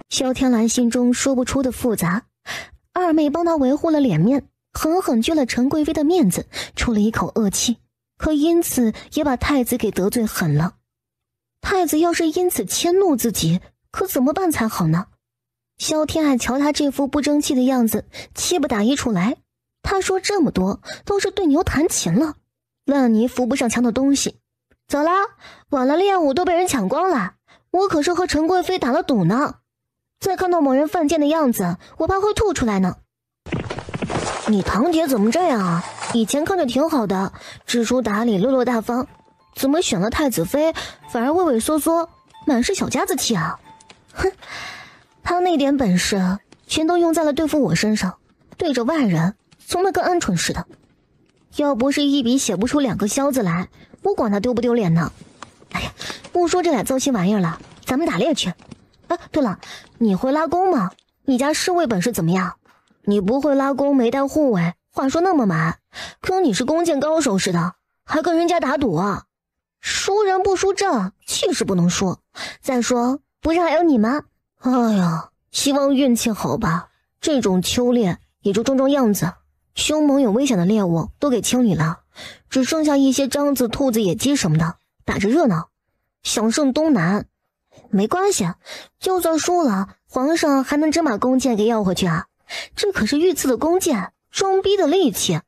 萧天蓝心中说不出的复杂，二妹帮他维护了脸面，狠狠撅了陈贵妃的面子，出了一口恶气，可因此也把太子给得罪狠了。太子要是因此迁怒自己，可怎么办才好呢？萧天爱瞧他这副不争气的样子，气不打一处来。他说这么多都是对牛弹琴了，烂泥扶不上墙的东西。走啦，晚了猎物都被人抢光了，我可是和陈贵妃打了赌呢。再看到某人犯贱的样子，我怕会吐出来呢。你堂姐怎么这样啊？以前看着挺好的，知书达理，落落大方，怎么选了太子妃反而畏畏缩缩，满是小家子气啊？哼，他那点本事全都用在了对付我身上，对着外人从那跟鹌鹑似的。要不是一笔写不出2个萧字来，我管他丢不丢脸呢。哎呀，不说这俩糟心玩意儿了，咱们打猎去。哎，对了，你会拉弓吗？你家侍卫本事怎么样？你不会拉弓没带护卫，话说那么满，跟你是弓箭高手似的，还跟人家打赌啊？输人不输阵，气势不能输。再说不是还有你吗？哎呀，希望运气好吧。这种秋猎也就装装样子，凶猛有危险的猎物都给清理了，只剩下一些獐子、兔子、野鸡什么的，打着热闹。想胜东南，没关系，就算输了，皇上还能真把弓箭给要回去啊。这可是御赐的弓箭，装逼的利器，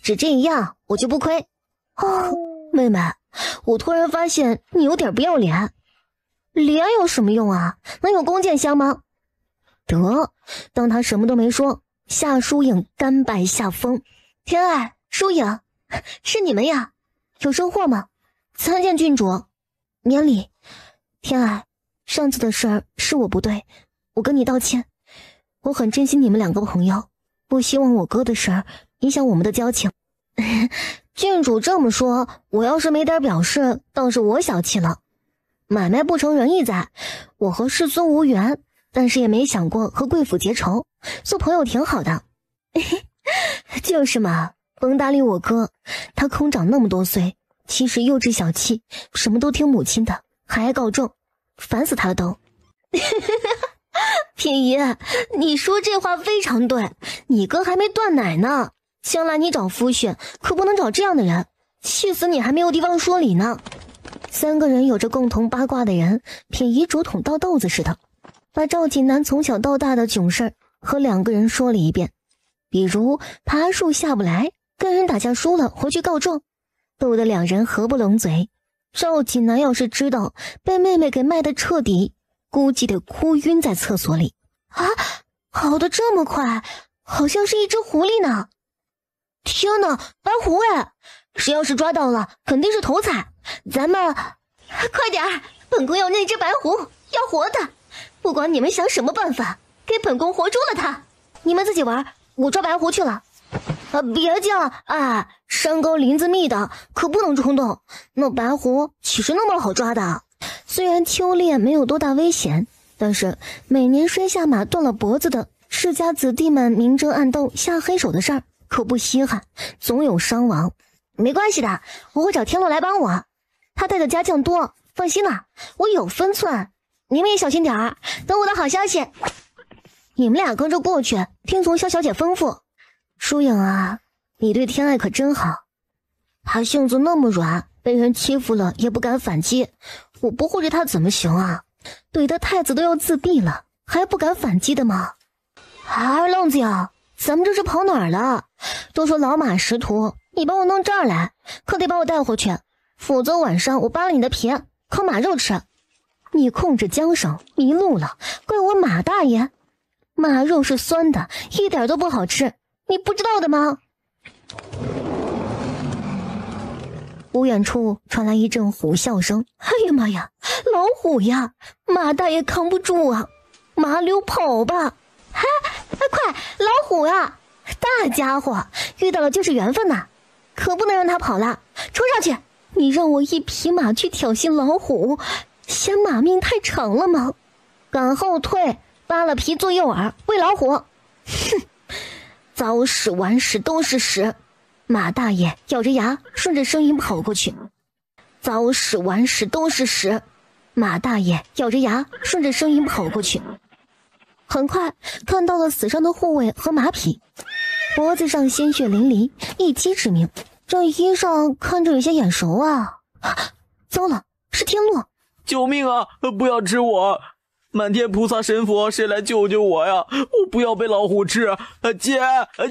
只这一样我就不亏。哦，妹妹，我突然发现你有点不要脸。脸有什么用啊？能有弓箭香吗？得，当他什么都没说，夏疏影甘拜下风。天爱，疏影，是你们呀？有收获吗？参见郡主。免礼。天爱，上次的事儿是我不对，我跟你道歉。我很珍惜你们2个朋友，不希望我哥的事儿影响我们的交情。郡主这么说，我要是没点表示，倒是我小气了。买卖不成仁义在，我和世孙无缘，但是也没想过和贵府结仇，做朋友挺好的。就是嘛，甭搭理我哥，他空长那么多岁，其实幼稚小气，什么都听母亲的，还爱告状，烦死他了都。品姨，你说这话非常对，你哥还没断奶呢，将来你找夫婿可不能找这样的人，气死你还没有地方说理呢。3个人有着共同八卦的人，品姨竹筒倒豆子似的，把赵锦南从小到大的囧事和2个人说了一遍，比如爬树下不来，跟人打架输了回去告状，逗得两人合不拢嘴。赵锦南要是知道被妹妹给卖得彻底，估计得哭晕在厕所里。啊，跑得这么快，好像是一只狐狸呢。天哪，白狐哎！谁要是抓到了，肯定是头彩。咱们快点儿，本宫要那只白狐，要活的。不管你们想什么办法，给本宫活捉了它。你们自己玩，我抓白狐去了。别这样啊！山高林子密的，可不能冲动。那白狐岂是那么好抓的？虽然秋猎没有多大危险，但是每年摔下马断了脖子的世家子弟们明争暗斗下黑手的事儿可不稀罕，总有伤亡。没关系的，我会找天洛来帮我，他带的家将多，放心啦，我有分寸。你们也小心点儿，等我的好消息。你们俩跟着过去，听从萧小姐吩咐。疏影啊，你对天爱可真好，他性子那么软，被人欺负了也不敢反击，我不护着他怎么行啊？怼得太子都要自闭了，还不敢反击的吗？二愣子呀，咱们这是跑哪儿了？都说老马识途，你把我弄这儿来，可得把我带回去，否则晚上我扒了你的皮，烤马肉吃。你控制缰绳迷路了，怪我马大爷？马肉是酸的，一点都不好吃，你不知道的吗？不远处传来一阵虎啸声，哎呀妈呀，老虎呀！马大爷扛不住啊，马溜跑吧！快，老虎呀！大家伙，遇到了就是缘分呐，可不能让他跑了，冲上去！你让我一匹马去挑衅老虎，嫌马命太长了吗？赶后退，扒了皮做诱饵，喂老虎！哼，早屎晚屎都是屎！马大爷咬着牙顺着声音跑过去，早屎晚屎都是屎！马大爷咬着牙顺着声音跑过去，很快看到了死伤的护卫和马匹，脖子上鲜血淋漓，一击致命。这衣裳看着有些眼熟啊！糟了，是天洛！救命啊！不要吃我！满天菩萨神佛，谁来救救我呀？我不要被老虎吃！姐，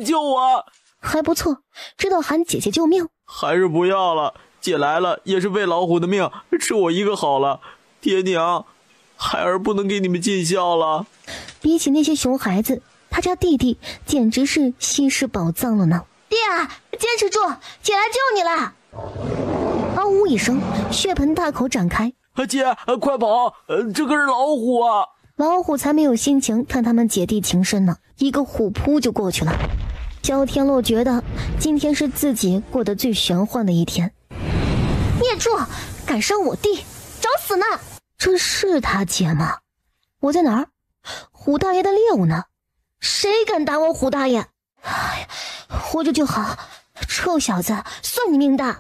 救我！还不错，知道喊姐姐救命。还是不要了，姐来了也是为老虎的命，吃我一个好了。爹娘，孩儿不能给你们尽孝了。比起那些熊孩子，他家弟弟简直是稀世宝藏了呢。爹啊，坚持住，姐来救你了！嗷呜一声，血盆大口展开。姐，快跑！这可是老虎啊！老虎才没有心情看他们姐弟情深呢，一个虎扑就过去了。萧天洛觉得今天是自己过得最玄幻的一天。孽畜，敢伤我弟，找死呢！这是他姐吗？我在哪儿？虎大爷的猎物呢？谁敢打我虎大爷？哎呀，活着就好，臭小子，算你命大！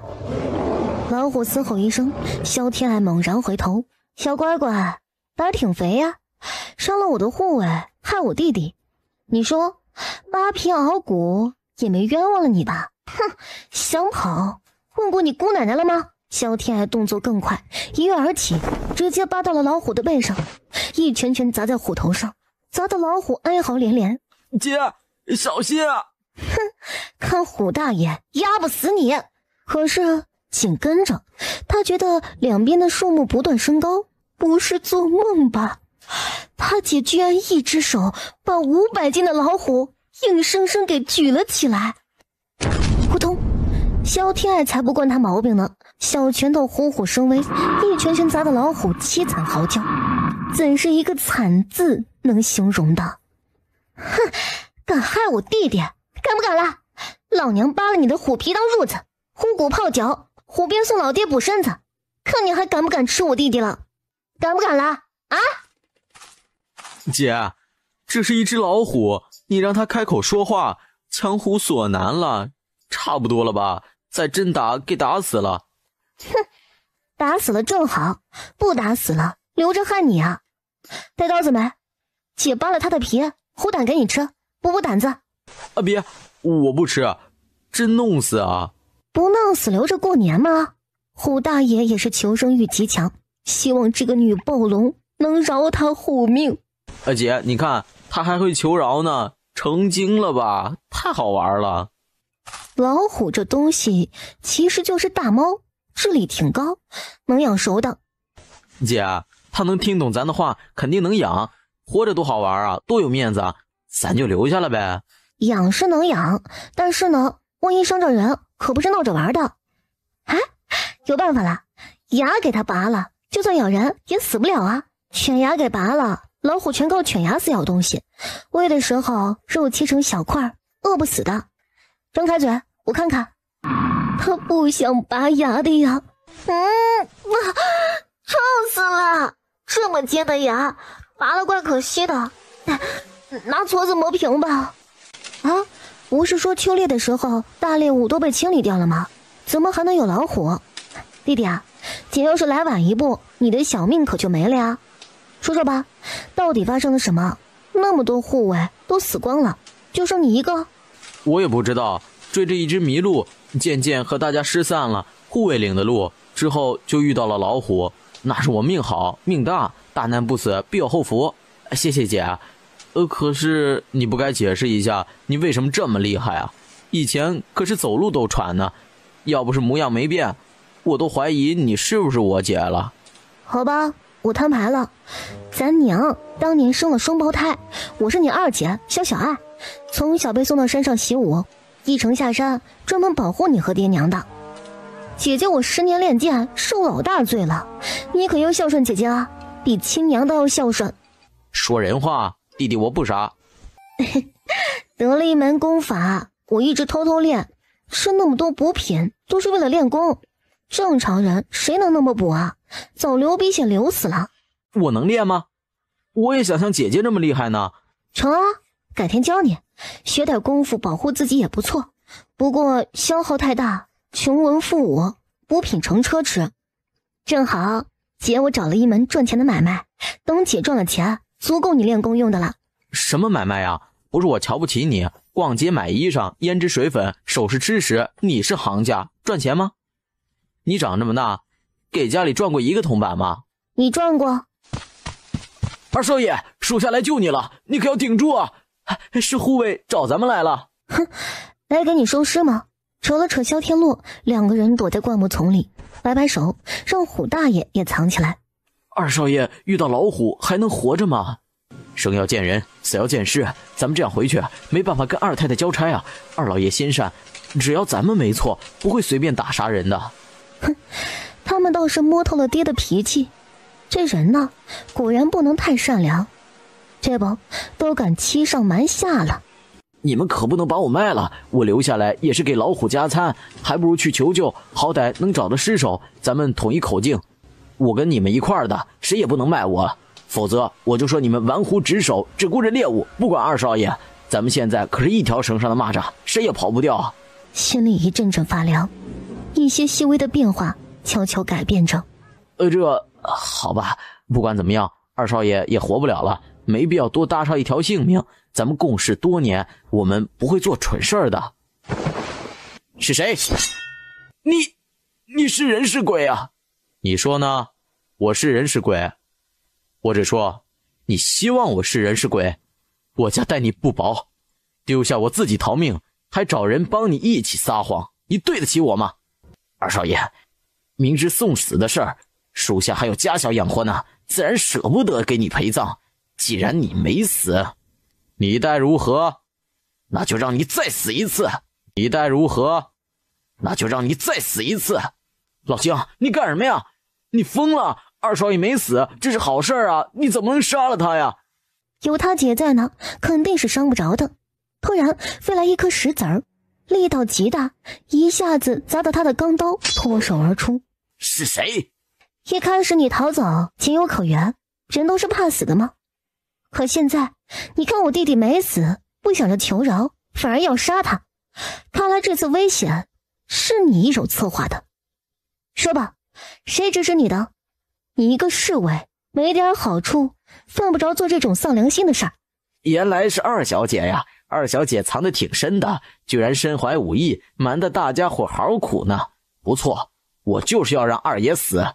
老虎嘶吼一声，萧天爱猛然回头，小乖乖，胆儿挺肥呀，伤了我的护卫，害我弟弟，你说扒皮熬骨也没冤枉了你吧？哼，想跑，问过你姑奶奶了吗？萧天爱动作更快，一跃而起，直接扒到了老虎的背上，一拳拳砸在虎头上，砸得老虎哀嚎连连。姐，小心啊！哼，看虎大爷压不死你！可是紧跟着，他觉得两边的树木不断升高，不是做梦吧？他姐居然一只手把500斤的老虎硬生生给举了起来。扑通！萧天爱才不惯他毛病呢，小拳头虎虎生威，一拳拳砸得老虎凄惨嚎叫，怎是一个惨字能形容的？哼，敢害我弟弟，敢不敢啦？老娘扒了你的虎皮当褥子，虎骨泡脚，虎鞭送老爹补身子，看你还敢不敢吃我弟弟了？敢不敢啦？啊！姐，这是一只老虎，你让它开口说话，强虎所难了，差不多了吧？再真打，给打死了。哼，打死了正好，不打死了留着害你啊！带刀子没？姐扒了他的皮，虎胆给你吃，补补胆子。啊，别，我不吃，真弄死啊！不弄死留着过年吗？虎大爷也是求生欲极强，希望这个女暴龙能饶他虎命。姐，你看他还会求饶呢，成精了吧？太好玩了！老虎这东西其实就是大猫，智力挺高，能养熟的。姐，它能听懂咱的话，肯定能养，活着多好玩啊，多有面子啊，咱就留下了呗。养是能养，但是呢，万一伤着人，可不是闹着玩的。啊，有办法了，牙给它拔了，就算咬人也死不了啊。犬牙给拔了，老虎全靠犬牙撕咬东西，喂的时候肉切成小块，饿不死的。张开嘴，我看看。它不想拔牙的呀。臭死了！这么尖的牙，拔了怪可惜的。拿矬子磨平吧。啊，不是说秋猎的时候大猎物都被清理掉了吗？怎么还能有老虎？弟弟啊，姐要是来晚一步，你的小命可就没了呀。说说吧，到底发生了什么？那么多护卫都死光了，就剩你一个？我也不知道，追着一只麋鹿，渐渐和大家失散了。护卫领的路之后就遇到了老虎，那是我命好命大，大难不死必有后福。谢谢姐。可是你不该解释一下你为什么这么厉害啊？以前可是走路都喘呢，要不是模样没变，我都怀疑你是不是我姐了。好吧，我摊牌了，咱娘当年生了双胞胎，我是你二姐肖小爱，从小被送到山上习武，一程下山专门保护你和爹娘的。姐姐我10年练剑，受老大罪了，你可要孝顺姐姐啊，比亲娘都要孝顺。说人话，弟弟我不傻。得了一门功法，我一直偷偷练，吃那么多补品都是为了练功，正常人谁能那么补啊？早流鼻血流死了。我能练吗？我也想像姐姐这么厉害呢。成啊，改天教你，学点功夫保护自己也不错，不过消耗太大，穷文富武，补品成奢侈。正好姐我找了一门赚钱的买卖，等姐赚了钱，足够你练功用的了。什么买卖呀？不是我瞧不起你，逛街买衣裳、胭脂水粉、首饰吃食，你是行家，赚钱吗？你长这么大，给家里赚过一个铜板吗？你赚过。二少爷，属下来救你了，你可要顶住啊！是护卫找咱们来了。哼，来给你收尸吗？扯了扯萧天洛，两个人躲在灌木丛里，摆摆手，让虎大爷也藏起来。二少爷遇到老虎还能活着吗？生要见人，死要见尸，咱们这样回去没办法跟二太太交差啊。二老爷心善，只要咱们没错，不会随便打杀人的。哼，他们倒是摸透了爹的脾气，这人呢，果然不能太善良，这不都敢欺上瞒下了。你们可不能把我卖了，我留下来也是给老虎加餐，还不如去求救，好歹能找到尸首，咱们统一口径。我跟你们一块儿的，谁也不能卖我，否则我就说你们玩忽职守，只顾着猎物，不管二少爷。咱们现在可是一条绳上的蚂蚱，谁也跑不掉啊！心里一阵阵发凉，一些细微的变化悄悄改变着。好吧，不管怎么样，二少爷也活不了了，没必要多搭上一条性命。咱们共事多年，我们不会做蠢事儿的。是谁？你是人是鬼啊？你说呢？我是人是鬼？我只说，你希望我是人是鬼，我家待你不薄，丢下我自己逃命，还找人帮你一起撒谎，你对得起我吗？二少爷，明知送死的事儿，属下还有家小养活呢，自然舍不得给你陪葬。既然你没死，你待如何？那就让你再死一次。你待如何？那就让你再死一次。老姜，你干什么呀？你疯了！二少爷没死，这是好事啊，你怎么能杀了他呀？有他姐在呢，肯定是伤不着的。突然飞来一颗石子儿，力道极大，一下子砸得他的钢刀脱手而出。是谁？一开始你逃走情有可原，人都是怕死的吗？可现在你看我弟弟没死，不想着求饶，反而要杀他，看来这次危险是你一手策划的。说吧，谁指使你的？你一个侍卫，没点好处，犯不着做这种丧良心的事儿。原来是二小姐呀，二小姐藏得挺深的，居然身怀武艺，瞒得大家伙好苦呢。不错，我就是要让二爷死。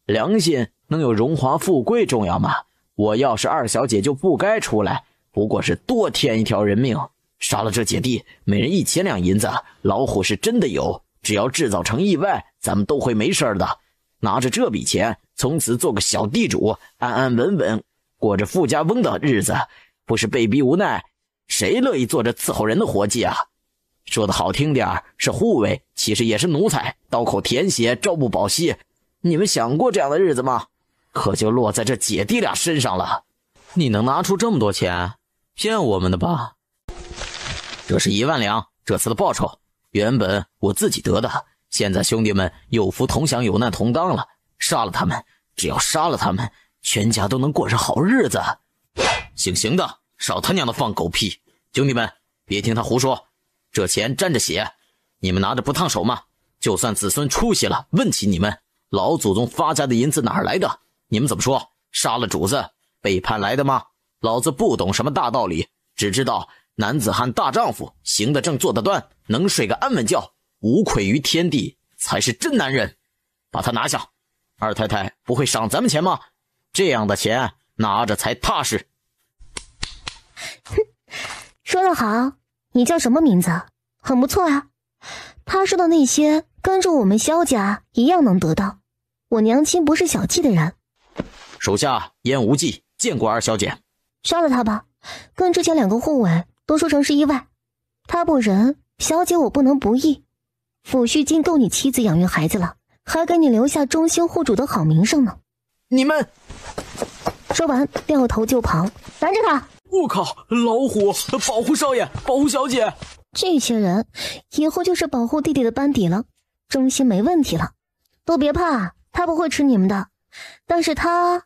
良心能有荣华富贵重要吗？我要是二小姐就不该出来，不过是多添一条人命。杀了这姐弟，每人1000两银子。老虎是真的有，只要制造成意外，咱们都会没事的。拿着这笔钱，从此做个小地主，安安稳稳过着富家翁的日子。不是被逼无奈，谁乐意做这伺候人的活计啊？说的好听点是护卫，其实也是奴才，刀口舔血，朝不保夕。你们想过这样的日子吗？可就落在这姐弟俩身上了。你能拿出这么多钱？骗我们的吧？这是1万两，这次的报酬，原本我自己得的，现在兄弟们有福同享，有难同当了。杀了他们，只要杀了他们，全家都能过上好日子。行的，少他娘的放狗屁！兄弟们，别听他胡说，这钱沾着血，你们拿着不烫手吗？就算子孙出息了，问起你们，老祖宗发家的银子哪儿来的？你们怎么说？杀了主子，背叛来的吗？老子不懂什么大道理，只知道男子汉大丈夫，行得正坐得端，能睡个安稳觉，无愧于天地，才是真男人。把他拿下，二太太不会赏咱们钱吗？这样的钱拿着才踏实。说得好，你叫什么名字？很不错啊。他说的那些跟着我们萧家一样能得到。我娘亲不是小气的人。手下燕无忌见过二小姐。杀了他吧，跟之前2个护卫都说成是意外。他不仁，小姐我不能不义。抚恤金够你妻子养育孩子了，还给你留下忠心护主的好名声呢。你们！说完掉头就跑，拦着他！我靠，老虎，保护少爷，保护小姐！这些人以后就是保护弟弟的班底了，忠心没问题了。都别怕，他不会吃你们的，但是他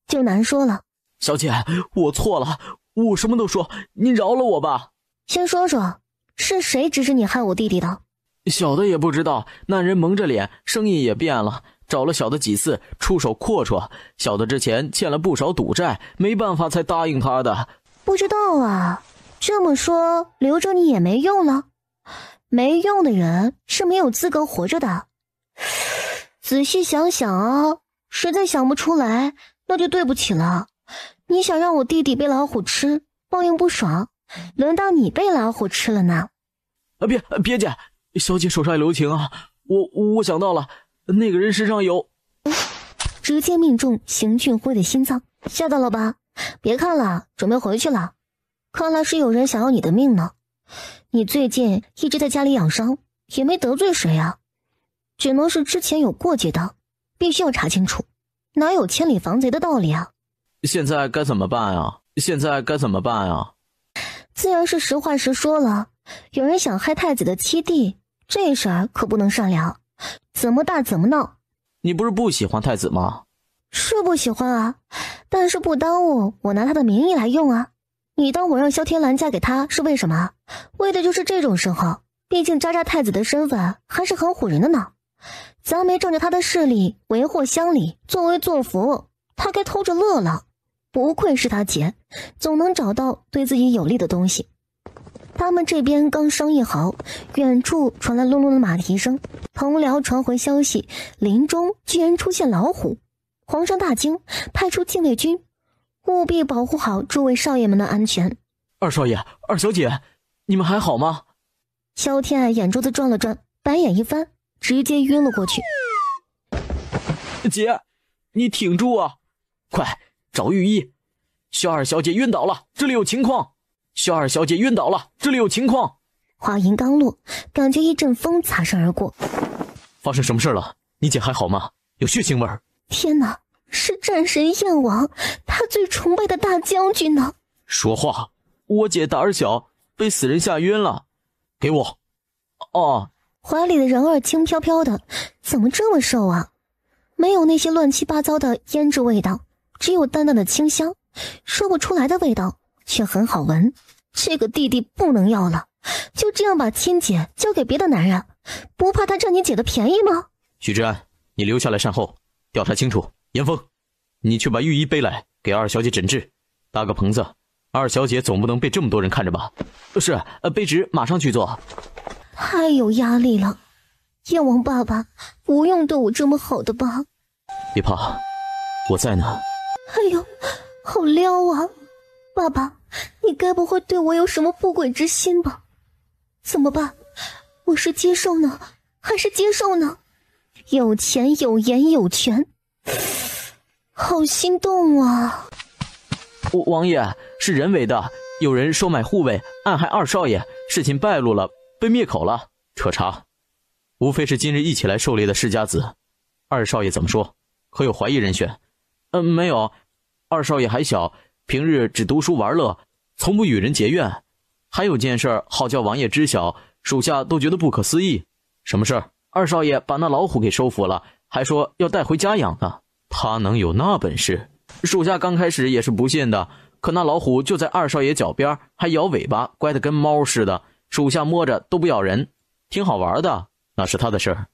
就难说了。小姐，我错了，我什么都说，您饶了我吧。先说说，是谁指使你害我弟弟的？小的也不知道，那人蒙着脸，声音也变了，找了小的几次，出手阔绰。小的之前欠了不少赌债，没办法才答应他的。不知道啊，这么说留着你也没用了。没用的人是没有资格活着的。仔细想想啊，实在想不出来，那就对不起了。你想让我弟弟被老虎吃，报应不爽，轮到你被老虎吃了呢。别介，小姐手下留情啊！我想到了，那个人身上有。直接命中邢俊辉的心脏，吓到了吧？别看了，准备回去了。看来是有人想要你的命呢。你最近一直在家里养伤，也没得罪谁啊，只能是之前有过节的，必须要查清楚，哪有千里防贼的道理啊？现在该怎么办啊？自然是实话实说了。有人想害太子的妻弟，这事儿可不能善了，怎么大怎么闹。你不是不喜欢太子吗？是不喜欢啊，但是不耽误我拿他的名义来用啊。你当我让萧天兰嫁给他是为什么？为的就是这种时候，毕竟渣渣太子的身份还是很唬人的呢。咱没仗着他的势力为祸乡里，作威作福，他该偷着乐了。不愧是他姐，总能找到对自己有利的东西。他们这边刚商议好，远处传来隆隆的马蹄声，同僚传回消息，林中居然出现老虎。皇上大惊，派出禁卫军，务必保护好诸位少爷们的安全。二少爷，二小姐，你们还好吗？萧天爱眼珠子转了转，白眼一翻，直接晕了过去。姐，你挺住啊！快找御医！萧二小姐晕倒了，这里有情况！萧二小姐晕倒了，这里有情况！话音刚落，感觉一阵风擦身而过。发生什么事了？你姐还好吗？有血腥味儿。天哪，是战神燕王，他最崇拜的大将军呢！说话！我姐胆儿小，被死人吓晕了。给我。哦。怀里的人儿轻飘飘的，怎么这么瘦啊？没有那些乱七八糟的腌制味道，只有淡淡的清香，说不出来的味道，却很好闻。这个弟弟不能要了，就这样把亲姐交给别的男人，不怕他占你姐的便宜吗？许志安，你留下来善后，调查清楚。严峰，你去把御医背来，给二小姐诊治。搭个棚子，二小姐总不能被这么多人看着吧？是，卑职马上去做。太有压力了，燕王爸爸不用对我这么好的吧？别怕，我在呢。哎呦，好撩啊！爸爸，你该不会对我有什么不轨之心吧？怎么办？我是接受呢，还是接受呢？有钱有颜有权，好心动啊！王爷，是人为的，有人收买护卫，暗害二少爷，事情败露了，被灭口了。彻查，无非是今日一起来狩猎的世家子。二少爷怎么说？可有怀疑人选？没有，二少爷还小，平日只读书玩乐，从不与人结怨。还有件事好叫王爷知晓，属下都觉得不可思议。什么事儿？二少爷把那老虎给收服了，还说要带回家养呢。他能有那本事？属下刚开始也是不信的，可那老虎就在二少爷脚边，还摇尾巴，乖得跟猫似的，属下摸着都不咬人，挺好玩的。那是他的事儿，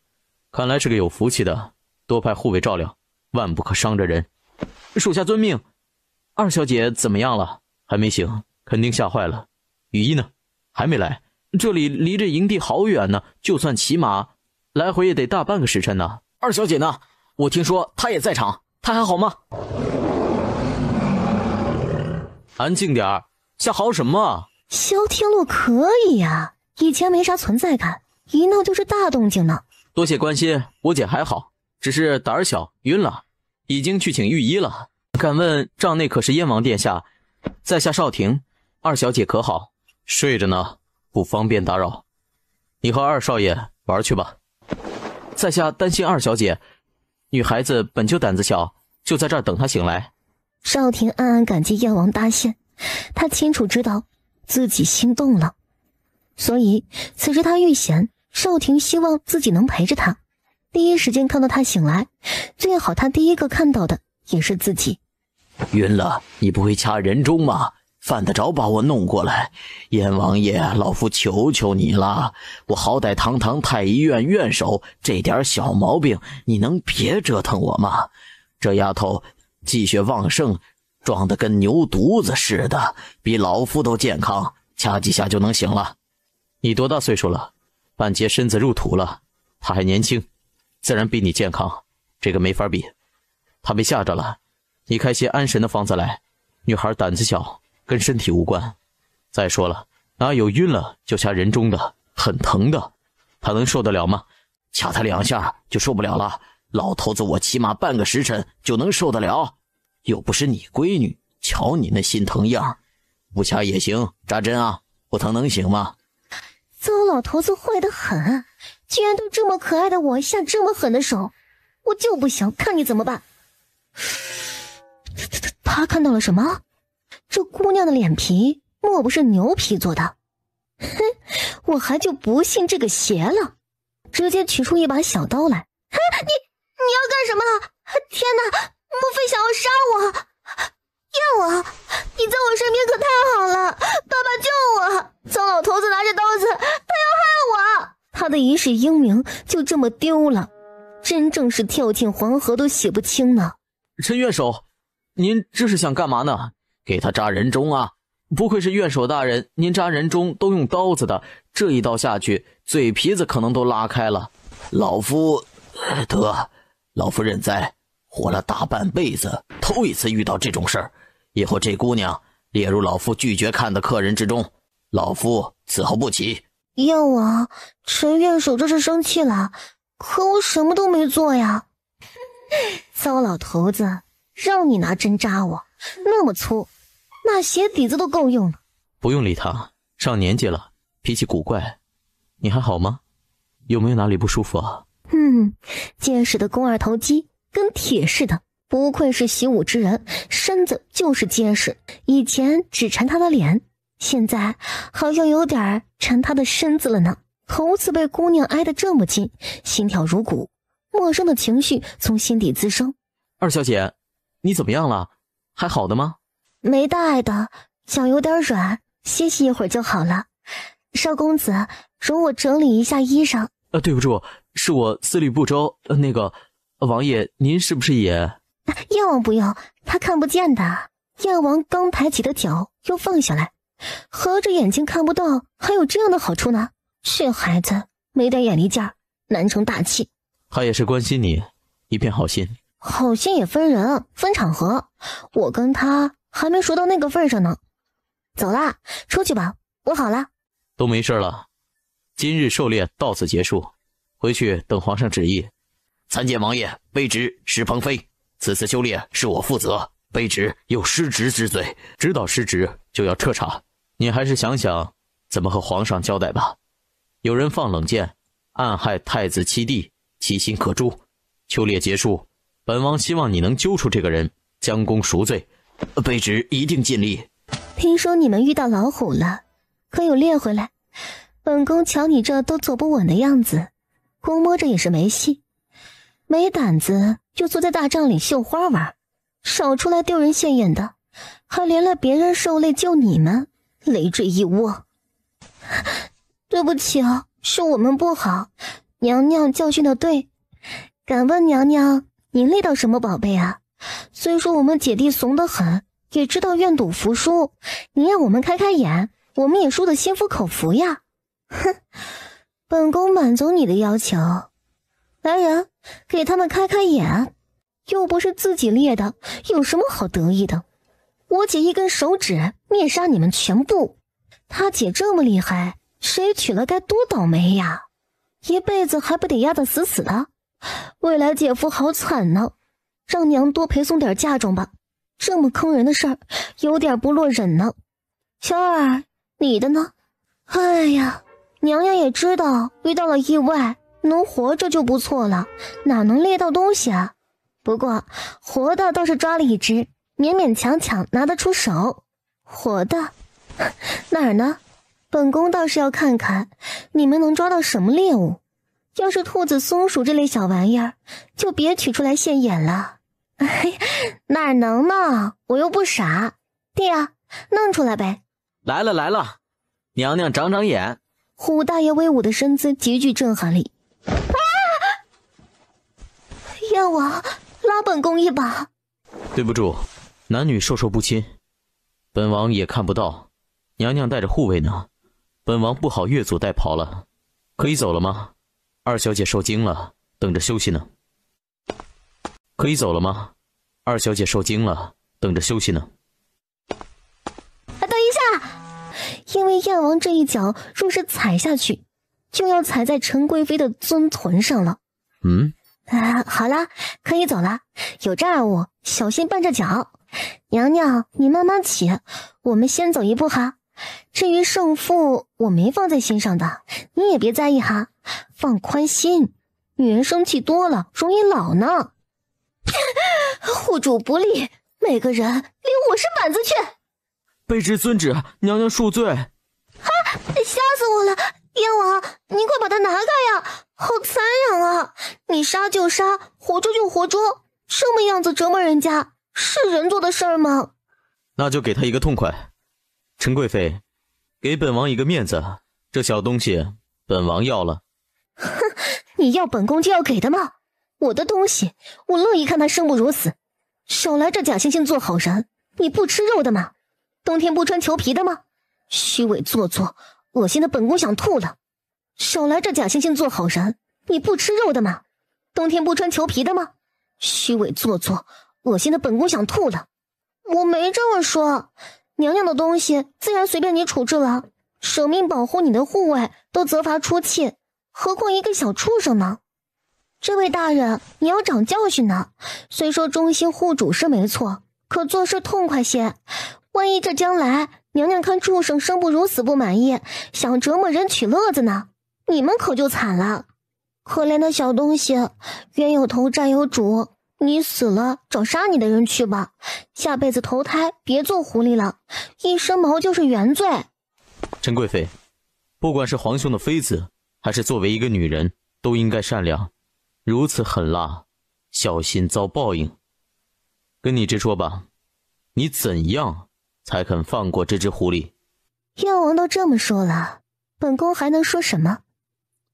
看来是个有福气的，多派护卫照料，万不可伤着人。属下遵命。二小姐怎么样了？还没醒，肯定吓坏了。雨衣呢？还没来。这里离这营地好远呢，就算骑马来回也得大半个时辰呢。二小姐呢？我听说她也在场，她还好吗？安静点儿，瞎嚎什么？萧天洛可以呀，以前没啥存在感，一闹就是大动静呢。多谢关心，我姐还好，只是胆儿小，晕了，已经去请御医了。敢问帐内可是燕王殿下，在下少廷，二小姐可好？睡着呢，不方便打扰。你和二少爷玩去吧。在下担心二小姐，女孩子本就胆子小，就在这儿等她醒来。少廷暗暗感激燕王搭线，他清楚知道自己心动了，所以此时他遇险，少廷希望自己能陪着他，第一时间看到他醒来，最好他第一个看到的也是自己。晕了，你不会掐人中吗？犯得着把我弄过来？燕王爷，老夫求求你了，我好歹堂堂太医院院守，这点小毛病你能别折腾我吗？这丫头气血旺盛，壮得跟牛犊子似的，比老夫都健康，掐几下就能醒了。你多大岁数了？半截身子入土了，他还年轻，自然比你健康，这个没法比。他被吓着了，你开些安神的方子来。女孩胆子小，跟身体无关。再说了，哪有晕了就掐人中的，很疼的，他能受得了吗？掐他2下就受不了了，老头子我起码半个时辰就能受得了，又不是你闺女，瞧你那心疼样，不掐也行，扎针啊，不疼能醒吗？糟老头子坏得很，居然对这么可爱的我下这么狠的手，我就不行，看你怎么办。他看到了什么？这姑娘的脸皮莫不是牛皮做的？哼，我还就不信这个邪了，直接取出一把小刀来。你要干什么？天哪，莫非想要杀我？燕王，你在我身边可太好了，爸爸救我！糟老头子拿着刀子，他要害我！他的一世英名就这么丢了，真正是跳进黄河都洗不清呢。陈院守，您这是想干嘛呢？给他扎人中啊！不愧是院守大人，您扎人中都用刀子的，这一刀下去，嘴皮子可能都拉开了。老夫认栽，活了大半辈子，头一次遇到这种事儿。以后这姑娘列入老夫拒绝看的客人之中，老夫伺候不起。燕王，陈院守这是生气了，可我什么都没做呀。糟老头子，让你拿针扎我，那么粗，那鞋底子都够用了。不用理他，上年纪了，脾气古怪。你还好吗？有没有哪里不舒服啊？结实的肱二头肌跟铁似的，不愧是习武之人，身子就是结实。以前只缠他的脸，现在好像有点缠他的身子了呢。头次被姑娘挨得这么近，心跳如鼓，陌生的情绪从心底滋生。二小姐，你怎么样了？还好的吗？没大碍的，脚有点软，歇息一会儿就好了。少公子，容我整理一下衣裳。对不住，是我思虑不周。王爷，您是不是也……燕王不用，他看不见的。燕王刚抬起的脚又放下来，合着眼睛看不到，还有这样的好处呢？这孩子没点眼力劲儿，难成大器。他也是关心你，一片好心。好心也分人，分场合。我跟他还没熟到那个份上呢。走啦，出去吧，我好了。都没事了，今日狩猎到此结束，回去等皇上旨意。参见王爷，卑职石鹏飞，此次修猎是我负责，卑职有失职之罪。知道失职就要彻查，你还是想想怎么和皇上交代吧。有人放冷箭，暗害太子七弟，其心可诛。秋猎结束，本王希望你能揪出这个人，将功赎罪。卑职一定尽力。听说你们遇到老虎了，可有猎回来？本宫瞧你这都走不稳的样子，估摸着也是没戏。没胆子就坐在大帐里绣花玩，少出来丢人现眼的，还连累别人受累救你们，累赘一窝。对不起啊，是我们不好，娘娘教训的对。敢问娘娘，您猎到什么宝贝啊？虽说我们姐弟怂得很，也知道愿赌服输，您让我们开开眼，我们也输得心服口服呀。哼，本宫满足你的要求。来人，给他们开开眼，又不是自己猎的，有什么好得意的？我姐一根手指灭杀你们全部，她姐这么厉害，谁娶了该多倒霉呀，一辈子还不得压得死死的。未来姐夫好惨呢，让娘多陪送点嫁妆吧，这么坑人的事儿有点不落忍呢。小儿，你的呢？哎呀，娘娘也知道遇到了意外，能活着就不错了，哪能猎到东西啊？不过活的倒是抓了一只，勉勉强强拿得出手。活的哪儿呢？本宫倒是要看看你们能抓到什么猎物。要是兔子、松鼠这类小玩意儿，就别取出来现眼了。哪能呢？我又不傻。弟啊，弄出来呗。来了来了，娘娘长长眼。虎大爷威武的身姿极具震撼力。燕王，拉本宫一把。对不住，男女授受不亲，本王也看不到，娘娘带着护卫呢，本王不好越俎代庖了。可以走了吗？二小姐受惊了，等着休息呢。可以走了吗？二小姐受惊了，等着休息呢。等一下，因为燕王这一脚若是踩下去，就要踩在陈贵妃的尊臀上了。好了，可以走了。有债务，小心绊着脚。娘娘，你慢慢起，我们先走一步哈。至于胜负，我没放在心上的，你也别在意哈，放宽心。女人生气多了容易老呢。护主不利，每个人领50板子去。卑职遵旨，娘娘恕罪。吓死我了！燕王，您快把他拿开呀！好残忍啊！你杀就杀，活捉就活捉，这么样子折磨人家，是人做的事儿吗？那就给他一个痛快。陈贵妃，给本王一个面子，这小东西本王要了。哼，你要本宫就要给的吗？我的东西，我乐意看他生不如死。少来这假惺惺做好人，你不吃肉的吗？冬天不穿裘皮的吗？虚伪做作，恶心的本宫想吐了。少来这假惺惺做好人，你不吃肉的吗？冬天不穿裘皮的吗？虚伪做作，恶心的本宫想吐了。我没这么说，娘娘的东西自然随便你处置了，舍命保护你的护卫都责罚出气，何况一个小畜生呢？这位大人，你要长教训呢。虽说忠心护主是没错，可做事痛快些。万一这将来娘娘看畜生生不如死不满意，想折磨人取乐子呢，你们可就惨了。可怜的小东西，冤有头债有主，你死了找杀你的人去吧，下辈子投胎别做狐狸了，一身毛就是原罪。陈贵妃，不管是皇兄的妃子，还是作为一个女人，都应该善良。如此狠辣，小心遭报应。跟你直说吧，你怎样才肯放过这只狐狸？燕王都这么说了，本宫还能说什么？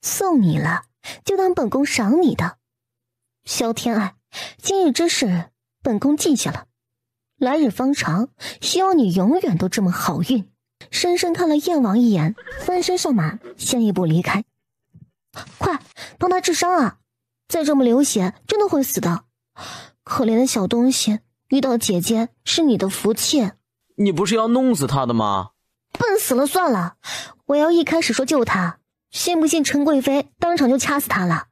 送你了，就当本宫赏你的。萧天爱，今日之事本宫记下了，来日方长，希望你永远都这么好运。深深看了燕王一眼，翻身上马，先一步离开。快帮他治伤啊，再这么流血真的会死的。可怜的小东西，遇到姐姐是你的福气。你不是要弄死他的吗？笨死了算了，我要一开始说救他，信不信陈贵妃当场就掐死他了？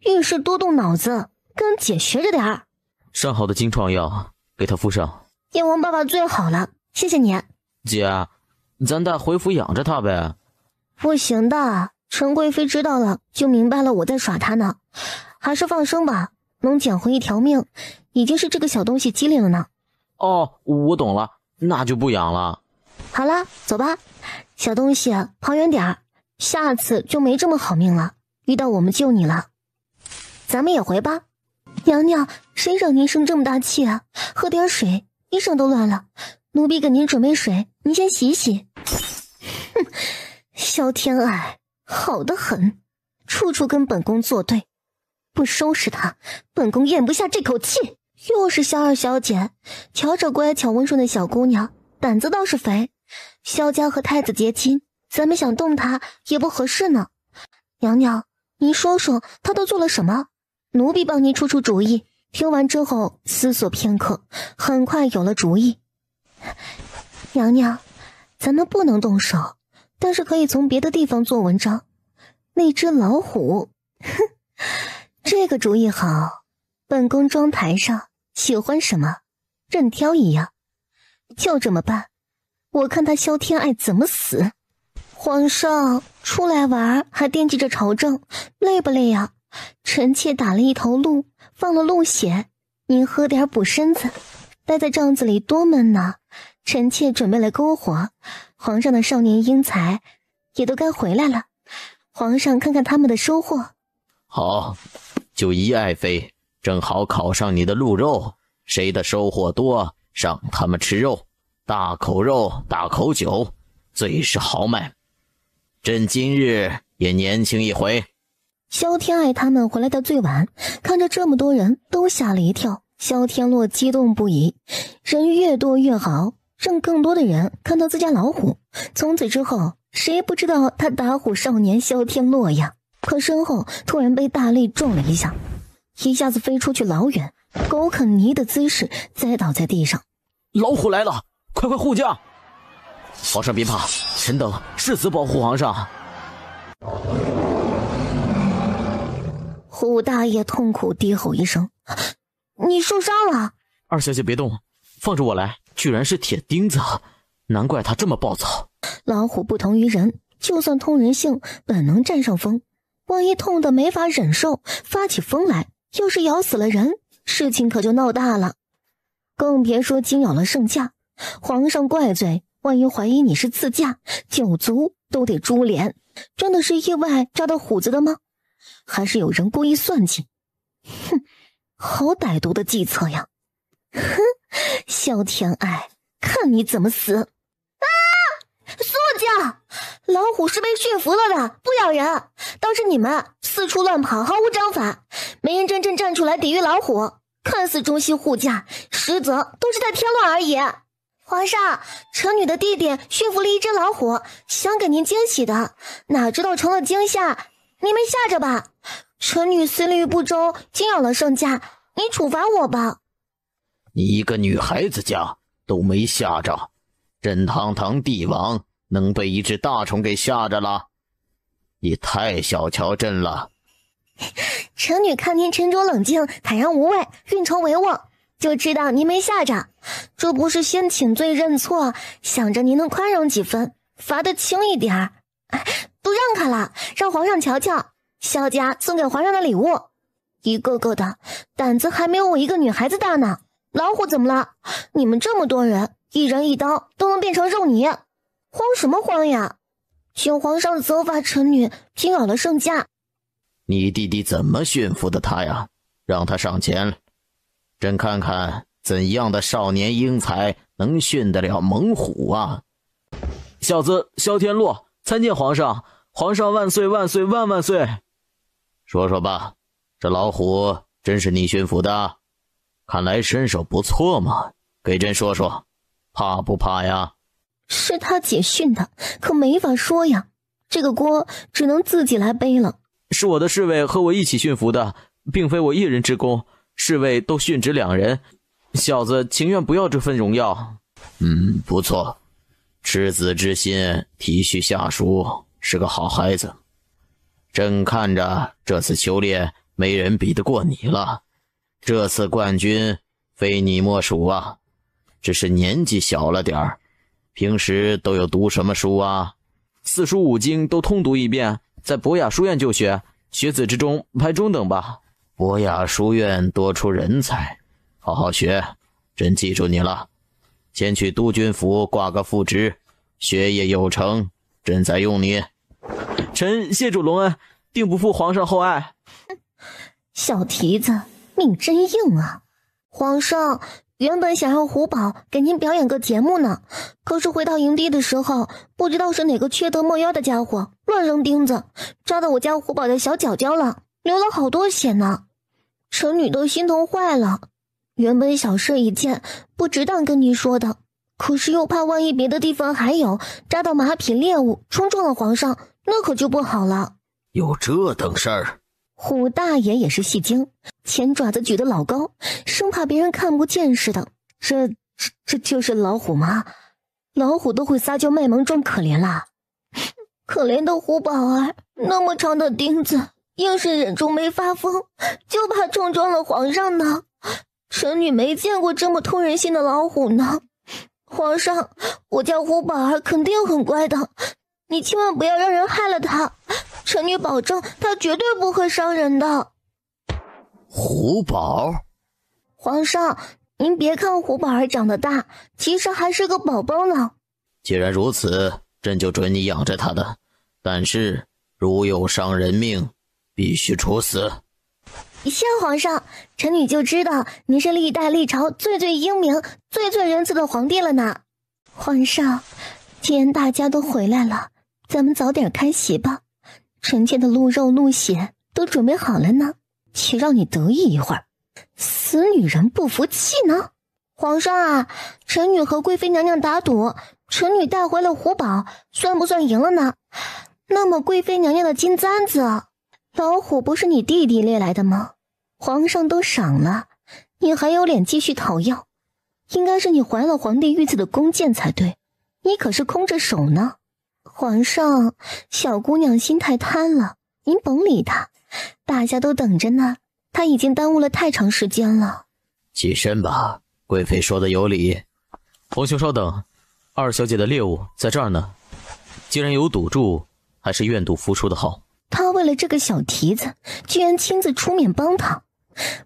遇事多动脑子，跟姐学着点儿。上好的金创药给他敷上。燕王爸爸最好了，谢谢你。姐，咱带回府养着他呗。不行的，陈贵妃知道了就明白了我在耍她呢。还是放生吧，能捡回一条命，已经是这个小东西机灵了呢。哦，我懂了，那就不养了。好了，走吧，小东西跑远点儿，下次就没这么好命了，遇到我们救你了。咱们也回吧。娘娘，谁让您生这么大气啊？喝点水，衣裳都乱了。奴婢给您准备水，您先洗洗。哼，萧天爱好得很，处处跟本宫作对，不收拾他，本宫咽不下这口气。又是萧二小姐，瞧着乖巧温顺的小姑娘，胆子倒是肥。萧家和太子结亲，咱们想动她也不合适呢。娘娘，您说说她都做了什么？奴婢帮您出出主意。听完之后思索片刻，很快有了主意。娘娘，咱们不能动手，但是可以从别的地方做文章。那只老虎，哼，这个主意好。本宫妆台上喜欢什么，任挑一样。就这么办，我看他萧天爱怎么死。皇上出来玩还惦记着朝政，累不累呀？臣妾打了一头鹿，放了鹿血，您喝点补身子。待在帐子里多闷呐，臣妾准备了篝火，皇上的少年英才也都该回来了，皇上看看他们的收获。好，就依爱妃，正好烤上你的鹿肉，谁的收获多，让他们吃肉，大口肉，大口酒，最是豪迈。朕今日也年轻一回。萧天爱他们回来的最晚，看着这么多人都吓了一跳。萧天洛激动不已，人越多越好，让更多的人看到自家老虎。从此之后，谁不知道他打虎少年萧天洛呀？可身后突然被大力撞了一下，一下子飞出去老远，狗啃泥的姿势栽倒在地上。老虎来了，快护驾！皇上别怕，臣等誓死保护皇上。虎大爷痛苦低吼一声：“你受伤了！”二小姐别动，放着我来。居然是铁钉子，难怪他这么暴躁。老虎不同于人，就算通人性，本能占上风。万一痛得没法忍受，发起疯来，要是咬死了人，事情可就闹大了。更别说惊扰了圣驾，皇上怪罪，万一怀疑你是自驾，九族都得株连。真的是意外抓到虎子的吗？还是有人故意算计？哼，好歹毒的计策呀！哼，萧天爱，看你怎么死！啊！肃驾！老虎是被驯服了的，不咬人。倒是你们四处乱跑，毫无章法，没人真正站出来抵御老虎，看似忠心护驾，实则都是在添乱而已。皇上，臣女的弟弟驯服了一只老虎，想给您惊喜的，哪知道成了惊吓，您没吓着吧？臣女思虑不周，惊扰了圣驾，您处罚我吧。你一个女孩子家都没吓着，朕堂堂帝王能被一只大虫给吓着了？你太小瞧朕了。臣女看您沉着冷静，坦然无畏，运筹帷幄，就知道您没吓着。这不是先请罪认错，想着您能宽容几分，罚得轻一点儿。都让开了，让皇上瞧瞧萧家送给皇上的礼物，一个个的胆子还没有我一个女孩子大呢。老虎怎么了？你们这么多人，一人一刀都能变成肉泥，慌什么慌呀？请皇上责罚臣女惊扰了圣驾。你弟弟怎么驯服的他呀？让他上前，朕看看怎样的少年英才能驯得了猛虎啊！小子萧天洛参见皇上，皇上万岁万岁万万岁！说说吧，这老虎真是你驯服的？看来身手不错嘛，给朕说说，怕不怕呀？是他姐训的，可没法说呀，这个锅只能自己来背了。是我的侍卫和我一起驯服的，并非我一人之功，侍卫都殉职2人，小子情愿不要这份荣耀。不错，赤子之心，体恤下属，是个好孩子。朕看着这次修炼没人比得过你了，这次冠军非你莫属啊，只是年纪小了点儿。平时都有读什么书啊？4书5经都通读一遍，在博雅书院就学，学子之中排中等吧。博雅书院多出人才，好好学，朕记住你了。先去督军府挂个副职，学业有成，朕再用你。臣谢主隆恩，定不负皇上厚爱。小蹄子命真硬啊！皇上原本想让胡宝给您表演个节目呢，可是回到营地的时候，不知道是哪个缺德没腰的家伙乱扔钉子，扎到我家胡宝的小脚脚了，流了好多血呢。臣女都心疼坏了，原本小事一件，不值当跟您说的，可是又怕万一别的地方还有，扎到马匹猎物冲撞了皇上，那可就不好了。有这等事儿？虎大爷也是戏精，前爪子举得老高，生怕别人看不见似的。这就是老虎吗？老虎都会撒娇卖萌装可怜啦。可怜的虎宝儿，那么长的钉子，硬是忍住没发疯，就怕冲撞了皇上呢。臣女没见过这么通人心的老虎呢。皇上，我家虎宝儿肯定很乖的，你千万不要让人害了他，臣女保证他绝对不会伤人的。虎宝？皇上，您别看虎宝儿长得大，其实还是个宝宝呢。既然如此，朕就准你养着他的，但是如有伤人命，必须处死。谢皇上，臣女就知道您是历代历朝最英明、最仁慈的皇帝了呢。皇上，既然大家都回来了，咱们早点开席吧。臣妾的鹿肉鹿血都准备好了呢，且让你得意一会儿。死女人不服气呢。皇上啊，臣女和贵妃娘娘打赌，臣女带回了虎宝，算不算赢了呢？那么贵妃娘娘的金簪子，老虎不是你弟弟猎来的吗？皇上都赏了，你还有脸继续讨要？应该是你怀了皇帝御赐的弓箭才对，你可是空着手呢。皇上，小姑娘心太贪了，您甭理她，大家都等着呢，她已经耽误了太长时间了。起身吧，贵妃说的有理。皇兄稍等，二小姐的猎物在这儿呢，既然有赌注，还是愿赌服输的好。他为了这个小蹄子，居然亲自出面帮他，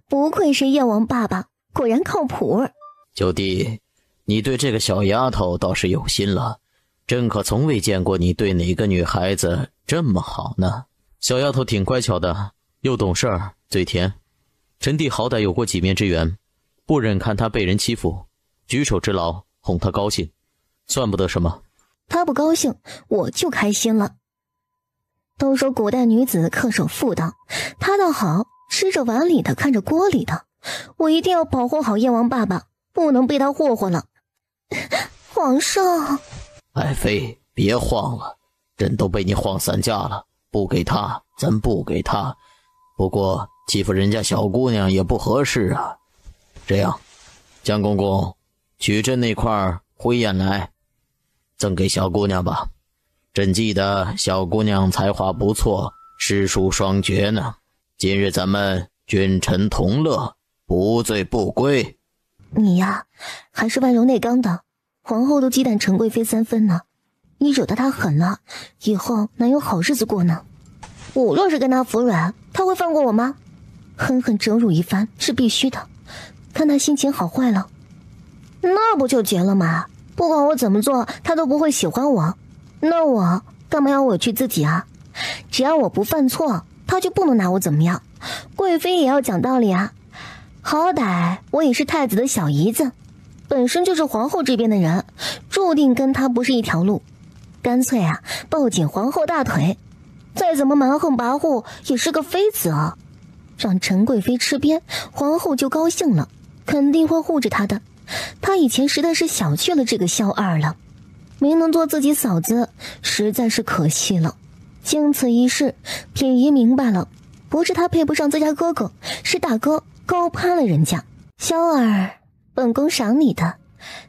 不愧是燕王爸爸，果然靠谱。九弟，你对这个小丫头倒是有心了，朕可从未见过你对哪个女孩子这么好呢。小丫头挺乖巧的，又懂事儿，嘴甜。臣弟好歹有过几面之缘，不忍看她被人欺负，举手之劳哄她高兴，算不得什么。她不高兴，我就开心了。都说古代女子恪守妇道，她倒好，吃着碗里的看着锅里的，我一定要保护好燕王爸爸，不能被他霍霍了。皇上，爱妃别晃了，朕都被你晃散架了，不给他咱不给他，不过欺负人家小姑娘也不合适啊。这样，江公公取朕那块灰砚来，赠给小姑娘吧。朕记得小姑娘才华不错，诗书双绝呢。今日咱们君臣同乐，不醉不归。你呀，还是外柔内刚的，皇后都忌惮陈贵妃3分呢。你惹得她狠了，以后哪有好日子过呢？我若是跟她服软，她会放过我吗？狠狠整辱一番是必须的，看她心情好坏了，那不就结了吗？不管我怎么做，她都不会喜欢我。那我干嘛要委屈自己啊？只要我不犯错，他就不能拿我怎么样。贵妃也要讲道理啊，好歹我也是太子的小姨子，本身就是皇后这边的人，注定跟他不是一条路。干脆啊，抱紧皇后大腿，再怎么蛮横跋扈也是个妃子啊。让陈贵妃吃瘪，皇后就高兴了，肯定会护着她的。她以前实在是小觑了这个萧二了，没能做自己嫂子，实在是可惜了。经此一事，品姨明白了，不是她配不上自家哥哥，是大哥高攀了人家。萧儿，本宫赏你的，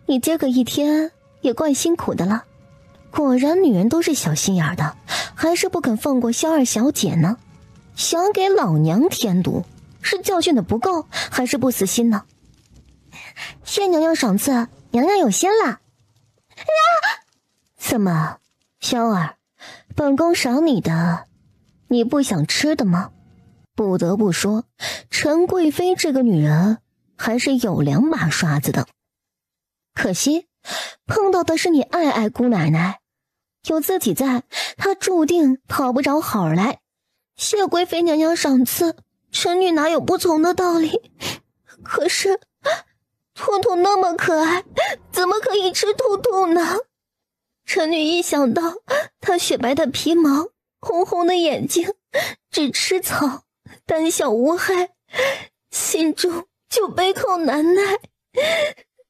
你今个一天也怪辛苦的了。果然女人都是小心眼的，还是不肯放过萧二小姐呢。想给老娘添堵，是教训的不够，还是不死心呢？谢娘娘赏赐，娘娘有心了。呀！怎么，萧儿，本宫赏你的，你不想吃的吗？不得不说，陈贵妃这个女人还是有两把刷子的。可惜碰到的是你爱爱姑奶奶，有自己在，她注定讨不着好来。谢贵妃娘娘赏赐，臣女哪有不从的道理？可是兔兔那么可爱，怎么可以吃兔兔呢？臣女一想到它雪白的皮毛，红红的眼睛，只吃草，胆小无害，心中就悲痛难耐，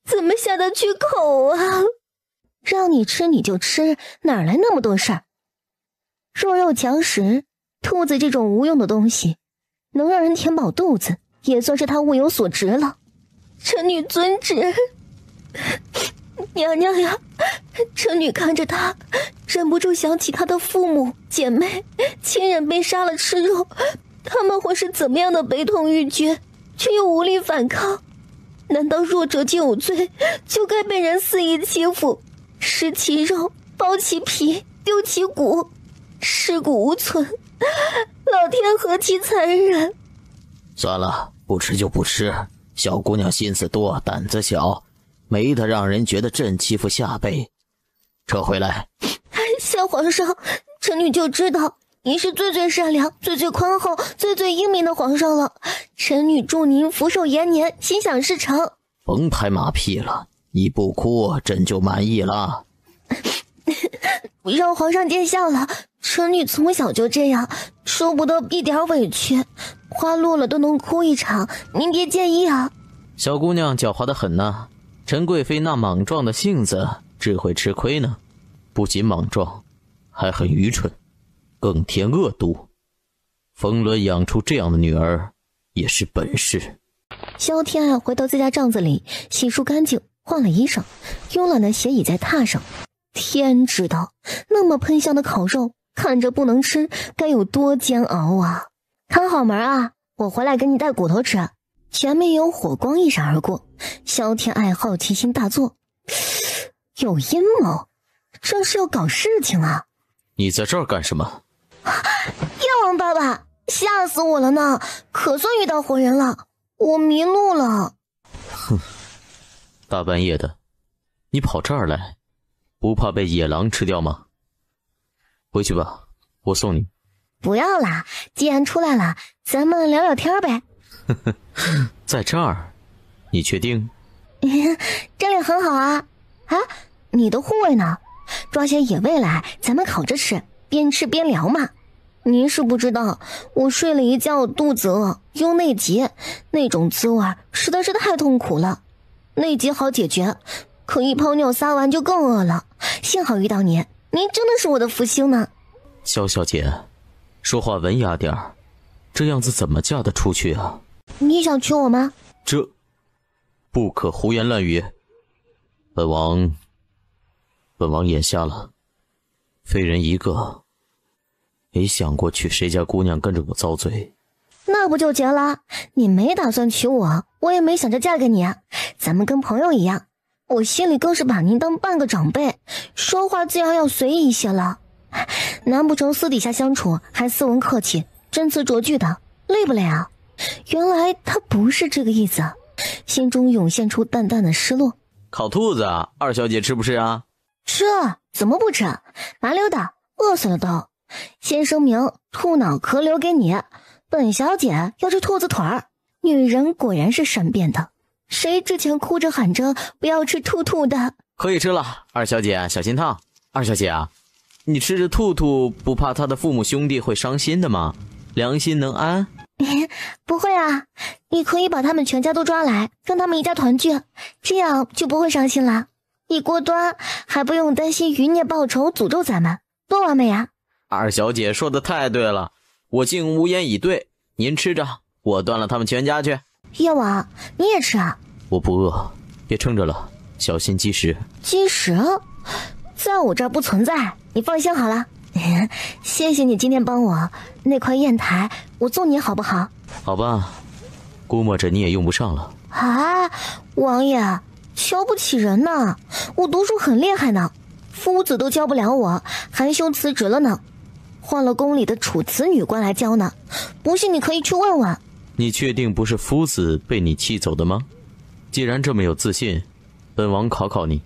怎么下得去口啊？让你吃你就吃，哪来那么多事儿？弱肉强食，兔子这种无用的东西，能让人填饱肚子，也算是它物有所值了。臣女遵旨。娘娘呀，臣女看着他，忍不住想起他的父母、姐妹、亲人被杀了吃肉，他们会是怎么样的悲痛欲绝，却又无力反抗。难道弱者就有罪，就该被人肆意欺负，食其肉，剥其皮，丢其骨，尸骨无存？老天何其残忍！算了，不吃就不吃。小姑娘心思多，胆子小，没得让人觉得朕欺负下辈。撤回来。小皇上，臣女就知道您是最最善良、最最宽厚、最最英明的皇上了。臣女祝您福寿延年，心想事成。甭拍马屁了，你不哭，朕就满意了。让皇上见笑了，臣女从小就这样，受不得一点委屈，花落了都能哭一场，您别介意啊。小姑娘狡猾得很呢，陈贵妃那莽撞的性子只会吃亏呢。不仅莽撞，还很愚蠢，更添恶毒。冯仑养出这样的女儿也是本事。萧天爱回到自家帐子里，洗漱干净，换了衣裳，慵懒的斜倚在榻上。天知道，那么喷香的烤肉，看着不能吃，该有多煎熬啊！看好门啊，我回来给你带骨头吃。前面有火光一闪而过，萧天爱好奇心大作，有阴谋，这是要搞事情啊！你在这儿干什么？燕王爸爸，吓死我了呢！可算遇到活人了，我迷路了。哼，大半夜的，你跑这儿来，不怕被野狼吃掉吗？回去吧，我送你。不要啦，既然出来了，咱们聊聊天呗。在这儿？你确定？这里很好啊。啊，你的护卫呢？抓些野味来，咱们烤着吃，边吃边聊嘛。您是不知道，我睡了一觉，肚子饿，又内急，那种滋味实在是太痛苦了。内急好解决，可一泡尿撒完就更饿了。幸好遇到您，您真的是我的福星呢。萧小姐，说话文雅点儿，这样子怎么嫁得出去啊？你想娶我吗？这不可胡言乱语。本王眼瞎了，非人一个，没想过娶谁家姑娘跟着我遭罪。那不就结了？你没打算娶我，我也没想着嫁给你，咱们跟朋友一样。我心里更是把您当半个长辈，说话自然要随意一些了。难不成私底下相处还斯文客气、斟词酌句的，累不累啊？原来他不是这个意思，心中涌现出淡淡的失落。烤兔子啊，二小姐吃不吃啊？吃，怎么不吃？麻溜的，饿死了都。先声明，兔脑壳留给你，本小姐要吃兔子腿儿。女人果然是善变的，谁之前哭着喊着不要吃兔兔的？可以吃了，二小姐小心烫。二小姐啊，你吃着兔兔不怕他的父母兄弟会伤心的吗？良心能安？不会啊，你可以把他们全家都抓来，让他们一家团聚，这样就不会伤心了。一锅端，还不用担心余孽报仇诅咒咱们，多完美啊！二小姐说的太对了，我竟无言以对。您吃着，我端了他们全家去。叶王，你也吃啊？我不饿，别撑着了，小心积食。积食？在我这儿不存在，你放心好了。谢谢你今天帮我那块砚台，我送你好不好？好吧，估摸着你也用不上了。啊，王爷，瞧不起人呢！我读书很厉害呢，夫子都教不了我，含羞辞职了呢，换了宫里的楚辞女官来教呢。不信你可以去问问。你确定不是夫子被你气走的吗？既然这么有自信，本王考考你。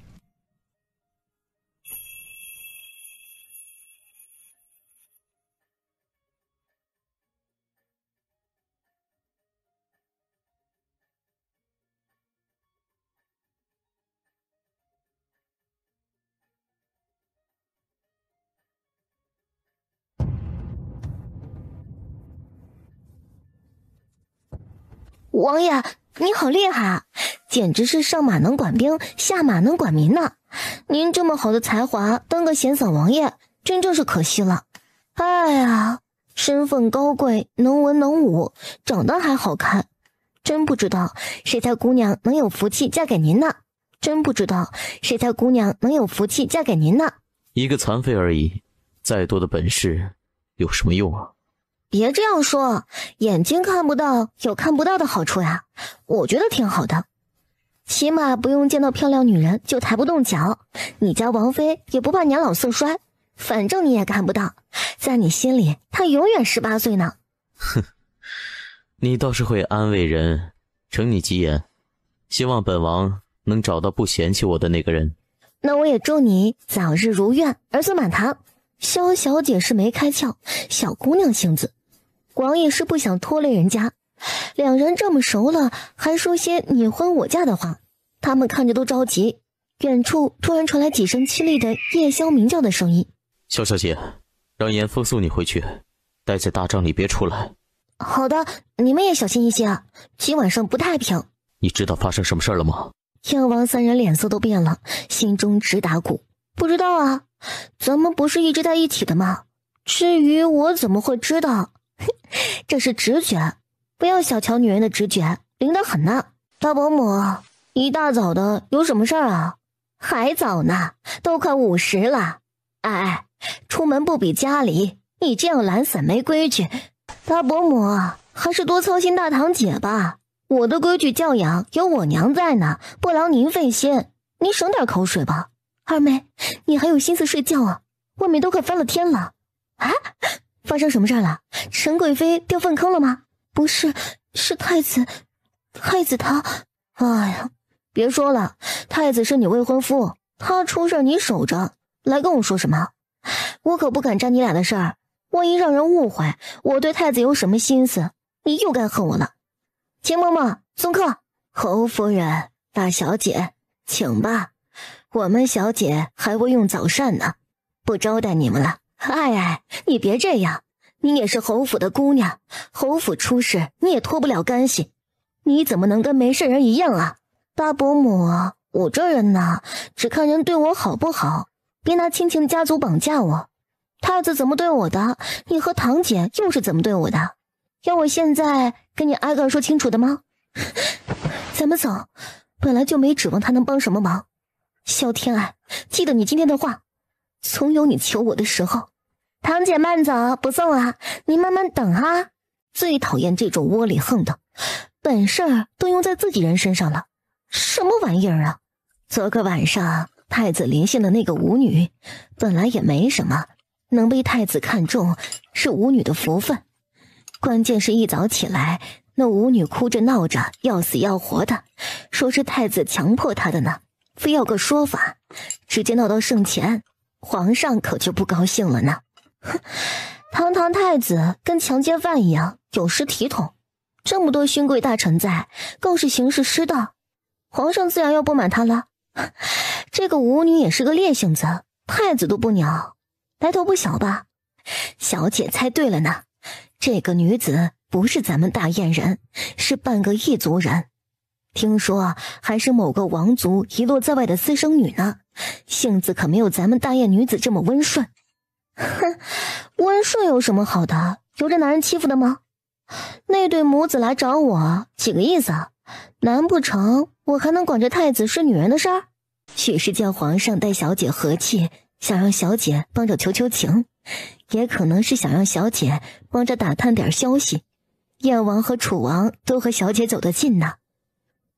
王爷，你好厉害啊，简直是上马能管兵，下马能管民呢。您这么好的才华，当个闲散王爷，真正是可惜了。哎呀，身份高贵，能文能武，长得还好看，真不知道谁家姑娘能有福气嫁给您呢。真不知道谁家姑娘能有福气嫁给您呢。一个残废而已，再多的本事有什么用啊？别这样说，眼睛看不到有看不到的好处呀，我觉得挺好的。起码不用见到漂亮女人就抬不动脚，你家王妃也不怕年老色衰，反正你也看不到，在你心里她永远18岁呢。哼，你倒是会安慰人，承你吉言，希望本王能找到不嫌弃我的那个人。那我也祝你早日如愿，儿孙满堂。萧小姐是没开窍，小姑娘性子，王爷是不想拖累人家，两人这么熟了，还说些你婚我嫁的话，他们看着都着急。远处突然传来几声凄厉的夜宵鸣叫的声音。萧小姐，让严风送你回去，待在大帐里别出来。好的，你们也小心一些啊，今晚上不太平。你知道发生什么事了吗？燕王三人脸色都变了，心中直打鼓。不知道啊，咱们不是一直在一起的吗？至于我怎么会知道？这是直觉，不要小瞧女人的直觉，灵得很呢。大伯母，一大早的有什么事儿啊？还早呢，都快50了。哎，出门不比家里，你这样懒散没规矩。大伯母，还是多操心大堂姐吧。我的规矩教养有我娘在呢，不劳您费心，您省点口水吧。二妹，你还有心思睡觉啊？外面都快翻了天了。啊，发生什么事了？陈贵妃掉粪坑了吗？不是，是太子他……哎呀，别说了，太子是你未婚夫，他出事你守着，来跟我说什么？我可不敢沾你俩的事儿，万一让人误会我对太子有什么心思，你又该恨我了。秦嬷嬷，送客。侯夫人，大小姐，请吧。我们小姐还未用早膳呢，不招待你们了。哎，你别这样，你也是侯府的姑娘，侯府出事你也脱不了干系，你怎么能跟没事人一样啊？大伯母，我这人呢，只看人对我好不好，别拿亲情家族绑架我。太子怎么对我的，你和堂姐又是怎么对我的？要我现在跟你挨个说清楚的吗？咱们走，本来就没指望他能帮什么忙。萧天爱，记得你今天的话，总有你求我的时候。堂姐慢走，不送啊，你慢慢等啊。最讨厌这种窝里横的，本事儿都用在自己人身上了，什么玩意儿啊！昨个晚上太子临幸的那个舞女，本来也没什么，能被太子看中是舞女的福分。关键是一早起来，那舞女哭着闹着，要死要活的，说是太子强迫她的呢。非要个说法，直接闹到圣前，皇上可就不高兴了呢。哼，堂堂太子跟强奸犯一样，有失体统。这么多勋贵大臣在，更是行事失当，皇上自然要不满他了。这个舞女也是个烈性子，太子都不鸟，来头不小吧？小姐猜对了呢，这个女子不是咱们大燕人，是半个异族人。听说还是某个王族遗落在外的私生女呢，性子可没有咱们大燕女子这么温顺。哼，温顺有什么好的？由着男人欺负的吗？那对母子来找我，几个意思啊？难不成我还能管这太子是女人的事儿？许是见皇上待小姐和气，想让小姐帮着求求情，也可能是想让小姐帮着打探点消息。燕王和楚王都和小姐走得近呢，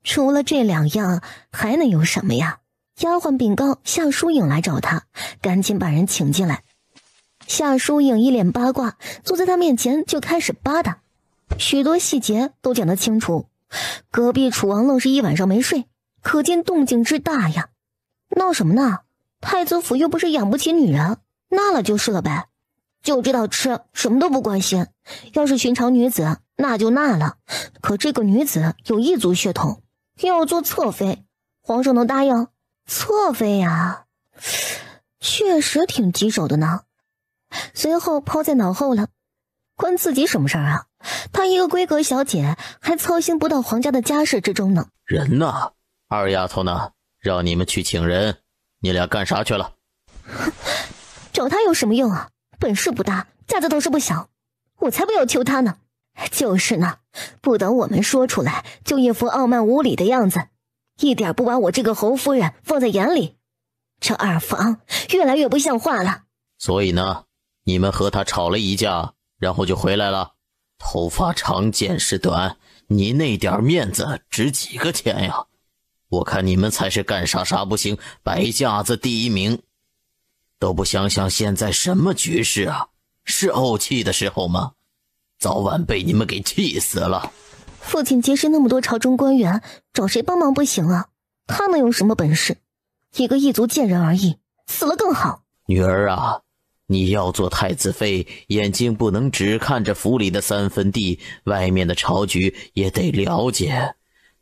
除了这2样还能有什么呀？丫鬟禀告夏疏影来找他，赶紧把人请进来。夏疏影一脸八卦，坐在他面前就开始扒搭，许多细节都讲得清楚。隔壁楚王愣是一晚上没睡，可见动静之大呀。闹什么呢？太子府又不是养不起女人，纳了就是了呗。就知道吃，什么都不关心。要是寻常女子，那就纳了。可这个女子有异族血统，要做侧妃，皇上能答应？侧妃呀，确实挺棘手的呢。随后抛在脑后了，关自己什么事儿啊？她一个闺阁小姐，还操心不到皇家的家事之中呢。人呢？二丫头呢？让你们去请人，你俩干啥去了？找他有什么用啊？本事不大，架子倒是不小，我才不要求他呢。就是呢，不等我们说出来，就一副傲慢无礼的样子，一点不把我这个侯夫人放在眼里。这二房越来越不像话了。所以呢，你们和他吵了一架，然后就回来了。头发长见识短，你那点面子值几个钱呀？我看你们才是干啥啥不行，摆架子第一名。都不想想现在什么局势啊？是怄气的时候吗？早晚被你们给气死了。父亲结识那么多朝中官员，找谁帮忙不行啊？他能有什么本事？一个异族贱人而已，死了更好。女儿啊，你要做太子妃，眼睛不能只看着府里的3分地，外面的朝局也得了解。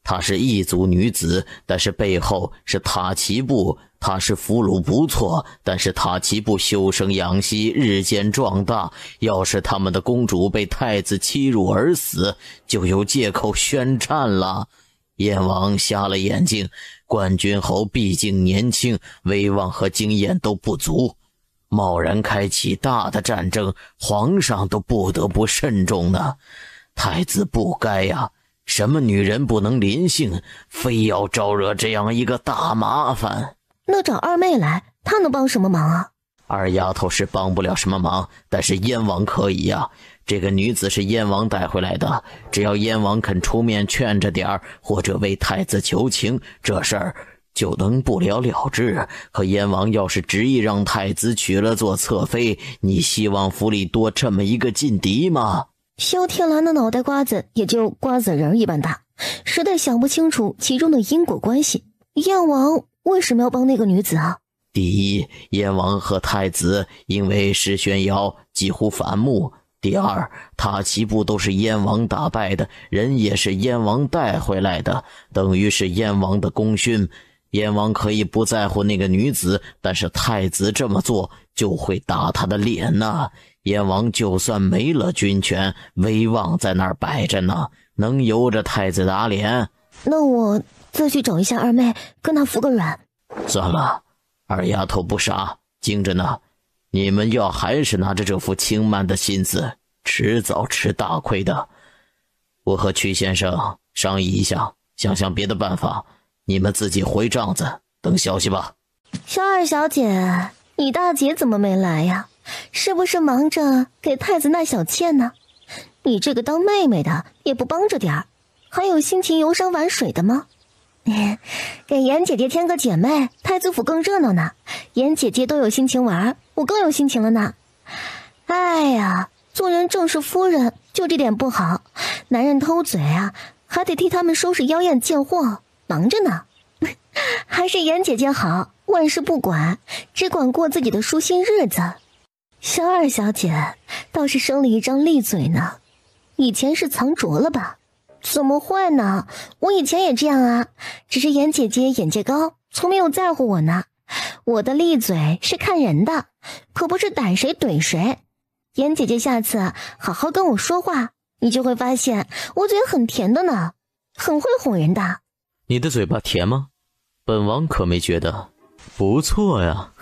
她是异族女子，但是背后是塔奇部。她是俘虏不错，但是塔奇部休生养息，日渐壮大。要是他们的公主被太子欺辱而死，就有借口宣战了。燕王瞎了眼睛，冠军侯毕竟年轻，威望和经验都不足，贸然开启大的战争，皇上都不得不慎重呢。太子不该呀，什么女人不能临幸，非要招惹这样一个大麻烦。那找二妹来，她能帮什么忙啊？二丫头是帮不了什么忙，但是燕王可以呀。这个女子是燕王带回来的，只要燕王肯出面劝着点儿，或者为太子求情，这事儿就能不了了之。可燕王要是执意让太子娶了做侧妃，你希望府里多这么一个劲敌吗？萧天蓝的脑袋瓜子也就瓜子仁一般大，实在想不清楚其中的因果关系。燕王为什么要帮那个女子啊？第一，燕王和太子因为石宣瑶几乎反目。第二，塔奇部都是燕王打败的，人也是燕王带回来的，等于是燕王的功勋。燕王可以不在乎那个女子，但是太子这么做就会打他的脸呐。燕王就算没了军权，威望在那儿摆着呢，能由着太子打脸？那我再去找一下二妹，跟她服个软。算了，二丫头不傻，精着呢。你们要还是拿着这副轻慢的心思，迟早吃大亏的。我和曲先生商议一下，想想别的办法，你们自己回帐子等消息吧。萧二小姐，你大姐怎么没来呀？是不是忙着给太子纳小妾呢？你这个当妹妹的也不帮着点儿，还有心情游山玩水的吗？给妍姐姐添个姐妹，太子府更热闹呢。妍姐姐都有心情玩，我更有心情了呢。哎呀，做人正是夫人就这点不好，男人偷嘴啊，还得替他们收拾妖艳贱货，忙着呢。还是妍姐姐好，万事不管，只管过自己的舒心日子。萧二小姐倒是生了一张利嘴呢，以前是藏拙了吧？怎么会呢？我以前也这样啊，只是妍姐姐眼界高，从没有在乎我呢。我的利嘴是看人的，可不是逮谁怼谁。妍姐姐下次好好跟我说话，你就会发现我嘴很甜的呢，很会哄人的。你的嘴巴甜吗？本王可没觉得。不错呀，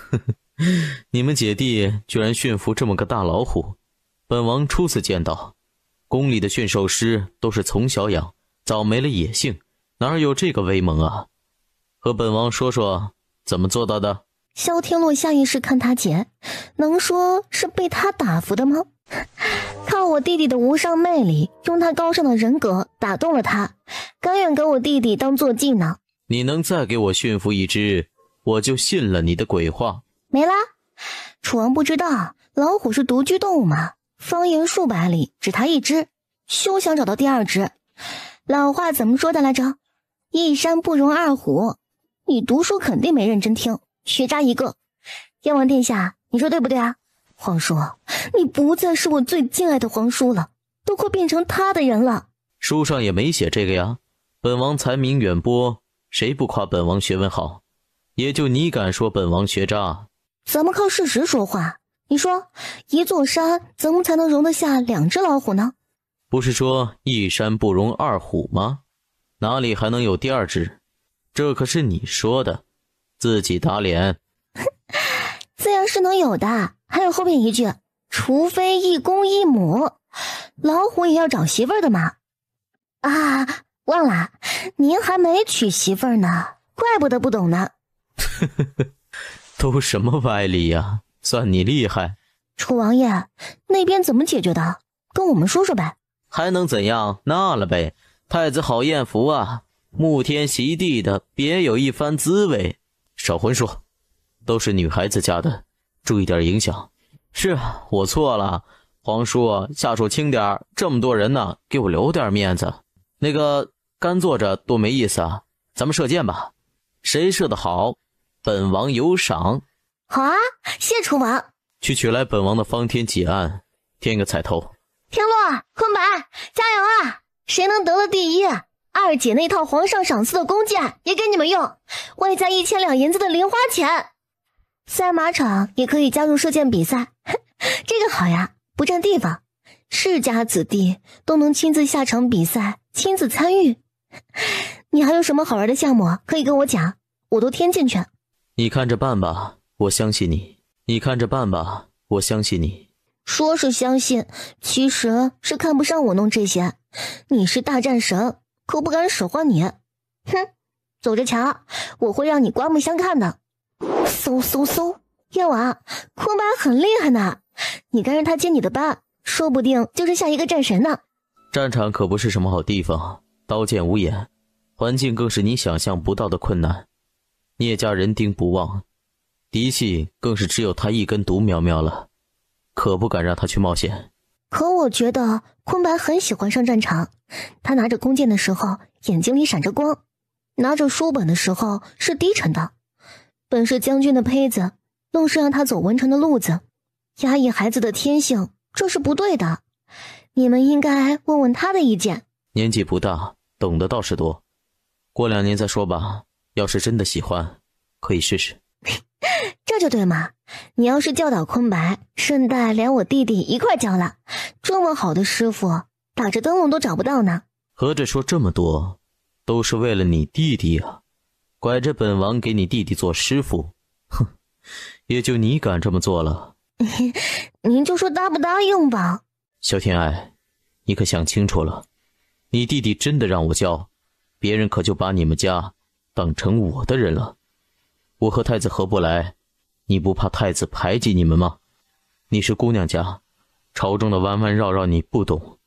你们姐弟居然驯服这么个大老虎，本王初次见到。宫里的驯兽师都是从小养，早没了野性，哪有这个威猛啊？和本王说说，怎么做到的？萧天洛下意识看他姐，能说是被他打服的吗？靠我弟弟的无上魅力，用他高尚的人格打动了他，甘愿给我弟弟当坐骑呢。你能再给我驯服一只，我就信了你的鬼话。没啦，楚王不知道，老虎是独居动物嘛，方圆数百里只它一只，休想找到第二只。老话怎么说的来着？一山不容二虎。你读书肯定没认真听，学渣一个。燕王殿下，你说对不对啊？皇叔，你不再是我最敬爱的皇叔了，都快变成他的人了。书上也没写这个呀。本王才名远播，谁不夸本王学问好？也就你敢说本王学渣。咱们靠事实说话。你说一座山怎么才能容得下2只老虎呢？不是说一山不容二虎吗？哪里还能有第二只？这可是你说的，自己打脸。自然是能有的，还有后面一句，除非一公一母，老虎也要找媳妇儿的嘛。啊，忘了，您还没娶媳妇儿呢，怪不得不懂呢。都什么歪理呀，算你厉害。楚王爷，那边怎么解决的？跟我们说说呗。还能怎样？纳了呗。太子好艳福啊，沐天席地的，别有一番滋味。少混说，都是女孩子家的，注意点影响。是我错了，皇叔下手轻点，这么多人呢，给我留点面子。那个干坐着多没意思啊，咱们射箭吧，谁射得好，本王有赏。好啊，谢楚王。去取来本王的方天戟案，添个彩头。天洛、坤白，加油啊！谁能得了第一，二姐那套皇上赏赐的弓箭也给你们用，外加1000两银子的零花钱。赛马场也可以加入射箭比赛，这个好呀，不占地方，世家子弟都能亲自下场比赛，亲自参与。你还有什么好玩的项目可以跟我讲，我都添进去。你看着办吧，我相信你。你看着办吧，我相信你。说是相信，其实是看不上我弄这些。你是大战神，可不敢使唤你。哼，走着瞧，我会让你刮目相看的。嗖嗖嗖，燕王，坤白很厉害呢，你跟着他接你的班，说不定就是下一个战神呢。战场可不是什么好地方，刀剑无眼，环境更是你想象不到的困难。聂家人丁不旺，嫡系更是只有他一根独苗苗了，可不敢让他去冒险。可我觉得坤白很喜欢上战场，他拿着弓箭的时候眼睛里闪着光，拿着书本的时候是低沉的。本是将军的胚子，愣是让他走文臣的路子，压抑孩子的天性，这是不对的。你们应该问问他的意见。年纪不大，懂得倒是多，过2年再说吧。要是真的喜欢，可以试试。这就对嘛，你要是教导坤白，顺带连我弟弟一块教了，这么好的师傅，打着灯笼都找不到呢。合着说这么多，都是为了你弟弟啊，拐着本王给你弟弟做师傅，哼，也就你敢这么做了。您就说答不答应吧。萧天爱，你可想清楚了，你弟弟真的让我教，别人可就把你们家当成我的人了。我和太子合不来，你不怕太子排挤你们吗？你是姑娘家，朝中的弯弯绕绕你不懂，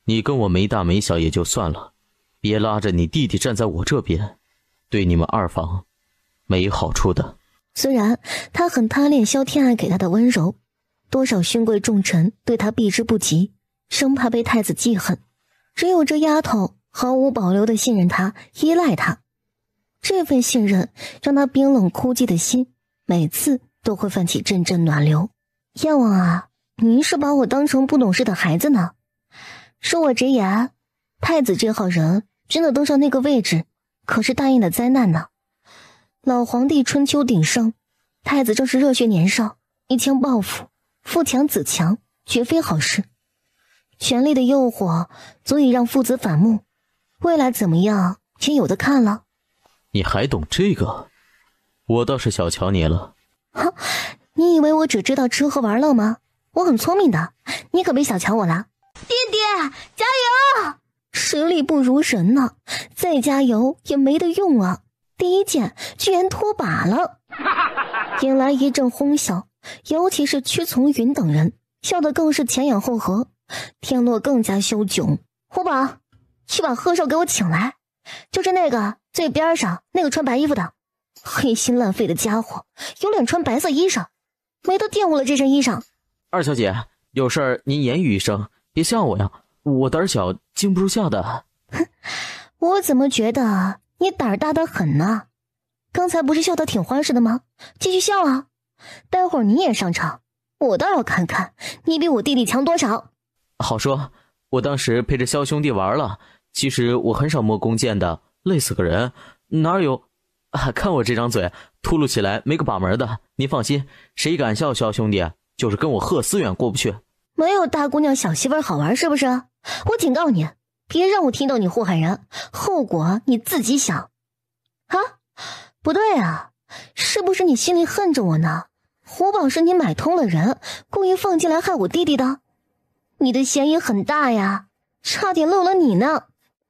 你跟我没大没小也就算了，别拉着你弟弟站在我这边，对你们二房没好处的。虽然他很贪恋萧天爱给他的温柔，多少勋贵重臣对他避之不及，生怕被太子记恨，只有这丫头毫无保留地信任他，依赖他。这份信任让他冰冷枯寂的心每次都会泛起阵阵暖流。燕王啊，您是把我当成不懂事的孩子呢？恕我直言，太子这号人真的登上那个位置，可是大应的灾难呢。老皇帝春秋鼎盛，太子正是热血年少，一腔抱负，父强子强，绝非好事。权力的诱惑足以让父子反目，未来怎么样也有的看了。你还懂这个？我倒是小瞧你了。哈，你以为我只知道吃喝玩乐吗？我很聪明的，你可别小瞧我了。弟弟，加油！实力不如人呢，再加油也没得用啊。第一件居然脱靶了，引来一阵哄笑，尤其是屈从云等人笑得更是前仰后合。天洛更加羞窘，虎宝，去把贺寿给我请来，就是那个最边上那个穿白衣服的，黑心烂肺的家伙，有脸穿白色衣裳，没得玷污了这身衣裳。二小姐，有事儿您言语一声，别吓我呀，我胆小经不住吓的。哼，我怎么觉得你胆大得很呢？刚才不是笑得挺欢实的吗？继续笑啊，待会儿你也上场，我倒要看看你比我弟弟强多少。好说，我当时陪着萧兄弟玩了，其实我很少摸弓箭的，累死个人，哪有看我这张嘴秃噜起来没个把门的。您放心，谁敢笑萧兄弟，就是跟我贺思远过不去。没有大姑娘小媳妇好玩是不是？我警告你，别让我听到你祸害人，后果你自己想。啊，不对啊，是不是你心里恨着我呢？虎宝是你买通了人，故意放进来害我弟弟的，你的嫌疑很大呀，差点漏了你呢。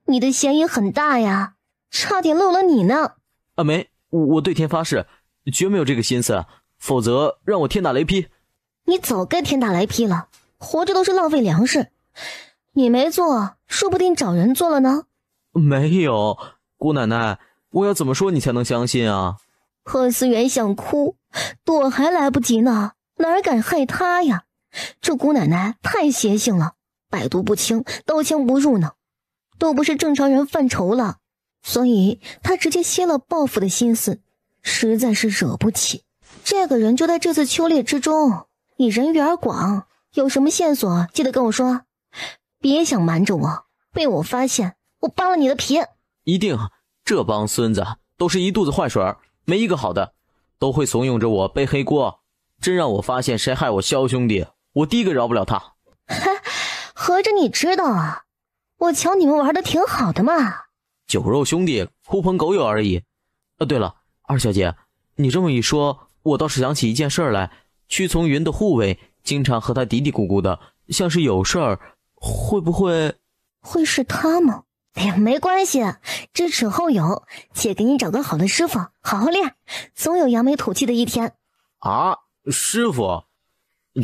你的嫌疑很大呀，差点漏了你呢。啊，没，我对天发誓，绝没有这个心思，否则让我天打雷劈。你早该天打雷劈了，活着都是浪费粮食。你没做，说不定找人做了呢。没有，姑奶奶，我要怎么说你才能相信啊？贺思远想哭，躲还来不及呢，哪敢害他呀？这姑奶奶太邪性了，百毒不侵，刀枪不入呢，都不是正常人范畴了。所以她直接歇了报复的心思，实在是惹不起。这个人就在这次秋猎之中，你人缘广，有什么线索记得跟我说，别想瞒着我，被我发现我扒了你的皮。一定，这帮孙子都是一肚子坏水，没一个好的，都会怂恿着我背黑锅。真让我发现谁害我萧兄弟，我第一个饶不了他。合着你知道啊，我瞧你们玩的挺好的嘛。酒肉兄弟，狐朋狗友而已。对了，二小姐，你这么一说，我倒是想起一件事来。屈从云的护卫经常和他嘀嘀咕咕的，像是有事儿，会不会是他吗？哎呀，没关系，知耻后有，姐给你找个好的师傅，好好练，总有扬眉吐气的一天。啊，师傅？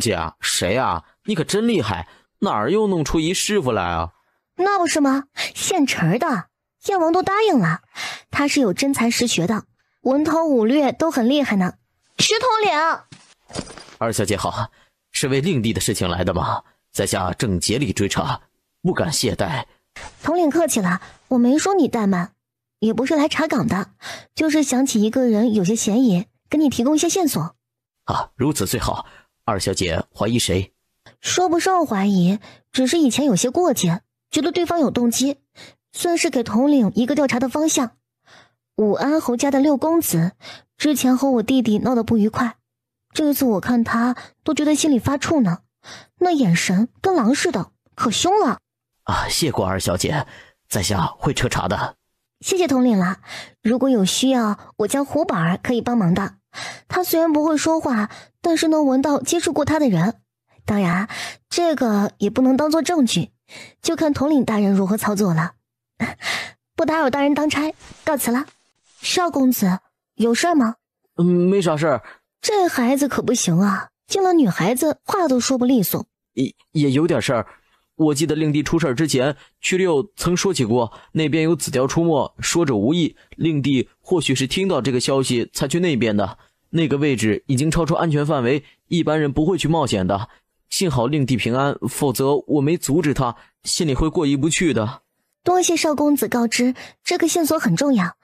姐，谁啊？你可真厉害，哪儿又弄出一师傅来啊？那不是吗？现成的，燕王都答应了，他是有真才实学的，文韬武略都很厉害呢。石头脸，二小姐好，是为令弟的事情来的吗？在下正竭力追查，不敢懈怠。统领客气了，我没说你怠慢，也不是来查岗的，就是想起一个人有些嫌疑，给你提供一些线索。啊，如此最好。二小姐怀疑谁？说不上怀疑，只是以前有些过节，觉得对方有动机，算是给统领一个调查的方向。武安侯家的六公子之前和我弟弟闹得不愉快，这次我看他都觉得心里发怵呢，那眼神跟狼似的，可凶了。啊，谢过二小姐，在下会彻查的。谢谢统领了，如果有需要，我家虎宝儿可以帮忙的。他虽然不会说话，但是能闻到接触过他的人。当然，这个也不能当做证据，就看统领大人如何操作了。不打扰大人当差，告辞了。少公子，有事吗？没啥事儿。这孩子可不行啊，见了女孩子话都说不利索。也有点事儿。我记得令弟出事之前，屈六曾说起过那边有紫貂出没，说者无意。令弟或许是听到这个消息才去那边的，那个位置已经超出安全范围，一般人不会去冒险的。幸好令弟平安，否则我没阻止他，心里会过意不去的。多谢少公子告知，这个线索很重要。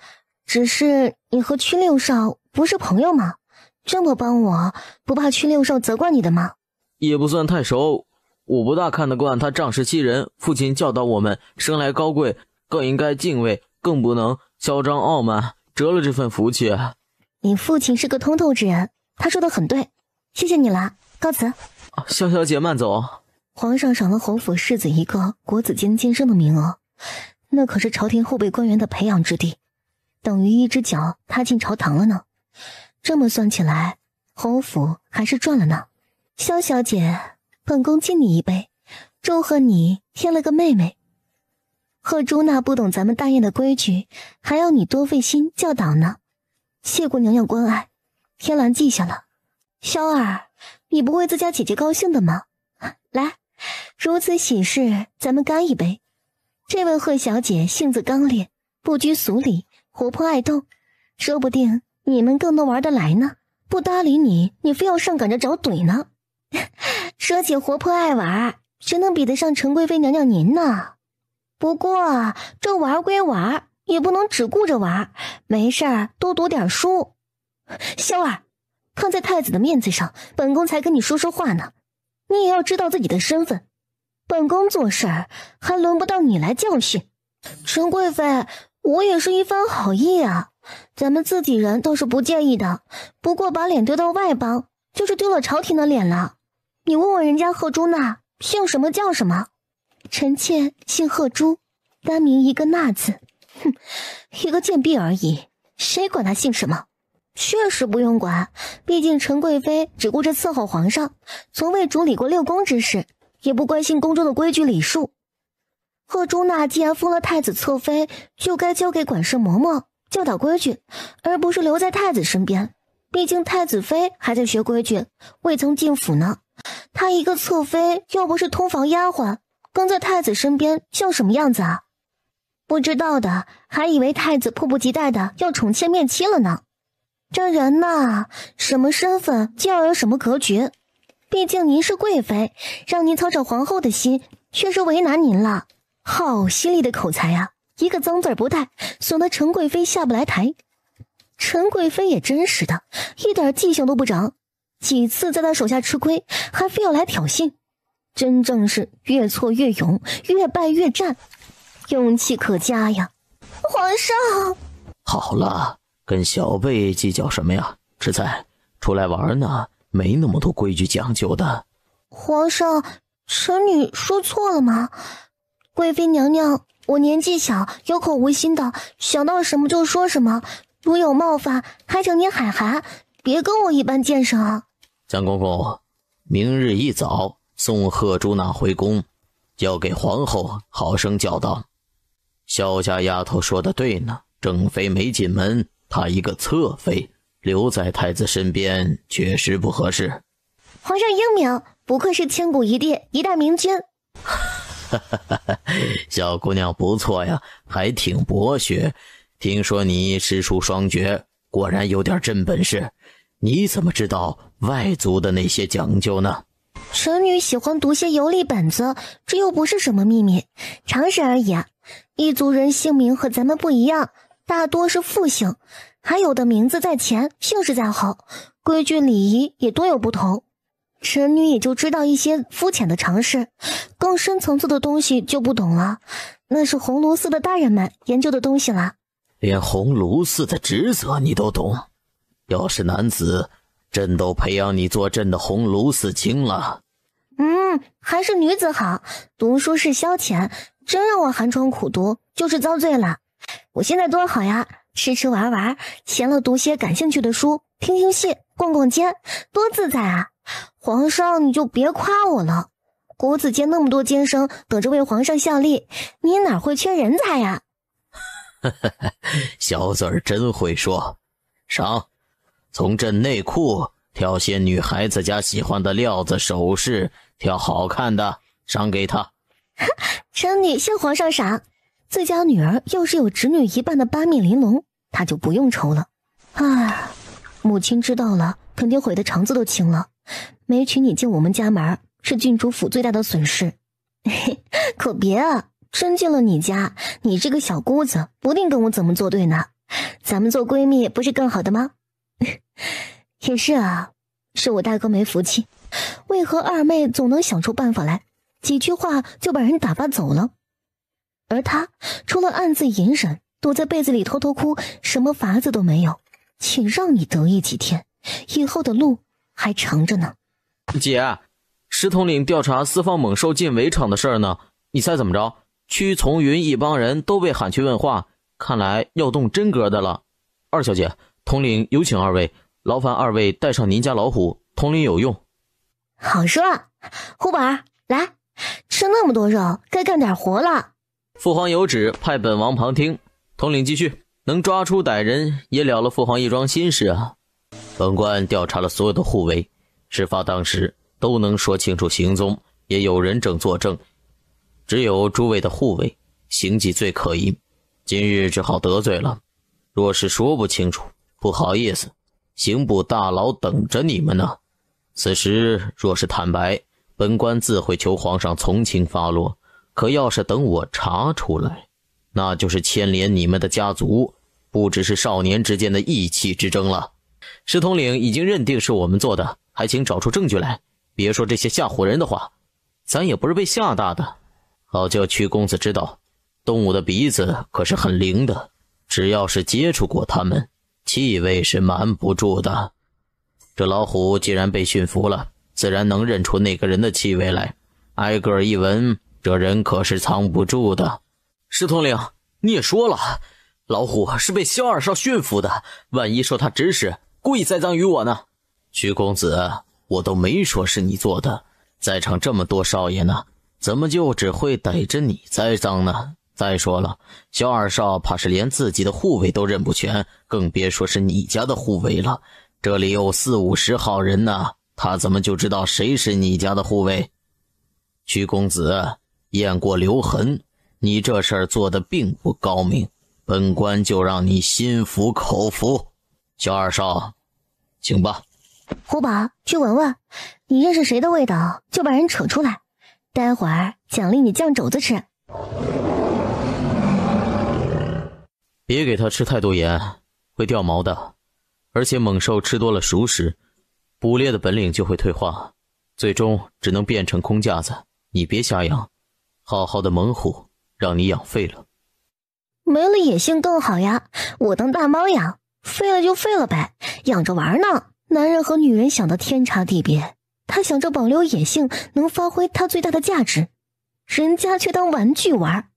只是你和屈六少不是朋友吗？这么帮我，不怕屈六少责怪你的吗？也不算太熟，我不大看得惯他仗势欺人。父亲教导我们，生来高贵，更应该敬畏，更不能嚣张傲慢，折了这份福气。你父亲是个通透之人，他说的很对，谢谢你了，告辞。萧小姐慢走。皇上赏了侯府世子一个国子监监生的名额，那可是朝廷后备官员的培养之地，等于一只脚踏进朝堂了呢。这么算起来，侯府还是赚了呢。萧小姐，本宫敬你一杯，祝贺你添了个妹妹。贺朱娜不懂咱们大宴的规矩，还要你多费心教导呢。谢过娘娘关爱，天兰记下了。萧儿，你不为自家姐姐高兴的吗？来，如此喜事，咱们干一杯。这位贺小姐性子刚烈，不拘俗礼，活泼爱动，说不定你们更能玩得来呢。不搭理你，你非要上赶着找怼呢。说起活泼爱玩，谁能比得上陈贵妃娘娘您呢？不过这玩归玩，也不能只顾着玩，没事儿多读点书。萧儿，看在太子的面子上，本宫才跟你说说话呢。你也要知道自己的身份，本宫做事儿还轮不到你来教训。陈贵妃，我也是一番好意啊，咱们自己人倒是不介意的，不过把脸丢到外邦，就是丢了朝廷的脸了。你问问人家贺朱娜姓什么叫什么？臣妾姓贺朱，单名一个娜字。哼，一个贱婢而已，谁管她姓什么？确实不用管，毕竟陈贵妃只顾着伺候皇上，从未主理过六宫之事，也不关心宫中的规矩礼数。贺朱娜既然封了太子侧妃，就该交给管事嬷嬷教导规矩，而不是留在太子身边。毕竟太子妃还在学规矩，未曾进府呢。她一个侧妃，又不是通房丫鬟，跟在太子身边像什么样子啊？不知道的还以为太子迫不及待的要宠妾灭妻了呢。这人呐，什么身份就要有什么格局。毕竟您是贵妃，让您操着皇后的心，确实为难您了。好犀利的口才啊，一个脏字不带，损得陈贵妃下不来台。陈贵妃也真是的，一点记性都不长，几次在他手下吃亏，还非要来挑衅，真正是越挫越勇，越败越战，勇气可嘉呀。皇上，好了，跟小辈计较什么呀？吃菜，出来玩呢，没那么多规矩讲究的。皇上，臣女说错了吗？贵妃娘娘，我年纪小，有口无心的，想到什么就说什么，如有冒犯，还请您海涵，别跟我一般见识啊。蒋公公，明日一早送贺朱娜回宫，交给皇后好生教导。萧家丫头说的对呢，正妃没进门，她一个侧妃留在太子身边确实不合适。皇上英明，不愧是千古一帝，一代明君。小姑娘不错呀，还挺博学。听说你诗书双绝，果然有点真本事。你怎么知道外族的那些讲究呢？臣女喜欢读些游历本子，这又不是什么秘密，常识而已啊。异族人姓名和咱们不一样，大多是复姓，还有的名字在前，姓氏在后，规矩礼仪也多有不同。臣女也就知道一些肤浅的常识，更深层次的东西就不懂了，那是鸿胪寺的大人们研究的东西了。连鸿胪寺的职责你都懂？要是男子，朕都培养你做朕的鸿胪寺卿了。还是女子好，读书是消遣，真让我寒窗苦读，就是遭罪了。我现在多好呀，吃吃玩玩，闲了读些感兴趣的书，听听戏，逛逛街，多自在啊！皇上你就别夸我了，国子监那么多监生等着为皇上效力，你哪会缺人才呀？小嘴儿真会说。赏，从朕内库挑些女孩子家喜欢的料子首饰，挑好看的赏给她。臣女向皇上赏。自家女儿要是有侄女一半的八面玲珑，她就不用愁了。母亲知道了，肯定悔得肠子都青了。没娶你进我们家门，是郡主府最大的损失。可别啊，真进了你家，你这个小姑子不定跟我怎么作对呢。咱们做闺蜜不是更好的吗？也是啊，是我大哥没福气，为何二妹总能想出办法来，几句话就把人打发走了？而他除了暗自隐忍，躲在被子里偷偷哭，什么法子都没有，请让你得意几天，以后的路还长着呢。姐，石统领调查四方猛兽进围场的事儿呢，你猜怎么着？屈从云一帮人都被喊去问话，看来要动真格的了。二小姐，统领有请二位，劳烦二位带上您家老虎，统领有用。好说，胡宝儿来吃那么多肉，该干点活了。父皇有旨，派本王旁听。统领继续，能抓出歹人，也了了父皇一桩心事啊。本官调查了所有的护卫，事发当时都能说清楚行踪，也有人证作证，只有诸位的护卫行迹最可疑，今日只好得罪了。若是说不清楚，不好意思，刑部大牢等着你们呢。此时若是坦白，本官自会求皇上从轻发落，可要是等我查出来，那就是牵连你们的家族，不只是少年之间的义气之争了。石统领已经认定是我们做的，还请找出证据来，别说这些吓唬人的话，咱也不是被吓大的。好叫屈公子知道，动物的鼻子可是很灵的，只要是接触过它们，气味是瞒不住的。这老虎既然被驯服了，自然能认出那个人的气味来，挨个一闻，这人可是藏不住的。石统领，你也说了，老虎是被萧二少驯服的，万一受他指使，故意栽赃于我呢？屈公子，我都没说是你做的，在场这么多少爷呢，怎么就只会逮着你栽赃呢？再说了，萧二少怕是连自己的护卫都认不全，更别说是你家的护卫了。这里有40-50号人呢，他怎么就知道谁是你家的护卫？屈公子，雁过留痕，你这事儿做得并不高明，本官就让你心服口服。萧二少，请吧。虎宝，去闻闻，你认识谁的味道，就把人扯出来，待会儿奖励你酱肘子吃。别给他吃太多盐，会掉毛的。而且猛兽吃多了熟食，捕猎的本领就会退化，最终只能变成空架子。你别瞎养，好好的猛虎让你养废了。没了野性更好呀，我当大猫养，废了就废了呗，养着玩呢。男人和女人想的天差地别，他想着保留野性，能发挥他最大的价值，人家却当玩具玩。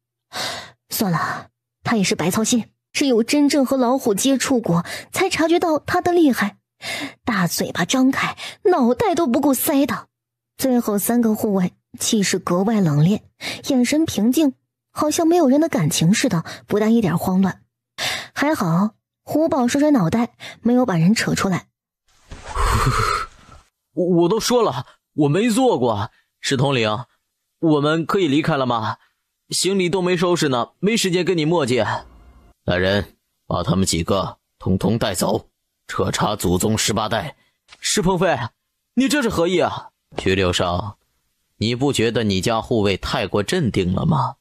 算了，他也是白操心，只有真正和老虎接触过，才察觉到他的厉害。大嘴巴张开，脑袋都不够塞的。最后3个护卫气势格外冷冽，眼神平静，好像没有人的感情似的，不带一点慌乱。还好虎宝甩甩脑袋，没有把人扯出来。我都说了，我没做过。石统领，我们可以离开了吗？行李都没收拾呢，没时间跟你磨叽。来人，把他们几个统统带走，彻查祖宗18代。石鹏飞，你这是何意啊？屈六少，你不觉得你家护卫太过镇定了吗？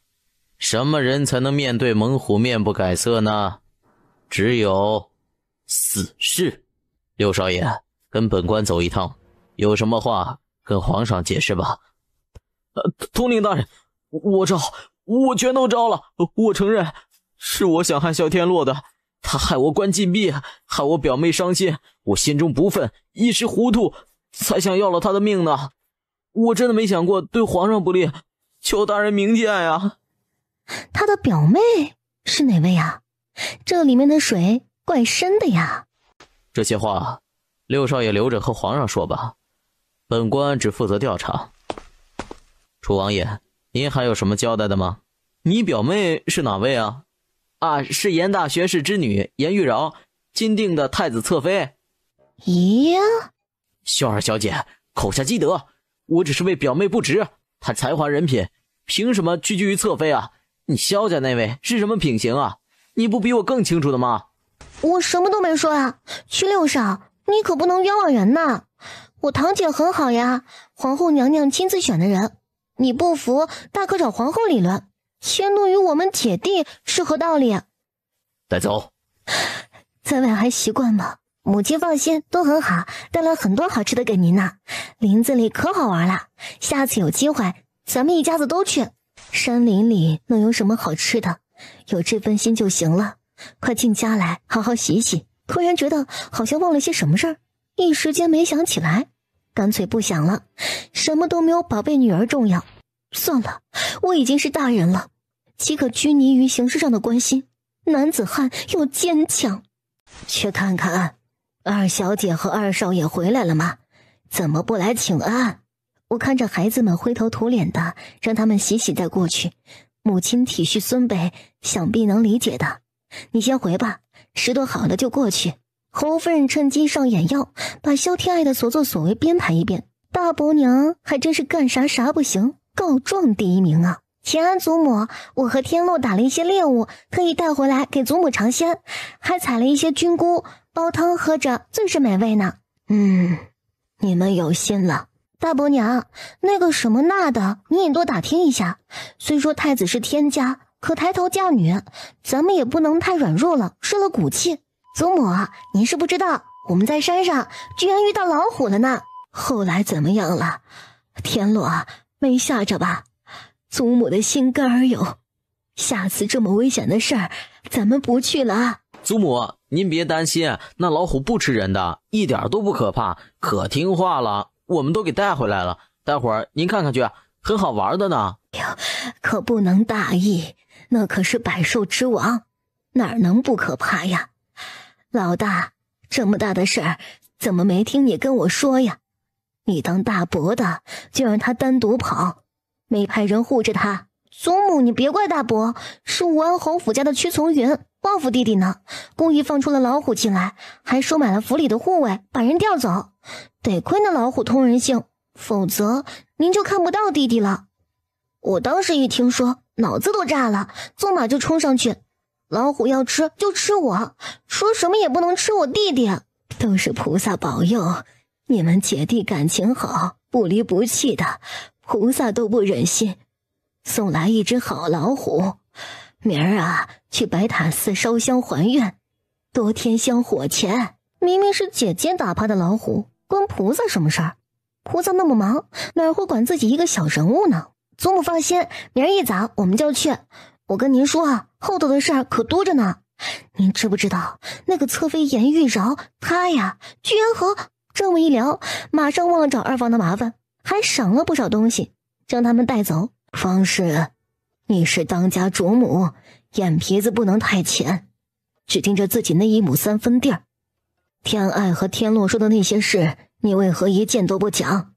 什么人才能面对猛虎面不改色呢？只有死士。六少爷，跟本官走一趟，有什么话跟皇上解释吧。统领大人，我全都招了，我承认是我想害萧天洛的，他害我关禁闭，害我表妹伤心，我心中不忿，一时糊涂，才想要了他的命呢。我真的没想过对皇上不利，求大人明鉴呀。他的表妹是哪位呀？这里面的水怪深的呀。这些话六少爷留着和皇上说吧，本官只负责调查。楚王爷，您还有什么交代的吗？你表妹是哪位啊？是严大学士之女严玉娆，钦定的太子侧妃。呀，秀儿小姐，口下积德，我只是为表妹不值，她才华人品，凭什么屈居于侧妃啊？你萧家那位是什么品行啊？你不比我更清楚的吗？我什么都没说啊，屈六少，你可不能冤枉人呐！我堂姐很好呀，皇后娘娘亲自选的人，你不服大可找皇后理论，迁怒于我们姐弟是何道理？带走。在外还习惯吗？母亲放心，都很好，带了很多好吃的给您呢。林子里可好玩了，下次有机会咱们一家子都去。山林里能有什么好吃的？有这份心就行了。快进家来好好洗洗。突然觉得好像忘了些什么事儿，一时间没想起来，干脆不想了，什么都没有宝贝女儿重要。算了，我已经是大人了，岂可拘泥于形式上的关心？男子汉要坚强。去看看二小姐和二少爷回来了吗？怎么不来请安？我看着孩子们灰头土脸的，让他们洗洗再过去。母亲体恤孙辈，想必能理解的。你先回吧，石头好了就过去。侯夫人趁机上眼药，把萧天爱的所作所为编排一遍。大伯娘还真是干啥啥不行，告状第一名啊！请安祖母，我和天洛打了一些猎物，特意带回来给祖母尝鲜，还采了一些菌菇，煲汤喝着最是美味呢。你们有心了。大伯娘，那个什么那的，你也多打听一下。虽说太子是天家，可抬头嫁女，咱们也不能太软弱了，失了骨气。祖母，您是不知道，我们在山上居然遇到老虎了呢。后来怎么样了？天洛没吓着吧？祖母的心肝儿有，下次这么危险的事儿，咱们不去了啊。祖母，您别担心，那老虎不吃人的，一点都不可怕，可听话了，我们都给带回来了。待会儿您看看去，很好玩的呢。可不能大意，那可是百兽之王，哪能不可怕呀？老大，这么大的事儿，怎么没听你跟我说呀？你当大伯的，就让他单独跑，没派人护着他。祖母，你别怪大伯，是武安侯府家的屈从云报复弟弟呢，故意放出了老虎进来，还收买了府里的护卫，把人调走。得亏那老虎通人性，否则您就看不到弟弟了。我当时一听说，脑子都炸了，坐马就冲上去。老虎要吃就吃我，说什么也不能吃我弟弟。都是菩萨保佑，你们姐弟感情好，不离不弃的，菩萨都不忍心。送来一只好老虎，明儿去白塔寺烧香还愿，多添香火钱。明明是姐姐打趴的老虎，关菩萨什么事儿？菩萨那么忙，哪会管自己一个小人物呢？祖母放心，明儿一早我们就去。我跟您说后头的事儿可多着呢。您知不知道那个侧妃颜玉娆，她呀居然和……这么一聊，马上忘了找二房的麻烦，还赏了不少东西，将他们带走。方氏，你是当家主母，眼皮子不能太浅，只盯着自己那一亩3分地儿。天爱和天洛说的那些事，你为何一件都不讲，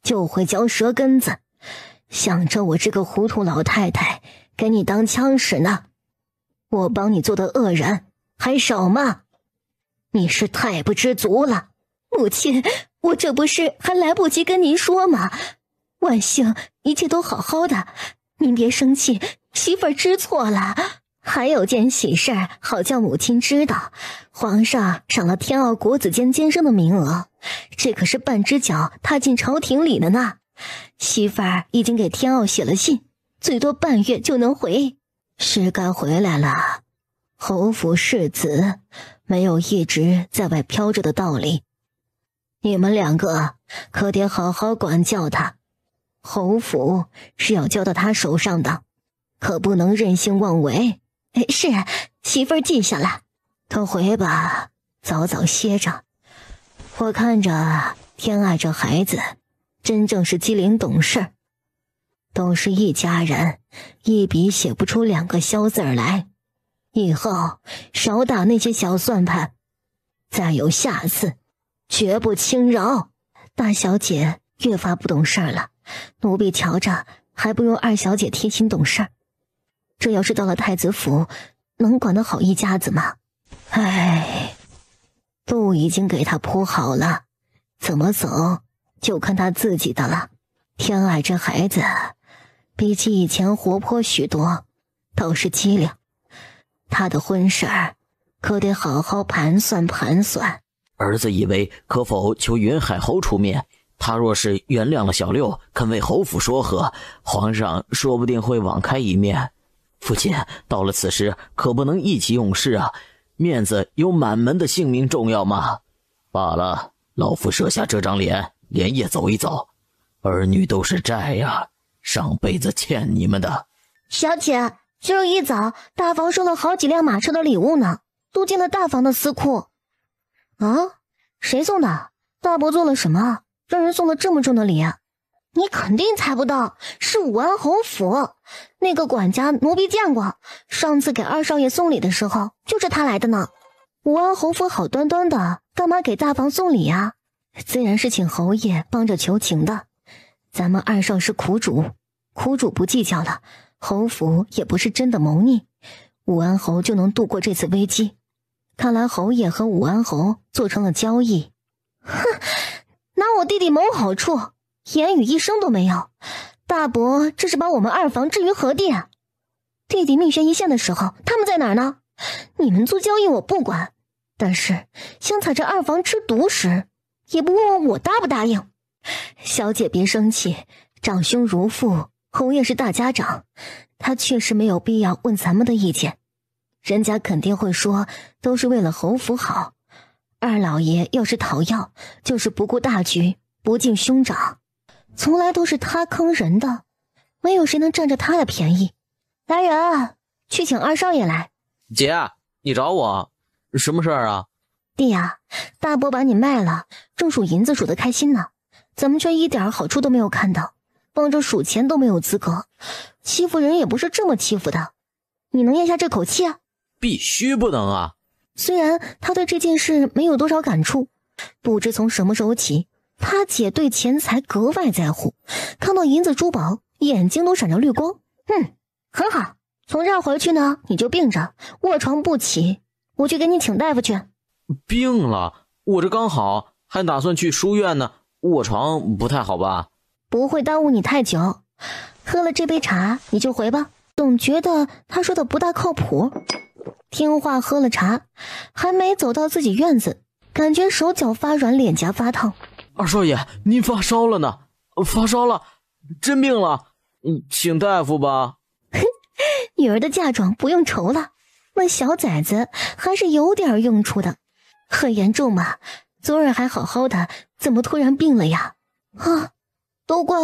就会嚼舌根子，想着我这个糊涂老太太给你当枪使呢？我帮你做的恶人还少吗？你是太不知足了。母亲，我这不是还来不及跟您说吗？万幸一切都好好的，您别生气，媳妇儿知错了。还有件喜事儿，好叫母亲知道，皇上赏了天傲国子监监生的名额，这可是半只脚踏进朝廷里了呢。媳妇儿已经给天傲写了信，最多半月就能回，是该回来了。侯府世子，没有一直在外飘着的道理。你们2个可得好好管教他，侯府是要交到他手上的，可不能任性妄为。是，媳妇儿记下了。都回吧，早早歇着。我看着天爱这孩子，真正是机灵懂事，都是一家人，一笔写不出2个消字来。以后少打那些小算盘，再有下次绝不轻饶。大小姐越发不懂事了，奴婢瞧着还不用二小姐贴心懂事。这要是到了太子府，能管得好一家子吗？唉，路已经给他铺好了，怎么走就看他自己的了。天爱这孩子比起以前活泼许多，倒是机灵。他的婚事儿可得好好盘算盘算。儿子以为可否求云海侯出面，他若是原谅了小六，肯为侯府说和，皇上说不定会网开一面。父亲，到了此时可不能意气用事啊，面子有满门的性命重要吗？罢了，老夫舍下这张脸，连夜走一走。儿女都是债呀，上辈子欠你们的。小姐，今儿一早大房收了好几辆马车的礼物呢，都进了大房的司库。啊？谁送的？大伯做了什么，让人送了这么重的礼啊？你肯定猜不到，是武安侯府那个管家，奴婢见过。上次给二少爷送礼的时候，就是他来的呢。武安侯府好端端的，干嘛给大房送礼啊？自然是请侯爷帮着求情的。咱们二少是苦主，苦主不计较了，侯府也不是真的谋逆，武安侯就能度过这次危机。看来侯爷和武安侯做成了交易。哼，拿我弟弟谋好处，言语一声都没有。大伯这是把我们二房置于何地啊？弟弟命悬一线的时候，他们在哪儿呢？你们做交易我不管，但是想踩着二房吃独食，也不问问我答不答应。小姐别生气，长兄如父，侯爷是大家长，他确实没有必要问咱们的意见，人家肯定会说都是为了侯府好。二老爷要是讨要，就是不顾大局，不敬兄长，从来都是他坑人的，没有谁能占着他的便宜。来人，去请二少爷来。姐，你找我，什么事儿啊？弟呀，大伯把你卖了，正数银子数得开心呢，咱们却一点好处都没有看到，帮着数钱都没有资格，欺负人也不是这么欺负的，你能咽下这口气啊？必须不能啊！虽然他对这件事没有多少感触，不知从什么时候起，他姐对钱财格外在乎，看到银子珠宝，眼睛都闪着绿光。很好，从这儿回去呢，你就病着，卧床不起，我去给你请大夫去。病了？我这刚好，还打算去书院呢，卧床不太好吧？不会耽误你太久，喝了这杯茶你就回吧。总觉得他说的不大靠谱。听话喝了茶，还没走到自己院子，感觉手脚发软，脸颊发烫。二少爷，您发烧了呢，发烧了，真病了，请大夫吧。女儿的嫁妆不用愁了，那小崽子还是有点用处的。很严重吗？昨儿还好好的，怎么突然病了呀？都怪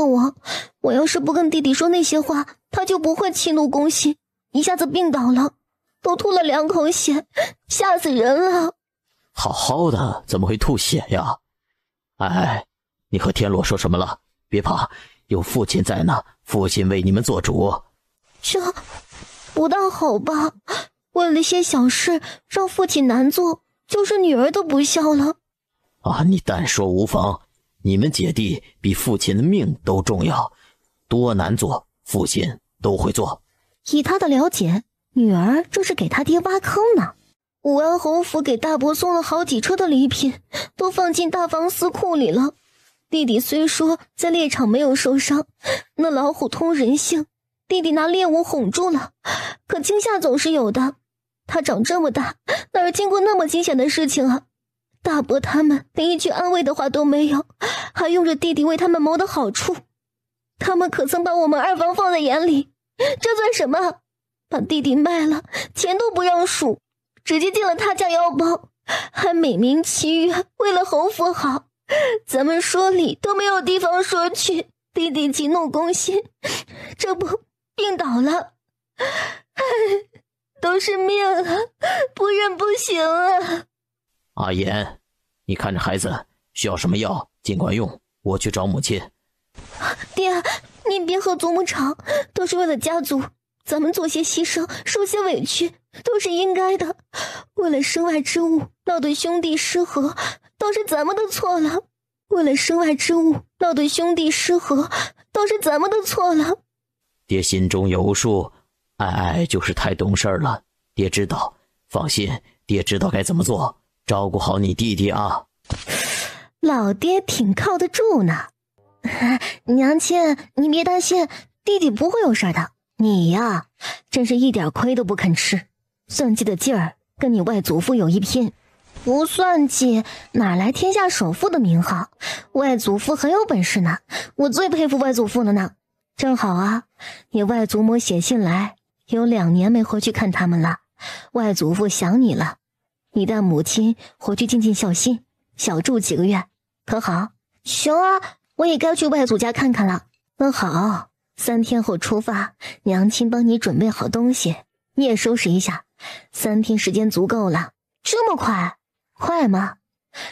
我要是不跟弟弟说那些话，他就不会气怒攻心，一下子病倒了，都吐了2口血，吓死人了。好好的怎么会吐血呀？哎，你和天罗说什么了？别怕，有父亲在呢，父亲为你们做主。这不大好吧？为了些小事让父亲难做，就是女儿都不孝了。你但说无妨，你们姐弟比父亲的命都重要，多难做，父亲都会做。以他的了解，女儿这是给他爹挖坑呢。武安侯府给大伯送了好几车的礼品，都放进大房司库里了。弟弟虽说在猎场没有受伤，那老虎通人性，弟弟拿猎物哄住了，可惊吓总是有的。他长这么大，哪儿见过那么惊险的事情啊？大伯他们连一句安慰的话都没有，还用着弟弟为他们谋的好处。他们可曾把我们二房放在眼里？这算什么？把弟弟卖了，钱都不让数，直接进了他家腰包，还美名其曰为了侯府好，咱们说理都没有地方说去。弟弟急怒攻心，这不病倒了，都是命啊，不忍不行啊。阿言，你看着孩子需要什么药尽管用，我去找母亲。爹，您别和祖母吵，都是为了家族，咱们做些牺牲，受些委屈都是应该的。为了身外之物闹得兄弟失和，都是咱们的错了。为了身外之物闹得兄弟失和，都是咱们的错了。爹心中有数，爱就是太懂事了，爹知道，放心，爹知道该怎么做，照顾好你弟弟啊。老爹挺靠得住呢。娘亲，你别担心，弟弟不会有事的。你呀，真是一点亏都不肯吃，算计的劲儿跟你外祖父有一拼。不算计，哪来天下首富的名号？外祖父很有本事呢，我最佩服外祖父了呢。正好啊，你外祖母写信来，有2年没回去看他们了，外祖父想你了，你带母亲回去尽尽孝心，小住几个月，可好？行啊，我也该去外祖家看看了。那好，3天后出发，娘亲帮你准备好东西，你也收拾一下，3天时间足够了。这么快？快吗？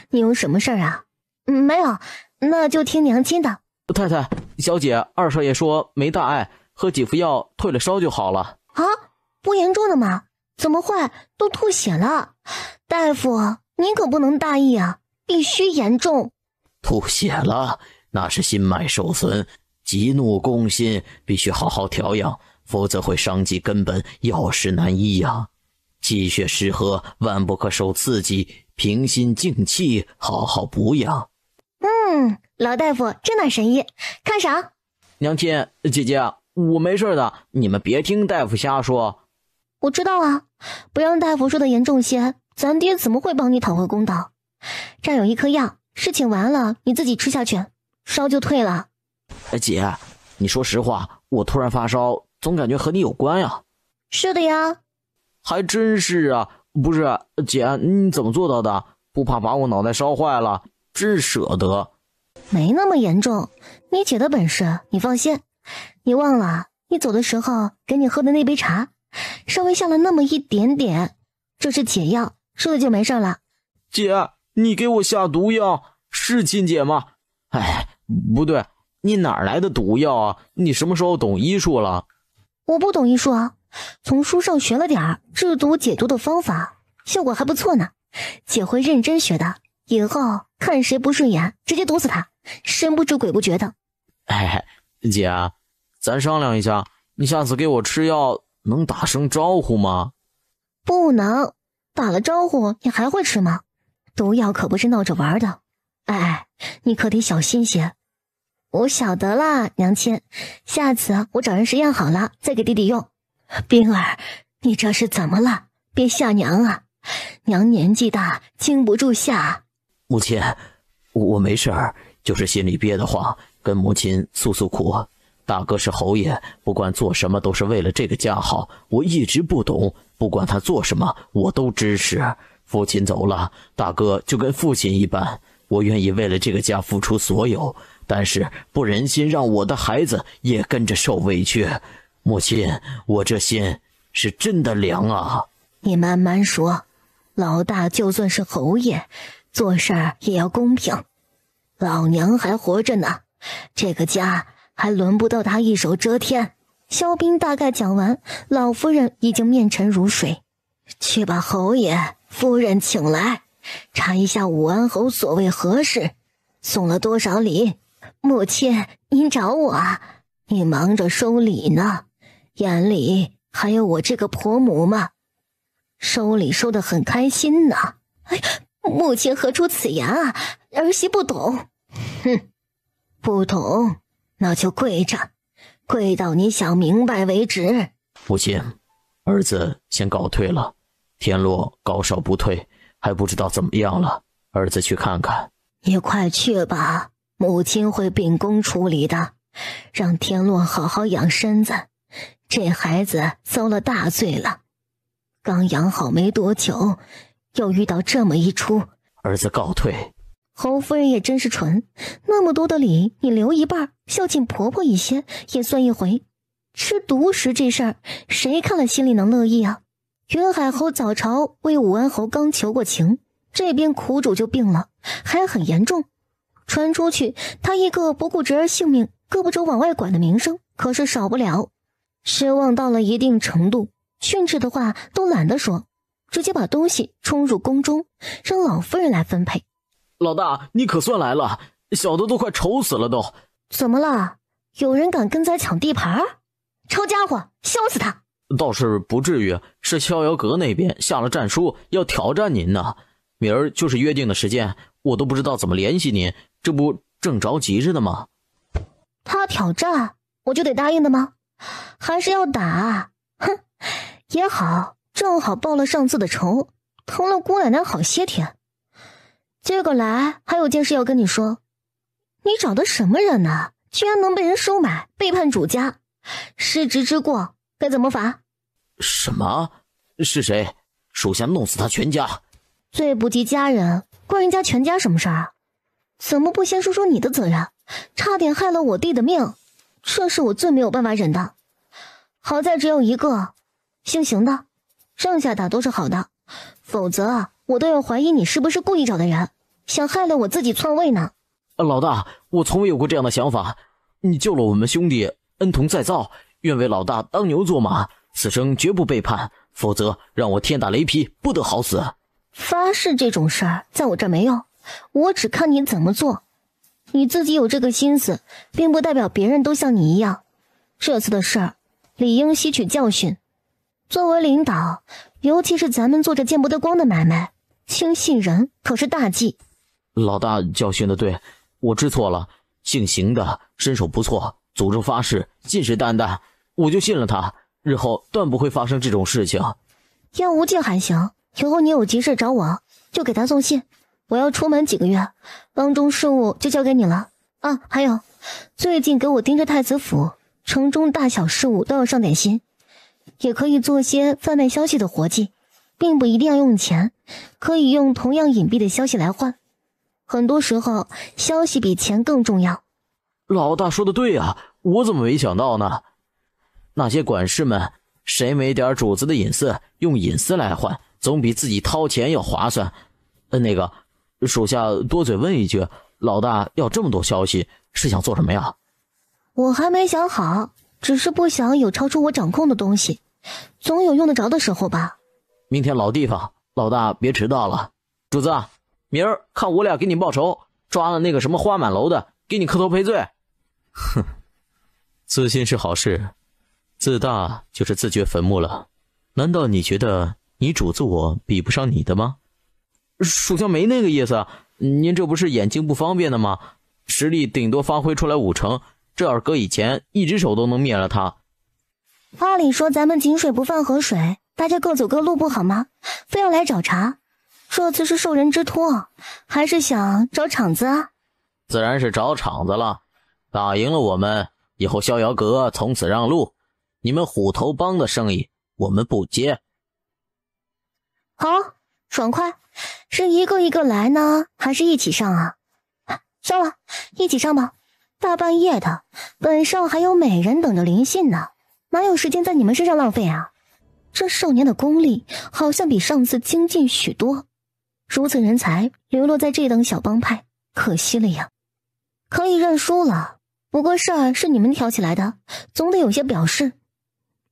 你有什么事儿啊？没有，那就听娘亲的。太太，小姐，二少爷说没大碍，喝几副药退了烧就好了。啊，不严重的吗？怎么会？都吐血了。大夫，您可不能大意啊，必须严重。吐血了，那是心脉受损，急怒攻心，必须好好调养，否则会伤及根本，药石难医呀。气血失和，万不可受刺激，平心静气，好好补养。老大夫真乃神医，看啥？娘亲，姐姐，我没事的，你们别听大夫瞎说。我知道啊，不让大夫说的严重些，咱爹怎么会帮你讨回公道？这儿有一颗药，事情完了你自己吃下去，烧就退了。姐，你说实话，我突然发烧，总感觉和你有关呀。是的呀。还真是啊，不是，姐，你怎么做到的？不怕把我脑袋烧坏了？真舍得。没那么严重，你姐的本事你放心。你忘了你走的时候给你喝的那杯茶，稍微下了那么一点点，这是解药，吃了就没事了。姐，你给我下毒药，是亲姐吗？哎，不对，你哪来的毒药啊？你什么时候懂医术了？我不懂医术啊，从书上学了点制毒解毒的方法，效果还不错呢。姐会认真学的，以后看谁不顺眼直接毒死他，神不知鬼不觉的。哎，姐，咱商量一下，你下次给我吃药能打声招呼吗？不能，打了招呼你还会吃吗？毒药可不是闹着玩的。哎，你可得小心些。我晓得啦，娘亲，下次我找人实验好了再给弟弟用。冰儿，你这是怎么了？别吓娘啊，娘年纪大经不住吓。母亲，我没事儿，就是心里憋得慌，跟母亲诉诉苦。大哥是侯爷，不管做什么都是为了这个家好，我一直不懂，不管他做什么我都支持。父亲走了，大哥就跟父亲一般，我愿意为了这个家付出所有，但是不忍心让我的孩子也跟着受委屈。母亲，我这心是真的凉啊。你慢慢说，老大就算是侯爷，做事儿也要公平。老娘还活着呢，这个家还轮不到他一手遮天。肖斌大概讲完，老夫人已经面沉如水。去把侯爷夫人请来，查一下武安侯所谓何事，送了多少礼。母亲，您找我啊？你忙着收礼呢，眼里还有我这个婆母吗？收礼收得很开心呢。哎，母亲何出此言啊？儿媳不懂。哼，不懂那就跪着，跪到你想明白为止。母亲，儿子先告退了，天洛高烧不退，还不知道怎么样了，儿子去看看。你快去吧，母亲会秉公处理的，让天洛好好养身子。这孩子遭了大罪了，刚养好没多久，又遇到这么一出。儿子告退。侯夫人也真是蠢，那么多的礼你留一半，孝敬婆婆一些也算一回。吃独食这事儿谁看了心里能乐意啊？云海侯早朝为武安侯刚求过情，这边苦主就病了，还很严重，传出去他一个不顾侄儿性命胳膊肘往外拐的名声可是少不了。失望到了一定程度，训斥的话都懒得说，直接把东西冲入宫中，让老夫人来分配。老大，你可算来了，小的都快愁死了都。怎么了？有人敢跟咱抢地盘？抄家伙，削死他！倒是不至于，是逍遥阁那边下了战书要挑战您呢。明儿就是约定的时间，我都不知道怎么联系您，这不正着急着呢吗？他挑战我就得答应的吗？还是要打？哼，也好，正好报了上次的仇，疼了姑奶奶好些天。接过来还有件事要跟你说，你找的什么人呢？居然能被人收买，背叛主家，失职之过该怎么罚？什么？是谁？属下弄死他全家。罪不及家人，关人家全家什么事儿啊？怎么不先说说你的责任？差点害了我弟的命，这是我最没有办法忍的。好在只有一个，姓邢的，剩下的都是好的，否则我都要怀疑你是不是故意找的人，想害了我自己篡位呢。老大，我从未有过这样的想法，你救了我们兄弟，恩同再造，愿为老大当牛做马，此生绝不背叛，否则让我天打雷劈，不得好死。发誓这种事儿在我这儿没用，我只看你怎么做。你自己有这个心思，并不代表别人都像你一样。这次的事儿理应吸取教训。作为领导，尤其是咱们做着见不得光的买卖，轻信人可是大忌。老大教训的对，我知错了。姓邢的身手不错，祖宗发誓信誓旦旦，我就信了他，日后断不会发生这种事情。要无忌还行，以后你有急事找我，就给他送信。我要出门几个月，帮中事务就交给你了。啊，还有，最近给我盯着太子府，城中大小事务都要上点心。也可以做些贩卖消息的活计，并不一定要用钱，可以用同样隐蔽的消息来换。很多时候，消息比钱更重要。老大说的对啊，我怎么没想到呢？那些管事们，谁没点主子的隐私，用隐私来换，总比自己掏钱要划算。那个，属下多嘴问一句，老大要这么多消息，是想做什么呀？我还没想好，只是不想有超出我掌控的东西，总有用得着的时候吧。明天老地方，老大别迟到了。主子，明儿看我俩给你报仇，抓了那个什么花满楼的，给你磕头赔罪。哼，自信是好事，自大就是自掘坟墓了。难道你觉得你主子我比不上你的吗？属下没那个意思，您这不是眼睛不方便的吗？实力顶多发挥出来5成，这要是搁以前，一只手都能灭了他。话里说咱们井水不犯河水，大家各走各路不好吗？非要来找茬，这次是受人之托，还是想找场子啊？自然是找场子了。打赢了我们，以后逍遥阁从此让路，你们虎头帮的生意我们不接。好，爽快，是一个一个来呢，还是一起上啊？上了，一起上吧。大半夜的，本少还有美人等着临信呢，哪有时间在你们身上浪费啊？这少年的功力好像比上次精进许多，如此人才流落在这等小帮派，可惜了呀。可以认输了，不过事儿是你们挑起来的，总得有些表示。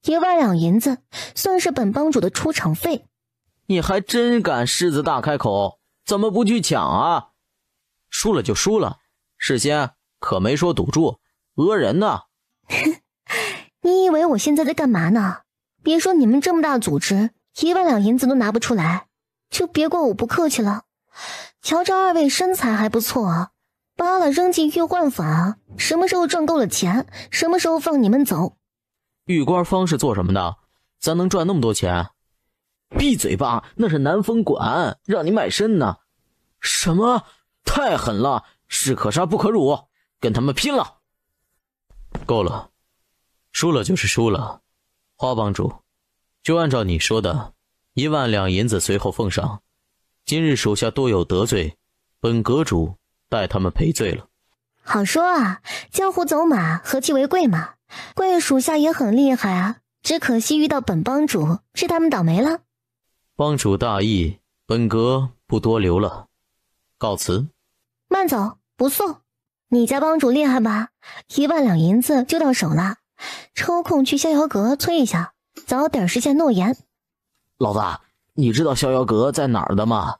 1万两银子算是本帮主的出场费。你还真敢狮子大开口，怎么不去抢啊？输了就输了，事先可没说赌注讹人呢。你以为我现在在干嘛呢？别说你们这么大组织，1万两银子都拿不出来，就别怪我不客气了。瞧这2位身材还不错啊，扒了扔进御换法，什么时候赚够了钱，什么时候放你们走。玉官方是做什么的？咱能赚那么多钱？闭嘴吧，那是南风馆，让你卖身呢。什么？太狠了，士可杀不可辱，跟他们拼了。够了，输了就是输了。花帮主，就按照你说的，1万两银子随后奉上。今日属下多有得罪，本阁主代他们赔罪了。好说啊，江湖走马，和气为贵嘛。贵属下也很厉害啊，只可惜遇到本帮主，是他们倒霉了。帮主大义，本阁不多留了，告辞。慢走，不送。你家帮主厉害吧？1万两银子就到手了，抽空去逍遥阁催一下，早点实现诺言。老大，你知道逍遥阁在哪儿的吗？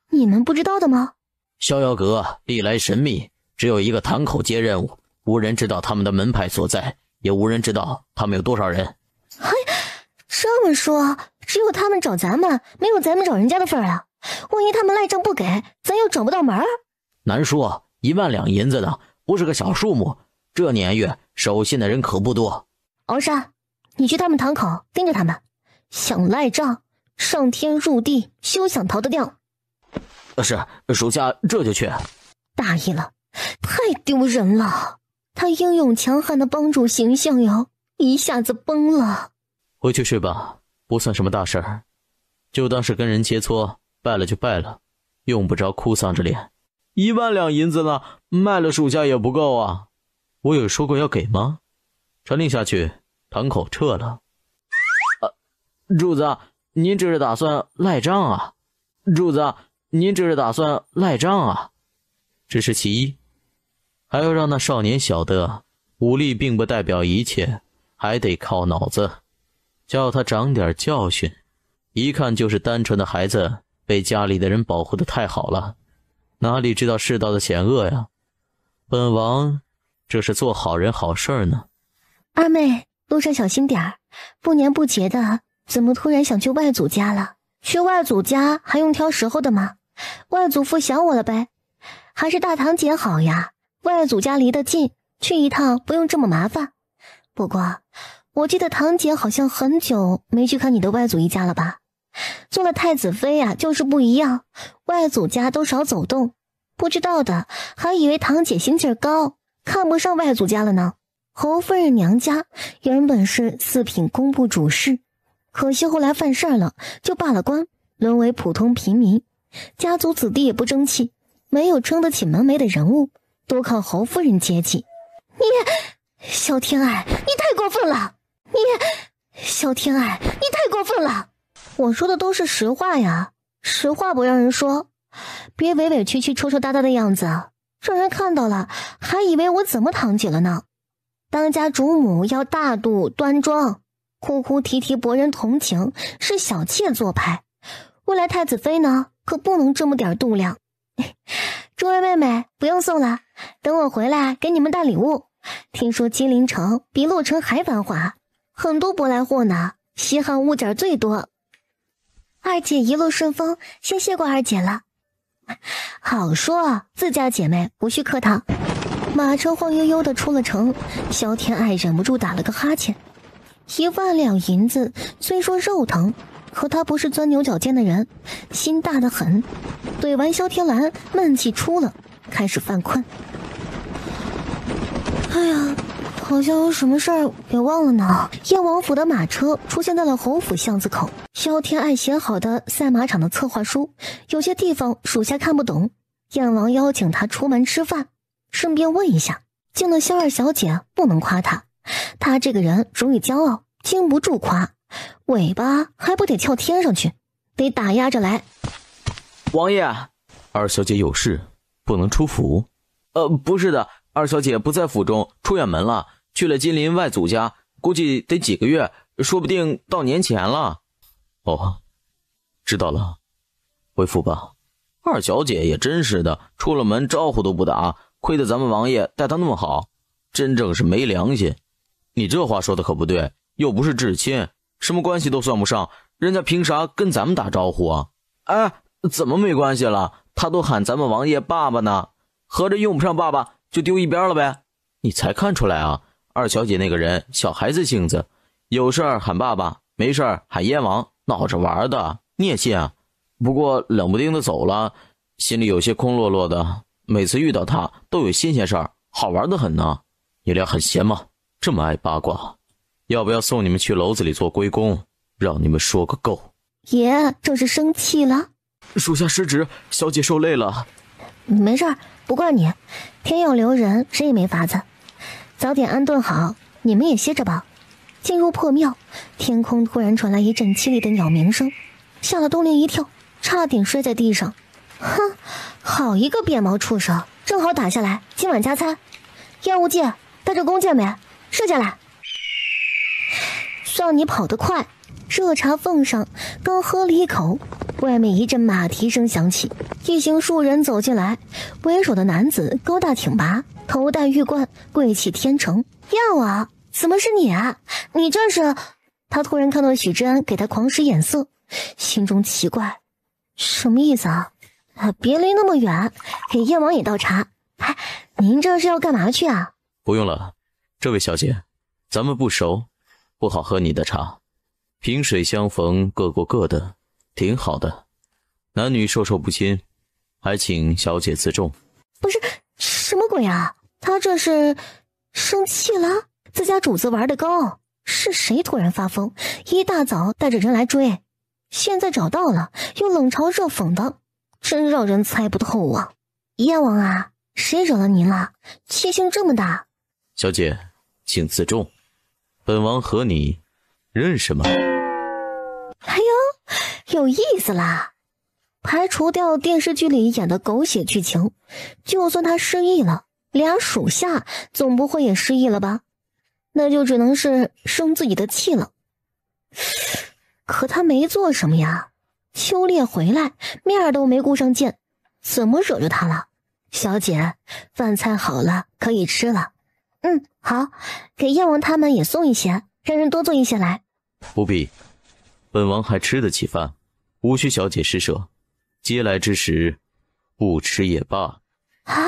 你们不知道的吗？逍遥阁历来神秘，只有一个堂口接任务，无人知道他们的门派所在，也无人知道他们有多少人。嘿，这么说，只有他们找咱们，没有咱们找人家的份儿啊！万一他们赖账不给，咱又找不到门儿。难说，1万两银子的不是个小数目，这年月守信的人可不多。鳌山，你去他们堂口盯着他们，想赖账，上天入地，休想逃得掉。是，属下这就去。大意了，太丢人了！他英勇强悍的帮主形象哟，一下子崩了。回去睡吧，不算什么大事儿，就当是跟人切磋，败了就败了，用不着哭丧着脸。1万两银子呢，卖了属下也不够啊。我有说过要给吗？传令下去，堂口撤了。主子，您这是打算赖账啊？主子，您这是打算赖账啊？这是其一，还要让那少年晓得，武力并不代表一切，还得靠脑子，叫他长点教训。一看就是单纯的孩子，被家里的人保护得太好了，哪里知道世道的险恶呀？本王这是做好人好事呢。二妹，路上小心点儿，不年不节的，怎么突然想去外祖家了？去外祖家还用挑时候的吗？外祖父想我了呗？还是大堂姐好呀，外祖家离得近，去一趟不用这么麻烦。不过我记得堂姐好像很久没去看你的外祖一家了吧？做了太子妃啊，就是不一样，外祖家都少走动，不知道的还以为堂姐心气儿高，看不上外祖家了呢。侯夫人娘家原本是四品工部主事，可惜后来犯事儿了，就罢了官，沦为普通平民，家族子弟也不争气，没有撑得起门楣的人物，都靠侯夫人接济。你，萧天爱，你太过分了！萧天爱，你太过分了！我说的都是实话呀，实话不让人说，别委委屈屈、抽抽搭搭的样子，让人看到了还以为我怎么堂姐了呢。当家主母要大度端庄，哭哭啼啼博人同情，是小妾做派。未来太子妃呢，可不能这么点度量。诸位妹妹，不用送了，等我回来给你们带礼物。听说金陵城比洛城还繁华，很多舶来货呢，稀罕物件最多。二姐一路顺风，先谢过二姐了。好说，自家姐妹不需客套。马车晃悠悠的出了城，萧天爱忍不住打了个哈欠。1万两银子虽说肉疼，可他不是钻牛角尖的人，心大得很。怼完萧天蓝，闷气出了，开始犯困。哎呀，好像有什么事儿给忘了呢。燕王府的马车出现在了侯府巷子口，萧天爱写好的赛马场的策划书，有些地方属下看不懂。燕王邀请他出门吃饭，顺便问一下，见了萧二小姐不能夸他，他这个人容易骄傲，经不住夸，尾巴还不得翘天上去，得打压着来。王爷，二小姐有事不能出府？不是的，二小姐不在府中，出远门了，去了金陵外祖家，估计得几个月，说不定到年前了。哦，知道了，回府吧。二小姐也真是的，出了门招呼都不打，亏得咱们王爷待她那么好，真正是没良心。你这话说的可不对，又不是至亲，什么关系都算不上，人家凭啥跟咱们打招呼啊？哎，怎么没关系了？他都喊咱们王爷爸爸呢，合着用不上爸爸就丢一边了呗？你才看出来啊，二小姐那个人小孩子性子，有事儿喊爸爸，没事儿喊燕王，闹着玩的，你也信啊？不过冷不丁的走了，心里有些空落落的，每次遇到他都有新鲜事儿，好玩的很呢。你俩很闲吗？这么爱八卦，要不要送你们去楼子里做龟公，让你们说个够？爷，这是生气了？属下失职，小姐受累了。没事儿，不怪你，天要留人，谁也没法子。早点安顿好，你们也歇着吧。进入破庙，天空突然传来一阵凄厉的鸟鸣声，吓了东林一跳，差点摔在地上。哼，好一个变毛畜生，正好打下来，今晚加餐。燕无忌，带着弓箭没？射下来。算你跑得快。热茶奉上，刚喝了一口，外面一阵马蹄声响起，一行数人走进来。为首的男子高大挺拔，头戴玉冠，贵气天成。燕王，怎么是你啊？你这是……他突然看到许知安给他狂使眼色，心中奇怪，什么意思啊？别离那么远，给燕王也倒茶。哎，您这是要干嘛去啊？不用了，这位小姐，咱们不熟，不好喝你的茶。萍水相逢，各过各的，挺好的。男女授受不亲，还请小姐自重。不是，什么鬼啊？他这是生气了？自家主子玩得高，是谁突然发疯，一大早带着人来追，现在找到了，又冷嘲热讽的，真让人猜不透啊。燕王啊，谁惹了您了？气性这么大？小姐，请自重，本王和你认识吗？哎呦，有意思啦！排除掉电视剧里演的狗血剧情，就算他失忆了，俩属下总不会也失忆了吧？那就只能是生自己的气了。可他没做什么呀，秋烈回来面都没顾上见，怎么惹着他了？小姐，饭菜好了，可以吃了。好，给燕王他们也送一些，让人多做一些来。不必，本王还吃得起饭，无需小姐施舍。嗟来之食，不吃也罢。啊，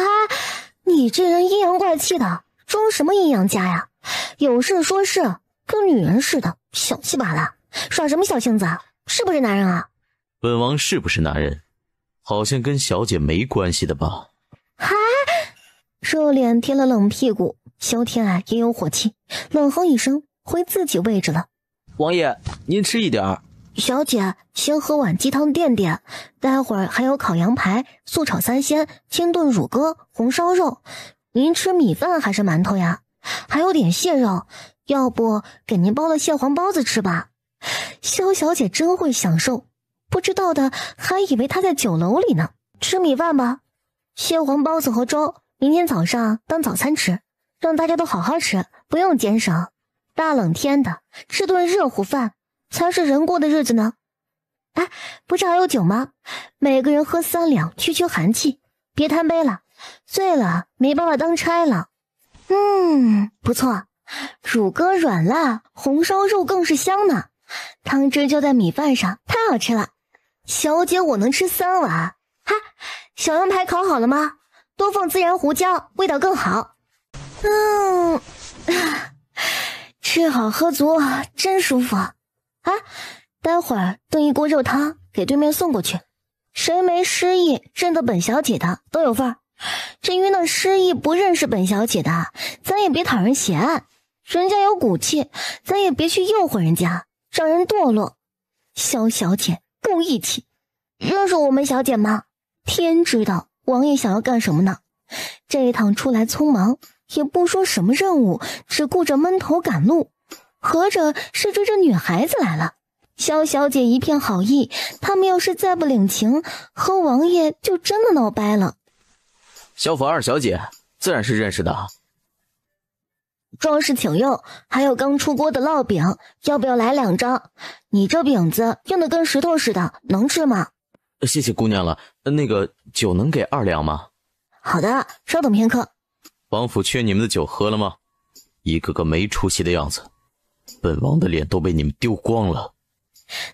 你这人阴阳怪气的，装什么阴阳家呀？有事说事，跟女人似的，小气巴拉，耍什么小性子啊？是不是男人啊？本王是不是男人，好像跟小姐没关系的吧？嗨，热脸贴了冷屁股，萧天爱也有火气，冷哼一声，回自己位置了。王爷，您吃一点儿。小姐，先喝碗鸡汤垫垫，待会儿还有烤羊排、素炒三鲜、清炖乳鸽、红烧肉。您吃米饭还是馒头呀？还有点蟹肉，要不给您包了蟹黄包子吃吧？萧小姐真会享受，不知道的还以为她在酒楼里呢。吃米饭吧，蟹黄包子和粥，明天早上当早餐吃，让大家都好好吃，不用减少。大冷天的，吃顿热乎饭才是人过的日子呢。哎，不是还有酒吗？每个人喝3两，驱驱寒气。别贪杯了，醉了没办法当差了。不错，乳鸽软辣，红烧肉更是香呢。汤汁就在米饭上，太好吃了。小姐，我能吃3碗。哈，小羊排烤好了吗？多放孜然胡椒，味道更好。吃好喝足，真舒服啊！待会儿炖一锅肉汤给对面送过去，谁没失忆认得本小姐的都有份儿。至于那失忆不认识本小姐的，咱也别讨人喜爱，人家有骨气，咱也别去诱惑人家，让人堕落。萧小姐够义气，认识我们小姐吗？天知道王爷想要干什么呢？这一趟出来匆忙，也不说什么任务，只顾着闷头赶路，合着是追着女孩子来了。萧小姐一片好意，他们要是再不领情，和王爷就真的闹掰了。萧府二小姐自然是认识的。壮士请用，还有刚出锅的烙饼，要不要来2张？你这饼子硬得跟石头似的，能吃吗？谢谢姑娘了，那个酒能给2两吗？好的，稍等片刻。王府缺你们的酒喝了吗？一个个没出息的样子，本王的脸都被你们丢光了。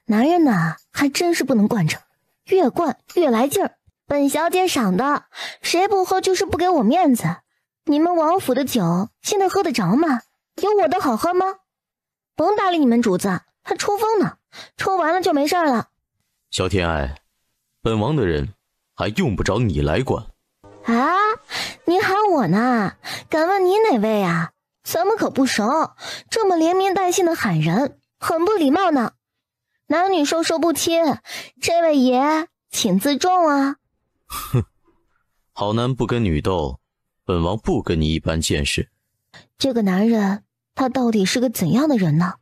男人呐，还真是不能惯着，越惯越来劲儿。本小姐赏的，谁不喝就是不给我面子。你们王府的酒现在喝得着吗？有我的好喝吗？甭搭理你们主子，还抽风呢，抽完了就没事了。萧天爱，本王的人还用不着你来管。啊，你喊我呢？敢问你哪位啊？咱们可不熟，这么连名带姓的喊人，很不礼貌呢。男女授受不亲，这位爷请自重啊。哼，好男不跟女斗，本王不跟你一般见识。这个男人他到底是个怎样的人呢？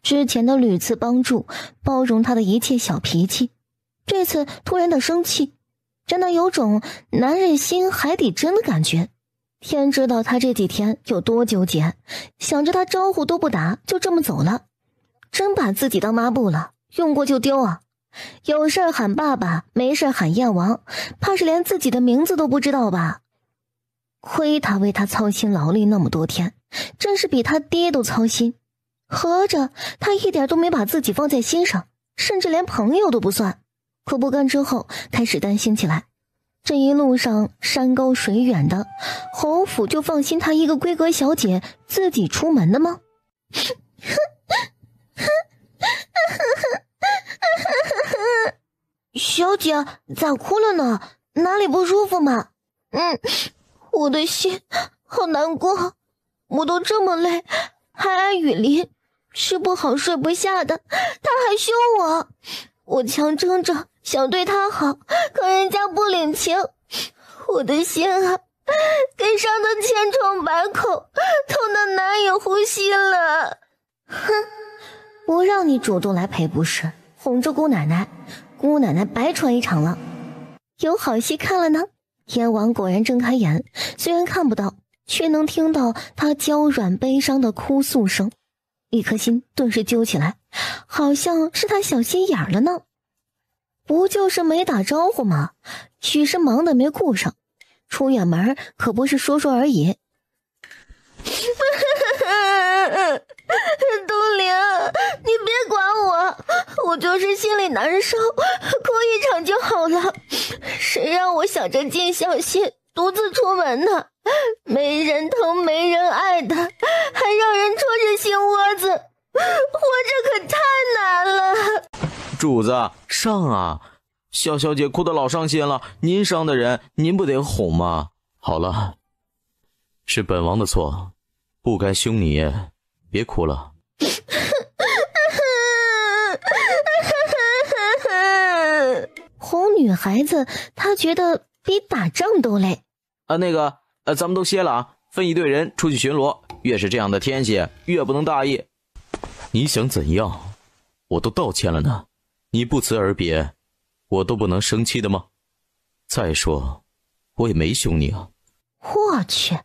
之前的屡次帮助包容他的一切小脾气，这次突然的生气，让他有种男人心海底针的感觉。天知道他这几天有多纠结，想着他招呼都不打就这么走了，真把自己当抹布了，用过就丢啊。有事儿喊爸爸，没事儿喊燕王，怕是连自己的名字都不知道吧。亏他为他操心劳力那么多天，真是比他爹都操心。合着他一点都没把自己放在心上，甚至连朋友都不算。可不干之后，开始担心起来。这一路上山高水远的，侯府就放心他一个闺阁小姐自己出门的吗？小姐咋哭了呢？哪里不舒服吗？我的心好难过，我都这么累，还挨雨淋，吃不好睡不下的，他还凶我，我强撑着想对他好，可人家不领情，我的心啊，给伤得千疮百孔，痛得难以呼吸了。哼，不让你主动来赔不是，哄着姑奶奶，姑奶奶白穿一场了。有好戏看了呢。燕王果然睁开眼，虽然看不到，却能听到他娇软悲伤的哭诉声，一颗心顿时揪起来，好像是他小心眼了呢。不就是没打招呼吗？许是忙得没顾上，出远门可不是说说而已。就是心里难受，哭一场就好了。谁让我想着尽孝心，独自出门呢？没人疼，没人爱的，还让人戳着心窝子，活着可太难了。主子，上啊！小小姐哭得老伤心了，您伤的人，您不得哄吗？好了，是本王的错，不该凶你，别哭了。哄女孩子，她觉得比打仗都累。咱们都歇了啊，分一队人出去巡逻。越是这样的天气，越不能大意。你想怎样？我都道歉了呢，你不辞而别，我都不能生气的吗？再说，我也没凶你啊。我去，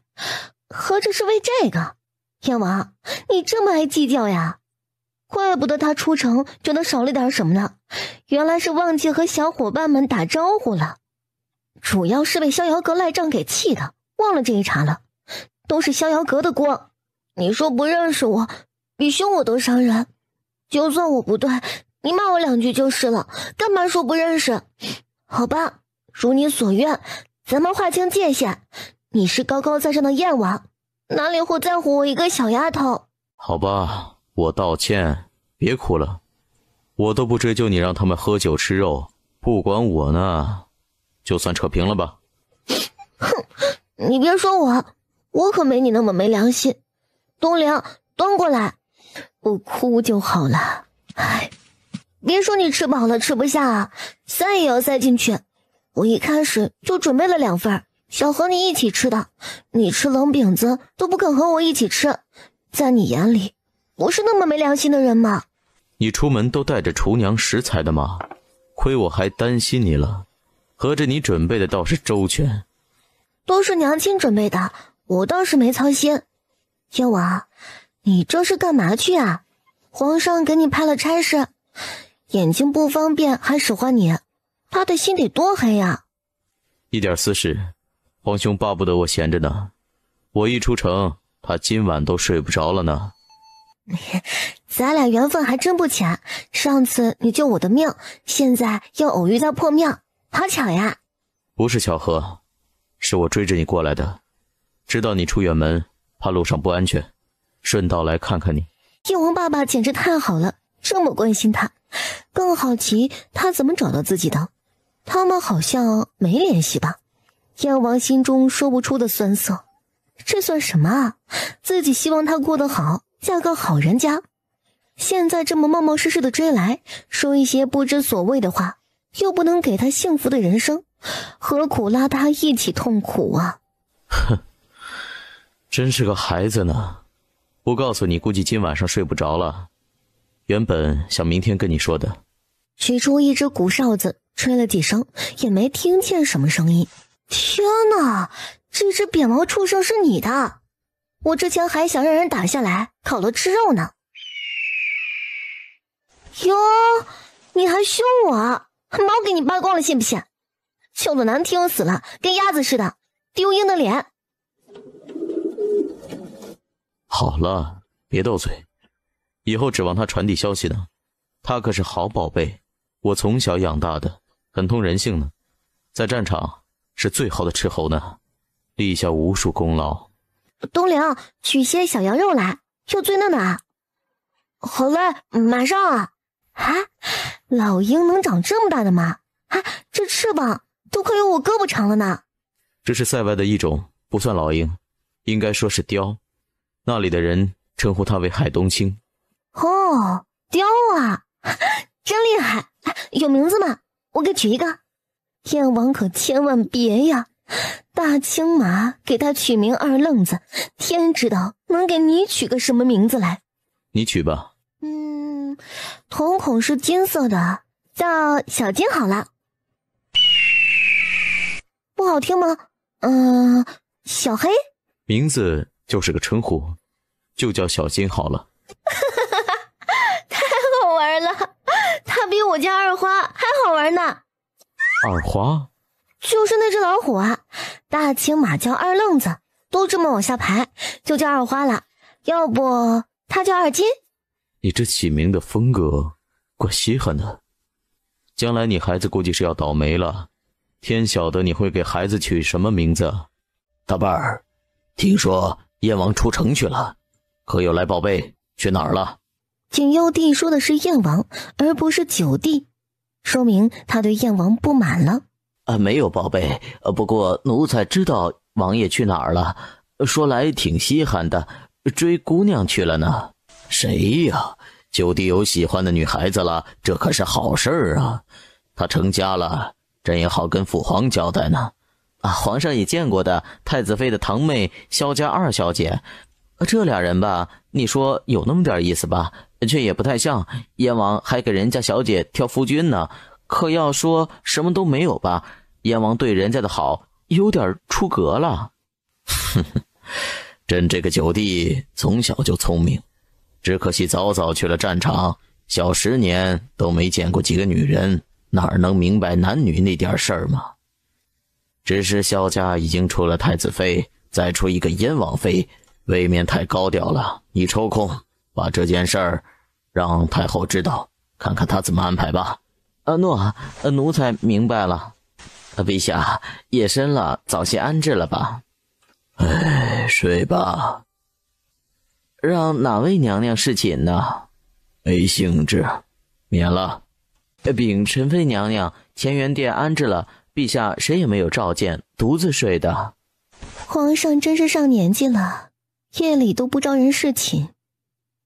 合着是为这个？燕王，你这么爱计较呀？怪不得他出城觉得少了点什么呢，原来是忘记和小伙伴们打招呼了。主要是被逍遥阁赖账给气的，忘了这一茬了。都是逍遥阁的锅，你说不认识我，比凶我都伤人。就算我不对，你骂我2句就是了，干嘛说不认识？好吧，如你所愿，咱们划清界限。你是高高在上的燕王，哪里会在乎我一个小丫头？好吧，我道歉，别哭了。我都不追究你让他们喝酒吃肉，不管我呢，就算扯平了吧。哼，你别说我可没你那么没良心。东陵，端过来，不哭就好了。哎，别说你吃饱了吃不下啊，塞也要塞进去。我一开始就准备了2份，想和你一起吃的。你吃冷饼子都不肯和我一起吃，在你眼里不是那么没良心的人吗？你出门都带着厨娘食材的吗？亏我还担心你了，合着你准备的倒是周全。都是娘亲准备的，我倒是没操心。燕王，你这是干嘛去啊？皇上给你派了差事，眼睛不方便还使唤你，他的心得多黑呀！一点私事，皇兄巴不得我闲着呢。我一出城，他今晚都睡不着了呢。咱俩缘分还真不浅，上次你救我的命，现在又偶遇在破庙，好巧呀！不是巧合，是我追着你过来的，知道你出远门，怕路上不安全，顺道来看看你。燕王爸爸简直太好了，这么关心他，更好奇他怎么找到自己的。他们好像没联系吧？燕王心中说不出的酸涩，这算什么啊？自己希望他过得好，嫁个好人家，现在这么冒冒失失的追来，说一些不知所谓的话，又不能给他幸福的人生，何苦拉他一起痛苦啊？哼，真是个孩子呢。不告诉你，估计今晚上睡不着了。原本想明天跟你说的。取出一只鼓哨子，吹了几声，也没听见什么声音。天哪，这只扁毛畜生是你的！我之前还想让人打下来烤了吃肉呢。哟，你还凶我，毛给你扒光了信不信？叫的难听死了，跟鸭子似的，丢鹰的脸。好了，别斗嘴，以后指望他传递消息呢。他可是好宝贝，我从小养大的，很通人性呢。在战场是最好的斥候呢，立下无数功劳。东陵，取些小羊肉来，又最嫩的啊。好嘞，马上啊。啊，老鹰能长这么大的吗？啊，这翅膀都快有我胳膊长了呢。这是塞外的一种，不算老鹰，应该说是雕。那里的人称呼它为海东青。哦，雕啊，真厉害！有名字吗？我给取一个。燕王可千万别呀！大青马给他取名二愣子，天知道能给你取个什么名字来。你取吧。瞳孔是金色的，叫小金好了。不好听吗？小黑。名字就是个称呼，就叫小金好了。太好玩了，它比我家二花还好玩呢。二花？就是那只老虎啊，大青马叫二愣子，都这么往下排，就叫二花了。要不它叫二金？你这起名的风格怪稀罕的。将来你孩子估计是要倒霉了，天晓得你会给孩子取什么名字。大伴儿，听说燕王出城去了，可有来报备去哪儿了？景佑帝说的是燕王，而不是九弟，说明他对燕王不满了。没有报备，不过奴才知道王爷去哪儿了，说来挺稀罕的，追姑娘去了呢。谁呀？九弟有喜欢的女孩子了，这可是好事儿啊。他成家了，朕也好跟父皇交代呢。皇上也见过的，太子妃的堂妹萧家二小姐，这俩人吧，你说有那么点意思吧，却也不太像。燕王还给人家小姐挑夫君呢，可要说什么都没有吧，燕王对人家的好有点出格了。朕这个九弟从小就聪明，只可惜早早去了战场，小10年都没见过几个女人，哪能明白男女那点事儿嘛？只是萧家已经出了太子妃，再出一个燕王妃，未免太高调了。你抽空把这件事儿让太后知道，看看她怎么安排吧。诺，奴才明白了。陛下，夜深了，早些安置了吧。睡吧。让哪位娘娘侍寝呢？没兴致，免了。禀宸妃娘娘，乾元殿安置了，陛下谁也没有召见，独自睡的。皇上真是上年纪了，夜里都不招人侍寝，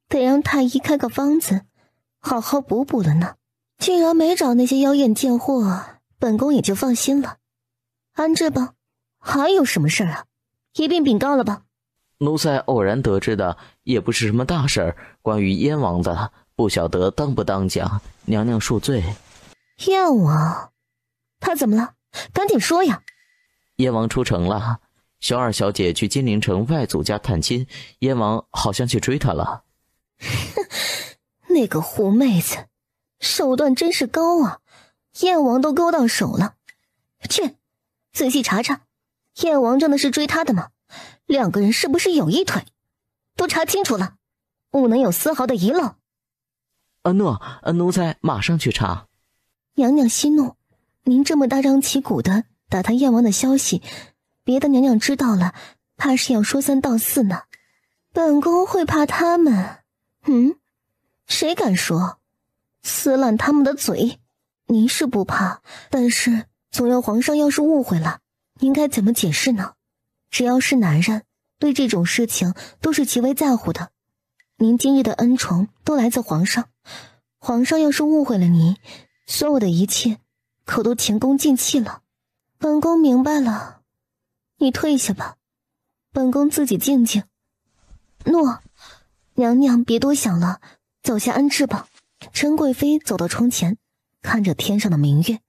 得让太医开个方子，好好补补了呢。既然没找那些妖艳贱货，本宫也就放心了。安置吧，还有什么事啊？一并禀告了吧。奴才偶然得知的，也不是什么大事儿，关于燕王的，不晓得当不当讲，娘娘恕罪。燕王，他怎么了？赶紧说呀！燕王出城了，小二小姐去金陵城外祖家探亲，燕王好像去追她了。那个狐妹子，手段真是高啊！燕王都勾到手了。去，仔细查查，燕王真的是追她的吗？两个人是不是有一腿？都查清楚了，不能有丝毫的遗漏。诺，奴才马上去查。娘娘息怒，您这么大张旗鼓的打探燕王的消息，别的娘娘知道了，怕是要说三道四呢。本宫会怕他们？谁敢说？撕烂他们的嘴。您是不怕，但是总要皇上要是误会了，您该怎么解释呢？只要是男人，对这种事情都是极为在乎的。您今日的恩宠都来自皇上，皇上要是误会了您，所有的一切可都前功尽弃了。本宫明白了，你退下吧，本宫自己静静。诺，娘娘别多想了，走下安置吧。陈贵妃走到窗前，看着天上的明月，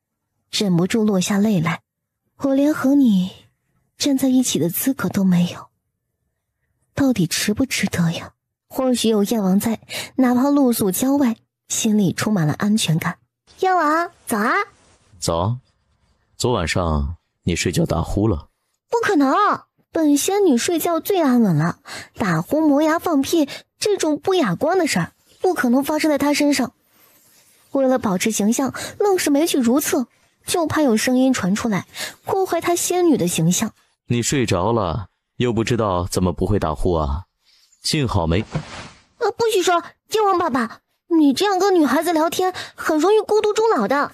忍不住落下泪来。我连和你站在一起的资格都没有，到底值不值得呀？或许有燕王在，哪怕露宿郊外，心里充满了安全感。燕王，早啊！早。昨晚上你睡觉打呼了？不可能，本仙女睡觉最安稳了，打呼、磨牙、放屁这种不雅观的事儿，不可能发生在她身上。为了保持形象，愣是没去如厕，就怕有声音传出来，破坏她仙女的形象。你睡着了，又不知道怎么不会打呼啊？幸好没……不许说，燕王爸爸，你这样跟女孩子聊天，很容易孤独终老的。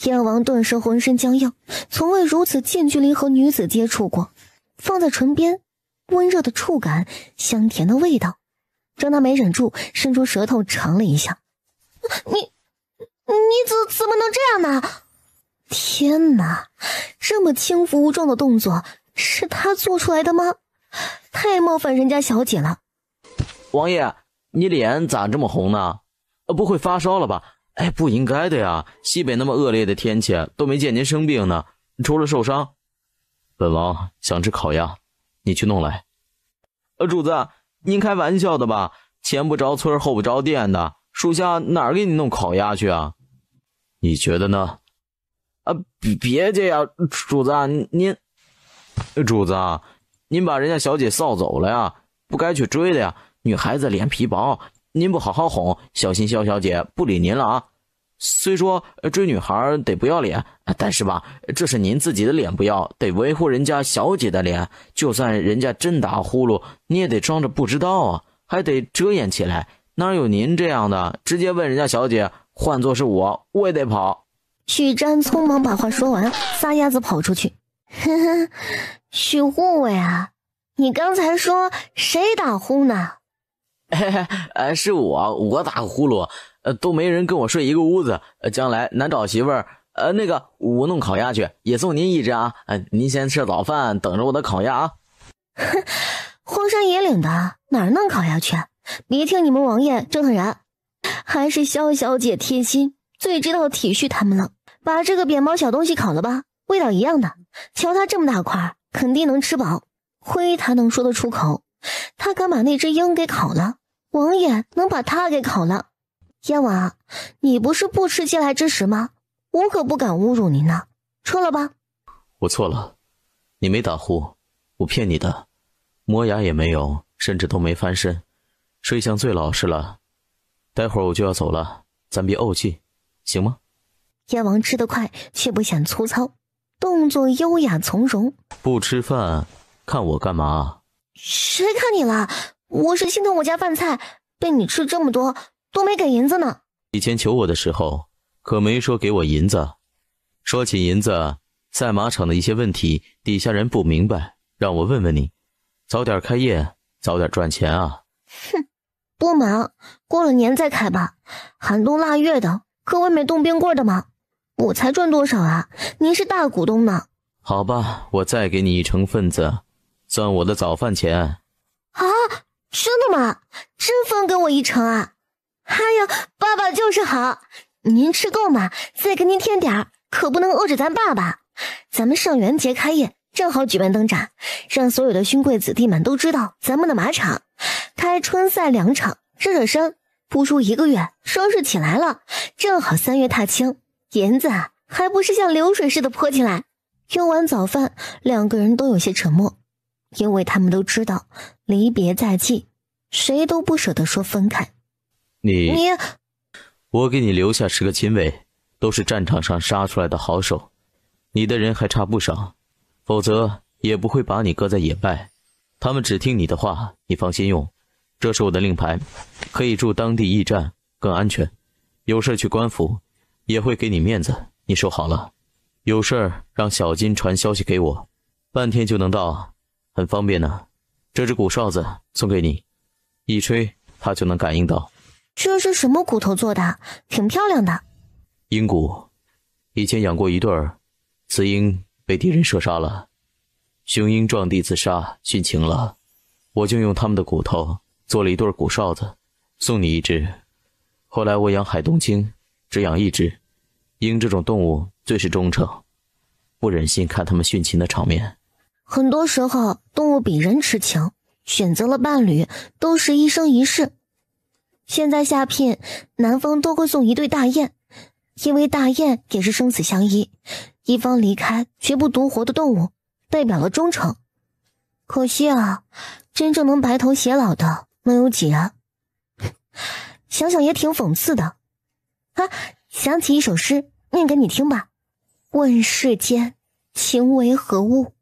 燕王顿时浑身僵硬，从未如此近距离和女子接触过，放在唇边，温热的触感，香甜的味道，让他没忍住伸出舌头尝了一下。你怎么能这样呢？天哪，这么轻浮无状的动作是他做出来的吗？太冒犯人家小姐了。王爷，你脸咋这么红呢？不会发烧了吧？不应该的呀，西北那么恶劣的天气，都没见您生病呢，除了受伤。本王想吃烤鸭，你去弄来。主子，您开玩笑的吧？前不着村后不着店的，属下哪儿给你弄烤鸭去啊？你觉得呢？别介呀，主子，您主子，您把人家小姐臊走了呀，不该去追的呀。女孩子脸皮薄，您不好好哄，小心萧小姐不理您了啊。虽说追女孩得不要脸，但是吧，这是您自己的脸不要，得维护人家小姐的脸。就算人家真打呼噜，你也得装着不知道啊，还得遮掩起来。哪有您这样的？直接问人家小姐，换作是我也得跑。许瞻匆忙把话说完，撒丫子跑出去。呵呵，许护卫啊，你刚才说谁打呼呢？是我打呼噜，都没人跟我睡一个屋子，将来难找媳妇儿。那个我弄烤鸭去，也送您一只啊。您先吃早饭，等着我的烤鸭啊。哼，荒山野岭的哪儿弄烤鸭去？别听你们王爷折腾人，还是萧小姐贴心，最知道体恤他们了。把这个扁毛小东西烤了吧，味道一样的。瞧他这么大块，肯定能吃饱。亏他能说得出口，他敢把那只鹰给烤了，王爷能把他给烤了。燕王，你不是不吃嗟来之食吗？我可不敢侮辱您呢。撤了吧。我错了，你没打呼，我骗你的，磨牙也没有，甚至都没翻身，睡相最老实了。待会儿我就要走了，咱别怄气，行吗？燕王吃得快，却不显粗糙，动作优雅从容。不吃饭，看我干嘛？谁看你了？我是心疼我家饭菜，被你吃这么多，都没给银子呢。以前求我的时候，可没说给我银子。说起银子，赛马场的一些问题，底下人不明白，让我问问你。早点开业，早点赚钱啊。哼，不忙，过了年再开吧。寒冬腊月的，可未免冻冰棍的嘛。我才赚多少啊？您是大股东呢。好吧，我再给你1成份子，算我的早饭钱。啊，真的吗？真分给我1成啊？哎呀，爸爸就是好。您吃够吗？再给您添点儿，可不能饿着咱爸爸。咱们上元节开业，正好举办灯展，让所有的勋贵子弟们都知道咱们的马场。开春赛2场，热热身，不出1个月，声势起来了，正好3月踏青，银子还不是像流水似的泼进来。用完早饭，2个人都有些沉默，因为他们都知道离别在即，谁都不舍得说分开。你我给你留下10个亲卫，都是战场上杀出来的好手，你的人还差不少，否则也不会把你搁在野外。他们只听你的话，你放心用。这是我的令牌，可以驻当地驿站，更安全。有事去官府，也会给你面子，你收好了。有事让小金传消息给我，半天就能到，很方便呢。这只鼓哨子送给你，一吹它就能感应到。这是什么骨头做的？挺漂亮的。鹰骨，以前养过一对儿，雌鹰被敌人射杀了，雄鹰撞地自杀殉情了，我就用他们的骨头做了一对鼓哨子，送你一只。后来我养海东青，只养1只。鹰这种动物最是忠诚，不忍心看他们殉情的场面。很多时候动物比人痴情，选择了伴侣都是一生一世。现在下聘，男方都会送1对大雁，因为大雁也是生死相依，一方离开绝不独活的动物，代表了忠诚。可惜啊，真正能白头偕老的没有几人。想想也挺讽刺的啊！想起一首诗，念给你听吧。问世间情为何物，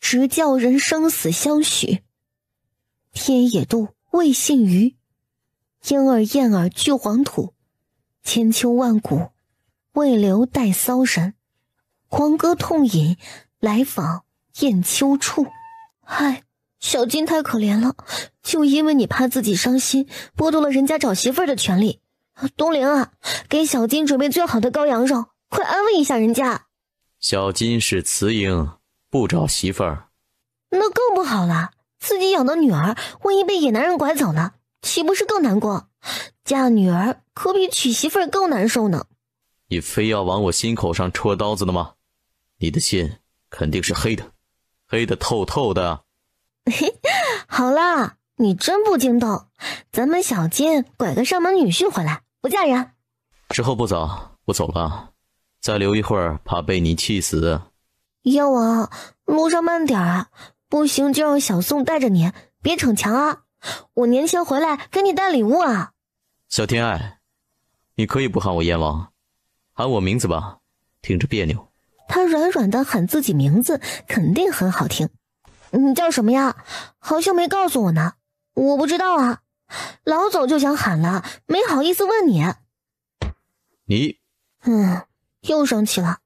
直教人生死相许。天也妒，未信鱼。莺儿燕儿俱黄土，千秋万古，未留待骚人。狂歌痛饮，来访雁丘处。唉，小金太可怜了，就因为你怕自己伤心，剥夺了人家找媳妇儿的权利。东陵啊，给小金准备最好的羔羊肉，快安慰一下人家。小金是雌鹰，不找媳妇儿，那更不好了。自己养的女儿，万一被野男人拐走了，岂不是更难过？嫁女儿可比娶媳妇儿更难受呢。你非要往我心口上戳刀子的吗？你的心肯定是黑的，黑的透透的。好啦，你真不经动，咱们小金拐个上门女婿回来，不嫁人。时候不早，我走了，再留一会儿怕被你气死。燕王，路上慢点啊，不行就让小宋带着你，别逞强啊。我年前回来给你带礼物啊。小天爱，你可以不喊我燕王，喊我名字吧，听着别扭。他软软的喊自己名字，肯定很好听。你叫什么呀？好像没告诉我呢。我不知道啊，老早就想喊了，没好意思问你。你，又生气了。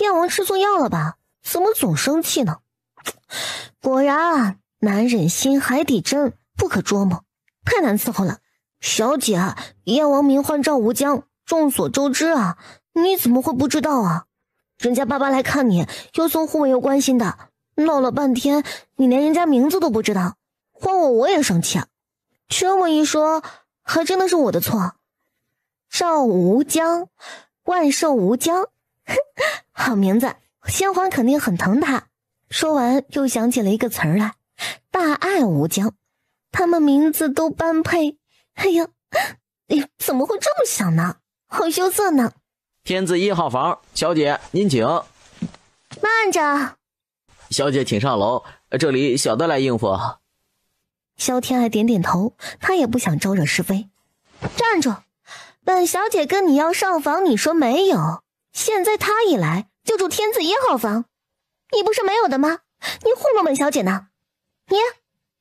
燕王吃错药了吧？怎么总生气呢？果然，男人心海底针，不可捉摸，太难伺候了。小姐，燕王名唤赵无疆，众所周知啊，你怎么会不知道啊？人家爸爸来看你，又送护卫又关心的，闹了半天，你连人家名字都不知道，换我也生气啊。这么一说，还真的是我的错。赵无疆，万寿无疆，好名字，先皇肯定很疼他。说完又想起了一个词儿来，大爱无疆，他们名字都般配。哎呀，怎么会这么想呢？好羞涩呢。天字1号房，小姐您请。慢着，小姐请上楼，这里小的来应付。萧天爱点点头，他也不想招惹是非。站住！本小姐跟你要上房，你说没有，现在他一来就住天字1号房，你不是没有的吗？你糊弄本小姐呢？你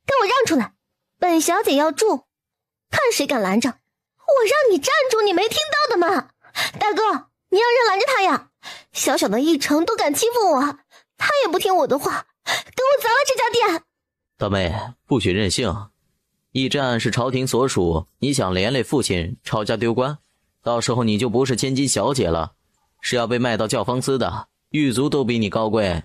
给我让出来，本小姐要住，看谁敢拦着！我让你站住，你没听到的吗？大哥，你让人拦着他呀！小小的一城都敢欺负我，他也不听我的话，给我砸了这家店！大妹，不许任性。驿站是朝廷所属，你想连累父亲，抄家丢官，到时候你就不是千金小姐了，是要被卖到教坊司的，狱卒都比你高贵。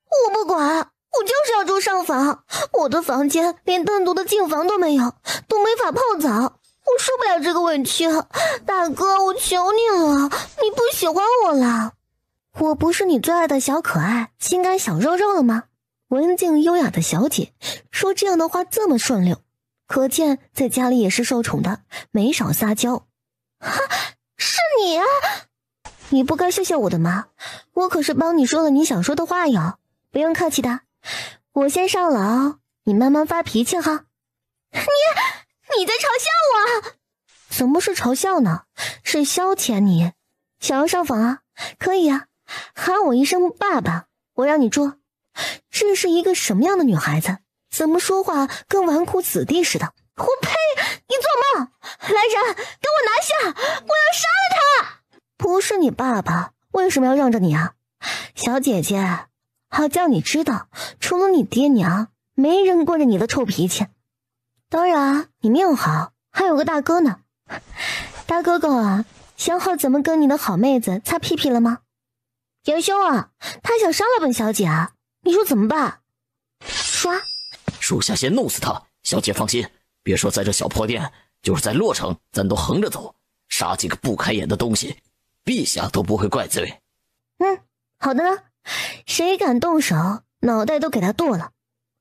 我不管，我就是要住上房，我的房间连单独的净房都没有，都没法泡澡，我受不了这个委屈。大哥，我求你了，你不喜欢我了？我不是你最爱的小可爱、心肝小肉肉了吗？文静优雅的小姐说这样的话这么顺溜，可见在家里也是受宠的，没少撒娇。哈，是你啊！你不该谢谢我的吗？我可是帮你说了你想说的话哟，不用客气的。我先上楼，你慢慢发脾气哈。你在嘲笑我？怎么是嘲笑呢？是消遣你。想要上房啊？可以啊，喊我一声爸爸，我让你住。这是一个什么样的女孩子？怎么说话跟纨绔子弟似的？我呸！你做梦！来人，给我拿下！我要杀了他！不是你爸爸，为什么要让着你啊？小姐姐，好叫你知道，除了你爹娘，没人惯着你的臭脾气。当然，你命好，还有个大哥呢。大哥哥啊，想好怎么跟你的好妹子擦屁屁了吗？元凶啊，他想杀了本小姐啊，你说怎么办？刷！属下先弄死他。小姐放心，别说在这小破店，就是在洛城，咱都横着走，杀几个不开眼的东西，陛下都不会怪罪。好的呢，谁敢动手，脑袋都给他剁了，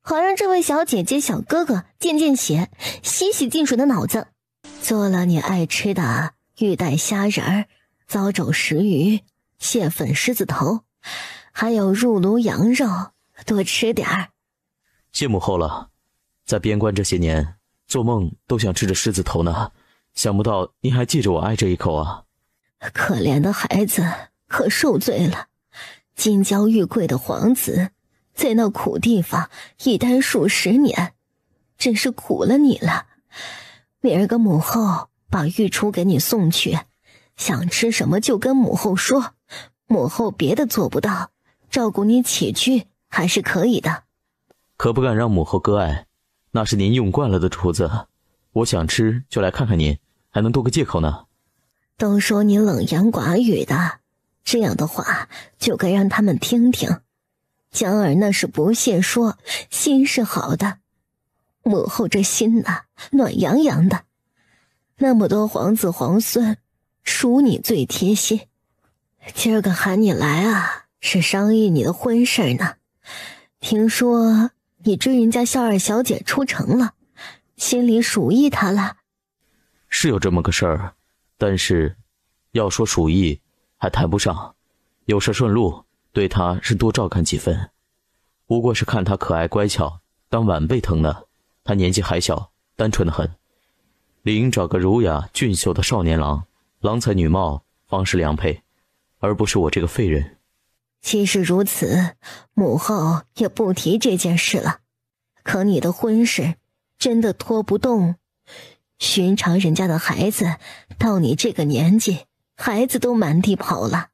好让这位小姐姐小哥哥见见血，洗洗进水的脑子。做了你爱吃的玉带虾仁、糟肘石鱼、蟹粉狮子头，还有入炉羊肉，多吃点儿。谢母后了，在边关这些年，做梦都想吃着狮子头呢，想不到您还记着我爱这一口啊。可怜的孩子可受罪了，金娇玉贵的皇子，在那苦地方一待数十年，真是苦了你了。明儿个母后把御厨给你送去，想吃什么就跟母后说，母后别的做不到，照顾你起居还是可以的。可不敢让母后割爱，那是您用惯了的厨子，我想吃就来看看您，还能多个借口呢。都说你冷言寡语的，这样的话就该让他们听听。江儿那是不屑说，心是好的，母后这心呐，暖洋洋的。那么多皇子皇孙，属你最贴心。今儿个喊你来啊，是商议你的婚事呢。听说你追人家萧二小姐出城了，心里属意她了。是有这么个事儿，但是要说属意还谈不上，有事顺路，对她是多照看几分。不过是看她可爱乖巧，当晚辈疼呢。她年纪还小，单纯的很，理应找个儒雅俊秀的少年郎，郎才女貌，方是良配。而不是我这个废人。即使如此，母后也不提这件事了。可你的婚事真的拖不动。寻常人家的孩子，到你这个年纪，孩子都满地跑了。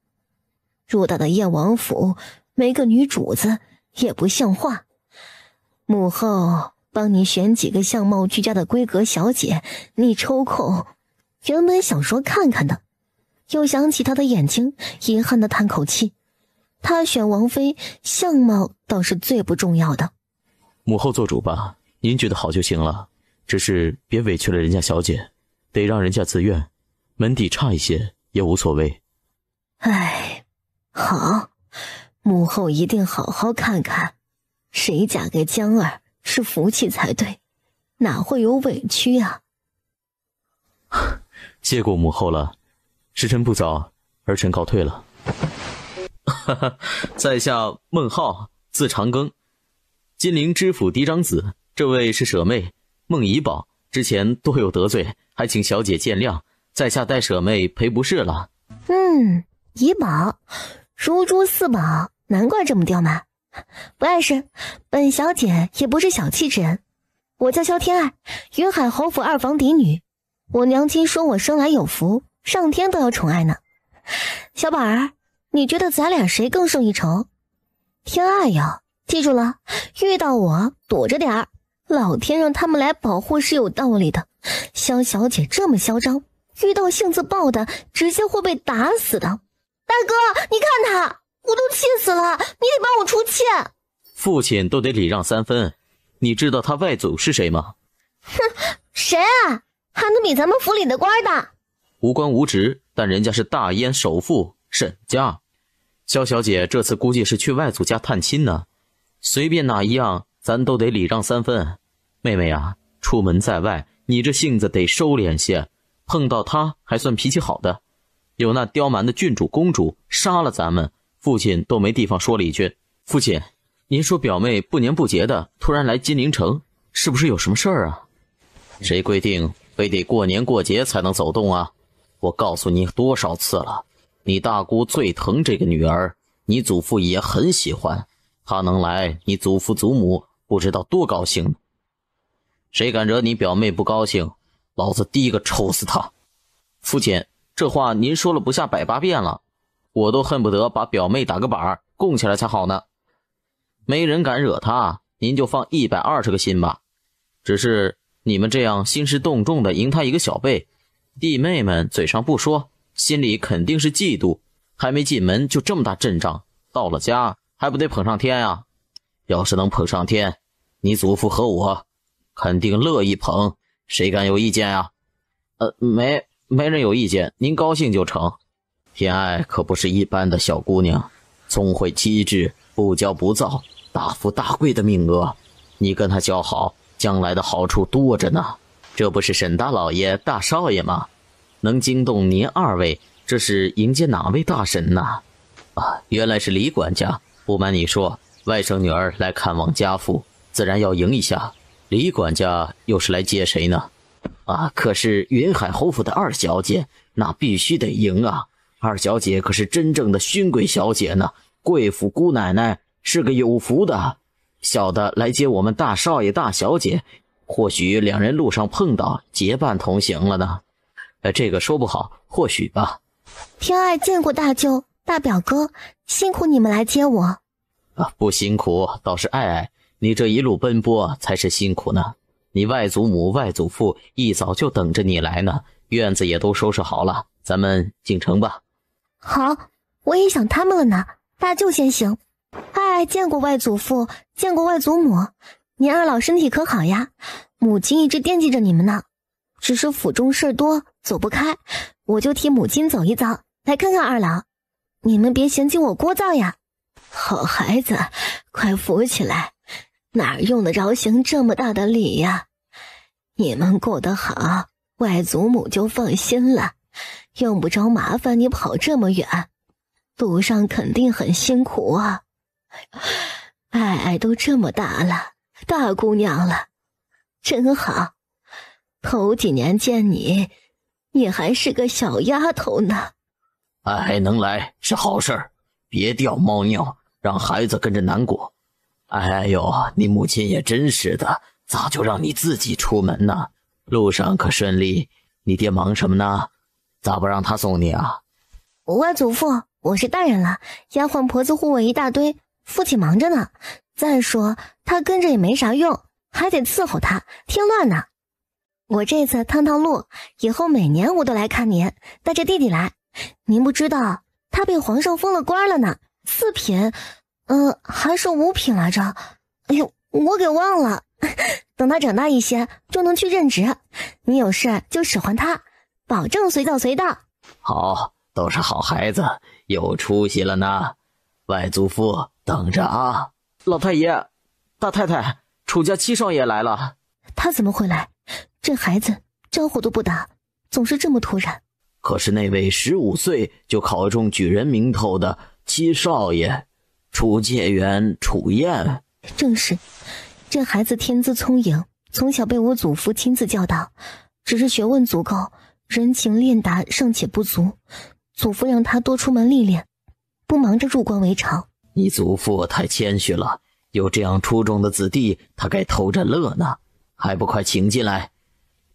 偌大的燕王府，没个女主子也不像话。母后帮你选几个相貌俱佳的闺阁小姐，你抽空原本想说看看的，又想起他的眼睛，遗憾地叹口气。他选王妃，相貌倒是最不重要的。母后做主吧，您觉得好就行了，只是别委屈了人家小姐，得让人家自愿，门第差一些也无所谓。哎，好，母后一定好好看看，谁嫁给江儿是福气才对，哪会有委屈啊？谢过母后了，时辰不早，儿臣告退了。在下孟浩，字长庚，金陵知府嫡长子，这位是舍妹孟怡宝，之前多有得罪，还请小姐见谅，在下代舍妹赔不是了。怡宝，如珠似宝，难怪这么刁蛮。不碍事，本小姐也不是小气之人。我叫萧天爱，云海侯府二房嫡女。我娘亲说我生来有福，上天都要宠爱呢。小宝儿，你觉得咱俩谁更胜一筹？天爱呀，记住了，遇到我躲着点儿，老天让他们来保护是有道理的。萧小姐这么嚣张，遇到性子暴的直接会被打死的。大哥，你看他，我都气死了，你得帮我出气。父亲都得礼让3分，你知道他外祖是谁吗？哼，谁啊？还能比咱们府里的官大？无官无职，但人家是大燕首富沈家。萧小姐这次估计是去外祖家探亲呢，随便哪一样咱都得礼让3分。妹妹啊，出门在外，你这性子得收敛些，碰到他还算脾气好的，有那刁蛮的郡主公主杀了咱们，父亲都没地方说了一句。父亲，您说表妹不年不节的突然来金陵城，是不是有什么事儿啊？谁规定非得过年过节才能走动啊？我告诉你多少次了，你大姑最疼这个女儿，你祖父也很喜欢，她能来，你祖父祖母不知道多高兴。谁敢惹你表妹不高兴，老子第一个抽死他。父亲，这话您说了不下180遍了，我都恨不得把表妹打个板供起来才好呢。没人敢惹她，您就放120个心吧。只是你们这样兴师动众的迎她一个小辈，弟妹们嘴上不说，心里肯定是嫉妒，还没进门就这么大阵仗，到了家还不得捧上天啊？要是能捧上天，你祖父和我肯定乐意捧，谁敢有意见啊？没人有意见，您高兴就成。天爱可不是一般的小姑娘，聪慧机智，不骄不躁，大富大贵的命额，你跟她交好，将来的好处多着呢。这不是沈大老爷大少爷吗？能惊动您2位，这是迎接哪位大神呢？原来是李管家。不瞒你说，外甥女儿来看望家父，自然要迎一下。李管家又是来接谁呢？可是云海侯府的2小姐，那必须得迎啊。2小姐可是真正的勋贵小姐呢，贵府姑奶奶，是个有福的。小的来接我们大少爷大小姐，或许2人路上碰到，结伴同行了呢。这个说不好，或许吧。天爱见过大舅大表哥，辛苦你们来接我。不辛苦，倒是爱，你这一路奔波才是辛苦呢。你外祖母外祖父一早就等着你来呢，院子也都收拾好了，咱们进城吧。好，我也想他们了呢，大舅先行。爱见过外祖父，见过外祖母，您2老身体可好呀？母亲一直惦记着你们呢，只是府中事多走不开，我就替母亲走一遭，来看看2老，你们别嫌弃我聒噪呀。好孩子，快扶起来，哪用得着行这么大的礼呀？你们过得好，外祖母就放心了，用不着麻烦你跑这么远，路上肯定很辛苦啊。爱爱都这么大了，大姑娘了，真好。头几年见你，你还是个小丫头呢。爱能来是好事儿，别掉猫尿，让孩子跟着难过。哎呦，你母亲也真是的，咋就让你自己出门呢？路上可顺利？你爹忙什么呢？咋不让他送你啊？外祖父，我是大人了，丫鬟婆子护卫一大堆，父亲忙着呢。再说他跟着也没啥用，还得伺候他，添乱呢。我这次趟趟路，以后每年我都来看您，带着弟弟来。您不知道，他被皇上封了官了呢，4品，还是5品来着？哎呦，我给忘了。等他长大一些，就能去任职。你有事就使唤他，保证随叫随到。好，都是好孩子，有出息了呢。外祖父等着啊。老太爷，大太太，楚家七少爷来了。他怎么会来？这孩子招呼都不打，总是这么突然。可是那位15岁就考中举人名头的七少爷，楚介元，楚燕。正是，这孩子天资聪颖，从小被我祖父亲自教导，只是学问足够，人情练达尚且不足。祖父让他多出门历练，不忙着入关为朝。你祖父太谦虚了，有这样出众的子弟，他该偷着乐呢，还不快请进来？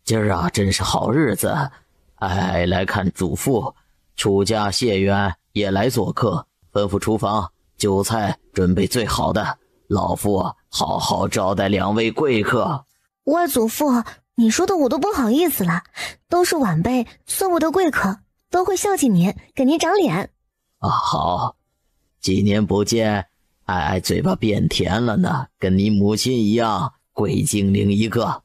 今儿啊，真是好日子。哎，来看祖父，楚家谢元也来做客，吩咐厨房酒菜准备最好的，老夫好好招待2位贵客。外祖父，你说的我都不好意思了，都是晚辈，算不得贵客，都会孝敬您，给您长脸。啊，好，几年不见，爱嘴巴变甜了呢，跟你母亲一样，贵精灵一个。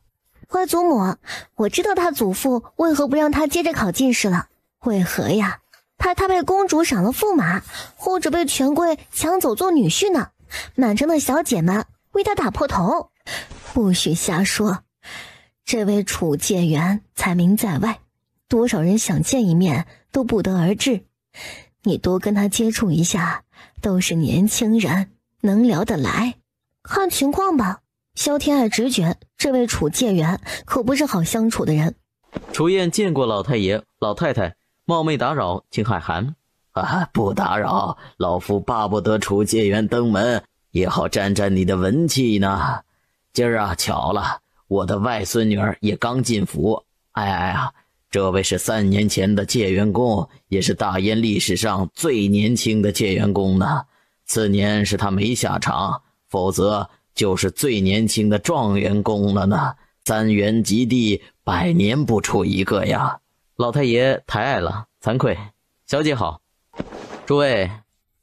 外祖母，我知道他祖父为何不让他接着考进士了。为何呀？他被公主赏了驸马，或者被权贵抢走做女婿呢？满城的小姐们为他打破头。不许瞎说！这位楚介元才名在外，多少人想见一面都不得而至。你多跟他接触一下，都是年轻人，能聊得来。看情况吧。萧天爱直觉，这位楚介元可不是好相处的人。楚燕见过老太爷、老太太，冒昧打扰，请海涵。啊，不打扰，老夫巴不得楚介元登门，也好沾沾你的文气呢。今儿啊，巧了，我的外孙女儿也刚进府。哎呀，这位是3年前的介元公，也是大燕历史上最年轻的介元公呢。次年是他没下场，否则就是最年轻的状元公了呢。3元及第，100年不出一个呀。老太爷抬爱了，惭愧。小姐好。诸位，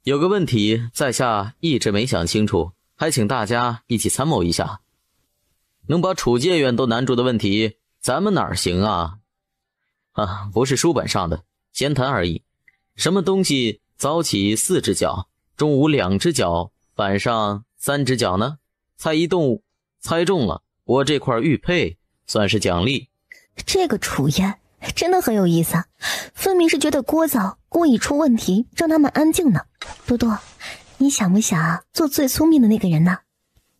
有个问题在下一直没想清楚，还请大家一起参谋一下。能把楚介元都难住的问题，咱们哪儿行啊？不是书本上的，闲谈而已。什么东西早起4只脚，中午2只脚，晚上3只脚呢？猜一动物，猜中了，我这块玉佩算是奖励。这个楚燕真的很有意思，分明是觉得聒噪，故意出问题，让他们安静呢。多多，你想不想做最聪明的那个人呢？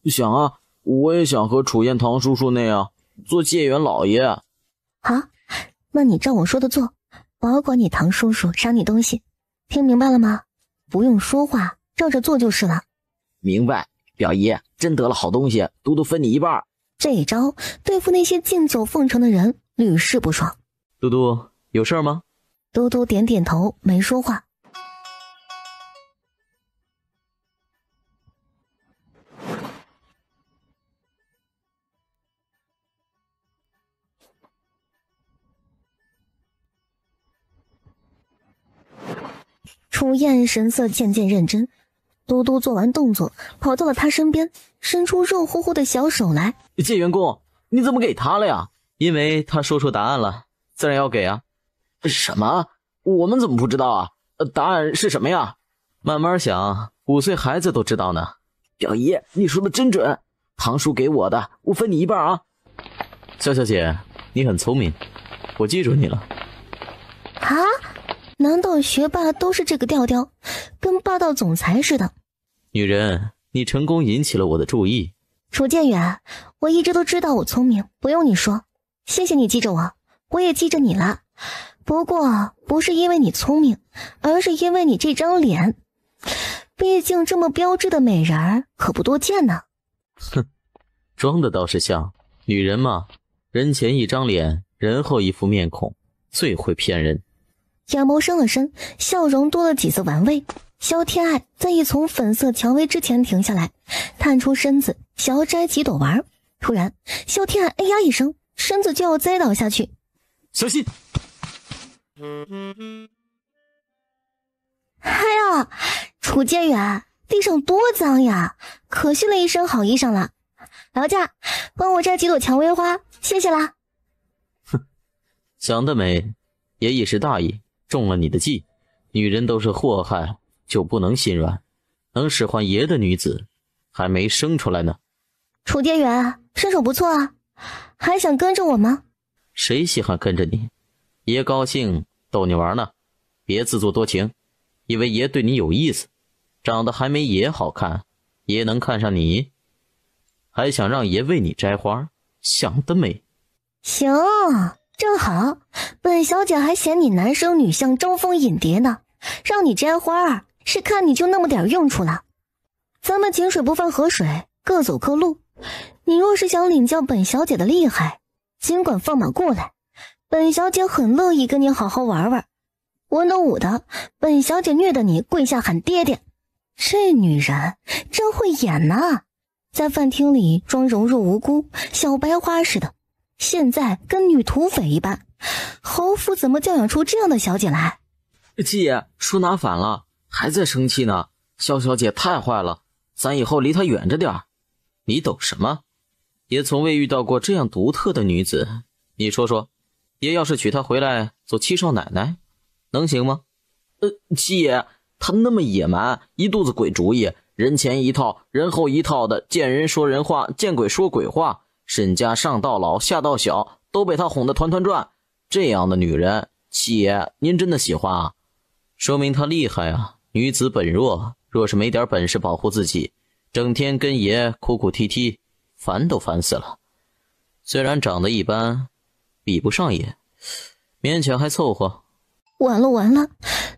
想啊，我也想和楚燕堂叔叔那样做介元老爷。好，那你照我说的做，保管你堂叔叔赏你东西，听明白了吗？不用说话，照着做就是了。明白，表姨，真得了好东西，嘟嘟分你一半。这一招对付那些竞走奉承的人屡试不爽。嘟嘟有事吗？嘟嘟点点头，没说话。楚燕神色渐渐认真，嘟嘟做完动作，跑到了他身边，伸出肉乎乎的小手来。介元公，你怎么给他了呀？因为他说出答案了，自然要给啊。什么？我们怎么不知道啊？答案是什么呀？慢慢想，5岁孩子都知道呢。表姨，你说的真准，堂叔给我的，我分你一半啊。笑笑姐，你很聪明，我记住你了。啊？难道学霸都是这个调调，跟霸道总裁似的？女人，你成功引起了我的注意。楚建远，我一直都知道我聪明，不用你说。谢谢你记着我，我也记着你了。不过不是因为你聪明，而是因为你这张脸。毕竟这么标致的美人儿可不多见呢。哼，装的倒是像。女人嘛，人前一张脸，人后一副面孔，最会骗人。眼眸升了升，笑容多了几丝玩味。萧天爱在一丛粉色蔷薇之前停下来，探出身子想要摘几朵玩。突然，萧天爱哎呀一声，身子就要栽倒下去。小心！哎呀，楚阶远，地上多脏呀！可惜了一身好衣裳了。劳驾，帮我摘几朵蔷薇花，谢谢啦。哼，想得美，爷一时大意，中了你的计。女人都是祸害，就不能心软。能使唤爷的女子，还没生出来呢。楚阶远，身手不错啊，还想跟着我吗？谁稀罕跟着你？爷高兴逗你玩呢，别自作多情，以为爷对你有意思，长得还没爷好看，爷能看上你？还想让爷为你摘花，想得美。行，正好，本小姐还嫌你男生女相招蜂引蝶呢，让你摘花儿是看你就那么点用处了。咱们井水不犯河水，各走各路。你若是想领教本小姐的厉害，尽管放马过来，本小姐很乐意跟你好好玩玩。文的武的，本小姐虐得你跪下喊爹爹。这女人真会演呐，在饭厅里装柔弱无辜，小白花似的，现在跟女土匪一般。侯府怎么教养出这样的小姐来？姐，说哪反了，还在生气呢。萧小姐太坏了，咱以后离她远着点。你懂什么？爷从未遇到过这样独特的女子。你说说，爷要是娶她回来做七少奶奶，能行吗？七爷，她那么野蛮，一肚子鬼主意，人前一套，人后一套的，见人说人话，见鬼说鬼话，身家上到老下到小都被她哄得团团转。这样的女人，七爷您真的喜欢啊？说明她厉害啊。女子本弱，若是没点本事保护自己，整天跟爷哭哭啼啼，烦都烦死了。虽然长得一般，比不上爷，勉强还凑合。完了完了，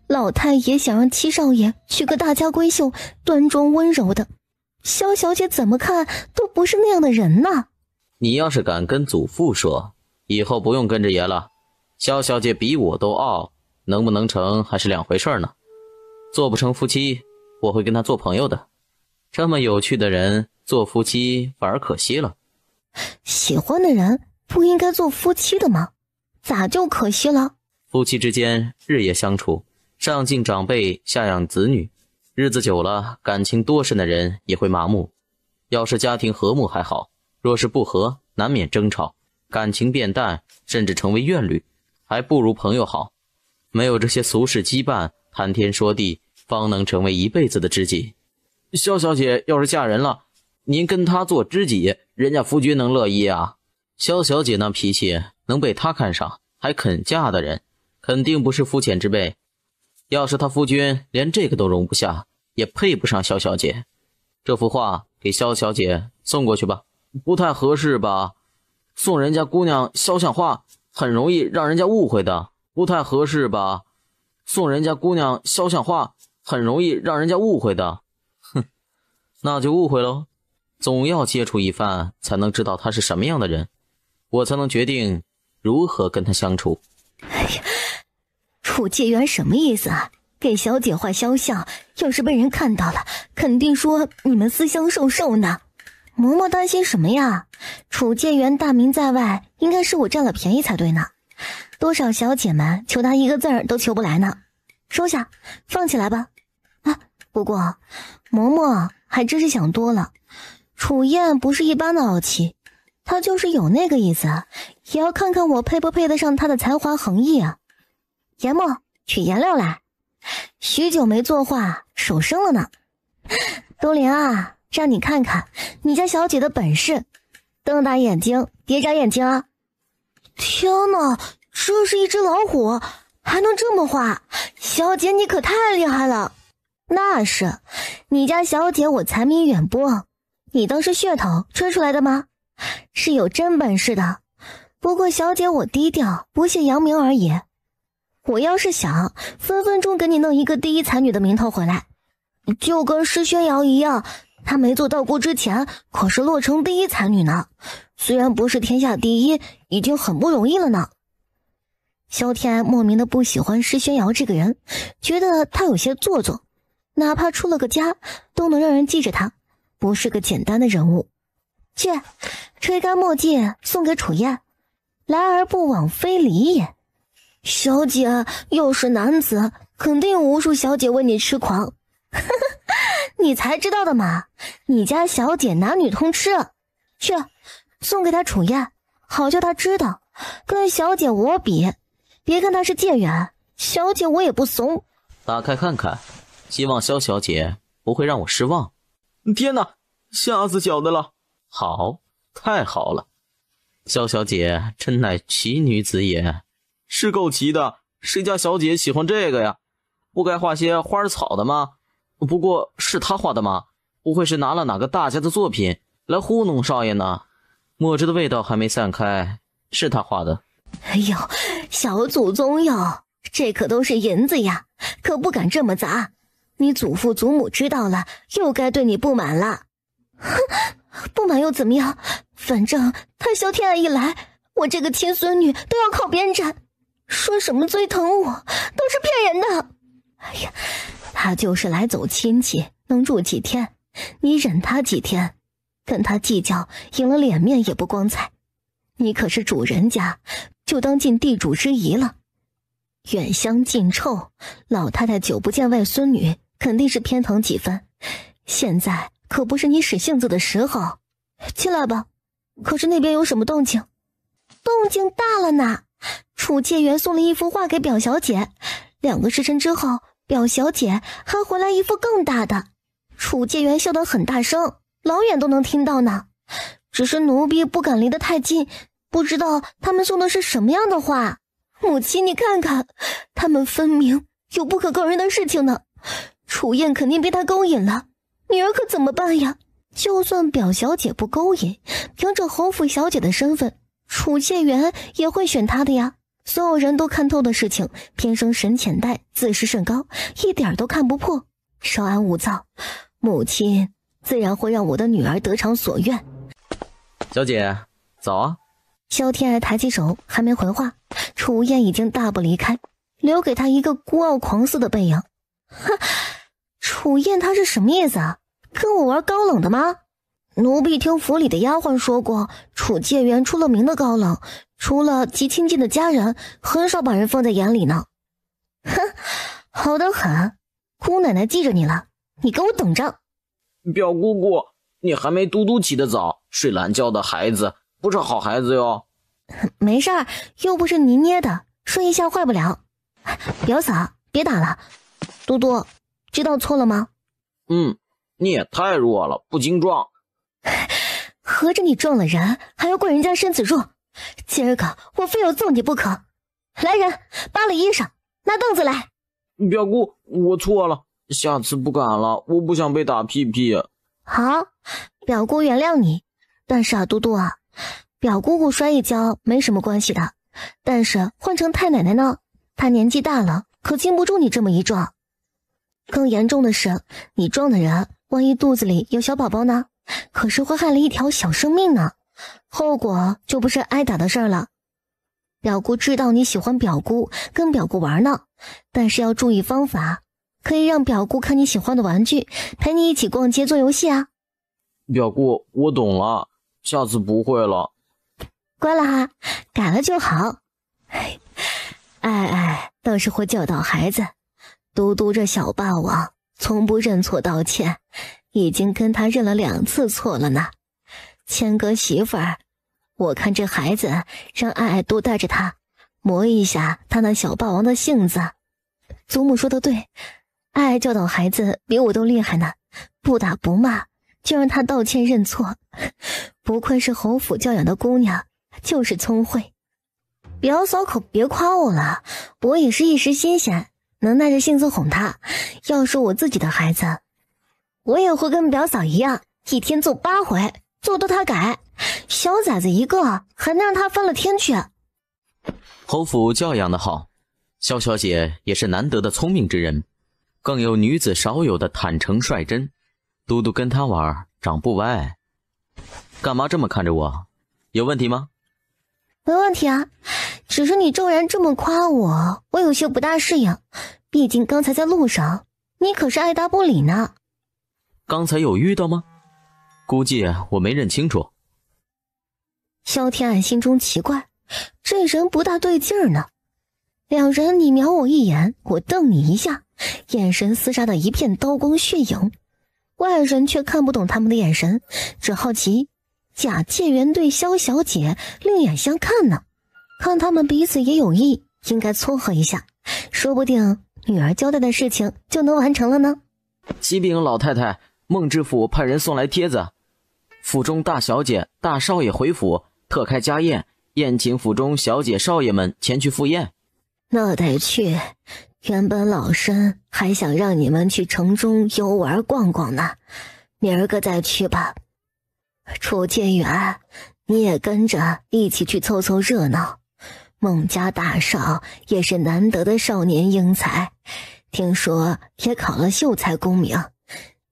老太爷想让七少爷娶个大家闺秀，端庄温柔的，萧小姐怎么看都不是那样的人呐。你要是敢跟祖父说，以后不用跟着爷了。萧小姐比我都傲，能不能成还是两回事呢。做不成夫妻，我会跟她做朋友的。这么有趣的人，做夫妻反而可惜了。喜欢的人不应该做夫妻的吗？咋就可惜了？夫妻之间日夜相处，上敬长辈，下养子女，日子久了，感情多深的人也会麻木。要是家庭和睦还好，若是不和，难免争吵，感情变淡，甚至成为怨侣，还不如朋友好。没有这些俗世羁绊，谈天说地，方能成为一辈子的知己。萧小姐要是嫁人了，您跟她做知己，人家夫君能乐意啊？萧小姐那脾气，能被她看上还肯嫁的人，肯定不是肤浅之辈。要是她夫君连这个都容不下，也配不上萧小姐。这幅画给萧小姐送过去吧。不太合适吧？送人家姑娘肖像画，很容易让人家误会的。不太合适吧？送人家姑娘肖像画，很容易让人家误会的。哼，那就误会喽。总要接触一番，才能知道他是什么样的人，我才能决定如何跟他相处。哎呀，楚介元什么意思啊？给小姐画肖像，要是被人看到了，肯定说你们私相授受呢。嬷嬷担心什么呀？楚介元大名在外，应该是我占了便宜才对呢。多少小姐们求他一个字儿都求不来呢。收下，放起来吧。啊，不过嬷嬷还真是想多了。楚燕不是一般的傲气，她就是有那个意思，也要看看我配不配得上她的才华横溢啊。研墨，取颜料来。许久没作画，手生了呢。东林啊，让你看看你家小姐的本事，瞪大眼睛，别眨眼睛啊。天哪，这是一只老虎，还能这么画，小姐你可太厉害了。那是，你家小姐我才名远播，你当是噱头吹出来的吗？是有真本事的，不过小姐我低调，不屑扬名而已。我要是想，分分钟给你弄一个第一才女的名头回来，就跟施宣瑶一样，她没做道姑之前可是洛城第一才女呢，虽然不是天下第一，已经很不容易了呢。萧天爱莫名的不喜欢施宣瑶这个人，觉得她有些做作，哪怕出了个家都能让人记着她，不是个简单的人物。去，吹干墨镜送给楚燕，来而不往非礼也。小姐要是男子，肯定无数小姐为你痴狂。你才知道的嘛，你家小姐男女通吃。去，送给她楚燕，好叫她知道，跟小姐我比，别看她是贱人，小姐我也不怂。打开看看，希望萧小姐不会让我失望。天哪，吓死小的了！好，太好了，萧小姐真乃奇女子也。是够奇的，谁家小姐喜欢这个呀？不该画些花草的吗？不过是她画的吗？不会是拿了哪个大家的作品来糊弄少爷呢？墨汁的味道还没散开，是她画的。哎呦，小祖宗哟，这可都是银子呀，可不敢这么砸，你祖父祖母知道了，又该对你不满了。哼，不满又怎么样？反正他萧天爱一来，我这个亲孙女都要靠边站，说什么最疼我，都是骗人的。哎呀，他就是来走亲戚，能住几天，你忍他几天，跟他计较，赢了脸面也不光彩。你可是主人家，就当尽地主之谊了。远香近臭，老太太久不见外孙女，肯定是偏疼几分。现在可不是你使性子的时候，进来吧。可是那边有什么动静？动静大了呢！楚介元送了一幅画给表小姐，2个时辰之后，表小姐还回来一幅更大的。楚介元笑得很大声，老远都能听到呢。只是奴婢不敢离得太近，不知道他们送的是什么样的画。母亲，你看看，他们分明有不可告人的事情呢。楚燕肯定被他勾引了，女儿可怎么办呀？就算表小姐不勾引，凭着侯府小姐的身份，楚介元也会选她的呀。所有人都看透的事情，偏生神浅待，自视甚高，一点都看不破。稍安勿躁，母亲自然会让我的女儿得偿所愿。小姐，早啊。萧天爱抬起手，还没回话，楚燕已经大步离开，留给他一个孤傲狂肆的背影。哼，楚燕她是什么意思啊？跟我玩高冷的吗？奴婢听府里的丫鬟说过，楚介元出了名的高冷，除了极亲近的家人，很少把人放在眼里呢。哼，好得很，姑奶奶记着你了，你给我等着。表姑姑，你还没嘟嘟起得早，睡懒觉的孩子不是好孩子哟。没事儿，又不是泥捏的，睡一下坏不了。表嫂，别打了。嘟嘟，知道错了吗？你也太弱了，不经撞。合着你撞了人，还要怪人家身子弱，今儿个我非要揍你不可。来人，扒了衣裳，拿凳子来。表姑，我错了，下次不敢了，我不想被打屁屁。好，表姑原谅你。但是啊，嘟嘟啊，表姑姑摔一跤没什么关系的，但是换成太奶奶呢，她年纪大了，可经不住你这么一撞。更严重的是，你撞的人万一肚子里有小宝宝呢，可是会害了一条小生命呢，后果就不是挨打的事儿了。表姑知道你喜欢表姑，跟表姑玩呢，但是要注意方法，可以让表姑看你喜欢的玩具，陪你一起逛街做游戏啊。表姑，我懂了，下次不会了。乖了哈，改了就好。爱倒是会教导孩子，嘟嘟这小霸王从不认错道歉，已经跟他认了2次错了呢。谦哥媳妇儿，我看这孩子让爱多带着他，磨一下他那小霸王的性子。祖母说的对，爱教导孩子比我都厉害呢，不打不骂，就让他道歉认错。不愧是侯府教养的姑娘，就是聪慧。表嫂可别夸我了，我也是一时新鲜，能耐着性子哄他。要是我自己的孩子，我也会跟表嫂一样，一天揍8回，揍到他改。小崽子一个，还能让他翻了天去。侯府教养的好，萧小姐也是难得的聪明之人，更有女子少有的坦诚率真。嘟嘟跟她玩，长不歪。干嘛这么看着我？有问题吗？没问题啊，只是你骤然这么夸我，我有些不大适应。毕竟刚才在路上，你可是爱答不理呢。刚才有遇到吗？估计我没认清楚。萧天爱心中奇怪，这人不大对劲儿呢。两人你瞄我一眼，我瞪你一下，眼神厮杀的一片刀光血影。外人却看不懂他们的眼神，只好奇贾介元对萧小姐另眼相看呢。看他们彼此也有意，应该撮合一下，说不定女儿交代的事情就能完成了呢。启禀老太太，孟知府派人送来帖子，府中大小姐、大少爷回府，特开家宴，宴请府中小姐少爷们前去赴宴。那得去，原本老身还想让你们去城中游玩逛逛呢，明儿个再去吧。楚介元，你也跟着一起去凑凑热闹。孟家大少也是难得的少年英才，听说也考了秀才功名，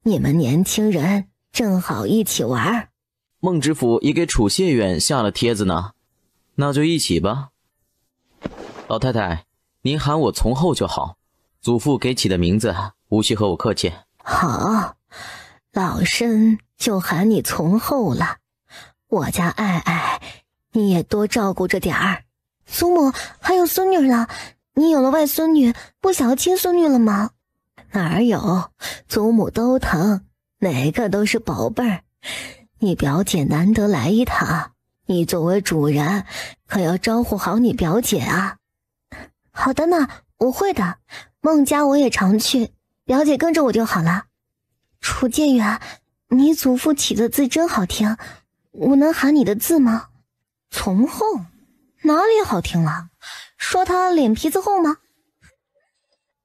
你们年轻人正好一起玩。孟知府也给楚谢远下了帖子呢。那就一起吧。老太太，您喊我从后就好，祖父给起的名字，无需和我客气。好，老身就喊你从后了。我家爱爱，你也多照顾着点儿。祖母还有孙女呢，你有了外孙女，不想要亲孙女了吗？哪有，祖母都疼，哪个都是宝贝儿。你表姐难得来一趟，你作为主人，可要招呼好你表姐啊。好的呢，我会的。孟家我也常去，表姐跟着我就好了。楚介元，你祖父起的字真好听，我能喊你的字吗？从后哪里好听了？说他脸皮子厚吗？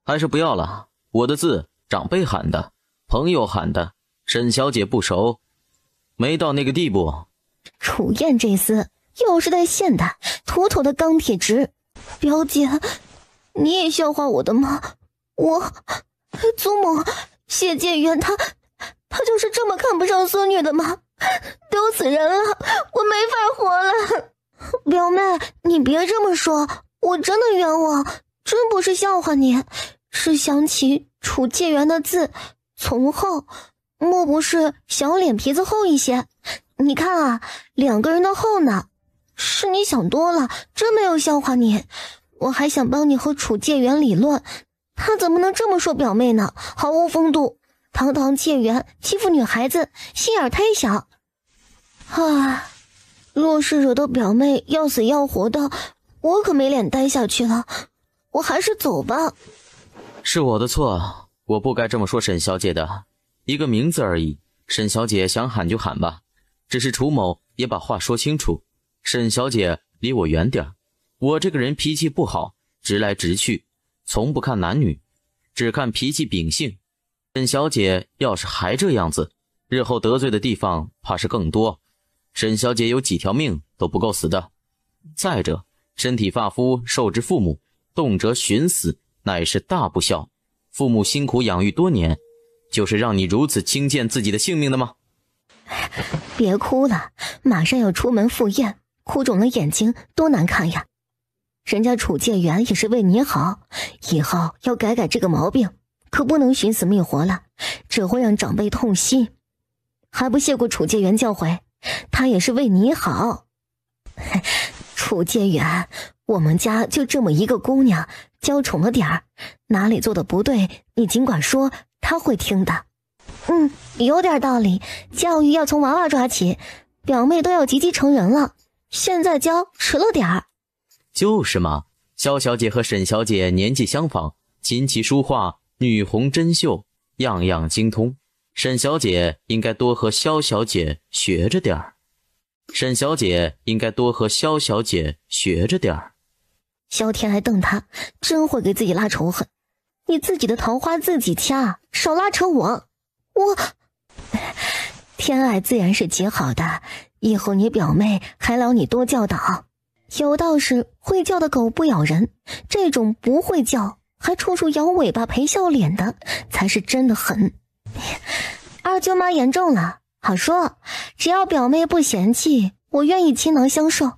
还是不要了，我的字长辈喊的，朋友喊的，沈小姐不熟，没到那个地步。楚燕这厮又是在现代，妥妥的钢铁直。表姐，你也笑话我的吗？祖母，谢介元他就是这么看不上孙女的吗？丢死人了，我没法活了。表妹，你别这么说，我真的冤枉，真不是笑话你，是想起楚介元的字从后，莫不是小脸皮子厚一些？你看啊，两个人的后呢。是你想多了，真没有笑话你。我还想帮你和楚介元理论，他怎么能这么说表妹呢？毫无风度，堂堂介元欺负女孩子，心眼太小。若是惹得表妹要死要活的，我可没脸待下去了。我还是走吧。是我的错，我不该这么说沈小姐的，一个名字而已，沈小姐想喊就喊吧。只是楚某也把话说清楚，沈小姐离我远点，我这个人脾气不好，直来直去，从不看男女，只看脾气秉性。沈小姐要是还这样子，日后得罪的地方怕是更多。沈小姐有几条命都不够死的。再者，身体发肤受之父母，动辄寻死，乃是大不孝。父母辛苦养育多年，就是让你如此轻贱自己的性命的吗？别哭了，马上要出门赴宴，哭肿了眼睛多难看呀。人家楚介元也是为你好，以后要改改这个毛病，可不能寻死觅活了，只会让长辈痛心。还不谢过楚介元教诲，他也是为你好。楚介元，我们家就这么一个姑娘，娇宠了点儿，哪里做的不对，你尽管说，他会听的。有点道理，教育要从娃娃抓起，表妹都要及笄成人了，现在教迟了点儿。就是嘛，萧小姐和沈小姐年纪相仿，琴棋书画、女红针绣，样样精通。沈小姐应该多和萧小姐学着点儿。萧天还瞪他，真会给自己拉仇恨。你自己的桃花自己掐，少拉扯我。天爱自然是极好的，以后你表妹还劳你多教导。有道是会叫的狗不咬人，这种不会叫还处处摇尾巴陪笑脸的才是真的狠。二舅妈言重了，好说，只要表妹不嫌弃，我愿意倾囊相授。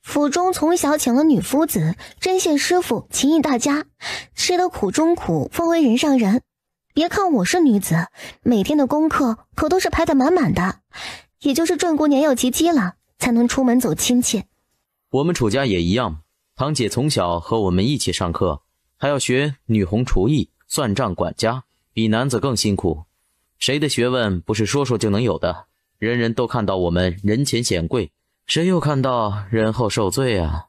府中从小请了女夫子，针线师傅，情谊大家，吃得苦中苦，方为人上人。别看我是女子，每天的功课可都是排得满满的，也就是转过年幼及笄了，才能出门走亲戚。我们楚家也一样，堂姐从小和我们一起上课，还要学女红厨艺、算账管家，比男子更辛苦。谁的学问不是说说就能有的？人人都看到我们人前显贵，谁又看到人后受罪啊？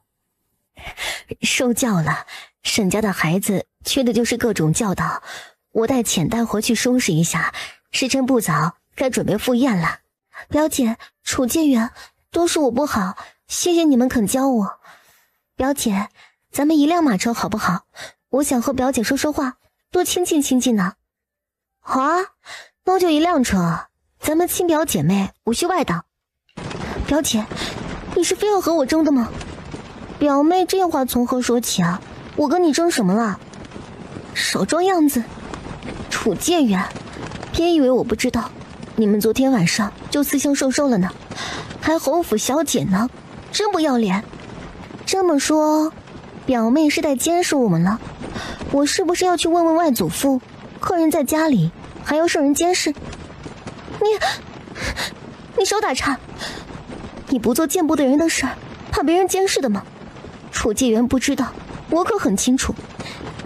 受教了，沈家的孩子缺的就是各种教导。我带浅带回去收拾一下，时辰不早，该准备赴宴了。表姐，楚介元，都是我不好，谢谢你们肯教我。表姐，咱们一辆马车好不好？我想和表姐说说话，多亲近亲近呢。好啊，那就一辆车，咱们亲表姐妹，无需外道。表姐，你是非要和我争的吗？表妹这话从何说起啊？我跟你争什么了？少装样子。楚介元，别以为我不知道，你们昨天晚上就私相授受了呢，还侯府小姐呢，真不要脸。这么说，表妹是在监视我们了？我是不是要去问问外祖父，客人在家里还要受人监视？你少打岔，你不做见不得人的事儿，怕别人监视的吗？楚介元不知道，我可很清楚，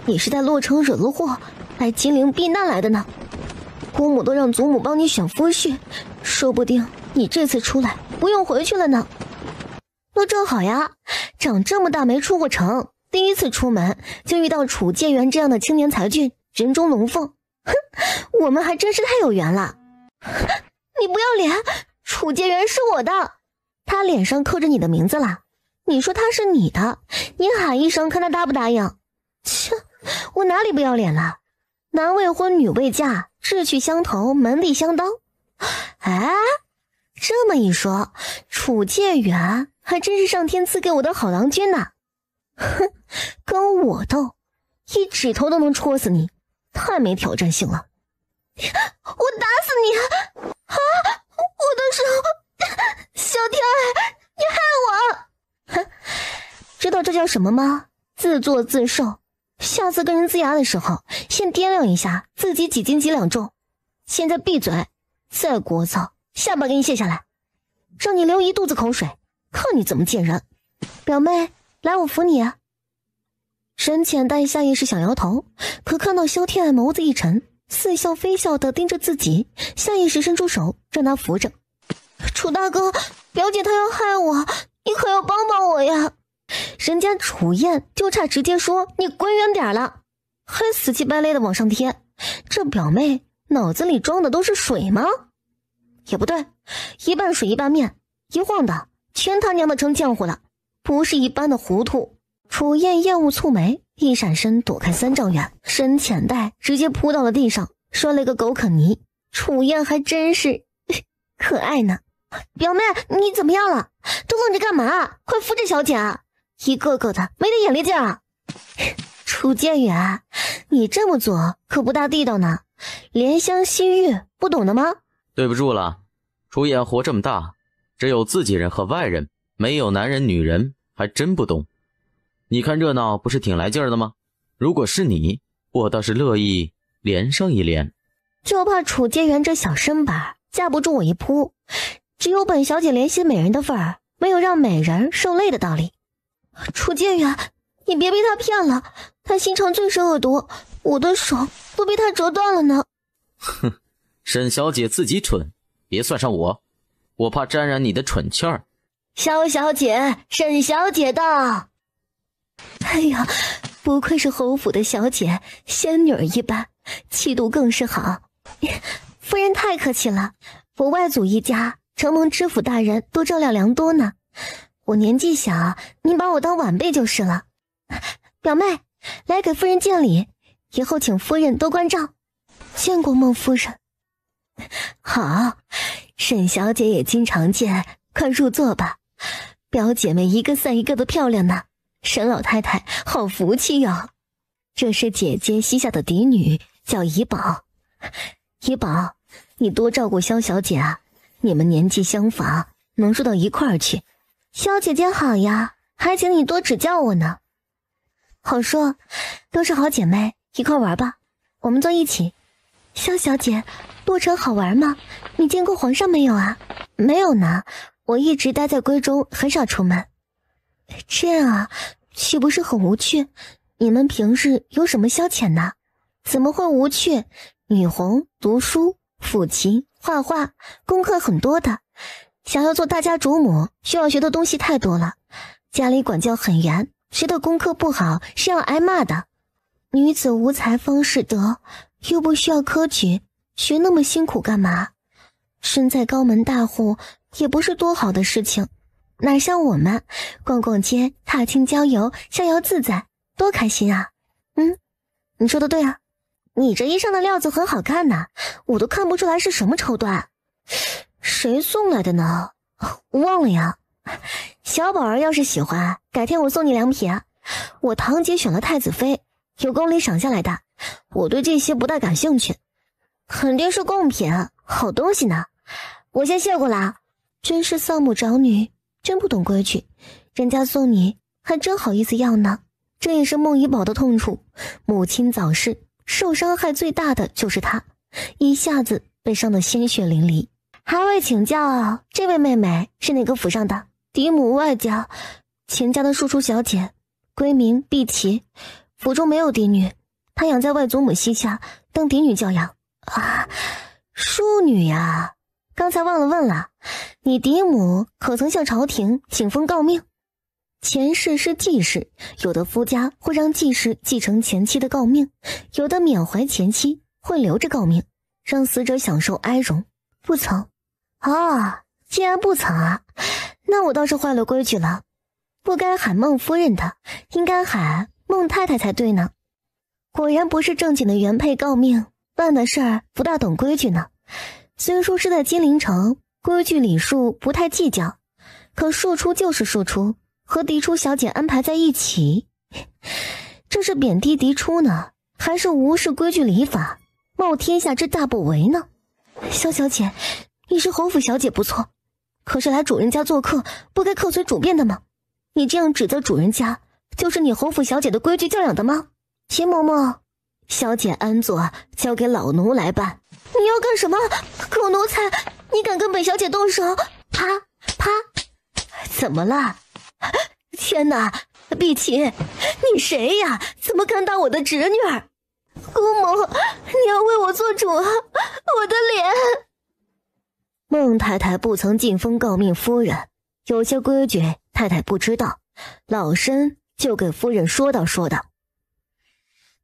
你是在洛城惹了祸，来金陵避难来的呢。姑母都让祖母帮你选夫婿，说不定你这次出来不用回去了呢。那正好呀，长这么大没出过城，第一次出门就遇到楚介元这样的青年才俊，人中龙凤。哼，我们还真是太有缘了。你不要脸，楚介元是我的，他脸上刻着你的名字啦。你说他是你的，你喊一声看他答不答应。切，我哪里不要脸了？男未婚女未嫁，志趣相投，门第相当。哎，这么一说，楚介元还真是上天赐给我的好郎君呐。哼，跟我斗，一指头都能戳死你，太没挑战性了。我打死你！啊，我的手！小天儿，你害我！哼，知道这叫什么吗？自作自受。下次跟人呲牙的时候，先掂量一下自己几斤几两重。现在闭嘴，再聒噪，下巴给你卸下来，让你流一肚子口水，看你怎么见人。表妹，来，我扶你啊。沈浅淡下意识想摇头，可看到萧天爱眸子一沉，似笑非笑地盯着自己，下意识伸出手让他扶着。楚大哥，表姐她要害我，你可要帮帮我呀！人家楚燕就差直接说你滚远点了，还死气白赖的往上贴。这表妹脑子里装的都是水吗？也不对，一半水一半面，一晃的全他娘的成浆糊了，不是一般的糊涂。楚燕厌恶蹙眉，一闪身躲开3丈远，深浅带直接扑到了地上，摔了个狗啃泥。楚燕还真是可爱呢。表妹，你怎么样了？都愣着干嘛？快扶着小姐啊！一个个的没点眼力劲啊！楚介元，你这么做可不大地道呢，怜香惜玉，不懂的吗？对不住了，楚燕活这么大，只有自己人和外人，没有男人女人，还真不懂。你看热闹不是挺来劲儿的吗？如果是你，我倒是乐意连上一连。就怕楚介元这小身板架不住我一扑，只有本小姐怜惜美人的份儿，没有让美人受累的道理。楚介元，你别被他骗了，他心肠最是恶毒，我的手都被他折断了呢。哼，沈小姐自己蠢，别算上我，我怕沾染你的蠢气儿。萧小姐，沈小姐到。哎呀，不愧是侯府的小姐，仙女儿一般，气度更是好。夫人太客气了，我外祖一家承蒙知府大人多照料良多呢。我年纪小，您把我当晚辈就是了。表妹，来给夫人见礼，以后请夫人多关照。见过孟夫人。好，沈小姐也经常见，快入座吧。表姐妹一个赛一个的漂亮呢，沈老太太好福气哟。这是姐姐膝下的嫡女，叫怡宝。怡宝，你多照顾萧小姐啊，你们年纪相仿，能说到一块儿去。萧姐姐好呀，还请你多指教我呢。好说，都是好姐妹，一块玩吧，我们坐一起。萧小姐，洛城好玩吗？你见过皇上没有啊？没有呢，我一直待在闺中，很少出门。这样啊，岂不是很无趣？你们平时有什么消遣呢？怎么会无趣？女红读书、抚琴、画画，功课很多的。想要做大家主母，需要学的东西太多了，家里管教很严，学的功课不好是要挨骂的。女子无才方是德，又不需要科举，学那么辛苦干嘛？身在高门大户也不是多好的事情，哪像我们逛逛街、踏青郊游，逍遥自在，多开心啊！你说的对啊，你这衣裳的料子很好看呐，我都看不出来是什么绸缎。谁送来的呢？忘了呀。小宝儿要是喜欢，改天我送你2匹啊。我堂姐选了太子妃，有宫里赏下来的，我对这些不大感兴趣。肯定是贡品，好东西呢。我先谢过了。真是丧母长女，真不懂规矩，人家送你还真好意思要呢。这也是孟怡宝的痛处，母亲早逝，受伤害最大的就是她，一下子被伤得鲜血淋漓。还未请教，这位妹妹是哪个府上的？嫡母外家，钱家的庶出小姐，闺名碧琪，府中没有嫡女，她养在外祖母膝下，当嫡女教养。啊，庶女呀，刚才忘了问了，你嫡母可曾向朝廷请封诰命？前世是继室，有的夫家会让继室继承前妻的诰命，有的缅怀前妻会留着诰命，让死者享受哀荣。不曾。既然不曾啊，那我倒是坏了规矩了，不该喊孟夫人的，应该喊孟太太才对呢。果然不是正经的原配诰命，办的事儿不大懂规矩呢。虽说是在金陵城，规矩礼数不太计较，可庶出就是庶出，和嫡出小姐安排在一起，这是贬低嫡出呢，还是无视规矩礼法，冒天下之大不韪呢？萧小姐，你是侯府小姐不错，可是来主人家做客，不该客随主便的吗？你这样指责主人家，就是你侯府小姐的规矩教养的吗？秦嬷嬷，小姐安坐，交给老奴来办。你要干什么？狗奴才，你敢跟本小姐动手？啪啪！怎么了？天哪，碧琪，你谁呀？怎么敢打我的侄女儿？姑母，你要为我做主啊！我的脸。孟太太不曾进封诰命夫人，有些规矩太太不知道，老身就给夫人说道。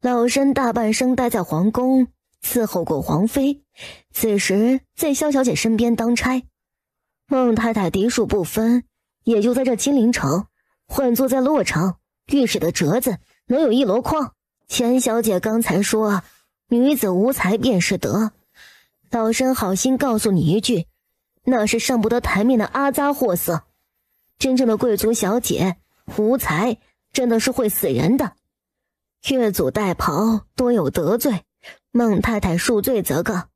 老身大半生待在皇宫，伺候过皇妃，此时在萧小姐身边当差。孟太太嫡庶不分，也就在这金陵城，换作在洛城，御史的折子能有1箩筐。钱小姐刚才说女子无才便是德，老身好心告诉你一句，那是上不得台面的阿扎货色。真正的贵族小姐无才真的是会死人的。越俎代庖，多有得罪，孟太太恕罪则个。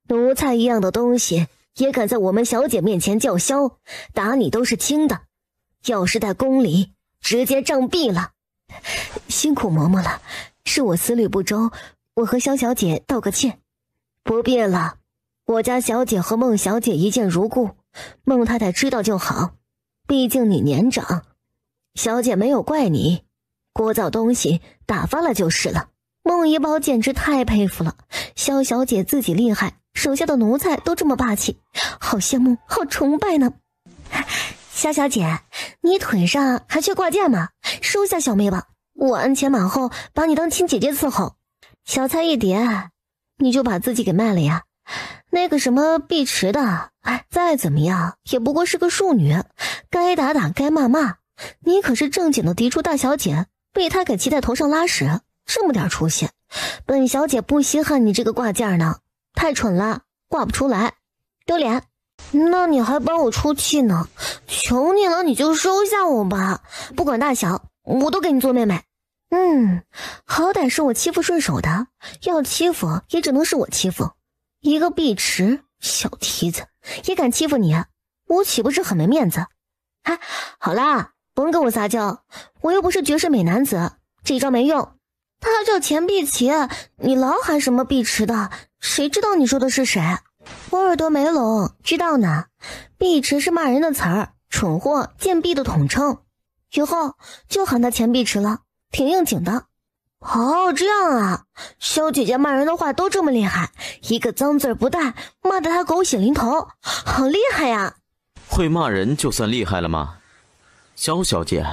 奴才一样的东西也敢在我们小姐面前叫嚣，打你都是轻的，要是在宫里直接杖毙了。辛苦嬷嬷了，是我思虑不周，我和萧小姐道个歉。不必了，我家小姐和孟小姐一见如故，孟太太知道就好，毕竟你年长，小姐没有怪你，聒噪东西打发了就是了。孟怡宝简直太佩服了，萧小姐自己厉害，手下的奴才都这么霸气，好羡慕，好崇拜呢。萧小姐，你腿上还缺挂件吗？收下小妹吧，我鞍前马后把你当亲姐姐伺候。小菜一碟，你就把自己给卖了呀？那个什么碧池的，再怎么样也不过是个庶女，该打打该骂骂，你可是正经的嫡出大小姐，被他给骑在头上拉屎，这么点出息，本小姐不稀罕你这个挂件呢，太蠢了，挂不出来，丢脸。那你还帮我出气呢？求你了，你就收下我吧，不管大小，我都给你做妹妹。好歹是我欺负顺手的，要欺负也只能是我欺负。一个碧池小蹄子也敢欺负你，我岂不是很没面子？哎，好啦，甭跟我撒娇，我又不是绝世美男子，这招没用。他叫钱碧琪，你老喊什么碧池的，谁知道你说的是谁？我耳朵没聋，知道呢。碧池是骂人的词儿，蠢货、贱婢的统称，以后就喊他钱碧池了，挺应景的。哦，这样啊，萧姐姐骂人的话都这么厉害，一个脏字不带，骂得她狗血淋头，好厉害呀！会骂人就算厉害了吗？萧小姐，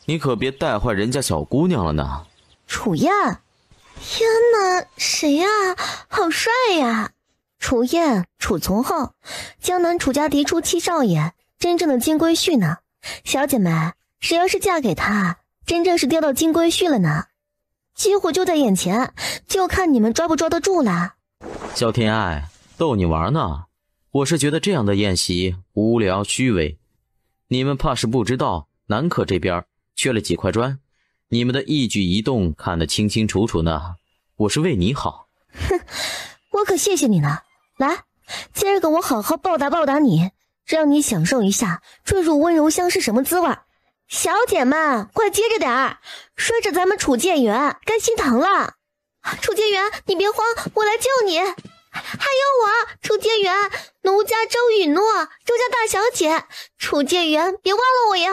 你可别带坏人家小姑娘了呢。楚燕，天哪，谁呀？好帅呀！楚燕，楚从后，江南楚家嫡出7少爷，真正的金龟婿呢。小姐们，谁要是嫁给他，真正是钓到金龟婿了呢。机会就在眼前，就看你们抓不抓得住啦。萧天爱，逗你玩呢。我是觉得这样的宴席无聊虚伪，你们怕是不知道南客这边缺了几块砖，你们的一举一动看得清清楚楚呢。我是为你好。哼，我可谢谢你呢。来，今儿个我好好报答你，让你享受一下坠入温柔乡是什么滋味。小姐们，快接着点儿，说着咱们楚建元该新堂了。楚建元，你别慌，我来救你。还有我，楚建元，奴家周雨诺，周家大小姐。楚建元，别忘了我呀。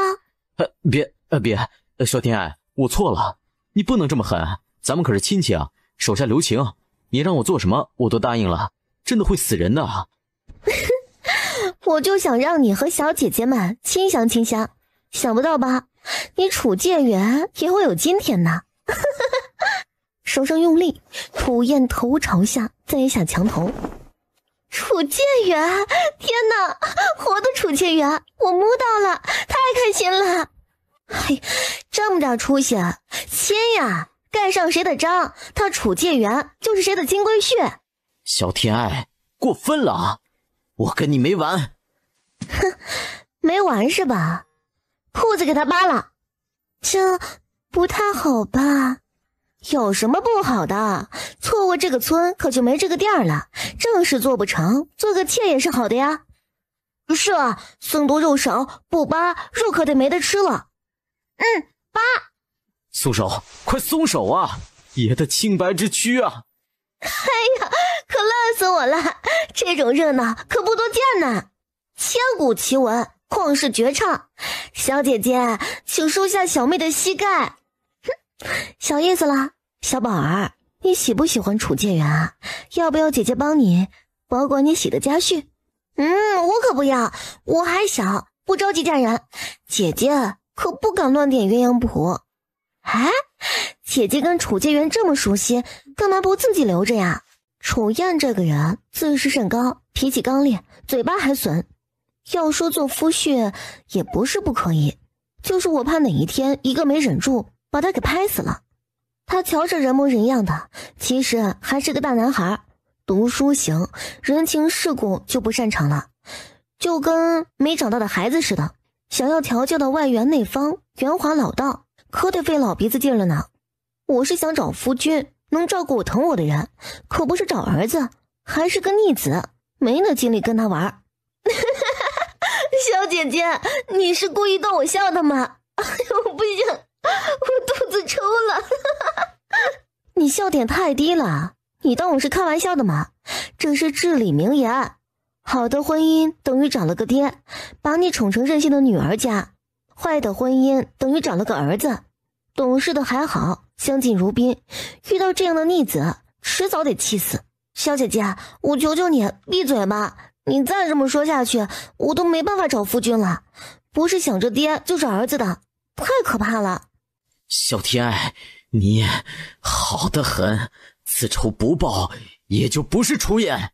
别，萧天爱，我错了，你不能这么狠，咱们可是亲戚啊，手下留情，你让我做什么我都答应了，真的会死人的。我就想让你和小姐姐们亲香亲香，想不到吧？你楚建元也会有今天呢。手上用力，楚燕头朝下栽下墙头。楚建元，天哪，活的楚建元，我摸到了，太开心了。嘿，这么点出息，亲呀，盖上谁的章，他楚建元就是谁的金龟婿。小天爱，过分了啊，我跟你没完。哼，没完是吧？裤子给他扒了，这不太好吧？有什么不好的？错过这个村可就没这个店了，正事做不成，做个妾也是好的呀。是啊，僧多肉少，不扒肉可得没得吃了。扒。松手，快松手啊，爷的清白之躯啊。哎呀，可乐死我了，这种热闹可不多见呢。千古奇闻，旷世绝唱，小姐姐请收下小妹的膝盖。小意思啦，小宝儿，你喜不喜欢楚建元啊？要不要姐姐帮你保管你喜的家婿？我可不要，我还小，不着急嫁人。姐姐可不敢乱点鸳鸯谱。哎，姐姐跟楚建元这么熟悉，干嘛不自己留着呀？楚燕这个人自视甚高，脾气刚烈，嘴巴还损，要说做夫婿也不是不可以，就是我怕哪一天一个没忍住把他给拍死了。他瞧着人模人样的，其实还是个大男孩，读书行，人情世故就不擅长了，就跟没长大的孩子似的，想要调教的外圆内方，圆滑老道，可得费老鼻子劲了呢。我是想找夫君，能照顾我疼我的人，可不是找儿子，还是个逆子，没那精力跟他玩。小姐姐，你是故意逗我笑的吗？哎呦，不行，我肚子抽了。你笑点太低了，你当我是开玩笑的吗？这是至理名言，好的婚姻等于找了个爹，把你宠成任性的女儿家，坏的婚姻等于找了个儿子，懂事的还好，相敬如宾，遇到这样的逆子，迟早得气死。小姐姐，我求求你闭嘴吧，你再这么说下去，我都没办法找夫君了，不是想着爹就找儿子的，太可怕了。小天爱，你好得很，此仇不报也就不是楚燕。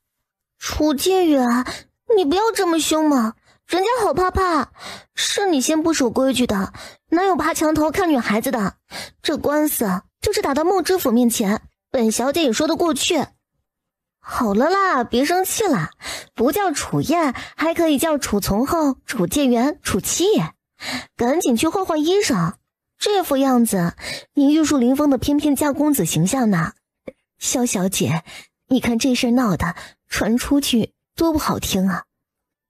楚建元，你不要这么凶嘛，人家好怕怕，是你先不守规矩的，哪有爬墙头看女孩子的？这官司就是打到孟知府面前，本小姐也说得过去。好了啦，别生气啦，不叫楚燕，还可以叫楚从后、楚介元、楚七爷。赶紧去换换衣裳，这副样子，你玉树临风的翩翩家公子形象呢。萧小姐，你看这事闹的，传出去多不好听啊！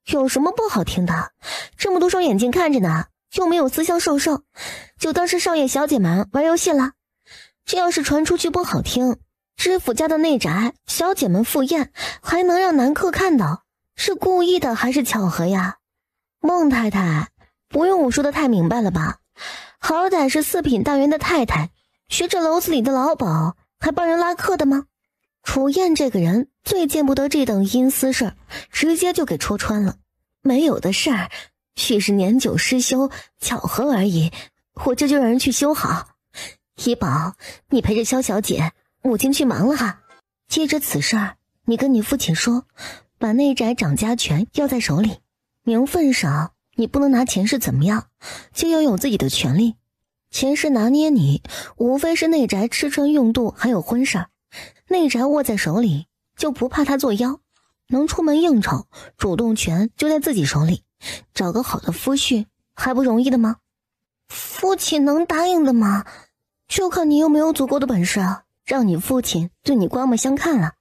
有什么不好听的？这么多双眼睛看着呢，又没有私相授受，就当是少爷小姐们玩游戏了。这要是传出去不好听，知府家的内宅，小姐们赴宴，还能让男客看到，是故意的还是巧合呀？孟太太，不用我说的太明白了吧？好歹是4品大员的太太，学着楼子里的老鸨，还帮人拉客的吗？楚燕这个人最见不得这等阴私事儿，直接就给戳穿了。没有的事儿，许是年久失修，巧合而已，我这就让人去修好。怡宝，你陪着萧小姐，母亲去忙了哈。接着此事儿，你跟你父亲说，把内宅掌家权要在手里，名分上你不能拿前世怎么样，就要有自己的权利。前世拿捏你，无非是内宅吃穿用度还有婚事儿，内宅握在手里，就不怕他作妖。能出门应酬，主动权就在自己手里，找个好的夫婿还不容易的吗？父亲能答应的吗？就看你有没有足够的本事啊，让你父亲对你刮目相看了。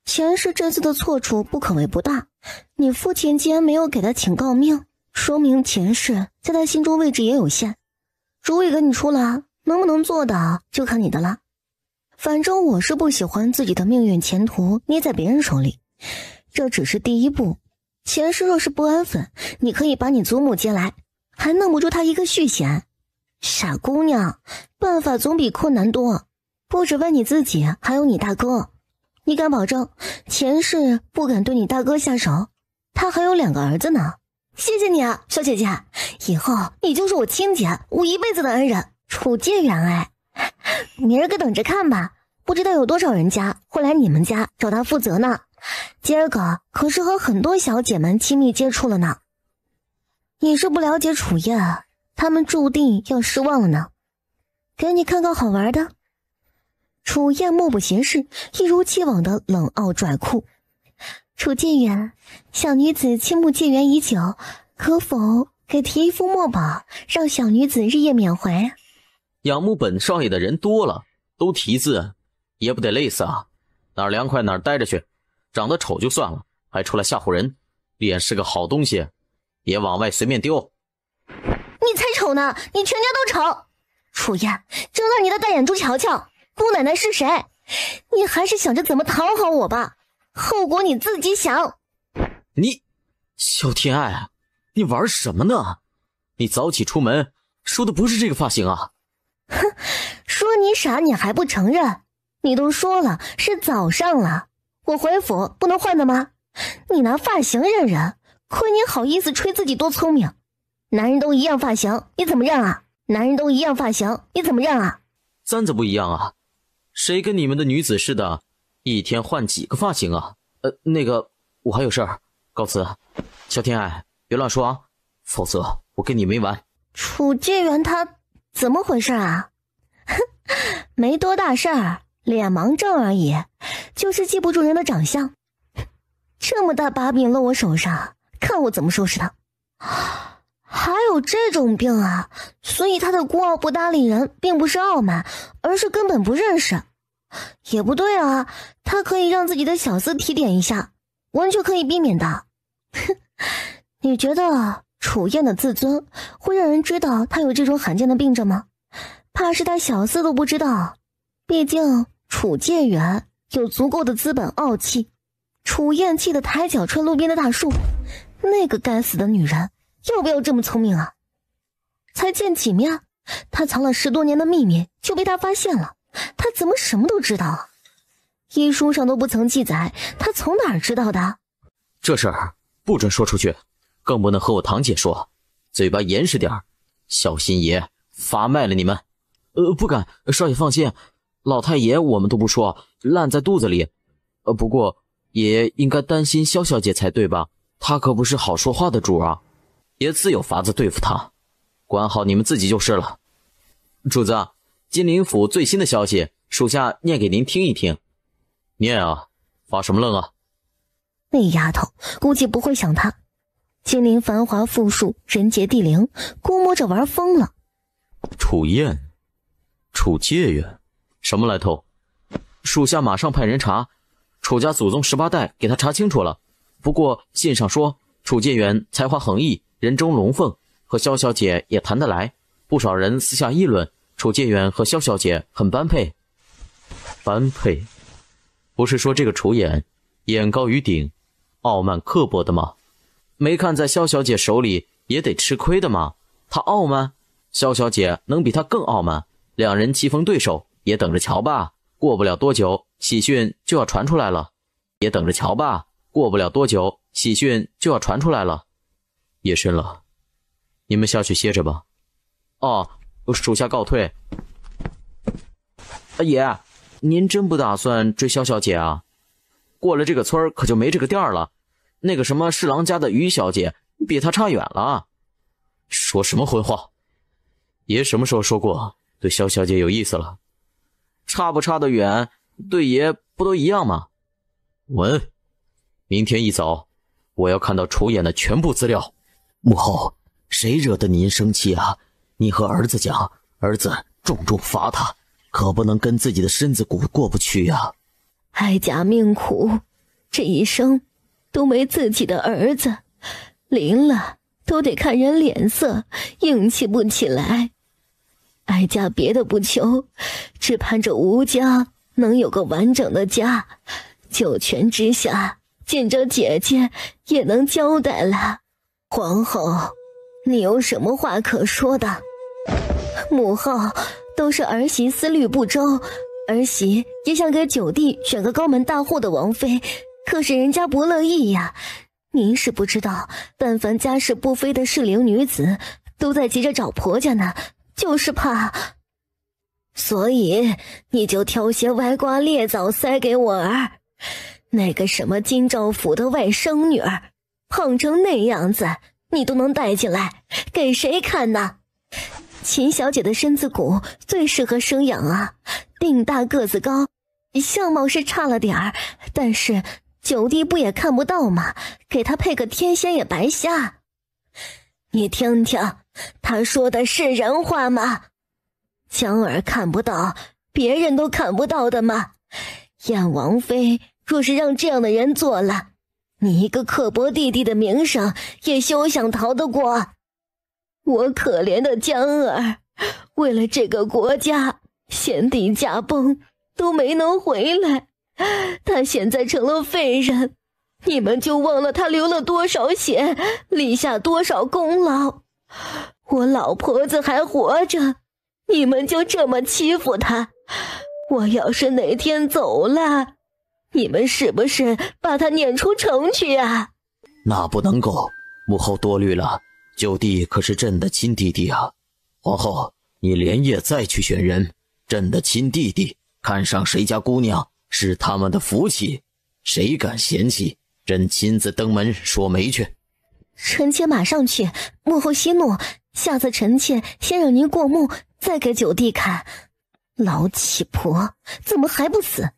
前世这次的错处不可谓不大，你父亲既然没有给他请诰命，说明前世在他心中位置也有限。主意给你出了，能不能做到就看你的了。反正我是不喜欢自己的命运前途捏在别人手里，这只是第一步。前世若是不安分，你可以把你祖母接来，还弄不住他一个续弦。傻姑娘，办法总比困难多，不只问你自己，还有你大哥。你敢保证前世不敢对你大哥下手？他还有2个儿子呢。谢谢你啊，小姐姐，以后你就是我亲姐，我一辈子的恩人，楚介元。哎，明儿个等着看吧，不知道有多少人家会来你们家找他负责呢。今儿个可是和很多小姐们亲密接触了呢。你是不了解楚燕，他们注定要失望了呢。给你看个好玩的。楚燕目不斜视，一如既往的冷傲拽酷。楚介元，小女子倾慕介元已久，可否给提一副墨宝，让小女子日夜缅怀？仰慕本少爷的人多了，都题字，也不得累死啊！哪儿凉快哪儿待着去，长得丑就算了，还出来吓唬人，脸是个好东西，别往外随便丢。你才丑呢，你全家都丑！楚燕，睁大你的大眼珠瞧瞧，姑奶奶是谁？你还是想着怎么讨好我吧，后果你自己想。你，萧天爱，你玩什么呢？你早起出门梳的不是这个发型啊？哼，说你傻你还不承认？你都说了是早上了，我回府不能换的吗？你拿发型认人，亏你好意思吹自己多聪明。男人都一样发型，你怎么认啊？男人都一样发型，你怎么认啊？簪子不一样啊，谁跟你们的女子似的，一天换几个发型啊？那个，我还有事儿，告辞。萧天爱，别乱说啊，否则我跟你没完。楚介元他怎么回事啊？哼，没多大事儿，脸盲症而已，就是记不住人的长相。这么大把柄落我手上，看我怎么收拾他。还有这种病啊？所以他的孤傲不搭理人并不是傲慢，而是根本不认识。也不对啊，他可以让自己的小厮提点一下，完全可以避免的。哼，你觉得楚燕的自尊会让人知道他有这种罕见的病症吗？怕是他小厮都不知道。毕竟楚介元有足够的资本傲气，楚燕气得抬脚踹路边的大树。那个该死的女人要不要这么聪明啊？才见几面，他藏了10多年的秘密就被他发现了，他怎么什么都知道啊？医书上都不曾记载，他从哪儿知道的？这事儿不准说出去，更不能和我堂姐说，嘴巴严实点儿，小心爷发卖了你们。不敢，少爷放心，老太爷我们都不说，烂在肚子里。不过也应该担心萧小姐才对吧？她可不是好说话的主啊，爷自有法子对付她，管好你们自己就是了。主子，金陵府最新的消息，属下念给您听一听。念啊，发什么愣啊？那丫头估计不会想他，金陵繁华富庶，人杰地灵，估摸着玩疯了。楚燕，楚介元，什么来头？属下马上派人查，楚家祖宗18代给他查清楚了。不过信上说楚介元才华横溢，人中龙凤，和萧小姐也谈得来，不少人私下议论楚介元和萧小姐很般配。般配？不是说这个楚眼眼高于顶，傲慢刻薄的吗？没看在萧小姐手里也得吃亏的吗？她傲慢，萧小姐能比她更傲慢，两人棋逢对手，也等着瞧吧。过不了多久，喜讯就要传出来了。也等着瞧吧，过不了多久，喜讯就要传出来了。夜深了，你们下去歇着吧。哦，属下告退。爷，您真不打算追萧小姐啊？过了这个村可就没这个店了。那个什么侍郎家的于小姐比她差远了。说什么混话？爷什么时候说过对萧小姐有意思了？差不差得远，对爷不都一样吗？文，明天一早我要看到楚眼的全部资料。母后，谁惹得您生气啊？你和儿子讲，儿子重重罚他，可不能跟自己的身子骨过不去呀。哀家命苦，这一生都没自己的儿子，临了都得看人脸色，硬气不起来。哀家别的不求，只盼着吴家能有个完整的家，九泉之下见着姐姐也能交代了。皇后，你有什么话可说的？母后都是儿媳思虑不周，儿媳也想给九弟选个高门大户的王妃，可是人家不乐意呀。您是不知道，但凡家世不菲的适龄女子都在急着找婆家呢，就是怕。所以你就挑些歪瓜裂枣塞给我儿。那个什么金兆府的外甥女儿，胖成那样子你都能带进来，给谁看呢？秦小姐的身子骨最适合生养啊，腚大个子高，相貌是差了点儿，但是九弟不也看不到吗？给她配个天仙也白瞎。你听听，他说的是人话吗？江儿看不到，别人都看不到的吗？燕王妃若是让这样的人做了，你一个刻薄弟弟的名声也休想逃得过。我可怜的江儿，为了这个国家，先帝驾崩都没能回来，他现在成了废人，你们就忘了他流了多少血，立下多少功劳。我老婆子还活着，你们就这么欺负他？我要是哪天走了，你们是不是把他撵出城去啊？那不能够，母后多虑了，九弟可是朕的亲弟弟啊。皇后，你连夜再去选人，朕的亲弟弟看上谁家姑娘是他们的福气，谁敢嫌弃，朕亲自登门说媒去。臣妾马上去，幕后息怒，下次臣妾先让您过目，再给九弟看。老乞婆怎么还不死？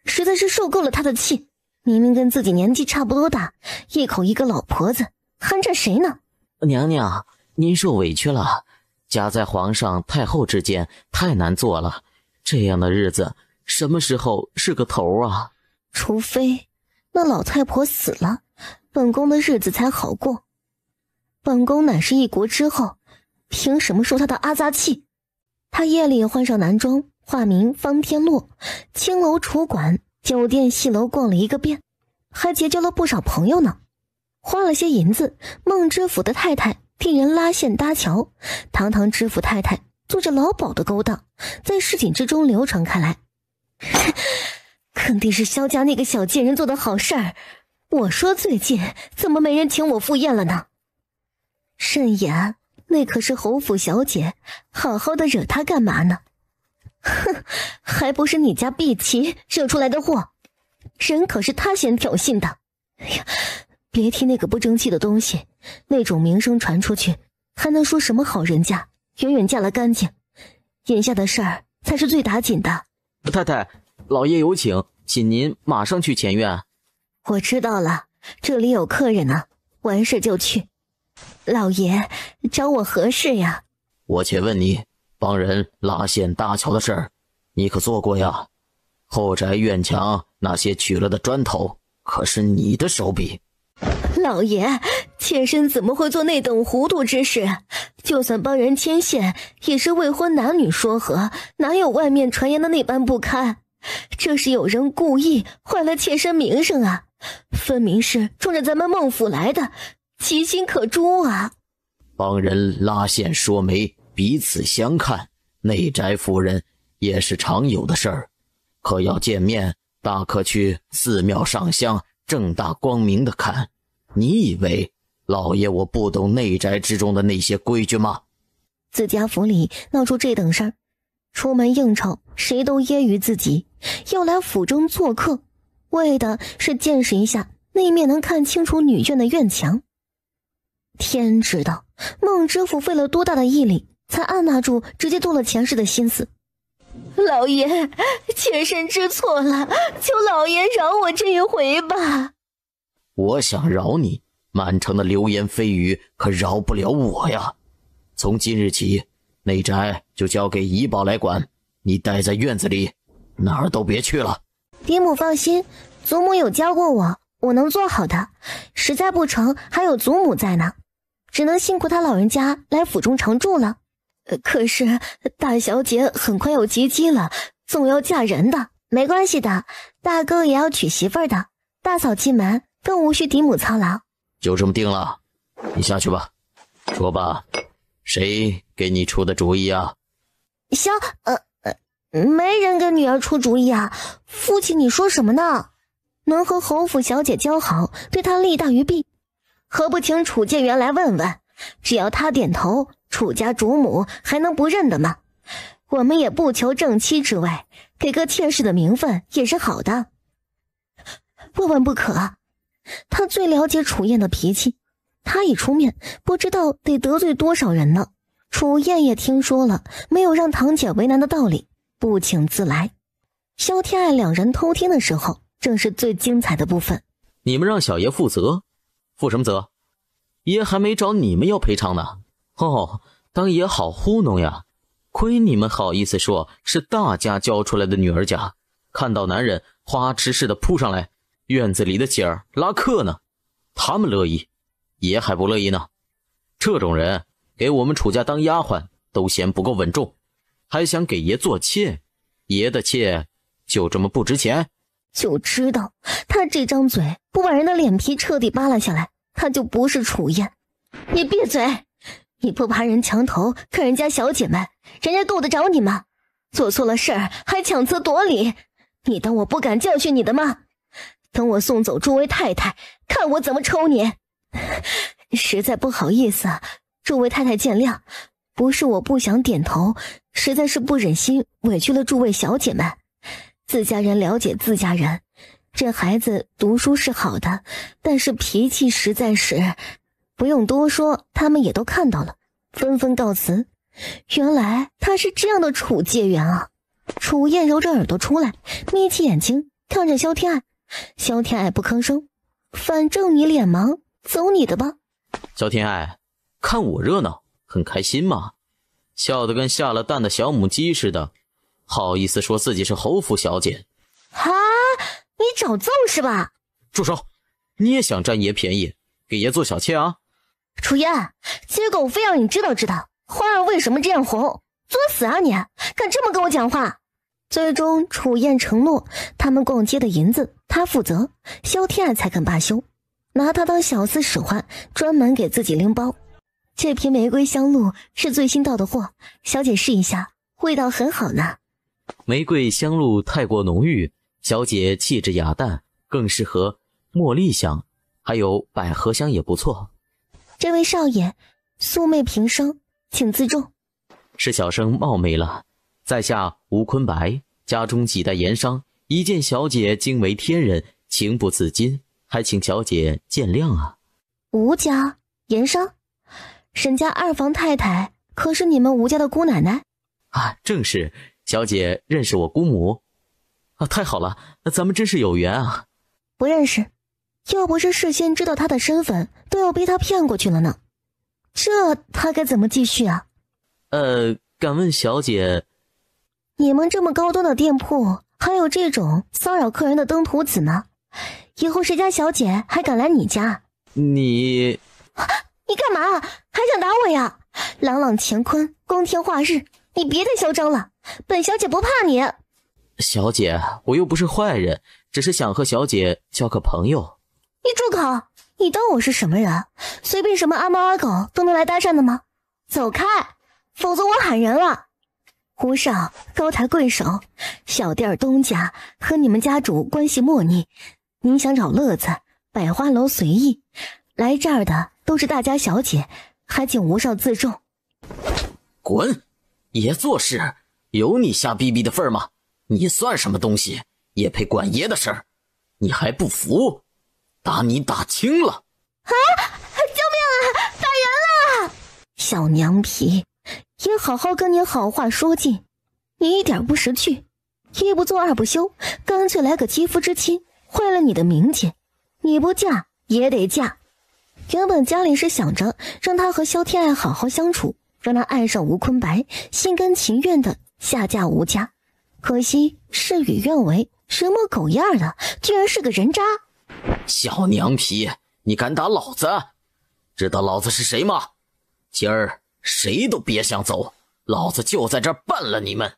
实在是受够了他的气，明明跟自己年纪差不多大，一口一个老婆子，寒碜谁呢？娘娘，您受委屈了，夹在皇上太后之间太难做了，这样的日子什么时候是个头啊？除非那老太婆死了，本宫的日子才好过。本宫乃是一国之后，凭什么受他的阿扎气？他夜里换上男装，化名方天洛，青楼楚馆、酒店戏楼逛了一个遍，还结交了不少朋友呢。花了些银子，孟知府的太太替人拉线搭桥，堂堂知府太太做着劳保的勾当，在市井之中流传开来。肯定是萧家那个小贱人做的好事儿。我说最近怎么没人请我赴宴了呢？慎言，那可是侯府小姐，好好的惹她干嘛呢？哼，还不是你家碧琪惹出来的祸，人可是她先挑衅的。哎呀，别提那个不争气的东西，那种名声传出去，还能说什么好人家，远远嫁了干净。眼下的事儿才是最打紧的。太太，老爷有请，请您马上去前院。我知道了，这里有客人呢，完事就去。老爷，找我何事呀？我且问你，帮人拉线搭桥的事儿，你可做过呀？后宅院墙那些取了的砖头，可是你的手笔。老爷，妾身怎么会做那等糊涂之事？就算帮人牵线，也是未婚男女说和，哪有外面传言的那般不堪？这是有人故意坏了妾身名声啊！分明是冲着咱们孟府来的，其心可诛啊！帮人拉线说媒，彼此相看，内宅夫人也是常有的事儿。可要见面，大可去寺庙上香，正大光明的看。你以为老爷我不懂内宅之中的那些规矩吗？自家府里闹出这等事儿，出门应酬谁都揶揄自己，要来府中做客，为的是见识一下那面能看清楚女眷的院墙。天知道孟知府费了多大的毅力，才按捺住直接做了前世的心思。老爷，妾身知错了，求老爷饶我这一回吧。我想饶你，满城的流言蜚语可饶不了我呀。从今日起，内宅就交给怡宝来管，你待在院子里，哪儿都别去了。嫡母放心，祖母有教过我，我能做好的。实在不成，还有祖母在呢，只能辛苦他老人家来府中常住了。可是大小姐很快要及笄了，总要嫁人的。没关系的，大哥也要娶媳妇儿的，大嫂进门，更无需嫡母操劳。就这么定了，你下去吧。说吧，谁给你出的主意啊？没人给女儿出主意啊。父亲你说什么呢？能和侯府小姐交好，对她利大于弊，何不请楚建元来问问？只要他点头，楚家主母还能不认的吗？我们也不求正妻之位，给个妾室的名分也是好的。万万不可，他最了解楚燕的脾气，他一出面，不知道得得罪多少人呢。楚燕也听说了，没有让堂姐为难的道理，不请自来。萧天爱两人偷听的时候，正是最精彩的部分。你们让小爷负责？负什么责？爷还没找你们要赔偿呢。哦，当爷好糊弄呀，亏你们好意思说是大家教出来的女儿家，看到男人花痴似的扑上来，院子里的姐儿拉客呢，他们乐意，爷还不乐意呢。这种人给我们楚家当丫鬟都嫌不够稳重，还想给爷做妾，爷的妾就这么不值钱？就知道他这张嘴不把人的脸皮彻底扒拉下来，他就不是楚燕。你闭嘴！你不怕人墙头看人家小姐们，人家够得着你吗？做错了事儿还强词夺理，你当我不敢教训你的吗？等我送走诸位太太，看我怎么抽你！实在不好意思，诸位太太见谅，不是我不想点头，实在是不忍心委屈了诸位小姐们。自家人了解自家人，这孩子读书是好的，但是脾气实在是……不用多说，他们也都看到了，纷纷告辞。原来他是这样的楚介元啊！楚燕揉着耳朵出来，眯起眼睛看着萧天爱。萧天爱不吭声，反正你脸盲，走你的吧。萧天爱，看我热闹，很开心嘛，笑得跟下了蛋的小母鸡似的，好意思说自己是侯府小姐。哈，你找揍是吧？住手！你也想占爷便宜，给爷做小妾啊？楚燕，接狗非让你知道知道花儿为什么这样红，作死啊你，敢这么跟我讲话。最终楚燕承诺他们逛街的银子他负责，萧天爱才肯罢休，拿他当小厮使唤，专门给自己拎包。这瓶玫瑰香露是最新到的货，小姐试一下，味道很好呢。玫瑰香露太过浓郁，小姐气质雅淡，更适合茉莉香，还有百合香也不错。这位少爷，素昧平生，请自重。是小生冒昧了，在下吴坤白，家中几代盐商，一见小姐惊为天人，情不自禁，还请小姐见谅啊。吴家盐商，沈家二房太太可是你们吴家的姑奶奶？啊，正是，小姐认识我姑母。啊，太好了，咱们真是有缘啊！不认识，要不是事先知道他的身份，都要被他骗过去了呢。这他该怎么继续啊？敢问小姐，你们这么高端的店铺，还有这种骚扰客人的登徒子呢？以后谁家小姐还敢来你家？你干嘛？还想打我呀？朗朗乾坤，光天化日，你别再嚣张了，本小姐不怕你。小姐，我又不是坏人，只是想和小姐交个朋友。你住口！你当我是什么人？随便什么阿猫阿狗都能来搭讪的吗？走开，否则我喊人了。胡少高抬贵手，小店东家和你们家主关系莫逆，您想找乐子，百花楼随意，来这儿的都是大家小姐，还请吴少自重。滚！爷做事有你瞎逼逼的份儿吗？你算什么东西，也配管爷的事儿？你还不服？打你打轻了！啊！救命啊！打人了！小娘皮，也好好跟你好话说尽，你一点不识趣，一不做二不休，干脆来个肌肤之亲，坏了你的名节。你不嫁也得嫁。原本家里是想着让他和萧天爱好好相处，让他爱上吴坤白，心甘情愿的下嫁吴家。可惜事与愿违，人模狗样的，居然是个人渣。小娘皮，你敢打老子？知道老子是谁吗？今儿谁都别想走，老子就在这儿办了你们。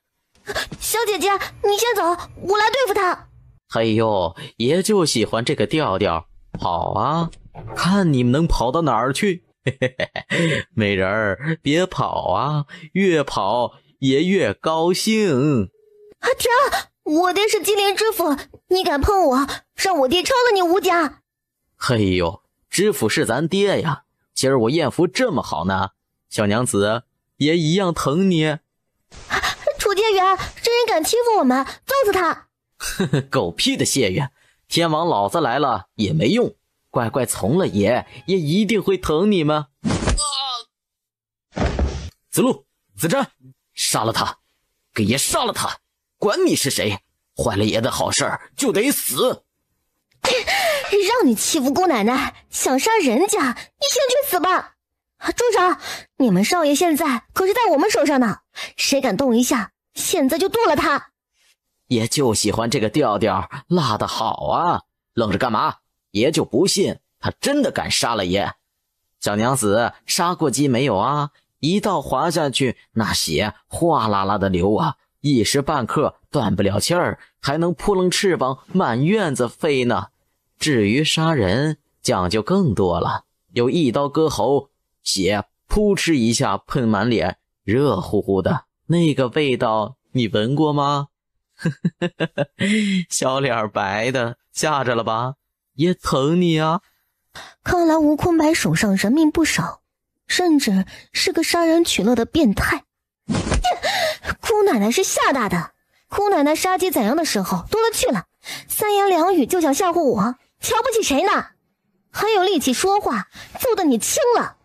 小姐姐，你先走，我来对付他。哎呦，爷就喜欢这个调调，跑啊，看你们能跑到哪儿去。嘿嘿嘿，美人儿别跑啊，越跑爷越高兴。阿强，我爹是金莲知府，你敢碰我，让我爹抄了你吴家。嘿呦，知府是咱爹呀，今儿我艳福这么好呢，小娘子也一样疼你。楚天元，这人敢欺负我们，揍死他！呵呵，狗屁的谢愿，天王老子来了也没用，乖乖从了爷，也一定会疼你们。子路、子瞻，杀了他，给爷杀了他！管你是谁，坏了爷的好事儿就得死。让你欺负姑奶奶，想杀人家，你先去死吧！住手！你们少爷现在可是在我们手上呢，谁敢动一下，现在就剁了他！爷就喜欢这个调调，辣得好啊！愣着干嘛？爷就不信他真的敢杀了爷。小娘子杀过鸡没有啊？一刀划下去，那血哗啦啦的流啊，一时半刻断不了气儿，还能扑棱翅膀满院子飞呢。至于杀人，讲究更多了，有一刀割喉，血扑哧一下喷满脸，热乎乎的，那个味道你闻过吗？小脸白的，吓着了吧？也疼你啊！看来吴坤白手上人命不少，甚至是个杀人取乐的变态。姑奶奶是吓大的，姑奶奶杀鸡宰羊的时候多了去了，三言两语就想吓唬我，瞧不起谁呢？还有力气说话，揍得你轻了。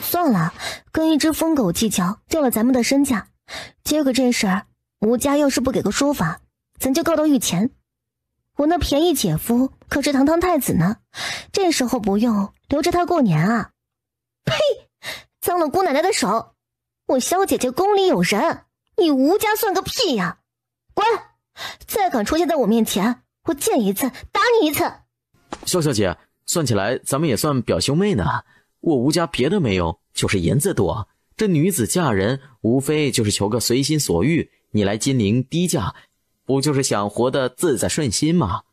算了，跟一只疯狗计较，掉了咱们的身价。结果这事儿，吴家要是不给个说法，咱就告到御前。我那便宜姐夫可是堂堂太子呢，这时候不用，留着他过年啊！呸！脏了姑奶奶的手！我萧姐姐宫里有人，你吴家算个屁呀！滚！再敢出现在我面前，我见一次打你一次！萧小姐，算起来咱们也算表兄妹呢。我吴家别的没有，就是银子多。这女子嫁人，无非就是求个随心所欲。你来金陵低价，不就是想活得自在顺心吗？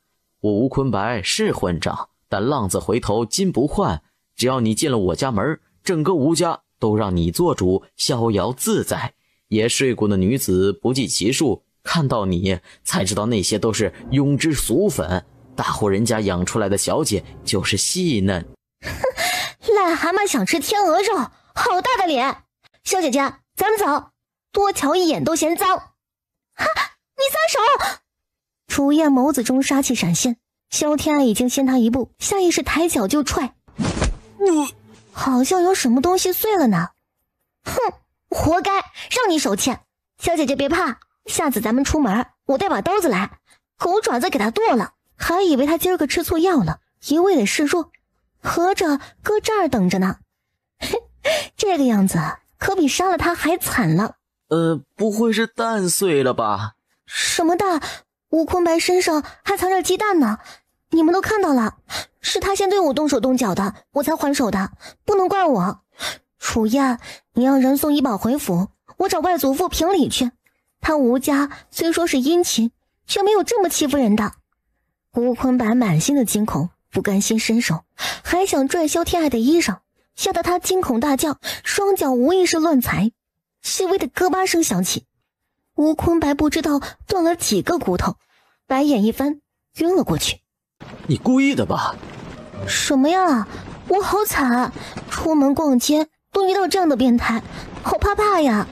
我吴坤白是混账，但浪子回头金不换。只要你进了我家门，整个吴家都让你做主，逍遥自在。也睡过的女子不计其数，看到你才知道那些都是庸脂俗粉。大户人家养出来的小姐就是细嫩。癞蛤蟆想吃天鹅肉，好大的脸！萧姐姐，咱们走，多瞧一眼都嫌脏。哈，你撒手！楚燕眸子中杀气闪现，萧天爱已经先他一步，下意识抬脚就踹。好像有什么东西碎了呢。哼，活该，让你手欠。小姐姐别怕，下次咱们出门，我带把刀子来，可我爪子给他剁了，还以为他今儿个吃错药了，一味的示弱，合着搁这儿等着呢。这个样子可比杀了他还惨了。不会是蛋碎了吧？什么蛋？吴坤白身上还藏着鸡蛋呢，你们都看到了，是他先对我动手动脚的，我才还手的，不能怪我。楚燕，你让人送医保回府，我找外祖父评理去。他吴家虽说是姻亲，却没有这么欺负人的。吴坤白满心的惊恐，不甘心伸手，还想拽萧天爱的衣裳，吓得他惊恐大叫，双脚无意识乱踩，细微的咯巴声响起。吴坤白不知道断了几个骨头，白眼一翻，晕了过去。你故意的吧？什么呀？我好惨，出门逛街都遇到这样的变态，好怕怕呀！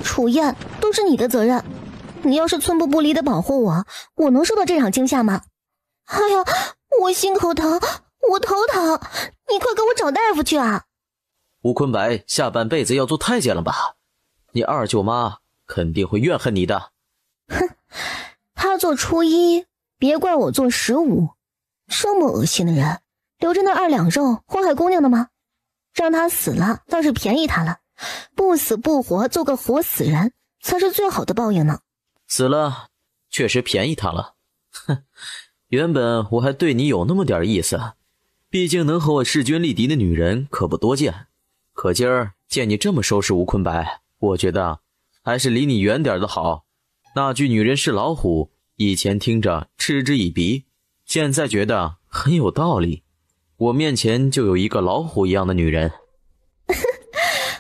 楚燕，都是你的责任，你要是寸步不离的保护我，我能受到这场惊吓吗？哎呀，我心口疼，我头疼，你快给我找大夫去啊！吴坤白下半辈子要做太监了吧？你二舅妈肯定会怨恨你的。哼，他做初一，别怪我做15。这么恶心的人，留着那2两肉祸害姑娘的吗？让他死了倒是便宜他了，不死不活做个活死人才是最好的报应呢。死了确实便宜他了。哼，原本我还对你有那么点意思，毕竟能和我势均力敌的女人可不多见。可今儿见你这么收拾吴坤白，我觉得还是离你远点的好。那句女人是老虎，以前听着嗤之以鼻，现在觉得很有道理。我面前就有一个老虎一样的女人。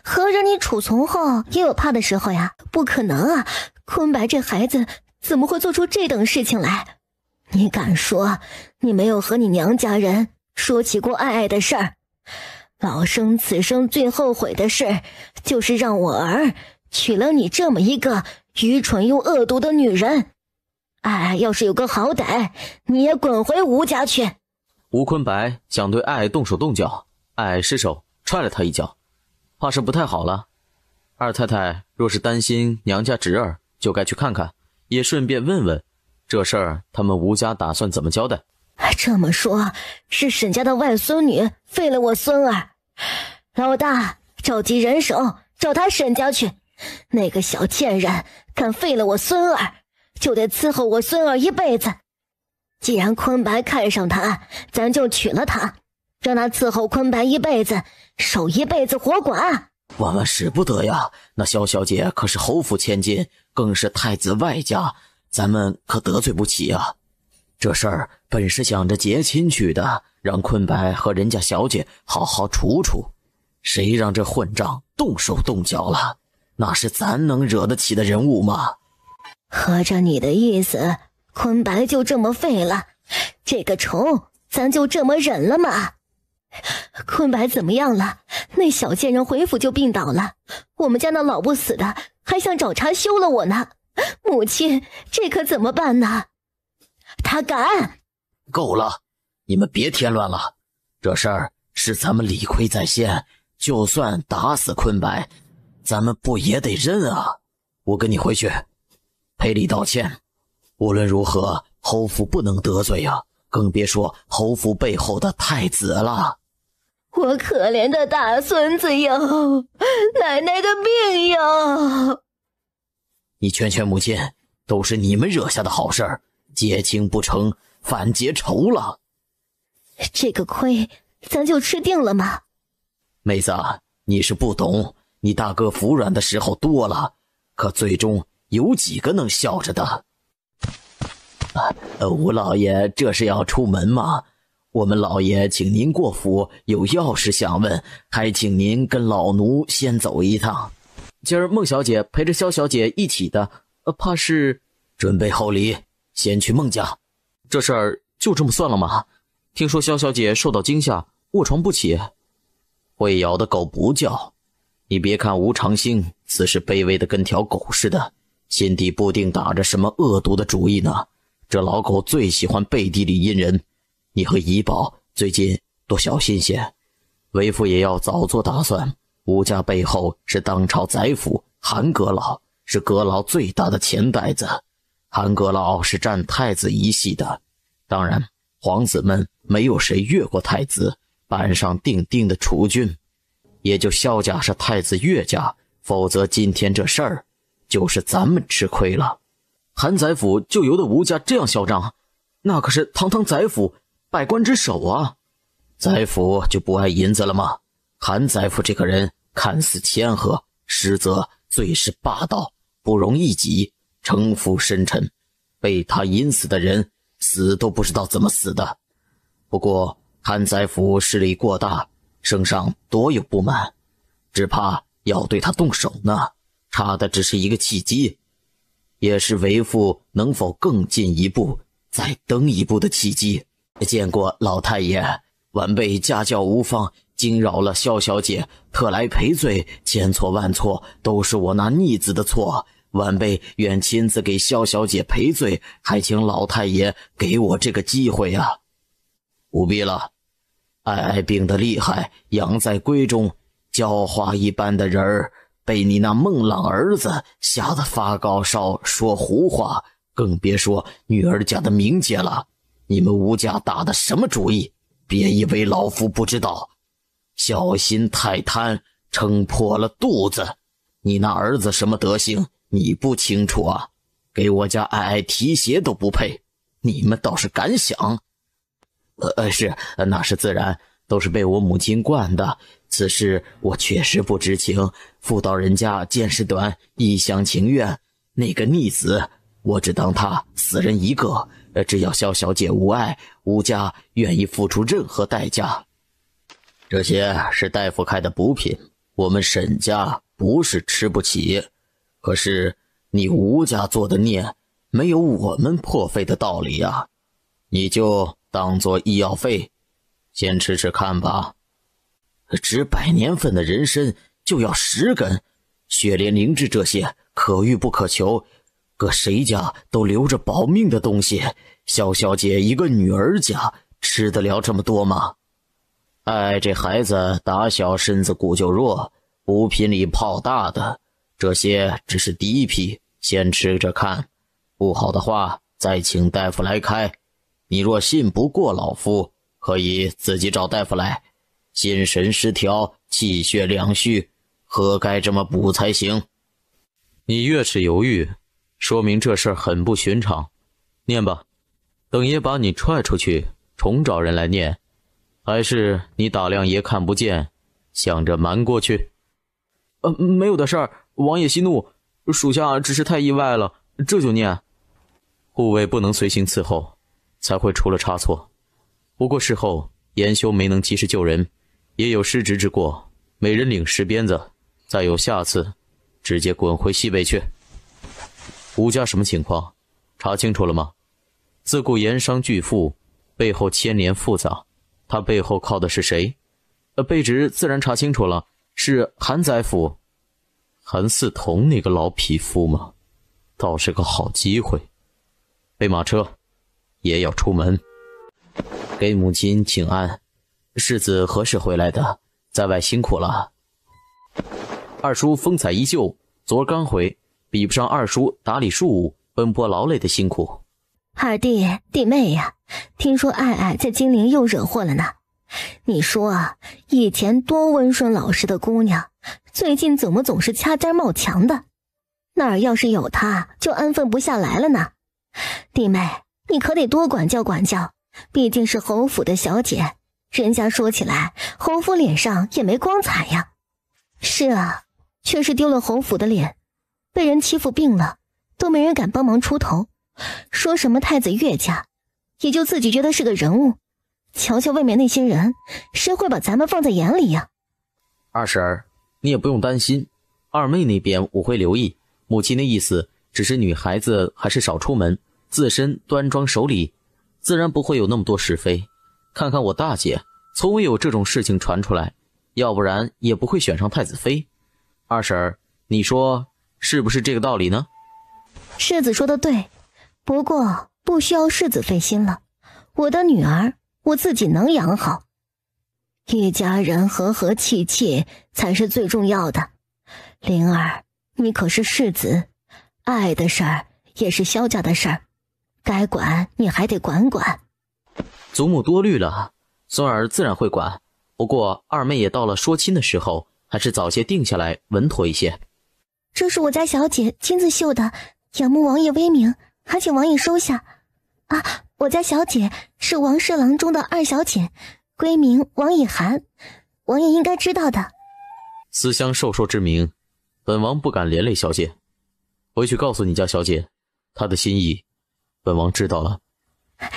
合着你楚从后也有怕的时候呀？不可能啊，坤白这孩子怎么会做出这等事情来？你敢说你没有和你娘家人说起过爱爱的事儿？老生此生最后悔的事，就是让我儿娶了你这么一个愚蠢又恶毒的女人。爱爱要是有个好歹，你也滚回吴家去。吴坤白想对爱爱动手动脚，爱爱失手踹了他一脚，怕是不太好了。二太太若是担心娘家侄儿，就该去看看，也顺便问问这事儿他们吴家打算怎么交代。这么说，是沈家的外孙女废了我孙儿。老大，召集人手找他沈家去，那个小贱人敢废了我孙儿，就得伺候我孙儿一辈子。既然坤白看上他，咱就娶了他，让他伺候坤白一辈子，守一辈子活寡。万万使不得呀，那萧小姐可是侯府千金，更是太子外家，咱们可得罪不起啊。这事儿本是想着结亲去的，让坤白和人家小姐好好处处，谁让这混账动手动脚了？那是咱能惹得起的人物吗？合着你的意思，坤白就这么废了，这个仇咱就这么忍了吗？坤白怎么样了？那小贱人回府就病倒了，我们家那老不死的还想找茬休了我呢。母亲，这可怎么办呢？他敢！够了，你们别添乱了，这事儿是咱们理亏在先，就算打死坤白，咱们不也得认啊？我跟你回去赔礼道歉。无论如何，侯府不能得罪啊，更别说侯府背后的太子了。我可怜的大孙子哟，奶奶的病哟！你劝劝母亲，都是你们惹下的好事儿，结亲不成，反结仇了。这个亏咱就吃定了吗？妹子，你是不懂，你大哥服软的时候多了，可最终有几个能笑着的？吴老爷这是要出门吗？我们老爷请您过府，有要事想问，还请您跟老奴先走一趟。今儿孟小姐陪着萧小姐一起的，怕是准备厚礼，先去孟家。这事儿就这么算了吗？听说萧小姐受到惊吓，卧床不起。会咬的狗不叫，你别看吴长兴此时卑微的跟条狗似的，心底不定打着什么恶毒的主意呢。这老狗最喜欢背地里阴人，你和怡宝最近多小心些，为父也要早做打算。吴家背后是当朝宰辅韩阁老，是阁老最大的钱袋子，韩阁老是占太子一系的，当然皇子们没有谁越过太子，板上钉钉的储君，也就萧家是太子岳家，否则今天这事儿就是咱们吃亏了。韩宰府就由得吴家这样嚣张，那可是堂堂宰府，百官之首啊。宰府就不爱银子了吗？韩宰府这个人看似谦和，实则最是霸道，不容一己，城府深沉，被他阴死的人死都不知道怎么死的。不过韩宰府势力过大，圣上多有不满，只怕要对他动手呢，差的只是一个契机，也是为父能否更进一步再登一步的契机。见过老太爷，晚辈家教无方，惊扰了萧小姐，特来赔罪，千错万错，都是我那逆子的错，晚辈愿亲自给萧小姐赔罪，还请老太爷给我这个机会啊。不必了，爱爱病得厉害，养在闺中，教化一般的人儿，被你那孟浪儿子吓得发高烧，说胡话，更别说女儿家的名节了。你们吴家打的什么主意？别以为老夫不知道。小心太贪，撑破了肚子。你那儿子什么德行，你不清楚啊？给我家爱爱提鞋都不配，你们倒是敢想。是，那是自然，都是被我母亲惯的。此事我确实不知情，妇道人家见识短，一厢情愿。那个逆子，我只当他死人一个。只要萧小姐无碍，吴家愿意付出任何代价。这些是大夫开的补品，我们沈家不是吃不起，可是你吴家做的孽，没有我们破费的道理啊。你就当做医药费，先吃吃看吧。值100年份的人参就要10根，血莲灵芝这些可遇不可求，搁谁家都留着保命的东西，萧小姐一个女儿家吃得了这么多吗？哎，这孩子打小身子骨就弱，补品里泡大的，这些只是第一批，先吃着看，不好的话再请大夫来开。你若信不过老夫，可以自己找大夫来。心神失调，气血两虚，何该这么补才行？你越是犹豫，说明这事儿很不寻常。念吧，等爷把你踹出去，重找人来念，还是你打量爷看不见，想着瞒过去？没有的事儿，王爷息怒，属下只是太意外了，这就念。护卫不能随行伺候，才会出了差错。不过事后严修没能及时救人，也有失职之过，每人领10鞭子，再有下次，直接滚回西北去。吴家什么情况？查清楚了吗？自古盐商巨富，背后牵连复杂，他背后靠的是谁？卑职自然查清楚了，是韩宰府。韩嗣同那个老匹夫吗？倒是个好机会。备马车，爷要出门。给母亲请安，世子何时回来的？在外辛苦了。二叔风采依旧，昨儿刚回，比不上二叔打理庶务奔波劳累的辛苦。二弟弟妹呀，听说爱爱在金陵又惹祸了呢。你说啊，以前多温顺老实的姑娘，最近怎么总是掐尖冒墙的？那儿要是有她，就安分不下来了呢。弟妹，你可得多管教管教，毕竟是侯府的小姐，人家说起来，侯府脸上也没光彩呀。是啊，却是丢了侯府的脸，被人欺负病了，都没人敢帮忙出头。说什么太子岳家，也就自己觉得是个人物，瞧瞧外面那些人，谁会把咱们放在眼里呀？二婶儿，你也不用担心，二妹那边我会留意。母亲的意思只是女孩子还是少出门，自身端庄守礼，自然不会有那么多是非。看看我大姐，从未有这种事情传出来，要不然也不会选上太子妃。二婶儿，你说是不是这个道理呢？世子说的对，不过不需要世子费心了，我的女儿我自己能养好，一家人和和气气才是最重要的。灵儿，你可是世子，爱的事儿也是萧家的事儿，该管你还得管管。祖母多虑了，孙儿自然会管。不过二妹也到了说亲的时候，还是早些定下来稳妥一些。这是我家小姐亲自绣的，仰慕王爷威名，还请王爷收下。啊，我家小姐是王侍郎中的二小姐，闺名王以涵，王爷应该知道的。思乡授受之名，本王不敢连累小姐，回去告诉你家小姐，她的心意，本王知道了。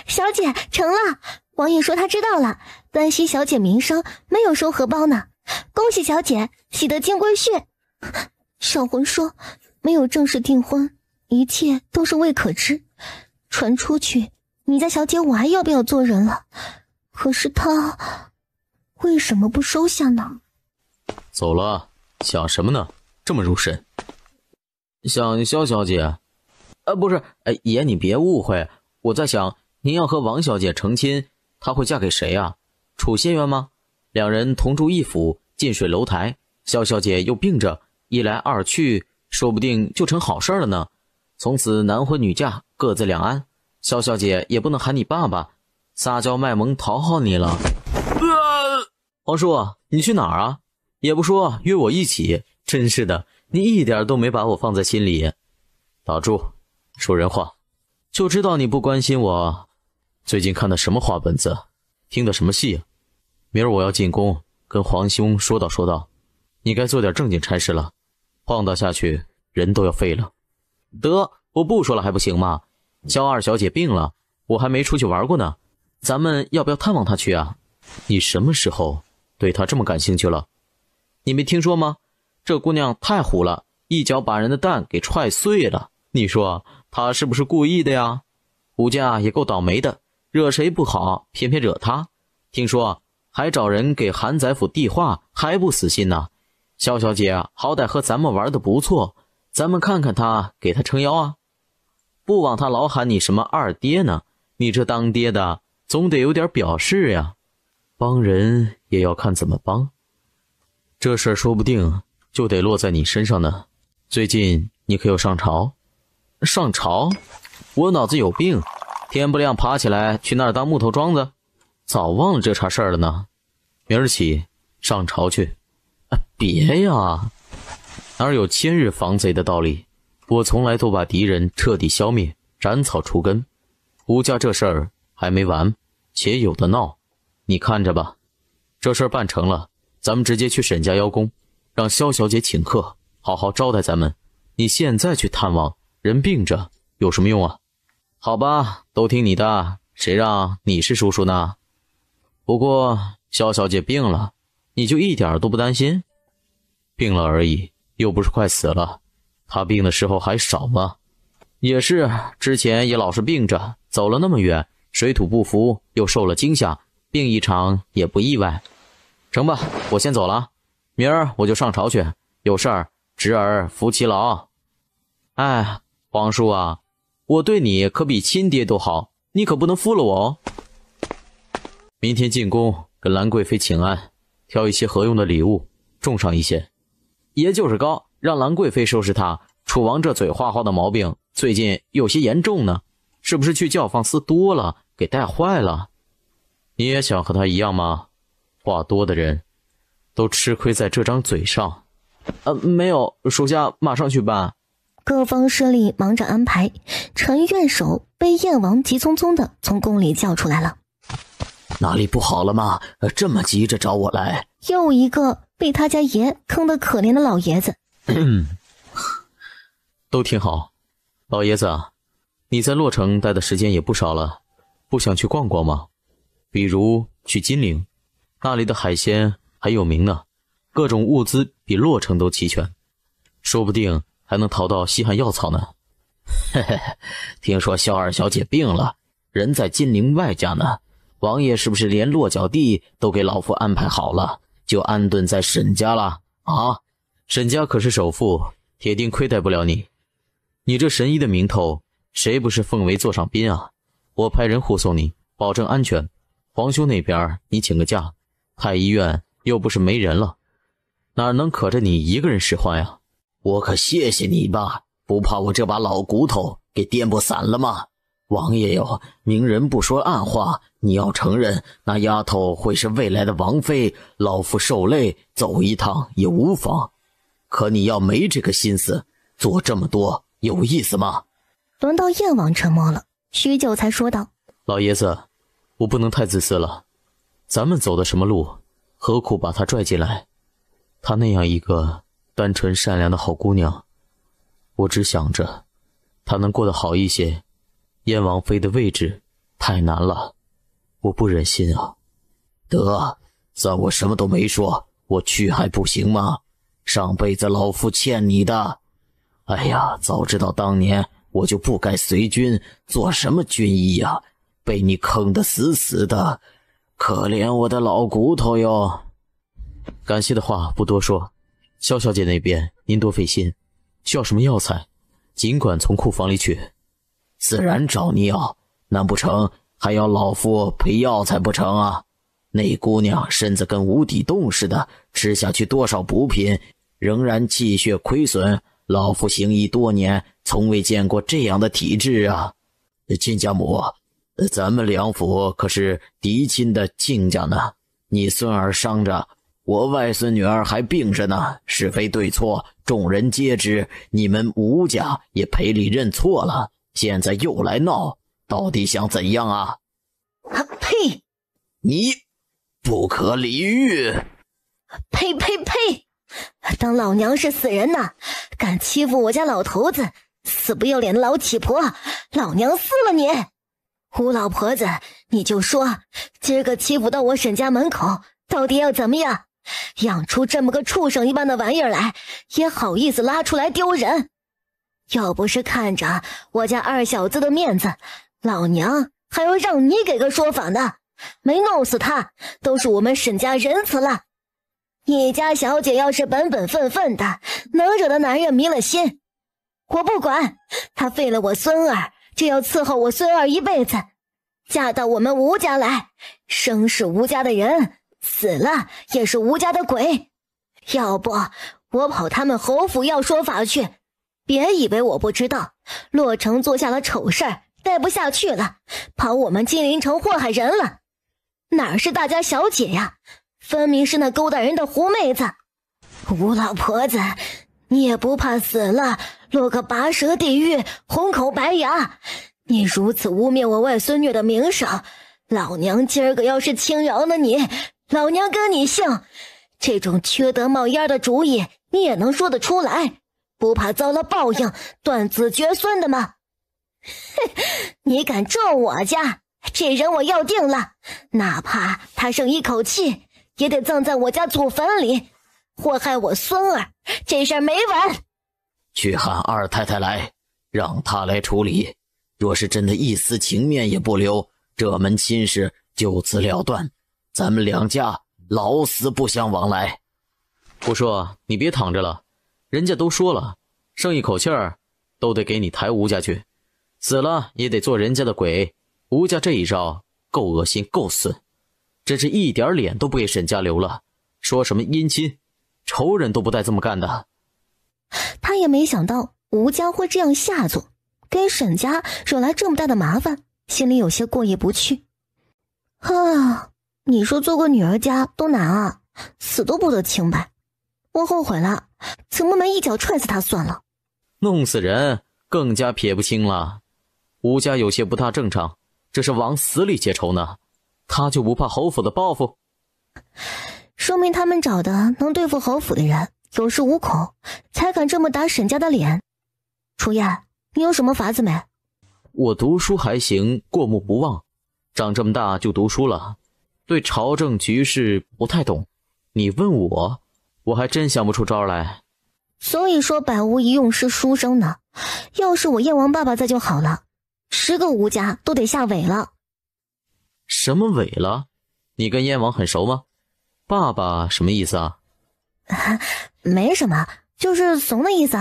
小姐成了，王爷说他知道了，担心小姐名声，没有收荷包呢。恭喜小姐喜得金龟婿。少魂说没有正式订婚，一切都是未可知，传出去你家小姐我还要不要做人了？可是她为什么不收下呢？走了，想什么呢？这么入神。想萧小姐？不是，爷你别误会，我在想您要和王小姐成亲，她会嫁给谁啊？楚仙元吗？两人同住一府，近水楼台，萧小姐又病着，一来二去，说不定就成好事了呢。从此男婚女嫁，各自两安，萧小姐也不能喊你爸爸，撒娇卖萌讨好你了。王叔，你去哪儿啊？也不说约我一起，真是的，你一点都没把我放在心里。打住，说人话。就知道你不关心我。最近看的什么话本子，听的什么戏啊？明儿我要进宫跟皇兄说道，你该做点正经差事了，晃荡下去人都要废了。得，我不说了还不行吗？萧二小姐病了，我还没出去玩过呢，咱们要不要探望她去啊？你什么时候对她这么感兴趣了？你没听说吗？这姑娘太虎了，一脚把人的蛋给踹碎了。你说她是不是故意的呀？吴家也够倒霉的，惹谁不好，偏偏惹她。听说还找人给韩宰府递话，还不死心呢。萧小姐好歹和咱们玩得不错，咱们看看她，给她撑腰啊。不枉她老喊你什么二爹呢，你这当爹的总得有点表示呀。帮人也要看怎么帮，这事儿说不定就得落在你身上呢。最近你可有上朝？上朝？我脑子有病，天不亮爬起来去那儿当木头桩子，早忘了这茬事儿了呢。明儿起上朝去。别呀，哪有千日防贼的道理？我从来都把敌人彻底消灭，斩草除根。吴家这事儿还没完，且有的闹，你看着吧。这事儿办成了，咱们直接去沈家邀功，让萧小姐请客，好好招待咱们。你现在去探望人病着有什么用啊？好吧，都听你的，谁让你是叔叔呢？不过萧小姐病了，你就一点都不担心？病了而已，又不是快死了，她病的时候还少吗？也是，之前也老是病着，走了那么远，水土不服，又受了惊吓，病一场也不意外。成吧，我先走了，明儿我就上朝去，有事儿侄儿扶其劳。哎，皇叔啊，我对你可比亲爹都好，你可不能负了我哦。明天进宫跟兰贵妃请安，挑一些合用的礼物，种上一些。爷就是高，让兰贵妃收拾他。楚王这嘴花花的毛病最近有些严重呢，是不是去教坊司多了，给带坏了？你也想和他一样吗？话多的人都吃亏在这张嘴上。没有，属下马上去办。各方势力忙着安排，陈院守被燕王急匆匆地从宫里叫出来了。哪里不好了吗？这么急着找我来？又一个被他家爷坑得可怜的老爷子。都挺好。老爷子，你在洛城待的时间也不少了，不想去逛逛吗？比如去金陵，那里的海鲜还有名呢，各种物资比洛城都齐全，说不定还能淘到稀罕药草呢。嘿嘿，听说萧二小姐病了，人在金陵外家呢。王爷是不是连落脚地都给老夫安排好了，就安顿在沈家了啊？沈家可是首富，铁定亏待不了你。你这神医的名头，谁不是奉为座上宾啊？我派人护送你，保证安全。皇兄那边你请个假，太医院又不是没人了，哪能可着你一个人使唤呀？我可谢谢你吧，不怕我这把老骨头给颠簸散了吗？王爷哟，明人不说暗话，你要承认那丫头会是未来的王妃，老夫受累走一趟也无妨。可你要没这个心思，做这么多有意思吗？轮到燕王沉默了，许久才说道：老爷子，我不能太自私了。咱们走的什么路，何苦把她拽进来？她那样一个单纯善良的好姑娘，我只想着她能过得好一些。燕王妃的位置太难了，我不忍心啊。得，算我什么都没说，我去还不行吗？上辈子老夫欠你的。哎呀，早知道当年我就不该随军，做什么军医啊，被你坑得死死的，可怜我的老骨头哟。感谢的话不多说，萧小姐那边您多费心，需要什么药材尽管从库房里取。自然找你要，难不成还要老夫赔药材不成啊？那姑娘身子跟无底洞似的，吃下去多少补品，仍然气血亏损，老夫行医多年，从未见过这样的体质啊。亲家母，咱们两府可是嫡亲的亲家呢，你孙儿伤着，我外孙女儿还病着呢，是非对错众人皆知，你们吴家也赔礼认错了，现在又来闹，到底想怎样啊？呸！你不可理喻！呸呸呸！当老娘是死人呐，敢欺负我家老头子，死不要脸的老乞婆，老娘撕了你！吴老婆子，你就说今儿个欺负到我沈家门口，到底要怎么样？养出这么个畜生一般的玩意儿来，也好意思拉出来丢人？要不是看着我家二小子的面子，老娘还要让你给个说法呢。没弄死他，都是我们沈家仁慈了。你家小姐要是本本分分的，能惹得男人迷了心，我不管，她废了我孙儿，就要伺候我孙儿一辈子。嫁到我们吴家来，生是吴家的人，死了也是吴家的鬼。要不我跑他们侯府要说法去，别以为我不知道，洛城做下了丑事儿，待不下去了，跑我们金陵城祸害人了。哪是大家小姐呀，分明是那勾搭人的狐妹子。吴老婆子，你也不怕死了落个拔舌地狱，红口白牙？你如此污蔑我外孙女的名声，老娘今儿个要是轻饶了你，老娘跟你姓。这种缺德冒烟的主意你也能说得出来，不怕遭了报应，断子绝孙的吗？你敢撞我家，这人我要定了，哪怕他剩一口气，也得葬在我家祖坟里。祸害我孙儿，这事儿没完。去喊二太太来，让她来处理。若是真的一丝情面也不留，这门亲事就此了断，咱们两家老死不相往来。我说你别躺着了，人家都说了，剩一口气儿都得给你抬吴家去，死了也得做人家的鬼。吴家这一招够恶心够损，真是一点脸都不给沈家留了，说什么姻亲，仇人都不带这么干的。他也没想到吴家会这样下作，给沈家惹来这么大的麻烦，心里有些过意不去。你说做个女儿家多难啊，死都不得清白。我后悔了，怎么没一脚踹死他算了。弄死人更加撇不清了。吴家有些不大正常，这是往死里结仇呢，他就不怕侯府的报复？说明他们找的能对付侯府的人有恃无恐，才敢这么打沈家的脸。楚燕，你有什么法子没？我读书还行，过目不忘，长这么大就读书了，对朝政局势不太懂。你问我还真想不出招来。所以说百无一用是书生呢，要是我燕王爸爸在就好了，10个吴家都得下尾了。什么尾了？你跟燕王很熟吗？爸爸什么意思啊？没什么，就是怂的意思。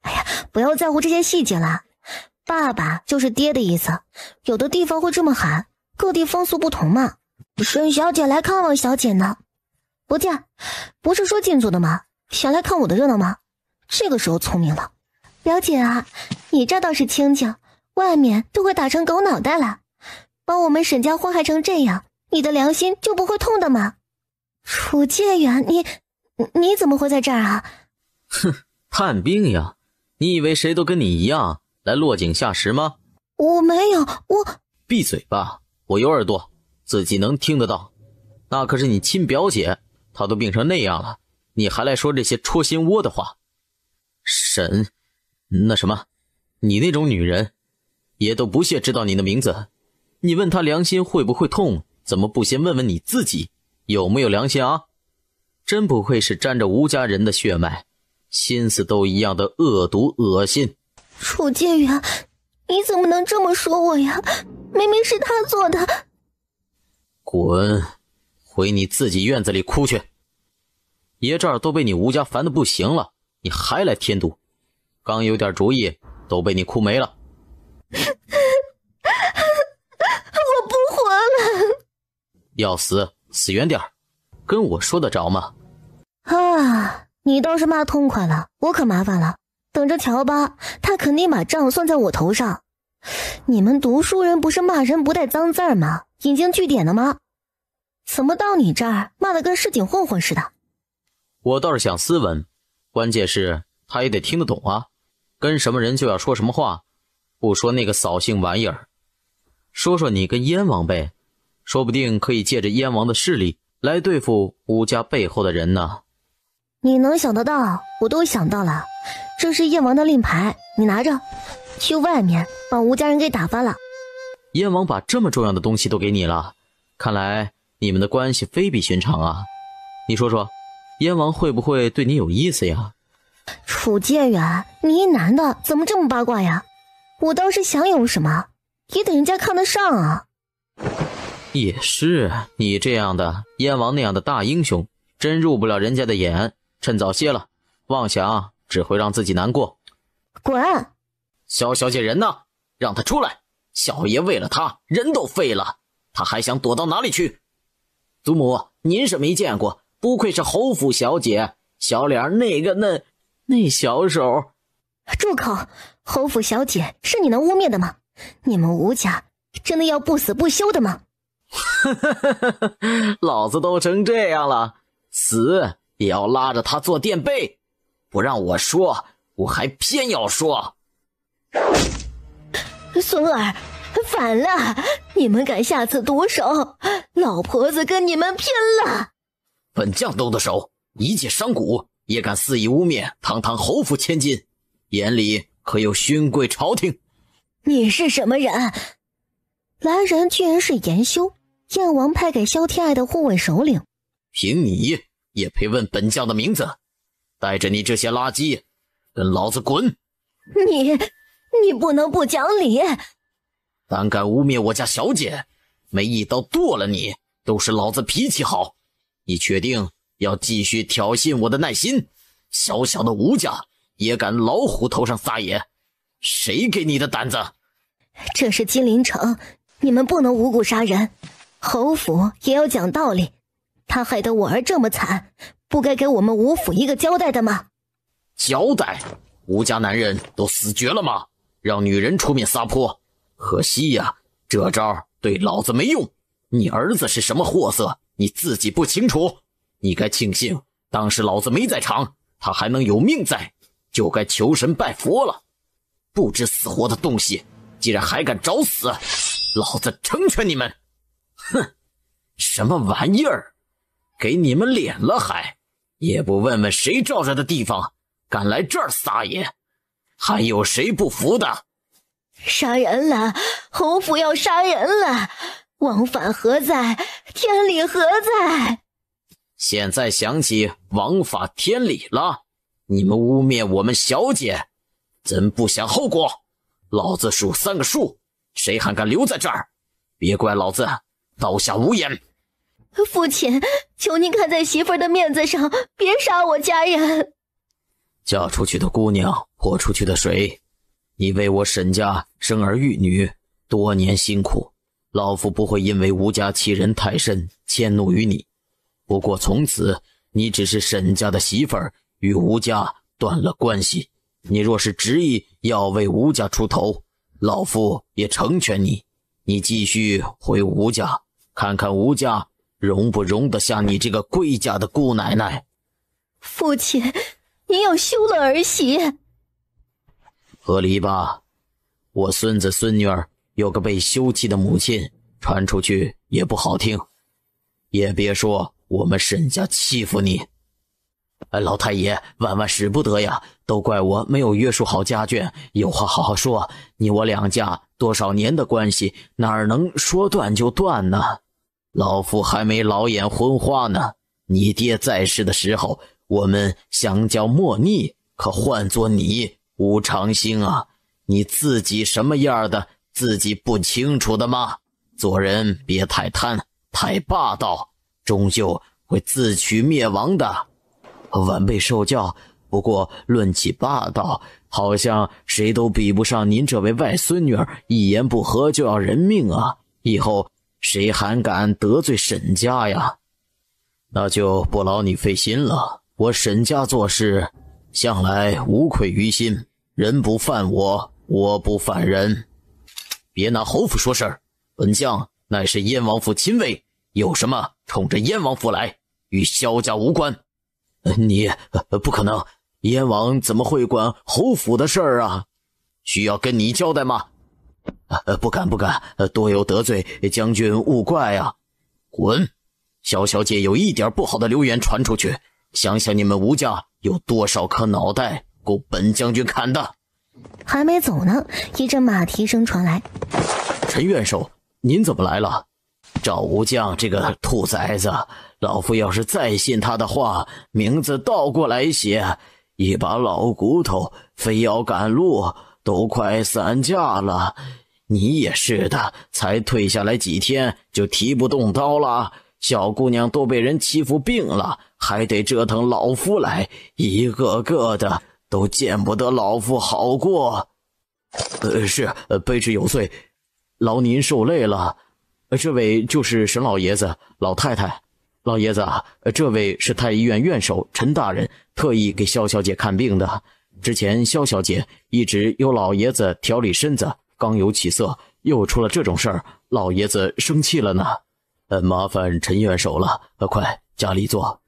哎呀，不要在乎这些细节了。爸爸就是爹的意思，有的地方会这么喊，各地风俗不同嘛。沈小姐来看望小姐呢。不见，不是说进组的吗？想来看我的热闹吗？这个时候聪明了。表姐啊，你这倒是清静，外面都会打成狗脑袋了。把我们沈家祸害成这样，你的良心就不会痛的吗？楚介远，你怎么会在这儿啊？哼，探病呀！你以为谁都跟你一样来落井下石吗？我没有，闭嘴吧！我有耳朵，自己能听得到。那可是你亲表姐，她都病成那样了，你还来说这些戳心窝的话？那什么，你那种女人，也都不屑知道你的名字。你问她良心会不会痛，怎么不先问问你自己有没有良心啊？真不愧是沾着吴家人的血脉，心思都一样的恶毒恶心。楚介远，你怎么能这么说我呀？明明是他做的。滚，回你自己院子里哭去。爷这儿都被你吴家烦得不行了，你还来添堵，刚有点主意都被你哭没了。我不活了。要死死远点，跟我说得着吗？啊，你倒是骂痛快了，我可麻烦了。等着瞧吧，他肯定把账算在我头上。你们读书人不是骂人不带脏字吗？引经据典的吗？怎么到你这儿骂得跟市井混混似的？我倒是想斯文，关键是他也得听得懂啊，跟什么人就要说什么话，不说那个扫兴玩意儿。说说你跟燕王呗，说不定可以借着燕王的势力来对付吴家背后的人呢。你能想得到，我都想到了。这是燕王的令牌，你拿着，去外面把吴家人给打发了。燕王把这么重要的东西都给你了，看来你们的关系非比寻常啊。你说说，燕王会不会对你有意思呀？楚介远，你一男的怎么这么八卦呀？我倒是想有什么，也得人家看得上啊。也是，你这样的燕王那样的大英雄，真入不了人家的眼，趁早些了，妄想只会让自己难过。滚！萧小姐人呢？让她出来！小爷为了她人都废了，她还想躲到哪里去？祖母，您是没见过，不愧是侯府小姐，小脸那小手。住口！侯府小姐是你能污蔑的吗？你们吴家真的要不死不休的吗？老子都成这样了，死也要拉着他做垫背，不让我说，我还偏要说。孙儿，反了！你们敢下此毒手，老婆子跟你们拼了！本将动的手，一介商贾也敢肆意污蔑堂堂侯府千金，眼里可有勋贵朝廷？你是什么人？来人居然是严修，燕王派给萧天爱的护卫首领。凭你也配问本将的名字？带着你这些垃圾，跟老子滚！你不能不讲理！胆敢污蔑我家小姐，没一刀剁了你，都是老子脾气好。你确定要继续挑衅我的耐心？小小的吴家也敢老虎头上撒野，谁给你的胆子？这是金陵城，你们不能无故杀人。侯府也要讲道理，他害得我儿这么惨，不该给我们吴府一个交代的吗？交代？吴家男人都死绝了吗？让女人出面撒泼，可惜呀，这招对老子没用。你儿子是什么货色，你自己不清楚？你该庆幸当时老子没在场，他还能有命在，就该求神拜佛了。不知死活的东西，既然还敢找死，老子成全你们！哼，什么玩意儿？给你们脸了还？也不问问谁罩着的地方，敢来这儿撒野？还有谁不服的？杀人了！侯府要杀人了！王法何在？天理何在？现在想起王法天理了？你们污蔑我们小姐，怎不想后果？老子数3个数，谁还敢留在这儿？别怪老子刀下无眼！父亲，求您看在媳妇儿的面子上，别杀我家人。嫁出去的姑娘泼出去的水，你为我沈家生儿育女多年辛苦，老夫不会因为吴家欺人太甚迁怒于你。不过从此你只是沈家的媳妇儿，与吴家断了关系。你若是执意要为吴家出头，老夫也成全你，你继续回吴家，看看吴家容不容得下你这个归家的姑奶奶。父亲，您要休了儿媳。合理吧？我孙子孙女儿有个被休弃的母亲，传出去也不好听，也别说我们沈家欺负你。老太爷，万万使不得呀，都怪我没有约束好家眷，有话好好说，你我两家多少年的关系，哪能说断就断呢？老夫还没老眼昏花呢，你爹在世的时候，我们相交莫逆，可换作你吴长兴啊，你自己什么样的自己不清楚的吗？做人别太贪太霸道，终究会自取灭亡的。晚辈受教，不过论起霸道，好像谁都比不上您这位外孙女儿，一言不合就要人命啊，以后谁还敢得罪沈家呀？那就不劳你费心了，我沈家做事向来无愧于心，人不犯我，我不犯人。别拿侯府说事儿，本将乃是燕王府亲卫，有什么冲着燕王府来，与萧家无关。你不可能，燕王怎么会管侯府的事儿啊？需要跟你交代吗？不敢，多有得罪，将军勿怪啊。滚！萧小姐有一点不好的流言传出去，想想你们吴家有多少颗脑袋够本将军砍的。还没走呢，一阵马蹄声传来。陈院首，您怎么来了？赵武将这个兔崽子，老夫要是再信他的话，名字倒过来写，一把老骨头，非要赶路，都快散架了。你也是的，才退下来几天就提不动刀了，小姑娘都被人欺负病了，还得折腾老夫来，一个个的都见不得老夫好过。是，卑职有罪，劳您受累了。这位就是沈老爷子，老太太。老爷子啊，这位是太医院院首陈大人，特意给萧小姐看病的。之前萧小姐一直由老爷子调理身子，刚有起色，又出了这种事儿，老爷子生气了呢。麻烦陈院首了，快家里坐。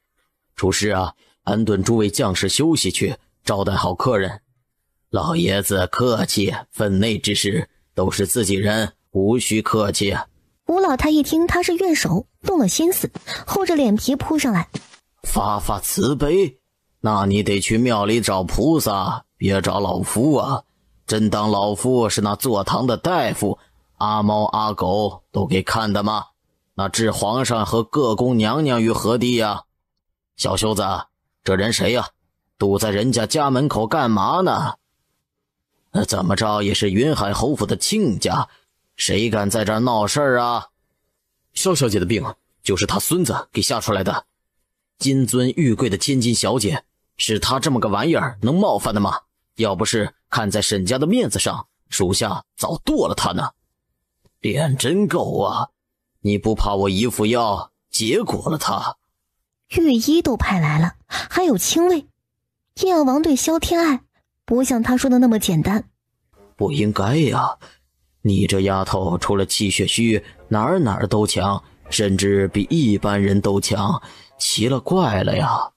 厨师啊，安顿诸位将士休息去，招待好客人。老爷子客气，分内之事都是自己人，无需客气。吴老太一听他是院首，动了心思，厚着脸皮扑上来。发慈悲，那你得去庙里找菩萨，别找老夫啊！真当老夫是那坐堂的大夫，阿猫阿狗都给看的吗？那置皇上和各宫娘娘于何地呀？小修子，这人谁呀？堵在人家家门口干嘛呢？怎么着也是云海侯府的亲家，谁敢在这儿闹事儿啊？萧小姐的病就是她孙子给吓出来的。金尊玉贵的千金小姐，是她这么个玩意儿能冒犯的吗？要不是看在沈家的面子上，属下早剁了她呢。脸真够啊！你不怕我一副药结果了她？御医都派来了，还有亲卫。燕王对萧天爱不像他说的那么简单。不应该呀，你这丫头除了气血虚，哪儿都强，甚至比一般人都强，奇了怪了呀。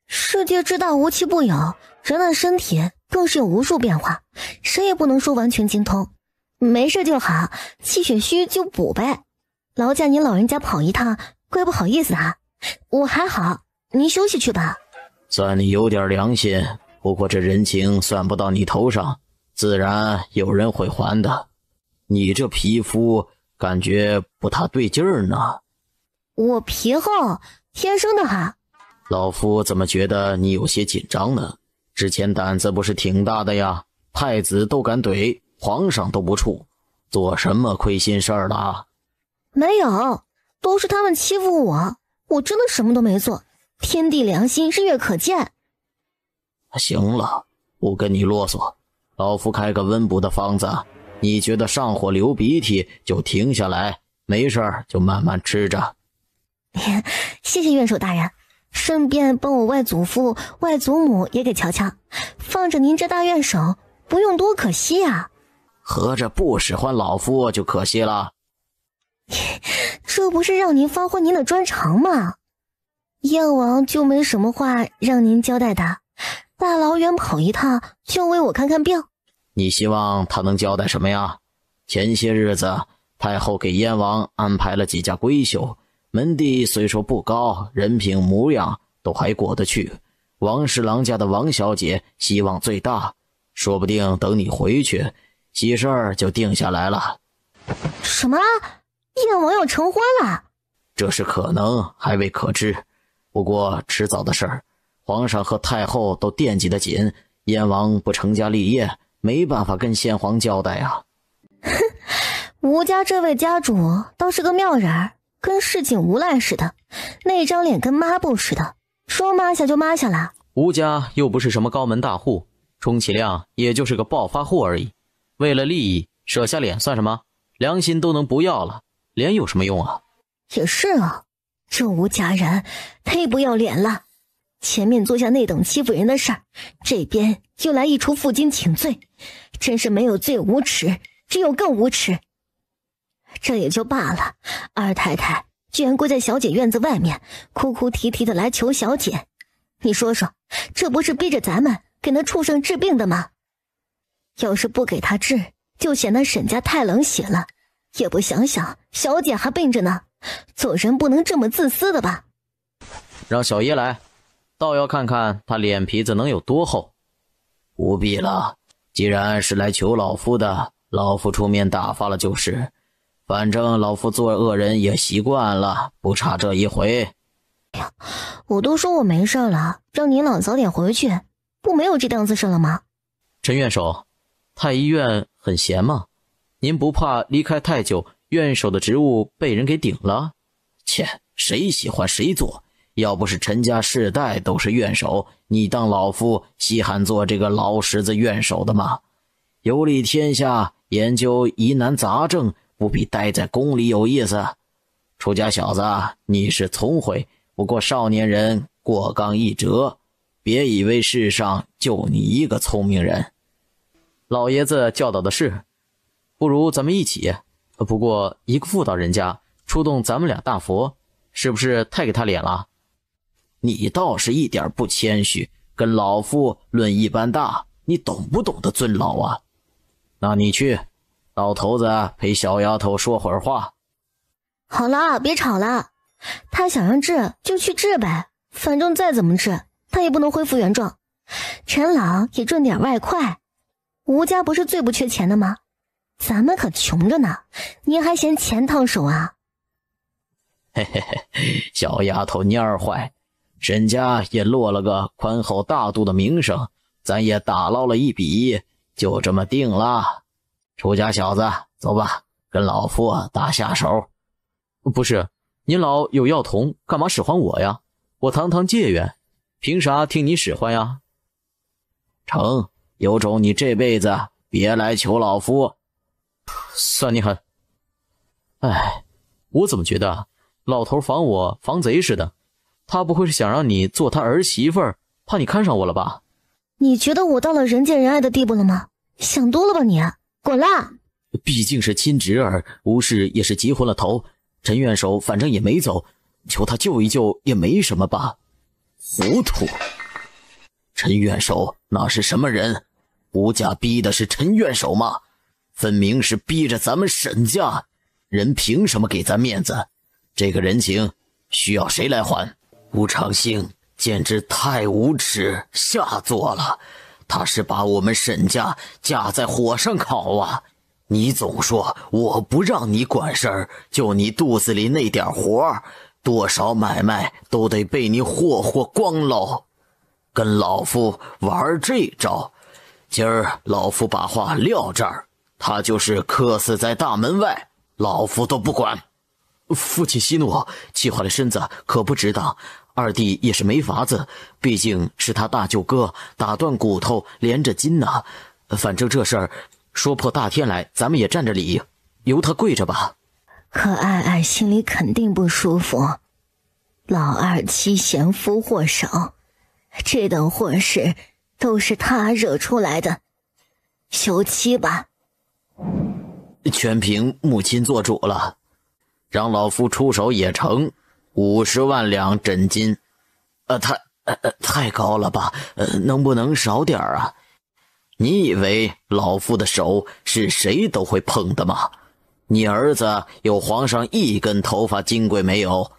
世界之大无奇不有，人的身体更是有无数变化，谁也不能说完全精通。没事就好，气血虚就补呗。劳驾您老人家跑一趟，怪不好意思啊。我还好，您休息去吧。算你有点良心，不过这人情算不到你头上，自然有人会还的。你这皮肤感觉不太对劲儿呢。我皮厚，天生的哈。老夫怎么觉得你有些紧张呢？之前胆子不是挺大的呀，太子都敢怼，皇上都不怵，做什么亏心事儿了？没有，都是他们欺负我，我真的什么都没做，天地良心，日月可见。行了，不跟你啰嗦，老夫开个温补的方子，你觉得上火流鼻涕就停下来，没事儿就慢慢吃着。谢谢院首大人，顺便帮我外祖父外祖母也给瞧瞧，放着您这大院首不用多可惜啊。合着不使唤老夫就可惜了。这不是让您发挥您的专长吗？燕王就没什么话让您交代的，大老远跑一趟就为我看看病。你希望他能交代什么呀？前些日子太后给燕王安排了几家闺秀，门第虽说不高，人品模样都还过得去。王侍郎家的王小姐希望最大，说不定等你回去，喜事儿就定下来了。什么？燕王要成婚了？这是可能，还未可知。不过迟早的事儿，皇上和太后都惦记得紧，燕王不成家立业，没办法跟先皇交代啊。哼，吴家这位家主倒是个妙人，跟市井无赖似的，那张脸跟抹布似的，说抹下就抹下了。吴家又不是什么高门大户，充其量也就是个暴发户而已，为了利益舍下脸算什么？良心都能不要了，脸有什么用啊？也是啊，这吴家人忒不要脸了，前面做下那等欺负人的事儿，这边又来一出负荆请罪，真是没有最无耻，只有更无耻。这也就罢了，二太太居然跪在小姐院子外面，哭哭啼啼的来求小姐，你说说，这不是逼着咱们给那畜生治病的吗？要是不给他治，就显得沈家太冷血了，也不想想小姐还病着呢，做人不能这么自私的吧。让小爷来，倒要看看他脸皮子能有多厚。不必了，既然是来求老夫的，老夫出面打发了就是，反正老夫做恶人也习惯了，不差这一回。我都说我没事了，让您老早点回去，不没有这档子事了吗？陈院守，太医院很闲吗？您不怕离开太久，院守的职务被人给顶了？切，谁喜欢谁做，要不是陈家世代都是院守，你当老夫稀罕做这个老石子院守的吗？游历天下，研究疑难杂症，不比待在宫里有意思。出家小子，你是聪慧，不过少年人过刚易折，别以为世上就你一个聪明人。老爷子教导的是，不如咱们一起。不过一个妇道人家出动咱们俩大佛，是不是太给他脸了？你倒是一点不谦虚，跟老夫论一般大，你懂不懂得尊老啊？那你去，老头子陪小丫头说会儿话。好了，别吵了，他想让治就去治呗，反正再怎么治他也不能恢复原状，陈老也赚点外快。吴家不是最不缺钱的吗？咱们可穷着呢，您还嫌钱烫手啊？嘿嘿嘿，小丫头蔫坏，沈家也落了个宽厚大度的名声，咱也打捞了一笔，就这么定了。出家小子，走吧，跟老夫打下手。不是，您老有药童，干嘛使唤我呀？我堂堂解元，凭啥听你使唤呀？成，有种你这辈子别来求老夫。算你狠。哎，我怎么觉得老头防我防贼似的？他不会是想让你做他儿媳妇儿，怕你看上我了吧？你觉得我到了人见人爱的地步了吗？想多了吧你，滚啦！毕竟是亲侄儿，吴氏也是急昏了头，陈院守反正也没走，求他救一救也没什么吧？糊涂！陈院守那是什么人？吴家逼的是陈院守吗？分明是逼着咱们沈家，人凭什么给咱面子？这个人情需要谁来还？吴长兴简直太无耻下作了，他是把我们沈家架在火上烤啊！你总说我不让你管事儿，就你肚子里那点活，多少买卖都得被你霍霍光喽。跟老夫玩这招，今儿老夫把话撂这儿，他就是客死在大门外，老夫都不管。父亲息怒，气坏了身子可不值当，二弟也是没法子，毕竟是他大舅哥打断骨头连着筋呐。反正这事儿说破大天来，咱们也占着理，由他跪着吧。可爱爱心里肯定不舒服，老二妻贤夫祸少，这等祸事都是他惹出来的，休妻吧。全凭母亲做主了，让老夫出手也成，50万两真金。太高了吧？能不能少点啊？你以为老夫的手是谁都会碰的吗？你儿子有皇上一根头发金贵没有？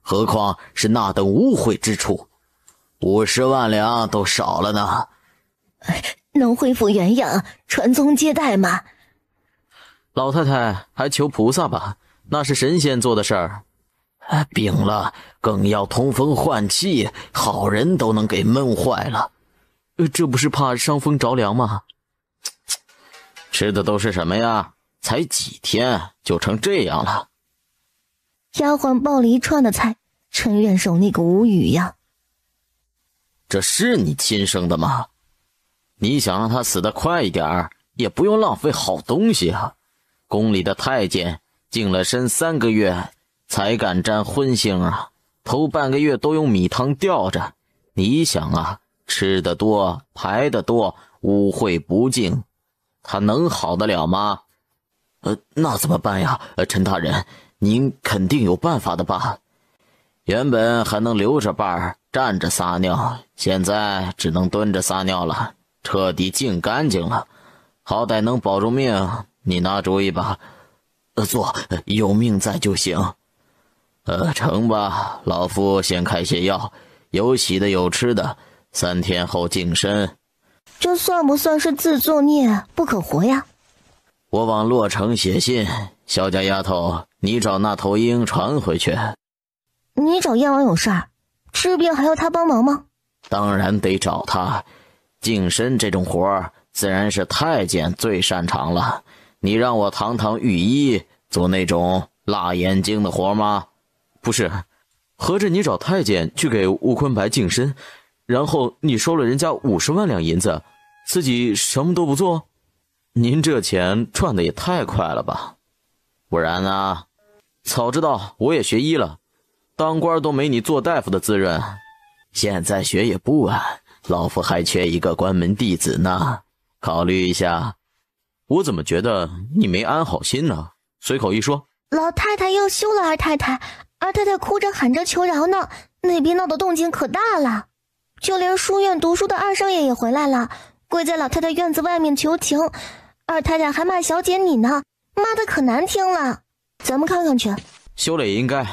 何况是那等污秽之处，50万两都少了呢。能恢复原样，传宗接代吗？老太太还求菩萨吧，那是神仙做的事儿。病了更要通风换气，好人都能给闷坏了。这不是怕伤风着凉吗？吃的都是什么呀？才几天就成这样了。丫鬟抱了一串的菜，陈元首那个无语呀。这是你亲生的吗？你想让他死得快一点，也不用浪费好东西啊。宫里的太监净了身3个月才敢沾荤腥啊，头半个月都用米汤吊着。你想啊，吃得多排得多，污秽不净，他能好得了吗？那怎么办呀？陈大人，您肯定有办法的吧？原本还能留着伴儿站着撒尿，现在只能蹲着撒尿了，彻底净干净了，好歹能保住命。你拿主意吧。做，有命在就行。成吧，老夫先开些药，有洗的有吃的，3天后净身。这算不算是自作孽不可活呀？我往洛城写信，萧家丫头，你找那头鹰传回去。你找燕王有事儿，治病还要他帮忙吗？当然得找他，净身这种活儿自然是太监最擅长了。你让我堂堂御医做那种辣眼睛的活吗？不是，合着你找太监去给吴坤白净身，然后你收了人家50万两银子，自己什么都不做？您这钱赚的也太快了吧？不然呢？早知道我也学医了，当官都没你做大夫的滋润。现在学也不晚，老夫还缺一个关门弟子呢，考虑一下。我怎么觉得你没安好心呢？随口一说，老太太要休了二太太，二太太哭着喊着求饶呢，那边闹的动静可大了，就连书院读书的二少爷也回来了，跪在老太太院子外面求情，二太太还骂小姐你呢，骂的可难听了。咱们看看去。休了也应该。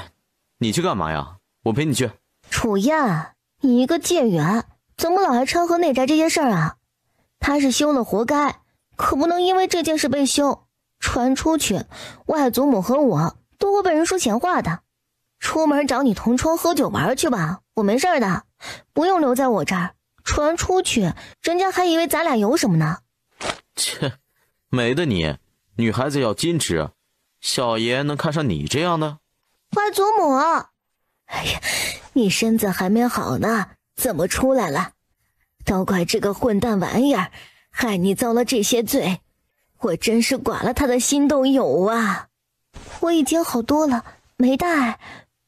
你去干嘛呀？我陪你去。楚燕，你一个介元，怎么老爱掺和内宅这些事儿啊？他是休了活该，可不能因为这件事被休，传出去，外祖母和我都会被人说闲话的。出门找你同窗喝酒玩去吧，我没事的，不用留在我这儿。传出去，人家还以为咱俩有什么呢。切，美的你，女孩子要矜持，小爷能看上你这样的？外祖母，哎呀，你身子还没好呢，怎么出来了？都怪这个混蛋玩意儿，害你遭了这些罪，我真是剐了他的心都有啊！我已经好多了，没大碍，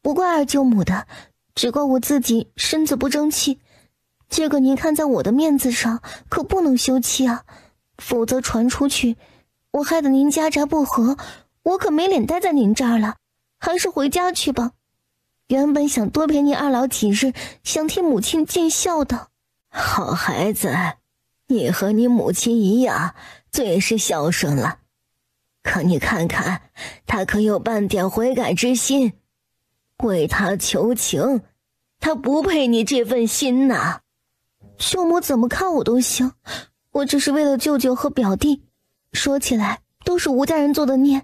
不怪二舅母的，只怪我自己身子不争气。这个您看在我的面子上，可不能休妻啊，否则传出去，我害得您家宅不和，我可没脸待在您这儿了，还是回家去吧。原本想多陪你二老几日，想替母亲尽孝的。好孩子，你和你母亲一样，最是孝顺了。可你看看，他可有半点悔改之心？为他求情，他不配你这份心呐。舅母怎么看我都行，我只是为了舅舅和表弟。说起来，都是吴家人做的孽，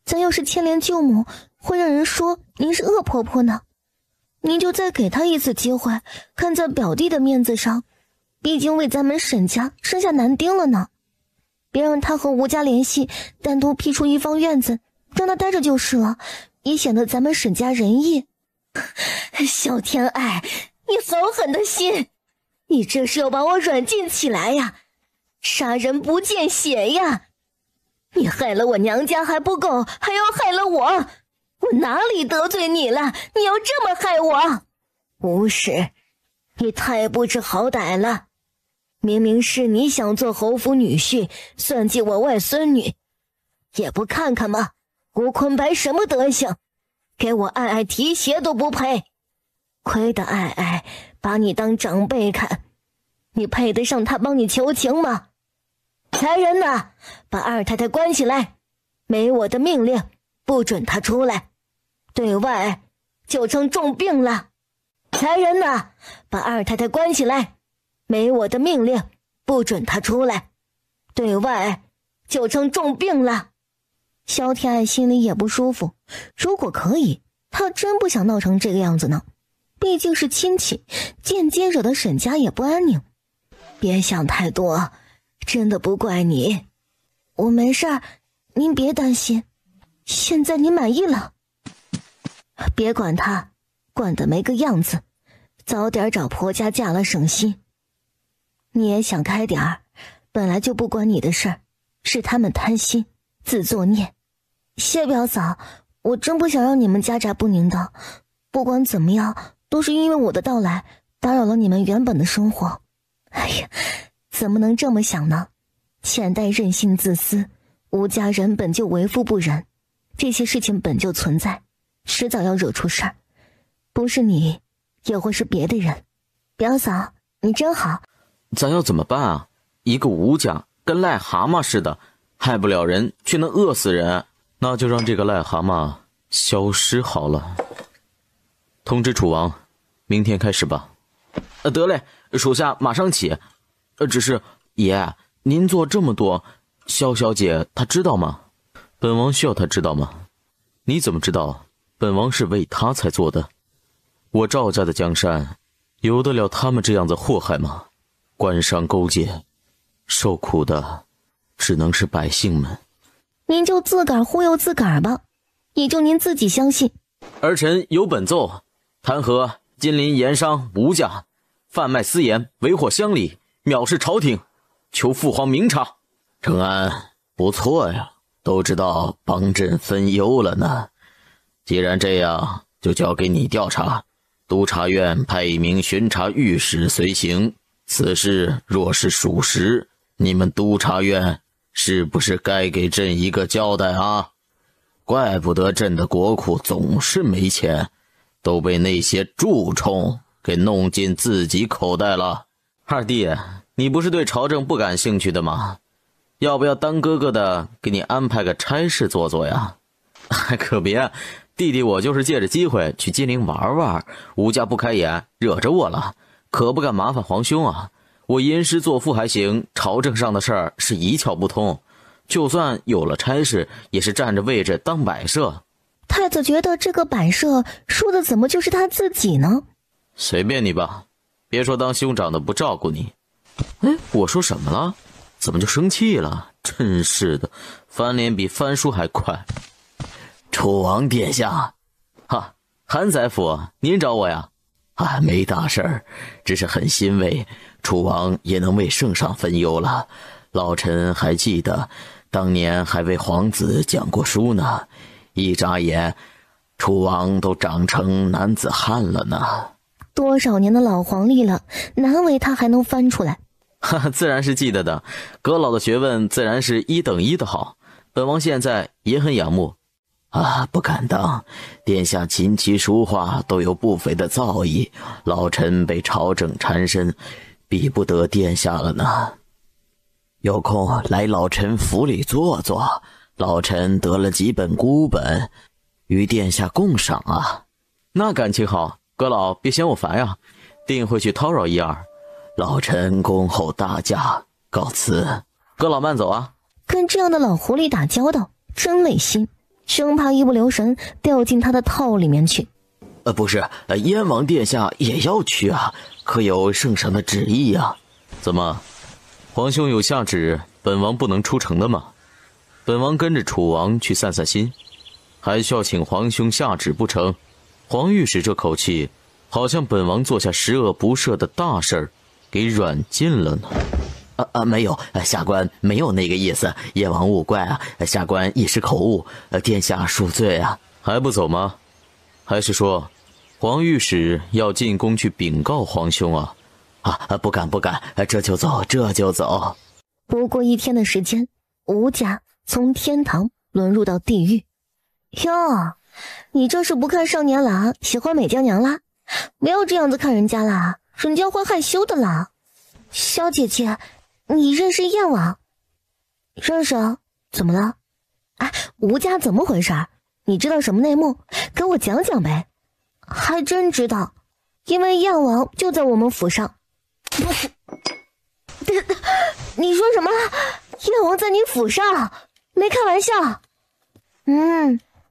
咱要是牵连舅母，会让人说您是恶婆婆呢。您就再给他一次机会，看在表弟的面子上，毕竟为咱们沈家生下男丁了呢。别让他和吴家联系，单独辟出一方院子，让他待着就是了，也显得咱们沈家仁义。小天爱，你好狠的心，你这是要把我软禁起来呀？杀人不见血呀！你害了我娘家还不够，还要害了我，我哪里得罪你了？你要这么害我？无事，你太不知好歹了。明明是你想做侯府女婿，算计我外孙女，也不看看吗？吴坤白什么德行，给我爱爱提鞋都不配。亏得爱爱把你当长辈看，你配得上他帮你求情吗？来人呐，把二太太关起来，没我的命令不准她出来，对外就成重病了。来人呐，把二太太关起来，没我的命令不准她出来，对外就成重病了。萧天爱心里也不舒服，如果可以，他真不想闹成这个样子呢。毕竟是亲戚，间接惹得沈家也不安宁。别想太多，真的不怪你。我没事儿，您别担心。现在您满意了？别管他，管得没个样子，早点找婆家嫁了省心。你也想开点儿，本来就不关你的事儿，是他们贪心自作孽。谢表嫂，我真不想让你们家宅不宁的。不管怎么样，都是因为我的到来打扰了你们原本的生活。哎呀，怎么能这么想呢？前代任性自私，吴家人本就为富不仁，这些事情本就存在，迟早要惹出事儿。不是你，也会是别的人。表嫂，你真好。咱要怎么办啊？一个吴家跟癞蛤蟆似的，害不了人，却能饿死人。那就让这个癞蛤蟆消失好了。通知楚王，明天开始吧。得嘞，属下马上起。只是爷，您做这么多，萧小姐她知道吗？本王需要她知道吗？你怎么知道本王是为她才做的？我赵家的江山由得了他们这样子祸害吗？官商勾结，受苦的只能是百姓们。您就自个儿忽悠自个儿吧，也就您自己相信。儿臣有本奏，弹劾金陵盐商吴家贩卖私盐，为祸乡里，藐视朝廷，求父皇明察。承安，不错呀，都知道帮朕分忧了呢。既然这样，就交给你调查。督察院派一名巡查御史随行，此事若是属实，你们督察院是不是该给朕一个交代啊？怪不得朕的国库总是没钱，都被那些蛀虫给弄进自己口袋了。二弟，你不是对朝政不感兴趣的吗？要不要当哥哥的给你安排个差事做做呀？可别，弟弟我就是借着机会去金陵玩玩，吴家不开眼，惹着我了，可不敢麻烦皇兄啊。我吟诗作赋还行，朝政上的事儿是一窍不通，就算有了差事，也是占着位置当摆设。太子觉得这个摆设说的怎么就是他自己呢？随便你吧，别说当兄长的不照顾你。我说什么了？怎么就生气了？真是的，翻脸比翻书还快。楚王殿下，韩宰府，您找我呀？没大事儿，只是很欣慰，楚王也能为圣上分忧了。老臣还记得，当年还为皇子讲过书呢，一眨眼，楚王都长成男子汉了呢。多少年的老黄历了，难为他还能翻出来。自然是记得的，阁老的学问自然是一等一的好，本王现在也很仰慕。不敢当，殿下琴棋书画都有不菲的造诣，老臣被朝政缠身，比不得殿下了呢。有空来老臣府里坐坐，老臣得了几本孤本，与殿下共赏啊。那感情好，阁老别嫌我烦呀，定会去叨扰一二。老臣恭候大驾，告辞。阁老慢走啊。跟这样的老狐狸打交道真累心，生怕一不留神掉进他的套里面去。不是，燕王殿下也要去啊，可有圣上的旨意啊？怎么，皇兄有下旨，本王不能出城的吗？本王跟着楚王去散散心，还需要请皇兄下旨不成？皇御史这口气，好像本王做下十恶不赦的大事儿，给软禁了呢。没有，下官没有那个意思，燕王勿怪啊，下官一时口误，殿下恕罪啊。还不走吗？还是说皇御史要进宫去禀告皇兄啊？不敢，这就走。不过一天的时间，吴家从天堂沦入到地狱。哟，你这是不看少年郎，喜欢美娇娘啦？不要这样子看人家啦，人家会害羞的啦。小姐姐，你认识燕王？认识啊，怎么了？哎，吴家怎么回事？你知道什么内幕？给我讲讲呗。还真知道，因为燕王就在我们府上。不是，你说什么？燕王在你府上？没开玩笑。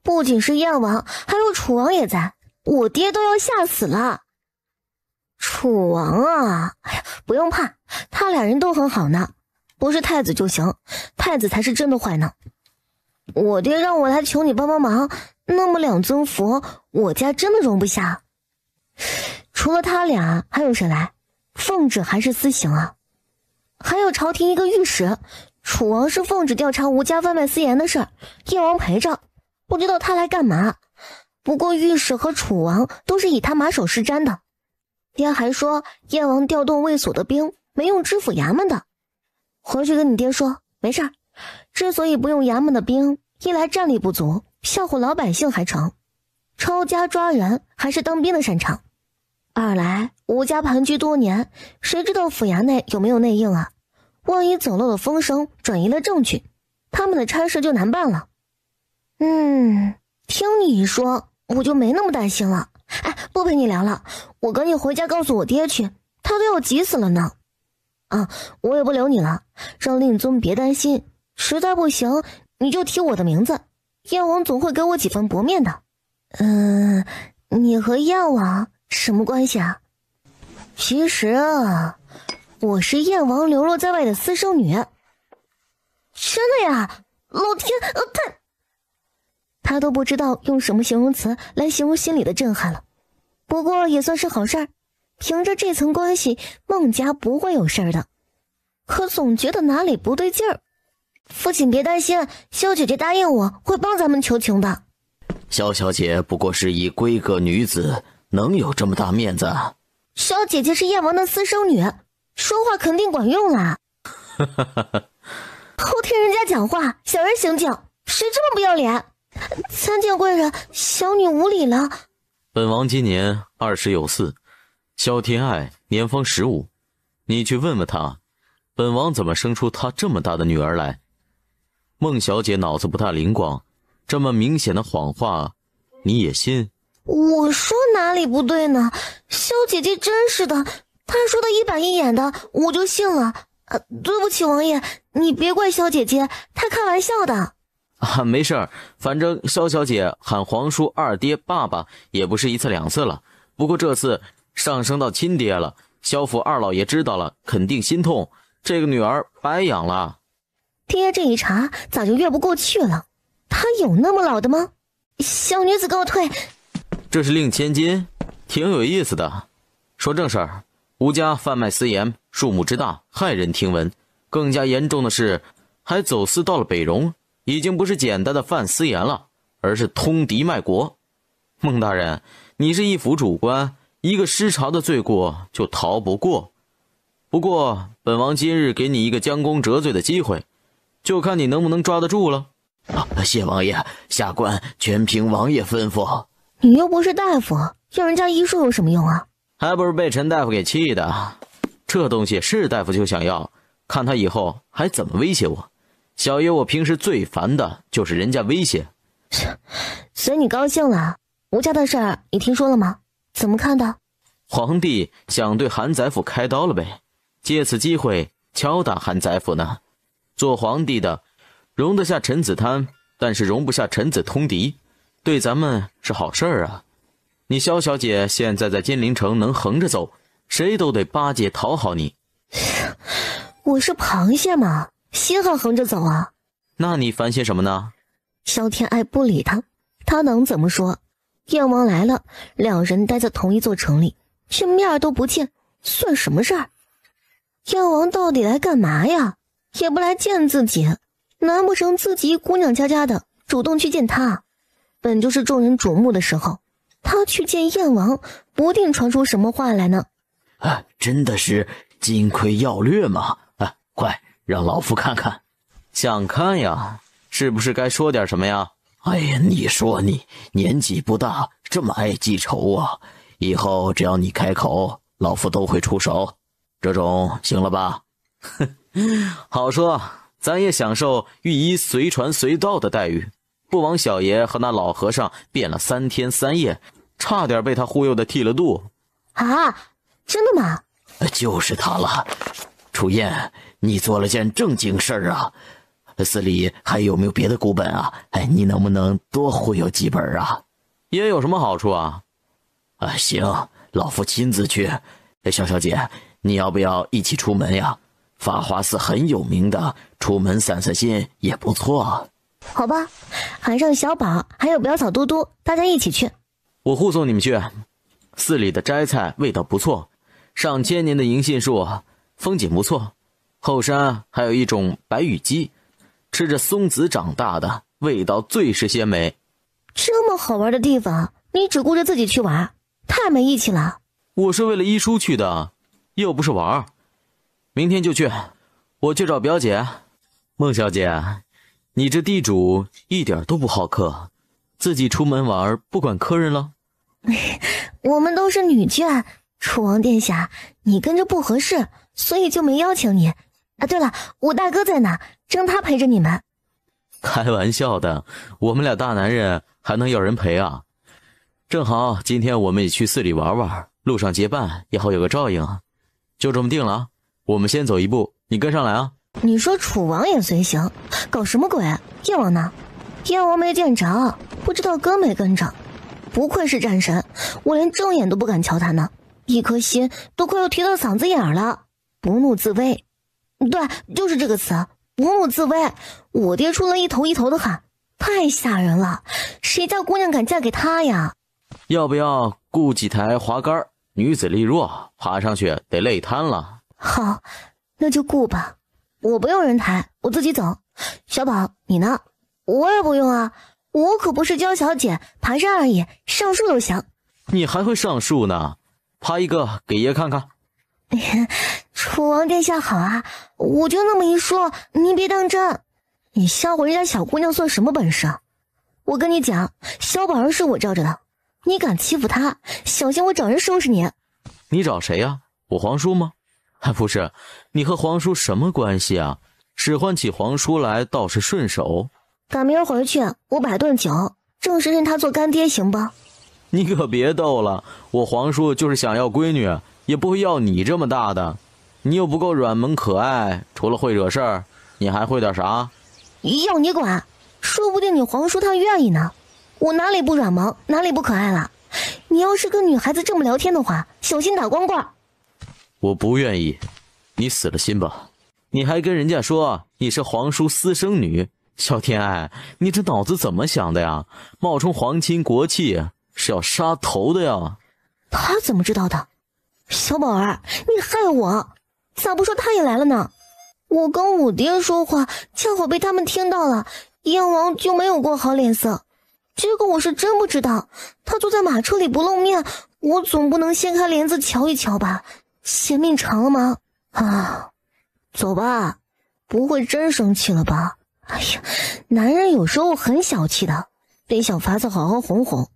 不仅是燕王，还有楚王也在，我爹都要吓死了。楚王啊，哎呀，不用怕，他俩人都很好呢，不是太子就行，太子才是真的坏呢。我爹让我来求你帮帮忙，那么2尊佛，我家真的容不下。除了他俩，还有谁来？奉旨还是私刑啊？还有朝廷一个御史，楚王是奉旨调查吴家贩卖私盐的事儿，燕王陪着，不知道他来干嘛。不过御史和楚王都是以他马首是瞻的。爹还说燕王调动卫所的兵没用知府衙门的，回去跟你爹说没事儿。之所以不用衙门的兵，一来战力不足，吓唬老百姓还成，抄家抓人还是当兵的擅长；二来吴家盘踞多年，谁知道府衙内有没有内应啊？万一走漏了风声，转移了证据，他们的差事就难办了。听你一说，我就没那么担心了。哎，不陪你聊了，我赶紧回家告诉我爹去，他都要急死了呢。啊，我也不留你了，让令尊别担心，实在不行你就提我的名字，燕王总会给我几分薄面的。你和燕王什么关系啊？其实啊，我是燕王流落在外的私生女。真的呀？老天，他都不知道用什么形容词来形容心里的震撼了。不过也算是好事儿，凭着这层关系，孟家不会有事儿的。可总觉得哪里不对劲儿。父亲别担心，萧姐姐答应我会帮咱们求情的。萧小姐不过是一闺阁女子，能有这么大面子？萧姐姐是燕王的私生女，说话肯定管用啦。偷听人家讲话，小人行径，谁这么不要脸？参见贵人，小女无礼了。本王今年20有4，萧天爱年方15，你去问问他，本王怎么生出她这么大的女儿来？孟小姐脑子不大灵光，这么明显的谎话你也信？我说哪里不对呢？萧姐姐真是的，她说的一板一眼的，我就信了。对不起王爷，你别怪萧姐姐，她开玩笑的。没事儿，反正萧小姐喊皇叔二爹爸爸也不是1次2次了，不过这次上升到亲爹了，萧府二老爷知道了肯定心痛，这个女儿白养了。爹这一查咋就越不过去了？他有那么老的吗？小女子告退。这是令千金，挺有意思的。说正事儿，吴家贩卖私盐，数目之大，骇人听闻。更加严重的是，还走私到了北戎，已经不是简单的贩私盐了，而是通敌卖国。孟大人，你是一府主官，一个失察的罪过就逃不过。不过本王今日给你一个将功折罪的机会，就看你能不能抓得住了。谢王爷，下官全凭王爷吩咐。你又不是大夫，要人家医术有什么用啊？还不是被陈大夫给气的。这东西是大夫就想要，看他以后还怎么威胁我。小爷我平时最烦的就是人家威胁。随你高兴了。吴家的事儿你听说了吗？怎么看的？皇帝想对韩宰府开刀了呗，借此机会敲打韩宰府呢。做皇帝的容得下臣子贪，但是容不下臣子通敌，对咱们是好事儿啊。你萧小姐现在在金陵城能横着走，谁都得巴结讨好你。我是螃蟹嘛，稀罕横着走啊。那你烦些什么呢？萧天爱不理他，他能怎么说？燕王来了，两人待在同一座城里，却面都不见，算什么事儿？燕王到底来干嘛呀？也不来见自己，难不成自己姑娘家家的主动去见他？本就是众人瞩目的时候，他去见燕王，不定传出什么话来呢。真的是金盔要掠吗？快让老夫看看。想看呀，是不是该说点什么呀？哎呀，你说你年纪不大，这么爱记仇啊？以后只要你开口，老夫都会出手。这种行了吧？好说，咱也享受御医随传随到的待遇。不枉小爷和那老和尚辩了3天3夜，差点被他忽悠的剃了度。啊，真的吗？就是他了。楚燕，你做了件正经事儿啊。司礼还有没有别的古本啊？你能不能多忽悠几本啊？也有什么好处啊？行，老夫亲自去。小小姐，你要不要一起出门呀？法华寺很有名的，出门散散心也不错。好吧，喊上小宝还有表嫂嘟嘟，大家一起去。我护送你们去。寺里的摘菜味道不错，上千年的银杏树，风景不错。后山还有一种白羽鸡，吃着松子长大的，味道最是鲜美。这么好玩的地方，你只顾着自己去玩，太没义气了。我是为了医书去的，又不是玩。明天就去，我去找表姐。孟小姐，你这地主一点都不好客，自己出门玩不管客人了。我们都是女眷，楚王殿下，你跟着不合适，所以就没邀请你。啊，对了，我大哥在呢，让他陪着你们。开玩笑的，我们俩大男人还能要人陪啊？正好今天我们也去寺里玩玩，路上结伴也好有个照应啊。就这么定了啊，我们先走一步，你跟上来啊。你说楚王也随行，搞什么鬼？燕王呢？燕王没见着，不知道跟没跟着。不愧是战神，我连正眼都不敢瞧他呢，一颗心都快要提到嗓子眼了。不怒自威，对，就是这个词，不怒自威。我爹出了一头一头的汗，太吓人了，谁家姑娘敢嫁给他呀？要不要雇几台滑竿？女子力弱，爬上去得累瘫了。好，那就雇吧，我不用人抬，我自己走。小宝，你呢？我也不用啊，我可不是娇小姐，爬山而已，上树都行。你还会上树呢？爬一个给爷看看。楚王殿下好啊，我就那么一说，您别当真。你笑话人家小姑娘算什么本事？我跟你讲，小宝儿是我罩着的，你敢欺负他，小心我找人收拾你。你找谁呀？我皇叔吗？还不是，你和皇叔什么关系啊？使唤起皇叔来倒是顺手。赶明儿回去，我摆顿酒，正式认他做干爹，行吧？你可别逗了，我皇叔就是想要闺女，也不会要你这么大的。你又不够软萌可爱，除了会惹事儿，你还会点啥？要你管，说不定你皇叔他愿意呢。我哪里不软萌，哪里不可爱了？你要是跟女孩子这么聊天的话，小心打光棍。我不愿意，你死了心吧。你还跟人家说你是皇叔私生女，小天爱，你这脑子怎么想的呀？冒充皇亲国戚是要杀头的呀。他怎么知道的？小宝儿，你害我，咋不说他也来了呢？我跟我爹说话，恰好被他们听到了，燕王就没有过好脸色。这个我是真不知道，他坐在马车里不露面，我总不能掀开帘子瞧一瞧吧？嫌命长了吗？啊，走吧，不会真生气了吧？哎呀，男人有时候很小气的，得想法子好好哄哄。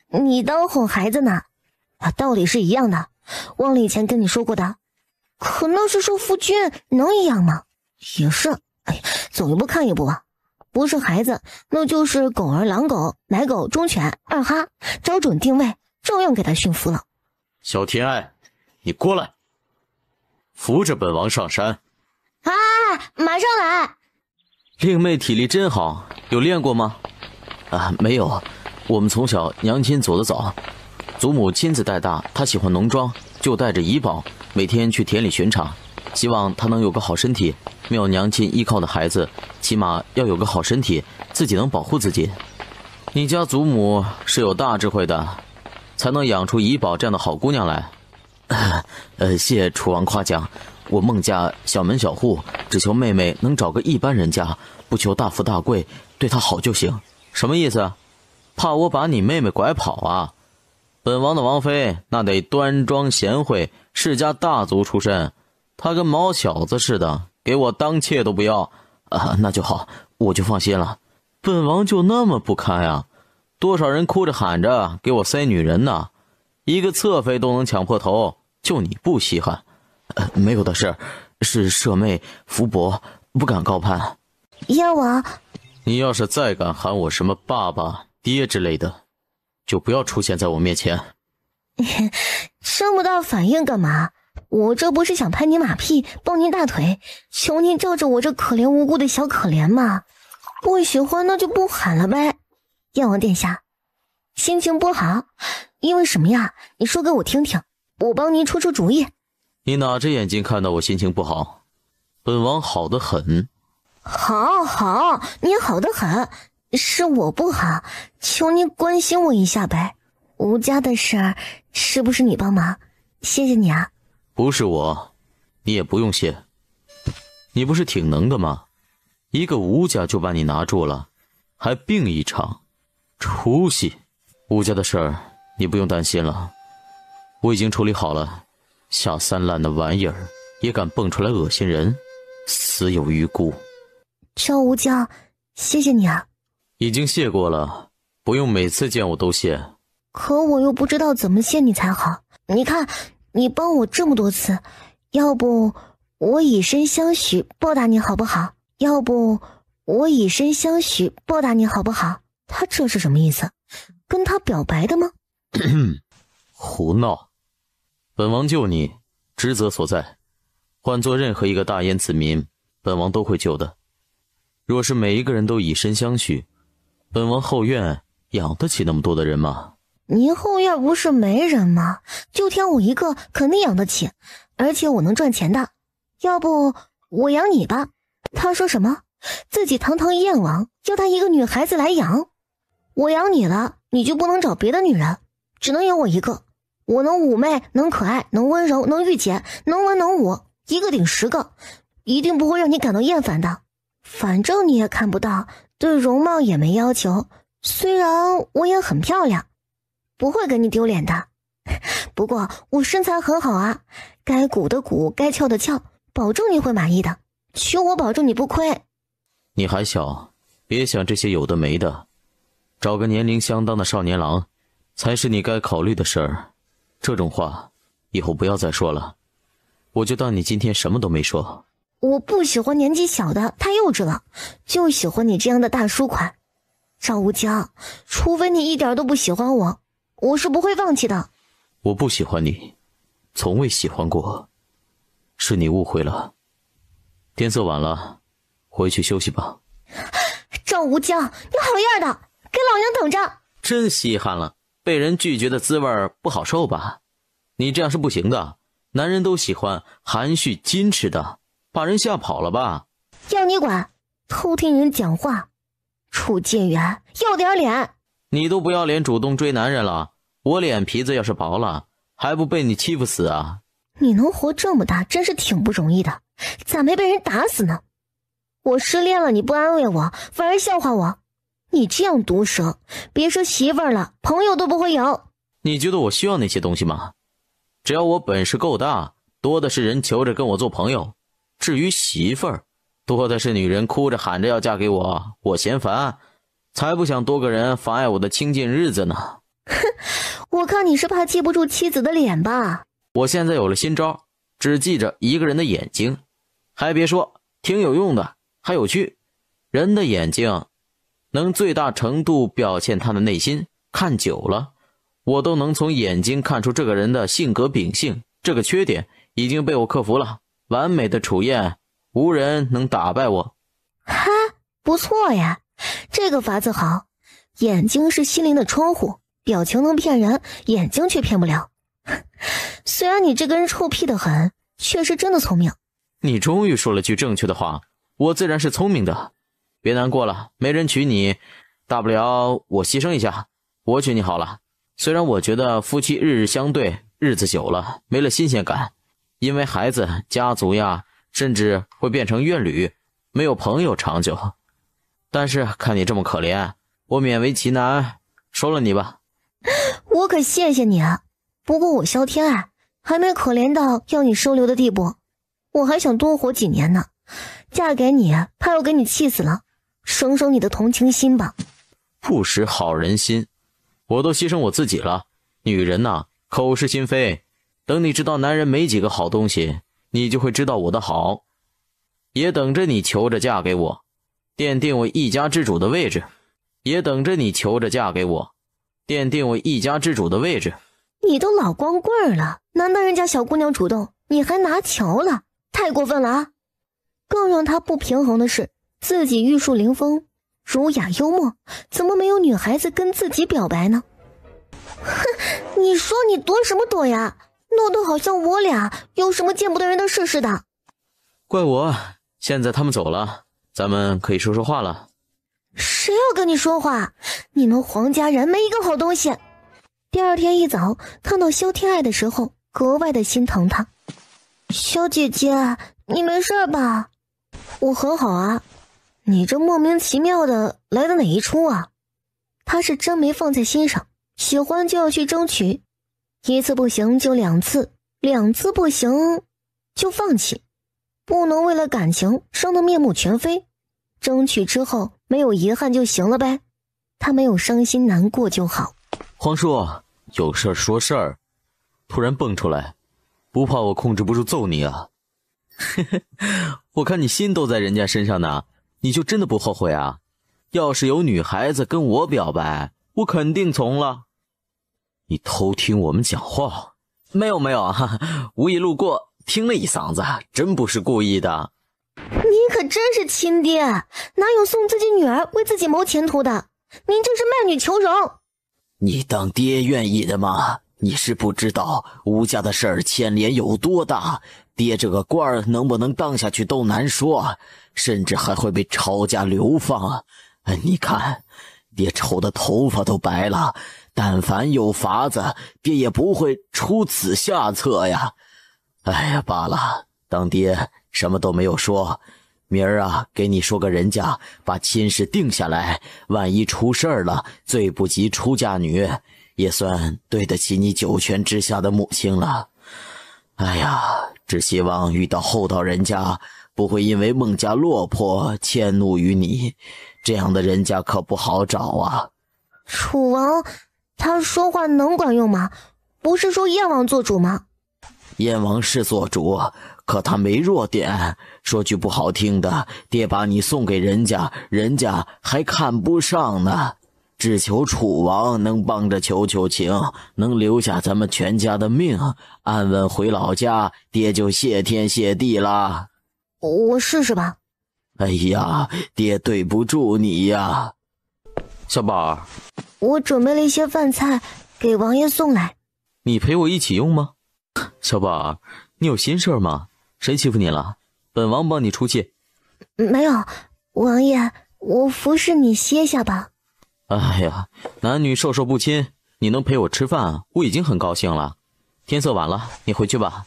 你当哄孩子呢？啊，道理是一样的，忘了以前跟你说过的。可那是说夫君，能一样吗？也是，哎，走一步看一步啊。不是孩子，那就是狗儿、狼狗、奶狗、忠犬、二哈，找准定位，照样给他驯服了。小天爱，你过来，扶着本王上山。哎，马上来！令妹体力真好，有练过吗？没有，我们从小娘亲走得早，祖母亲自带大，她喜欢农庄，就带着怡宝每天去田里巡查，希望她能有个好身体。没有娘亲依靠的孩子，起码要有个好身体，自己能保护自己。你家祖母是有大智慧的，才能养出怡宝这样的好姑娘来。谢楚王夸奖。我孟家小门小户，只求妹妹能找个一般人家，不求大富大贵，对她好就行。什么意思？怕我把你妹妹拐跑啊？本王的王妃那得端庄贤惠，世家大族出身，她跟毛小子似的，给我当妾都不要那就好，我就放心了。本王就那么不堪啊？多少人哭着喊着给我塞女人呢？一个侧妃都能抢破头，就你不稀罕？没有的事，是舍妹福薄，不敢高攀。燕王，你要是再敢喊我什么爸爸、爹之类的，就不要出现在我面前。这么大反应干嘛？我这不是想拍你马屁，抱你大腿，求您照着我这可怜无辜的小可怜嘛。不喜欢那就不喊了呗。燕王殿下，心情不好，因为什么呀？你说给我听听，我帮您出出主意。你哪只眼睛看到我心情不好？本王好得很。好，你好得很，是我不好，求您关心我一下呗。吴家的事儿是不是你帮忙？谢谢你啊。不是我，你也不用谢。你不是挺能的吗？一个吴家就把你拿住了，还病一场，出息。吴家的事儿你不用担心了，我已经处理好了。下三滥的玩意儿也敢蹦出来恶心人，死有余辜。赵吴家，谢谢你啊。已经谢过了，不用每次见我都谢。可我又不知道怎么谢你才好。你看，你帮我这么多次，要不我以身相许报答你好不好？要不我以身相许报答你好不好？他这是什么意思？跟他表白的吗？胡闹！本王救你，职责所在，换做任何一个大燕子民，本王都会救的。若是每一个人都以身相许，本王后院养得起那么多的人吗？您后院不是没人吗？就添我一个，肯定养得起，而且我能赚钱的。要不我养你吧？他说什么？自己堂堂燕王，要他一个女孩子来养？我养你了，你就不能找别的女人，只能有我一个。我能妩媚，能可爱，能温柔，能御姐，能文能武，一个顶10个，一定不会让你感到厌烦的。反正你也看不到，对容貌也没要求，虽然我也很漂亮，不会给你丢脸的。不过我身材很好啊，该鼓的鼓，该翘的翘，保证你会满意的。娶我保证你不亏。你还小，别想这些有的没的，找个年龄相当的少年郎才是你该考虑的事儿。这种话以后不要再说了，我就当你今天什么都没说。我不喜欢年纪小的，太幼稚了，就喜欢你这样的大叔款。赵无疆，除非你一点都不喜欢我，我是不会放弃的。我不喜欢你，从未喜欢过，是你误会了。天色晚了，回去休息吧。赵无疆，你好样的，给老娘等着！真稀罕了，被人拒绝的滋味不好受吧？你这样是不行的，男人都喜欢含蓄矜持的，把人吓跑了吧？要你管，偷听人讲话，楚建元，要点脸！你都不要脸主动追男人了，我脸皮子要是薄了，还不被你欺负死啊？你能活这么大，真是挺不容易的，咋没被人打死呢？我失恋了，你不安慰我，反而笑话我。你这样毒舌，别说媳妇儿了，朋友都不会有。你觉得我需要那些东西吗？只要我本事够大，多的是人求着跟我做朋友。至于媳妇儿，多的是女人哭着喊着要嫁给我，我嫌烦，才不想多个人妨碍我的清静日子呢。哼，我看你是怕记不住妻子的脸吧。我现在有了新招，只记着一个人的眼睛，还别说，挺有用的，还有趣。人的眼睛能最大程度表现他的内心，看久了，我都能从眼睛看出这个人的性格秉性。这个缺点已经被我克服了，完美的楚燕，无人能打败我。哈，不错呀，这个法子好。眼睛是心灵的窗户，表情能骗人，眼睛却骗不了。虽然你这个人臭屁得很，确实真的聪明。你终于说了句正确的话，我自然是聪明的。别难过了，没人娶你，大不了我牺牲一下，我娶你好了。虽然我觉得夫妻日日相对，日子久了没了新鲜感，因为孩子、家族呀，甚至会变成怨侣，没有朋友长久。但是看你这么可怜，我勉为其难收了你吧。我可谢谢你啊，不过我萧天爱还没可怜到要你收留的地步，我还想多活几年呢。嫁给你，怕要给你气死了，省省你的同情心吧。不识好人心，我都牺牲我自己了。女人呐，口是心非，等你知道男人没几个好东西，你就会知道我的好，也等着你求着嫁给我，奠定我一家之主的位置，也等着你求着嫁给我，奠定我一家之主的位置。你都老光棍了，难得人家小姑娘主动，你还拿瞧了，太过分了啊！更让他不平衡的是，自己玉树临风，儒雅幽默，怎么没有女孩子跟自己表白呢？哼，你说你躲什么躲呀？弄得好像我俩有什么见不得人的事似的。怪我，现在他们走了，咱们可以说说话了。谁要跟你说话？你们黄家人没一个好东西。第二天一早，看到萧天爱的时候，格外的心疼她。萧姐姐，你没事吧？我很好啊。你这莫名其妙的来的哪一出啊？他是真没放在心上，喜欢就要去争取，一次不行就两次，两次不行就放弃，不能为了感情伤得面目全非。争取之后没有遗憾就行了呗，他没有伤心难过就好。皇叔，有事说事儿，突然蹦出来，不怕我控制不住揍你啊？我看你心都在人家身上呢，你就真的不后悔啊？要是有女孩子跟我表白，我肯定从了。你偷听我们讲话？没有啊，无意路过，听了一嗓子，真不是故意的。你可真是亲爹，哪有送自己女儿为自己谋前途的？您这是卖女求荣。你当爹愿意的吗？你是不知道吴家的事儿牵连有多大，爹这个官儿能不能当下去都难说，甚至还会被抄家流放。你看，爹愁的头发都白了，但凡有法子，爹也不会出此下策呀。哎呀，罢了，当爹什么都没有说，明儿啊，给你说个人家，把亲事定下来，万一出事儿了，罪不及出嫁女，也算对得起你九泉之下的母亲了。哎呀，只希望遇到厚道人家，不会因为孟家落魄迁怒于你，这样的人家可不好找啊。楚王，他说话能管用吗？不是说燕王做主吗？燕王是做主，可他没弱点，说句不好听的，爹把你送给人家，人家还看不上呢。只求楚王能帮着求求情，能留下咱们全家的命，安稳回老家，爹就谢天谢地啦。我试试吧。哎呀，爹对不住你呀。小宝，我准备了一些饭菜给王爷送来。你陪我一起用吗？小宝，你有心事吗？谁欺负你了？本王帮你出气。没有，王爷，我服侍你歇下吧。哎呀，男女授受不亲，你能陪我吃饭，我已经很高兴了。天色晚了，你回去吧。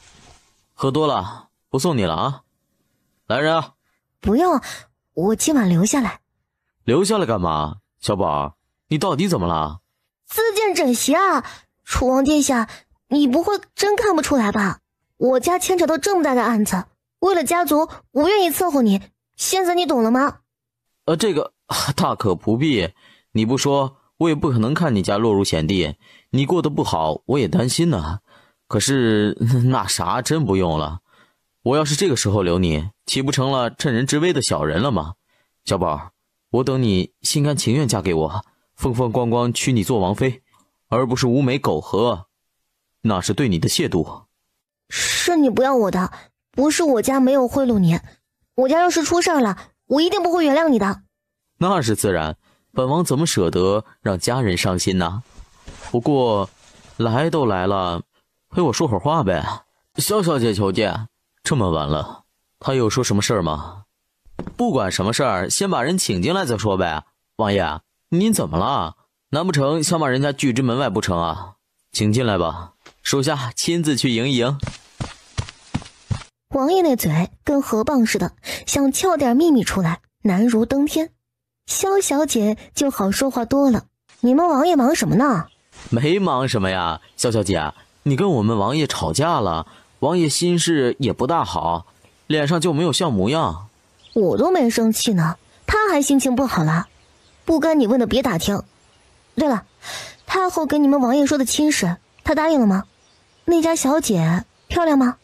喝多了，不送你了啊。来人啊！不用，我今晚留下来。留下来干嘛？小宝，你到底怎么了？自荐枕席啊！楚王殿下，你不会真看不出来吧？我家牵扯到这么大的案子，为了家族，我愿意伺候你。现在你懂了吗？这个大可不必。你不说，我也不可能看你家落入险地。你过得不好，我也担心呢。可是那啥，真不用了。我要是这个时候留你，岂不成了趁人之危的小人了吗？小宝，我等你心甘情愿嫁给我，风风光光娶你做王妃，而不是无美苟合，那是对你的亵渎。是你不要我的，不是我家没有贿赂你。我家要是出事了，我一定不会原谅你的。那是自然，本王怎么舍得让家人伤心呢？不过来都来了，陪我说会儿话呗。萧小姐求见。这么晚了，他有说什么事儿吗？不管什么事儿，先把人请进来再说呗。王爷，您怎么了？难不成想把人家拒之门外不成啊？请进来吧，属下亲自去迎一迎。王爷那嘴跟河蚌似的，想撬点秘密出来，难如登天。萧小姐就好说话多了。你们王爷忙什么呢？没忙什么呀，萧小姐，你跟我们王爷吵架了，王爷心事也不大好，脸上就没有像模样。我都没生气呢，他还心情不好了。不该你问的别打听。对了，太后给你们王爷说的亲事，他答应了吗？那家小姐漂亮吗？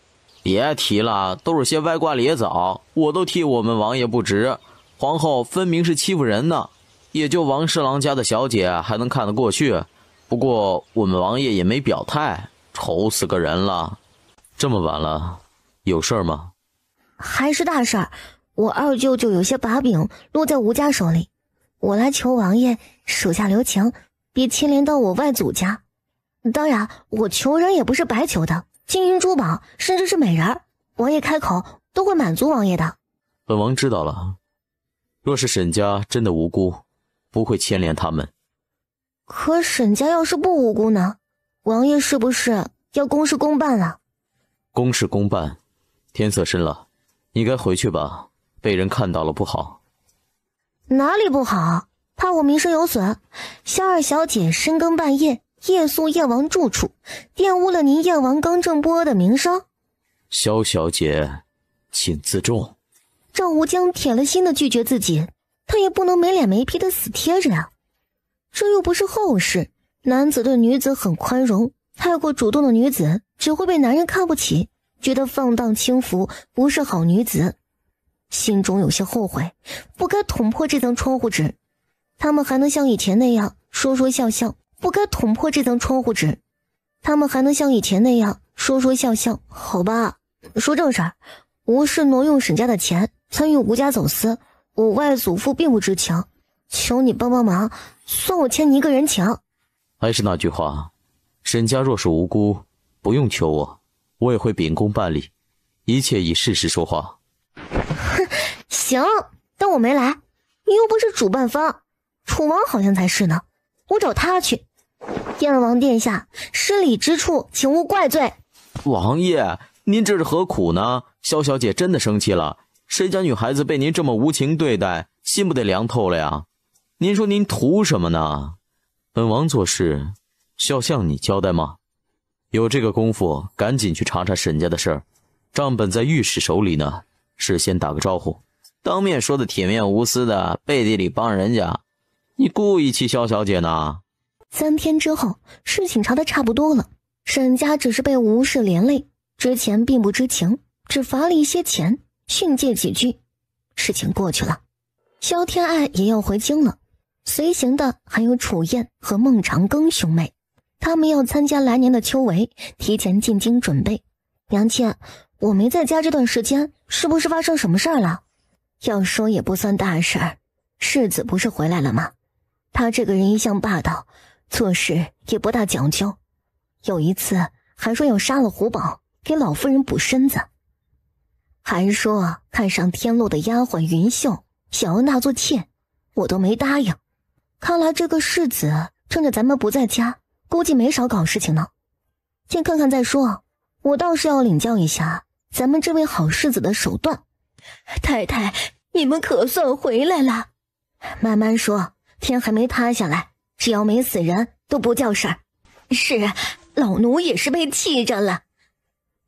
别提了，都是些歪瓜裂枣，我都替我们王爷不值。皇后分明是欺负人呢，也就王侍郎家的小姐还能看得过去。不过我们王爷也没表态，愁死个人了。这么晚了，有事儿吗？还是大事儿，我二舅舅有些把柄落在吴家手里，我来求王爷手下留情，别牵连到我外祖家。当然，我求人也不是白求的，金银珠宝，甚至是美人，王爷开口都会满足王爷的。本王知道了，若是沈家真的无辜，不会牵连他们。可沈家要是不无辜呢？王爷是不是要公事公办了？公事公办，天色深了，你该回去吧，被人看到了不好。哪里不好？怕我名声有损？萧二小姐深更半夜夜宿燕王住处，玷污了您燕王刚正不阿的名声。萧小姐，请自重。赵无疆铁了心的拒绝自己，他也不能没脸没皮的死贴着呀。这又不是后世，男子对女子很宽容，太过主动的女子只会被男人看不起，觉得放荡轻浮，不是好女子。心中有些后悔，不该捅破这层窗户纸。他们还能像以前那样说说笑笑，不该捅破这层窗户纸。他们还能像以前那样说说笑笑，好吧？说正事儿，吴氏挪用沈家的钱，参与吴家走私，我外祖父并不知情，求你帮帮忙，算我欠你一个人情。还是那句话，沈家若是无辜，不用求我，我也会秉公办理，一切以事实说话。行，当我没来，你又不是主办方，楚王好像才是呢，我找他去。燕王殿下，失礼之处，请勿怪罪。王爷，您这是何苦呢？萧小姐真的生气了，谁家女孩子被您这么无情对待，心不得凉透了呀？您说您图什么呢？本王做事需要向你交代吗？有这个功夫，赶紧去查查沈家的事儿，账本在御史手里呢，事先打个招呼。当面说的铁面无私的，背地里帮人家，你故意气萧小姐呢？3天之后，事情查得差不多了，沈家只是被吴氏连累，之前并不知情，只罚了一些钱，训诫几句，事情过去了。萧天爱也要回京了，随行的还有楚燕和孟长庚兄妹，他们要参加来年的秋闱，提前进京准备。娘亲，我没在家这段时间，是不是发生什么事儿了？要说也不算大事儿，世子不是回来了吗？他这个人一向霸道，做事也不大讲究，有一次还说要杀了胡宝，给老夫人补身子，还说看上天漏的丫鬟云秀，想要纳做妾，我都没答应。看来这个世子趁着咱们不在家，估计没少搞事情呢。先看看再说，我倒是要领教一下咱们这位好世子的手段。太太，你们可算回来了。慢慢说，天还没塌下来，只要没死人都不叫事儿。是，老奴也是被气着了。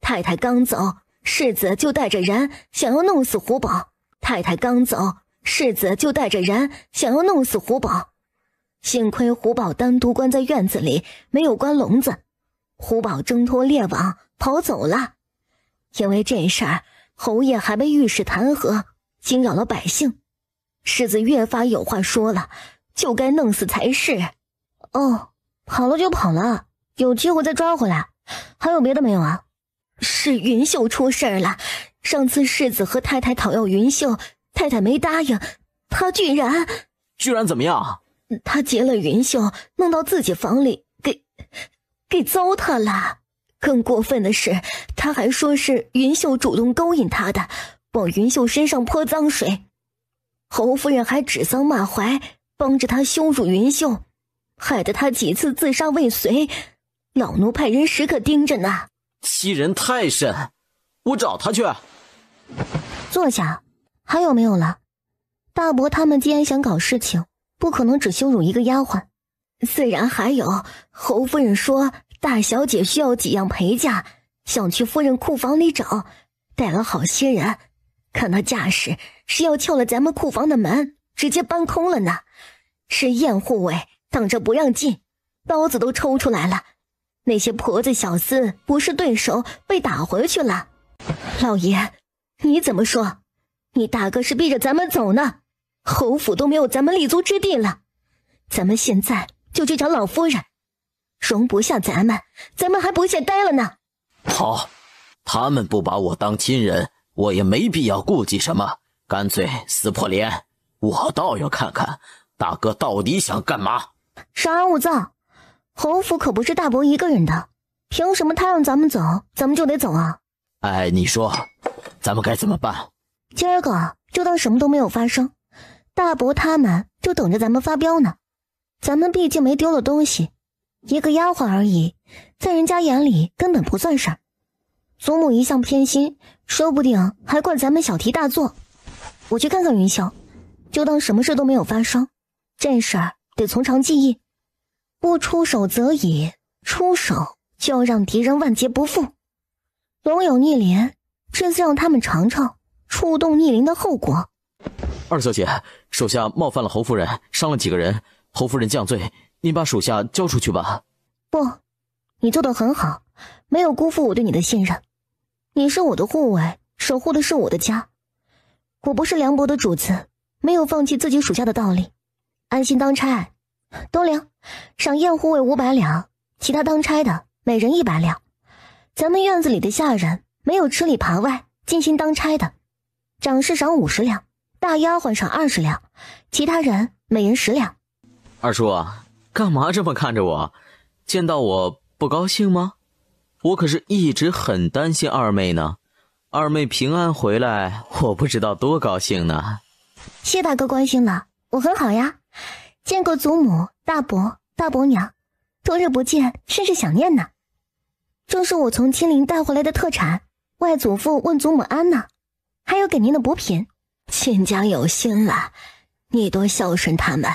太太刚走，世子就带着人想要弄死胡宝。太太刚走，世子就带着人想要弄死胡宝。幸亏胡宝单独关在院子里，没有关笼子。胡宝挣脱猎网跑走了。因为这事儿，侯爷还被御史弹劾，惊扰了百姓。世子越发有话说了，就该弄死才是。哦，跑了就跑了，有机会再抓回来。还有别的没有啊？是云秀出事儿了。上次世子和太太讨要云秀，太太没答应，他居然怎么样？他劫了云秀，弄到自己房里，给糟蹋了。更过分的是，他还说是云秀主动勾引他的，往云秀身上泼脏水。侯夫人还指桑骂槐，帮着他羞辱云秀，害得他几次自杀未遂。老奴派人时刻盯着呢。欺人太甚，我找他去。坐下，还有没有了？大伯他们既然想搞事情，不可能只羞辱一个丫鬟。虽然还有，侯夫人说大小姐需要几样陪嫁，想去夫人库房里找，带了好些人，看那架势是要撬了咱们库房的门，直接搬空了呢。是燕护卫挡着不让进，刀子都抽出来了。那些婆子小厮不是对手，被打回去了。老爷，你怎么说？你大哥是逼着咱们走呢，侯府都没有咱们立足之地了。咱们现在就去找老夫人，容不下咱们还不屑呆了呢。好，他们不把我当亲人，我也没必要顾忌什么，干脆撕破脸。我倒要看看大哥到底想干嘛。稍安勿躁，侯府可不是大伯一个人的，凭什么他让咱们走，咱们就得走啊？哎，你说咱们该怎么办？今儿个就当什么都没有发生，大伯他们就等着咱们发飙呢。咱们毕竟没丢了东西，一个丫鬟而已，在人家眼里根本不算事儿。祖母一向偏心，说不定还怪咱们小题大做。我去看看云秀，就当什么事都没有发生。这事儿得从长计议，不出手则已，出手就要让敌人万劫不复。龙有逆鳞，这次让他们尝尝触动逆鳞的后果。二小姐，手下冒犯了侯夫人，伤了几个人，侯夫人降罪，您把属下交出去吧。不，你做得很好，没有辜负我对你的信任。你是我的护卫，守护的是我的家。我不是凉薄的主子，没有放弃自己属下的道理。安心当差，东陵赏燕护卫500两，其他当差的每人100两。咱们院子里的下人没有吃里扒外尽心当差的，长侍赏50两，大丫鬟赏20两，其他人每人10两。二叔啊，干嘛这么看着我？见到我不高兴吗？我可是一直很担心二妹呢。二妹平安回来，我不知道多高兴呢。谢大哥关心了，我很好呀。见过祖母、大伯、大伯娘，多日不见，甚是想念呢。正是我从亲陵带回来的特产，外祖父问祖母安呢，还有给您的补品。亲家有心了，你多孝顺他们。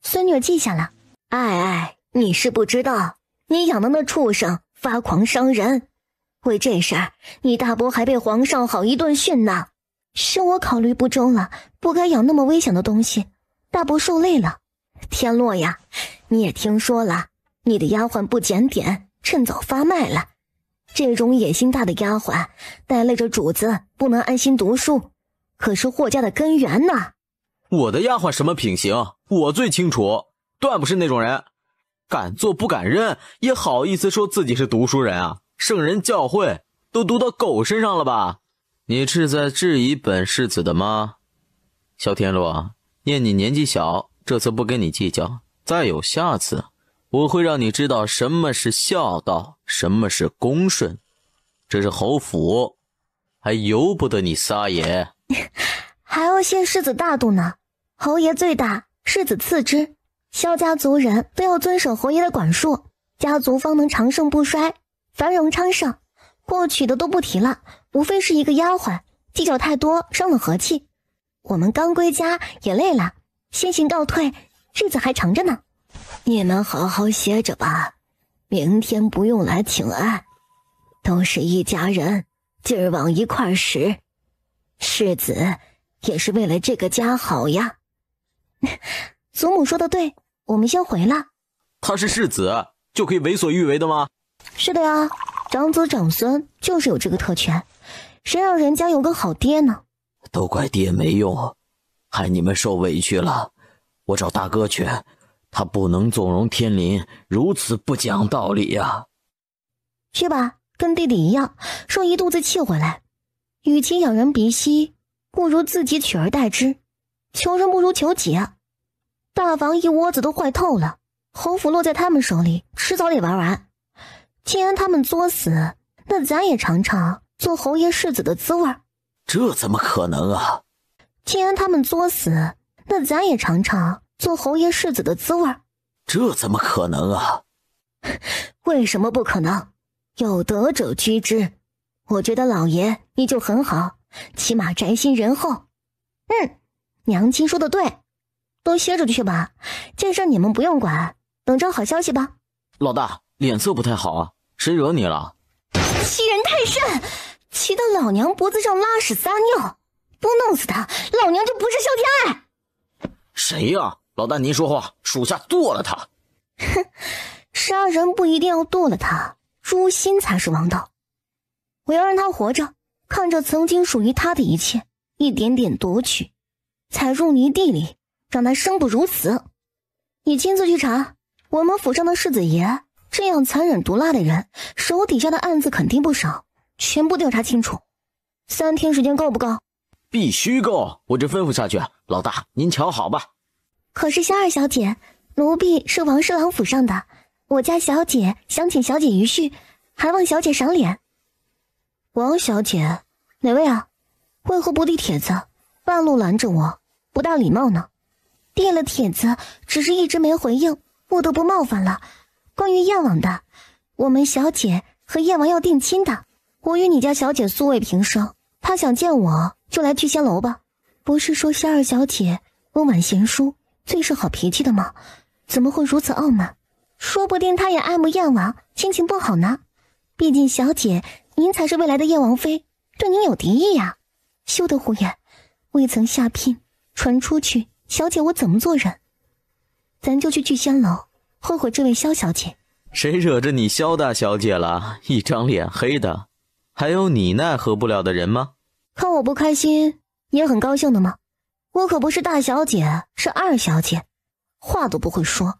孙女记下了。哎，你是不知道，你养的那畜生发狂伤人，为这事儿，你大伯还被皇上好一顿训呢。是我考虑不周了，不该养那么危险的东西，大伯受累了。天洛呀，你也听说了，你的丫鬟不检点，趁早发卖了。这种野心大的丫鬟，带累着主子，不能安心读书，可是祸家的根源呢。我的丫鬟什么品行，我最清楚，断不是那种人。敢做不敢认，也好意思说自己是读书人啊？圣人教诲都读到狗身上了吧？你是在质疑本世子的吗？萧天洛，念你年纪小，这次不跟你计较，再有下次，我会让你知道什么是孝道，什么是恭顺。这是侯府，还由不得你撒野。还要谢世子大度呢，侯爷最大，世子次之。萧家族人都要遵守侯爷的管束，家族方能长盛不衰，繁荣昌盛。过去的都不提了，无非是一个丫鬟，计较太多伤了和气。我们刚归家也累了，先行告退，日子还长着呢。你们好好歇着吧，明天不用来请安，都是一家人，今儿往一块使。世子也是为了这个家好呀。祖母说的对，我们先回了。他是世子，就可以为所欲为的吗？是的呀，长子长孙就是有这个特权，谁让人家有个好爹呢？都怪爹没用，害你们受委屈了。我找大哥去，他不能纵容天林如此不讲道理呀。去吧，跟弟弟一样，受一肚子气回来。与其仰人鼻息，不如自己取而代之。求人不如求己啊！大房一窝子都坏透了，侯府落在他们手里，迟早得玩完。既然他们作死，那咱也尝尝做侯爷世子的滋味。这怎么可能啊？既然他们作死，那咱也尝尝做侯爷世子的滋味。这怎么可能啊？为什么不可能？有德者居之。我觉得老爷你就很好，起码宅心仁厚。娘亲说的对，都歇着去吧，这事你们不用管，等着好消息吧。老大脸色不太好啊，谁惹你了？欺人太甚，气得老娘脖子上拉屎撒尿，不弄死他，老娘就不是萧天爱。谁呀？老大您说话，属下剁了他。哼，杀人不一定要剁了他，诛心才是王道。我要让他活着，看着曾经属于他的一切一点点夺取，踩入泥地里，让他生不如死。你亲自去查，我们府上的世子爷这样残忍毒辣的人，手底下的案子肯定不少，全部调查清楚。3天时间够不够？必须够，我这吩咐下去，老大您瞧好吧。可是萧二小姐，奴婢是王侍郎府上的，我家小姐想请小姐一叙，还望小姐赏脸。王小姐，哪位啊？为何不递帖子，半路拦着我，不大礼貌呢？递了帖子，只是一直没回应，我都不冒犯了。关于燕王的，我们小姐和燕王要定亲的，我与你家小姐素未平生，她想见我就来聚仙楼吧。不是说萧二小姐温婉贤淑，最是好脾气的吗？怎么会如此傲慢？说不定她也爱慕燕王，心情不好呢。毕竟小姐您才是未来的燕王妃，对您有敌意呀。休得胡言，未曾下聘，传出去，小姐我怎么做人？咱就去聚仙楼会会这位萧小姐。谁惹着你萧大小姐了？一张脸黑的，还有你奈何不了的人吗？看我不开心也很高兴的吗？我可不是大小姐，是二小姐，话都不会说，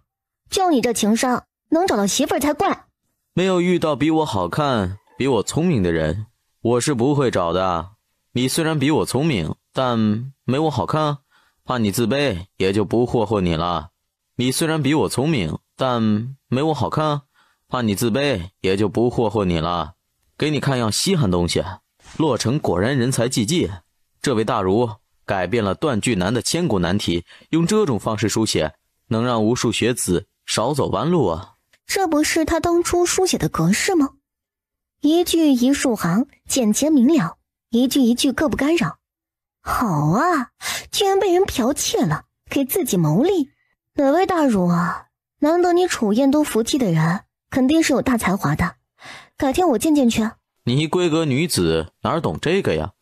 就你这情商能找到媳妇儿才怪。没有遇到比我好看比我聪明的人，我是不会找的。你虽然比我聪明，但没我好看，怕你自卑，也就不霍霍你了。你虽然比我聪明，但没我好看，怕你自卑，也就不霍霍你了。给你看样稀罕东西，洛城果然人才济济。这位大儒改变了断句难的千古难题，用这种方式书写，能让无数学子少走弯路啊。这不是他当初书写的格式吗？一句一竖行，简洁明了，一句一句各不干扰。好啊，居然被人剽窃了，给自己谋利。哪位大儒啊？难得你楚燕都服气的人，肯定是有大才华的。改天我见见去。你闺阁女子哪懂这个呀？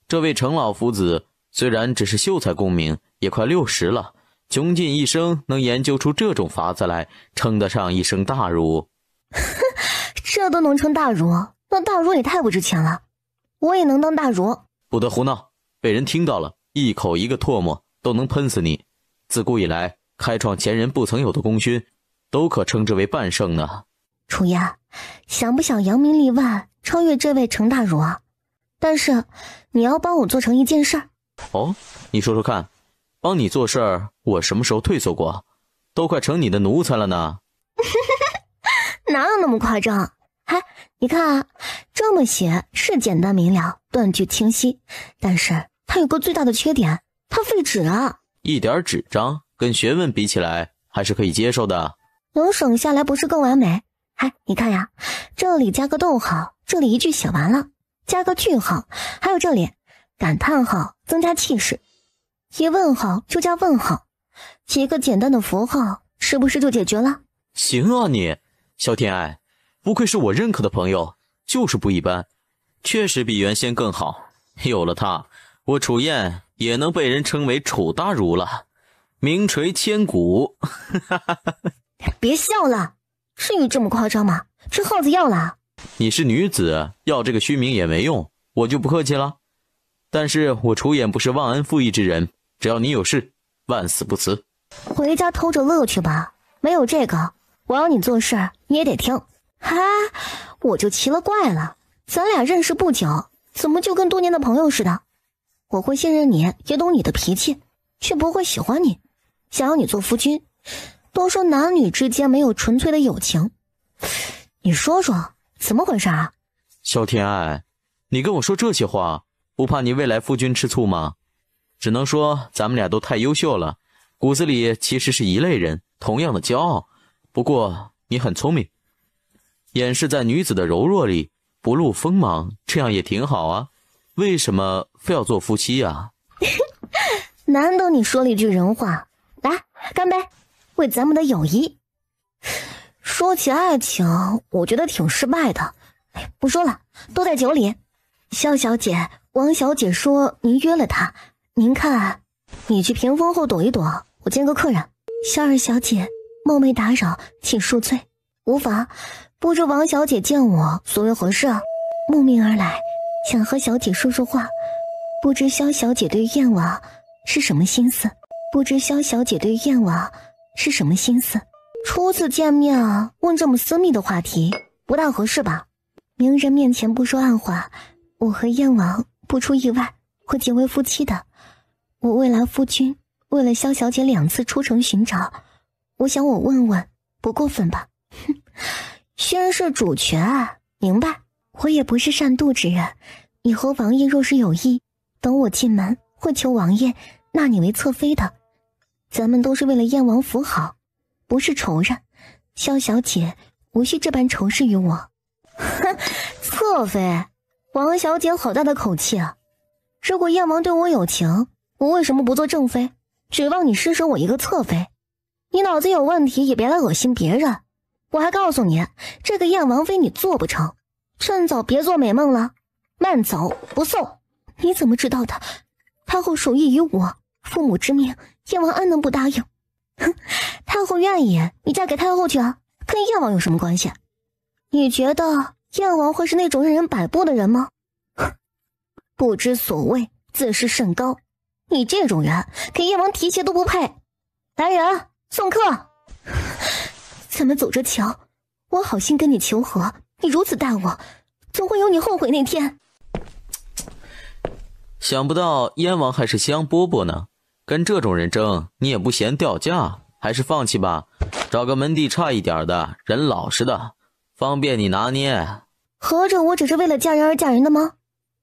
这位程老夫子虽然只是秀才功名，也快60了，穷尽一生能研究出这种法子来，称得上一声大儒。这都能称大儒，那大儒也太不值钱了。我也能当大儒。不得胡闹，被人听到了，一口一个唾沫都能喷死你。自古以来，开创前人不曾有的功勋，都可称之为半圣呢。楚燕，想不想扬名立万，超越这位程大儒啊？但是你要帮我做成一件事儿。哦，你说说看，帮你做事儿，我什么时候退缩过？都快成你的奴才了呢。哪有那么夸张？哎，你看啊，这么写是简单明了，断句清晰，但是它有个最大的缺点，它费纸啊。一点纸张跟学问比起来，还是可以接受的。能省下来不是更完美？哎，你看呀，这里加个逗号，这里一句写完了，加个句号，还有这里感叹号，增加气势，一问号就加问号，几个简单的符号，是不是就解决了？行啊你，萧天爱，不愧是我认可的朋友，就是不一般，确实比原先更好。有了他，我楚燕也能被人称为楚大儒了，名垂千古。别笑了，至于这么夸张吗？这耗子要了。你是女子，要这个虚名也没用，我就不客气了。但是我楚燕不是忘恩负义之人，只要你有事，万死不辞。回家偷着乐去吧，没有这个，我要你做事你也得听。哈，我就奇了怪了，咱俩认识不久，怎么就跟多年的朋友似的？我会信任你，也懂你的脾气，却不会喜欢你，想要你做夫君。都说男女之间没有纯粹的友情，你说说怎么回事啊？萧天爱，你跟我说这些话，不怕你未来夫君吃醋吗？只能说咱们俩都太优秀了，骨子里其实是一类人，同样的骄傲。不过你很聪明，掩饰在女子的柔弱里，不露锋芒，这样也挺好啊。为什么非要做夫妻啊？难得你说了一句人话，来干杯，为咱们的友谊。说起爱情，我觉得挺失败的。不说了，都在酒里。萧小姐，王小姐说您约了她，您看，你去屏风后躲一躲，我见个客人。萧二小姐，冒昧打扰，请恕罪。无妨，不知王小姐见我所为何事啊？慕名而来，想和小姐说说话。不知萧小姐对燕王是什么心思？不知萧小姐对燕王是什么心思？初次见面啊，问这么私密的话题，不大合适吧？名人面前不说暗话，我和燕王不出意外会结为夫妻的。我未来夫君为了萧小姐2次出城寻找，我想我问问，不过分吧？哼，宣誓主权，明白？我也不是善妒之人，你和王爷若是有意，等我进门会求王爷纳你为侧妃的。咱们都是为了燕王府好，不是仇人。萧小姐无需这般仇视于我。哼，侧妃，王小姐好大的口气啊！如果燕王对我有情，我为什么不做正妃，指望你施舍我一个侧妃？你脑子有问题也别来恶心别人。我还告诉你，这个燕王妃你做不成，趁早别做美梦了，慢走不送。你怎么知道的？太后属意于我，父母之命，燕王安能不答应？哼，太后愿意，你嫁给太后去啊，跟燕王有什么关系？你觉得燕王会是那种任人摆布的人吗？哼，不知所谓，自视甚高。你这种人，给燕王提鞋都不配。来人，送客。咱们走着瞧，我好心跟你求和，你如此待我，总会有你后悔那天。想不到燕王还是香饽饽呢，跟这种人争，你也不嫌掉价，还是放弃吧，找个门第差一点的人，老实的，方便你拿捏。合着我只是为了嫁人而嫁人的吗？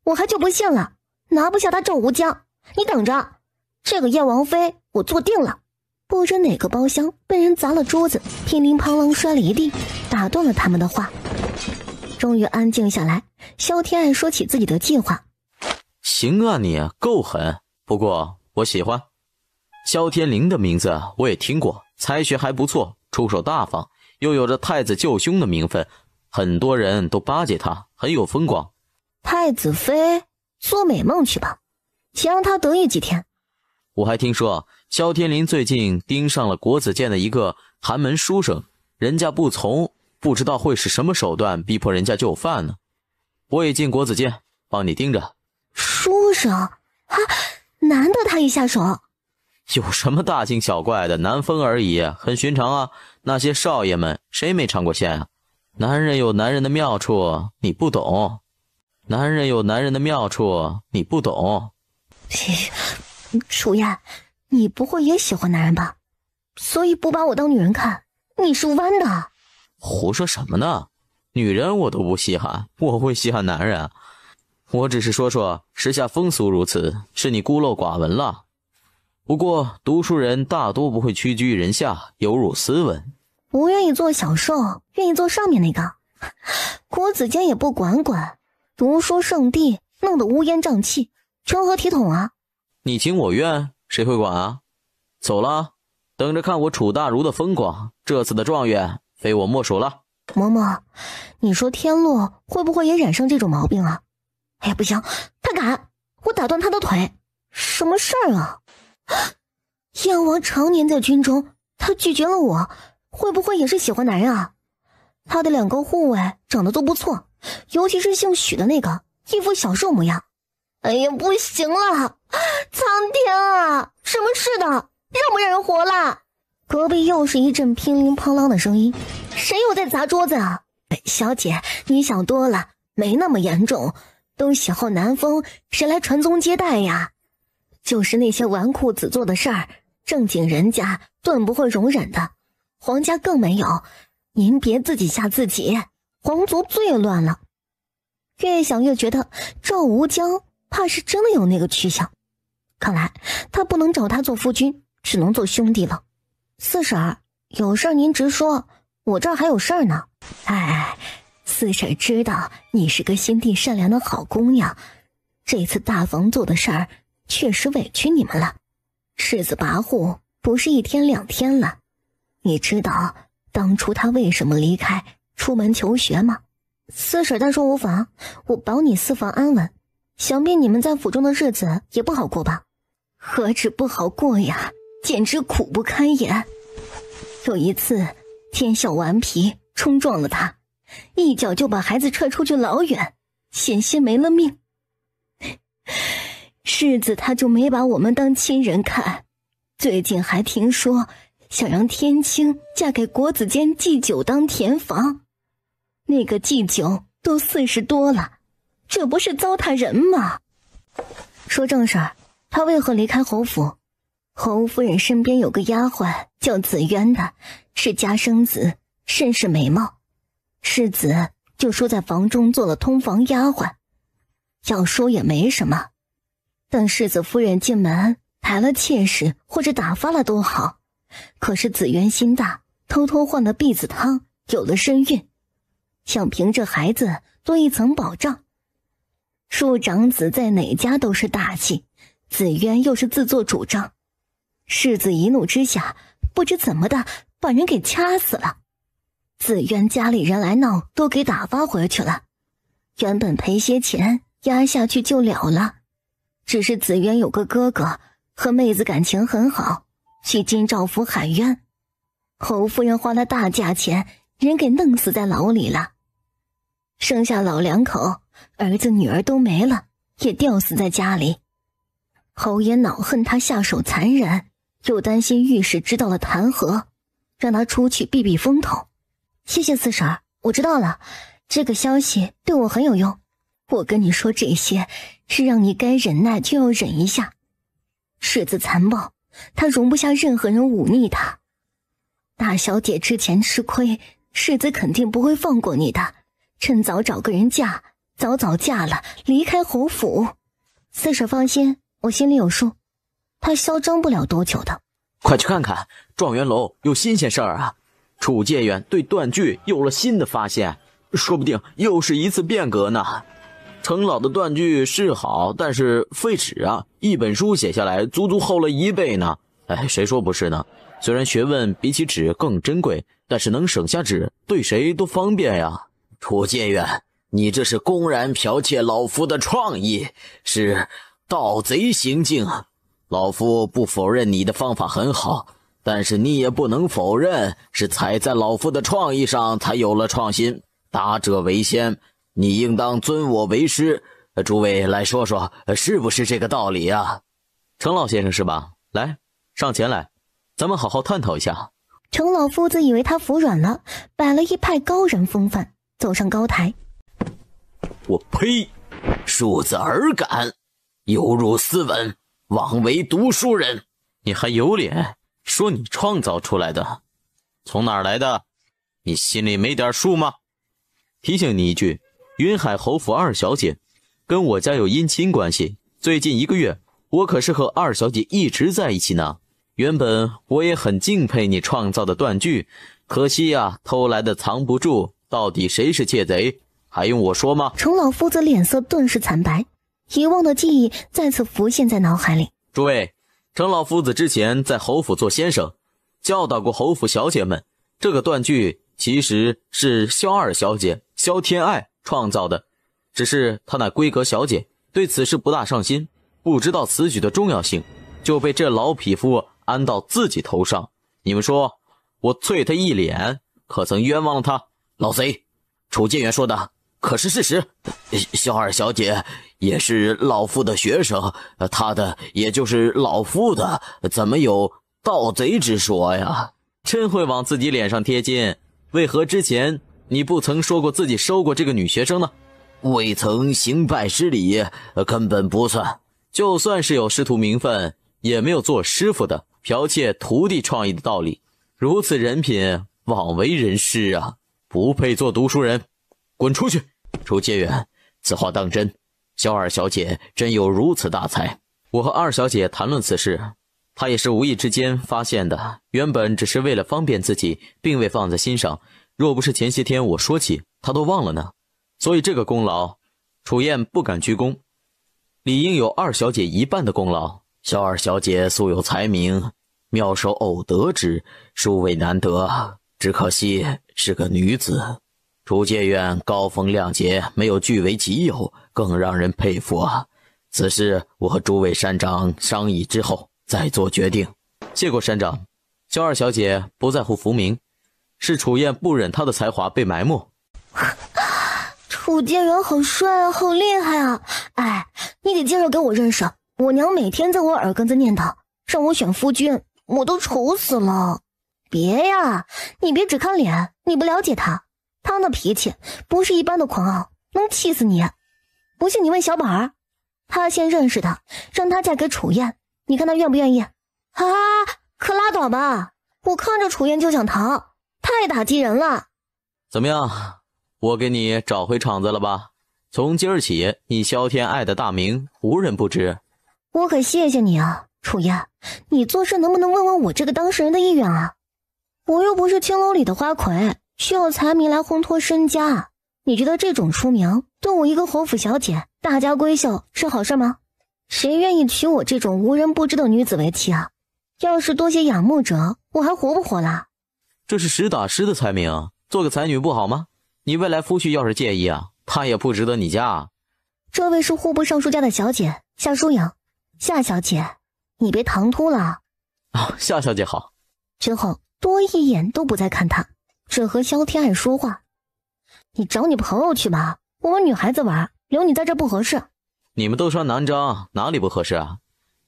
我还就不信了，拿不下他赵无疆。你等着，这个燕王妃我坐定了。不知哪个包厢被人砸了桌子，乒铃乓啷摔了一地，打断了他们的话。终于安静下来，萧天爱说起自己的计划。行啊，你够狠，不过我喜欢。萧天灵的名字我也听过，才学还不错，出手大方，又有着太子救兄的名分，很多人都巴结他，很有风光。太子妃，做美梦去吧，且让他得意几天。我还听说萧天林最近盯上了国子监的一个寒门书生，人家不从，不知道会是什么手段逼迫人家就范呢。我也进国子监，帮你盯着。书生啊，难得他一下手。有什么大惊小怪的，南风而已，很寻常啊。那些少爷们谁没尝过鲜啊？男人有男人的妙处，你不懂。男人有男人的妙处，你不懂。楚燕，你不会也喜欢男人吧？所以不把我当女人看，你是弯的。胡说什么呢？女人我都不稀罕，我会稀罕男人啊？我只是说说时下风俗如此，是你孤陋寡闻了。不过读书人大多不会屈居于人下，有辱斯文。不愿意做小受，愿意做上面那个。国子监也不管管，读书圣地弄得乌烟瘴气，成何体统啊？你情我愿，谁会管啊？走了，等着看我楚大儒的风光，这次的状元非我莫属了。嬷嬷，你说天洛会不会也染上这种毛病啊？哎呀，不行，他敢，我打断他的腿。什么事儿啊？燕王常年在军中，他拒绝了我，会不会也是喜欢男人啊？他的2个护卫长得都不错，尤其是姓许的那个，一副小受模样。哎呀，不行了，苍天啊，什么事的，让不让人活了？隔壁又是一阵乒铃乓啷的声音，谁又在砸桌子啊？小姐，你想多了，没那么严重，都喜好南风，谁来传宗接代呀？就是那些纨绔子做的事儿，正经人家断不会容忍的，皇家更没有。您别自己吓自己，皇族最乱了。越想越觉得赵无疆怕是真的有那个去向，看来他不能找他做夫君，只能做兄弟了。四婶，有事您直说，我这儿还有事儿呢。哎，四婶知道你是个心地善良的好姑娘，这次大房做的事儿确实委屈你们了，世子跋扈不是1天2天了。你知道当初他为什么离开出门求学吗？四婶但说无妨，我保你4房安稳。想必你们在府中的日子也不好过吧？何止不好过呀，简直苦不堪言。有一次，天小顽皮冲撞了他，一脚就把孩子踹出去老远，险些没了命。世子他就没把我们当亲人看，最近还听说想让天青嫁给国子监祭酒当田房，那个祭酒都40多了，这不是糟蹋人吗？说正事儿，他为何离开侯府？侯夫人身边有个丫鬟叫紫渊的，是家生子，甚是美貌。世子就说在房中做了通房丫鬟，要说也没什么。等世子夫人进门抬了妾室或者打发了都好，可是紫渊心大，偷偷换了婢子汤，有了身孕，想凭着孩子多一层保障。庶长子在哪家都是大气，紫渊又是自作主张，世子一怒之下，不知怎么的把人给掐死了。紫渊家里人来闹，都给打发回去了，原本赔些钱压下去就了了。只是紫渊有个哥哥和妹子感情很好，去金兆府喊冤，侯夫人花了大价钱，人给弄死在牢里了。生下老两口，儿子女儿都没了，也吊死在家里。侯爷恼恨他下手残忍，又担心御史知道了弹劾，让他出去避避风头。谢谢四婶，我知道了，这个消息对我很有用。我跟你说这些，是让你该忍耐就要忍一下。世子残暴，他容不下任何人忤逆他。大小姐之前吃亏，世子肯定不会放过你的，趁早找个人嫁，早嫁了，离开侯府。四婶放心，我心里有数，他嚣张不了多久的。快去看看，状元楼有新鲜事儿啊！楚介远对断句有了新的发现，说不定又是一次变革呢。程老的断句是好，但是费纸啊，一本书写下来足足厚了1倍呢。哎，谁说不是呢？虽然学问比起纸更珍贵，但是能省下纸，对谁都方便呀。楚介远，你这是公然剽窃老夫的创意，是盗贼行径。老夫不否认你的方法很好，但是你也不能否认是踩在老夫的创意上才有了创新。达者为先，你应当尊我为师。诸位来说说，是不是这个道理啊？程老先生是吧？来，上前来，咱们好好探讨一下。程老夫子以为他服软了，摆了一派高人风范，走上高台。我呸！庶子耳敢，有辱斯文，枉为读书人。你还有脸说你创造出来的？从哪儿来的？你心里没点数吗？提醒你一句，云海侯府二小姐跟我家有姻亲关系，最近1个月我可是和二小姐一直在一起呢。原本我也很敬佩你创造的断句，可惜呀，偷来的藏不住，到底谁是窃贼还用我说吗？程老夫子脸色顿时惨白，遗忘的记忆再次浮现在脑海里。诸位，程老夫子之前在侯府做先生，教导过侯府小姐们，这个断句其实是萧二小姐萧天爱创造的，只是她那闺阁小姐对此事不大上心，不知道此举的重要性，就被这老匹夫安到自己头上。你们说，我啐他一脸，可曾冤枉了他？老贼，楚建元说的可是事实。萧二小姐也是老夫的学生，她的也就是老夫的，怎么有盗贼之说呀？真会往自己脸上贴金，为何之前你不曾说过自己收过这个女学生呢？未曾行拜师礼，根本不算。就算是有师徒名分，也没有做师傅的剽窃徒弟创意的道理。如此人品，枉为人师啊，不配做读书人。滚出去！楚介远，此话当真？萧二小姐真有如此大才？我和二小姐谈论此事，她也是无意之间发现的，原本只是为了方便自己，并未放在心上。若不是前些天我说起，她都忘了呢。所以这个功劳，楚燕不敢居功，理应有二小姐一半的功劳。萧二小姐素有才名，妙手偶得之，殊为难得，只可惜是个女子。楚介院高风亮节，没有据为己有，更让人佩服啊！此事我和诸位山长商议之后再做决定。谢过山长。萧二小姐不在乎浮名，是楚燕不忍她的才华被埋没。楚介元好帅啊，好厉害啊！哎，你得介绍给我认识。我娘每天在我耳根子念叨，让我选夫君，我都愁死了。别呀，你别只看脸，你不了解他，他那脾气不是一般的狂傲，能气死你。不信你问小宝儿，他先认识的，让他嫁给楚燕，你看他愿不愿意？啊，可拉倒吧，我看着楚燕就想逃，太打击人了。怎么样，我给你找回场子了吧？从今儿起，你萧天爱的大名无人不知。我可谢谢你啊，楚燕，你做事能不能问问我这个当事人的意愿啊？我又不是青楼里的花魁，需要财迷来烘托身家。你觉得这种出名对我一个侯府小姐大家闺秀是好事吗？谁愿意娶我这种无人不知的女子为妻啊？要是多些仰慕者，我还活不活啦？这是实打实的才名，做个才女不好吗？你未来夫婿要是介意啊，他也不值得你嫁。这位是户部尚书家的小姐夏淑颖，夏小姐，你别唐突了。夏小姐好。之后多一眼都不再看他，只和萧天爱说话。你找你朋友去吧，我们女孩子玩，留你在这不合适。你们都穿男装，哪里不合适啊？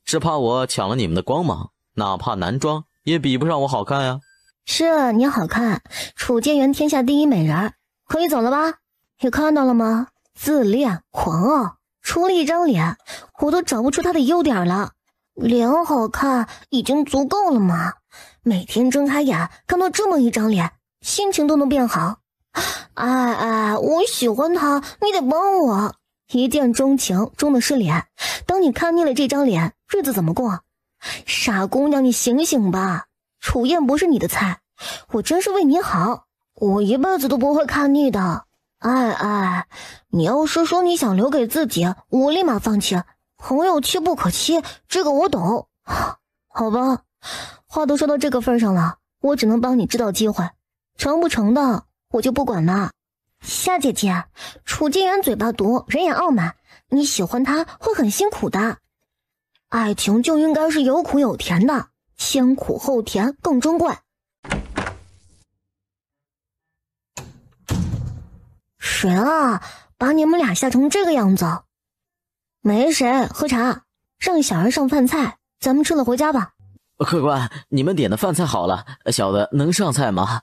是怕我抢了你们的光芒？哪怕男装也比不上我好看呀。是你好看，楚介元天下第一美人，可以走了吧？你看到了吗？自恋狂傲，除了一张脸，我都找不出他的优点了。脸好看已经足够了嘛，每天睁开眼看到这么一张脸，心情都能变好。我喜欢他，你得帮我。一见钟情，钟的是脸，等你看腻了这张脸，日子怎么过？傻姑娘，你醒醒吧，楚燕不是你的菜，我真是为你好，我一辈子都不会看腻的。你要是说你想留给自己，我立马放弃，朋友妻不可欺，这个我懂。好吧，话都说到这个份上了，我只能帮你制造机会，成不成的我就不管了。夏姐姐，楚介元嘴巴毒，人也傲慢，你喜欢他会很辛苦的。爱情就应该是有苦有甜的，先苦后甜更珍贵。谁啊，把你们俩吓成这个样子？没谁，喝茶，让小儿上饭菜，咱们吃了回家吧。客官，你们点的饭菜好了，小的能上菜吗？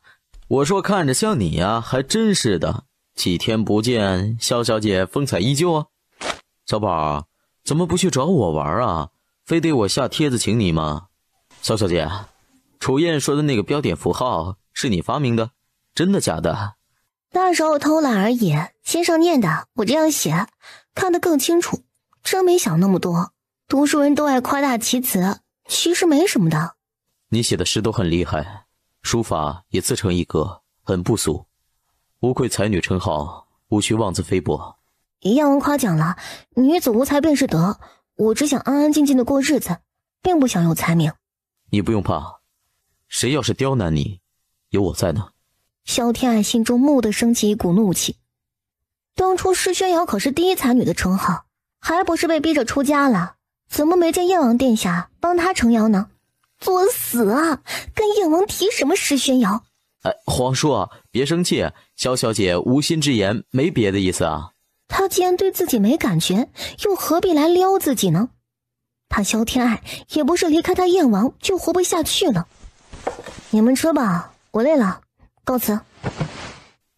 我说看着像你呀，还真是的。几天不见，萧小姐风采依旧啊。小宝，怎么不去找我玩啊？非得我下帖子请你吗？萧小姐，楚燕说的那个标点符号是你发明的，真的假的？那时候偷懒而已，心上念的，我这样写，看得更清楚。真没想那么多，读书人都爱夸大其词，其实没什么的。你写的诗都很厉害，书法也自成一格，很不俗，无愧才女称号，无需妄自菲薄。燕王夸奖了，女子无才便是德，我只想安安静静的过日子，并不想有才名。你不用怕，谁要是刁难你，有我在呢。萧天爱心中蓦地升起一股怒气，当初施宣瑶可是第一才女的称号，还不是被逼着出家了？怎么没见燕王殿下帮她撑腰呢？作死啊，跟燕王提什么施宣瑶？皇叔啊，别生气，萧小姐无心之言，没别的意思啊。她既然对自己没感觉，又何必来撩自己呢？她萧天爱也不是离开她燕王就活不下去了。你们吃吧，我累了，告辞。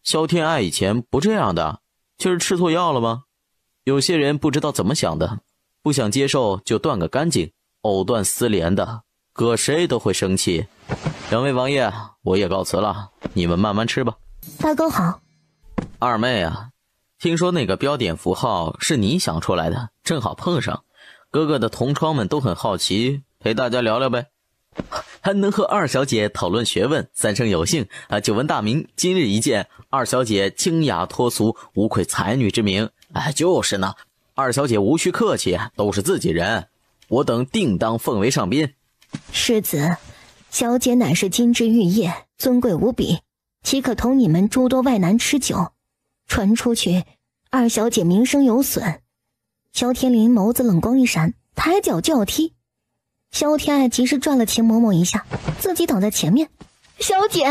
萧天爱以前不这样的，就是吃错药了吗？有些人不知道怎么想的，不想接受就断个干净，藕断丝连的，搁谁都会生气。两位王爷，我也告辞了，你们慢慢吃吧。大哥好。二妹啊，听说那个标点符号是你想出来的，正好碰上，哥哥的同窗们都很好奇，陪大家聊聊呗。还能和二小姐讨论学问，三生有幸啊！久闻大名，今日一见，二小姐清雅脱俗，无愧才女之名。就是呢，二小姐无需客气，都是自己人，我等定当奉为上宾。世子，小姐乃是金枝玉叶，尊贵无比，岂可同你们诸多外男吃酒？传出去，二小姐名声有损。萧天林眸子冷光一闪，抬脚就要踢。萧天爱及时拽了秦嬷嬷一下，自己挡在前面。小姐，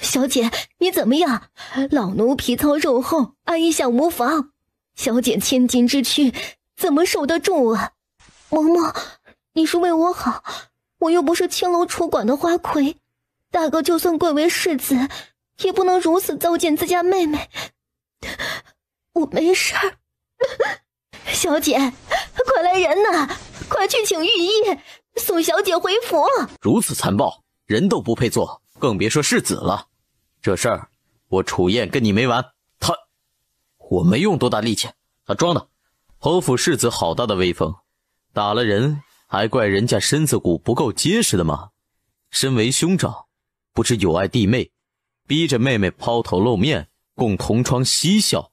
小姐，你怎么样？老奴皮糙肉厚，阿姨想无妨。小姐千金之躯，怎么受得住啊？嬷嬷，你是为我好，我又不是青楼楚馆的花魁，大哥就算贵为世子，也不能如此糟践自家妹妹。我没事儿。小姐，快来人呐！快去请御医，送小姐回府。如此残暴，人都不配做，更别说世子了。这事儿我楚燕跟你没完。我没用多大力气，他装的。侯府世子好大的威风，打了人还怪人家身子骨不够结实的吗？身为兄长，不知有爱弟妹，逼着妹妹抛头露面，共同窗嬉笑，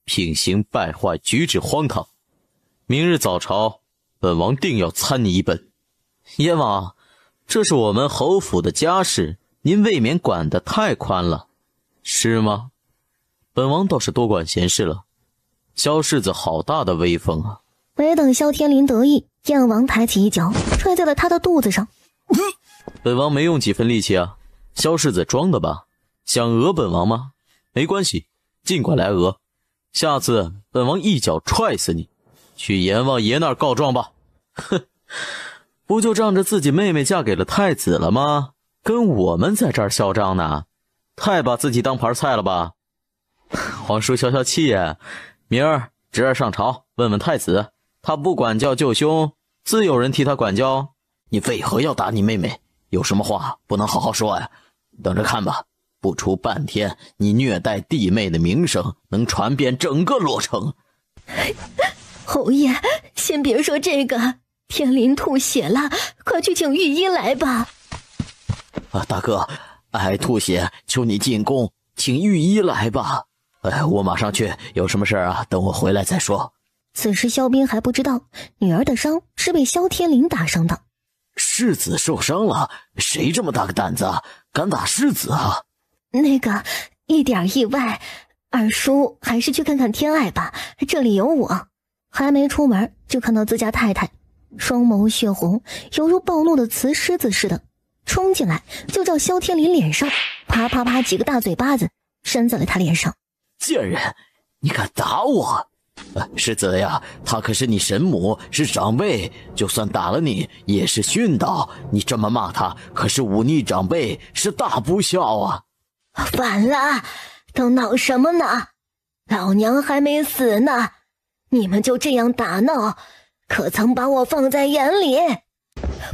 品行败坏，举止荒唐。明日早朝，本王定要参你一本。燕王，这是我们侯府的家事，您未免管得太宽了。是吗？本王倒是多管闲事了。萧世子好大的威风啊！没等萧天林得意，燕王抬起一脚踹在了他的肚子上。本王没用几分力气啊，萧世子装的吧？想讹本王吗？没关系，尽管来讹。下次本王一脚踹死你，去阎王爷那儿告状吧。哼，不就仗着自己妹妹嫁给了太子了吗？跟我们在这儿嚣张呢，太把自己当盘菜了吧？皇叔消消气呀，明儿侄儿上朝问问太子，他不管教舅兄，自有人替他管教。你为何要打你妹妹？有什么话不能好好说呀？等着看吧，不出半天，你虐待弟妹的名声能传遍整个洛城。侯爷，先别说这个，天林吐血了，快去请御医来吧。大哥，爱吐血，求你进宫，请御医来吧。我马上去，有什么事啊？等我回来再说。此时萧斌还不知道女儿的伤是被萧天林打伤的。世子受伤了？谁这么大个胆子，敢打世子啊？那个，一点意外，二叔还是去看看天爱吧，这里有我。还没出门就看到自家太太双眸血红，犹如暴怒的雌狮子似的，冲进来就照萧天林脸上啪啪啪几个大嘴巴子扇在了他脸上。贱人，你敢打我？世子呀，她可是你神母，是长辈，就算打了你也是训导，你这么骂她可是忤逆长辈，是大不孝啊。反了，都闹什么呢？老娘还没死呢，你们就这样打闹，可曾把我放在眼里？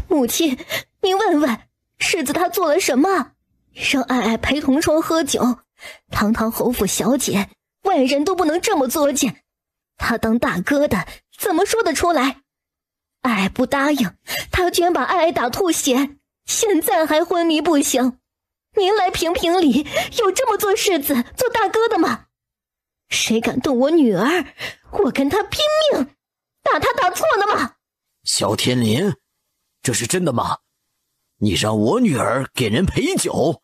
母亲，您问问世子他做了什么，让爱爱陪同窗喝酒，堂堂侯府小姐，外人都不能这么作践，他当大哥的怎么说得出来？爱爱不答应，他居然把爱爱打吐血，现在还昏迷不醒。您来评评理，有这么做世子做大哥的吗？谁敢动我女儿，我跟他拼命，打他打错了吗？萧天林，这是真的吗？你让我女儿给人陪酒？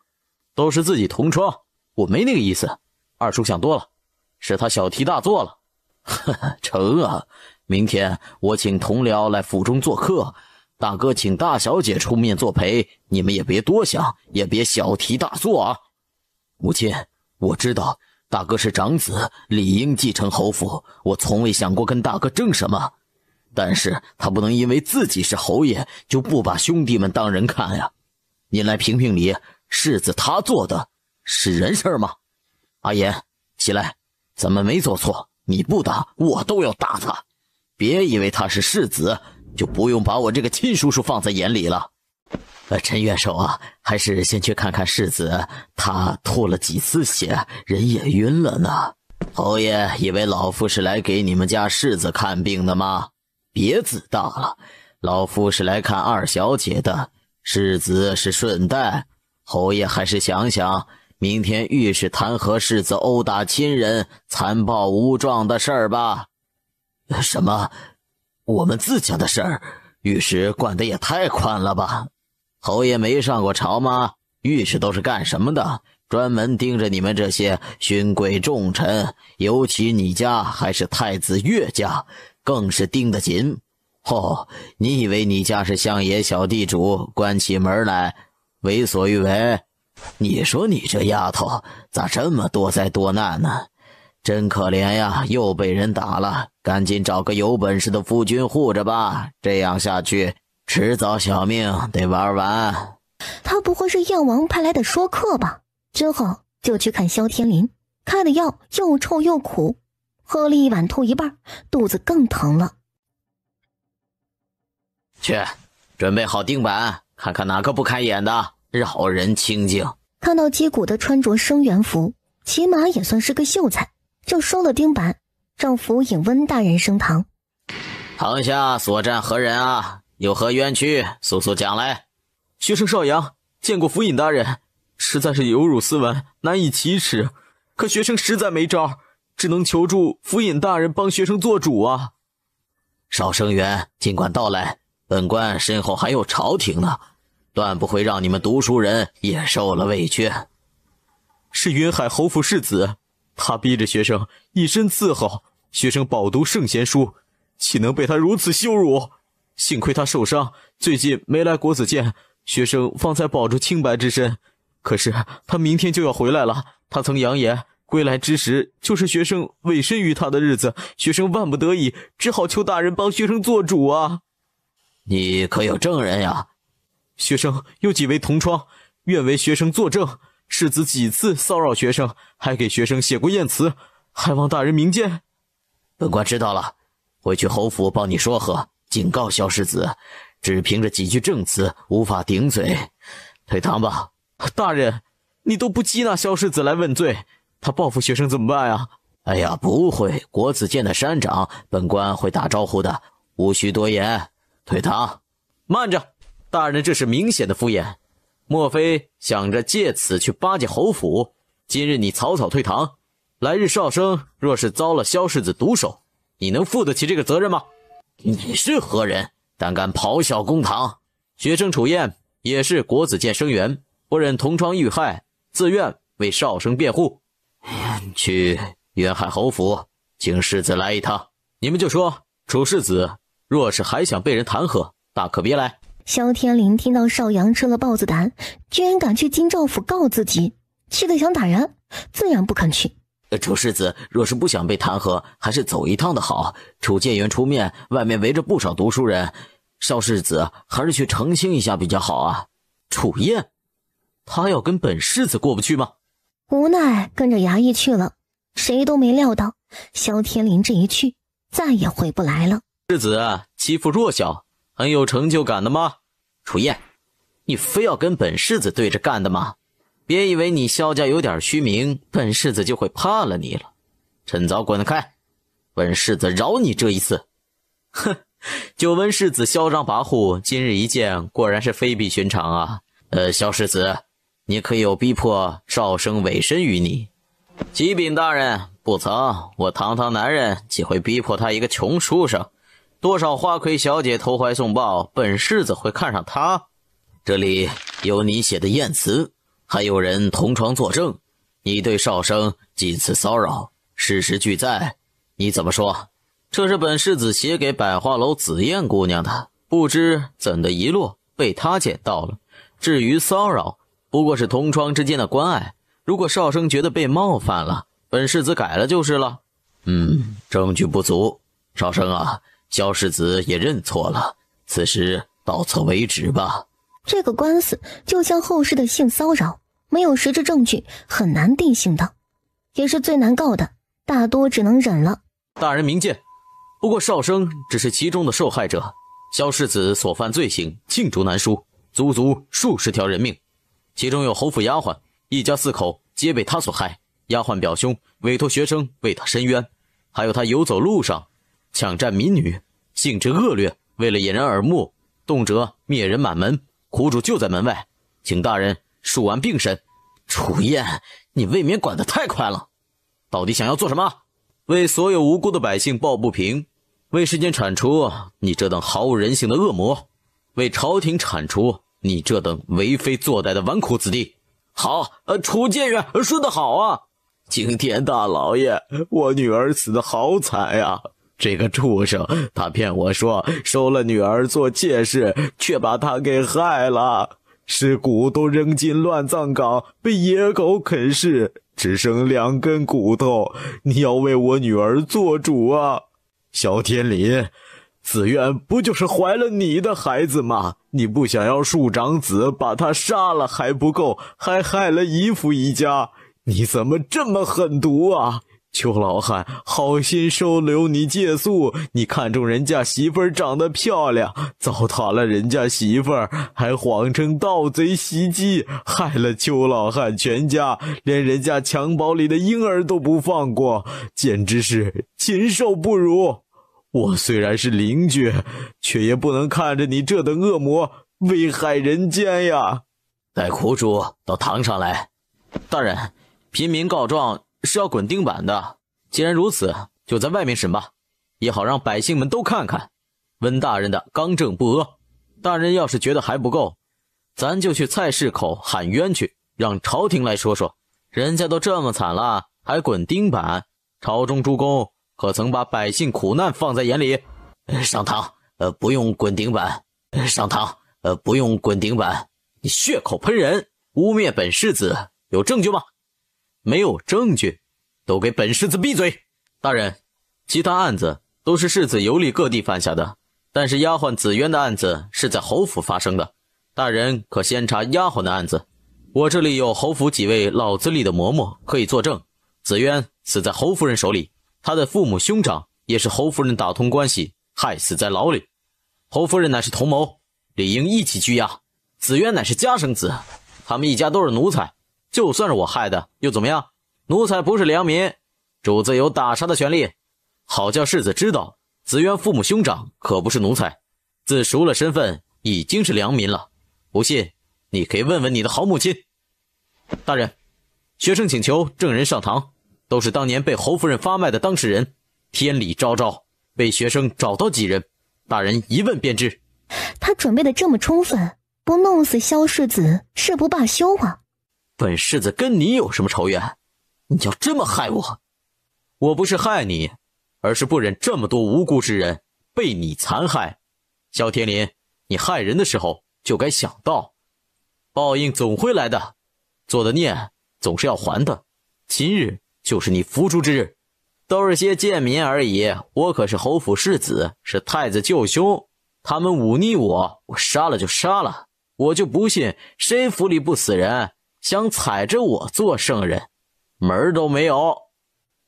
都是自己同窗，我没那个意思。二叔想多了，是他小题大做了。成啊，明天我请同僚来府中做客，大哥请大小姐出面作陪，你们也别多想，也别小题大做啊。母亲，我知道大哥是长子，理应继承侯府，我从未想过跟大哥争什么，但是他不能因为自己是侯爷就不把兄弟们当人看呀。您来评评理，世子他做的是人事吗？阿言，起来，咱们没做错，你不打我都要打他，别以为他是世子就不用把我这个亲叔叔放在眼里了。陈元首啊，还是先去看看世子，他吐了几次血，人也晕了呢。侯爷以为老夫是来给你们家世子看病的吗？别自大了，老夫是来看二小姐的，世子是顺带。侯爷还是想想明天御史弹劾世子殴打亲人、残暴无状的事儿吧。什么？我们自家的事儿，御史管得也太宽了吧？侯爷没上过朝吗？御史都是干什么的？专门盯着你们这些勋贵重臣，尤其你家还是太子岳家，更是盯得紧。你以为你家是乡野小地主，关起门来为所欲为？你说你这丫头咋这么多灾多难呢？真可怜呀，又被人打了，赶紧找个有本事的夫君护着吧，这样下去迟早小命得玩完。他不会是燕王派来的说客吧？之后就去看萧天林，开的药又臭又苦，喝了一碗吐一半，肚子更疼了。去，准备好钉板，看看哪个不开眼的，扰人清静。看到击鼓的穿着生源服，起码也算是个秀才，就收了钉板，让府尹温大人升堂。堂下所站何人啊？有何冤屈，速速讲来。学生邵阳见过府尹大人，实在是有辱斯文，难以启齿。可学生实在没招，只能求助府尹大人帮学生做主啊。邵生源，尽管道来，本官身后还有朝廷呢，断不会让你们读书人也受了委屈。是云海侯府世子，他逼着学生以身伺候，学生饱读圣贤书，岂能被他如此羞辱？幸亏他受伤，最近没来国子监，学生方才保住清白之身。可是他明天就要回来了，他曾扬言归来之时就是学生委身于他的日子，学生万不得已只好求大人帮学生做主啊。你可有证人呀？学生有几位同窗，愿为学生作证，世子几次骚扰学生，还给学生写过验词，还望大人明鉴。本官知道了，回去侯府帮你说和，警告萧世子，只凭着几句证词无法顶嘴，退堂吧。大人，你都不缉拿萧世子来问罪，他报复学生怎么办啊？哎呀，不会，国子监的山长本官会打招呼的，无需多言。退堂。慢着，大人这是明显的敷衍，莫非想着借此去巴结侯府？今日你草草退堂，来日邵生若是遭了萧世子毒手，你能负得起这个责任吗？你是何人，胆敢咆哮公堂？学生楚燕也是国子监生源，不忍同窗遇害，自愿为邵生辩护。去云海侯府，请世子来一趟。你们就说楚世子若是还想被人弹劾，大可别来。萧天林听到邵阳吃了豹子胆，居然敢去京兆府告自己，气得想打人，自然不肯去。楚世子若是不想被弹劾，还是走一趟的好。楚建元出面，外面围着不少读书人，邵世子还是去澄清一下比较好啊。楚燕，他要跟本世子过不去吗？无奈跟着衙役去了，谁都没料到萧天林这一去再也回不来了。世子欺负弱小，很有成就感的吗？楚燕，你非要跟本世子对着干的吗？别以为你萧家有点虚名，本世子就会怕了你了。趁早滚开，本世子饶你这一次。哼，久闻世子嚣张跋扈，今日一见，果然是非比寻常啊。萧世子，你可有逼迫邵生委身于你？启禀大人，不曾，我堂堂男人岂会逼迫他一个穷书生？多少花魁小姐投怀送抱，本世子会看上他？这里有你写的验词，还有人同窗作证，你对邵生几次骚扰，事实俱在，你怎么说？这是本世子写给百花楼紫燕姑娘的，不知怎的遗落，被她捡到了。至于骚扰，不过是同窗之间的关爱，如果邵生觉得被冒犯了，本世子改了就是了。证据不足，邵生啊，萧世子也认错了，此时到此为止吧。这个官司就像后世的性骚扰，没有实质证据，很难定性的，也是最难告的，大多只能忍了。大人明鉴，不过邵生只是其中的受害者，萧世子所犯罪行罄竹难书，足足数十条人命，其中有侯府丫鬟，一家4口皆被他所害，丫鬟表兄委托学生为他申冤，还有他游走路上抢占民女，性质恶劣，为了引人耳目，动辄灭人满门，苦主就在门外，请大人恕案并审。楚燕，你未免管得太宽了，到底想要做什么？为所有无辜的百姓抱不平，为世间铲除你这等毫无人性的恶魔，为朝廷铲除你这等为非作歹的纨绔子弟。好，楚建远说得好啊！惊天大老爷，我女儿死得好惨呀！这个畜生，他骗我说收了女儿做妾室，却把她给害了。尸骨都扔进乱葬岗，被野狗啃噬，只剩2根骨头。你要为我女儿做主啊！萧天林，紫苑不就是怀了你的孩子吗？你不想要庶长子，把他杀了还不够，还害了姨父一家。你怎么这么狠毒啊？邱老汉好心收留你借宿，你看中人家媳妇儿长得漂亮，糟蹋了人家媳妇儿，还谎称盗贼袭击，害了邱老汉全家，连人家襁褓里的婴儿都不放过，简直是禽兽不如。我虽然是邻居，却也不能看着你这等恶魔危害人间呀！带苦主到堂上来。大人，平民告状是要滚钉板的，既然如此，就在外面审吧，也好让百姓们都看看温大人的刚正不阿。大人要是觉得还不够，咱就去菜市口喊冤去，让朝廷来说说，人家都这么惨了，还滚钉板，朝中诸公可曾把百姓苦难放在眼里？上堂，不用滚钉板。上堂，不用滚钉板。你血口喷人，污蔑本世子，有证据吗？没有证据，都给本世子闭嘴！大人，其他案子都是世子游历各地犯下的，但是丫鬟紫渊的案子是在侯府发生的，大人可先查丫鬟的案子。我这里有侯府几位老资历的嬷嬷可以作证，紫渊死在侯夫人手里，他的父母兄长也是侯夫人打通关系，害死在牢里。侯夫人乃是同谋，理应一起拘押。紫渊乃是家生子，他们一家都是奴才，就算是我害的又怎么样？奴才不是良民，主子有打杀的权利。好叫世子知道，紫渊父母兄长可不是奴才，自赎了身份已经是良民了。不信你可以问问你的好母亲。大人，学生请求证人上堂，都是当年被侯夫人发卖的当事人，天理昭昭，被学生找到几人，大人一问便知。他准备的这么充分，不弄死萧世子誓不罢休啊！本世子跟你有什么仇怨？你要这么害我？我不是害你，而是不忍这么多无辜之人被你残害。萧天林，你害人的时候就该想到，报应总会来的，做的孽总是要还的，今日就是你伏诛之日。都是些贱民而已，我可是侯府世子，是太子舅兄，他们忤逆我，我杀了就杀了，我就不信谁府里不死人，想踩着我做圣人，门儿都没有。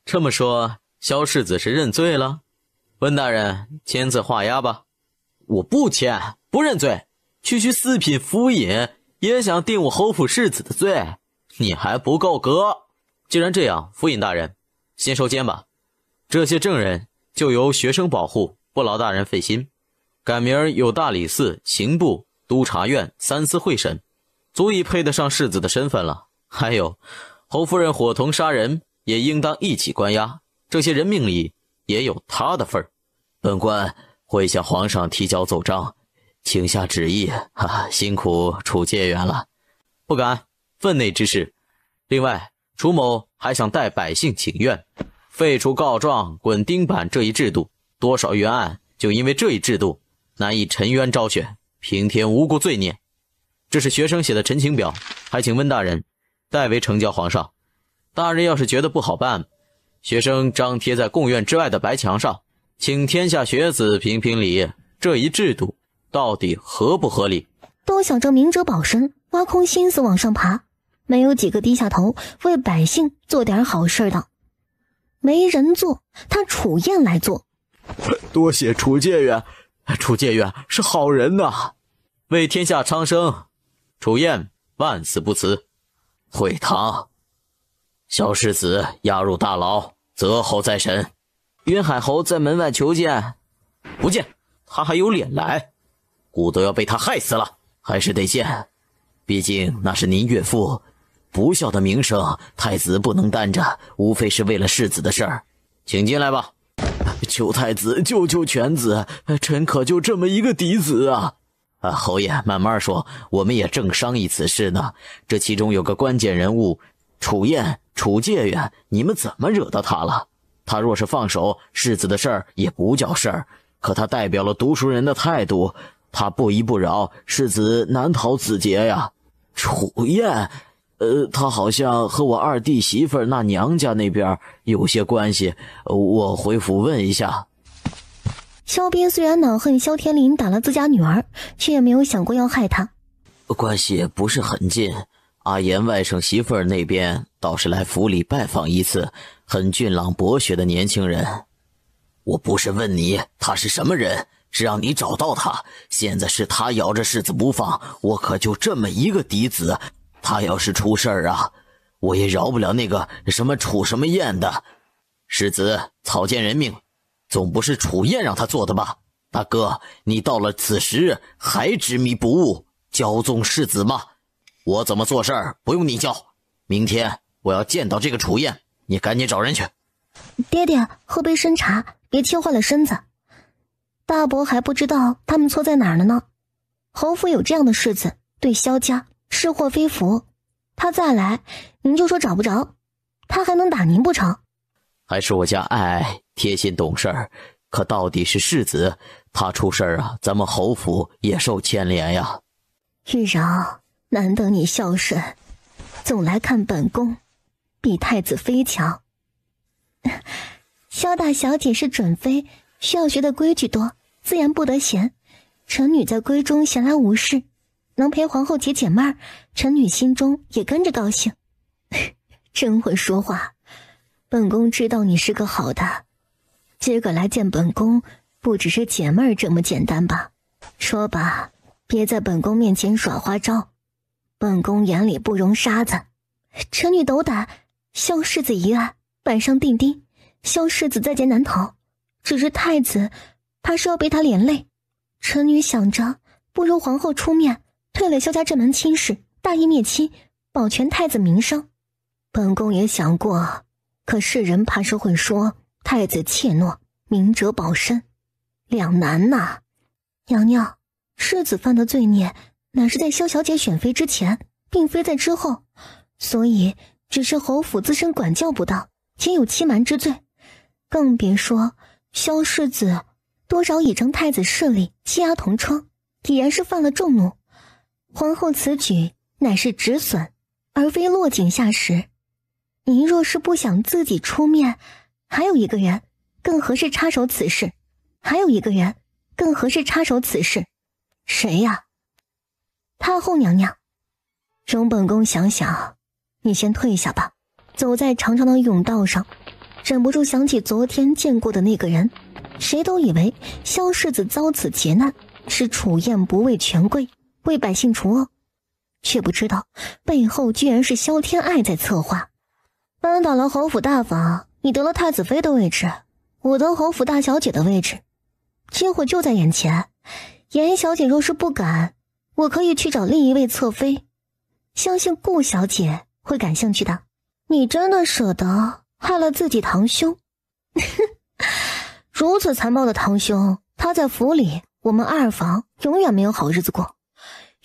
这么说，萧世子是认罪了？温大人，签字画押吧。我不签，不认罪，区区四品府尹也想定我侯府世子的罪，你还不够格。既然这样，府尹大人，先收监吧。这些证人就由学生保护，不劳大人费心。改名有大理寺、刑部、督察院三司会审，足以配得上世子的身份了。还有，侯夫人伙同杀人，也应当一起关押，这些人命里也有他的份儿。本官会向皇上提交奏章，请下旨意。辛苦楚介远了。不敢，分内之事。另外，楚某还想代百姓请愿，废除告状滚钉板这一制度，多少冤案就因为这一制度难以沉冤昭雪，平添无辜罪孽。这是学生写的陈情表，还请温大人代为呈交皇上。大人要是觉得不好办，学生张贴在贡院之外的白墙上，请天下学子评评理，这一制度到底合不合理？都想着明哲保身，挖空心思往上爬，没有几个低下头为百姓做点好事的。没人做，他楚燕来做。多谢楚介远，楚介远是好人呐。为天下昌生，楚燕万死不辞。会堂，萧世子押入大牢，择后再审。云海侯在门外求见。不见，他还有脸来？孤都要被他害死了。还是得见，毕竟那是您岳父，不孝的名声太子不能担着，无非是为了世子的事儿。请进来吧。求太子救救犬子，臣可就这么一个嫡子啊！侯爷慢慢说，我们也正商议此事呢。这其中有个关键人物楚燕、楚介元，你们怎么惹到他了？他若是放手，世子的事儿也不叫事儿，可他代表了读书人的态度，他不依不饶，世子难逃此劫呀。楚燕，他好像和我二弟媳妇儿那娘家那边有些关系，我回府问一下。萧斌虽然恼恨萧天林打了自家女儿，却也没有想过要害他。关系不是很近，阿言外甥媳妇儿那边倒是来府里拜访一次，很俊朗博学的年轻人。我不是问你他是什么人，是让你找到他。现在是他咬着世子不放，我可就这么一个嫡子，他要是出事儿啊，我也饶不了那个什么楚什么燕的。世子草菅人命，总不是楚燕让他做的吧？大哥，你到了此时还执迷不悟，骄纵世子吗？我怎么做事儿不用你教。明天我要见到这个楚燕，你赶紧找人去。爹爹，喝杯参茶，别气坏了身子。大伯还不知道他们错在哪儿了呢。侯府有这样的世子，对萧家是祸非福。他再来，您就说找不着，他还能打您不成？还是我家爱贴心懂事儿，可到底是世子，他出事儿啊，咱们侯府也受牵连呀。玉娆，难得你孝顺，总来看本宫，比太子妃强。萧大小姐是准妃，需要学的规矩多，自然不得闲。臣女在闺中闲来无事，能陪皇后解闷儿，臣女心中也跟着高兴。真会说话，本宫知道你是个好的。今个来见本宫，不只是解闷儿这么简单吧？说吧，别在本宫面前耍花招，本宫眼里不容沙子。臣女斗胆，萧世子一案板上钉钉，萧世子在劫难逃。只是太子怕是要被他连累，臣女想着不如皇后出面退了萧家这门亲事，大义灭亲，保全太子名声。本宫也想过，可世人怕是会说太子怯懦，明哲保身，两难呐。娘娘，世子犯的罪孽乃是在萧小姐选妃之前，并非在之后，所以只是侯府自身管教不当，且有欺瞒之罪。更别说萧世子多少倚仗太子势力欺压同窗，已然是犯了众怒。皇后此举乃是止损，而非落井下石。您若是不想自己出面，还有一个人更合适插手此事。谁呀？太后娘娘。容本宫想想，你先退下吧。走在长长的甬道上，忍不住想起昨天见过的那个人。谁都以为萧世子遭此劫难是楚燕不畏权贵，为百姓除恶，却不知道背后居然是萧天爱在策划。扳倒了侯府大房，你得了太子妃的位置，我得侯府大小姐的位置，机会就在眼前。严小姐若是不敢，我可以去找另一位侧妃，相信顾小姐会感兴趣的。你真的舍得害了自己堂兄？如此残暴的堂兄，他在府里，我们二房永远没有好日子过。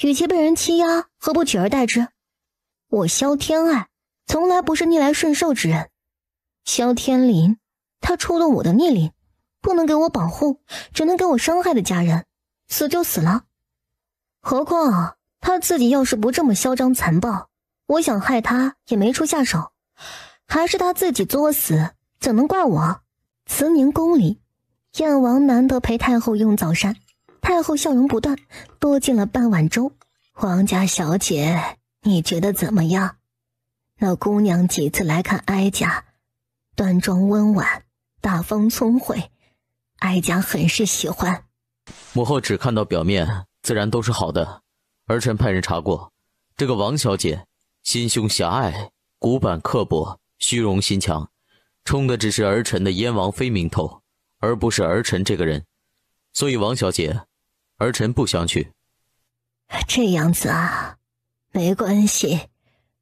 与其被人欺压，何不取而代之？我萧天爱从来不是逆来顺受之人。萧天林，他触动我的逆鳞，不能给我保护，只能给我伤害的家人，死就死了。何况他自己要是不这么嚣张残暴，我想害他也没处下手。还是他自己作死，怎能怪我？慈宁宫里，燕王难得陪太后用早膳，太后笑容不断，多进了半碗粥。皇家小姐，你觉得怎么样？那姑娘几次来看哀家，端庄温婉，大方聪慧，哀家很是喜欢。母后只看到表面，自然都是好的。儿臣派人查过，这个王小姐心胸狭隘，古板刻薄，虚荣心强，冲的只是儿臣的燕王妃名头，而不是儿臣这个人。所以王小姐，儿臣不相去。这样子啊，没关系，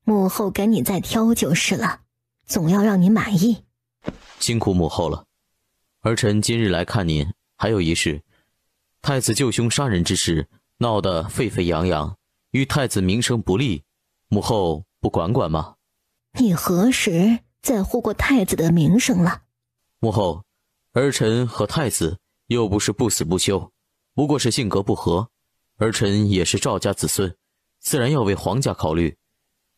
母后给你再挑就是了，总要让你满意。辛苦母后了。儿臣今日来看您，还有一事，太子救兄杀人之事，闹得沸沸扬扬，与太子名声不利，母后不管管吗？你何时在乎过太子的名声了？母后，儿臣和太子又不是不死不休，不过是性格不合。儿臣也是赵家子孙，自然要为皇家考虑。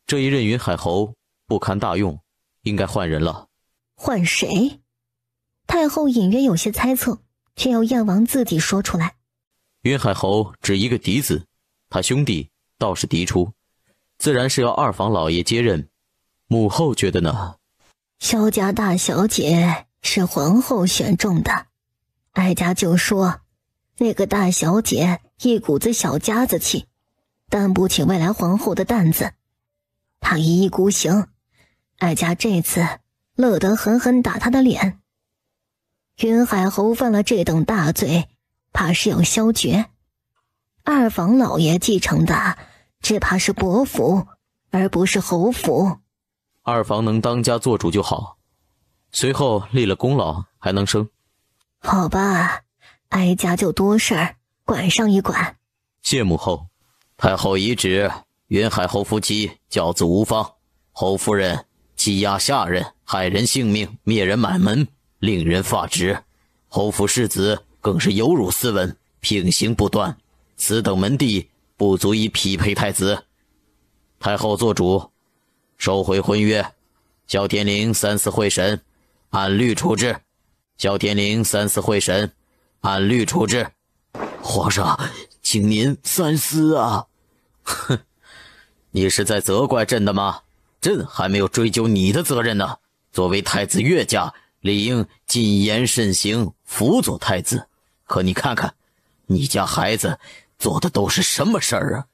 这一任云海侯不堪大用，应该换人了。换谁？太后隐约有些猜测，却要燕王自己说出来。云海侯只一个嫡子，他兄弟倒是嫡出，自然是要二房老爷接任。母后觉得呢？萧家大小姐是皇后选中的，哀家就说那个大小姐一股子小家子气，担不起未来皇后的担子。她一意孤行，哀家这次乐得狠狠打她的脸。云海侯犯了这等大罪，怕是要削爵。二房老爷继承的只怕是伯府，而不是侯府。二房能当家做主就好，随后立了功劳还能升。好吧，哀家就多事儿，管上一管。谢母后。太后遗旨，云海侯夫妻教子无方，侯夫人欺压下人，害人性命，灭人满门，令人发指。侯府世子更是有辱斯文，品行不端，此等门第不足以匹配太子。太后做主，收回婚约，萧天灵3次会审，按律处置。萧天灵3次会审，按律处置。皇上，请您三思啊！哼，你是在责怪朕的吗？朕还没有追究你的责任呢。作为太子岳家，理应谨言慎行，辅佐太子。可你看看，你家孩子做的都是什么事儿啊？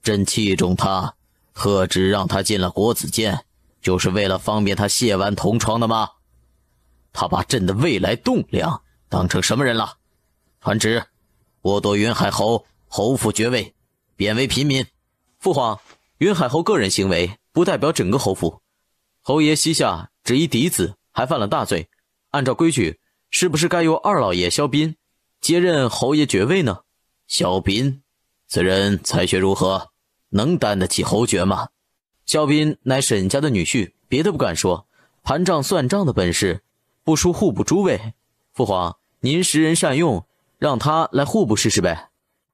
朕器重他，何止让他进了国子监，就是为了方便他卸完同窗的吗？他把朕的未来栋梁当成什么人了？传旨，剥夺云海侯侯府爵位，贬为平民。父皇，云海侯个人行为不代表整个侯府。侯爷膝下只一嫡子，还犯了大罪，按照规矩，是不是该由二老爷萧斌接任侯爷爵位呢？萧斌，此人才学如何？能担得起侯爵吗？萧斌乃沈家的女婿，别的不敢说，盘账算账的本事不输户部诸位。父皇，您识人善用，让他来户部试试呗。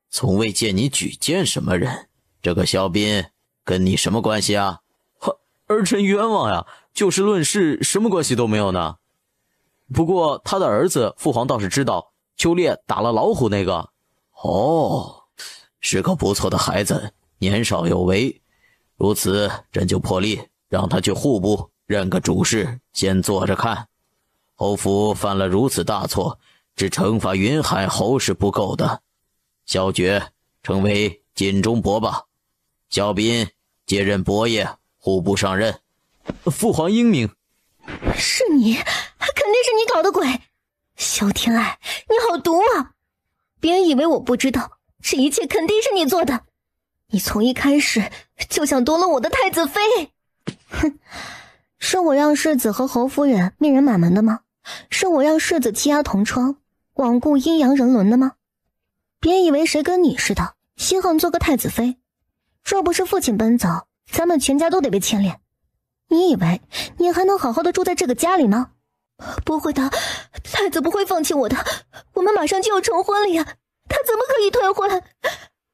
从未见你举荐什么人，这个萧斌跟你什么关系啊？儿臣冤枉呀，就事论事，什么关系都没有呢。不过他的儿子父皇倒是知道，秋烈打了老虎那个。哦，是个不错的孩子，年少有为。如此，朕就破例让他去户部任个主事，先坐着看。侯府犯了如此大错，只惩罚云海侯是不够的。萧爵成为锦中伯吧，萧斌接任伯爷，户部上任。父皇英明。是你，肯定是你搞的鬼！萧天爱，你好毒啊！别以为我不知道，这一切肯定是你做的。你从一开始就想夺了我的太子妃。哼，是我让世子和侯夫人灭人满门的吗？是我让世子欺压同窗，罔顾阴阳人伦的吗？别以为谁跟你似的稀罕做个太子妃，若不是父亲奔走，咱们全家都得被牵连。你以为你还能好好的住在这个家里吗？不会的，太子不会放弃我的，我们马上就要成婚了呀，他怎么可以退婚？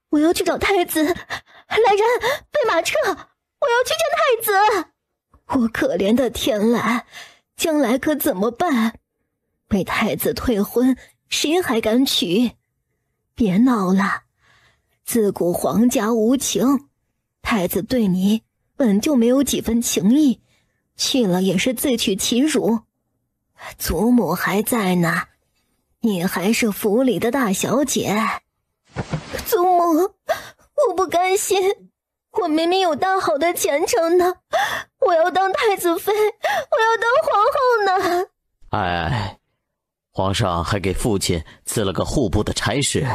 我要去找太子，来人，备马车，我要去见太子。我可怜的天籁，将来可怎么办？被太子退婚，谁还敢娶？别闹了，自古皇家无情，太子对你本就没有几分情意，去了也是自取其辱。祖母还在呢，你还是府里的大小姐。祖母，我不甘心，我明明有大好的前程呢，我要当太子妃，我要当皇后呢。哎，皇上还给父亲赐了个户部的差事，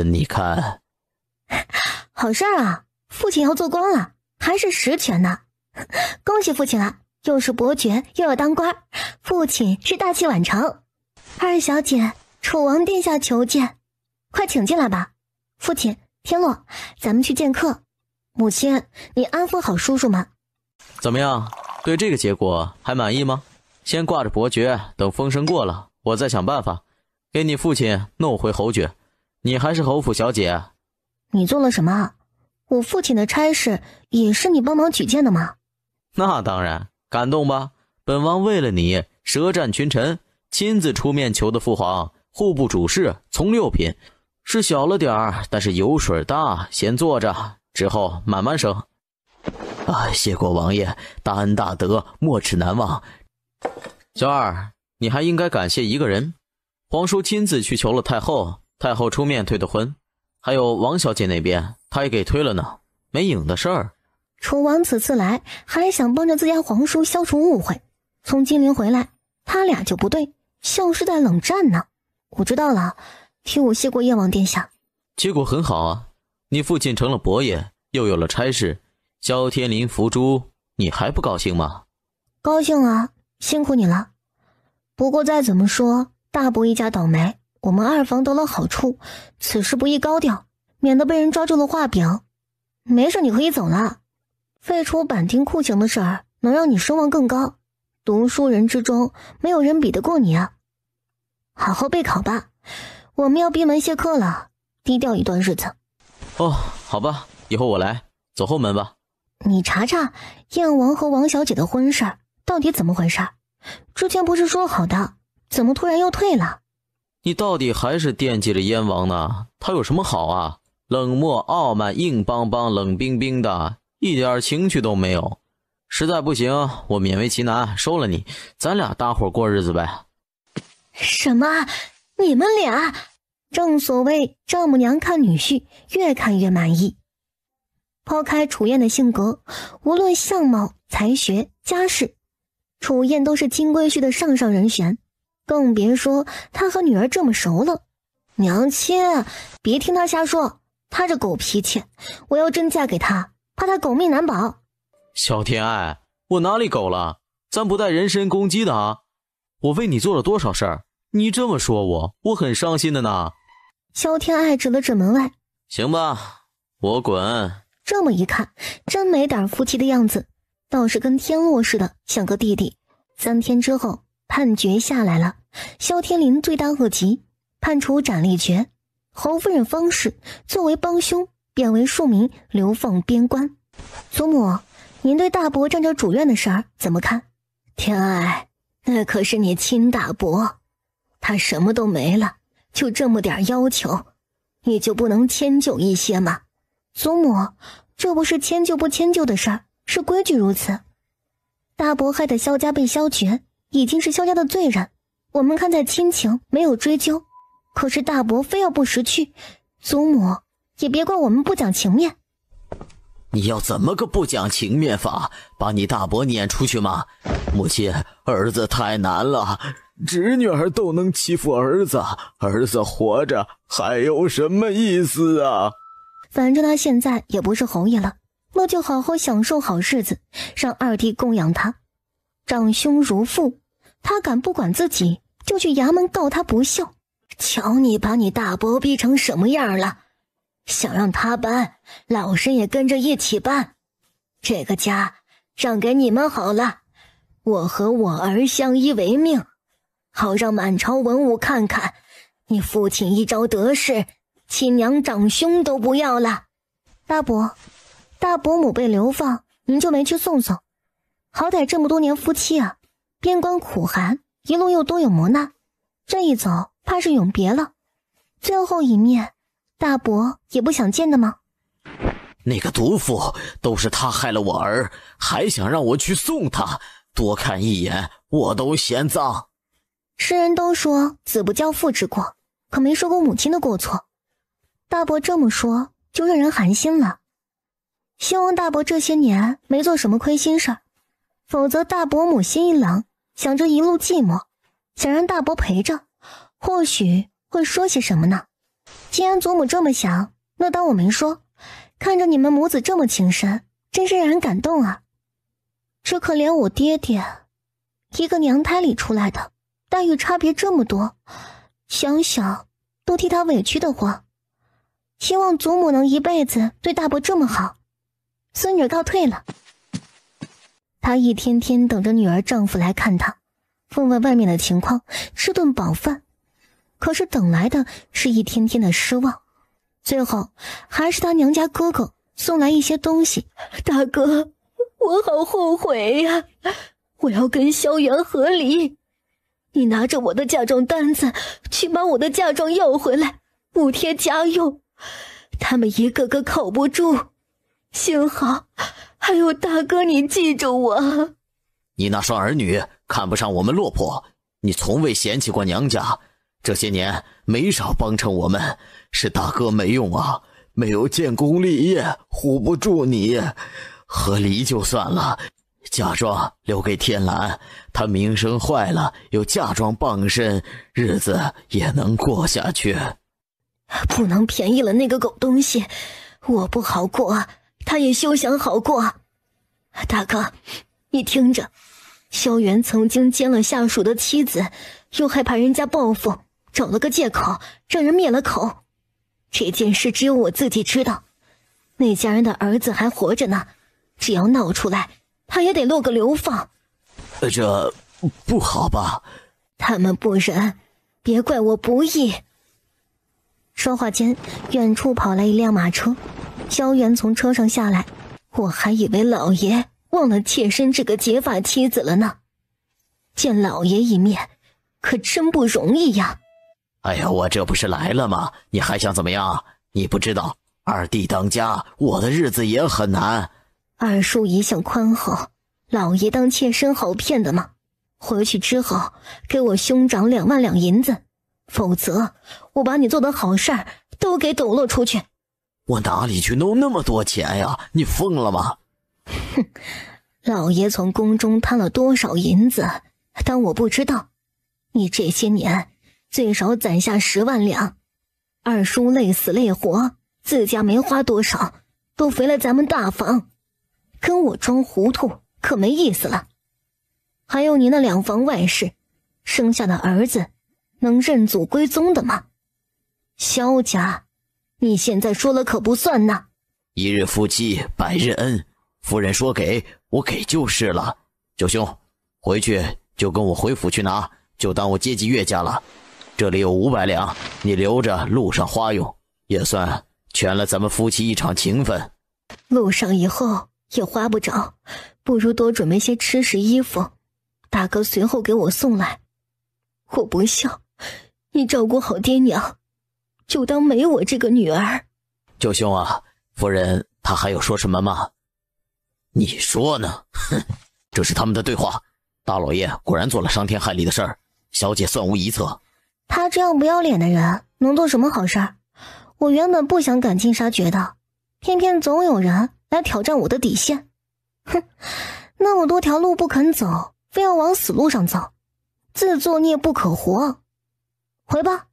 你看。好事啊，父亲要做官了，还是实权呢。恭喜父亲啊，又是伯爵又要当官，父亲是大器晚成。二小姐，楚王殿下求见，快请进来吧。父亲，天洛，咱们去见客。母亲，你安抚好叔叔们。怎么样？对这个结果还满意吗？先挂着伯爵，等风声过了，我再想办法给你父亲弄回侯爵。你还是侯府小姐。你做了什么？我父亲的差事也是你帮忙举荐的吗？那当然，感动吧？本王为了你舌战群臣，亲自出面求的父皇，户部主事，从六品，是小了点儿，但是油水大，先坐着，之后慢慢升。谢过王爷，大恩大德，没齿难忘。小二，你还应该感谢一个人，皇叔亲自去求了太后，太后出面退的婚，还有王小姐那边，她也给推了呢，没影的事儿。楚王此次来，还想帮着自家皇叔消除误会。从金陵回来，他俩就不对，像是在冷战呢。我知道了，替我谢过燕王殿下。结果很好啊，你父亲成了伯爷，又有了差事，萧天林伏诛，你还不高兴吗？高兴啊，辛苦你了。不过再怎么说，大伯一家倒霉，我们二房得了好处，此事不宜高调，免得被人抓住了画柄。没事，你可以走了。废除板丁酷刑的事儿，能让你声望更高。读书人之中，没有人比得过你啊。好好备考吧，我们要闭门谢客了，低调一段日子。哦，好吧，以后我来，走后门吧。你查查燕王和王小姐的婚事到底怎么回事？之前不是说好的，怎么突然又退了？你到底还是惦记着燕王呢？他有什么好啊？冷漠傲慢，硬邦邦，冷冰冰的，一点情趣都没有。实在不行，我勉为其难收了你，咱俩搭伙过日子呗。什么？你们俩？正所谓丈母娘看女婿，越看越满意。抛开楚燕的性格，无论相貌、才学、家世，楚燕都是金龟婿的上上人选，更别说他和女儿这么熟了。娘亲，别听他瞎说，他这狗脾气，我要真嫁给他，怕他狗命难保。小天爱，我哪里狗了？咱不带人身攻击的啊！我为你做了多少事儿，你这么说我很伤心的呢。萧天爱指了指门外。行吧，我滚。这么一看，真没点夫妻的样子，倒是跟天洛似的，像个弟弟。3天之后，判决下来了，萧天林罪大恶极，判处斩立决。侯夫人方氏作为帮凶，贬为庶民，流放边关。祖母，您对大伯占着主院的事儿怎么看？天爱，那可是你亲大伯，他什么都没了，就这么点要求，你就不能迁就一些吗？祖母，这不是迁就不迁就的事儿，是规矩如此。大伯害得萧家被消绝，已经是萧家的罪人，我们看在亲情，没有追究。可是大伯非要不识趣，祖母也别怪我们不讲情面。你要怎么个不讲情面法？把你大伯撵出去吗？母亲，儿子太难了，侄女儿都能欺负儿子，儿子活着还有什么意思啊？反正他现在也不是侯爷了，那就好好享受好日子，让二弟供养他。长兄如父，他敢不管自己，就去衙门告他不孝。瞧你把你大伯逼成什么样了，想让他搬，老身也跟着一起搬。这个家让给你们好了，我和我儿相依为命，好让满朝文武看看，你父亲一朝得势，亲娘长兄都不要了。大伯母被流放，您就没去送送？好歹这么多年夫妻啊，边关苦寒，一路又多有磨难，这一走怕是永别了。最后一面，大伯也不想见的吗？那个毒妇都是他害了我儿，还想让我去送他，多看一眼我都嫌脏。世人都说子不教父之过，可没说过母亲的过错。大伯这么说就让人寒心了。希望大伯这些年没做什么亏心事儿，否则大伯母心一冷，想着一路寂寞，想让大伯陪着，或许会说些什么呢？既然祖母这么想，那当我没说。看着你们母子这么情深，真是让人感动啊。只可怜我爹爹，一个娘胎里出来的，待遇差别这么多，想想都替他委屈的慌。希望祖母能一辈子对大伯这么好。孙女告退了。她一天天等着女儿丈夫来看她，问问外面的情况，吃顿饱饭。可是等来的是一天天的失望，最后还是她娘家哥哥送来一些东西。大哥，我好后悔呀，我要跟萧元和离。你拿着我的嫁妆单子去把我的嫁妆要回来，补贴家用。他们一个个靠不住，幸好还有大哥你记着我。你那双儿女看不上我们落魄，你从未嫌弃过娘家，这些年没少帮衬我们，是大哥没用啊，没有建功立业，护不住你。和离就算了，嫁妆留给天蓝，她名声坏了，有嫁妆傍身，日子也能过下去。不能便宜了那个狗东西，我不好过，他也休想好过。大哥，你听着，萧元曾经奸了下属的妻子，又害怕人家报复，找了个借口让人灭了口。这件事只有我自己知道，那家人的儿子还活着呢，只要闹出来，他也得落个流放。这不好吧？他们不仁，别怪我不义。说话间，远处跑来一辆马车，萧元从车上下来，我还以为老爷忘了妾身这个结发妻子了呢。见老爷一面，可真不容易呀。哎呀，我这不是来了吗？你还想怎么样？你不知道二弟当家，我的日子也很难。二叔一向宽厚，老爷当妾身好骗的吗？回去之后给我兄长2万两银子，否则我把你做的好事儿都给抖落出去。我哪里去弄那么多钱呀？你疯了吗？哼，老爷从宫中贪了多少银子，当我不知道？你这些年最少攒下10万两，二叔累死累活，自家没花多少，都肥了咱们大房，跟我装糊涂可没意思了。还有你那2房外室，生下的儿子能认祖归宗的吗？萧家，你现在说了可不算呢。一日夫妻百日恩，夫人说给我给就是了。九兄，回去就跟我回府去拿，就当我接济岳家了。这里有500两，你留着路上花用，也算全了咱们夫妻一场情分。路上以后也花不着，不如多准备些吃食衣服，大哥随后给我送来。我不孝，你照顾好爹娘，就当没我这个女儿。九兄啊，夫人她还有说什么吗？你说呢？哼，这是他们的对话。大老爷果然做了伤天害理的事儿，小姐算无一策。他这样不要脸的人能做什么好事儿？我原本不想赶尽杀绝的，偏偏总有人来挑战我的底线。哼，那么多条路不肯走，非要往死路上走，自作孽不可活。回吧，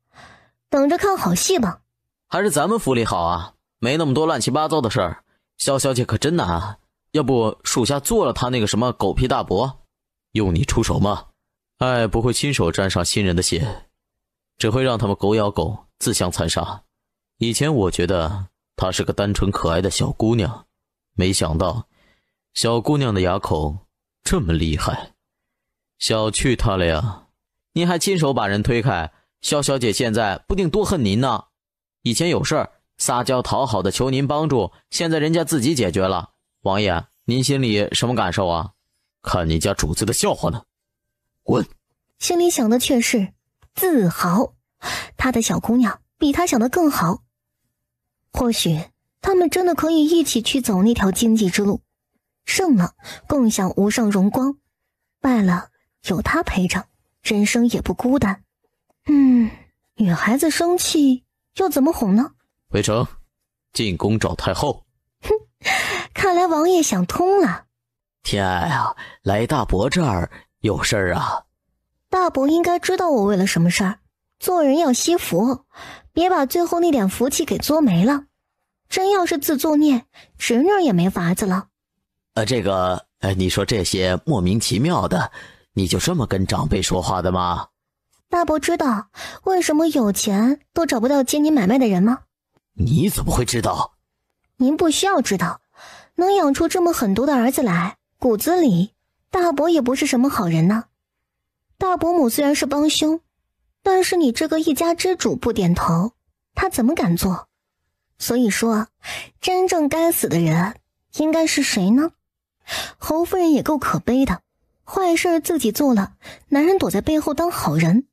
等着看好戏吧。还是咱们府里好啊，没那么多乱七八糟的事儿。萧小姐可真难啊，要不属下做了他那个什么狗屁大伯。用你出手吗？爱不会亲手沾上新人的血，只会让他们狗咬狗，自相残杀。以前我觉得她是个单纯可爱的小姑娘，没想到小姑娘的牙口这么厉害。小觑她了呀。您还亲手把人推开，萧小姐现在不定多恨您呢。以前有事儿撒娇讨好的求您帮助，现在人家自己解决了。王爷，您心里什么感受啊？看你家主子的笑话呢。滚！心里想的却是自豪，他的小姑娘比他想的更好。或许他们真的可以一起去走那条经济之路，胜了共享无上荣光，败了有他陪着，人生也不孤单。女孩子生气又怎么哄呢？回城进宫找太后。哼，看来王爷想通了。天爱啊，来大伯这儿有事儿啊？大伯应该知道我为了什么事儿。做人要惜福，别把最后那点福气给作没了。真要是自作孽，侄女也没法子了。你说这些莫名其妙的，你就这么跟长辈说话的吗？大伯知道为什么有钱都找不到接你买卖的人吗？你怎么会知道？您不需要知道，能养出这么很多的儿子来，骨子里大伯也不是什么好人呢。大伯母虽然是帮凶，但是你这个一家之主不点头，他怎么敢做？所以说，真正该死的人应该是谁呢？侯夫人也够可悲的，坏事自己做了，男人躲在背后当好人。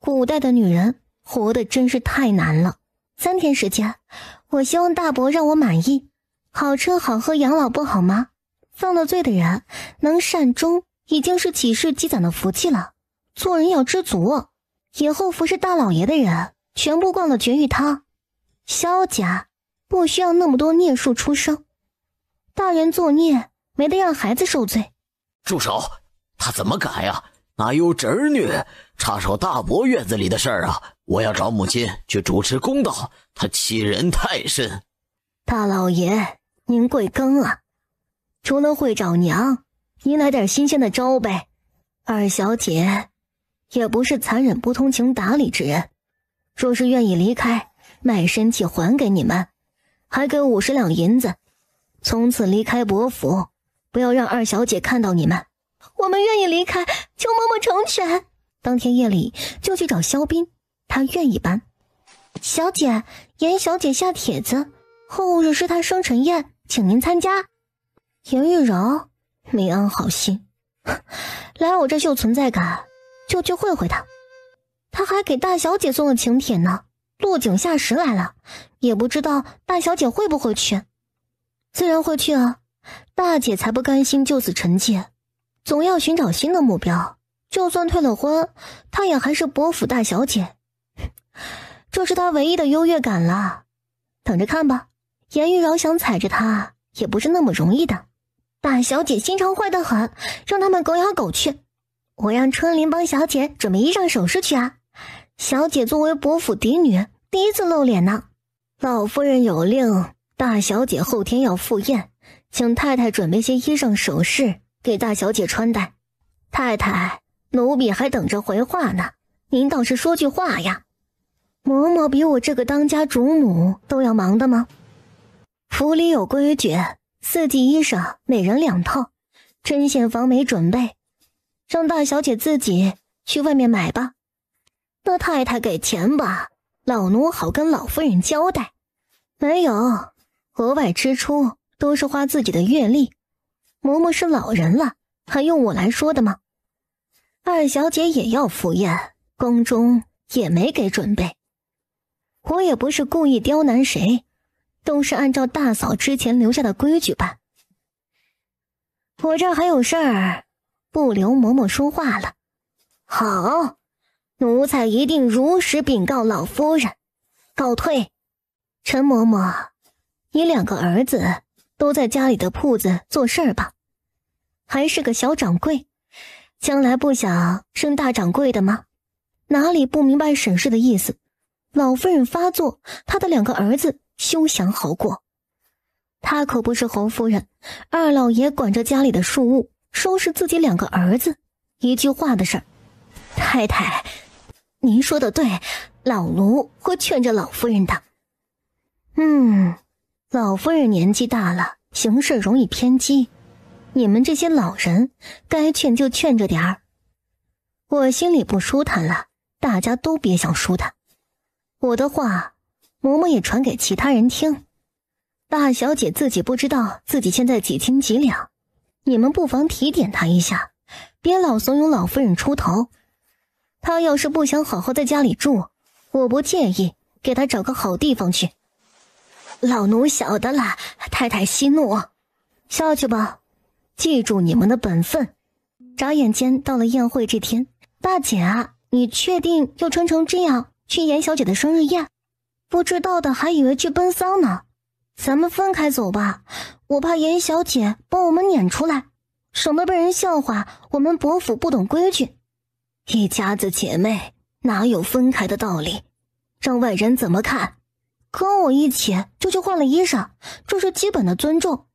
古代的女人活得真是太难了。3天时间，我希望大伯让我满意，好吃好喝养老不好吗？犯了罪的人能善终，已经是几世积攒的福气了。做人要知足，以后服侍大老爷的人全部灌了绝育汤。萧家不需要那么多孽数出生，大人作孽没得让孩子受罪。住手！他怎么敢呀？哪有侄女插手大伯院子里的事儿啊？我要找母亲去主持公道，他欺人太甚。大老爷，您贵庚啊？除了会找娘，您来点新鲜的招呗。二小姐也不是残忍不通情达理之人，若是愿意离开，卖身契还给你们，还给50两银子，从此离开伯府，不要让二小姐看到你们。我们愿意离开，求嬷嬷成全。当天夜里就去找萧斌，他愿意搬。小姐，严小姐下帖子，后日是她生辰宴，请您参加。严玉柔没安好心，来我这秀存在感，就去会会她。他还给大小姐送了请帖呢，落井下石来了，也不知道大小姐会不会去。自然会去啊，大姐才不甘心就此沉寂，总要寻找新的目标。就算退了婚，她也还是伯府大小姐，这是她唯一的优越感了。等着看吧，严玉饶想踩着她也不是那么容易的。大小姐心肠坏得很，让他们狗咬狗去。我让春林帮小姐准备衣裳首饰去啊。小姐作为伯府嫡女，第一次露脸呢。老夫人有令，大小姐后天要赴宴，请太太准备些衣裳首饰给大小姐穿戴。太太，奴婢还等着回话呢，您倒是说句话呀。嬷嬷比我这个当家主母都要忙的吗？府里有规矩，4季衣裳每人2套，针线房没准备，让大小姐自己去外面买吧。那太太给钱吧，老奴好跟老夫人交代。没有，额外支出都是花自己的月例。嬷嬷是老人了，还用我来说的吗？二小姐也要赴宴，宫中也没给准备。我也不是故意刁难谁，都是按照大嫂之前留下的规矩办。我这儿还有事儿，不留嬷嬷说话了。好，奴才一定如实禀告老夫人，告退。陈嬷嬷，你2个儿子都在家里的铺子做事儿吧？还是个小掌柜，将来不想升大掌柜的吗？哪里不明白沈氏的意思？老夫人发作，她的2个儿子休想好过。她可不是侯夫人，二老爷管着家里的庶务，收拾自己2个儿子，一句话的事儿。太太，您说的对，老奴会劝着老夫人的。老夫人年纪大了，行事容易偏激，你们这些老人该劝就劝着点儿。我心里不舒坦了，大家都别想舒坦。我的话嬷嬷也传给其他人听，大小姐自己不知道自己现在几斤几两，你们不妨提点她一下，别老怂恿老夫人出头。她要是不想好好在家里住，我不介意给她找个好地方去。老奴晓得了，太太息怒。下去吧，记住你们的本分。眨眼间到了宴会这天，大姐啊，你确定要穿成这样去严小姐的生日宴？不知道的还以为去奔丧呢。咱们分开走吧，我怕严小姐把我们撵出来，省得被人笑话我们伯府不懂规矩。一家子姐妹哪有分开的道理，让外人怎么看？跟我一起就去换了衣裳，这是基本的尊重。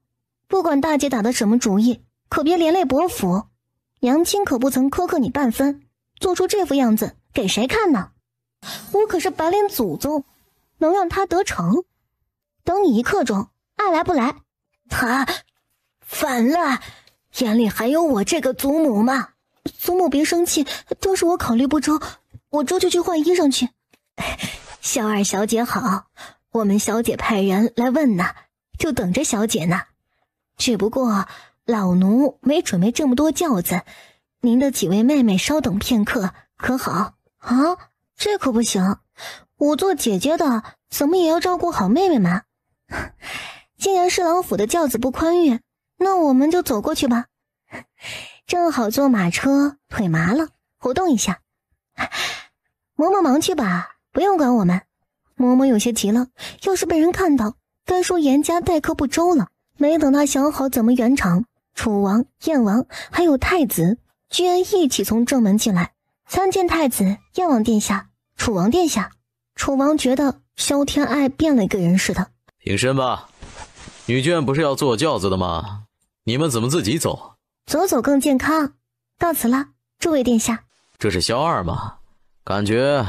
不管大姐打的什么主意，可别连累伯府。娘亲可不曾苛刻你半分，做出这副样子给谁看呢？我可是白脸祖宗，能让她得逞，等你一刻钟，爱来不来。他反了，眼里还有我这个祖母吗？祖母别生气，都是我考虑不周，我这就去换衣裳去。萧二小姐好，我们小姐派人来问呢，就等着小姐呢。只不过老奴没准备这么多轿子，您的几位妹妹稍等片刻，可好？啊，这可不行，我做姐姐的怎么也要照顾好妹妹们。既然侍郎府的轿子不宽裕，那我们就走过去吧。正好坐马车，腿麻了，活动一下。嬷嬷忙去吧，不用管我们。嬷嬷有些急了，要是被人看到，该说严家待客不周了。没等他想好怎么圆场，楚王、燕王还有太子居然一起从正门进来。参见太子、燕王殿下、楚王殿下。楚王觉得萧天爱变了一个人似的。平身吧，女眷不是要坐轿子的吗？你们怎么自己走？走走更健康。到此了，诸位殿下。这是萧二吗？感觉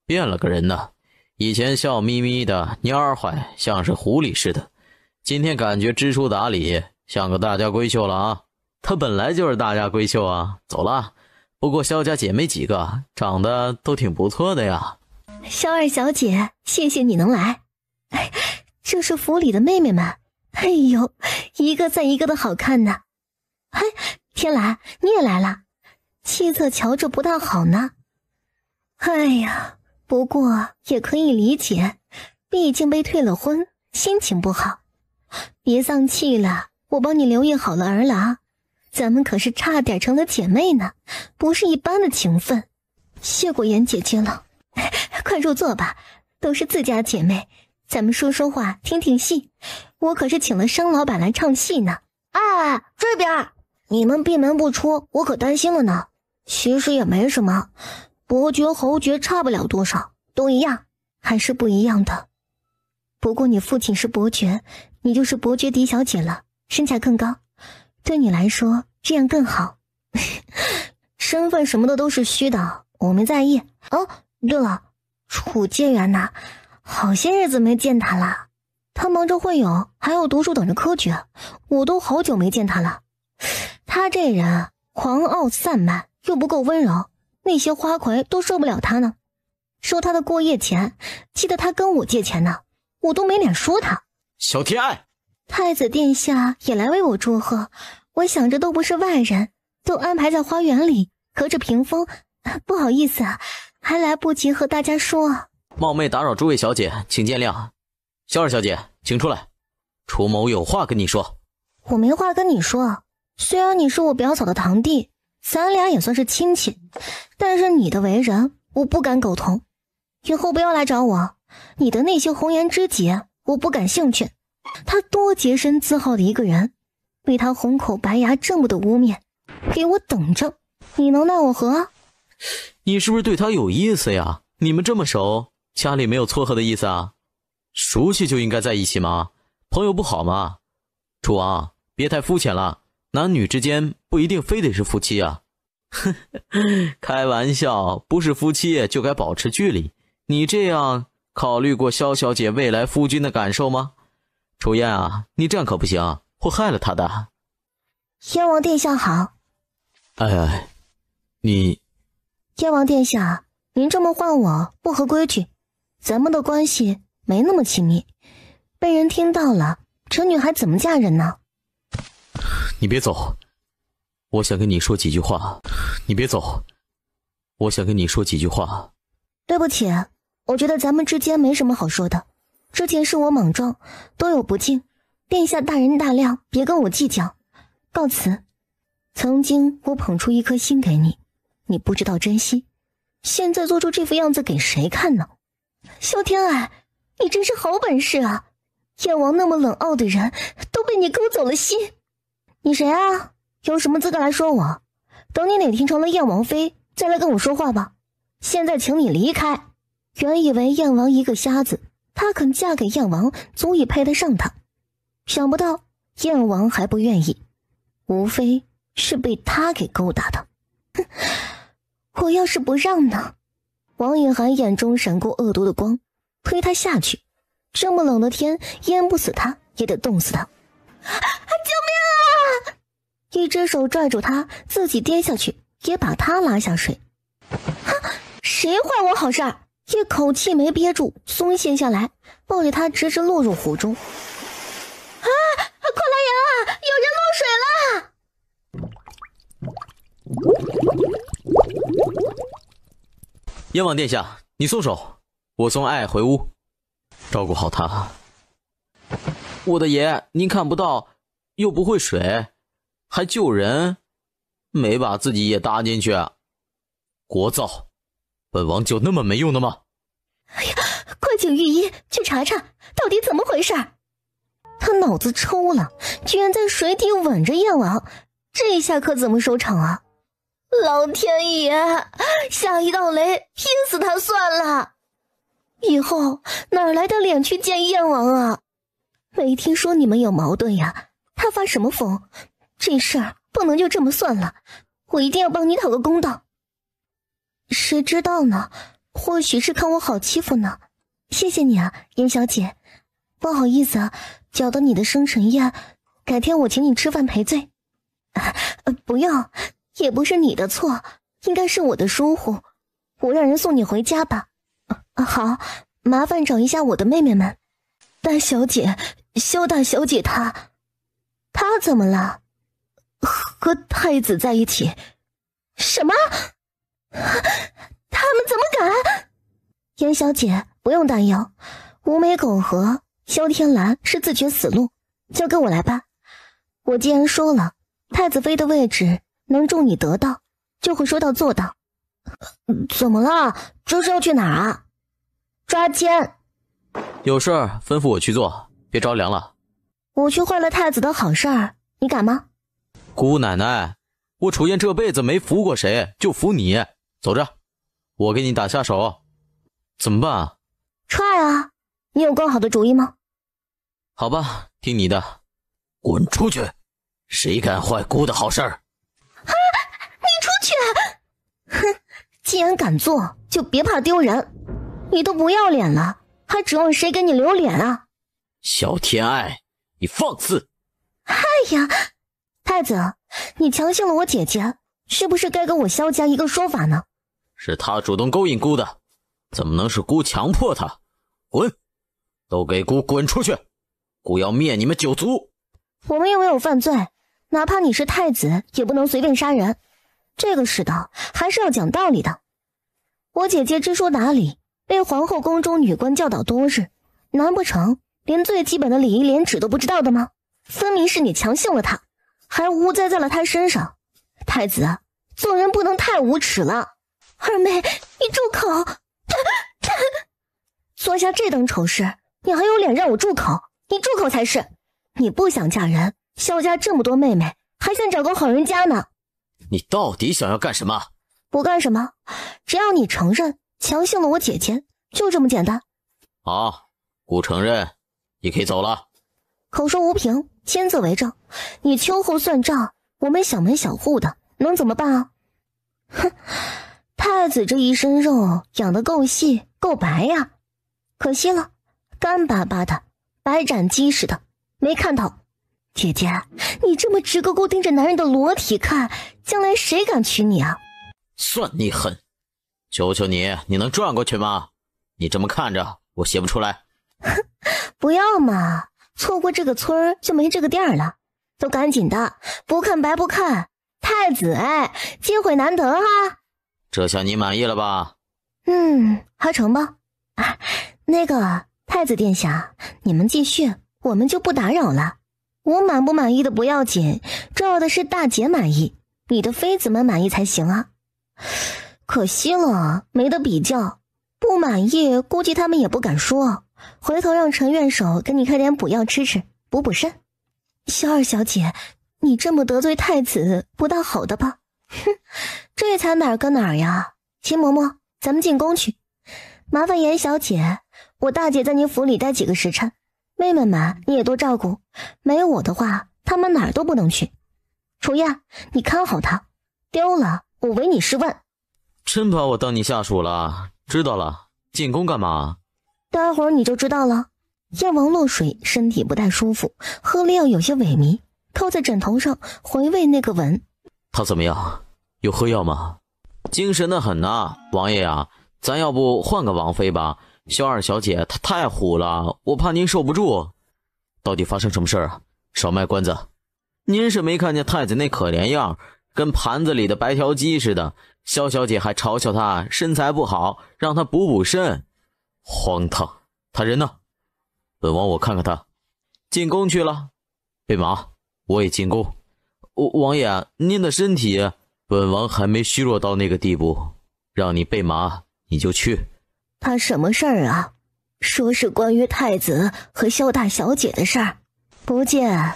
变了个人呢。以前笑眯眯的蔫坏，像是狐狸似的，今天感觉知书达理，像个大家闺秀了啊。她本来就是大家闺秀啊。走了，不过萧家姐妹几个长得都挺不错的呀。萧二小姐，谢谢你能来。这是府里的妹妹们，哎呦，一个再一个的好看呢。嘿，天蓝，你也来了，气色瞧着不大好呢。哎呀，不过也可以理解，毕竟被退了婚，心情不好。别丧气了，我帮你留意好了儿郎，咱们可是差点成了姐妹呢，不是一般的情分。谢过严姐姐了，快入座吧，都是自家姐妹，咱们说说话，听听戏。我可是请了商老板来唱戏呢。哎，这边你们闭门不出，我可担心了呢。其实也没什么，伯爵侯爵差不了多少，都一样。还是不一样的。不过你父亲是伯爵，你就是伯爵嫡小姐了，身价更高，对你来说这样更好。身份什么的都是虚的，我没在意。哦，对了，楚介元呐，好些日子没见他了。他忙着会友，还要读书等着科举，我都好久没见他了。他这人狂傲散漫，又不够温柔，那些花魁都受不了他呢。收他的过夜钱，记得他跟我借钱呢，我都没脸说他。小天爱，太子殿下也来为我祝贺，我想着都不是外人，都安排在花园里，隔着屏风，不好意思啊，还来不及和大家说。冒昧打扰诸位小姐，请见谅。萧二小姐，请出来，楚某有话跟你说。我没话跟你说，虽然你是我表嫂的堂弟，咱俩也算是亲戚，但是你的为人我不敢苟同，以后不要来找我，你的那些红颜知己我不感兴趣。他多洁身自好的一个人，被他红口白牙这么的污蔑，给我等着，你能奈我何？你是不是对他有意思呀？你们这么熟，家里没有撮合的意思啊？熟悉就应该在一起吗？朋友不好吗？楚王，别太肤浅了，男女之间不一定非得是夫妻啊。开玩笑，不是夫妻就该保持距离。你这样考虑过萧小姐未来夫君的感受吗？楚燕啊，你这样可不行，会害了他的。燕王殿下好。哎，你……燕王殿下，您这么唤我不合规矩，咱们的关系没那么亲密，被人听到了，臣女还怎么嫁人呢？你别走，我想跟你说几句话。你别走，我想跟你说几句话。对不起，我觉得咱们之间没什么好说的，之前是我莽撞，多有不敬，殿下大人大量，别跟我计较，告辞。曾经我捧出一颗心给你，你不知道珍惜，现在做出这副样子给谁看呢？萧天爱，你真是好本事啊！燕王那么冷傲的人，都被你勾走了心。你谁啊？有什么资格来说我？等你哪天成了燕王妃，再来跟我说话吧。现在请你离开。原以为燕王一个瞎子，她肯嫁给燕王，足以配得上他。想不到燕王还不愿意，无非是被他给勾搭的。哼，我要是不让呢？王雨涵眼中闪过恶毒的光，推他下去。这么冷的天，淹不死他也得冻死他。救命啊！一只手拽住他，自己跌下去，也把他拉下水。谁坏我好事儿？一口气没憋住，松懈下来，抱着他直直落入湖中。快来人啊！有人落水了！燕王殿下，你松手，我送爱回屋，照顾好她。我的爷，您看不到，又不会水，还救人，没把自己也搭进去。聒噪，本王就那么没用的吗？哎呀，快请御医去查查，到底怎么回事？他脑子抽了，居然在水底吻着燕王，这下可怎么收场啊？老天爷，下一道雷，劈死他算了！以后哪来的脸去见燕王啊？没听说你们有矛盾呀？他发什么疯？这事儿不能就这么算了，我一定要帮你讨个公道。谁知道呢？或许是看我好欺负呢。谢谢你啊，严小姐。不好意思啊，搅得你的生辰宴，改天我请你吃饭赔罪。不用，也不是你的错，应该是我的疏忽。我让人送你回家吧。好，麻烦找一下我的妹妹们。大小姐，萧大小姐她怎么了？和太子在一起？什么？他们怎么敢？严小姐不用担忧，无楣苟合，萧天蓝是自绝死路，交给我来吧。我既然说了，太子妃的位置能助你得到，就会说到做到。怎么了？这是要去哪儿啊？抓奸。有事儿吩咐我去做，别着凉了。我去坏了太子的好事儿，你敢吗？姑奶奶，我楚燕这辈子没服过谁，就服你。走着，我给你打下手。怎么办？踹啊！你有更好的主意吗？好吧，听你的。滚出去！谁敢坏姑的好事儿？你出去！哼，既然敢做，就别怕丢人。你都不要脸了，还指望谁给你留脸啊？萧天爱，你放肆！哎呀，太子，你强行了我姐姐，是不是该给我萧家一个说法呢？是他主动勾引姑的，怎么能是姑强迫他？滚！都给姑滚出去！姑要灭你们九族！我们又没有犯罪，哪怕你是太子，也不能随便杀人。这个世道还是要讲道理的。我姐姐知书达理，被皇后宫中女官教导多日，难不成连最基本的礼义廉耻都不知道的吗？分明是你强行了她，还无辜栽在了她身上。太子啊，做人不能太无耻了。二妹，你住口！做下这等丑事，你还有脸让我住口？你住口才是！你不想嫁人，萧家这么多妹妹，还想找个好人家呢。你到底想要干什么？不干什么，只要你承认强行了我姐姐，就这么简单。好，姑承认，你可以走了。口说无凭，签字为证。你秋后算账，我们小门小户的，能怎么办啊？哼，太子这一身肉养得够细够白呀，可惜了，干巴巴的，白斩鸡似的，没看头。姐姐，你这么直勾勾盯着男人的裸体看，将来谁敢娶你啊？算你狠！求求你，你能转过去吗？你这么看着，我写不出来。不要嘛，错过这个村儿就没这个店了，都赶紧的，不看白不看。太子哎，机会难得哈。这下你满意了吧？还成吧。那个太子殿下，你们继续，我们就不打扰了。我满不满意的不要紧，重要的是大姐满意，你的妃子们满意才行啊。可惜了，没得比较，不满意估计他们也不敢说。回头让陈院守给你开点补药吃吃，补补肾。萧二小姐，你这么得罪太子，不大好的吧？哼，这才哪儿跟哪儿呀！秦嬷嬷，咱们进宫去。麻烦严小姐，我大姐在您府里待几个时辰，妹妹们你也多照顾。没我的话，她们哪儿都不能去。楚燕，你看好她，丢了我唯你是问。真把我当你下属了？知道了，进宫干嘛？待会儿你就知道了。燕王落水，身体不太舒服，喝了药有些萎靡，靠在枕头上回味那个吻。他怎么样？有喝药吗？精神的很呐，王爷啊，咱要不换个王妃吧？萧二小姐她太虎了，我怕您受不住。到底发生什么事儿啊？少卖关子。您是没看见太子那可怜样，跟盘子里的白条鸡似的。萧小姐还嘲笑他身材不好，让他补补肾。荒唐！他人呢？本王我看看他。进宫去了。备马，我也进宫。王爷，您的身体……本王还没虚弱到那个地步，让你备马你就去。他什么事儿啊？说是关于太子和萧大小姐的事儿，不见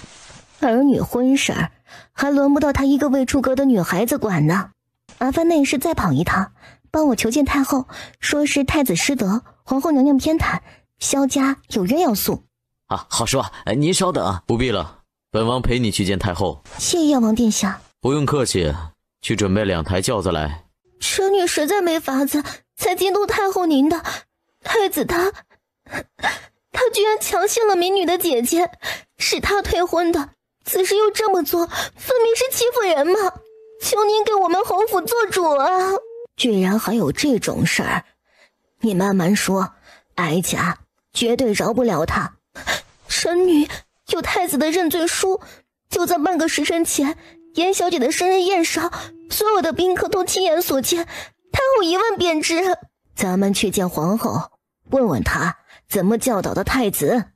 儿女婚事儿，还轮不到他一个未出阁的女孩子管呢。麻烦内侍再跑一趟，帮我求见太后，说是太子失德，皇后娘娘偏袒，萧家有冤要诉。啊，好说，您稍等。不必了，本王陪你去见太后。谢燕王殿下。不用客气，去准备2台轿子来。臣女实在没法子，才监督太后您的。太子他居然强陷了民女的姐姐，是他退婚的，此时又这么做，分明是欺负人嘛！求您给我们侯府做主啊！居然还有这种事儿，你慢慢说，哀家绝对饶不了他。臣女有太子的认罪书，就在半个时辰前，严小姐的生日宴上，所有的宾客都亲眼所见，太后一问便知。咱们去见皇后，问问她怎么教导的太子。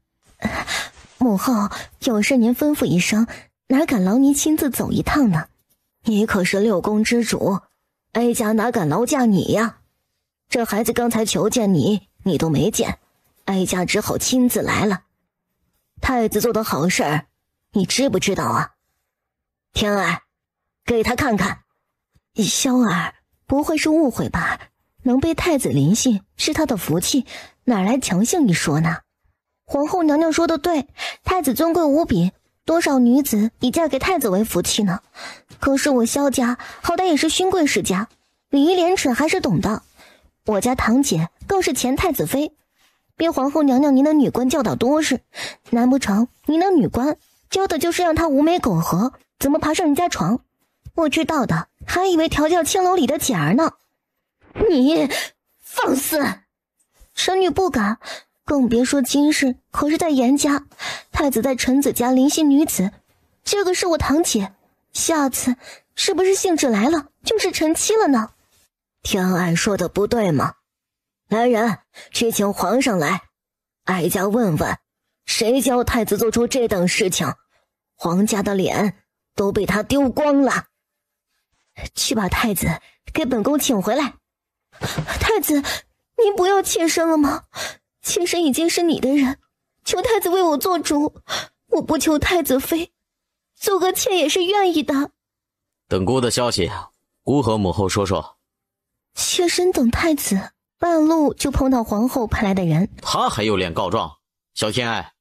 母后有事您吩咐一声，哪敢劳您亲自走一趟呢？你可是6宫之主，哀家哪敢劳驾你呀？这孩子刚才求见你，你都没见，哀家只好亲自来了。太子做的好事儿，你知不知道啊？天儿，给他看看。萧儿不会是误会吧？能被太子临幸是他的福气，哪来强行一说呢？皇后娘娘说的对，太子尊贵无比，多少女子以嫁给太子为福气呢？可是我萧家好歹也是勋贵世家，礼义廉耻还是懂的。我家堂姐更是前太子妃，被皇后娘娘您的女官教导多事，难不成您的女官教的就是让她无媒苟合，怎么爬上人家床？我知道的，还以为调教青楼里的姐儿呢。你放肆！臣女不敢，更别说今日可是在严家，太子在臣子家临幸女子，这个是我堂姐，下次是不是兴致来了就是臣妻了呢？天爱说的不对吗？来人，去请皇上来，哀家问问，谁教太子做出这等事情？皇家的脸都被他丢光了。去把太子给本宫请回来。太子，您不要妾身了吗？妾身已经是你的人，求太子为我做主，我不求太子妃，做个妾也是愿意的。等姑的消息，姑和母后说说。妾身等太子，半路就碰到皇后派来的人。他还有脸告状？小天爱，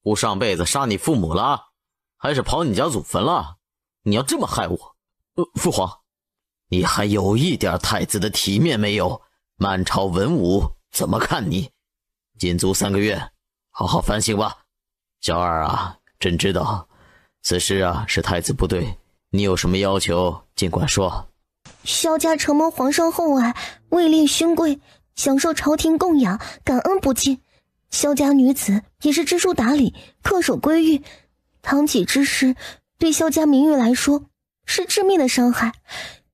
姑上辈子杀你父母了，还是刨你家祖坟了？你要这么害我？父皇，你还有一点太子的体面没有？满朝文武怎么看你？禁足3个月，好好反省吧。小二啊，朕知道此事啊是太子不对，你有什么要求尽管说。萧家承蒙皇上厚爱，位列勋贵，享受朝廷供养，感恩不尽。萧家女子也是知书达理，恪守规矩，堂姐之事对萧家名誉来说是致命的伤害，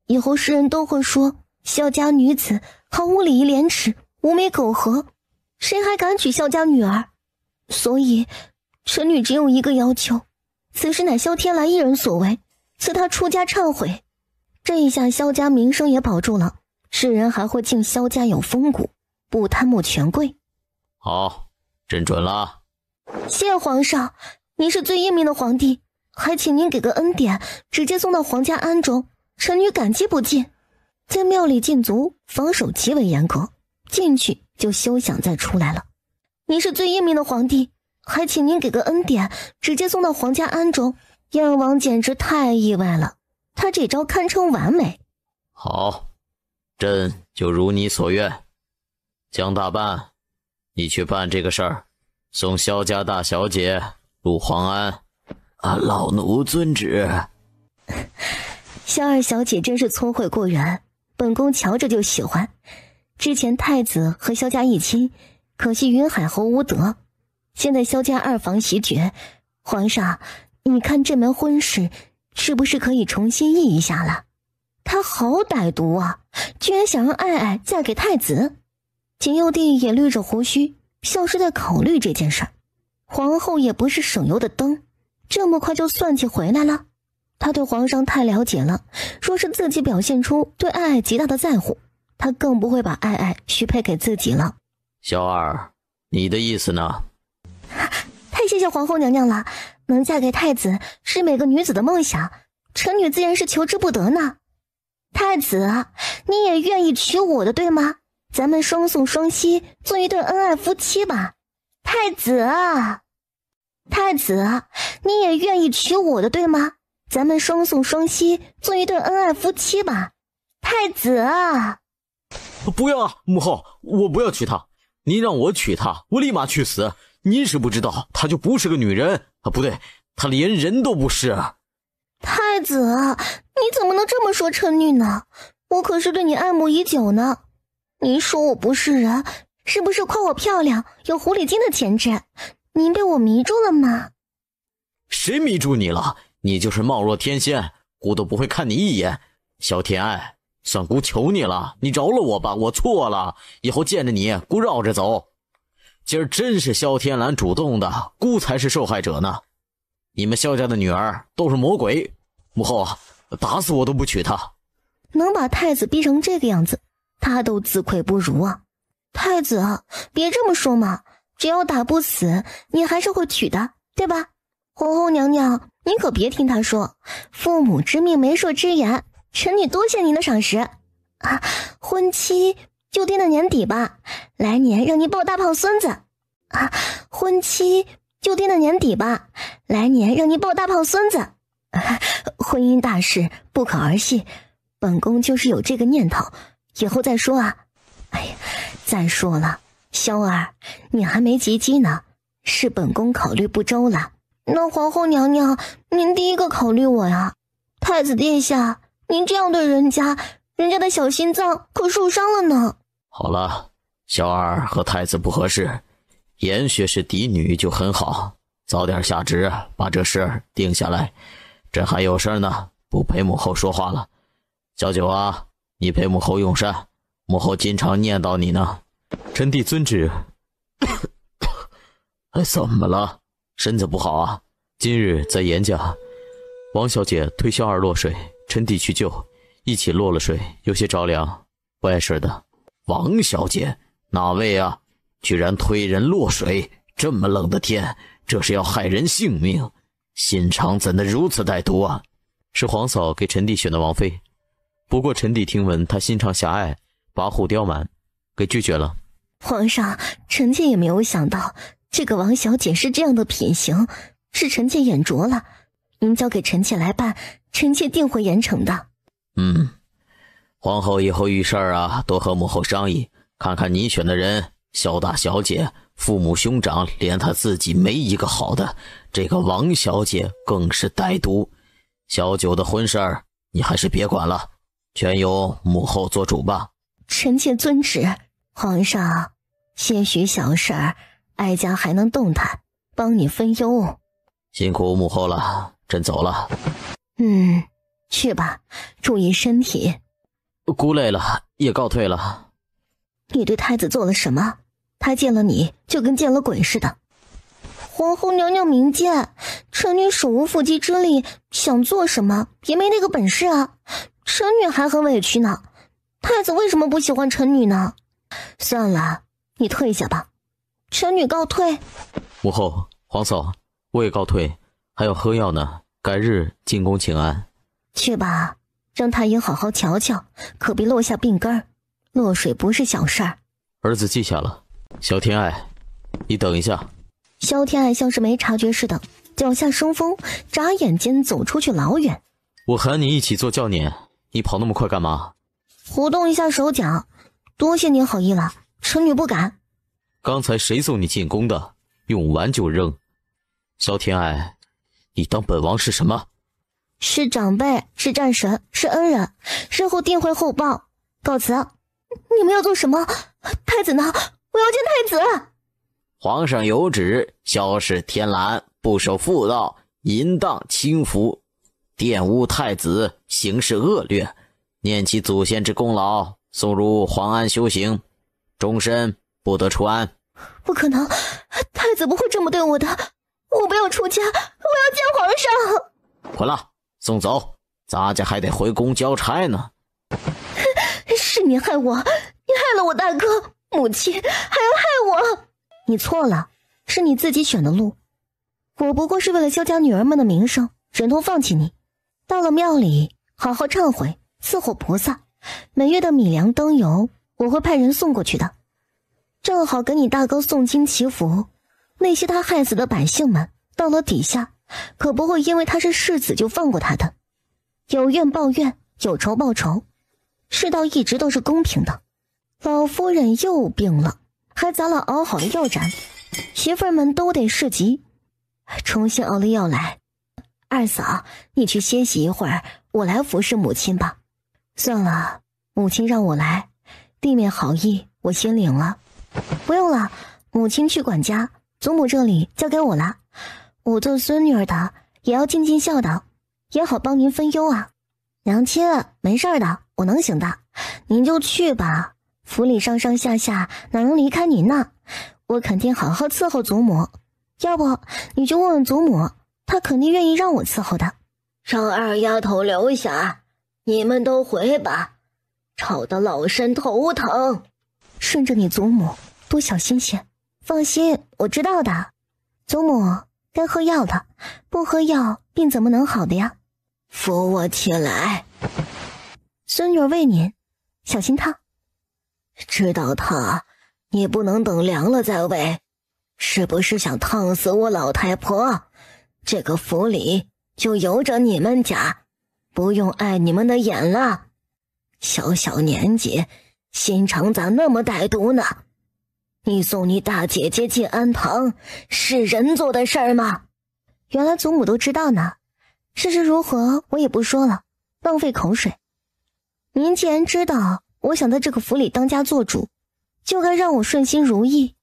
以后世人都会说萧家女子毫无礼义廉耻，无媒苟合，谁还敢娶萧家女儿？所以臣女只有一个要求，此事乃萧天来一人所为，赐他出家忏悔。这一下萧家名声也保住了，世人还会敬萧家有风骨，不贪慕权贵。好，朕准了。谢皇上，您是最英明的皇帝，还请您给个恩典，直接送到皇家安中，臣女感激不尽。在庙里禁足，防守极为严格，进去就休想再出来了。您是最英明的皇帝，还请您给个恩典，直接送到皇家安中。燕王简直太意外了，他这招堪称完美。好，朕就如你所愿。江大办，你去办这个事儿，送萧家大小姐入皇安。老奴遵旨。萧二小姐真是聪慧过人，本宫瞧着就喜欢。之前太子和萧家一亲，可惜云海侯无德，现在萧家二房袭爵，皇上，你看这门婚事是不是可以重新议一下了？他好歹毒啊，居然想让爱爱嫁给太子。景佑帝也捋着胡须，像是在考虑这件事儿。皇后也不是省油的灯，这么快就算计回来了。他对皇上太了解了，若是自己表现出对爱爱极大的在乎，他更不会把爱爱许配给自己了。萧二，你的意思呢？太谢谢皇后娘娘了，能嫁给太子是每个女子的梦想，臣女自然是求之不得呢。太子，你也愿意娶我的对吗？咱们双宿双栖，做一对恩爱夫妻吧。太子，太子，你也愿意娶我的对吗？咱们双宿双栖，做一对恩爱夫妻吧。太子，不要啊，母后，我不要娶她。您让我娶她，我立马去死。您是不知道，她就不是个女人啊，不对，她连人都不是。太子，你怎么能这么说臣女呢？我可是对你爱慕已久呢。您说我不是人，是不是夸我漂亮，有狐狸精的潜质？您被我迷住了吗？谁迷住你了？你就是貌若天仙，姑都不会看你一眼。萧天爱，算姑求你了，你饶了我吧，我错了，以后见着你，姑绕着走。今儿真是萧天蓝主动的，姑才是受害者呢。你们萧家的女儿都是魔鬼，母后，打死我都不娶她。能把太子逼成这个样子，他都自愧不如啊。太子，别这么说嘛，只要打不死，你还是会娶的，对吧？皇后娘娘，您可别听他说，父母之命媒妁之言，臣女多谢您的赏识啊。婚期就定到年底吧，来年让您抱大胖孙子啊。婚期就定到年底吧，来年让您抱大胖孙子啊。婚姻大事不可儿戏，本宫就是有这个念头，以后再说啊。哎呀，再说了，萧儿，你还没及笄呢，是本宫考虑不周了。那皇后娘娘，您第一个考虑我呀。太子殿下，您这样对人家的小心脏可受伤了呢。好了，萧二和太子不合适，严学是嫡女就很好，早点下旨把这事定下来。朕还有事呢，不陪母后说话了。小九啊，你陪母后用膳，母后经常念叨你呢。臣弟遵旨。怎么了？身子不好啊？今日在严家，王小姐推萧二落水，臣弟去救，一起落了水，有些着凉，不碍事的。王小姐？哪位啊？居然推人落水，这么冷的天，这是要害人性命，心肠怎能如此歹毒啊？是皇嫂给臣弟选的王妃，不过臣弟听闻她心肠狭隘，跋扈刁蛮，给拒绝了。皇上，臣妾也没有想到这个王小姐是这样的品行，是臣妾眼拙了。您交给臣妾来办，臣妾定会严惩的。皇后以后遇事啊，多和母后商议，看看你选的人，萧大小姐父母兄长连她自己没一个好的，这个王小姐更是歹毒。小九的婚事儿你还是别管了，全由母后做主吧。臣妾遵旨。皇上，些许小事儿，哀家还能动弹，帮你分忧。辛苦母后了，朕走了。去吧，注意身体。姑累了，也告退了。你对太子做了什么？他见了你就跟见了鬼似的。皇后娘娘明鉴，臣女手无缚鸡之力，想做什么也没那个本事啊。臣女还很委屈呢。太子为什么不喜欢臣女呢？算了，你退下吧。臣女告退。母后，皇嫂，我也告退，还要喝药呢，改日进宫请安。去吧，让太医好好瞧瞧，可别落下病根儿。落水不是小事儿。儿子记下了。萧天爱，你等一下。萧天爱像是没察觉似的，脚下生风，眨眼间走出去老远。我喊你一起做教撵，你跑那么快干嘛？活动一下手脚。多谢您好意了，臣女不敢。刚才谁送你进宫的？用完就扔。萧天爱，你当本王是什么？是长辈，是战神，是恩人，日后定会厚报。告辞。你们要做什么？太子呢？我要见太子。皇上有旨，萧氏天蓝不守妇道，淫荡轻浮，玷污太子，行事恶劣，念其祖先之功劳，送入皇安修行，终身不得出安。不可能，太子不会这么对我的。我不要出家，我要见皇上。滚了，送走，咱家还得回宫交差呢。是你害我，你害了我大哥母亲，还要害我。你错了，是你自己选的路。我不过是为了萧家女儿们的名声，忍痛放弃你。到了庙里好好忏悔，伺候菩萨，每月的米粮灯油我会派人送过去的，正好给你大哥诵经祈福。那些他害死的百姓们到了底下，可不会因为他是世子就放过他的。有怨报怨，有仇报仇，世道一直都是公平的。老夫人又病了，还砸了熬好的药盏，媳妇儿们都得侍疾，重新熬了药来。二嫂，你去歇息一会儿，我来服侍母亲吧。算了，母亲让我来，弟妹好意我先领了。不用了，母亲去管家，祖母这里交给我了。我做孙女儿的也要尽尽孝道，也好帮您分忧啊。娘亲，没事的，我能行的，您就去吧。府里上上下下哪能离开您呢？我肯定好好伺候祖母，要不你就问问祖母，她肯定愿意让我伺候的。让二丫头留下，你们都回吧，吵得老身头疼。顺着你祖母，多小心些。放心，我知道的。祖母该喝药的，不喝药病怎么能好的呀？扶我起来。孙女儿为您，小心烫。知道烫，你不能等凉了再喂。是不是想烫死我老太婆？这个府里就由着你们家，不用碍你们的眼了。小小年纪，心肠咋那么歹毒呢？你送你大姐姐进安堂，是人做的事儿吗？原来祖母都知道呢。事实如何，我也不说了，浪费口水。您既然知道我想在这个府里当家做主，就该让我顺心如意。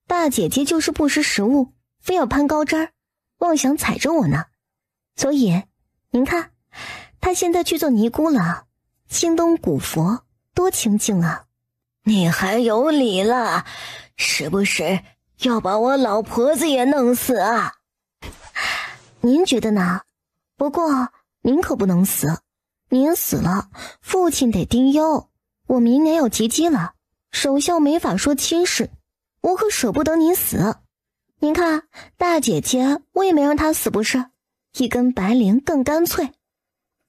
大姐姐就是不识时务，非要攀高枝儿，妄想踩着我呢。所以您看，她现在去做尼姑了，京东古佛多清静啊。你还有理了，是不是要把我老婆子也弄死啊？您觉得呢？不过您可不能死，您死了，父亲得丁忧。我明年要及笄了，守孝没法说亲事，我可舍不得您死。您看，大姐姐我也没让她死，不是？一根白绫更干脆。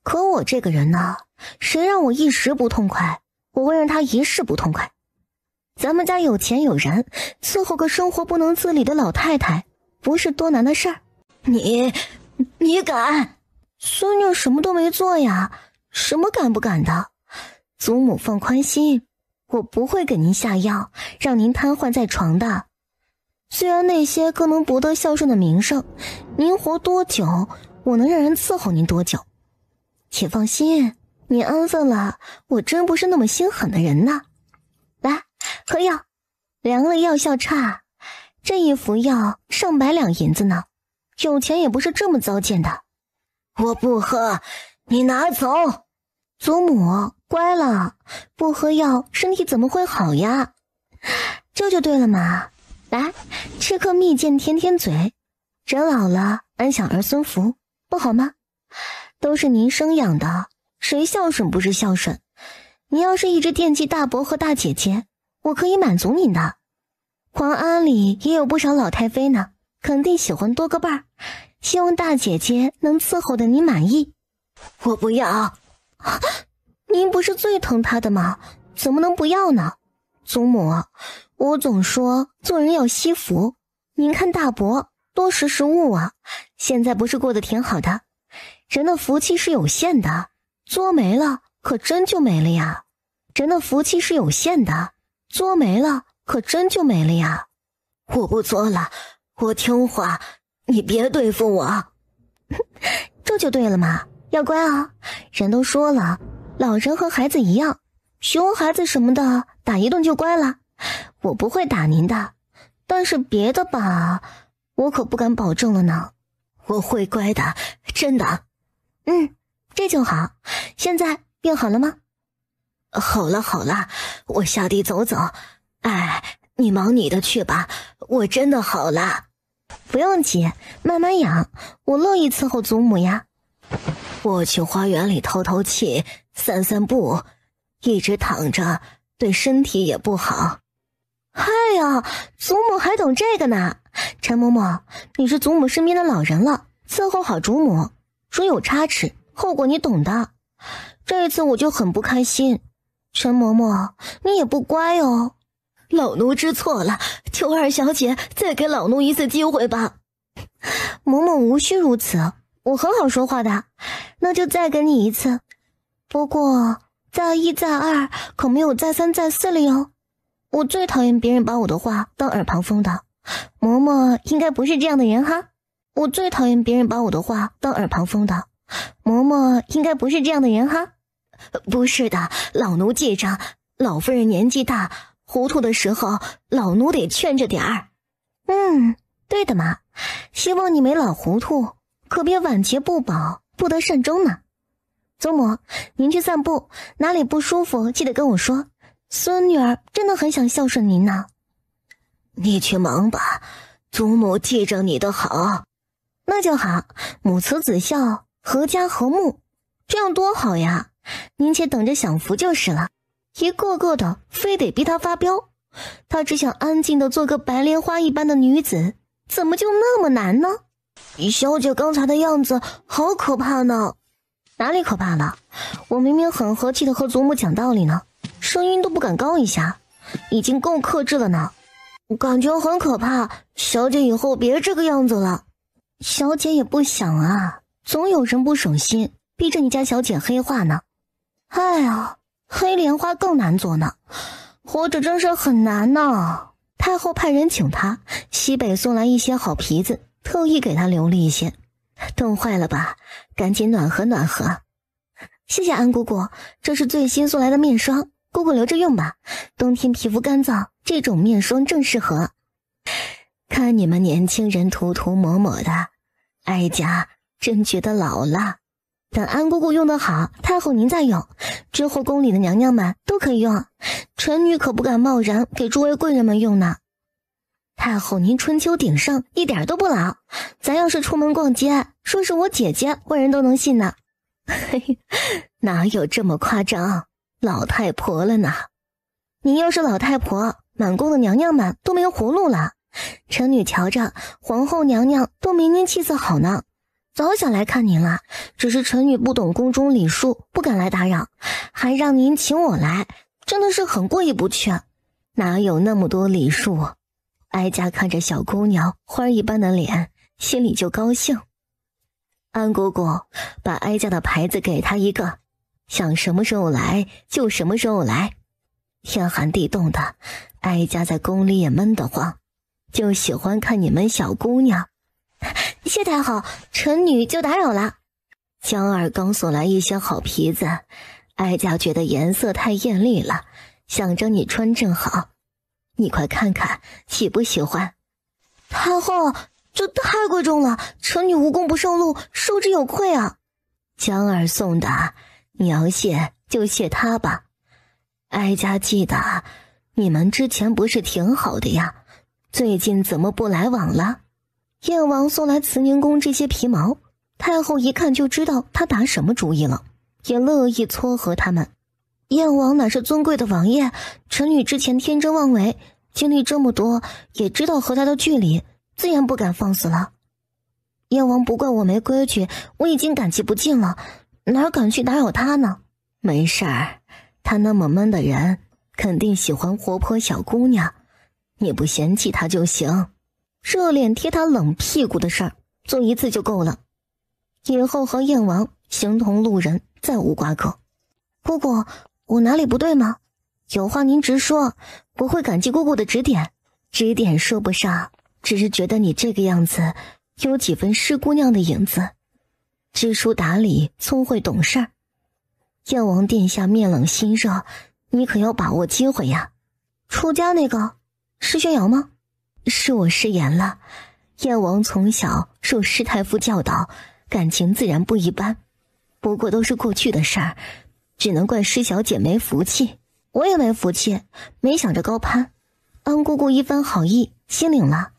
可我这个人呢，谁让我一时不痛快，我会让他一世不痛快。咱们家有钱有人，伺候个生活不能自理的老太太，不是多难的事儿。你敢？孙女什么都没做呀，什么敢不敢的？祖母放宽心，我不会给您下药，让您瘫痪在床的。虽然那些更能博得孝顺的名声，您活多久，我能让人伺候您多久。且放心，您安分了，我真不是那么心狠的人呢。来，喝药，凉了药效差，这一服药上百两银子呢，有钱也不是这么糟践的。我不喝，你拿走。祖母，乖了，不喝药身体怎么会好呀？这就对了嘛。来，吃颗蜜饯甜甜嘴，人老了安享儿孙福，不好吗？都是您生养的，谁孝顺不是孝顺？您要是一直惦记大伯和大姐姐，我可以满足您的。皇安里也有不少老太妃呢，肯定喜欢多个伴儿，希望大姐姐能伺候的您满意。我不要。您不是最疼她的吗？怎么能不要呢？祖母，我总说做人要惜福，您看大伯多识时务啊，现在不是过得挺好的？人的福气是有限的，作没了可真就没了呀。人的福气是有限的，作没了可真就没了呀。我不作了，我听话，你别对付我。这就对了嘛，要乖啊！人都说了，老人和孩子一样，熊孩子什么的，打一顿就乖了。我不会打您的，但是别的吧，我可不敢保证了呢。我会乖的，真的。这就好。现在病好了吗？好了，我下地走走。你忙你的去吧，我真的好了。不用急，慢慢养，我乐意伺候祖母呀。我去花园里透透气，散散步，一直躺着对身体也不好。嗨呀，祖母还懂这个呢。陈嬷嬷，你是祖母身边的老人了，伺候好祖母，如有差池，后果你懂的。这一次我就很不开心，陈嬷嬷，你也不乖哦。老奴知错了，求二小姐再给老奴一次机会吧。嬷嬷无需如此，我很好说话的，那就再给你一次。不过再一再二可没有再三再四了哟。我最讨厌别人把我的话当耳旁风的，嬷嬷应该不是这样的人哈。我最讨厌别人把我的话当耳旁风的，嬷嬷应该不是这样的人哈。不是的，老奴记着，老夫人年纪大，糊涂的时候老奴得劝着点儿。对的嘛，希望你没老糊涂，可别晚节不保，不得善终呢。祖母，您去散步，哪里不舒服记得跟我说，孙女儿真的很想孝顺您呢。你去忙吧，祖母记着你的好。那就好，母慈子孝，阖家和睦，这样多好呀。您且等着享福就是了，一个个的非得逼她发飙，她只想安静的做个白莲花一般的女子，怎么就那么难呢？小姐刚才的样子好可怕呢。哪里可怕了？我明明很和气的和祖母讲道理呢，声音都不敢高一下，已经够克制了呢。感觉很可怕，小姐以后别这个样子了。小姐也不想啊，总有人不省心，逼着你家小姐黑化呢。哎呀，黑莲花更难做呢，活着真是很难呢。太后派人请她西北送来一些好皮子，特意给她留了一些。冻坏了吧？赶紧暖和暖和。谢谢安姑姑，这是最新送来的面霜，姑姑留着用吧。冬天皮肤干燥，这种面霜正适合。看你们年轻人涂涂抹抹的，哀家真觉得老了。等安姑姑用得好，太后您再用，之后宫里的娘娘们都可以用，臣女可不敢贸然给诸位贵人们用呢。太后您春秋鼎盛，一点都不老，咱要是出门逛街，说是我姐姐，外人都能信呢。嘿，哪有这么夸张？老太婆了呢。您要是老太婆，满宫的娘娘们都没活路了。臣女瞧着皇后娘娘都没您气色好呢，早想来看您了，只是臣女不懂宫中礼数，不敢来打扰，还让您请我来，真的是很过意不去。哪有那么多礼数？哀家看着小姑娘花一般的脸，心里就高兴。安姑姑，把哀家的牌子给她一个，想什么时候来就什么时候来。天寒地冻的，哀家在宫里也闷得慌，就喜欢看你们小姑娘。谢太后，臣女就打扰了。江儿刚送来一些好皮子，哀家觉得颜色太艳丽了，想着你穿正好，你快看看喜不喜欢？太后，这太贵重了，臣女无功不受禄，受之有愧啊。江儿送的，你要谢就谢他吧。哀家记得你们之前不是挺好的呀，最近怎么不来往了？燕王送来慈宁宫这些皮毛，太后一看就知道他打什么主意了，也乐意撮合他们。燕王乃是尊贵的王爷，臣女之前天真妄为，经历这么多，也知道和他的距离，自然不敢放肆了。燕王不怪我没规矩，我已经感激不尽了，哪敢去打扰他呢？没事儿，他那么闷的人，肯定喜欢活泼小姑娘，你不嫌弃他就行。热脸贴他冷屁股的事儿，做一次就够了。以后和燕王形同路人，再无瓜葛。姑姑，我哪里不对吗？有话您直说，我会感激姑姑的指点。指点说不上，只是觉得你这个样子有几分师姑娘的影子，知书达理，聪慧懂事儿。燕王殿下面冷心热，你可要把握机会呀。出家那个是宣瑶吗？是我失言了。燕王从小受师太夫教导，感情自然不一般，不过都是过去的事儿，只能怪师小姐没福气。我也没福气，没想着高攀。安姑姑一番好意，心领了。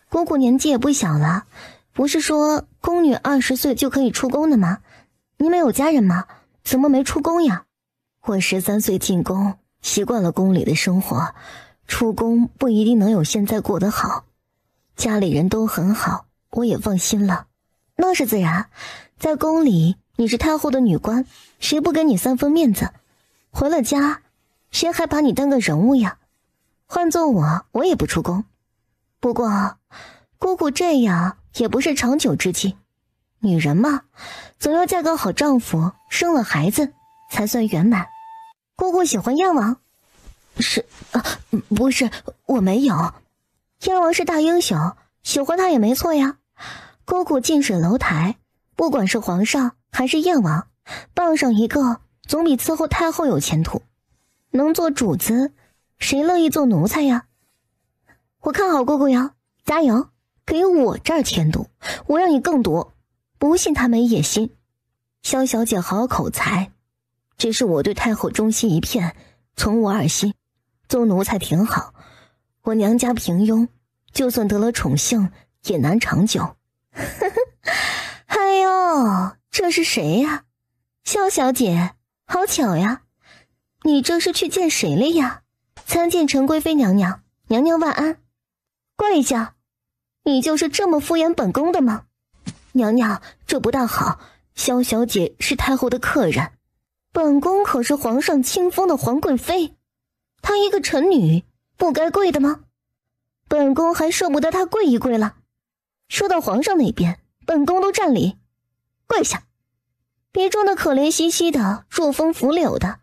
姑姑年纪也不小了，不是说宫女20岁就可以出宫的吗？你们有家人吗？怎么没出宫呀？我13岁进宫，习惯了宫里的生活，出宫不一定能有现在过得好。家里人都很好，我也放心了。那是自然，在宫里你是太后的女官，谁不给你3分面子？回了家，谁还把你当个人物呀？换做我也不出宫。不过姑姑这样也不是长久之计，女人嘛，总要嫁个好丈夫，生了孩子才算圆满。姑姑喜欢燕王？不是，我没有。燕王是大英雄，喜欢他也没错呀。姑姑近水楼台，不管是皇上还是燕王，傍上一个总比伺候太后有前途。能做主子，谁乐意做奴才呀？我看好姑姑呀，加油，给我这儿添堵，我让你更多。不信她没野心。萧小姐好口才，只是我对太后忠心一片，从我而心。做奴才挺好，我娘家平庸，就算得了宠幸也难长久。哎呦，这是谁呀？萧小姐，好巧呀，你这是去见谁了呀？参见陈贵妃娘娘，娘娘万安。跪下，你就是这么敷衍本宫的吗？娘娘，这不大好，萧小姐是太后的客人，本宫可是皇上亲封的皇贵妃，她一个臣女不该跪的吗？本宫还舍不得她跪一跪了。说到皇上那边，本宫都占理。跪下，别装得可怜兮兮的，若风拂柳的。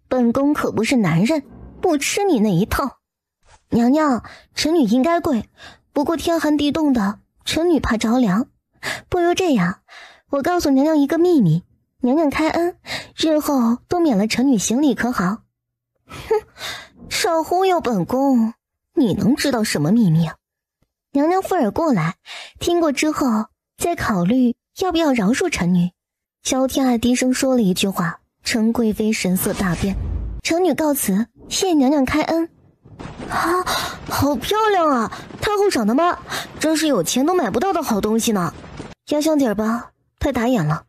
本宫可不是男人，不吃你那一套。娘娘，臣女应该跪，不过天寒地冻的，臣女怕着凉。不如这样，我告诉娘娘一个秘密，娘娘开恩，日后都免了臣女行礼，可好？哼，少忽悠本宫，你能知道什么秘密啊？娘娘附耳过来，听过之后再考虑要不要饶恕臣女。萧天爱低声说了一句话，陈贵妃神色大变。臣女告辞，谢娘娘开恩。啊，好漂亮啊！太后赏的吗？真是有钱都买不到的好东西呢。压箱底儿吧，太打眼了。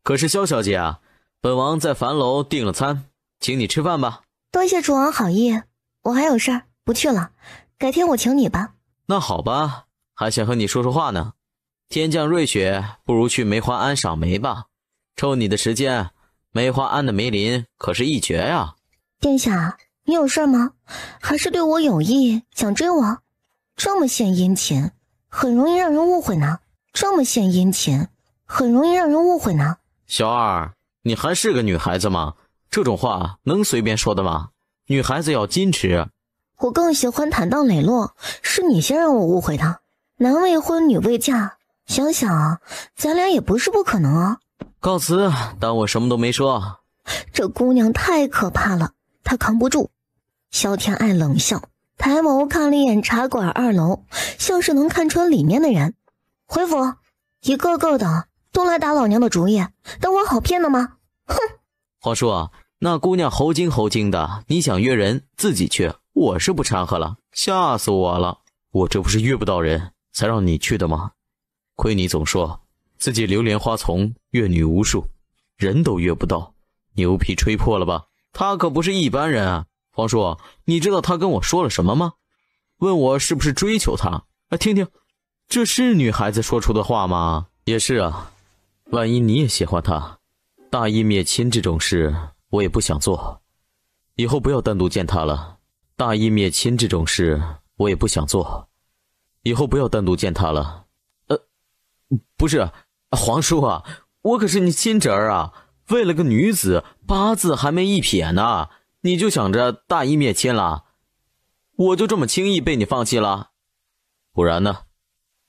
可是萧小姐啊，本王在樊楼订了餐，请你吃饭吧。多谢主王好意，我还有事儿不去了，改天我请你吧。那好吧，还想和你说说话呢。天降瑞雪，不如去梅花庵赏梅吧。抽你的时间，梅花庵的梅林可是一绝呀。殿下，你有事吗？还是对我有意，想追我？这么献殷勤，很容易让人误会呢。小二，你还是个女孩子吗？这种话能随便说的吗？女孩子要矜持。我更喜欢坦荡磊落，是你先让我误会的。男未婚女未嫁，想想咱俩也不是不可能啊。告辞，当我什么都没说。这姑娘太可怕了，她扛不住。萧天爱冷笑，抬眸看了一眼茶馆2楼，像是能看穿里面的人。回府，一个个的都来打老娘的主意，当我好骗的吗？哼！皇叔啊，那姑娘猴精的，你想约人自己去，我是不掺和了，吓死我了。我这不是约不到人才让你去的吗？亏你总说自己流连花丛，阅女无数，人都约不到，牛皮吹破了吧？他可不是一般人啊。皇叔，你知道他跟我说了什么吗？问我是不是追求他。听听，这是女孩子说出的话吗？也是啊，万一你也喜欢他，大义灭亲这种事我也不想做，以后不要单独见他了。大义灭亲这种事我也不想做，以后不要单独见他了。不是，皇叔啊，我可是你亲侄儿啊，为了个女子，8字还没一撇呢，你就想着大义灭亲了？我就这么轻易被你放弃了？不然呢？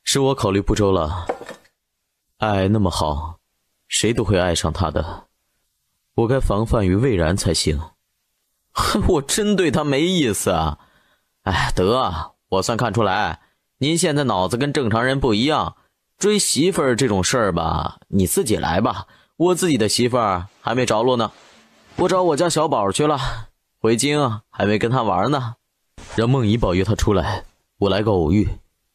是我考虑不周了。爱那么好，谁都会爱上他的，我该防范于未然才行。我真对他没意思啊！哎，得，我算看出来，您现在脑子跟正常人不一样。追媳妇儿这种事儿吧，你自己来吧。我自己的媳妇儿还没着落呢，我找我家小宝去了，回京还没跟他玩呢。让孟怡宝约他出来，我来个偶遇，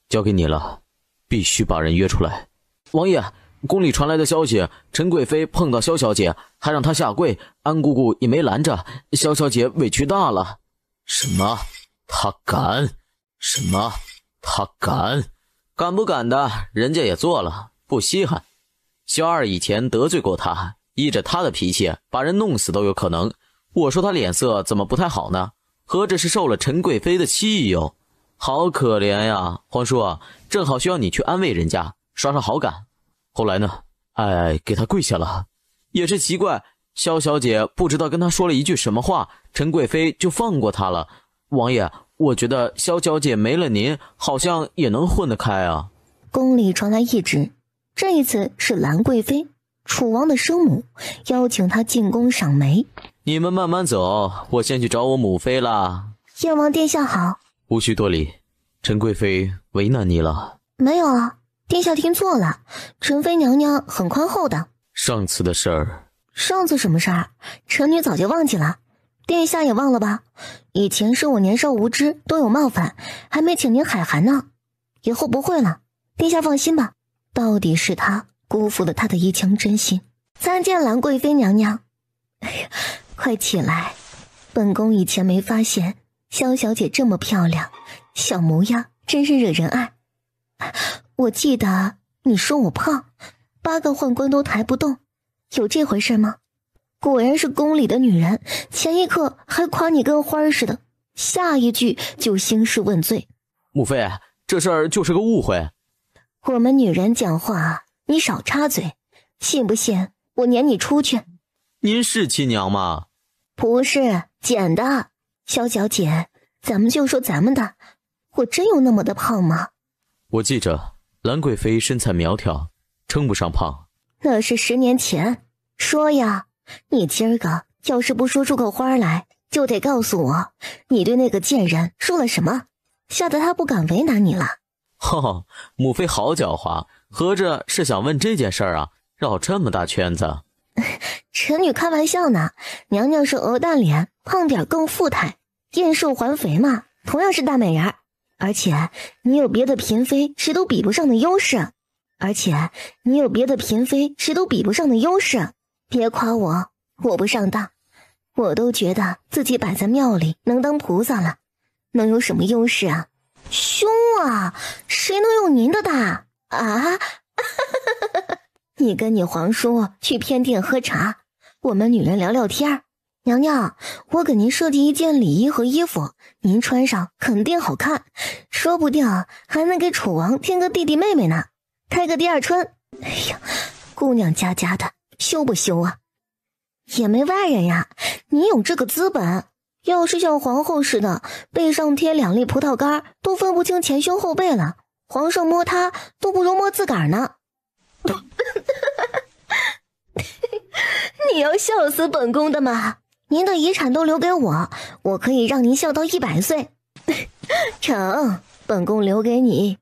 交给你了，必须把人约出来。王爷，宫里传来的消息，陈贵妃碰到萧小姐，还让她下跪，安姑姑也没拦着，萧小姐委屈大了。什么？他敢？什么？他敢？敢不敢的，人家也做了，不稀罕。萧二以前得罪过他，依着他的脾气，把人弄死都有可能。我说他脸色怎么不太好呢？合着是受了陈贵妃的气哟，好可怜呀！皇叔，正好需要你去安慰人家，刷刷好感。后来呢？爱给他跪下了。也是奇怪，萧小姐不知道跟他说了一句什么话，陈贵妃就放过他了。王爷，我觉得萧小姐没了您，好像也能混得开啊。宫里传来懿旨，这一次是兰贵妃，楚王的生母，邀请她进宫赏梅。你们慢慢走，我先去找我母妃了。燕王殿下好。无需多礼，陈贵妃为难你了。没有啊，殿下听错了，陈妃娘娘很宽厚的。上次的事儿。上次什么事儿？臣女早就忘记了。殿下也忘了吧？以前是我年少无知，多有冒犯，还没请您海涵呢。以后不会了，殿下放心吧。到底是他辜负了他的一腔真心。参见兰贵妃娘娘。哎呀，快起来！本宫以前没发现萧小姐这么漂亮，小模样真是惹人爱。我记得你说我胖，8个宦官都抬不动，有这回事吗？果然是宫里的女人，前一刻还夸你跟花儿似的，下一句就兴师问罪。母妃，这事儿就是个误会。我们女人讲话，你少插嘴，信不信我撵你出去？您是亲娘吗？不是，捡的。萧小姐，咱们就说咱们的，我真有那么的胖吗？我记着，兰贵妃身材苗条，称不上胖。那是10年前。说呀，你今儿个要是不说出口花来，就得告诉我，你对那个贱人说了什么，吓得他不敢为难你了。母妃好狡猾，合着是想问这件事儿啊，绕这么大圈子。臣女开玩笑呢，娘娘是鹅蛋脸，胖点更富态，燕瘦还肥嘛，同样是大美人。而且你有别的嫔妃谁都比不上的优势，别夸我，我不上当，我都觉得自己摆在庙里能当菩萨了，能有什么优势啊？凶啊，谁能有您的大啊？你跟你皇叔去偏殿喝茶，我们女人聊聊天。娘娘，我给您设计一件礼衣和衣服，您穿上肯定好看，说不定还能给楚王添个弟弟妹妹呢，开个第二春。哎呀，姑娘家家的，羞不羞啊？也没外人呀，你有这个资本。要是像皇后似的，背上贴2粒葡萄干，都分不清前胸后背了，皇上摸她都不如摸自个儿呢。你要笑死本宫的吗？您的遗产都留给我，我可以让您笑到100岁。成，本宫留给你，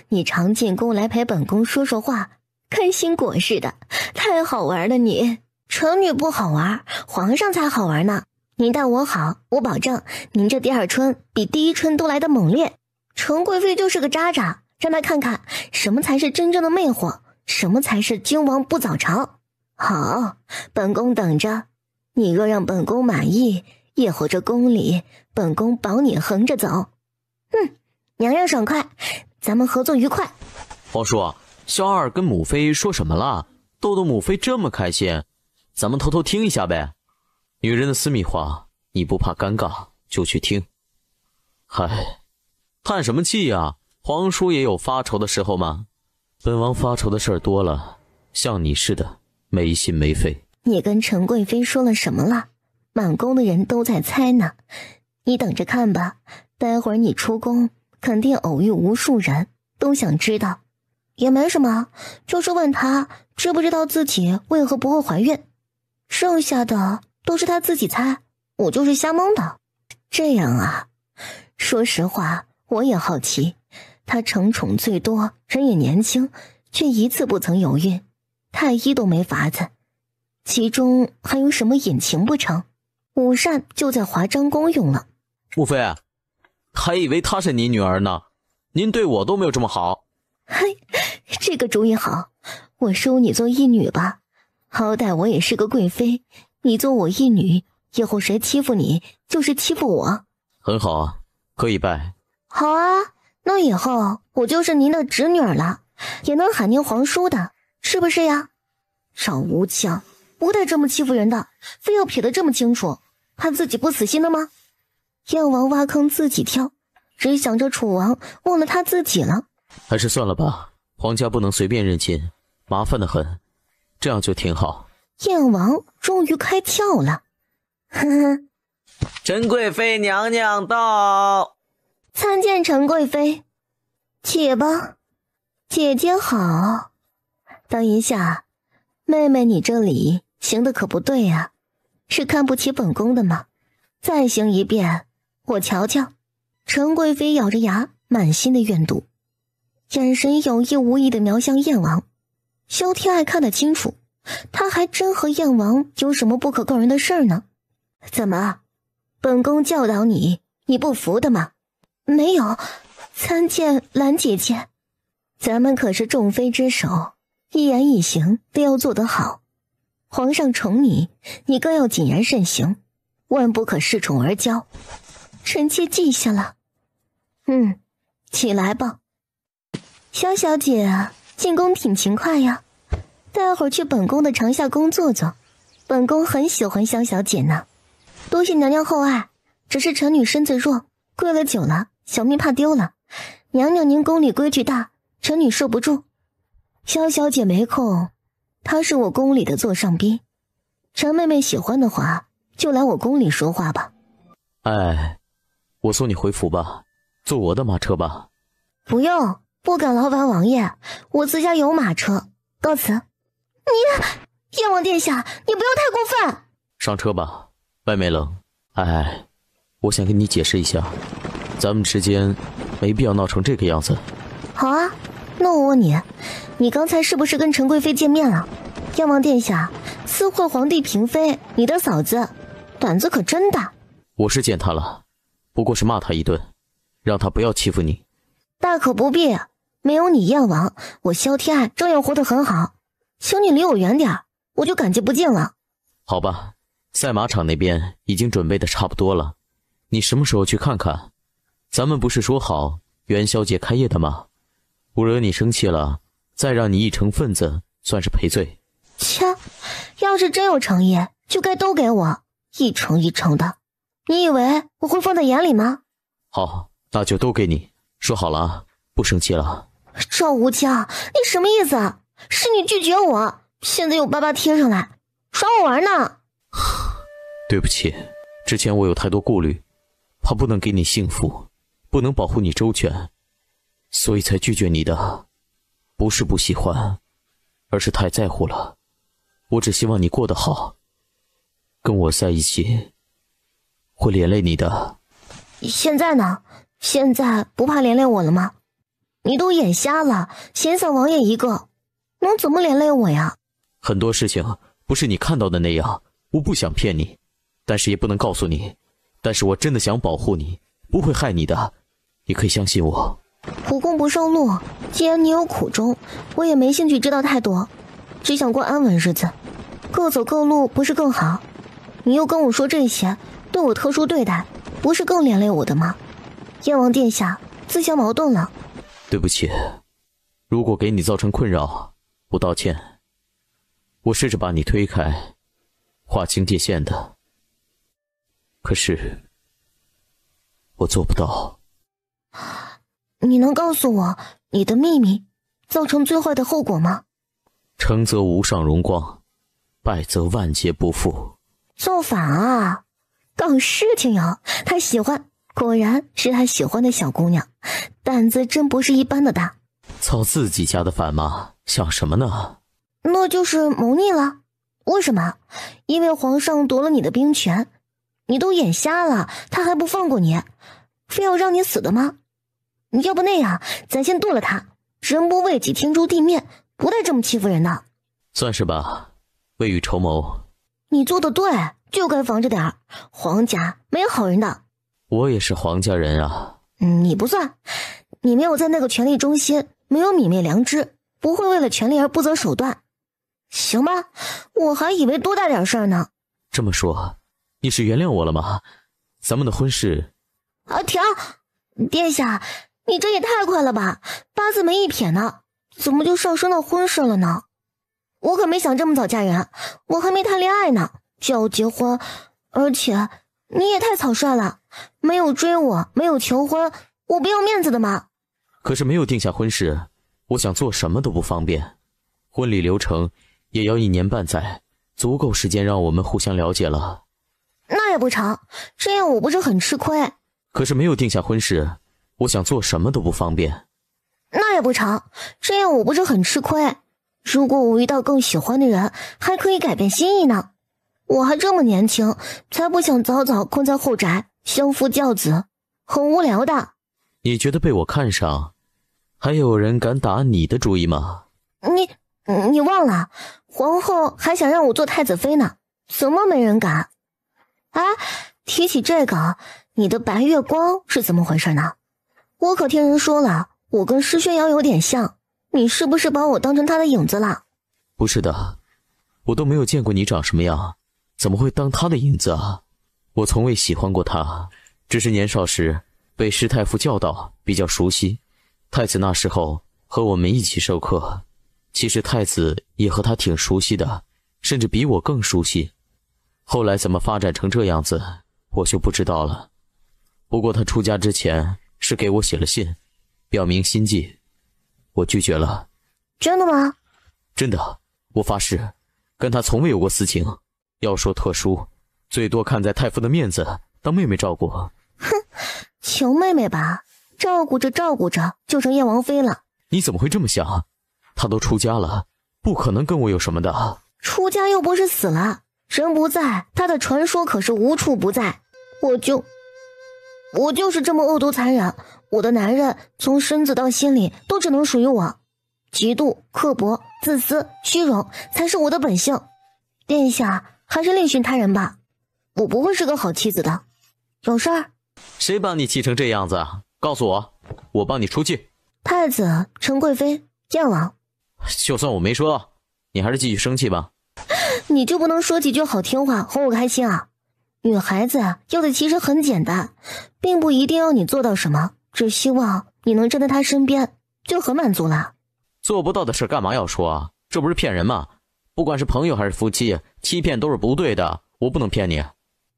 你常进宫来陪本宫说说话，开心果似的，太好玩了你。臣女不好玩，皇上才好玩呢。您待我好，我保证您这第二春比第一春都来得猛烈。陈贵妃就是个渣渣，让她看看什么才是真正的魅惑，什么才是君王不早朝。好，本宫等着。你若让本宫满意，夜后这宫里，本宫保你横着走。娘娘爽快，咱们合作愉快。皇叔，萧二跟母妃说什么了？逗得母妃这么开心，咱们偷偷听一下呗。女人的私密话，你不怕尴尬就去听。嗨，叹什么气呀？皇叔也有发愁的时候吗？本王发愁的事儿多了，像你似的没心没肺。你跟陈贵妃说了什么了？满宫的人都在猜呢，你等着看吧。待会儿你出宫，肯定偶遇无数人，都想知道。也没什么，就是问他知不知道自己为何不会怀孕，剩下的都是他自己猜，我就是瞎蒙的。这样啊，说实话我也好奇，他承宠最多，人也年轻，却一次不曾有孕，太医都没法子，其中还有什么隐情不成？午膳就在华章宫用了。母妃，还以为她是你女儿呢，您对我都没有这么好。嘿，这个主意好，我收你做义女吧，好歹我也是个贵妃，你做我义女，以后谁欺负你就是欺负我。很好啊，可以拜。好啊，那以后我就是您的侄女儿了，也能喊您皇叔的，是不是呀？少无腔，不带这么欺负人的，非要撇得这么清楚，怕自己不死心的吗？燕王挖坑自己跳，只想着楚王忘了他自己了。还是算了吧，皇家不能随便认亲，麻烦得很，这样就挺好。燕王终于开窍了，呵呵。陈贵妃娘娘到，参见陈贵妃。起吧，姐姐好。等一下，妹妹你这里行的可不对啊，是看不起本宫的吗？再行一遍，我瞧瞧。陈贵妃咬着牙，满心的怨毒，眼神有意无意地瞄向燕王。萧天爱看得清楚，他还真和燕王有什么不可告人的事儿呢？怎么，本宫教导你，你不服的吗？没有，参见兰姐姐。咱们可是众妃之首，一言一行都要做得好。皇上宠你，你更要谨言慎行，万不可恃宠而骄。臣妾记下了。起来吧。萧小姐进宫挺勤快呀，待会儿去本宫的长夏宫坐坐，本宫很喜欢萧小姐呢。多谢娘娘厚爱，只是臣女身子弱，跪了久了，小命怕丢了。娘娘您宫里规矩大，臣女受不住。萧小姐没空，她是我宫里的座上宾，陈妹妹喜欢的话，就来我宫里说话吧。哎，我送你回府吧，坐我的马车吧。不用，不敢劳烦王爷，我自家有马车。告辞。燕王殿下，你不要太过分。上车吧，外面冷。哎，我想跟你解释一下，咱们之间没必要闹成这个样子。好啊，那我问你，你刚才是不是跟陈贵妃见面了？燕王殿下，私会皇帝嫔妃，你的嫂子，胆子可真大。我是见她了，不过是骂她一顿，让她不要欺负你。大可不必，没有你燕王，我萧天爱照样活得很好。请你离我远点，我就感激不尽了。好吧，赛马场那边已经准备的差不多了，你什么时候去看看？咱们不是说好元宵节开业的吗？我惹你生气了，再让你一成份子，算是赔罪。切，要是真有诚意，就该都给我，一成一成的。你以为我会放在眼里吗？好，那就都给你。说好了啊，不生气了。赵无腔，你什么意思啊？是你拒绝我，现在又巴巴贴上来，耍我玩呢？对不起，之前我有太多顾虑，怕不能给你幸福，不能保护你周全，所以才拒绝你的。不是不喜欢，而是太在乎了。我只希望你过得好，跟我在一起会连累你的。现在呢？现在不怕连累我了吗？你都眼瞎了，闲散王爷一个，能怎么连累我呀？很多事情不是你看到的那样，我不想骗你，但是也不能告诉你。但是我真的想保护你，不会害你的，你可以相信我。虎公不受禄，既然你有苦衷，我也没兴趣知道太多，只想过安稳日子，各走各路不是更好？你又跟我说这些，对我特殊对待，不是更连累我的吗？燕王殿下，自相矛盾了。对不起，如果给你造成困扰，我道歉。我试着把你推开，划清界限的，可是我做不到。你能告诉我你的秘密造成最坏的后果吗？成则无上荣光，败则万劫不复。造反啊！搞事情呀！他喜欢，果然是他喜欢的小姑娘，胆子真不是一般的大。操自己家的饭吗？想什么呢？那就是谋逆了。为什么？因为皇上夺了你的兵权，你都眼瞎了，他还不放过你，非要让你死的吗？要不那样，咱先剁了他，人不为己，天诛地灭，不带这么欺负人的。算是吧，未雨绸缪。你做的对，就该防着点儿，皇家没有好人的。我也是皇家人啊。你不算，你没有在那个权力中心，没有泯灭良知，不会为了权力而不择手段。行吧，我还以为多大点事儿呢。这么说，你是原谅我了吗？咱们的婚事……停！殿下，你这也太快了吧，八字没一撇呢，怎么就上升到婚事了呢？我可没想这么早嫁人，我还没谈恋爱呢，就要结婚，而且你也太草率了，没有追我，没有求婚，我不要面子的吗？可是没有定下婚事，我想做什么都不方便。婚礼流程也要1年半载，足够时间让我们互相了解了。那也不成，这样我不是很吃亏？可是没有定下婚事，我想做什么都不方便。那也不成，这样我不是很吃亏？如果我遇到更喜欢的人，还可以改变心意呢。我还这么年轻，才不想早早困在后宅，相夫教子，很无聊的。你觉得被我看上，还有人敢打你的主意吗？你忘了，皇后还想让我做太子妃呢，怎么没人敢？哎，提起这个，你的白月光是怎么回事呢？我可听人说了，我跟施宣瑶有点像，你是不是把我当成他的影子了？不是的，我都没有见过你长什么样，怎么会当他的影子啊？我从未喜欢过他，只是年少时被施太傅教导，比较熟悉。太子那时候和我们一起授课，其实太子也和他挺熟悉的，甚至比我更熟悉。后来怎么发展成这样子，我就不知道了。不过他出家之前是给我写了信，表明心迹，我拒绝了。真的吗？真的，我发誓，跟他从未有过私情。要说特殊，最多看在太傅的面子，当妹妹照顾。哼，求妹妹吧，照顾着照顾着就成燕王妃了。你怎么会这么想？他都出家了，不可能跟我有什么的。出家又不是死了，人不在，他的传说可是无处不在。我就是这么恶毒残忍，我的男人从身子到心里都只能属于我。嫉妒、刻薄、自私、虚荣才是我的本性。殿下还是另寻他人吧，我不会是个好妻子的。有事儿？谁把你气成这样子？告诉我，我帮你出气。太子、陈贵妃、燕王。就算我没说，你还是继续生气吧。你就不能说几句好听话哄我开心啊？女孩子要的其实很简单，并不一定要你做到什么，只希望你能站在她身边，就很满足了。做不到的事干嘛要说啊？这不是骗人吗？不管是朋友还是夫妻，欺骗都是不对的，我不能骗你。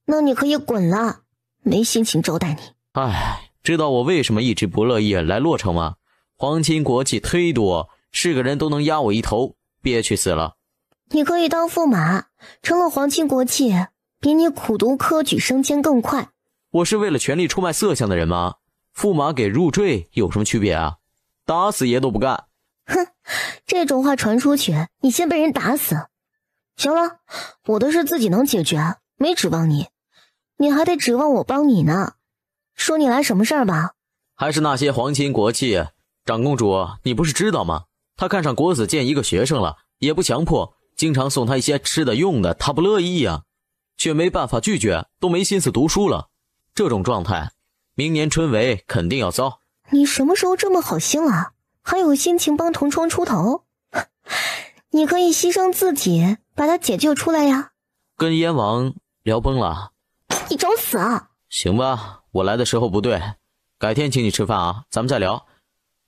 那你可以滚了，没心情招待你。唉，知道我为什么一直不乐意来洛城吗？皇亲国戚忒多，是个人都能压我一头，憋屈死了。你可以当驸马，成了皇亲国戚，比你苦读科举升迁更快。我是为了权力出卖色相的人吗？驸马给入赘有什么区别啊？打死爷都不干。哼，这种话传出去，你先被人打死。行了，我的事自己能解决，没指望你，你还得指望我帮你呢。说你来什么事儿吧？还是那些皇亲国戚。长公主，你不是知道吗？他看上国子监一个学生了，也不强迫，经常送他一些吃的用的，他不乐意呀，却没办法拒绝，都没心思读书了。这种状态，明年春闱肯定要遭。你什么时候这么好心了？还有心情帮同窗出头？你可以牺牲自己，把他解救出来呀。跟燕王聊崩了？你找死啊！行吧，我来的时候不对，改天请你吃饭啊，咱们再聊。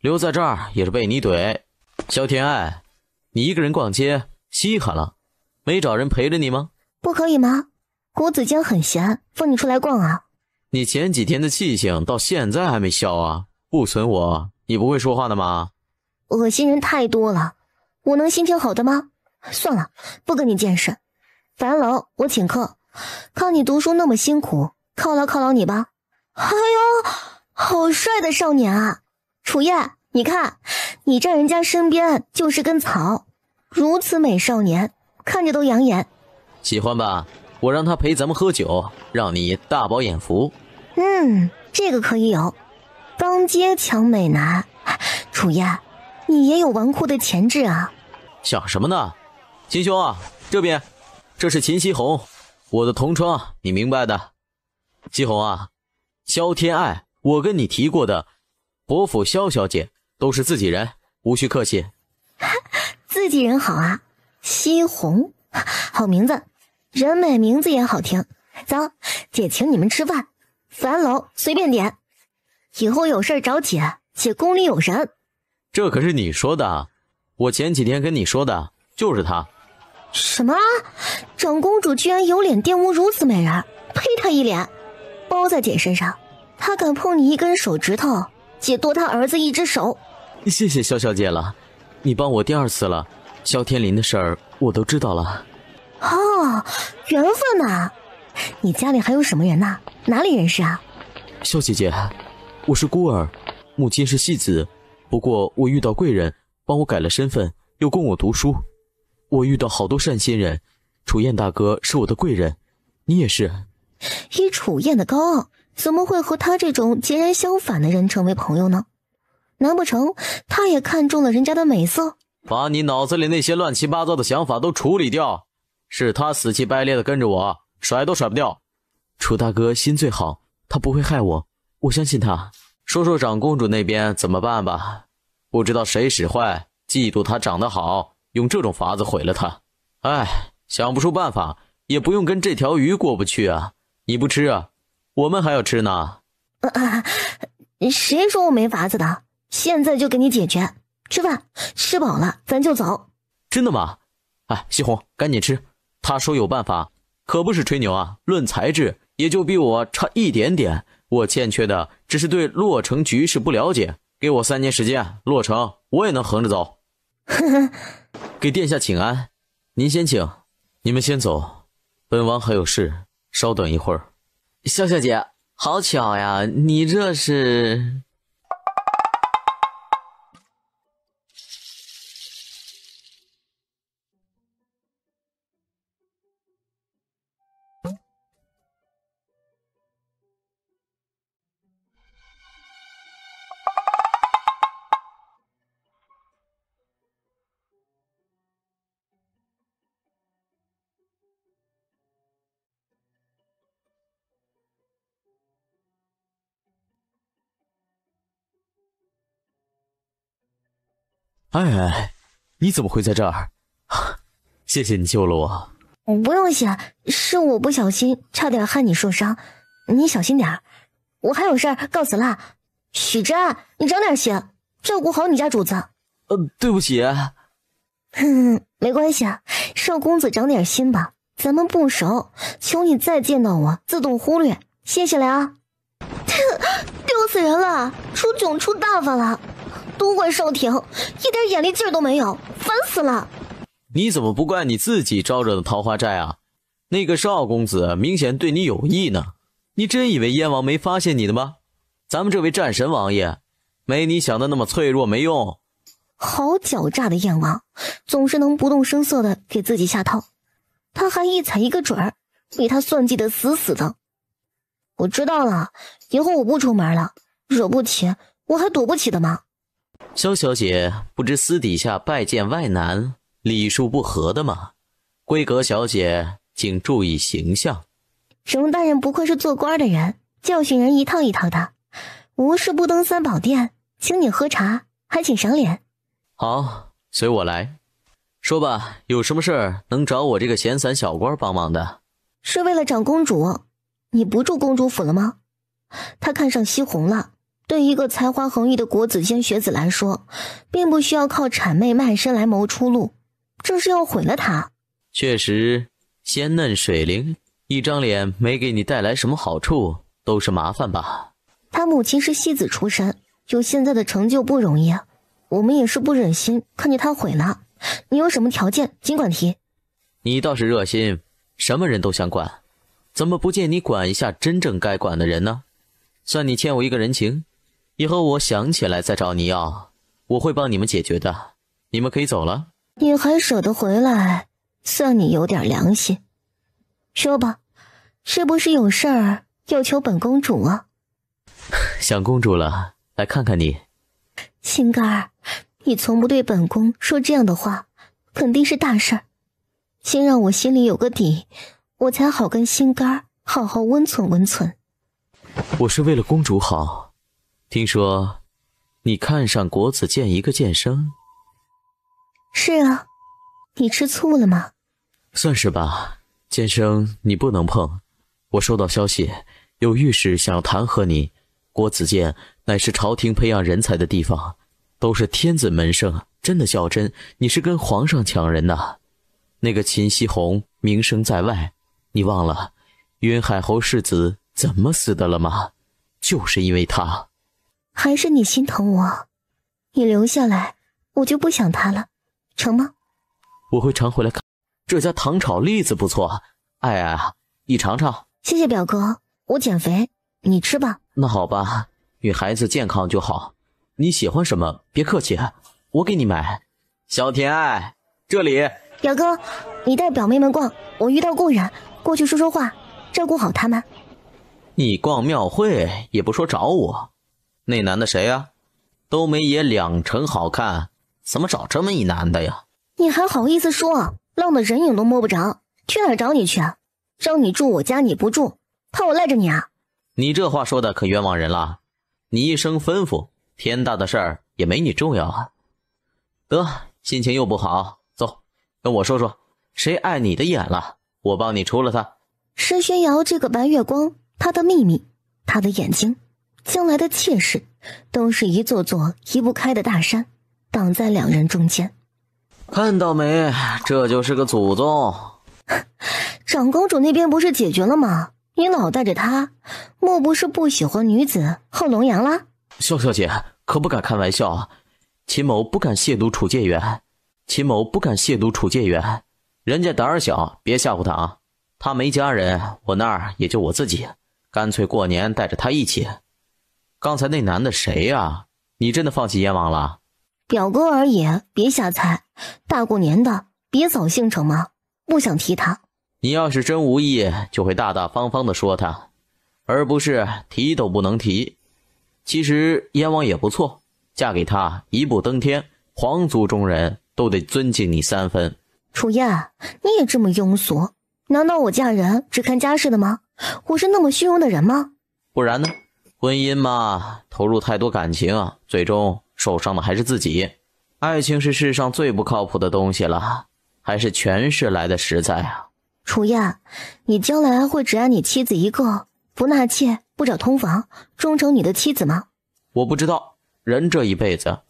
留在这儿也是被你怼。萧天爱，你一个人逛街稀罕了，没找人陪着你吗？不可以吗？国子监很闲，放你出来逛啊。你前几天的气性到现在还没消啊？不存我，你不会说话的吗？恶心人太多了，我能心情好的吗？算了，不跟你见识。樊楼我请客，看你读书那么辛苦，犒劳犒劳你吧。哎呦，好帅的少年啊！楚燕，你看，你站人家身边就是根草，如此美少年，看着都养眼。喜欢吧？我让他陪咱们喝酒，让你大饱眼福。这个可以有。当街抢美男，楚燕，你也有纨绔的潜质啊。想什么呢？秦兄啊，这边，这是秦西红，我的同窗，你明白的。西红啊，萧天爱，我跟你提过的伯府萧小姐都是自己人，无需客气。自己人好啊，西红，好名字，人美名字也好听。走，姐请你们吃饭，樊楼随便点。以后有事找姐，姐宫里有人。这可是你说的，我前几天跟你说的就是他。什么？长公主居然有脸玷污如此美人，呸她一脸！包在姐身上，她敢碰你一根手指头，姐剁她儿子一只手。谢谢萧小姐了，你帮我第2次了，萧天林的事儿我都知道了。哦，缘分呐！你家里还有什么人呐？哪里人士啊？萧姐姐，我是孤儿，母亲是戏子，不过我遇到贵人，帮我改了身份，又供我读书。我遇到好多善心人，楚燕大哥是我的贵人，你也是。以楚燕的高傲，怎么会和他这种截然相反的人成为朋友呢？难不成他也看中了人家的美色？把你脑子里那些乱七八糟的想法都处理掉。是他死乞白赖的跟着我，甩都甩不掉。楚大哥心最好，他不会害我，我相信他。说说长公主那边怎么办吧，不知道谁使坏，嫉妒她长得好，用这种法子毁了她。想不出办法，也不用跟这条鱼过不去啊。你不吃啊，我们还要吃呢。谁说我没法子的？现在就给你解决。吃饭，吃饱了咱就走。真的吗？西红，赶紧吃。他说有办法，可不是吹牛啊，论才智也就比我差一点点，我欠缺的只是对洛城局势不了解。给我3年时间，洛城我也能横着走。给殿下请安，您先请。你们先走，本王还有事，稍等一会儿。萧小姐，好巧呀，你这是……你怎么会在这儿？谢谢你救了我。不用谢，是我不小心，差点害你受伤，你小心点。我还有事儿，告辞了。许真，你长点心，照顾好你家主子。对不起。没关系，少公子长点心吧，咱们不熟，求你再见到我自动忽略，谢谢了啊。丢死人了，出囧出大发了，都怪少廷，一点眼力劲儿都没有，烦死了。你怎么不怪你自己招惹的桃花债啊？那个少公子明显对你有意呢，你真以为燕王没发现你的吗？咱们这位战神王爷没你想的那么脆弱没用。好狡诈的燕王，总是能不动声色的给自己下套，他还一踩一个准儿，被他算计的死死的。我知道了，以后我不出门了，惹不起我还躲不起的吗？萧小姐不知私底下拜见外男礼数不合的吗？闺阁小姐请注意形象。荣大人不愧是做官的人，教训人一套一套的。无事不登三宝殿，请你喝茶，还请赏脸。好，随我来。说吧，有什么事儿能找我这个闲散小官帮忙的？是为了长公主，你不住公主府了吗？他看上西红了。对一个才华横溢的国子监学子来说，并不需要靠谄媚卖身来谋出路，这是要毁了他。确实，鲜嫩水灵，一张脸没给你带来什么好处，都是麻烦吧。他母亲是戏子出身，有现在的成就不容易，我们也是不忍心看见他毁了。你有什么条件尽管提。你倒是热心，什么人都想管，怎么不见你管一下真正该管的人呢？算你欠我一个人情，以后我想起来再找你要。我会帮你们解决的。你们可以走了。你还舍得回来，算你有点良心。说吧，是不是有事儿要求本公主啊？想公主了，来看看你。心肝儿，你从不对本宫说这样的话，肯定是大事儿。先让我心里有个底，我才好跟心肝儿好好温存温存。我是为了公主好。听说你看上国子监一个监生？是啊，你吃醋了吗？算是吧。监生你不能碰，我收到消息，有御史想要弹劾你。国子监乃是朝廷培养人才的地方，都是天子门生，真的较真，你是跟皇上抢人呐。那个秦熙红名声在外，你忘了云海侯世子怎么死的了吗？就是因为他。还是你心疼我，你留下来，我就不想他了，成吗？我会常回来看。这家糖炒栗子不错，爱爱啊，你尝尝。谢谢表哥，我减肥，你吃吧。那好吧，女孩子健康就好。你喜欢什么别客气，我给你买。小甜爱，这里。表哥，你带表妹们逛，我遇到故人，过去说说话，照顾好他们。你逛庙会也不说找我。那男的谁啊？都没也两成好看，怎么找这么一男的呀？你还好意思说，浪的人影都摸不着，去哪儿找你去啊？让你住我家你不住，怕我赖着你啊？你这话说的可冤枉人了。你一声吩咐，天大的事儿也没你重要啊。得，心情又不好，走，跟我说说，谁碍你的眼了？我帮你除了他。施宣瑶这个白月光，他的秘密，他的眼睛，将来的妾室，都是一座座移不开的大山，挡在两人中间。看到没，这就是个祖宗。长公主那边不是解决了吗？你老带着她，莫不是不喜欢女子后龙阳啦？萧小姐可不敢开玩笑，秦某不敢亵渎楚介元，秦某不敢亵渎楚介元，人家胆儿小，别吓唬他啊。他没家人，我那儿也就我自己，干脆过年带着他一起。刚才那男的谁呀？你真的放弃燕王了？表哥而已，别瞎猜。大过年的，别扫兴成吗？不想提他。你要是真无意，就会大大方方的说他，而不是提都不能提。其实燕王也不错，嫁给他一步登天，皇族中人都得尊敬你3分。楚燕，你也这么庸俗？难道我嫁人只看家世的吗？我是那么虚荣的人吗？不然呢？婚姻嘛，投入太多感情，最终受伤的还是自己。爱情是世上最不靠谱的东西了，还是权势来的实在啊。楚燕，你将来会只爱你妻子一个，不纳妾，不找通房，忠诚你的妻子吗？我不知道，人这一辈子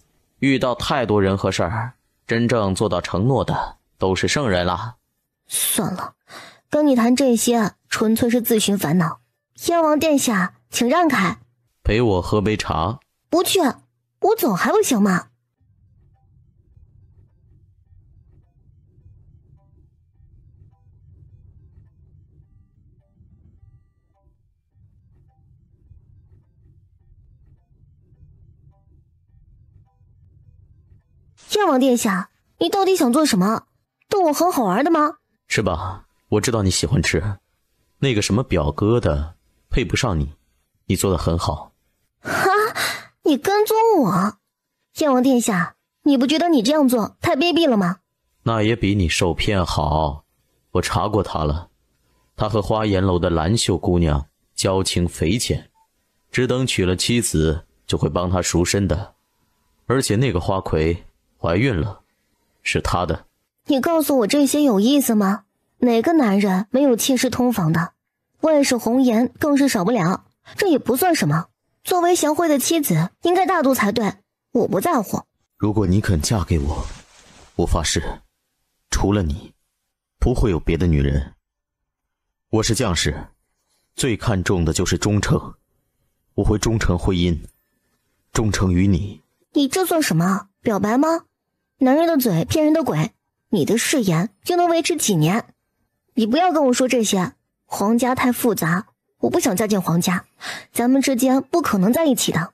遇到太多人和事儿，真正做到承诺的都是圣人了。算了，跟你谈这些纯粹是自寻烦恼。燕王殿下，请让开。陪我喝杯茶。不去，我走还不行吗？燕王殿下，你到底想做什么？逗我很好玩的吗？吃吧，我知道你喜欢吃。那个什么表哥的配不上你，你做得很好。哈，你跟踪我？燕王殿下，你不觉得你这样做太卑鄙了吗？那也比你受骗好。我查过他了，他和花颜楼的兰秀姑娘交情匪浅，只等娶了妻子就会帮他赎身的。而且那个花魁怀孕了，是他的。你告诉我这些有意思吗？哪个男人没有妾室通房的？外室红颜更是少不了，这也不算什么。作为祥辉的妻子，应该大度才对。我不在乎。如果你肯嫁给我，我发誓，除了你，不会有别的女人。我是将士，最看重的就是忠诚。我会忠诚婚姻，忠诚于你。你这算什么？表白吗？男人的嘴骗人的鬼，你的誓言又能维持几年？你不要跟我说这些，皇家太复杂，我不想嫁进皇家，咱们之间不可能在一起的。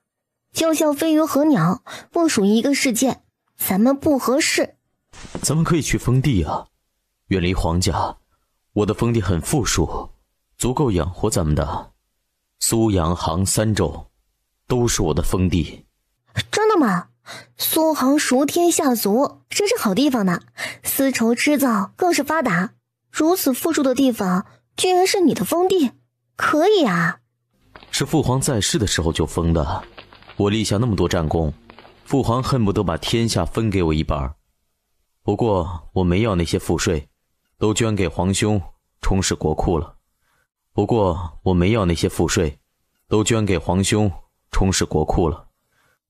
就像飞鱼和鸟，不属于一个世界，咱们不合适。咱们可以去封地啊，远离皇家。我的封地很富庶，足够养活咱们的。苏阳杭三州都是我的封地。真的吗？苏杭熟天下足，真是好地方呢。丝绸织造更是发达，如此富庶的地方居然是你的封地，可以啊。是父皇在世的时候就封的，我立下那么多战功，父皇恨不得把天下分给我一半。不过我没要那些赋税，都捐给皇兄充实国库了。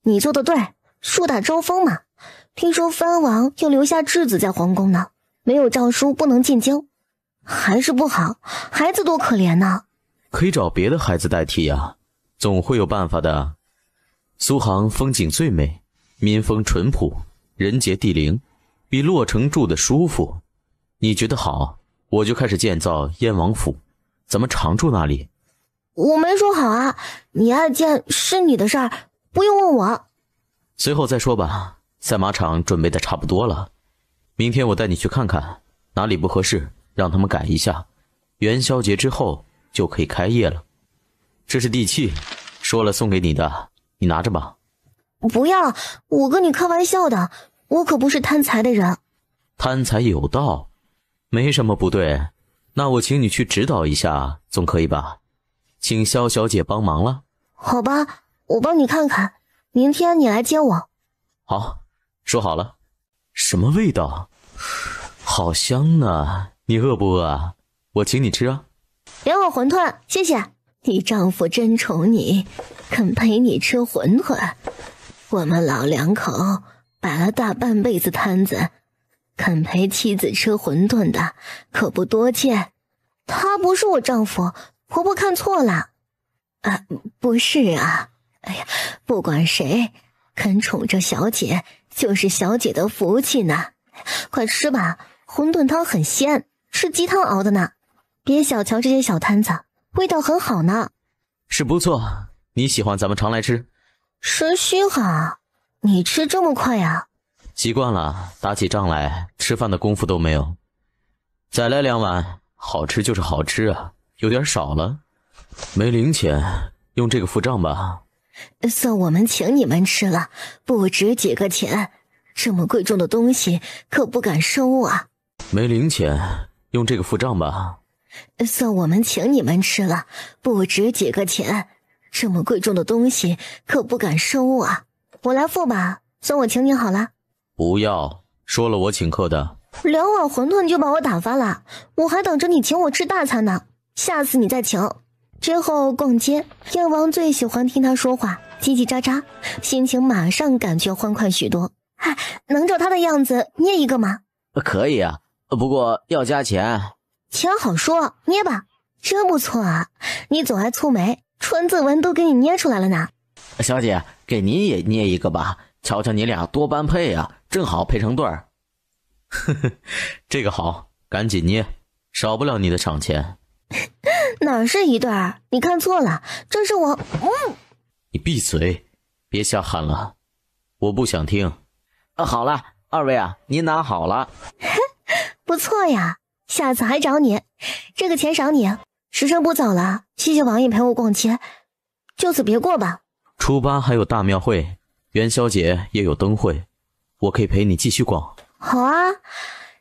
你做的对，树大招风嘛。听说藩王要留下质子在皇宫呢，没有诏书不能进京，还是不好，孩子多可怜呢。可以找别的孩子代替呀，总会有办法的。苏杭风景最美，民风淳朴，人杰地灵，比洛城住的舒服。你觉得好，我就开始建造燕王府，咱们常住那里。我没说好啊，你爱建是你的事儿，不用问我。随后再说吧，赛马场准备的差不多了，明天我带你去看看，哪里不合适让他们改一下，元宵节之后就可以开业了。这是地契，说了送给你的，你拿着吧。不要，我跟你开玩笑的，我可不是贪财的人。贪财有道，没什么不对，那我请你去指导一下总可以吧？请萧小姐帮忙了。好吧，我帮你看看，明天你来接我。好，说好了。什么味道？好香呢，你饿不饿啊？我请你吃啊。2碗馄饨，谢谢。你丈夫真宠你，肯陪你吃馄饨。我们老两口摆了大半辈子摊子，肯陪妻子吃馄饨的可不多见。他不是我丈夫，婆婆看错了。不是啊。哎呀，不管谁肯宠着小姐，就是小姐的福气呢。快吃吧，馄饨汤很鲜，是鸡汤熬的呢。别小瞧这些小摊子，味道很好呢。是不错，你喜欢咱们常来吃。时虚哈，你吃这么快啊？习惯了，打起仗来吃饭的功夫都没有。再来2碗，好吃就是好吃啊，有点少了。没零钱，用这个付账吧。算我们请你们吃了，不值几个钱，这么贵重的东西可不敢收啊。没零钱，用这个付账吧。算我们请你们吃了，不值几个钱，这么贵重的东西可不敢收啊。我来付吧，算我请你好了。不要，说了我请客的。2碗馄饨就把我打发了，我还等着你请我吃大餐呢，下次你再请。之后逛街，燕王最喜欢听他说话，叽叽喳喳，心情马上感觉欢快许多。能照他的样子捏一个吗？可以啊，不过要加钱。钱好说，捏吧。真不错啊，你总爱蹙眉，川字纹都给你捏出来了呢。小姐，给您也捏一个吧，瞧瞧你俩多般配啊，正好配成对儿。呵呵，这个好，赶紧捏，少不了你的赏钱。哪是一对儿？你看错了，这是我。你闭嘴，别瞎喊了，我不想听。好了，二位啊，您拿好了。不错呀，下次还找你，这个钱赏你。时辰不早了，谢谢王爷陪我逛街，就此别过吧。初8还有大庙会，元宵节也有灯会，我可以陪你继续逛。好啊，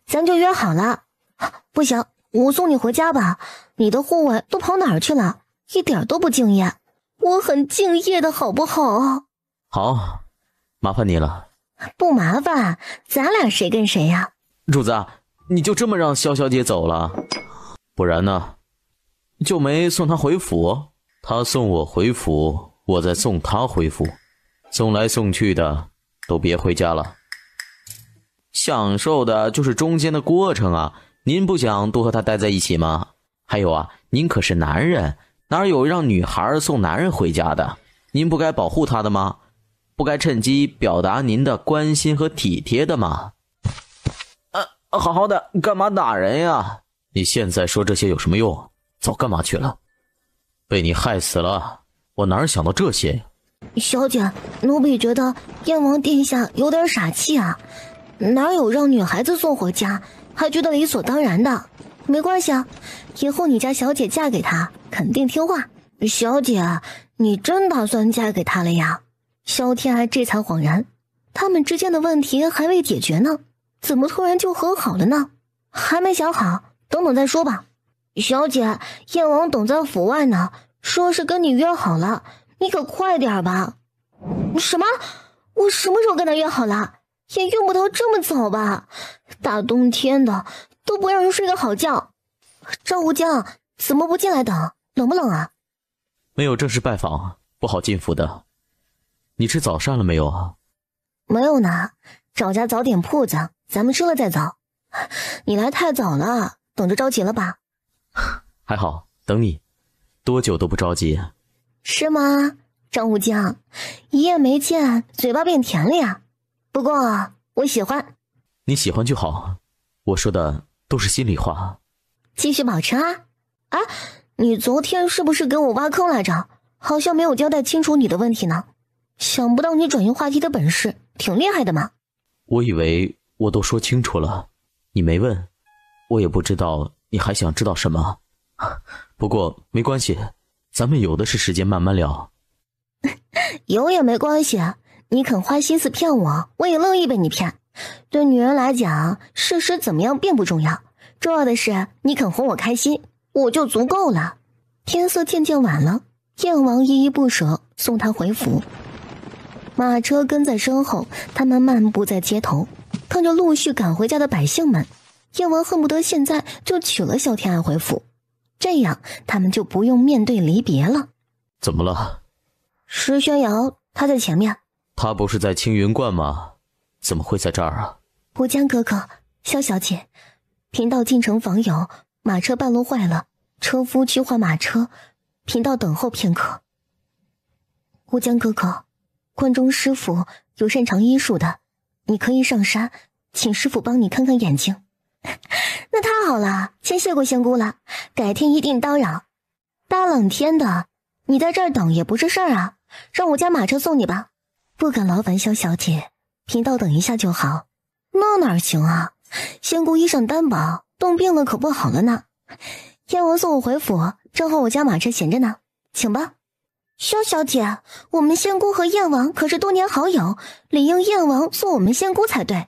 咱就约好了。不行，我送你回家吧，你的护卫都跑哪儿去了？一点都不敬业。我很敬业的好不好？好，麻烦你了。不麻烦，咱俩谁跟谁呀？主子，你就这么让萧小姐走了？不然呢？就没送她回府？她送我回府，我再送她回府，送来送去的，都别回家了。享受的就是中间的过程啊，您不想多和她待在一起吗？还有啊，您可是男人，哪有让女孩送男人回家的？您不该保护她的吗？不该趁机表达您的关心和体贴的吗？好好的，干嘛打人呀？你现在说这些有什么用？早干嘛去了？被你害死了，我哪儿想到这些呀？小姐，奴婢觉得燕王殿下有点傻气啊，哪有让女孩子送回家还觉得理所当然的？没关系啊，以后你家小姐嫁给他肯定听话。小姐，你真打算嫁给他了呀？萧天爱这才恍然，他们之间的问题还未解决呢，怎么突然就和好了呢？还没想好，等等再说吧。小姐，燕王等在府外呢，说是跟你约好了，你可快点吧。什么？我什么时候跟他约好了？也用不到这么早吧？大冬天的都不让人睡个好觉。赵无疆，怎么不进来等？冷不冷啊？没有正式拜访，不好进府的。你吃早膳了没有啊？没有呢，找家早点铺子，咱们吃了再走。你来太早了，等着着急了吧？还好，等你，多久都不着急。是吗？张无疆，一夜没见，嘴巴变甜了呀。不过我喜欢。你喜欢就好，我说的都是心里话。继续保持啊！啊，你昨天是不是给我挖坑来着？好像没有交代清楚你的问题呢。想不到你转移话题的本事挺厉害的嘛。我以为我都说清楚了，你没问，我也不知道你还想知道什么。不过没关系，咱们有的是时间慢慢聊。有也没关系，你肯花心思骗我，我也乐意被你骗。对女人来讲，事实怎么样并不重要，重要的是你肯哄我开心，我就足够了。天色渐渐晚了，燕王依依不舍送他回府。马车跟在身后，他们漫步在街头，看着陆续赶回家的百姓们，燕王恨不得现在就娶了萧天爱回府，这样他们就不用面对离别了。怎么了？石宣瑶，他在前面。他不是在青云观吗？怎么会在这儿啊？无疆哥哥，萧小姐，贫道进城访友，马车半路坏了，车夫去换马车，贫道等候片刻。无疆哥哥，关中师傅有擅长医术的，你可以上山，请师傅帮你看看眼睛。那太好了，先谢过仙姑了，改天一定叨扰。大冷天的，你在这儿等也不是事儿啊，让我家马车送你吧。不敢劳烦萧小姐，贫道等一下就好。那哪行啊，仙姑衣裳单薄，冻病了可不好了呢。燕王送我回府，正好我家马车闲着呢，请吧。萧小姐，我们仙姑和燕王可是多年好友，理应燕王送我们仙姑才对。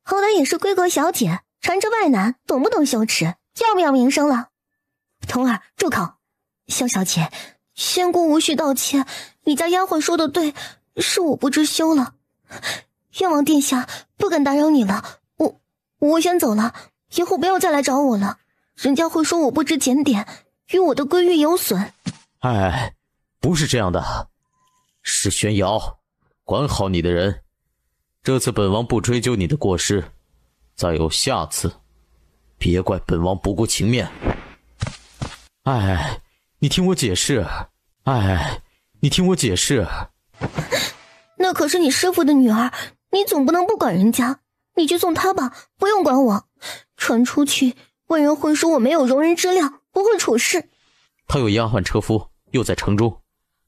好歹也是闺阁小姐，缠着外男，懂不懂羞耻？要不要名声了？童儿，住口！萧小姐，仙姑无需道歉，你家丫鬟说的对，是我不知羞了。燕王殿下，不敢打扰你了，我先走了，以后不要再来找我了，人家会说我不知检点，与我的闺誉有损。哎，不是这样的，是宣瑶，管好你的人。这次本王不追究你的过失，再有下次，别怪本王不顾情面。哎，你听我解释。哎，你听我解释。那可是你师父的女儿，你总不能不管人家。你去送她吧，不用管我。传出去，外人会说我没有容人之量，不会处事。她有丫鬟车夫，又在城中，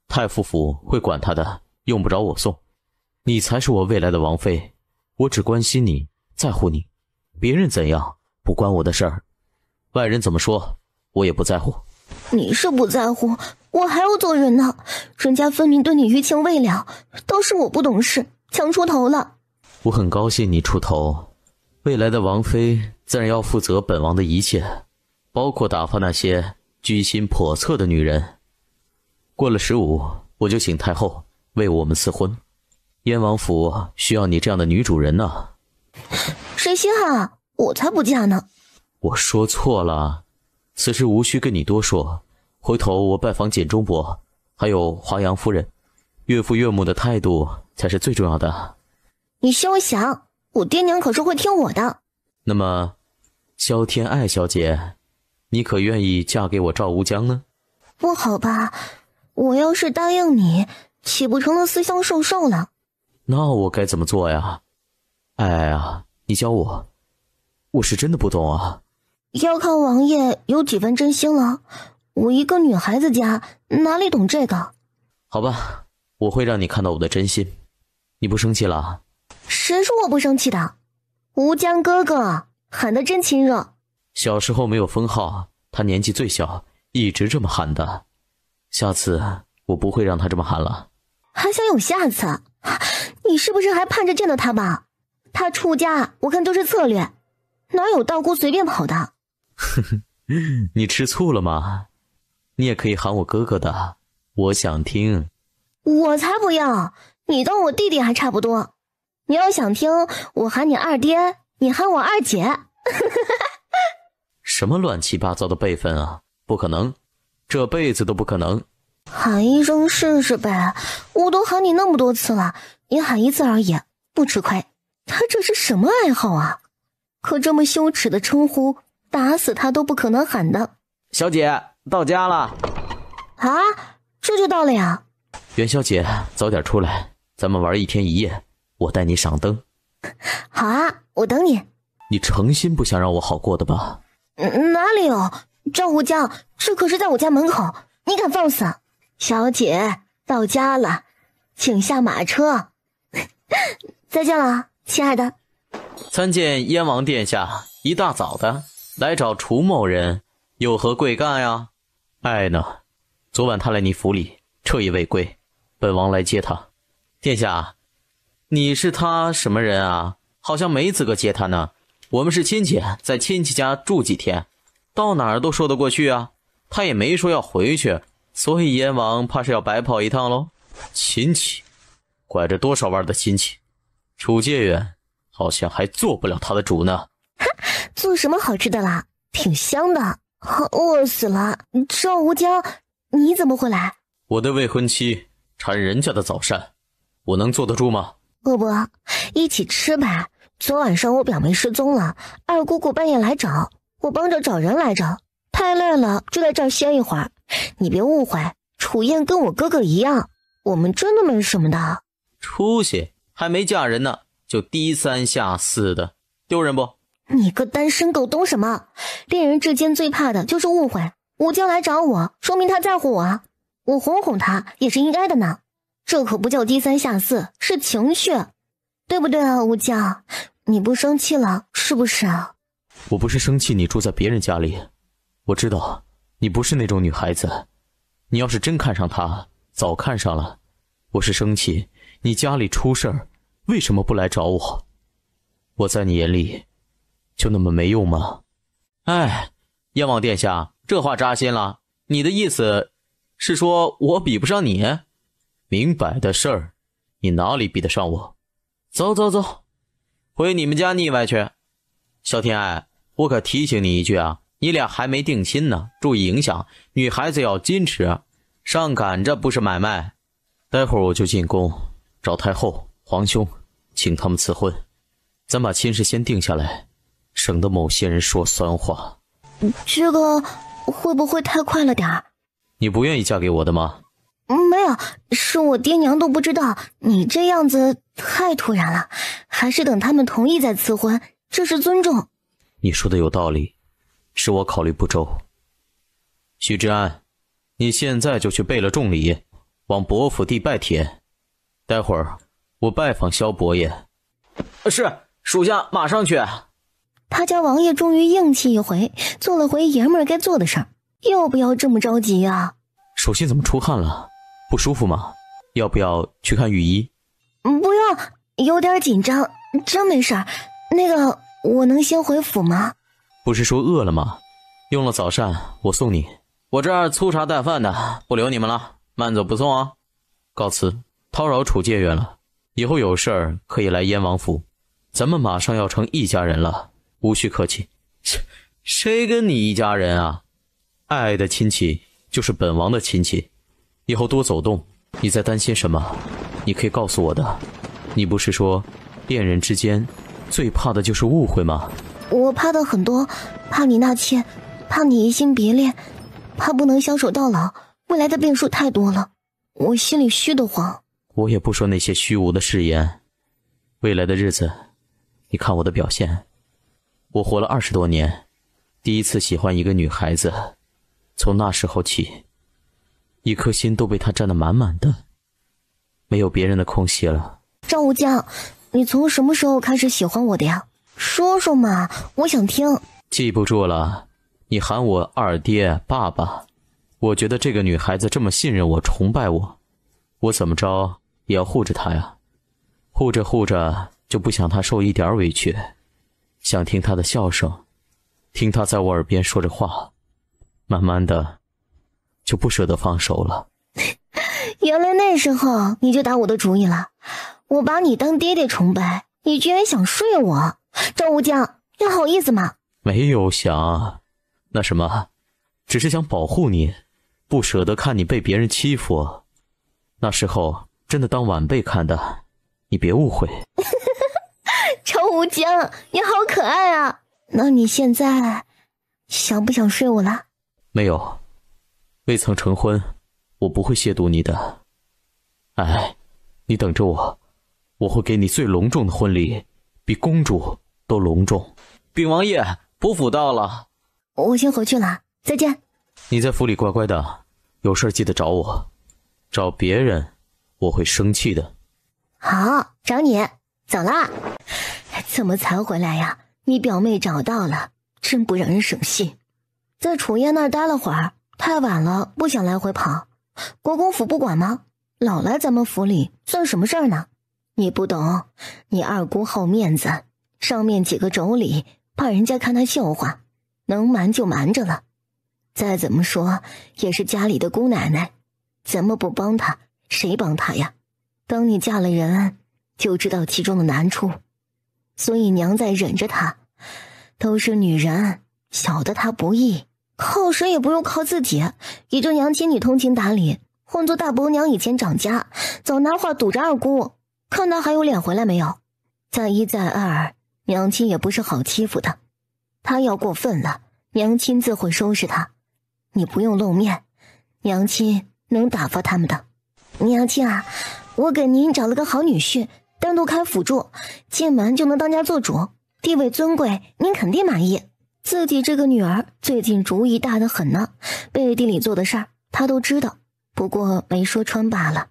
太傅府会管她的，用不着我送。你才是我未来的王妃，我只关心你，在乎你，别人怎样不关我的事儿，外人怎么说我也不在乎。你是不在乎，我还要做人呢，人家分明对你余情未了，都是我不懂事，强出头了。我很高兴你出头，未来的王妃自然要负责本王的一切，包括打发那些居心叵测的女人。过了15，我就请太后为我们赐婚。燕王府需要你这样的女主人呢。谁稀罕啊，我才不嫁呢。我说错了，此事无需跟你多说，回头我拜访简忠伯，还有华阳夫人，岳父岳母的态度才是最重要的。你休想，我爹娘可是会听我的。那么，萧天爱小姐，你可愿意嫁给我赵无疆呢？不好吧，我要是答应你，岂不成了私相授受了？那我该怎么做呀？哎呀，你教我，我是真的不懂啊。要看王爷有几分真心了，我一个女孩子家哪里懂这个。好吧，我会让你看到我的真心。你不生气了？谁说我不生气的？吴江哥哥喊得真亲热。小时候没有封号，他年纪最小，一直这么喊的。下次我不会让他这么喊了。还想有下次？你是不是还盼着见到他吧？他出家我看都是策略，哪有道姑随便跑的？你吃醋了吗？你也可以喊我哥哥的，我想听。我才不要，你当我弟弟还差不多。你要想听，我喊你二爹，你喊我二姐。什么乱七八糟的辈分啊，不可能，这辈子都不可能。喊一声试试呗，我都喊你那么多次了，你喊一次而已，不吃亏。他这是什么爱好啊？可这么羞耻的称呼，打死他都不可能喊的。小姐，到家了。啊，这就到了呀？元宵节早点出来，咱们玩一天一夜，我带你赏灯。好啊，我等你。你诚心不想让我好过的吧？哪里有？赵胡江，这可是在我家门口，你敢放肆？小姐到家了，请下马车。再见了，亲爱的。参见燕王殿下，一大早的来找楚某人，有何贵干呀？爱呢？昨晚他来你府里，彻夜未归，本王来接他。殿下，你是他什么人啊？好像没资格接他呢。我们是亲戚，在亲戚家住几天，到哪儿都说得过去啊。他也没说要回去，所以燕王怕是要白跑一趟喽。亲戚，拐着多少弯的亲戚，楚介远好像还做不了他的主呢。做什么好吃的啦？挺香的，饿死了。赵无疆，你怎么会来？我的未婚妻馋人家的早膳，我能坐得住吗？饿不饿？一起吃呗。昨晚上我表妹失踪了，二姑姑半夜来找我，帮着找人来着，太累了就在这儿歇一会儿。你别误会，楚燕跟我哥哥一样，我们真的没什么的。出息，还没嫁人呢就低三下四的，丢人不？你个单身狗懂什么？恋人之间最怕的就是误会。吴江来找我，说明他在乎我啊，我哄哄他也是应该的呢。这可不叫低三下四，是情绪，对不对啊？吴江，你不生气了是不是啊？我不是生气你住在别人家里，我知道你不是那种女孩子，你要是真看上他，早看上了。我是生气你家里出事儿，为什么不来找我？我在你眼里就那么没用吗？哎，燕王殿下，这话扎心了。你的意思是说我比不上你？明摆的事儿，你哪里比得上我？走走走，回你们家腻歪去。小天爱，我可提醒你一句啊，你俩还没定亲呢，注意影响，女孩子要矜持，上赶着不是买卖。待会儿我就进宫找太后、皇兄，请他们赐婚，咱把亲事先定下来，省得某些人说酸话。这个会不会太快了点儿？你不愿意嫁给我的吗？没有，是我爹娘都不知道，你这样子太突然了，还是等他们同意再赐婚，这是尊重。你说的有道理，是我考虑不周。许志安，你现在就去备了重礼，往伯府地拜帖。待会儿我拜访萧伯爷。是，属下马上去。他家王爷终于硬气一回，做了回爷们儿该做的事儿，要不要这么着急啊？手心怎么出汗了？不舒服吗？要不要去看御医？不用，有点紧张，真没事儿。那个，我能先回府吗？不是说饿了吗？用了早膳，我送你。我这儿粗茶淡饭的，不留你们了，慢走不送啊。告辞，叨扰楚介远了。以后有事儿可以来燕王府，咱们马上要成一家人了，无需客气。谁跟你一家人啊？爱的亲戚就是本王的亲戚。以后多走动，你在担心什么？你可以告诉我的。你不是说恋人之间最怕的就是误会吗？我怕的很多，怕你纳妾，怕你移心别恋，怕不能相守到老，未来的变数太多了，我心里虚得慌。我也不说那些虚无的誓言，未来的日子，你看我的表现。我活了20多年，第一次喜欢一个女孩子，从那时候起，一颗心都被她占得满满的。没有别人的空隙了。赵无疆，你从什么时候开始喜欢我的呀？说说嘛，我想听。记不住了，你喊我二爹爸爸，我觉得这个女孩子这么信任我崇拜我，我怎么着也要护着她呀。护着护着就不想她受一点委屈，想听她的笑声，听她在我耳边说着话，慢慢的就不舍得放手了。原来那时候你就打我的主意了，我把你当爹爹崇拜，你居然想睡我。赵无疆，你好意思吗？没有想，那什么，只是想保护你，不舍得看你被别人欺负。那时候真的当晚辈看的，你别误会。赵无疆，你好可爱啊！那你现在想不想睡我了？没有，未曾成婚，我不会亵渎你的。哎，你等着我，我会给你最隆重的婚礼，比公主都隆重。禀王爷，仆府到了。我先回去了，再见。你在府里乖乖的，有事记得找我，找别人我会生气的。好，找你，走啦。怎么才回来呀？你表妹找到了，真不让人省心。在楚燕那儿待了会儿，太晚了，不想来回跑。国公府不管吗？老来咱们府里算什么事儿呢？你不懂，你二姑好面子，上面几个妯娌怕人家看她笑话，能瞒就瞒着了。再怎么说也是家里的姑奶奶，怎么不帮她？谁帮她呀？等你嫁了人，就知道其中的难处。所以娘在忍着她，都是女人，晓得她不易，靠谁也不用靠自己。依着娘亲你通情达理，混作大伯娘以前掌家，早拿话堵着二姑，看她还有脸回来没有。再一再二，娘亲也不是好欺负的，她要过分了，娘亲自会收拾她。你不用露面，娘亲能打发他们的。娘亲啊，我给您找了个好女婿，单独开府住，进门就能当家做主，地位尊贵，您肯定满意。自己这个女儿最近主意大得很呢，背地里做的事儿她都知道，不过没说穿罢了。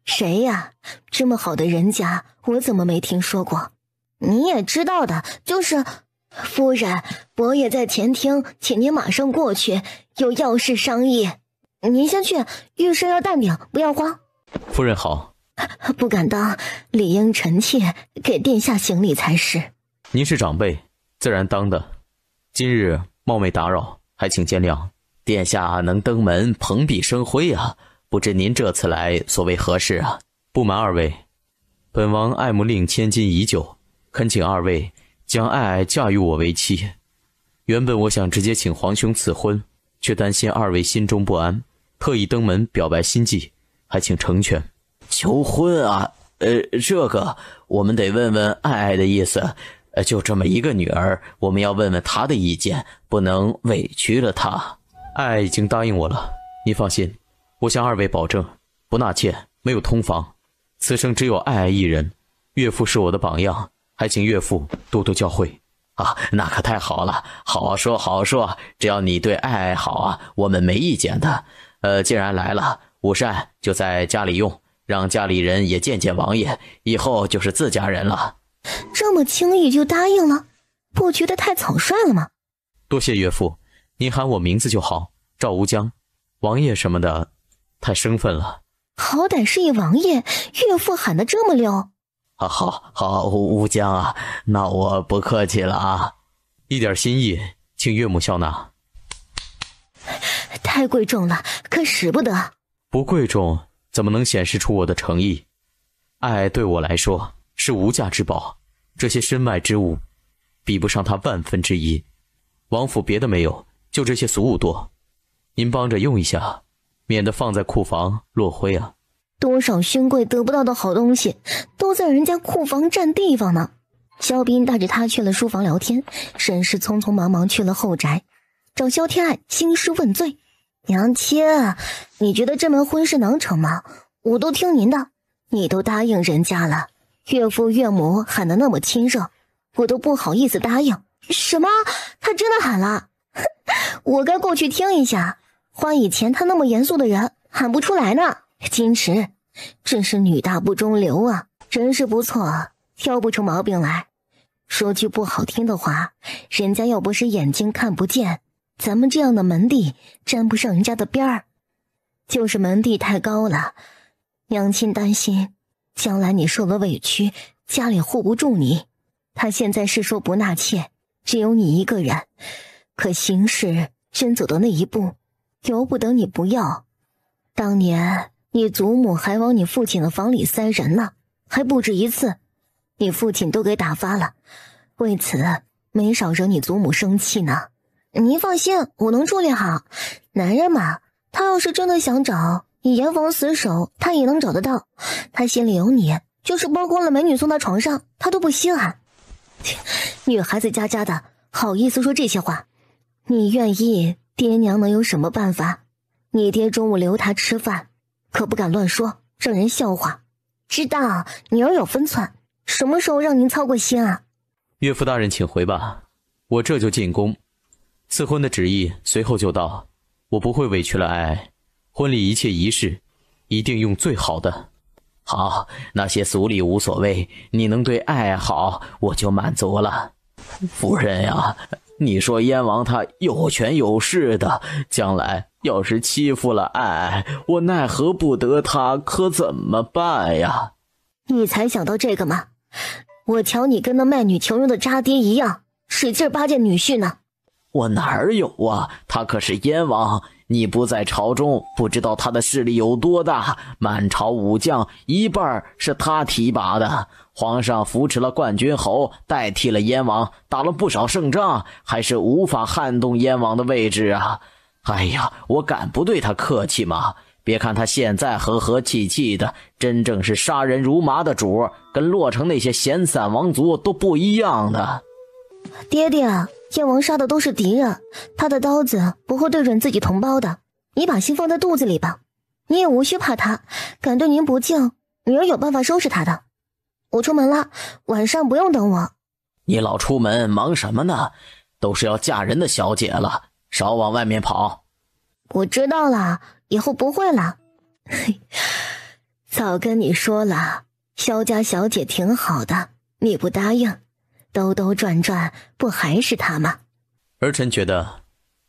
谁呀？这么好的人家，我怎么没听说过？你也知道的，就是夫人，伯爷在前厅，请您马上过去，有要事商议。您先去，遇事要淡定，不要慌。夫人好。不敢当，理应臣妾给殿下行礼才是。您是长辈，自然当的。今日冒昧打扰，还请见谅。殿下能登门，蓬荜生辉啊！不知您这次来所为何事啊？不瞒二位，本王爱慕令千金已久，恳请二位将爱爱嫁与我为妻。原本我想直接请皇兄赐婚，却担心二位心中不安，特意登门表白心迹，还请成全。求婚啊？这个我们得问问爱爱的意思。就这么一个女儿，我们要问问她的意见，不能委屈了她。爱爱已经答应我了，你放心，我向二位保证，不纳妾，没有通房，此生只有爱爱一人。岳父是我的榜样，还请岳父多多教诲。啊，那可太好了，好好说，好好说，只要你对爱爱好啊，我们没意见的。既然来了，午膳就在家里用，让家里人也见见王爷，以后就是自家人了。这么轻易就答应了，不觉得太草率了吗？多谢岳父，您喊我名字就好，赵无疆，王爷什么的太生分了。好歹是一王爷，岳父喊得这么溜。好，无疆啊，那我不客气了啊。一点心意，请岳母笑纳。太贵重了，可使不得。不贵重怎么能显示出我的诚意？爱爱对我来说是无价之宝，这些身外之物比不上它1/1000。王府别的没有，就这些俗物多，您帮着用一下，免得放在库房落灰啊。多少勋贵得不到的好东西，都在人家库房占地方呢。萧斌带着他去了书房聊天，沈氏匆匆忙忙去了后宅，找萧天爱兴师问罪。娘亲，你觉得这门婚事能成吗？我都听您的，你都答应人家了，岳父岳母喊得那么亲热，我都不好意思答应。什么？他真的喊了？我该过去听一下，换以前他那么严肃的人喊不出来呢。矜持，真是女大不中留啊，真是不错，挑不出毛病来。说句不好听的话，人家要不是眼睛看不见，咱们这样的门第沾不上人家的边儿。就是门第太高了，娘亲担心将来你受了委屈，家里护不住你。他现在是说不纳妾，只有你一个人，可形势真走到那一步，由不得你不要。当年你祖母还往你父亲的房里塞人呢，还不止一次，你父亲都给打发了，为此没少惹你祖母生气呢。您放心，我能处理好。男人嘛，他要是真的想找，你严防死守，他也能找得到。他心里有你，就是剥光了美女送到床上，他都不稀罕。女孩子家家的，好意思说这些话？你愿意，爹娘能有什么办法？你爹中午留他吃饭，可不敢乱说，让人笑话。知道女儿有分寸，什么时候让您操过心啊？岳父大人请回吧，我这就进宫。赐婚的旨意随后就到，我不会委屈了爱爱，婚礼一切仪式一定用最好的。好，那些俗礼无所谓，你能对爱爱好，我就满足了。夫人呀，你说燕王他有权有势的，将来要是欺负了爱爱，我奈何不得他，可怎么办呀？你才想到这个吗？我瞧你跟那卖女求荣的渣爹一样，使劲巴结女婿呢。我哪儿有啊，他可是燕王，你不在朝中，不知道他的势力有多大，满朝武将一半是他提拔的，皇上扶持了冠军侯，代替了燕王，打了不少胜仗，还是无法撼动燕王的位置啊。哎呀，我敢不对他客气吗？别看他现在和和气气的，真正是杀人如麻的主，跟洛城那些闲散王族都不一样的。爹爹，燕王杀的都是敌人，他的刀子不会对准自己同胞的，你把心放在肚子里吧。你也无需怕他，敢对您不敬，女儿有办法收拾他的。我出门了，晚上不用等我。你老出门忙什么呢？都是要嫁人的小姐了，少往外面跑。我知道了，以后不会了。嘿，早跟你说了，萧家小姐挺好的，你不答应，兜兜转转不还是她吗？儿臣觉得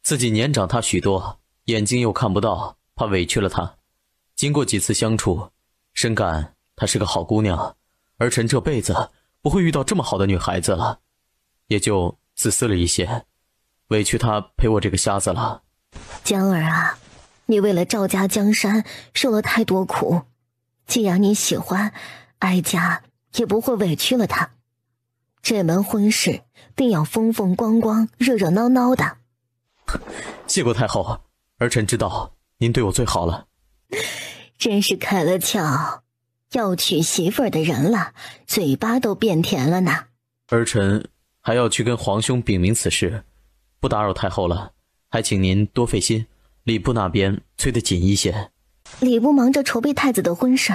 自己年长她许多，眼睛又看不到，怕委屈了她。经过几次相处，深感她是个好姑娘，儿臣这辈子不会遇到这么好的女孩子了，也就自私了一些，委屈她陪我这个瞎子了。江儿啊，你为了赵家江山受了太多苦，既然你喜欢，哀家也不会委屈了他。这门婚事定要风风光光、热热闹闹的。谢过太后，儿臣知道您对我最好了。真是开了窍，要娶媳妇儿的人了，嘴巴都变甜了呢。儿臣还要去跟皇兄禀明此事，不打扰太后了，还请您多费心，礼部那边催得紧一些。礼部忙着筹备太子的婚事，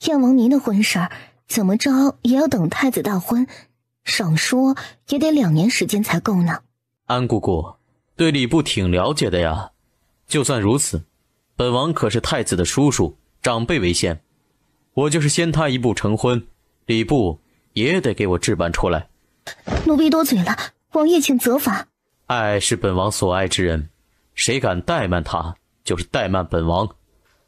燕王您的婚事怎么着也要等太子大婚，少说也得2年时间才够呢。安姑姑对礼部挺了解的呀。就算如此，本王可是太子的叔叔，长辈为先，我就是先他一步成婚，礼部也得给我置办出来。奴婢多嘴了，王爷请责罚。爱是本王所爱之人，谁敢怠慢他，就是怠慢本王。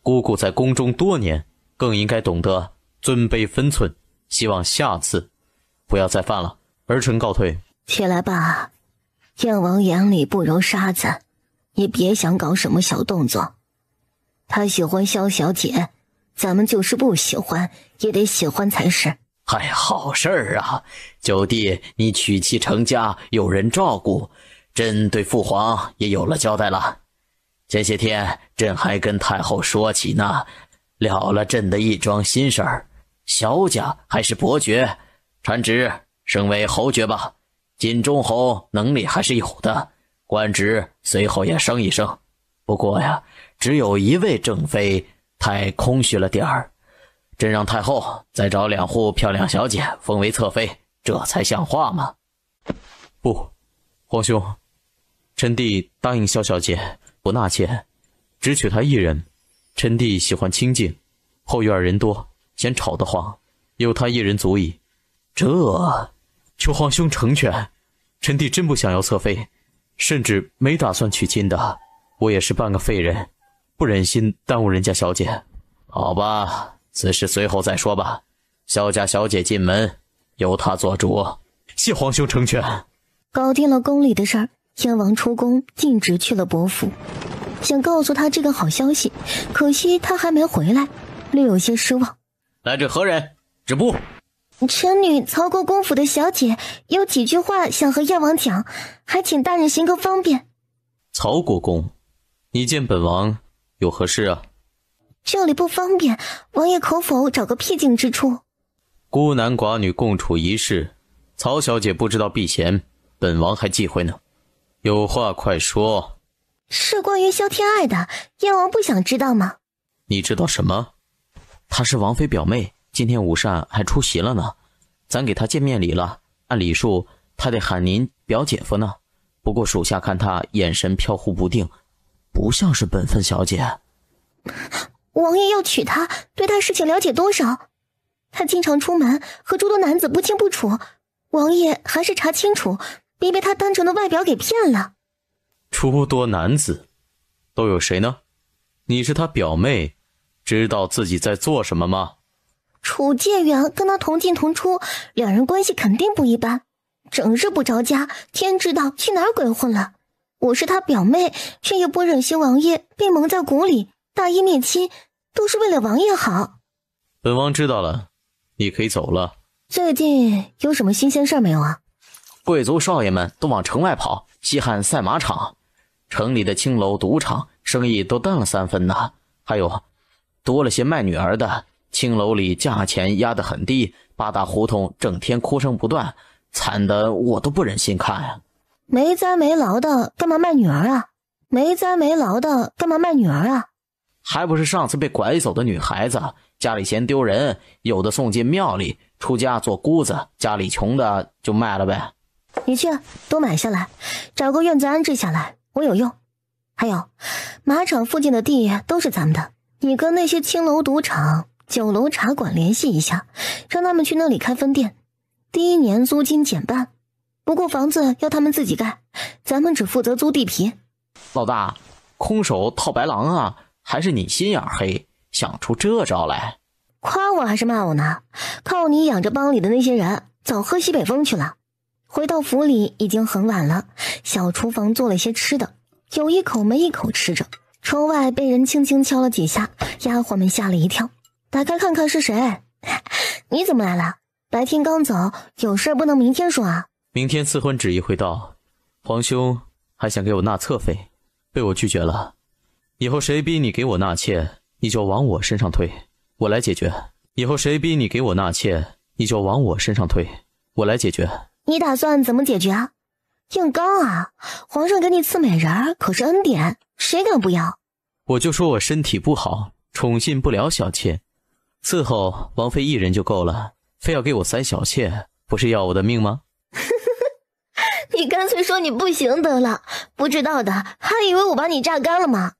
姑姑在宫中多年，更应该懂得尊卑分寸，希望下次不要再犯了。儿臣告退。起来吧，燕王眼里不揉沙子，也别想搞什么小动作。他喜欢萧小姐，咱们就是不喜欢也得喜欢才是。哎，好事儿啊！九弟，你娶妻成家，有人照顾，朕对父皇也有了交代了。这些天朕还跟太后说起呢，了了朕的一桩心事儿。萧家还是伯爵，传旨升为侯爵吧。锦中侯能力还是有的，官职随后也升一升。不过呀，只有一位正妃，太空虚了点儿。朕让太后再找2户漂亮小姐封为侧妃，这才像话嘛。不，皇兄，臣弟答应萧小姐不纳妾，只娶她一人。臣弟喜欢清静，后院人多，嫌吵得慌，有他一人足矣。这求皇兄成全，臣弟真不想要侧妃，甚至没打算娶亲的。我也是半个废人，不忍心耽误人家小姐。好吧，此事随后再说吧。萧家小姐进门，由他做主。谢皇兄成全。搞定了宫里的事儿，燕王出宫径直去了伯府，想告诉他这个好消息，可惜他还没回来，略有些失望。来者何人？止步！臣女曹国公府的小姐有几句话想和燕王讲，还请大人行个方便。曹国公，你见本王有何事啊？这里不方便，王爷可否找个僻静之处？孤男寡女共处一室，曹小姐不知道避嫌，本王还忌讳呢。有话快说。是关于萧天爱的，燕王不想知道吗？你知道什么？她是王妃表妹，今天午膳还出席了呢，咱给她见面礼了，按礼数她得喊您表姐夫呢。不过属下看她眼神飘忽不定，不像是本分小姐。王爷要娶她，对她事情了解多少？她经常出门，和诸多男子不清不楚，王爷还是查清楚，别被她单纯的外表给骗了。诸多男子都有谁呢？你是她表妹，知道自己在做什么吗？楚介元跟她同进同出，两人关系肯定不一般，整日不着家，天知道去哪儿鬼混了。我是她表妹，却也不忍心王爷被蒙在鼓里，大义灭亲，都是为了王爷好。本王知道了，你可以走了。最近有什么新鲜事没有啊？贵族少爷们都往城外跑，稀罕赛马场，城里的青楼赌场生意都淡了3分呢。还有多了些卖女儿的，青楼里价钱压得很低，八大胡同整天哭声不断，惨的我都不忍心看呀。没栽没劳的干嘛卖女儿啊？没栽没劳的干嘛卖女儿啊？还不是上次被拐走的女孩子，家里嫌丢人，有的送进庙里，出家做姑子，家里穷的就卖了呗。你去都买下来，找个院子安置下来，我有用。还有，马场附近的地都是咱们的，你跟那些青楼赌场、酒楼茶馆联系一下，让他们去那里开分店，第1年租金减半。不过房子要他们自己盖，咱们只负责租地皮。老大，空手套白狼啊，还是你心眼黑，想出这招来？夸我还是骂我呢？靠你养着帮里的那些人，早喝西北风去了。回到府里已经很晚了，小厨房做了些吃的，有一口没一口吃着。窗外被人轻轻敲了几下，丫鬟们吓了一跳，打开看看是谁。你怎么来了？白天刚走，有事不能明天说啊？明天赐婚旨意会到，皇兄还想给我纳侧妃，被我拒绝了。以后谁逼你给我纳妾，你就往我身上推，我来解决。以后谁逼你给我纳妾，你就往我身上推，我来解决。你打算怎么解决啊？硬刚啊！皇上给你赐美人可是恩典，谁敢不要？我就说我身体不好，宠信不了小妾，伺候王妃一人就够了，非要给我塞小妾，不是要我的命吗？你干脆说你不行得了，不知道的还以为我把你榨干了吗？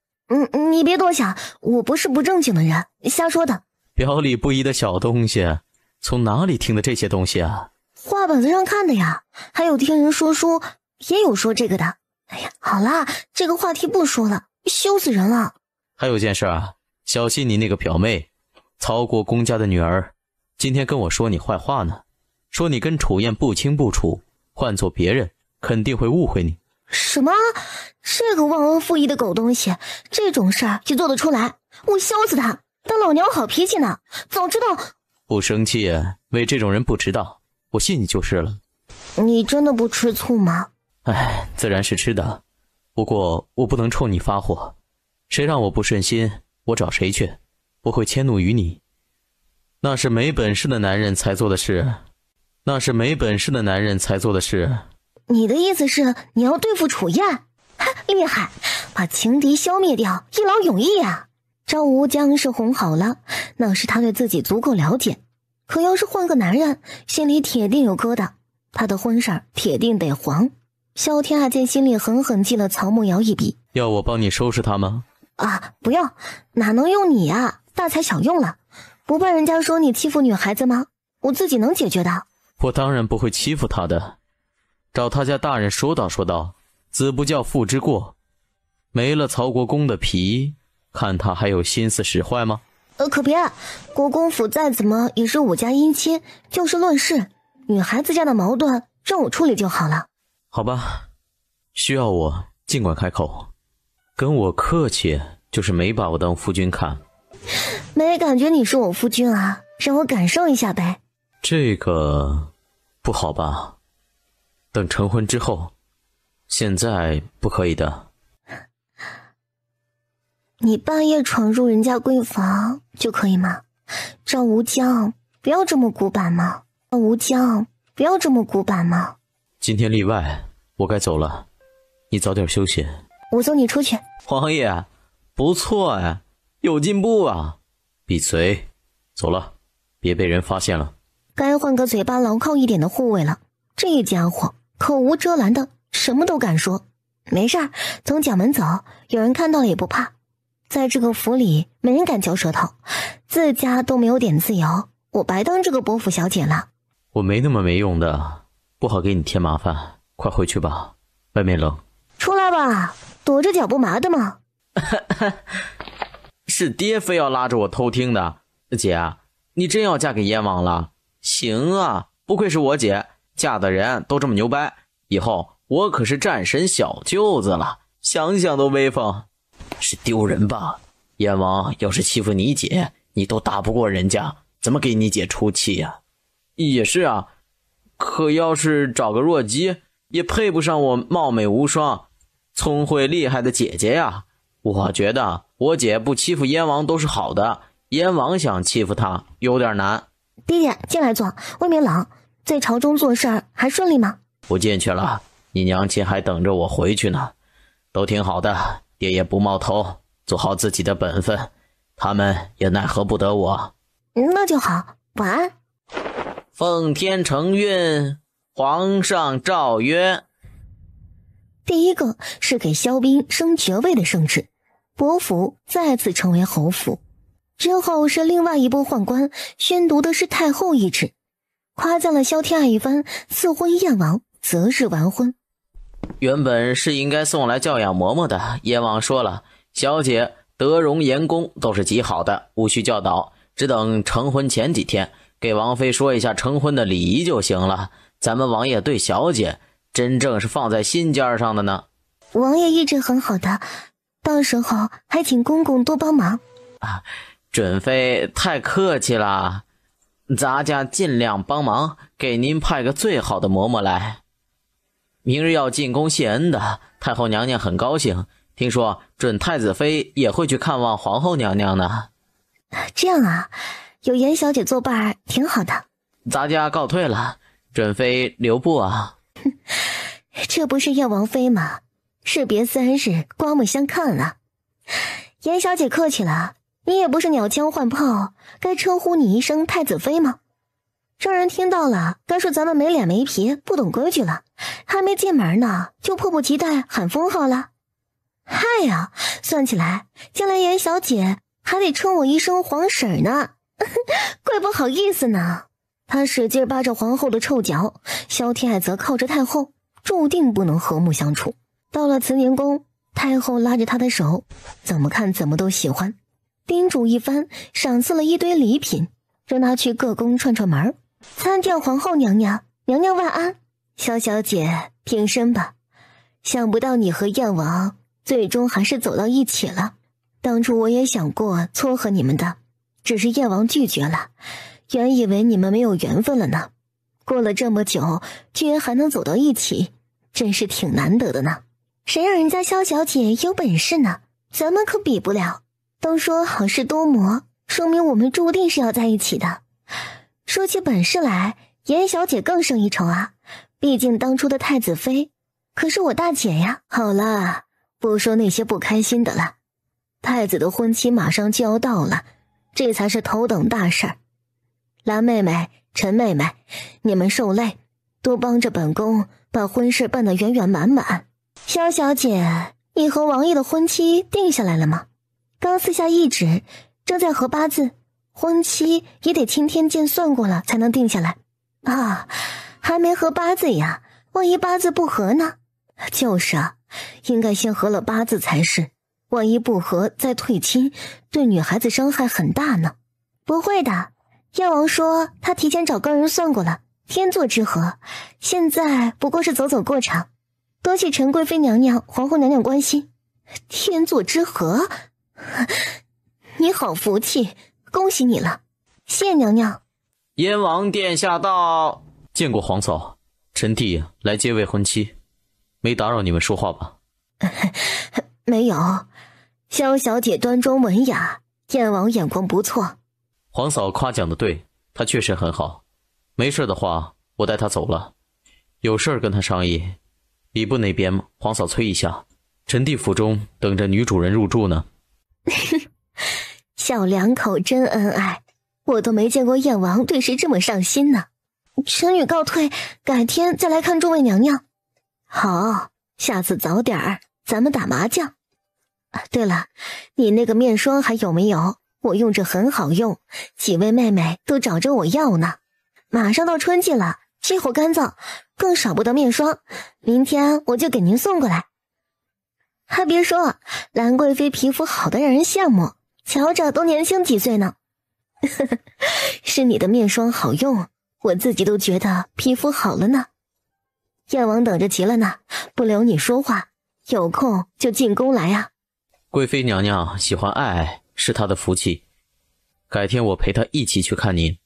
你别多想，我不是不正经的人，瞎说的。表里不一的小东西，从哪里听的这些东西啊？画本子上看的呀，还有听人说书，也有说这个的。哎呀，好啦，这个话题不说了，羞死人了。还有件事啊，小心你那个表妹，曹国公家的女儿，今天跟我说你坏话呢，说你跟楚燕不清不楚，换做别人肯定会误会你。什么？这个忘恩负义的狗东西，这种事儿就做得出来？我削死他！当老娘好脾气呢，早知道。不生气，为这种人不值当，我信你就是了。你真的不吃醋吗？哎，自然是吃的，不过我不能冲你发火，谁让我不顺心，我找谁去？我会迁怒于你。那是没本事的男人才做的事，那是没本事的男人才做的事。你的意思是你要对付楚燕？厉害，把情敌消灭掉，一劳永逸啊！赵无疆是哄好了，那是他对自己足够了解。可要是换个男人，心里铁定有疙瘩，他的婚事铁定得黄。萧天爱见心里狠狠记了曹慕瑶一笔。要我帮你收拾他吗？啊，不用，哪能用你啊，大材小用了。不怕人家说你欺负女孩子吗？我自己能解决的。我当然不会欺负她的，找他家大人说道，子不教父之过，没了曹国公的皮，看他还有心思使坏吗？可别，国公府再怎么也是我家姻亲，就事论事，女孩子家的矛盾让我处理就好了。好吧，需要我尽管开口，跟我客气就是没把我当夫君看。没感觉你是我夫君啊，让我感受一下呗。这个不好吧？等成婚之后，现在不可以的。你半夜闯入人家闺房就可以吗？赵无疆，不要这么古板嘛！赵无疆，不要这么古板嘛！今天例外，我该走了，你早点休息。我送你出去。王爷，不错哎，有进步啊！闭嘴，走了，别被人发现了。该换个嘴巴牢靠一点的护卫了。这家伙口无遮拦的，什么都敢说。没事儿，从角门走，有人看到了也不怕。在这个府里，没人敢嚼舌头，自家都没有点自由，我白当这个伯府小姐了。我没那么没用的，不好给你添麻烦，快回去吧，外面冷。出来吧，躲着脚不麻的嘛。是爹非要拉着我偷听的。姐，你真要嫁给燕王了？行啊，不愧是我姐，嫁的人都这么牛掰，以后我可是战神小舅子了，想想都威风。是丢人吧？燕王要是欺负你姐，你都打不过人家，怎么给你姐出气呀？也是啊，可要是找个弱鸡，也配不上我貌美无双、聪慧厉害的姐姐呀。我觉得我姐不欺负燕王都是好的，燕王想欺负她有点难。爹爹，进来坐，外面冷。在朝中做事还顺利吗？不进去了，你娘亲还等着我回去呢。都挺好的，爹也不冒头，做好自己的本分，他们也奈何不得我。那就好，晚安。奉天承运，皇上诏曰：第一个是给萧彬升爵位的圣旨，伯府再次成为侯府。之后是另外一部宦官宣读的是太后懿旨，夸赞了萧天爱一番，赐婚燕王，择日完婚。原本是应该送来教养嬷嬷的，燕王说了，小姐德容言功都是极好的，无需教导，只等成婚前几天给王妃说一下成婚的礼仪就行了。咱们王爷对小姐真正是放在心尖上的呢。王爷一直很好的，到时候还请公公多帮忙啊。准妃太客气了，咱家尽量帮忙，给您派个最好的嬷嬷来。明日要进宫谢恩的，太后娘娘很高兴，听说准太子妃也会去看望皇后娘娘呢。这样啊，有严小姐作伴挺好的。咱家告退了，准妃留步啊。这不是燕王妃吗？士别3日，刮目相看了。严小姐客气了，你也不是鸟枪换炮，该称呼你一声太子妃吗？让人听到了，该说咱们没脸没皮，不懂规矩了。还没进门呢，就迫不及待喊封号了。嗨呀，算起来，将来严小姐还得称我一声皇婶呢，怪不好意思呢。她使劲扒着皇后的臭脚，萧天爱则靠着太后，注定不能和睦相处。到了慈宁宫，太后拉着她的手，怎么看怎么都喜欢，叮嘱一番，赏赐了一堆礼品，让她去各宫串串门。参见皇后娘娘，娘娘万安。萧小姐平身吧。想不到你和燕王最终还是走到一起了。当初我也想过撮合你们的，只是燕王拒绝了，原以为你们没有缘分了呢。过了这么久，居然还能走到一起，真是挺难得的呢。谁让人家萧小姐有本事呢？咱们可比不了。都说好事多磨，说明我们注定是要在一起的。说起本事来，严小姐更胜一筹啊，毕竟当初的太子妃可是我大姐呀。好了，不说那些不开心的了，太子的婚期马上就要到了，这才是头等大事儿。蓝妹妹、陈妹妹，你们受累，多帮着本宫把婚事办得圆圆满满。萧小姐，你和王爷的婚期定下来了吗？刚赐下懿旨，正在合八字，婚期也得青天剑算过了才能定下来啊，还没合八字呀，万一八字不合呢？就是啊，应该先合了八字才是，万一不合再退亲，对女孩子伤害很大呢。不会的，燕王说他提前找高人算过了，天作之合，现在不过是走走过场，多谢陈贵妃娘娘、皇后娘娘关心。天作之合，你好福气，恭喜你了，谢娘娘。燕王殿下到。见过皇嫂，臣弟来接未婚妻，没打扰你们说话吧？没有，萧小姐端庄文雅，燕王眼光不错。皇嫂夸奖的对，她确实很好。没事的话，我带她走了。有事儿跟她商议。礼部那边，皇嫂催一下，臣弟府中等着女主人入住呢。小两口真恩爱，我都没见过燕王对谁这么上心呢。臣女告退，改天再来看诸位娘娘。好，下次早点儿，咱们打麻将。对了，你那个面霜还有没有？我用着很好用，几位妹妹都找着我要呢。马上到春季了，气候干燥，更少不得面霜。明天我就给您送过来。还别说，兰贵妃皮肤好的让人羡慕，瞧着都年轻几岁呢。是你的面霜好用，我自己都觉得皮肤好了呢。燕王等着急了呢，不留你说话，有空就进宫来啊。贵妃娘娘喜欢爱爱是她的福气，改天我陪她一起去看您。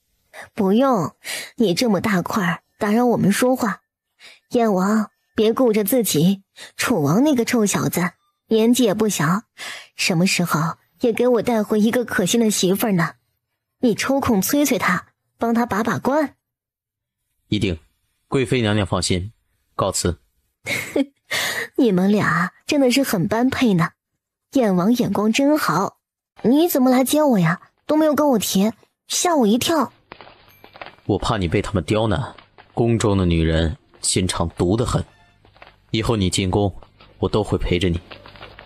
不用，你这么大块，打扰我们说话。燕王别顾着自己，楚王那个臭小子年纪也不小，什么时候也给我带回一个可心的媳妇儿呢？你抽空催催他，帮他把把关。一定，贵妃娘娘放心，告辞。你们俩真的是很般配呢，燕王眼光真好。你怎么来接我呀？都没有跟我提，吓我一跳。我怕你被他们刁难，宫中的女人心肠毒得很，以后你进宫，我都会陪着你。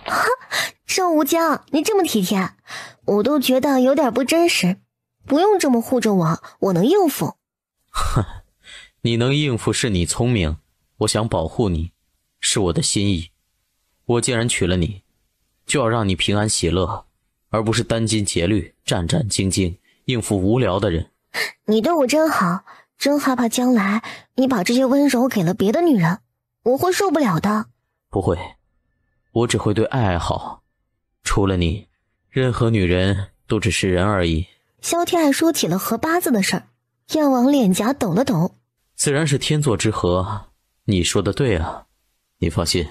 哈，郑无疆，你这么体贴，我都觉得有点不真实。不用这么护着我，我能应付。哼，你能应付是你聪明，我想保护你，是我的心意。我既然娶了你，就要让你平安喜乐，而不是殚精竭虑、战战兢兢应付无聊的人。你对我真好，真害怕将来你把这些温柔给了别的女人，我会受不了的。不会，我只会对爱爱好，除了你，任何女人都只是人而已。萧天爱说起了合八字的事儿，燕王脸颊抖了抖。自然是天作之合，你说的对啊。你放心，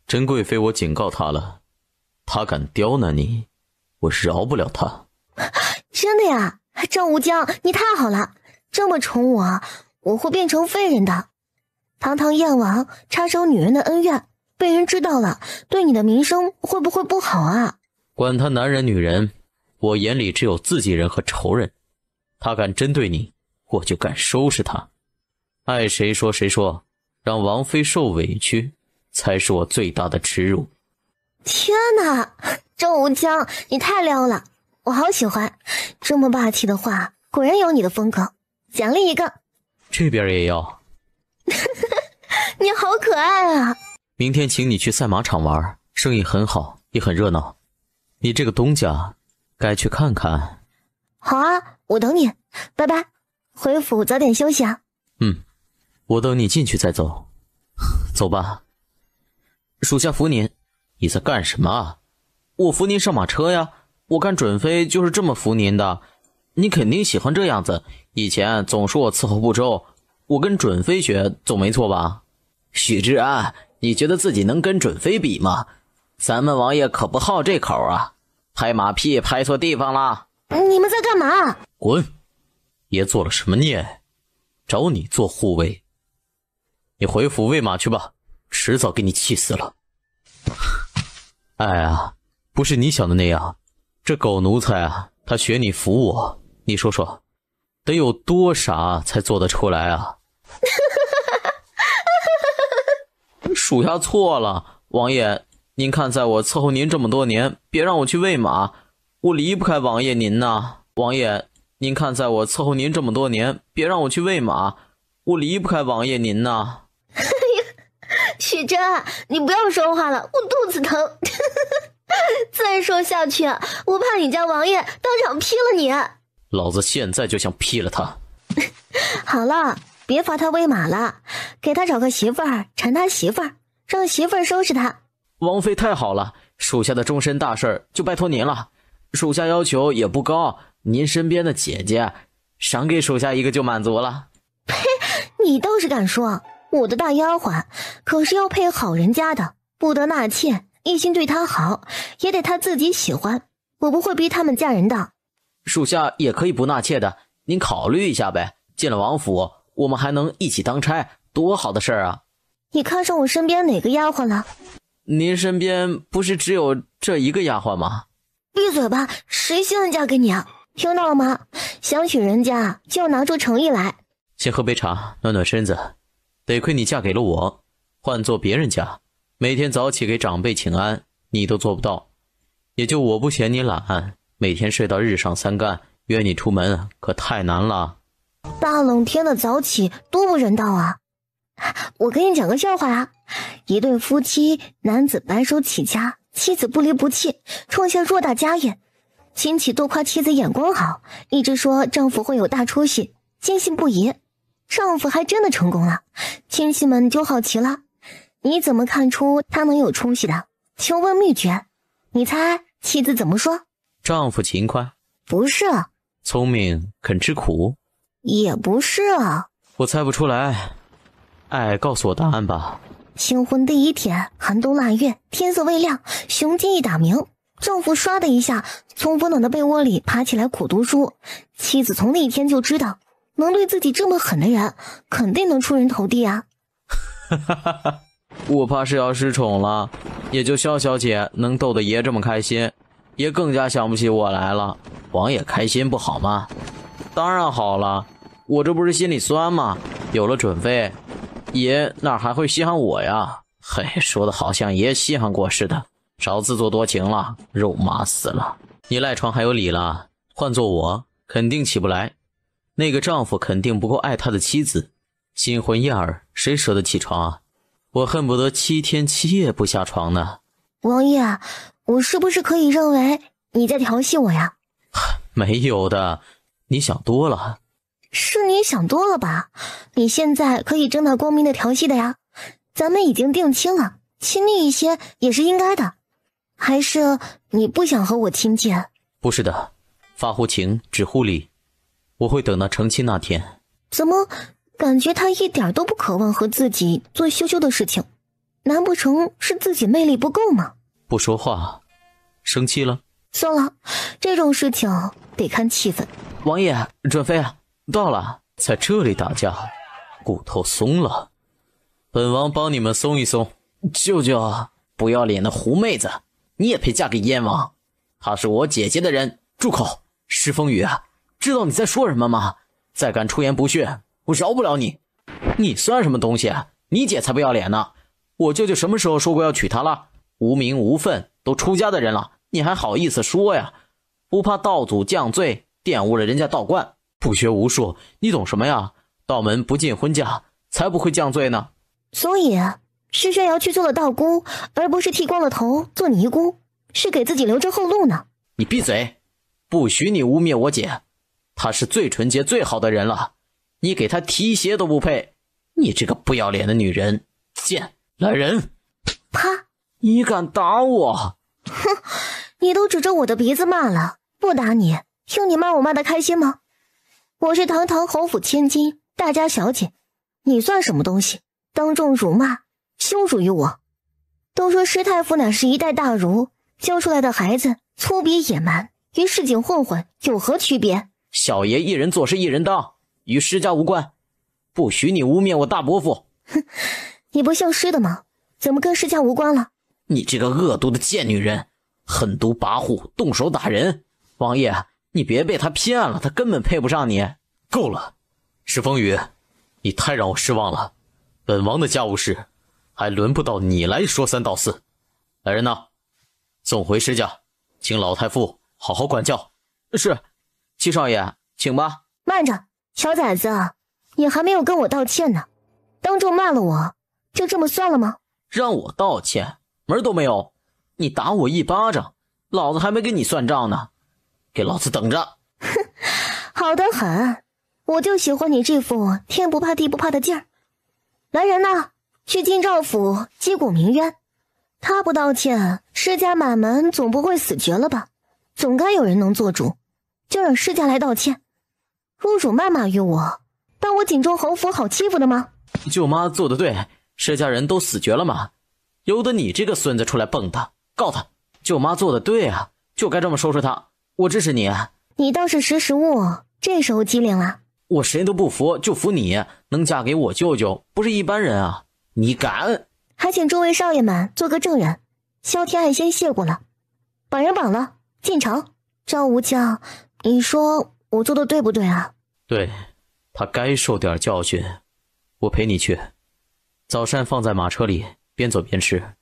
甄贵妃我警告她了，她敢刁难你，我饶不了她。真的呀？郑无疆，你太好了，这么宠我，我会变成废人的。堂堂燕王插手女人的恩怨，被人知道了，对你的名声会不会不好啊？管他男人女人，我眼里只有自己人和仇人。他敢针对你，我就敢收拾他。爱谁说谁说，让王妃受委屈才是我最大的耻辱。天哪，郑无疆，你太撩了，我好喜欢。这么霸气的话，果然有你的风格。奖励一个。这边也要。你好可爱啊。明天请你去赛马场玩，生意很好，也很热闹。你这个东家该去看看。好啊，我等你，拜拜，回府早点休息啊。我等你进去再走。走吧。属下扶您。你在干什么啊？我扶您上马车呀，我看准妃就是这么扶您的，你肯定喜欢这样子。以前总说我伺候不周，我跟准妃学总没错吧？许志安，你觉得自己能跟准妃比吗？咱们王爷可不好这口啊，拍马屁拍错地方了。你们在干嘛？滚！爷做了什么孽？找你做护卫。你回府喂马去吧，迟早给你气死了。哎呀，不是你想的那样，这狗奴才啊，他学你服我，你说说，得有多傻才做得出来啊？属下错了，王爷，您看在我伺候您这么多年，别让我去喂马，我离不开王爷您呐。王爷，您看在我伺候您这么多年，别让我去喂马，我离不开王爷您呐。许真，你不要说话了，我肚子疼。再说下去，我怕你家王爷当场劈了你。老子现在就想劈了他。好了，别罚他喂马了，给他找个媳妇儿，缠他媳妇儿，让媳妇儿收拾他。王妃太好了，属下的终身大事就拜托您了。属下要求也不高，您身边的姐姐，赏给属下一个就满足了。呸，你倒是敢说，我的大丫鬟可是要配好人家的，不得纳妾，一心对她好，也得她自己喜欢，我不会逼他们嫁人的。属下也可以不纳妾的，您考虑一下呗。进了王府，我们还能一起当差，多好的事儿啊！你看上我身边哪个丫鬟了？您身边不是只有这一个丫鬟吗？闭嘴吧，谁稀罕嫁给你啊？听到了吗？想娶人家就要拿出诚意来。先喝杯茶，暖暖身子。得亏你嫁给了我，换做别人家，每天早起给长辈请安，你都做不到。也就我不嫌你懒，每天睡到日上三竿，约你出门可太难了。大冷天的早起多不人道啊！我给你讲个笑话啊，一对夫妻，男子白手起家，妻子不离不弃，创下偌大家业。亲戚多夸妻子眼光好，一直说丈夫会有大出息，坚信不疑。丈夫还真的成功了，亲戚们就好奇了，你怎么看出他能有出息的？求问秘诀。你猜妻子怎么说？丈夫勤快？不是。聪明肯吃苦？也不是啊。我猜不出来，告诉我答案吧。新婚第一天，寒冬腊月，天色未亮，雄鸡一打鸣，丈夫唰的一下从温暖的被窝里爬起来苦读书。妻子从那一天就知道，能对自己这么狠的人，肯定能出人头地啊。我怕是要失宠了，也就萧小姐能逗得爷这么开心，爷更加想不起我来了。王爷开心不好吗？当然好了，我这不是心里酸吗？有了准妃，爷哪还会稀罕我呀？嘿，说的好像爷稀罕过似的，少自作多情了，肉麻死了。你赖床还有理了，换做我肯定起不来。那个丈夫肯定不够爱他的妻子，新婚燕尔谁舍得起床啊？我恨不得7天7夜不下床呢。王爷，我是不是可以认为你在调戏我呀？没有的，你想多了。是你想多了吧？你现在可以正大光明的调戏的呀。咱们已经定亲了，亲密一些也是应该的。还是你不想和我亲近？不是的，发乎情，止乎礼。我会等到成亲那天。怎么感觉他一点都不渴望和自己做羞羞的事情？难不成是自己魅力不够吗？不说话，生气了？算了，这种事情得看气氛。王爷，准妃到了。在这里打架，骨头松了，本王帮你们松一松。舅舅，不要脸的狐妹子，你也配嫁给燕王？她是我姐姐的人。住口！石风雨，知道你在说什么吗？再敢出言不逊，我饶不了你。你算什么东西？你姐才不要脸呢！我舅舅什么时候说过要娶她了？无名无分，都出家的人了，你还好意思说呀？不怕道祖降罪，玷污了人家道观？不学无术，你懂什么呀？道门不进婚嫁，才不会降罪呢。所以是轩瑶去做了道姑，而不是剃光了头做尼姑，是给自己留着后路呢。你闭嘴！不许你污蔑我姐，她是最纯洁最好的人了，你给她提鞋都不配。你这个不要脸的女人！贱！来人！啪！你敢打我？哼！你都指着我的鼻子骂了，不打你，听你骂我骂得开心吗？我是堂堂侯府千金，大家小姐，你算什么东西？当众辱骂，羞辱于我。都说师太夫乃是一代大儒，教出来的孩子粗鄙野蛮，与市井混混有何区别？小爷一人做事一人当，与师家无关，不许你污蔑我大伯父。哼，你不姓师的吗？怎么跟师家无关了？你这个恶毒的贱女人，狠毒跋扈，动手打人。王爷，你别被他骗了，他根本配不上你。够了，石风雨，你太让我失望了。本王的家务事，还轮不到你来说三道四。来人呐，送回师家，请老太傅好好管教。是。七少爷，请吧。慢着，小崽子，你还没有跟我道歉呢，当众骂了我，就这么算了吗？让我道歉，门都没有！你打我一巴掌，老子还没跟你算账呢，给老子等着！哼，好得很，我就喜欢你这副天不怕地不怕的劲儿。来人呐，去晋兆府击鼓鸣冤。他不道歉，施家满门总不会死绝了吧？总该有人能做主，就让施家来道歉。侮辱谩骂于我，当我锦州侯府好欺负的吗？舅妈做得对，施家人都死绝了吗？由得你这个孙子出来蹦跶，告他！舅妈做得对啊，就该这么收拾他。我支持你。你倒是识时务，这时候机灵了。我谁都不服，就服你，能嫁给我舅舅，不是一般人啊！你敢？还请诸位少爷们做个证人，萧天爱先谢过了，绑人绑了，进城。赵无将，你说我做的对不对啊？对，他该受点教训。我陪你去。早膳放在马车里，边走边吃。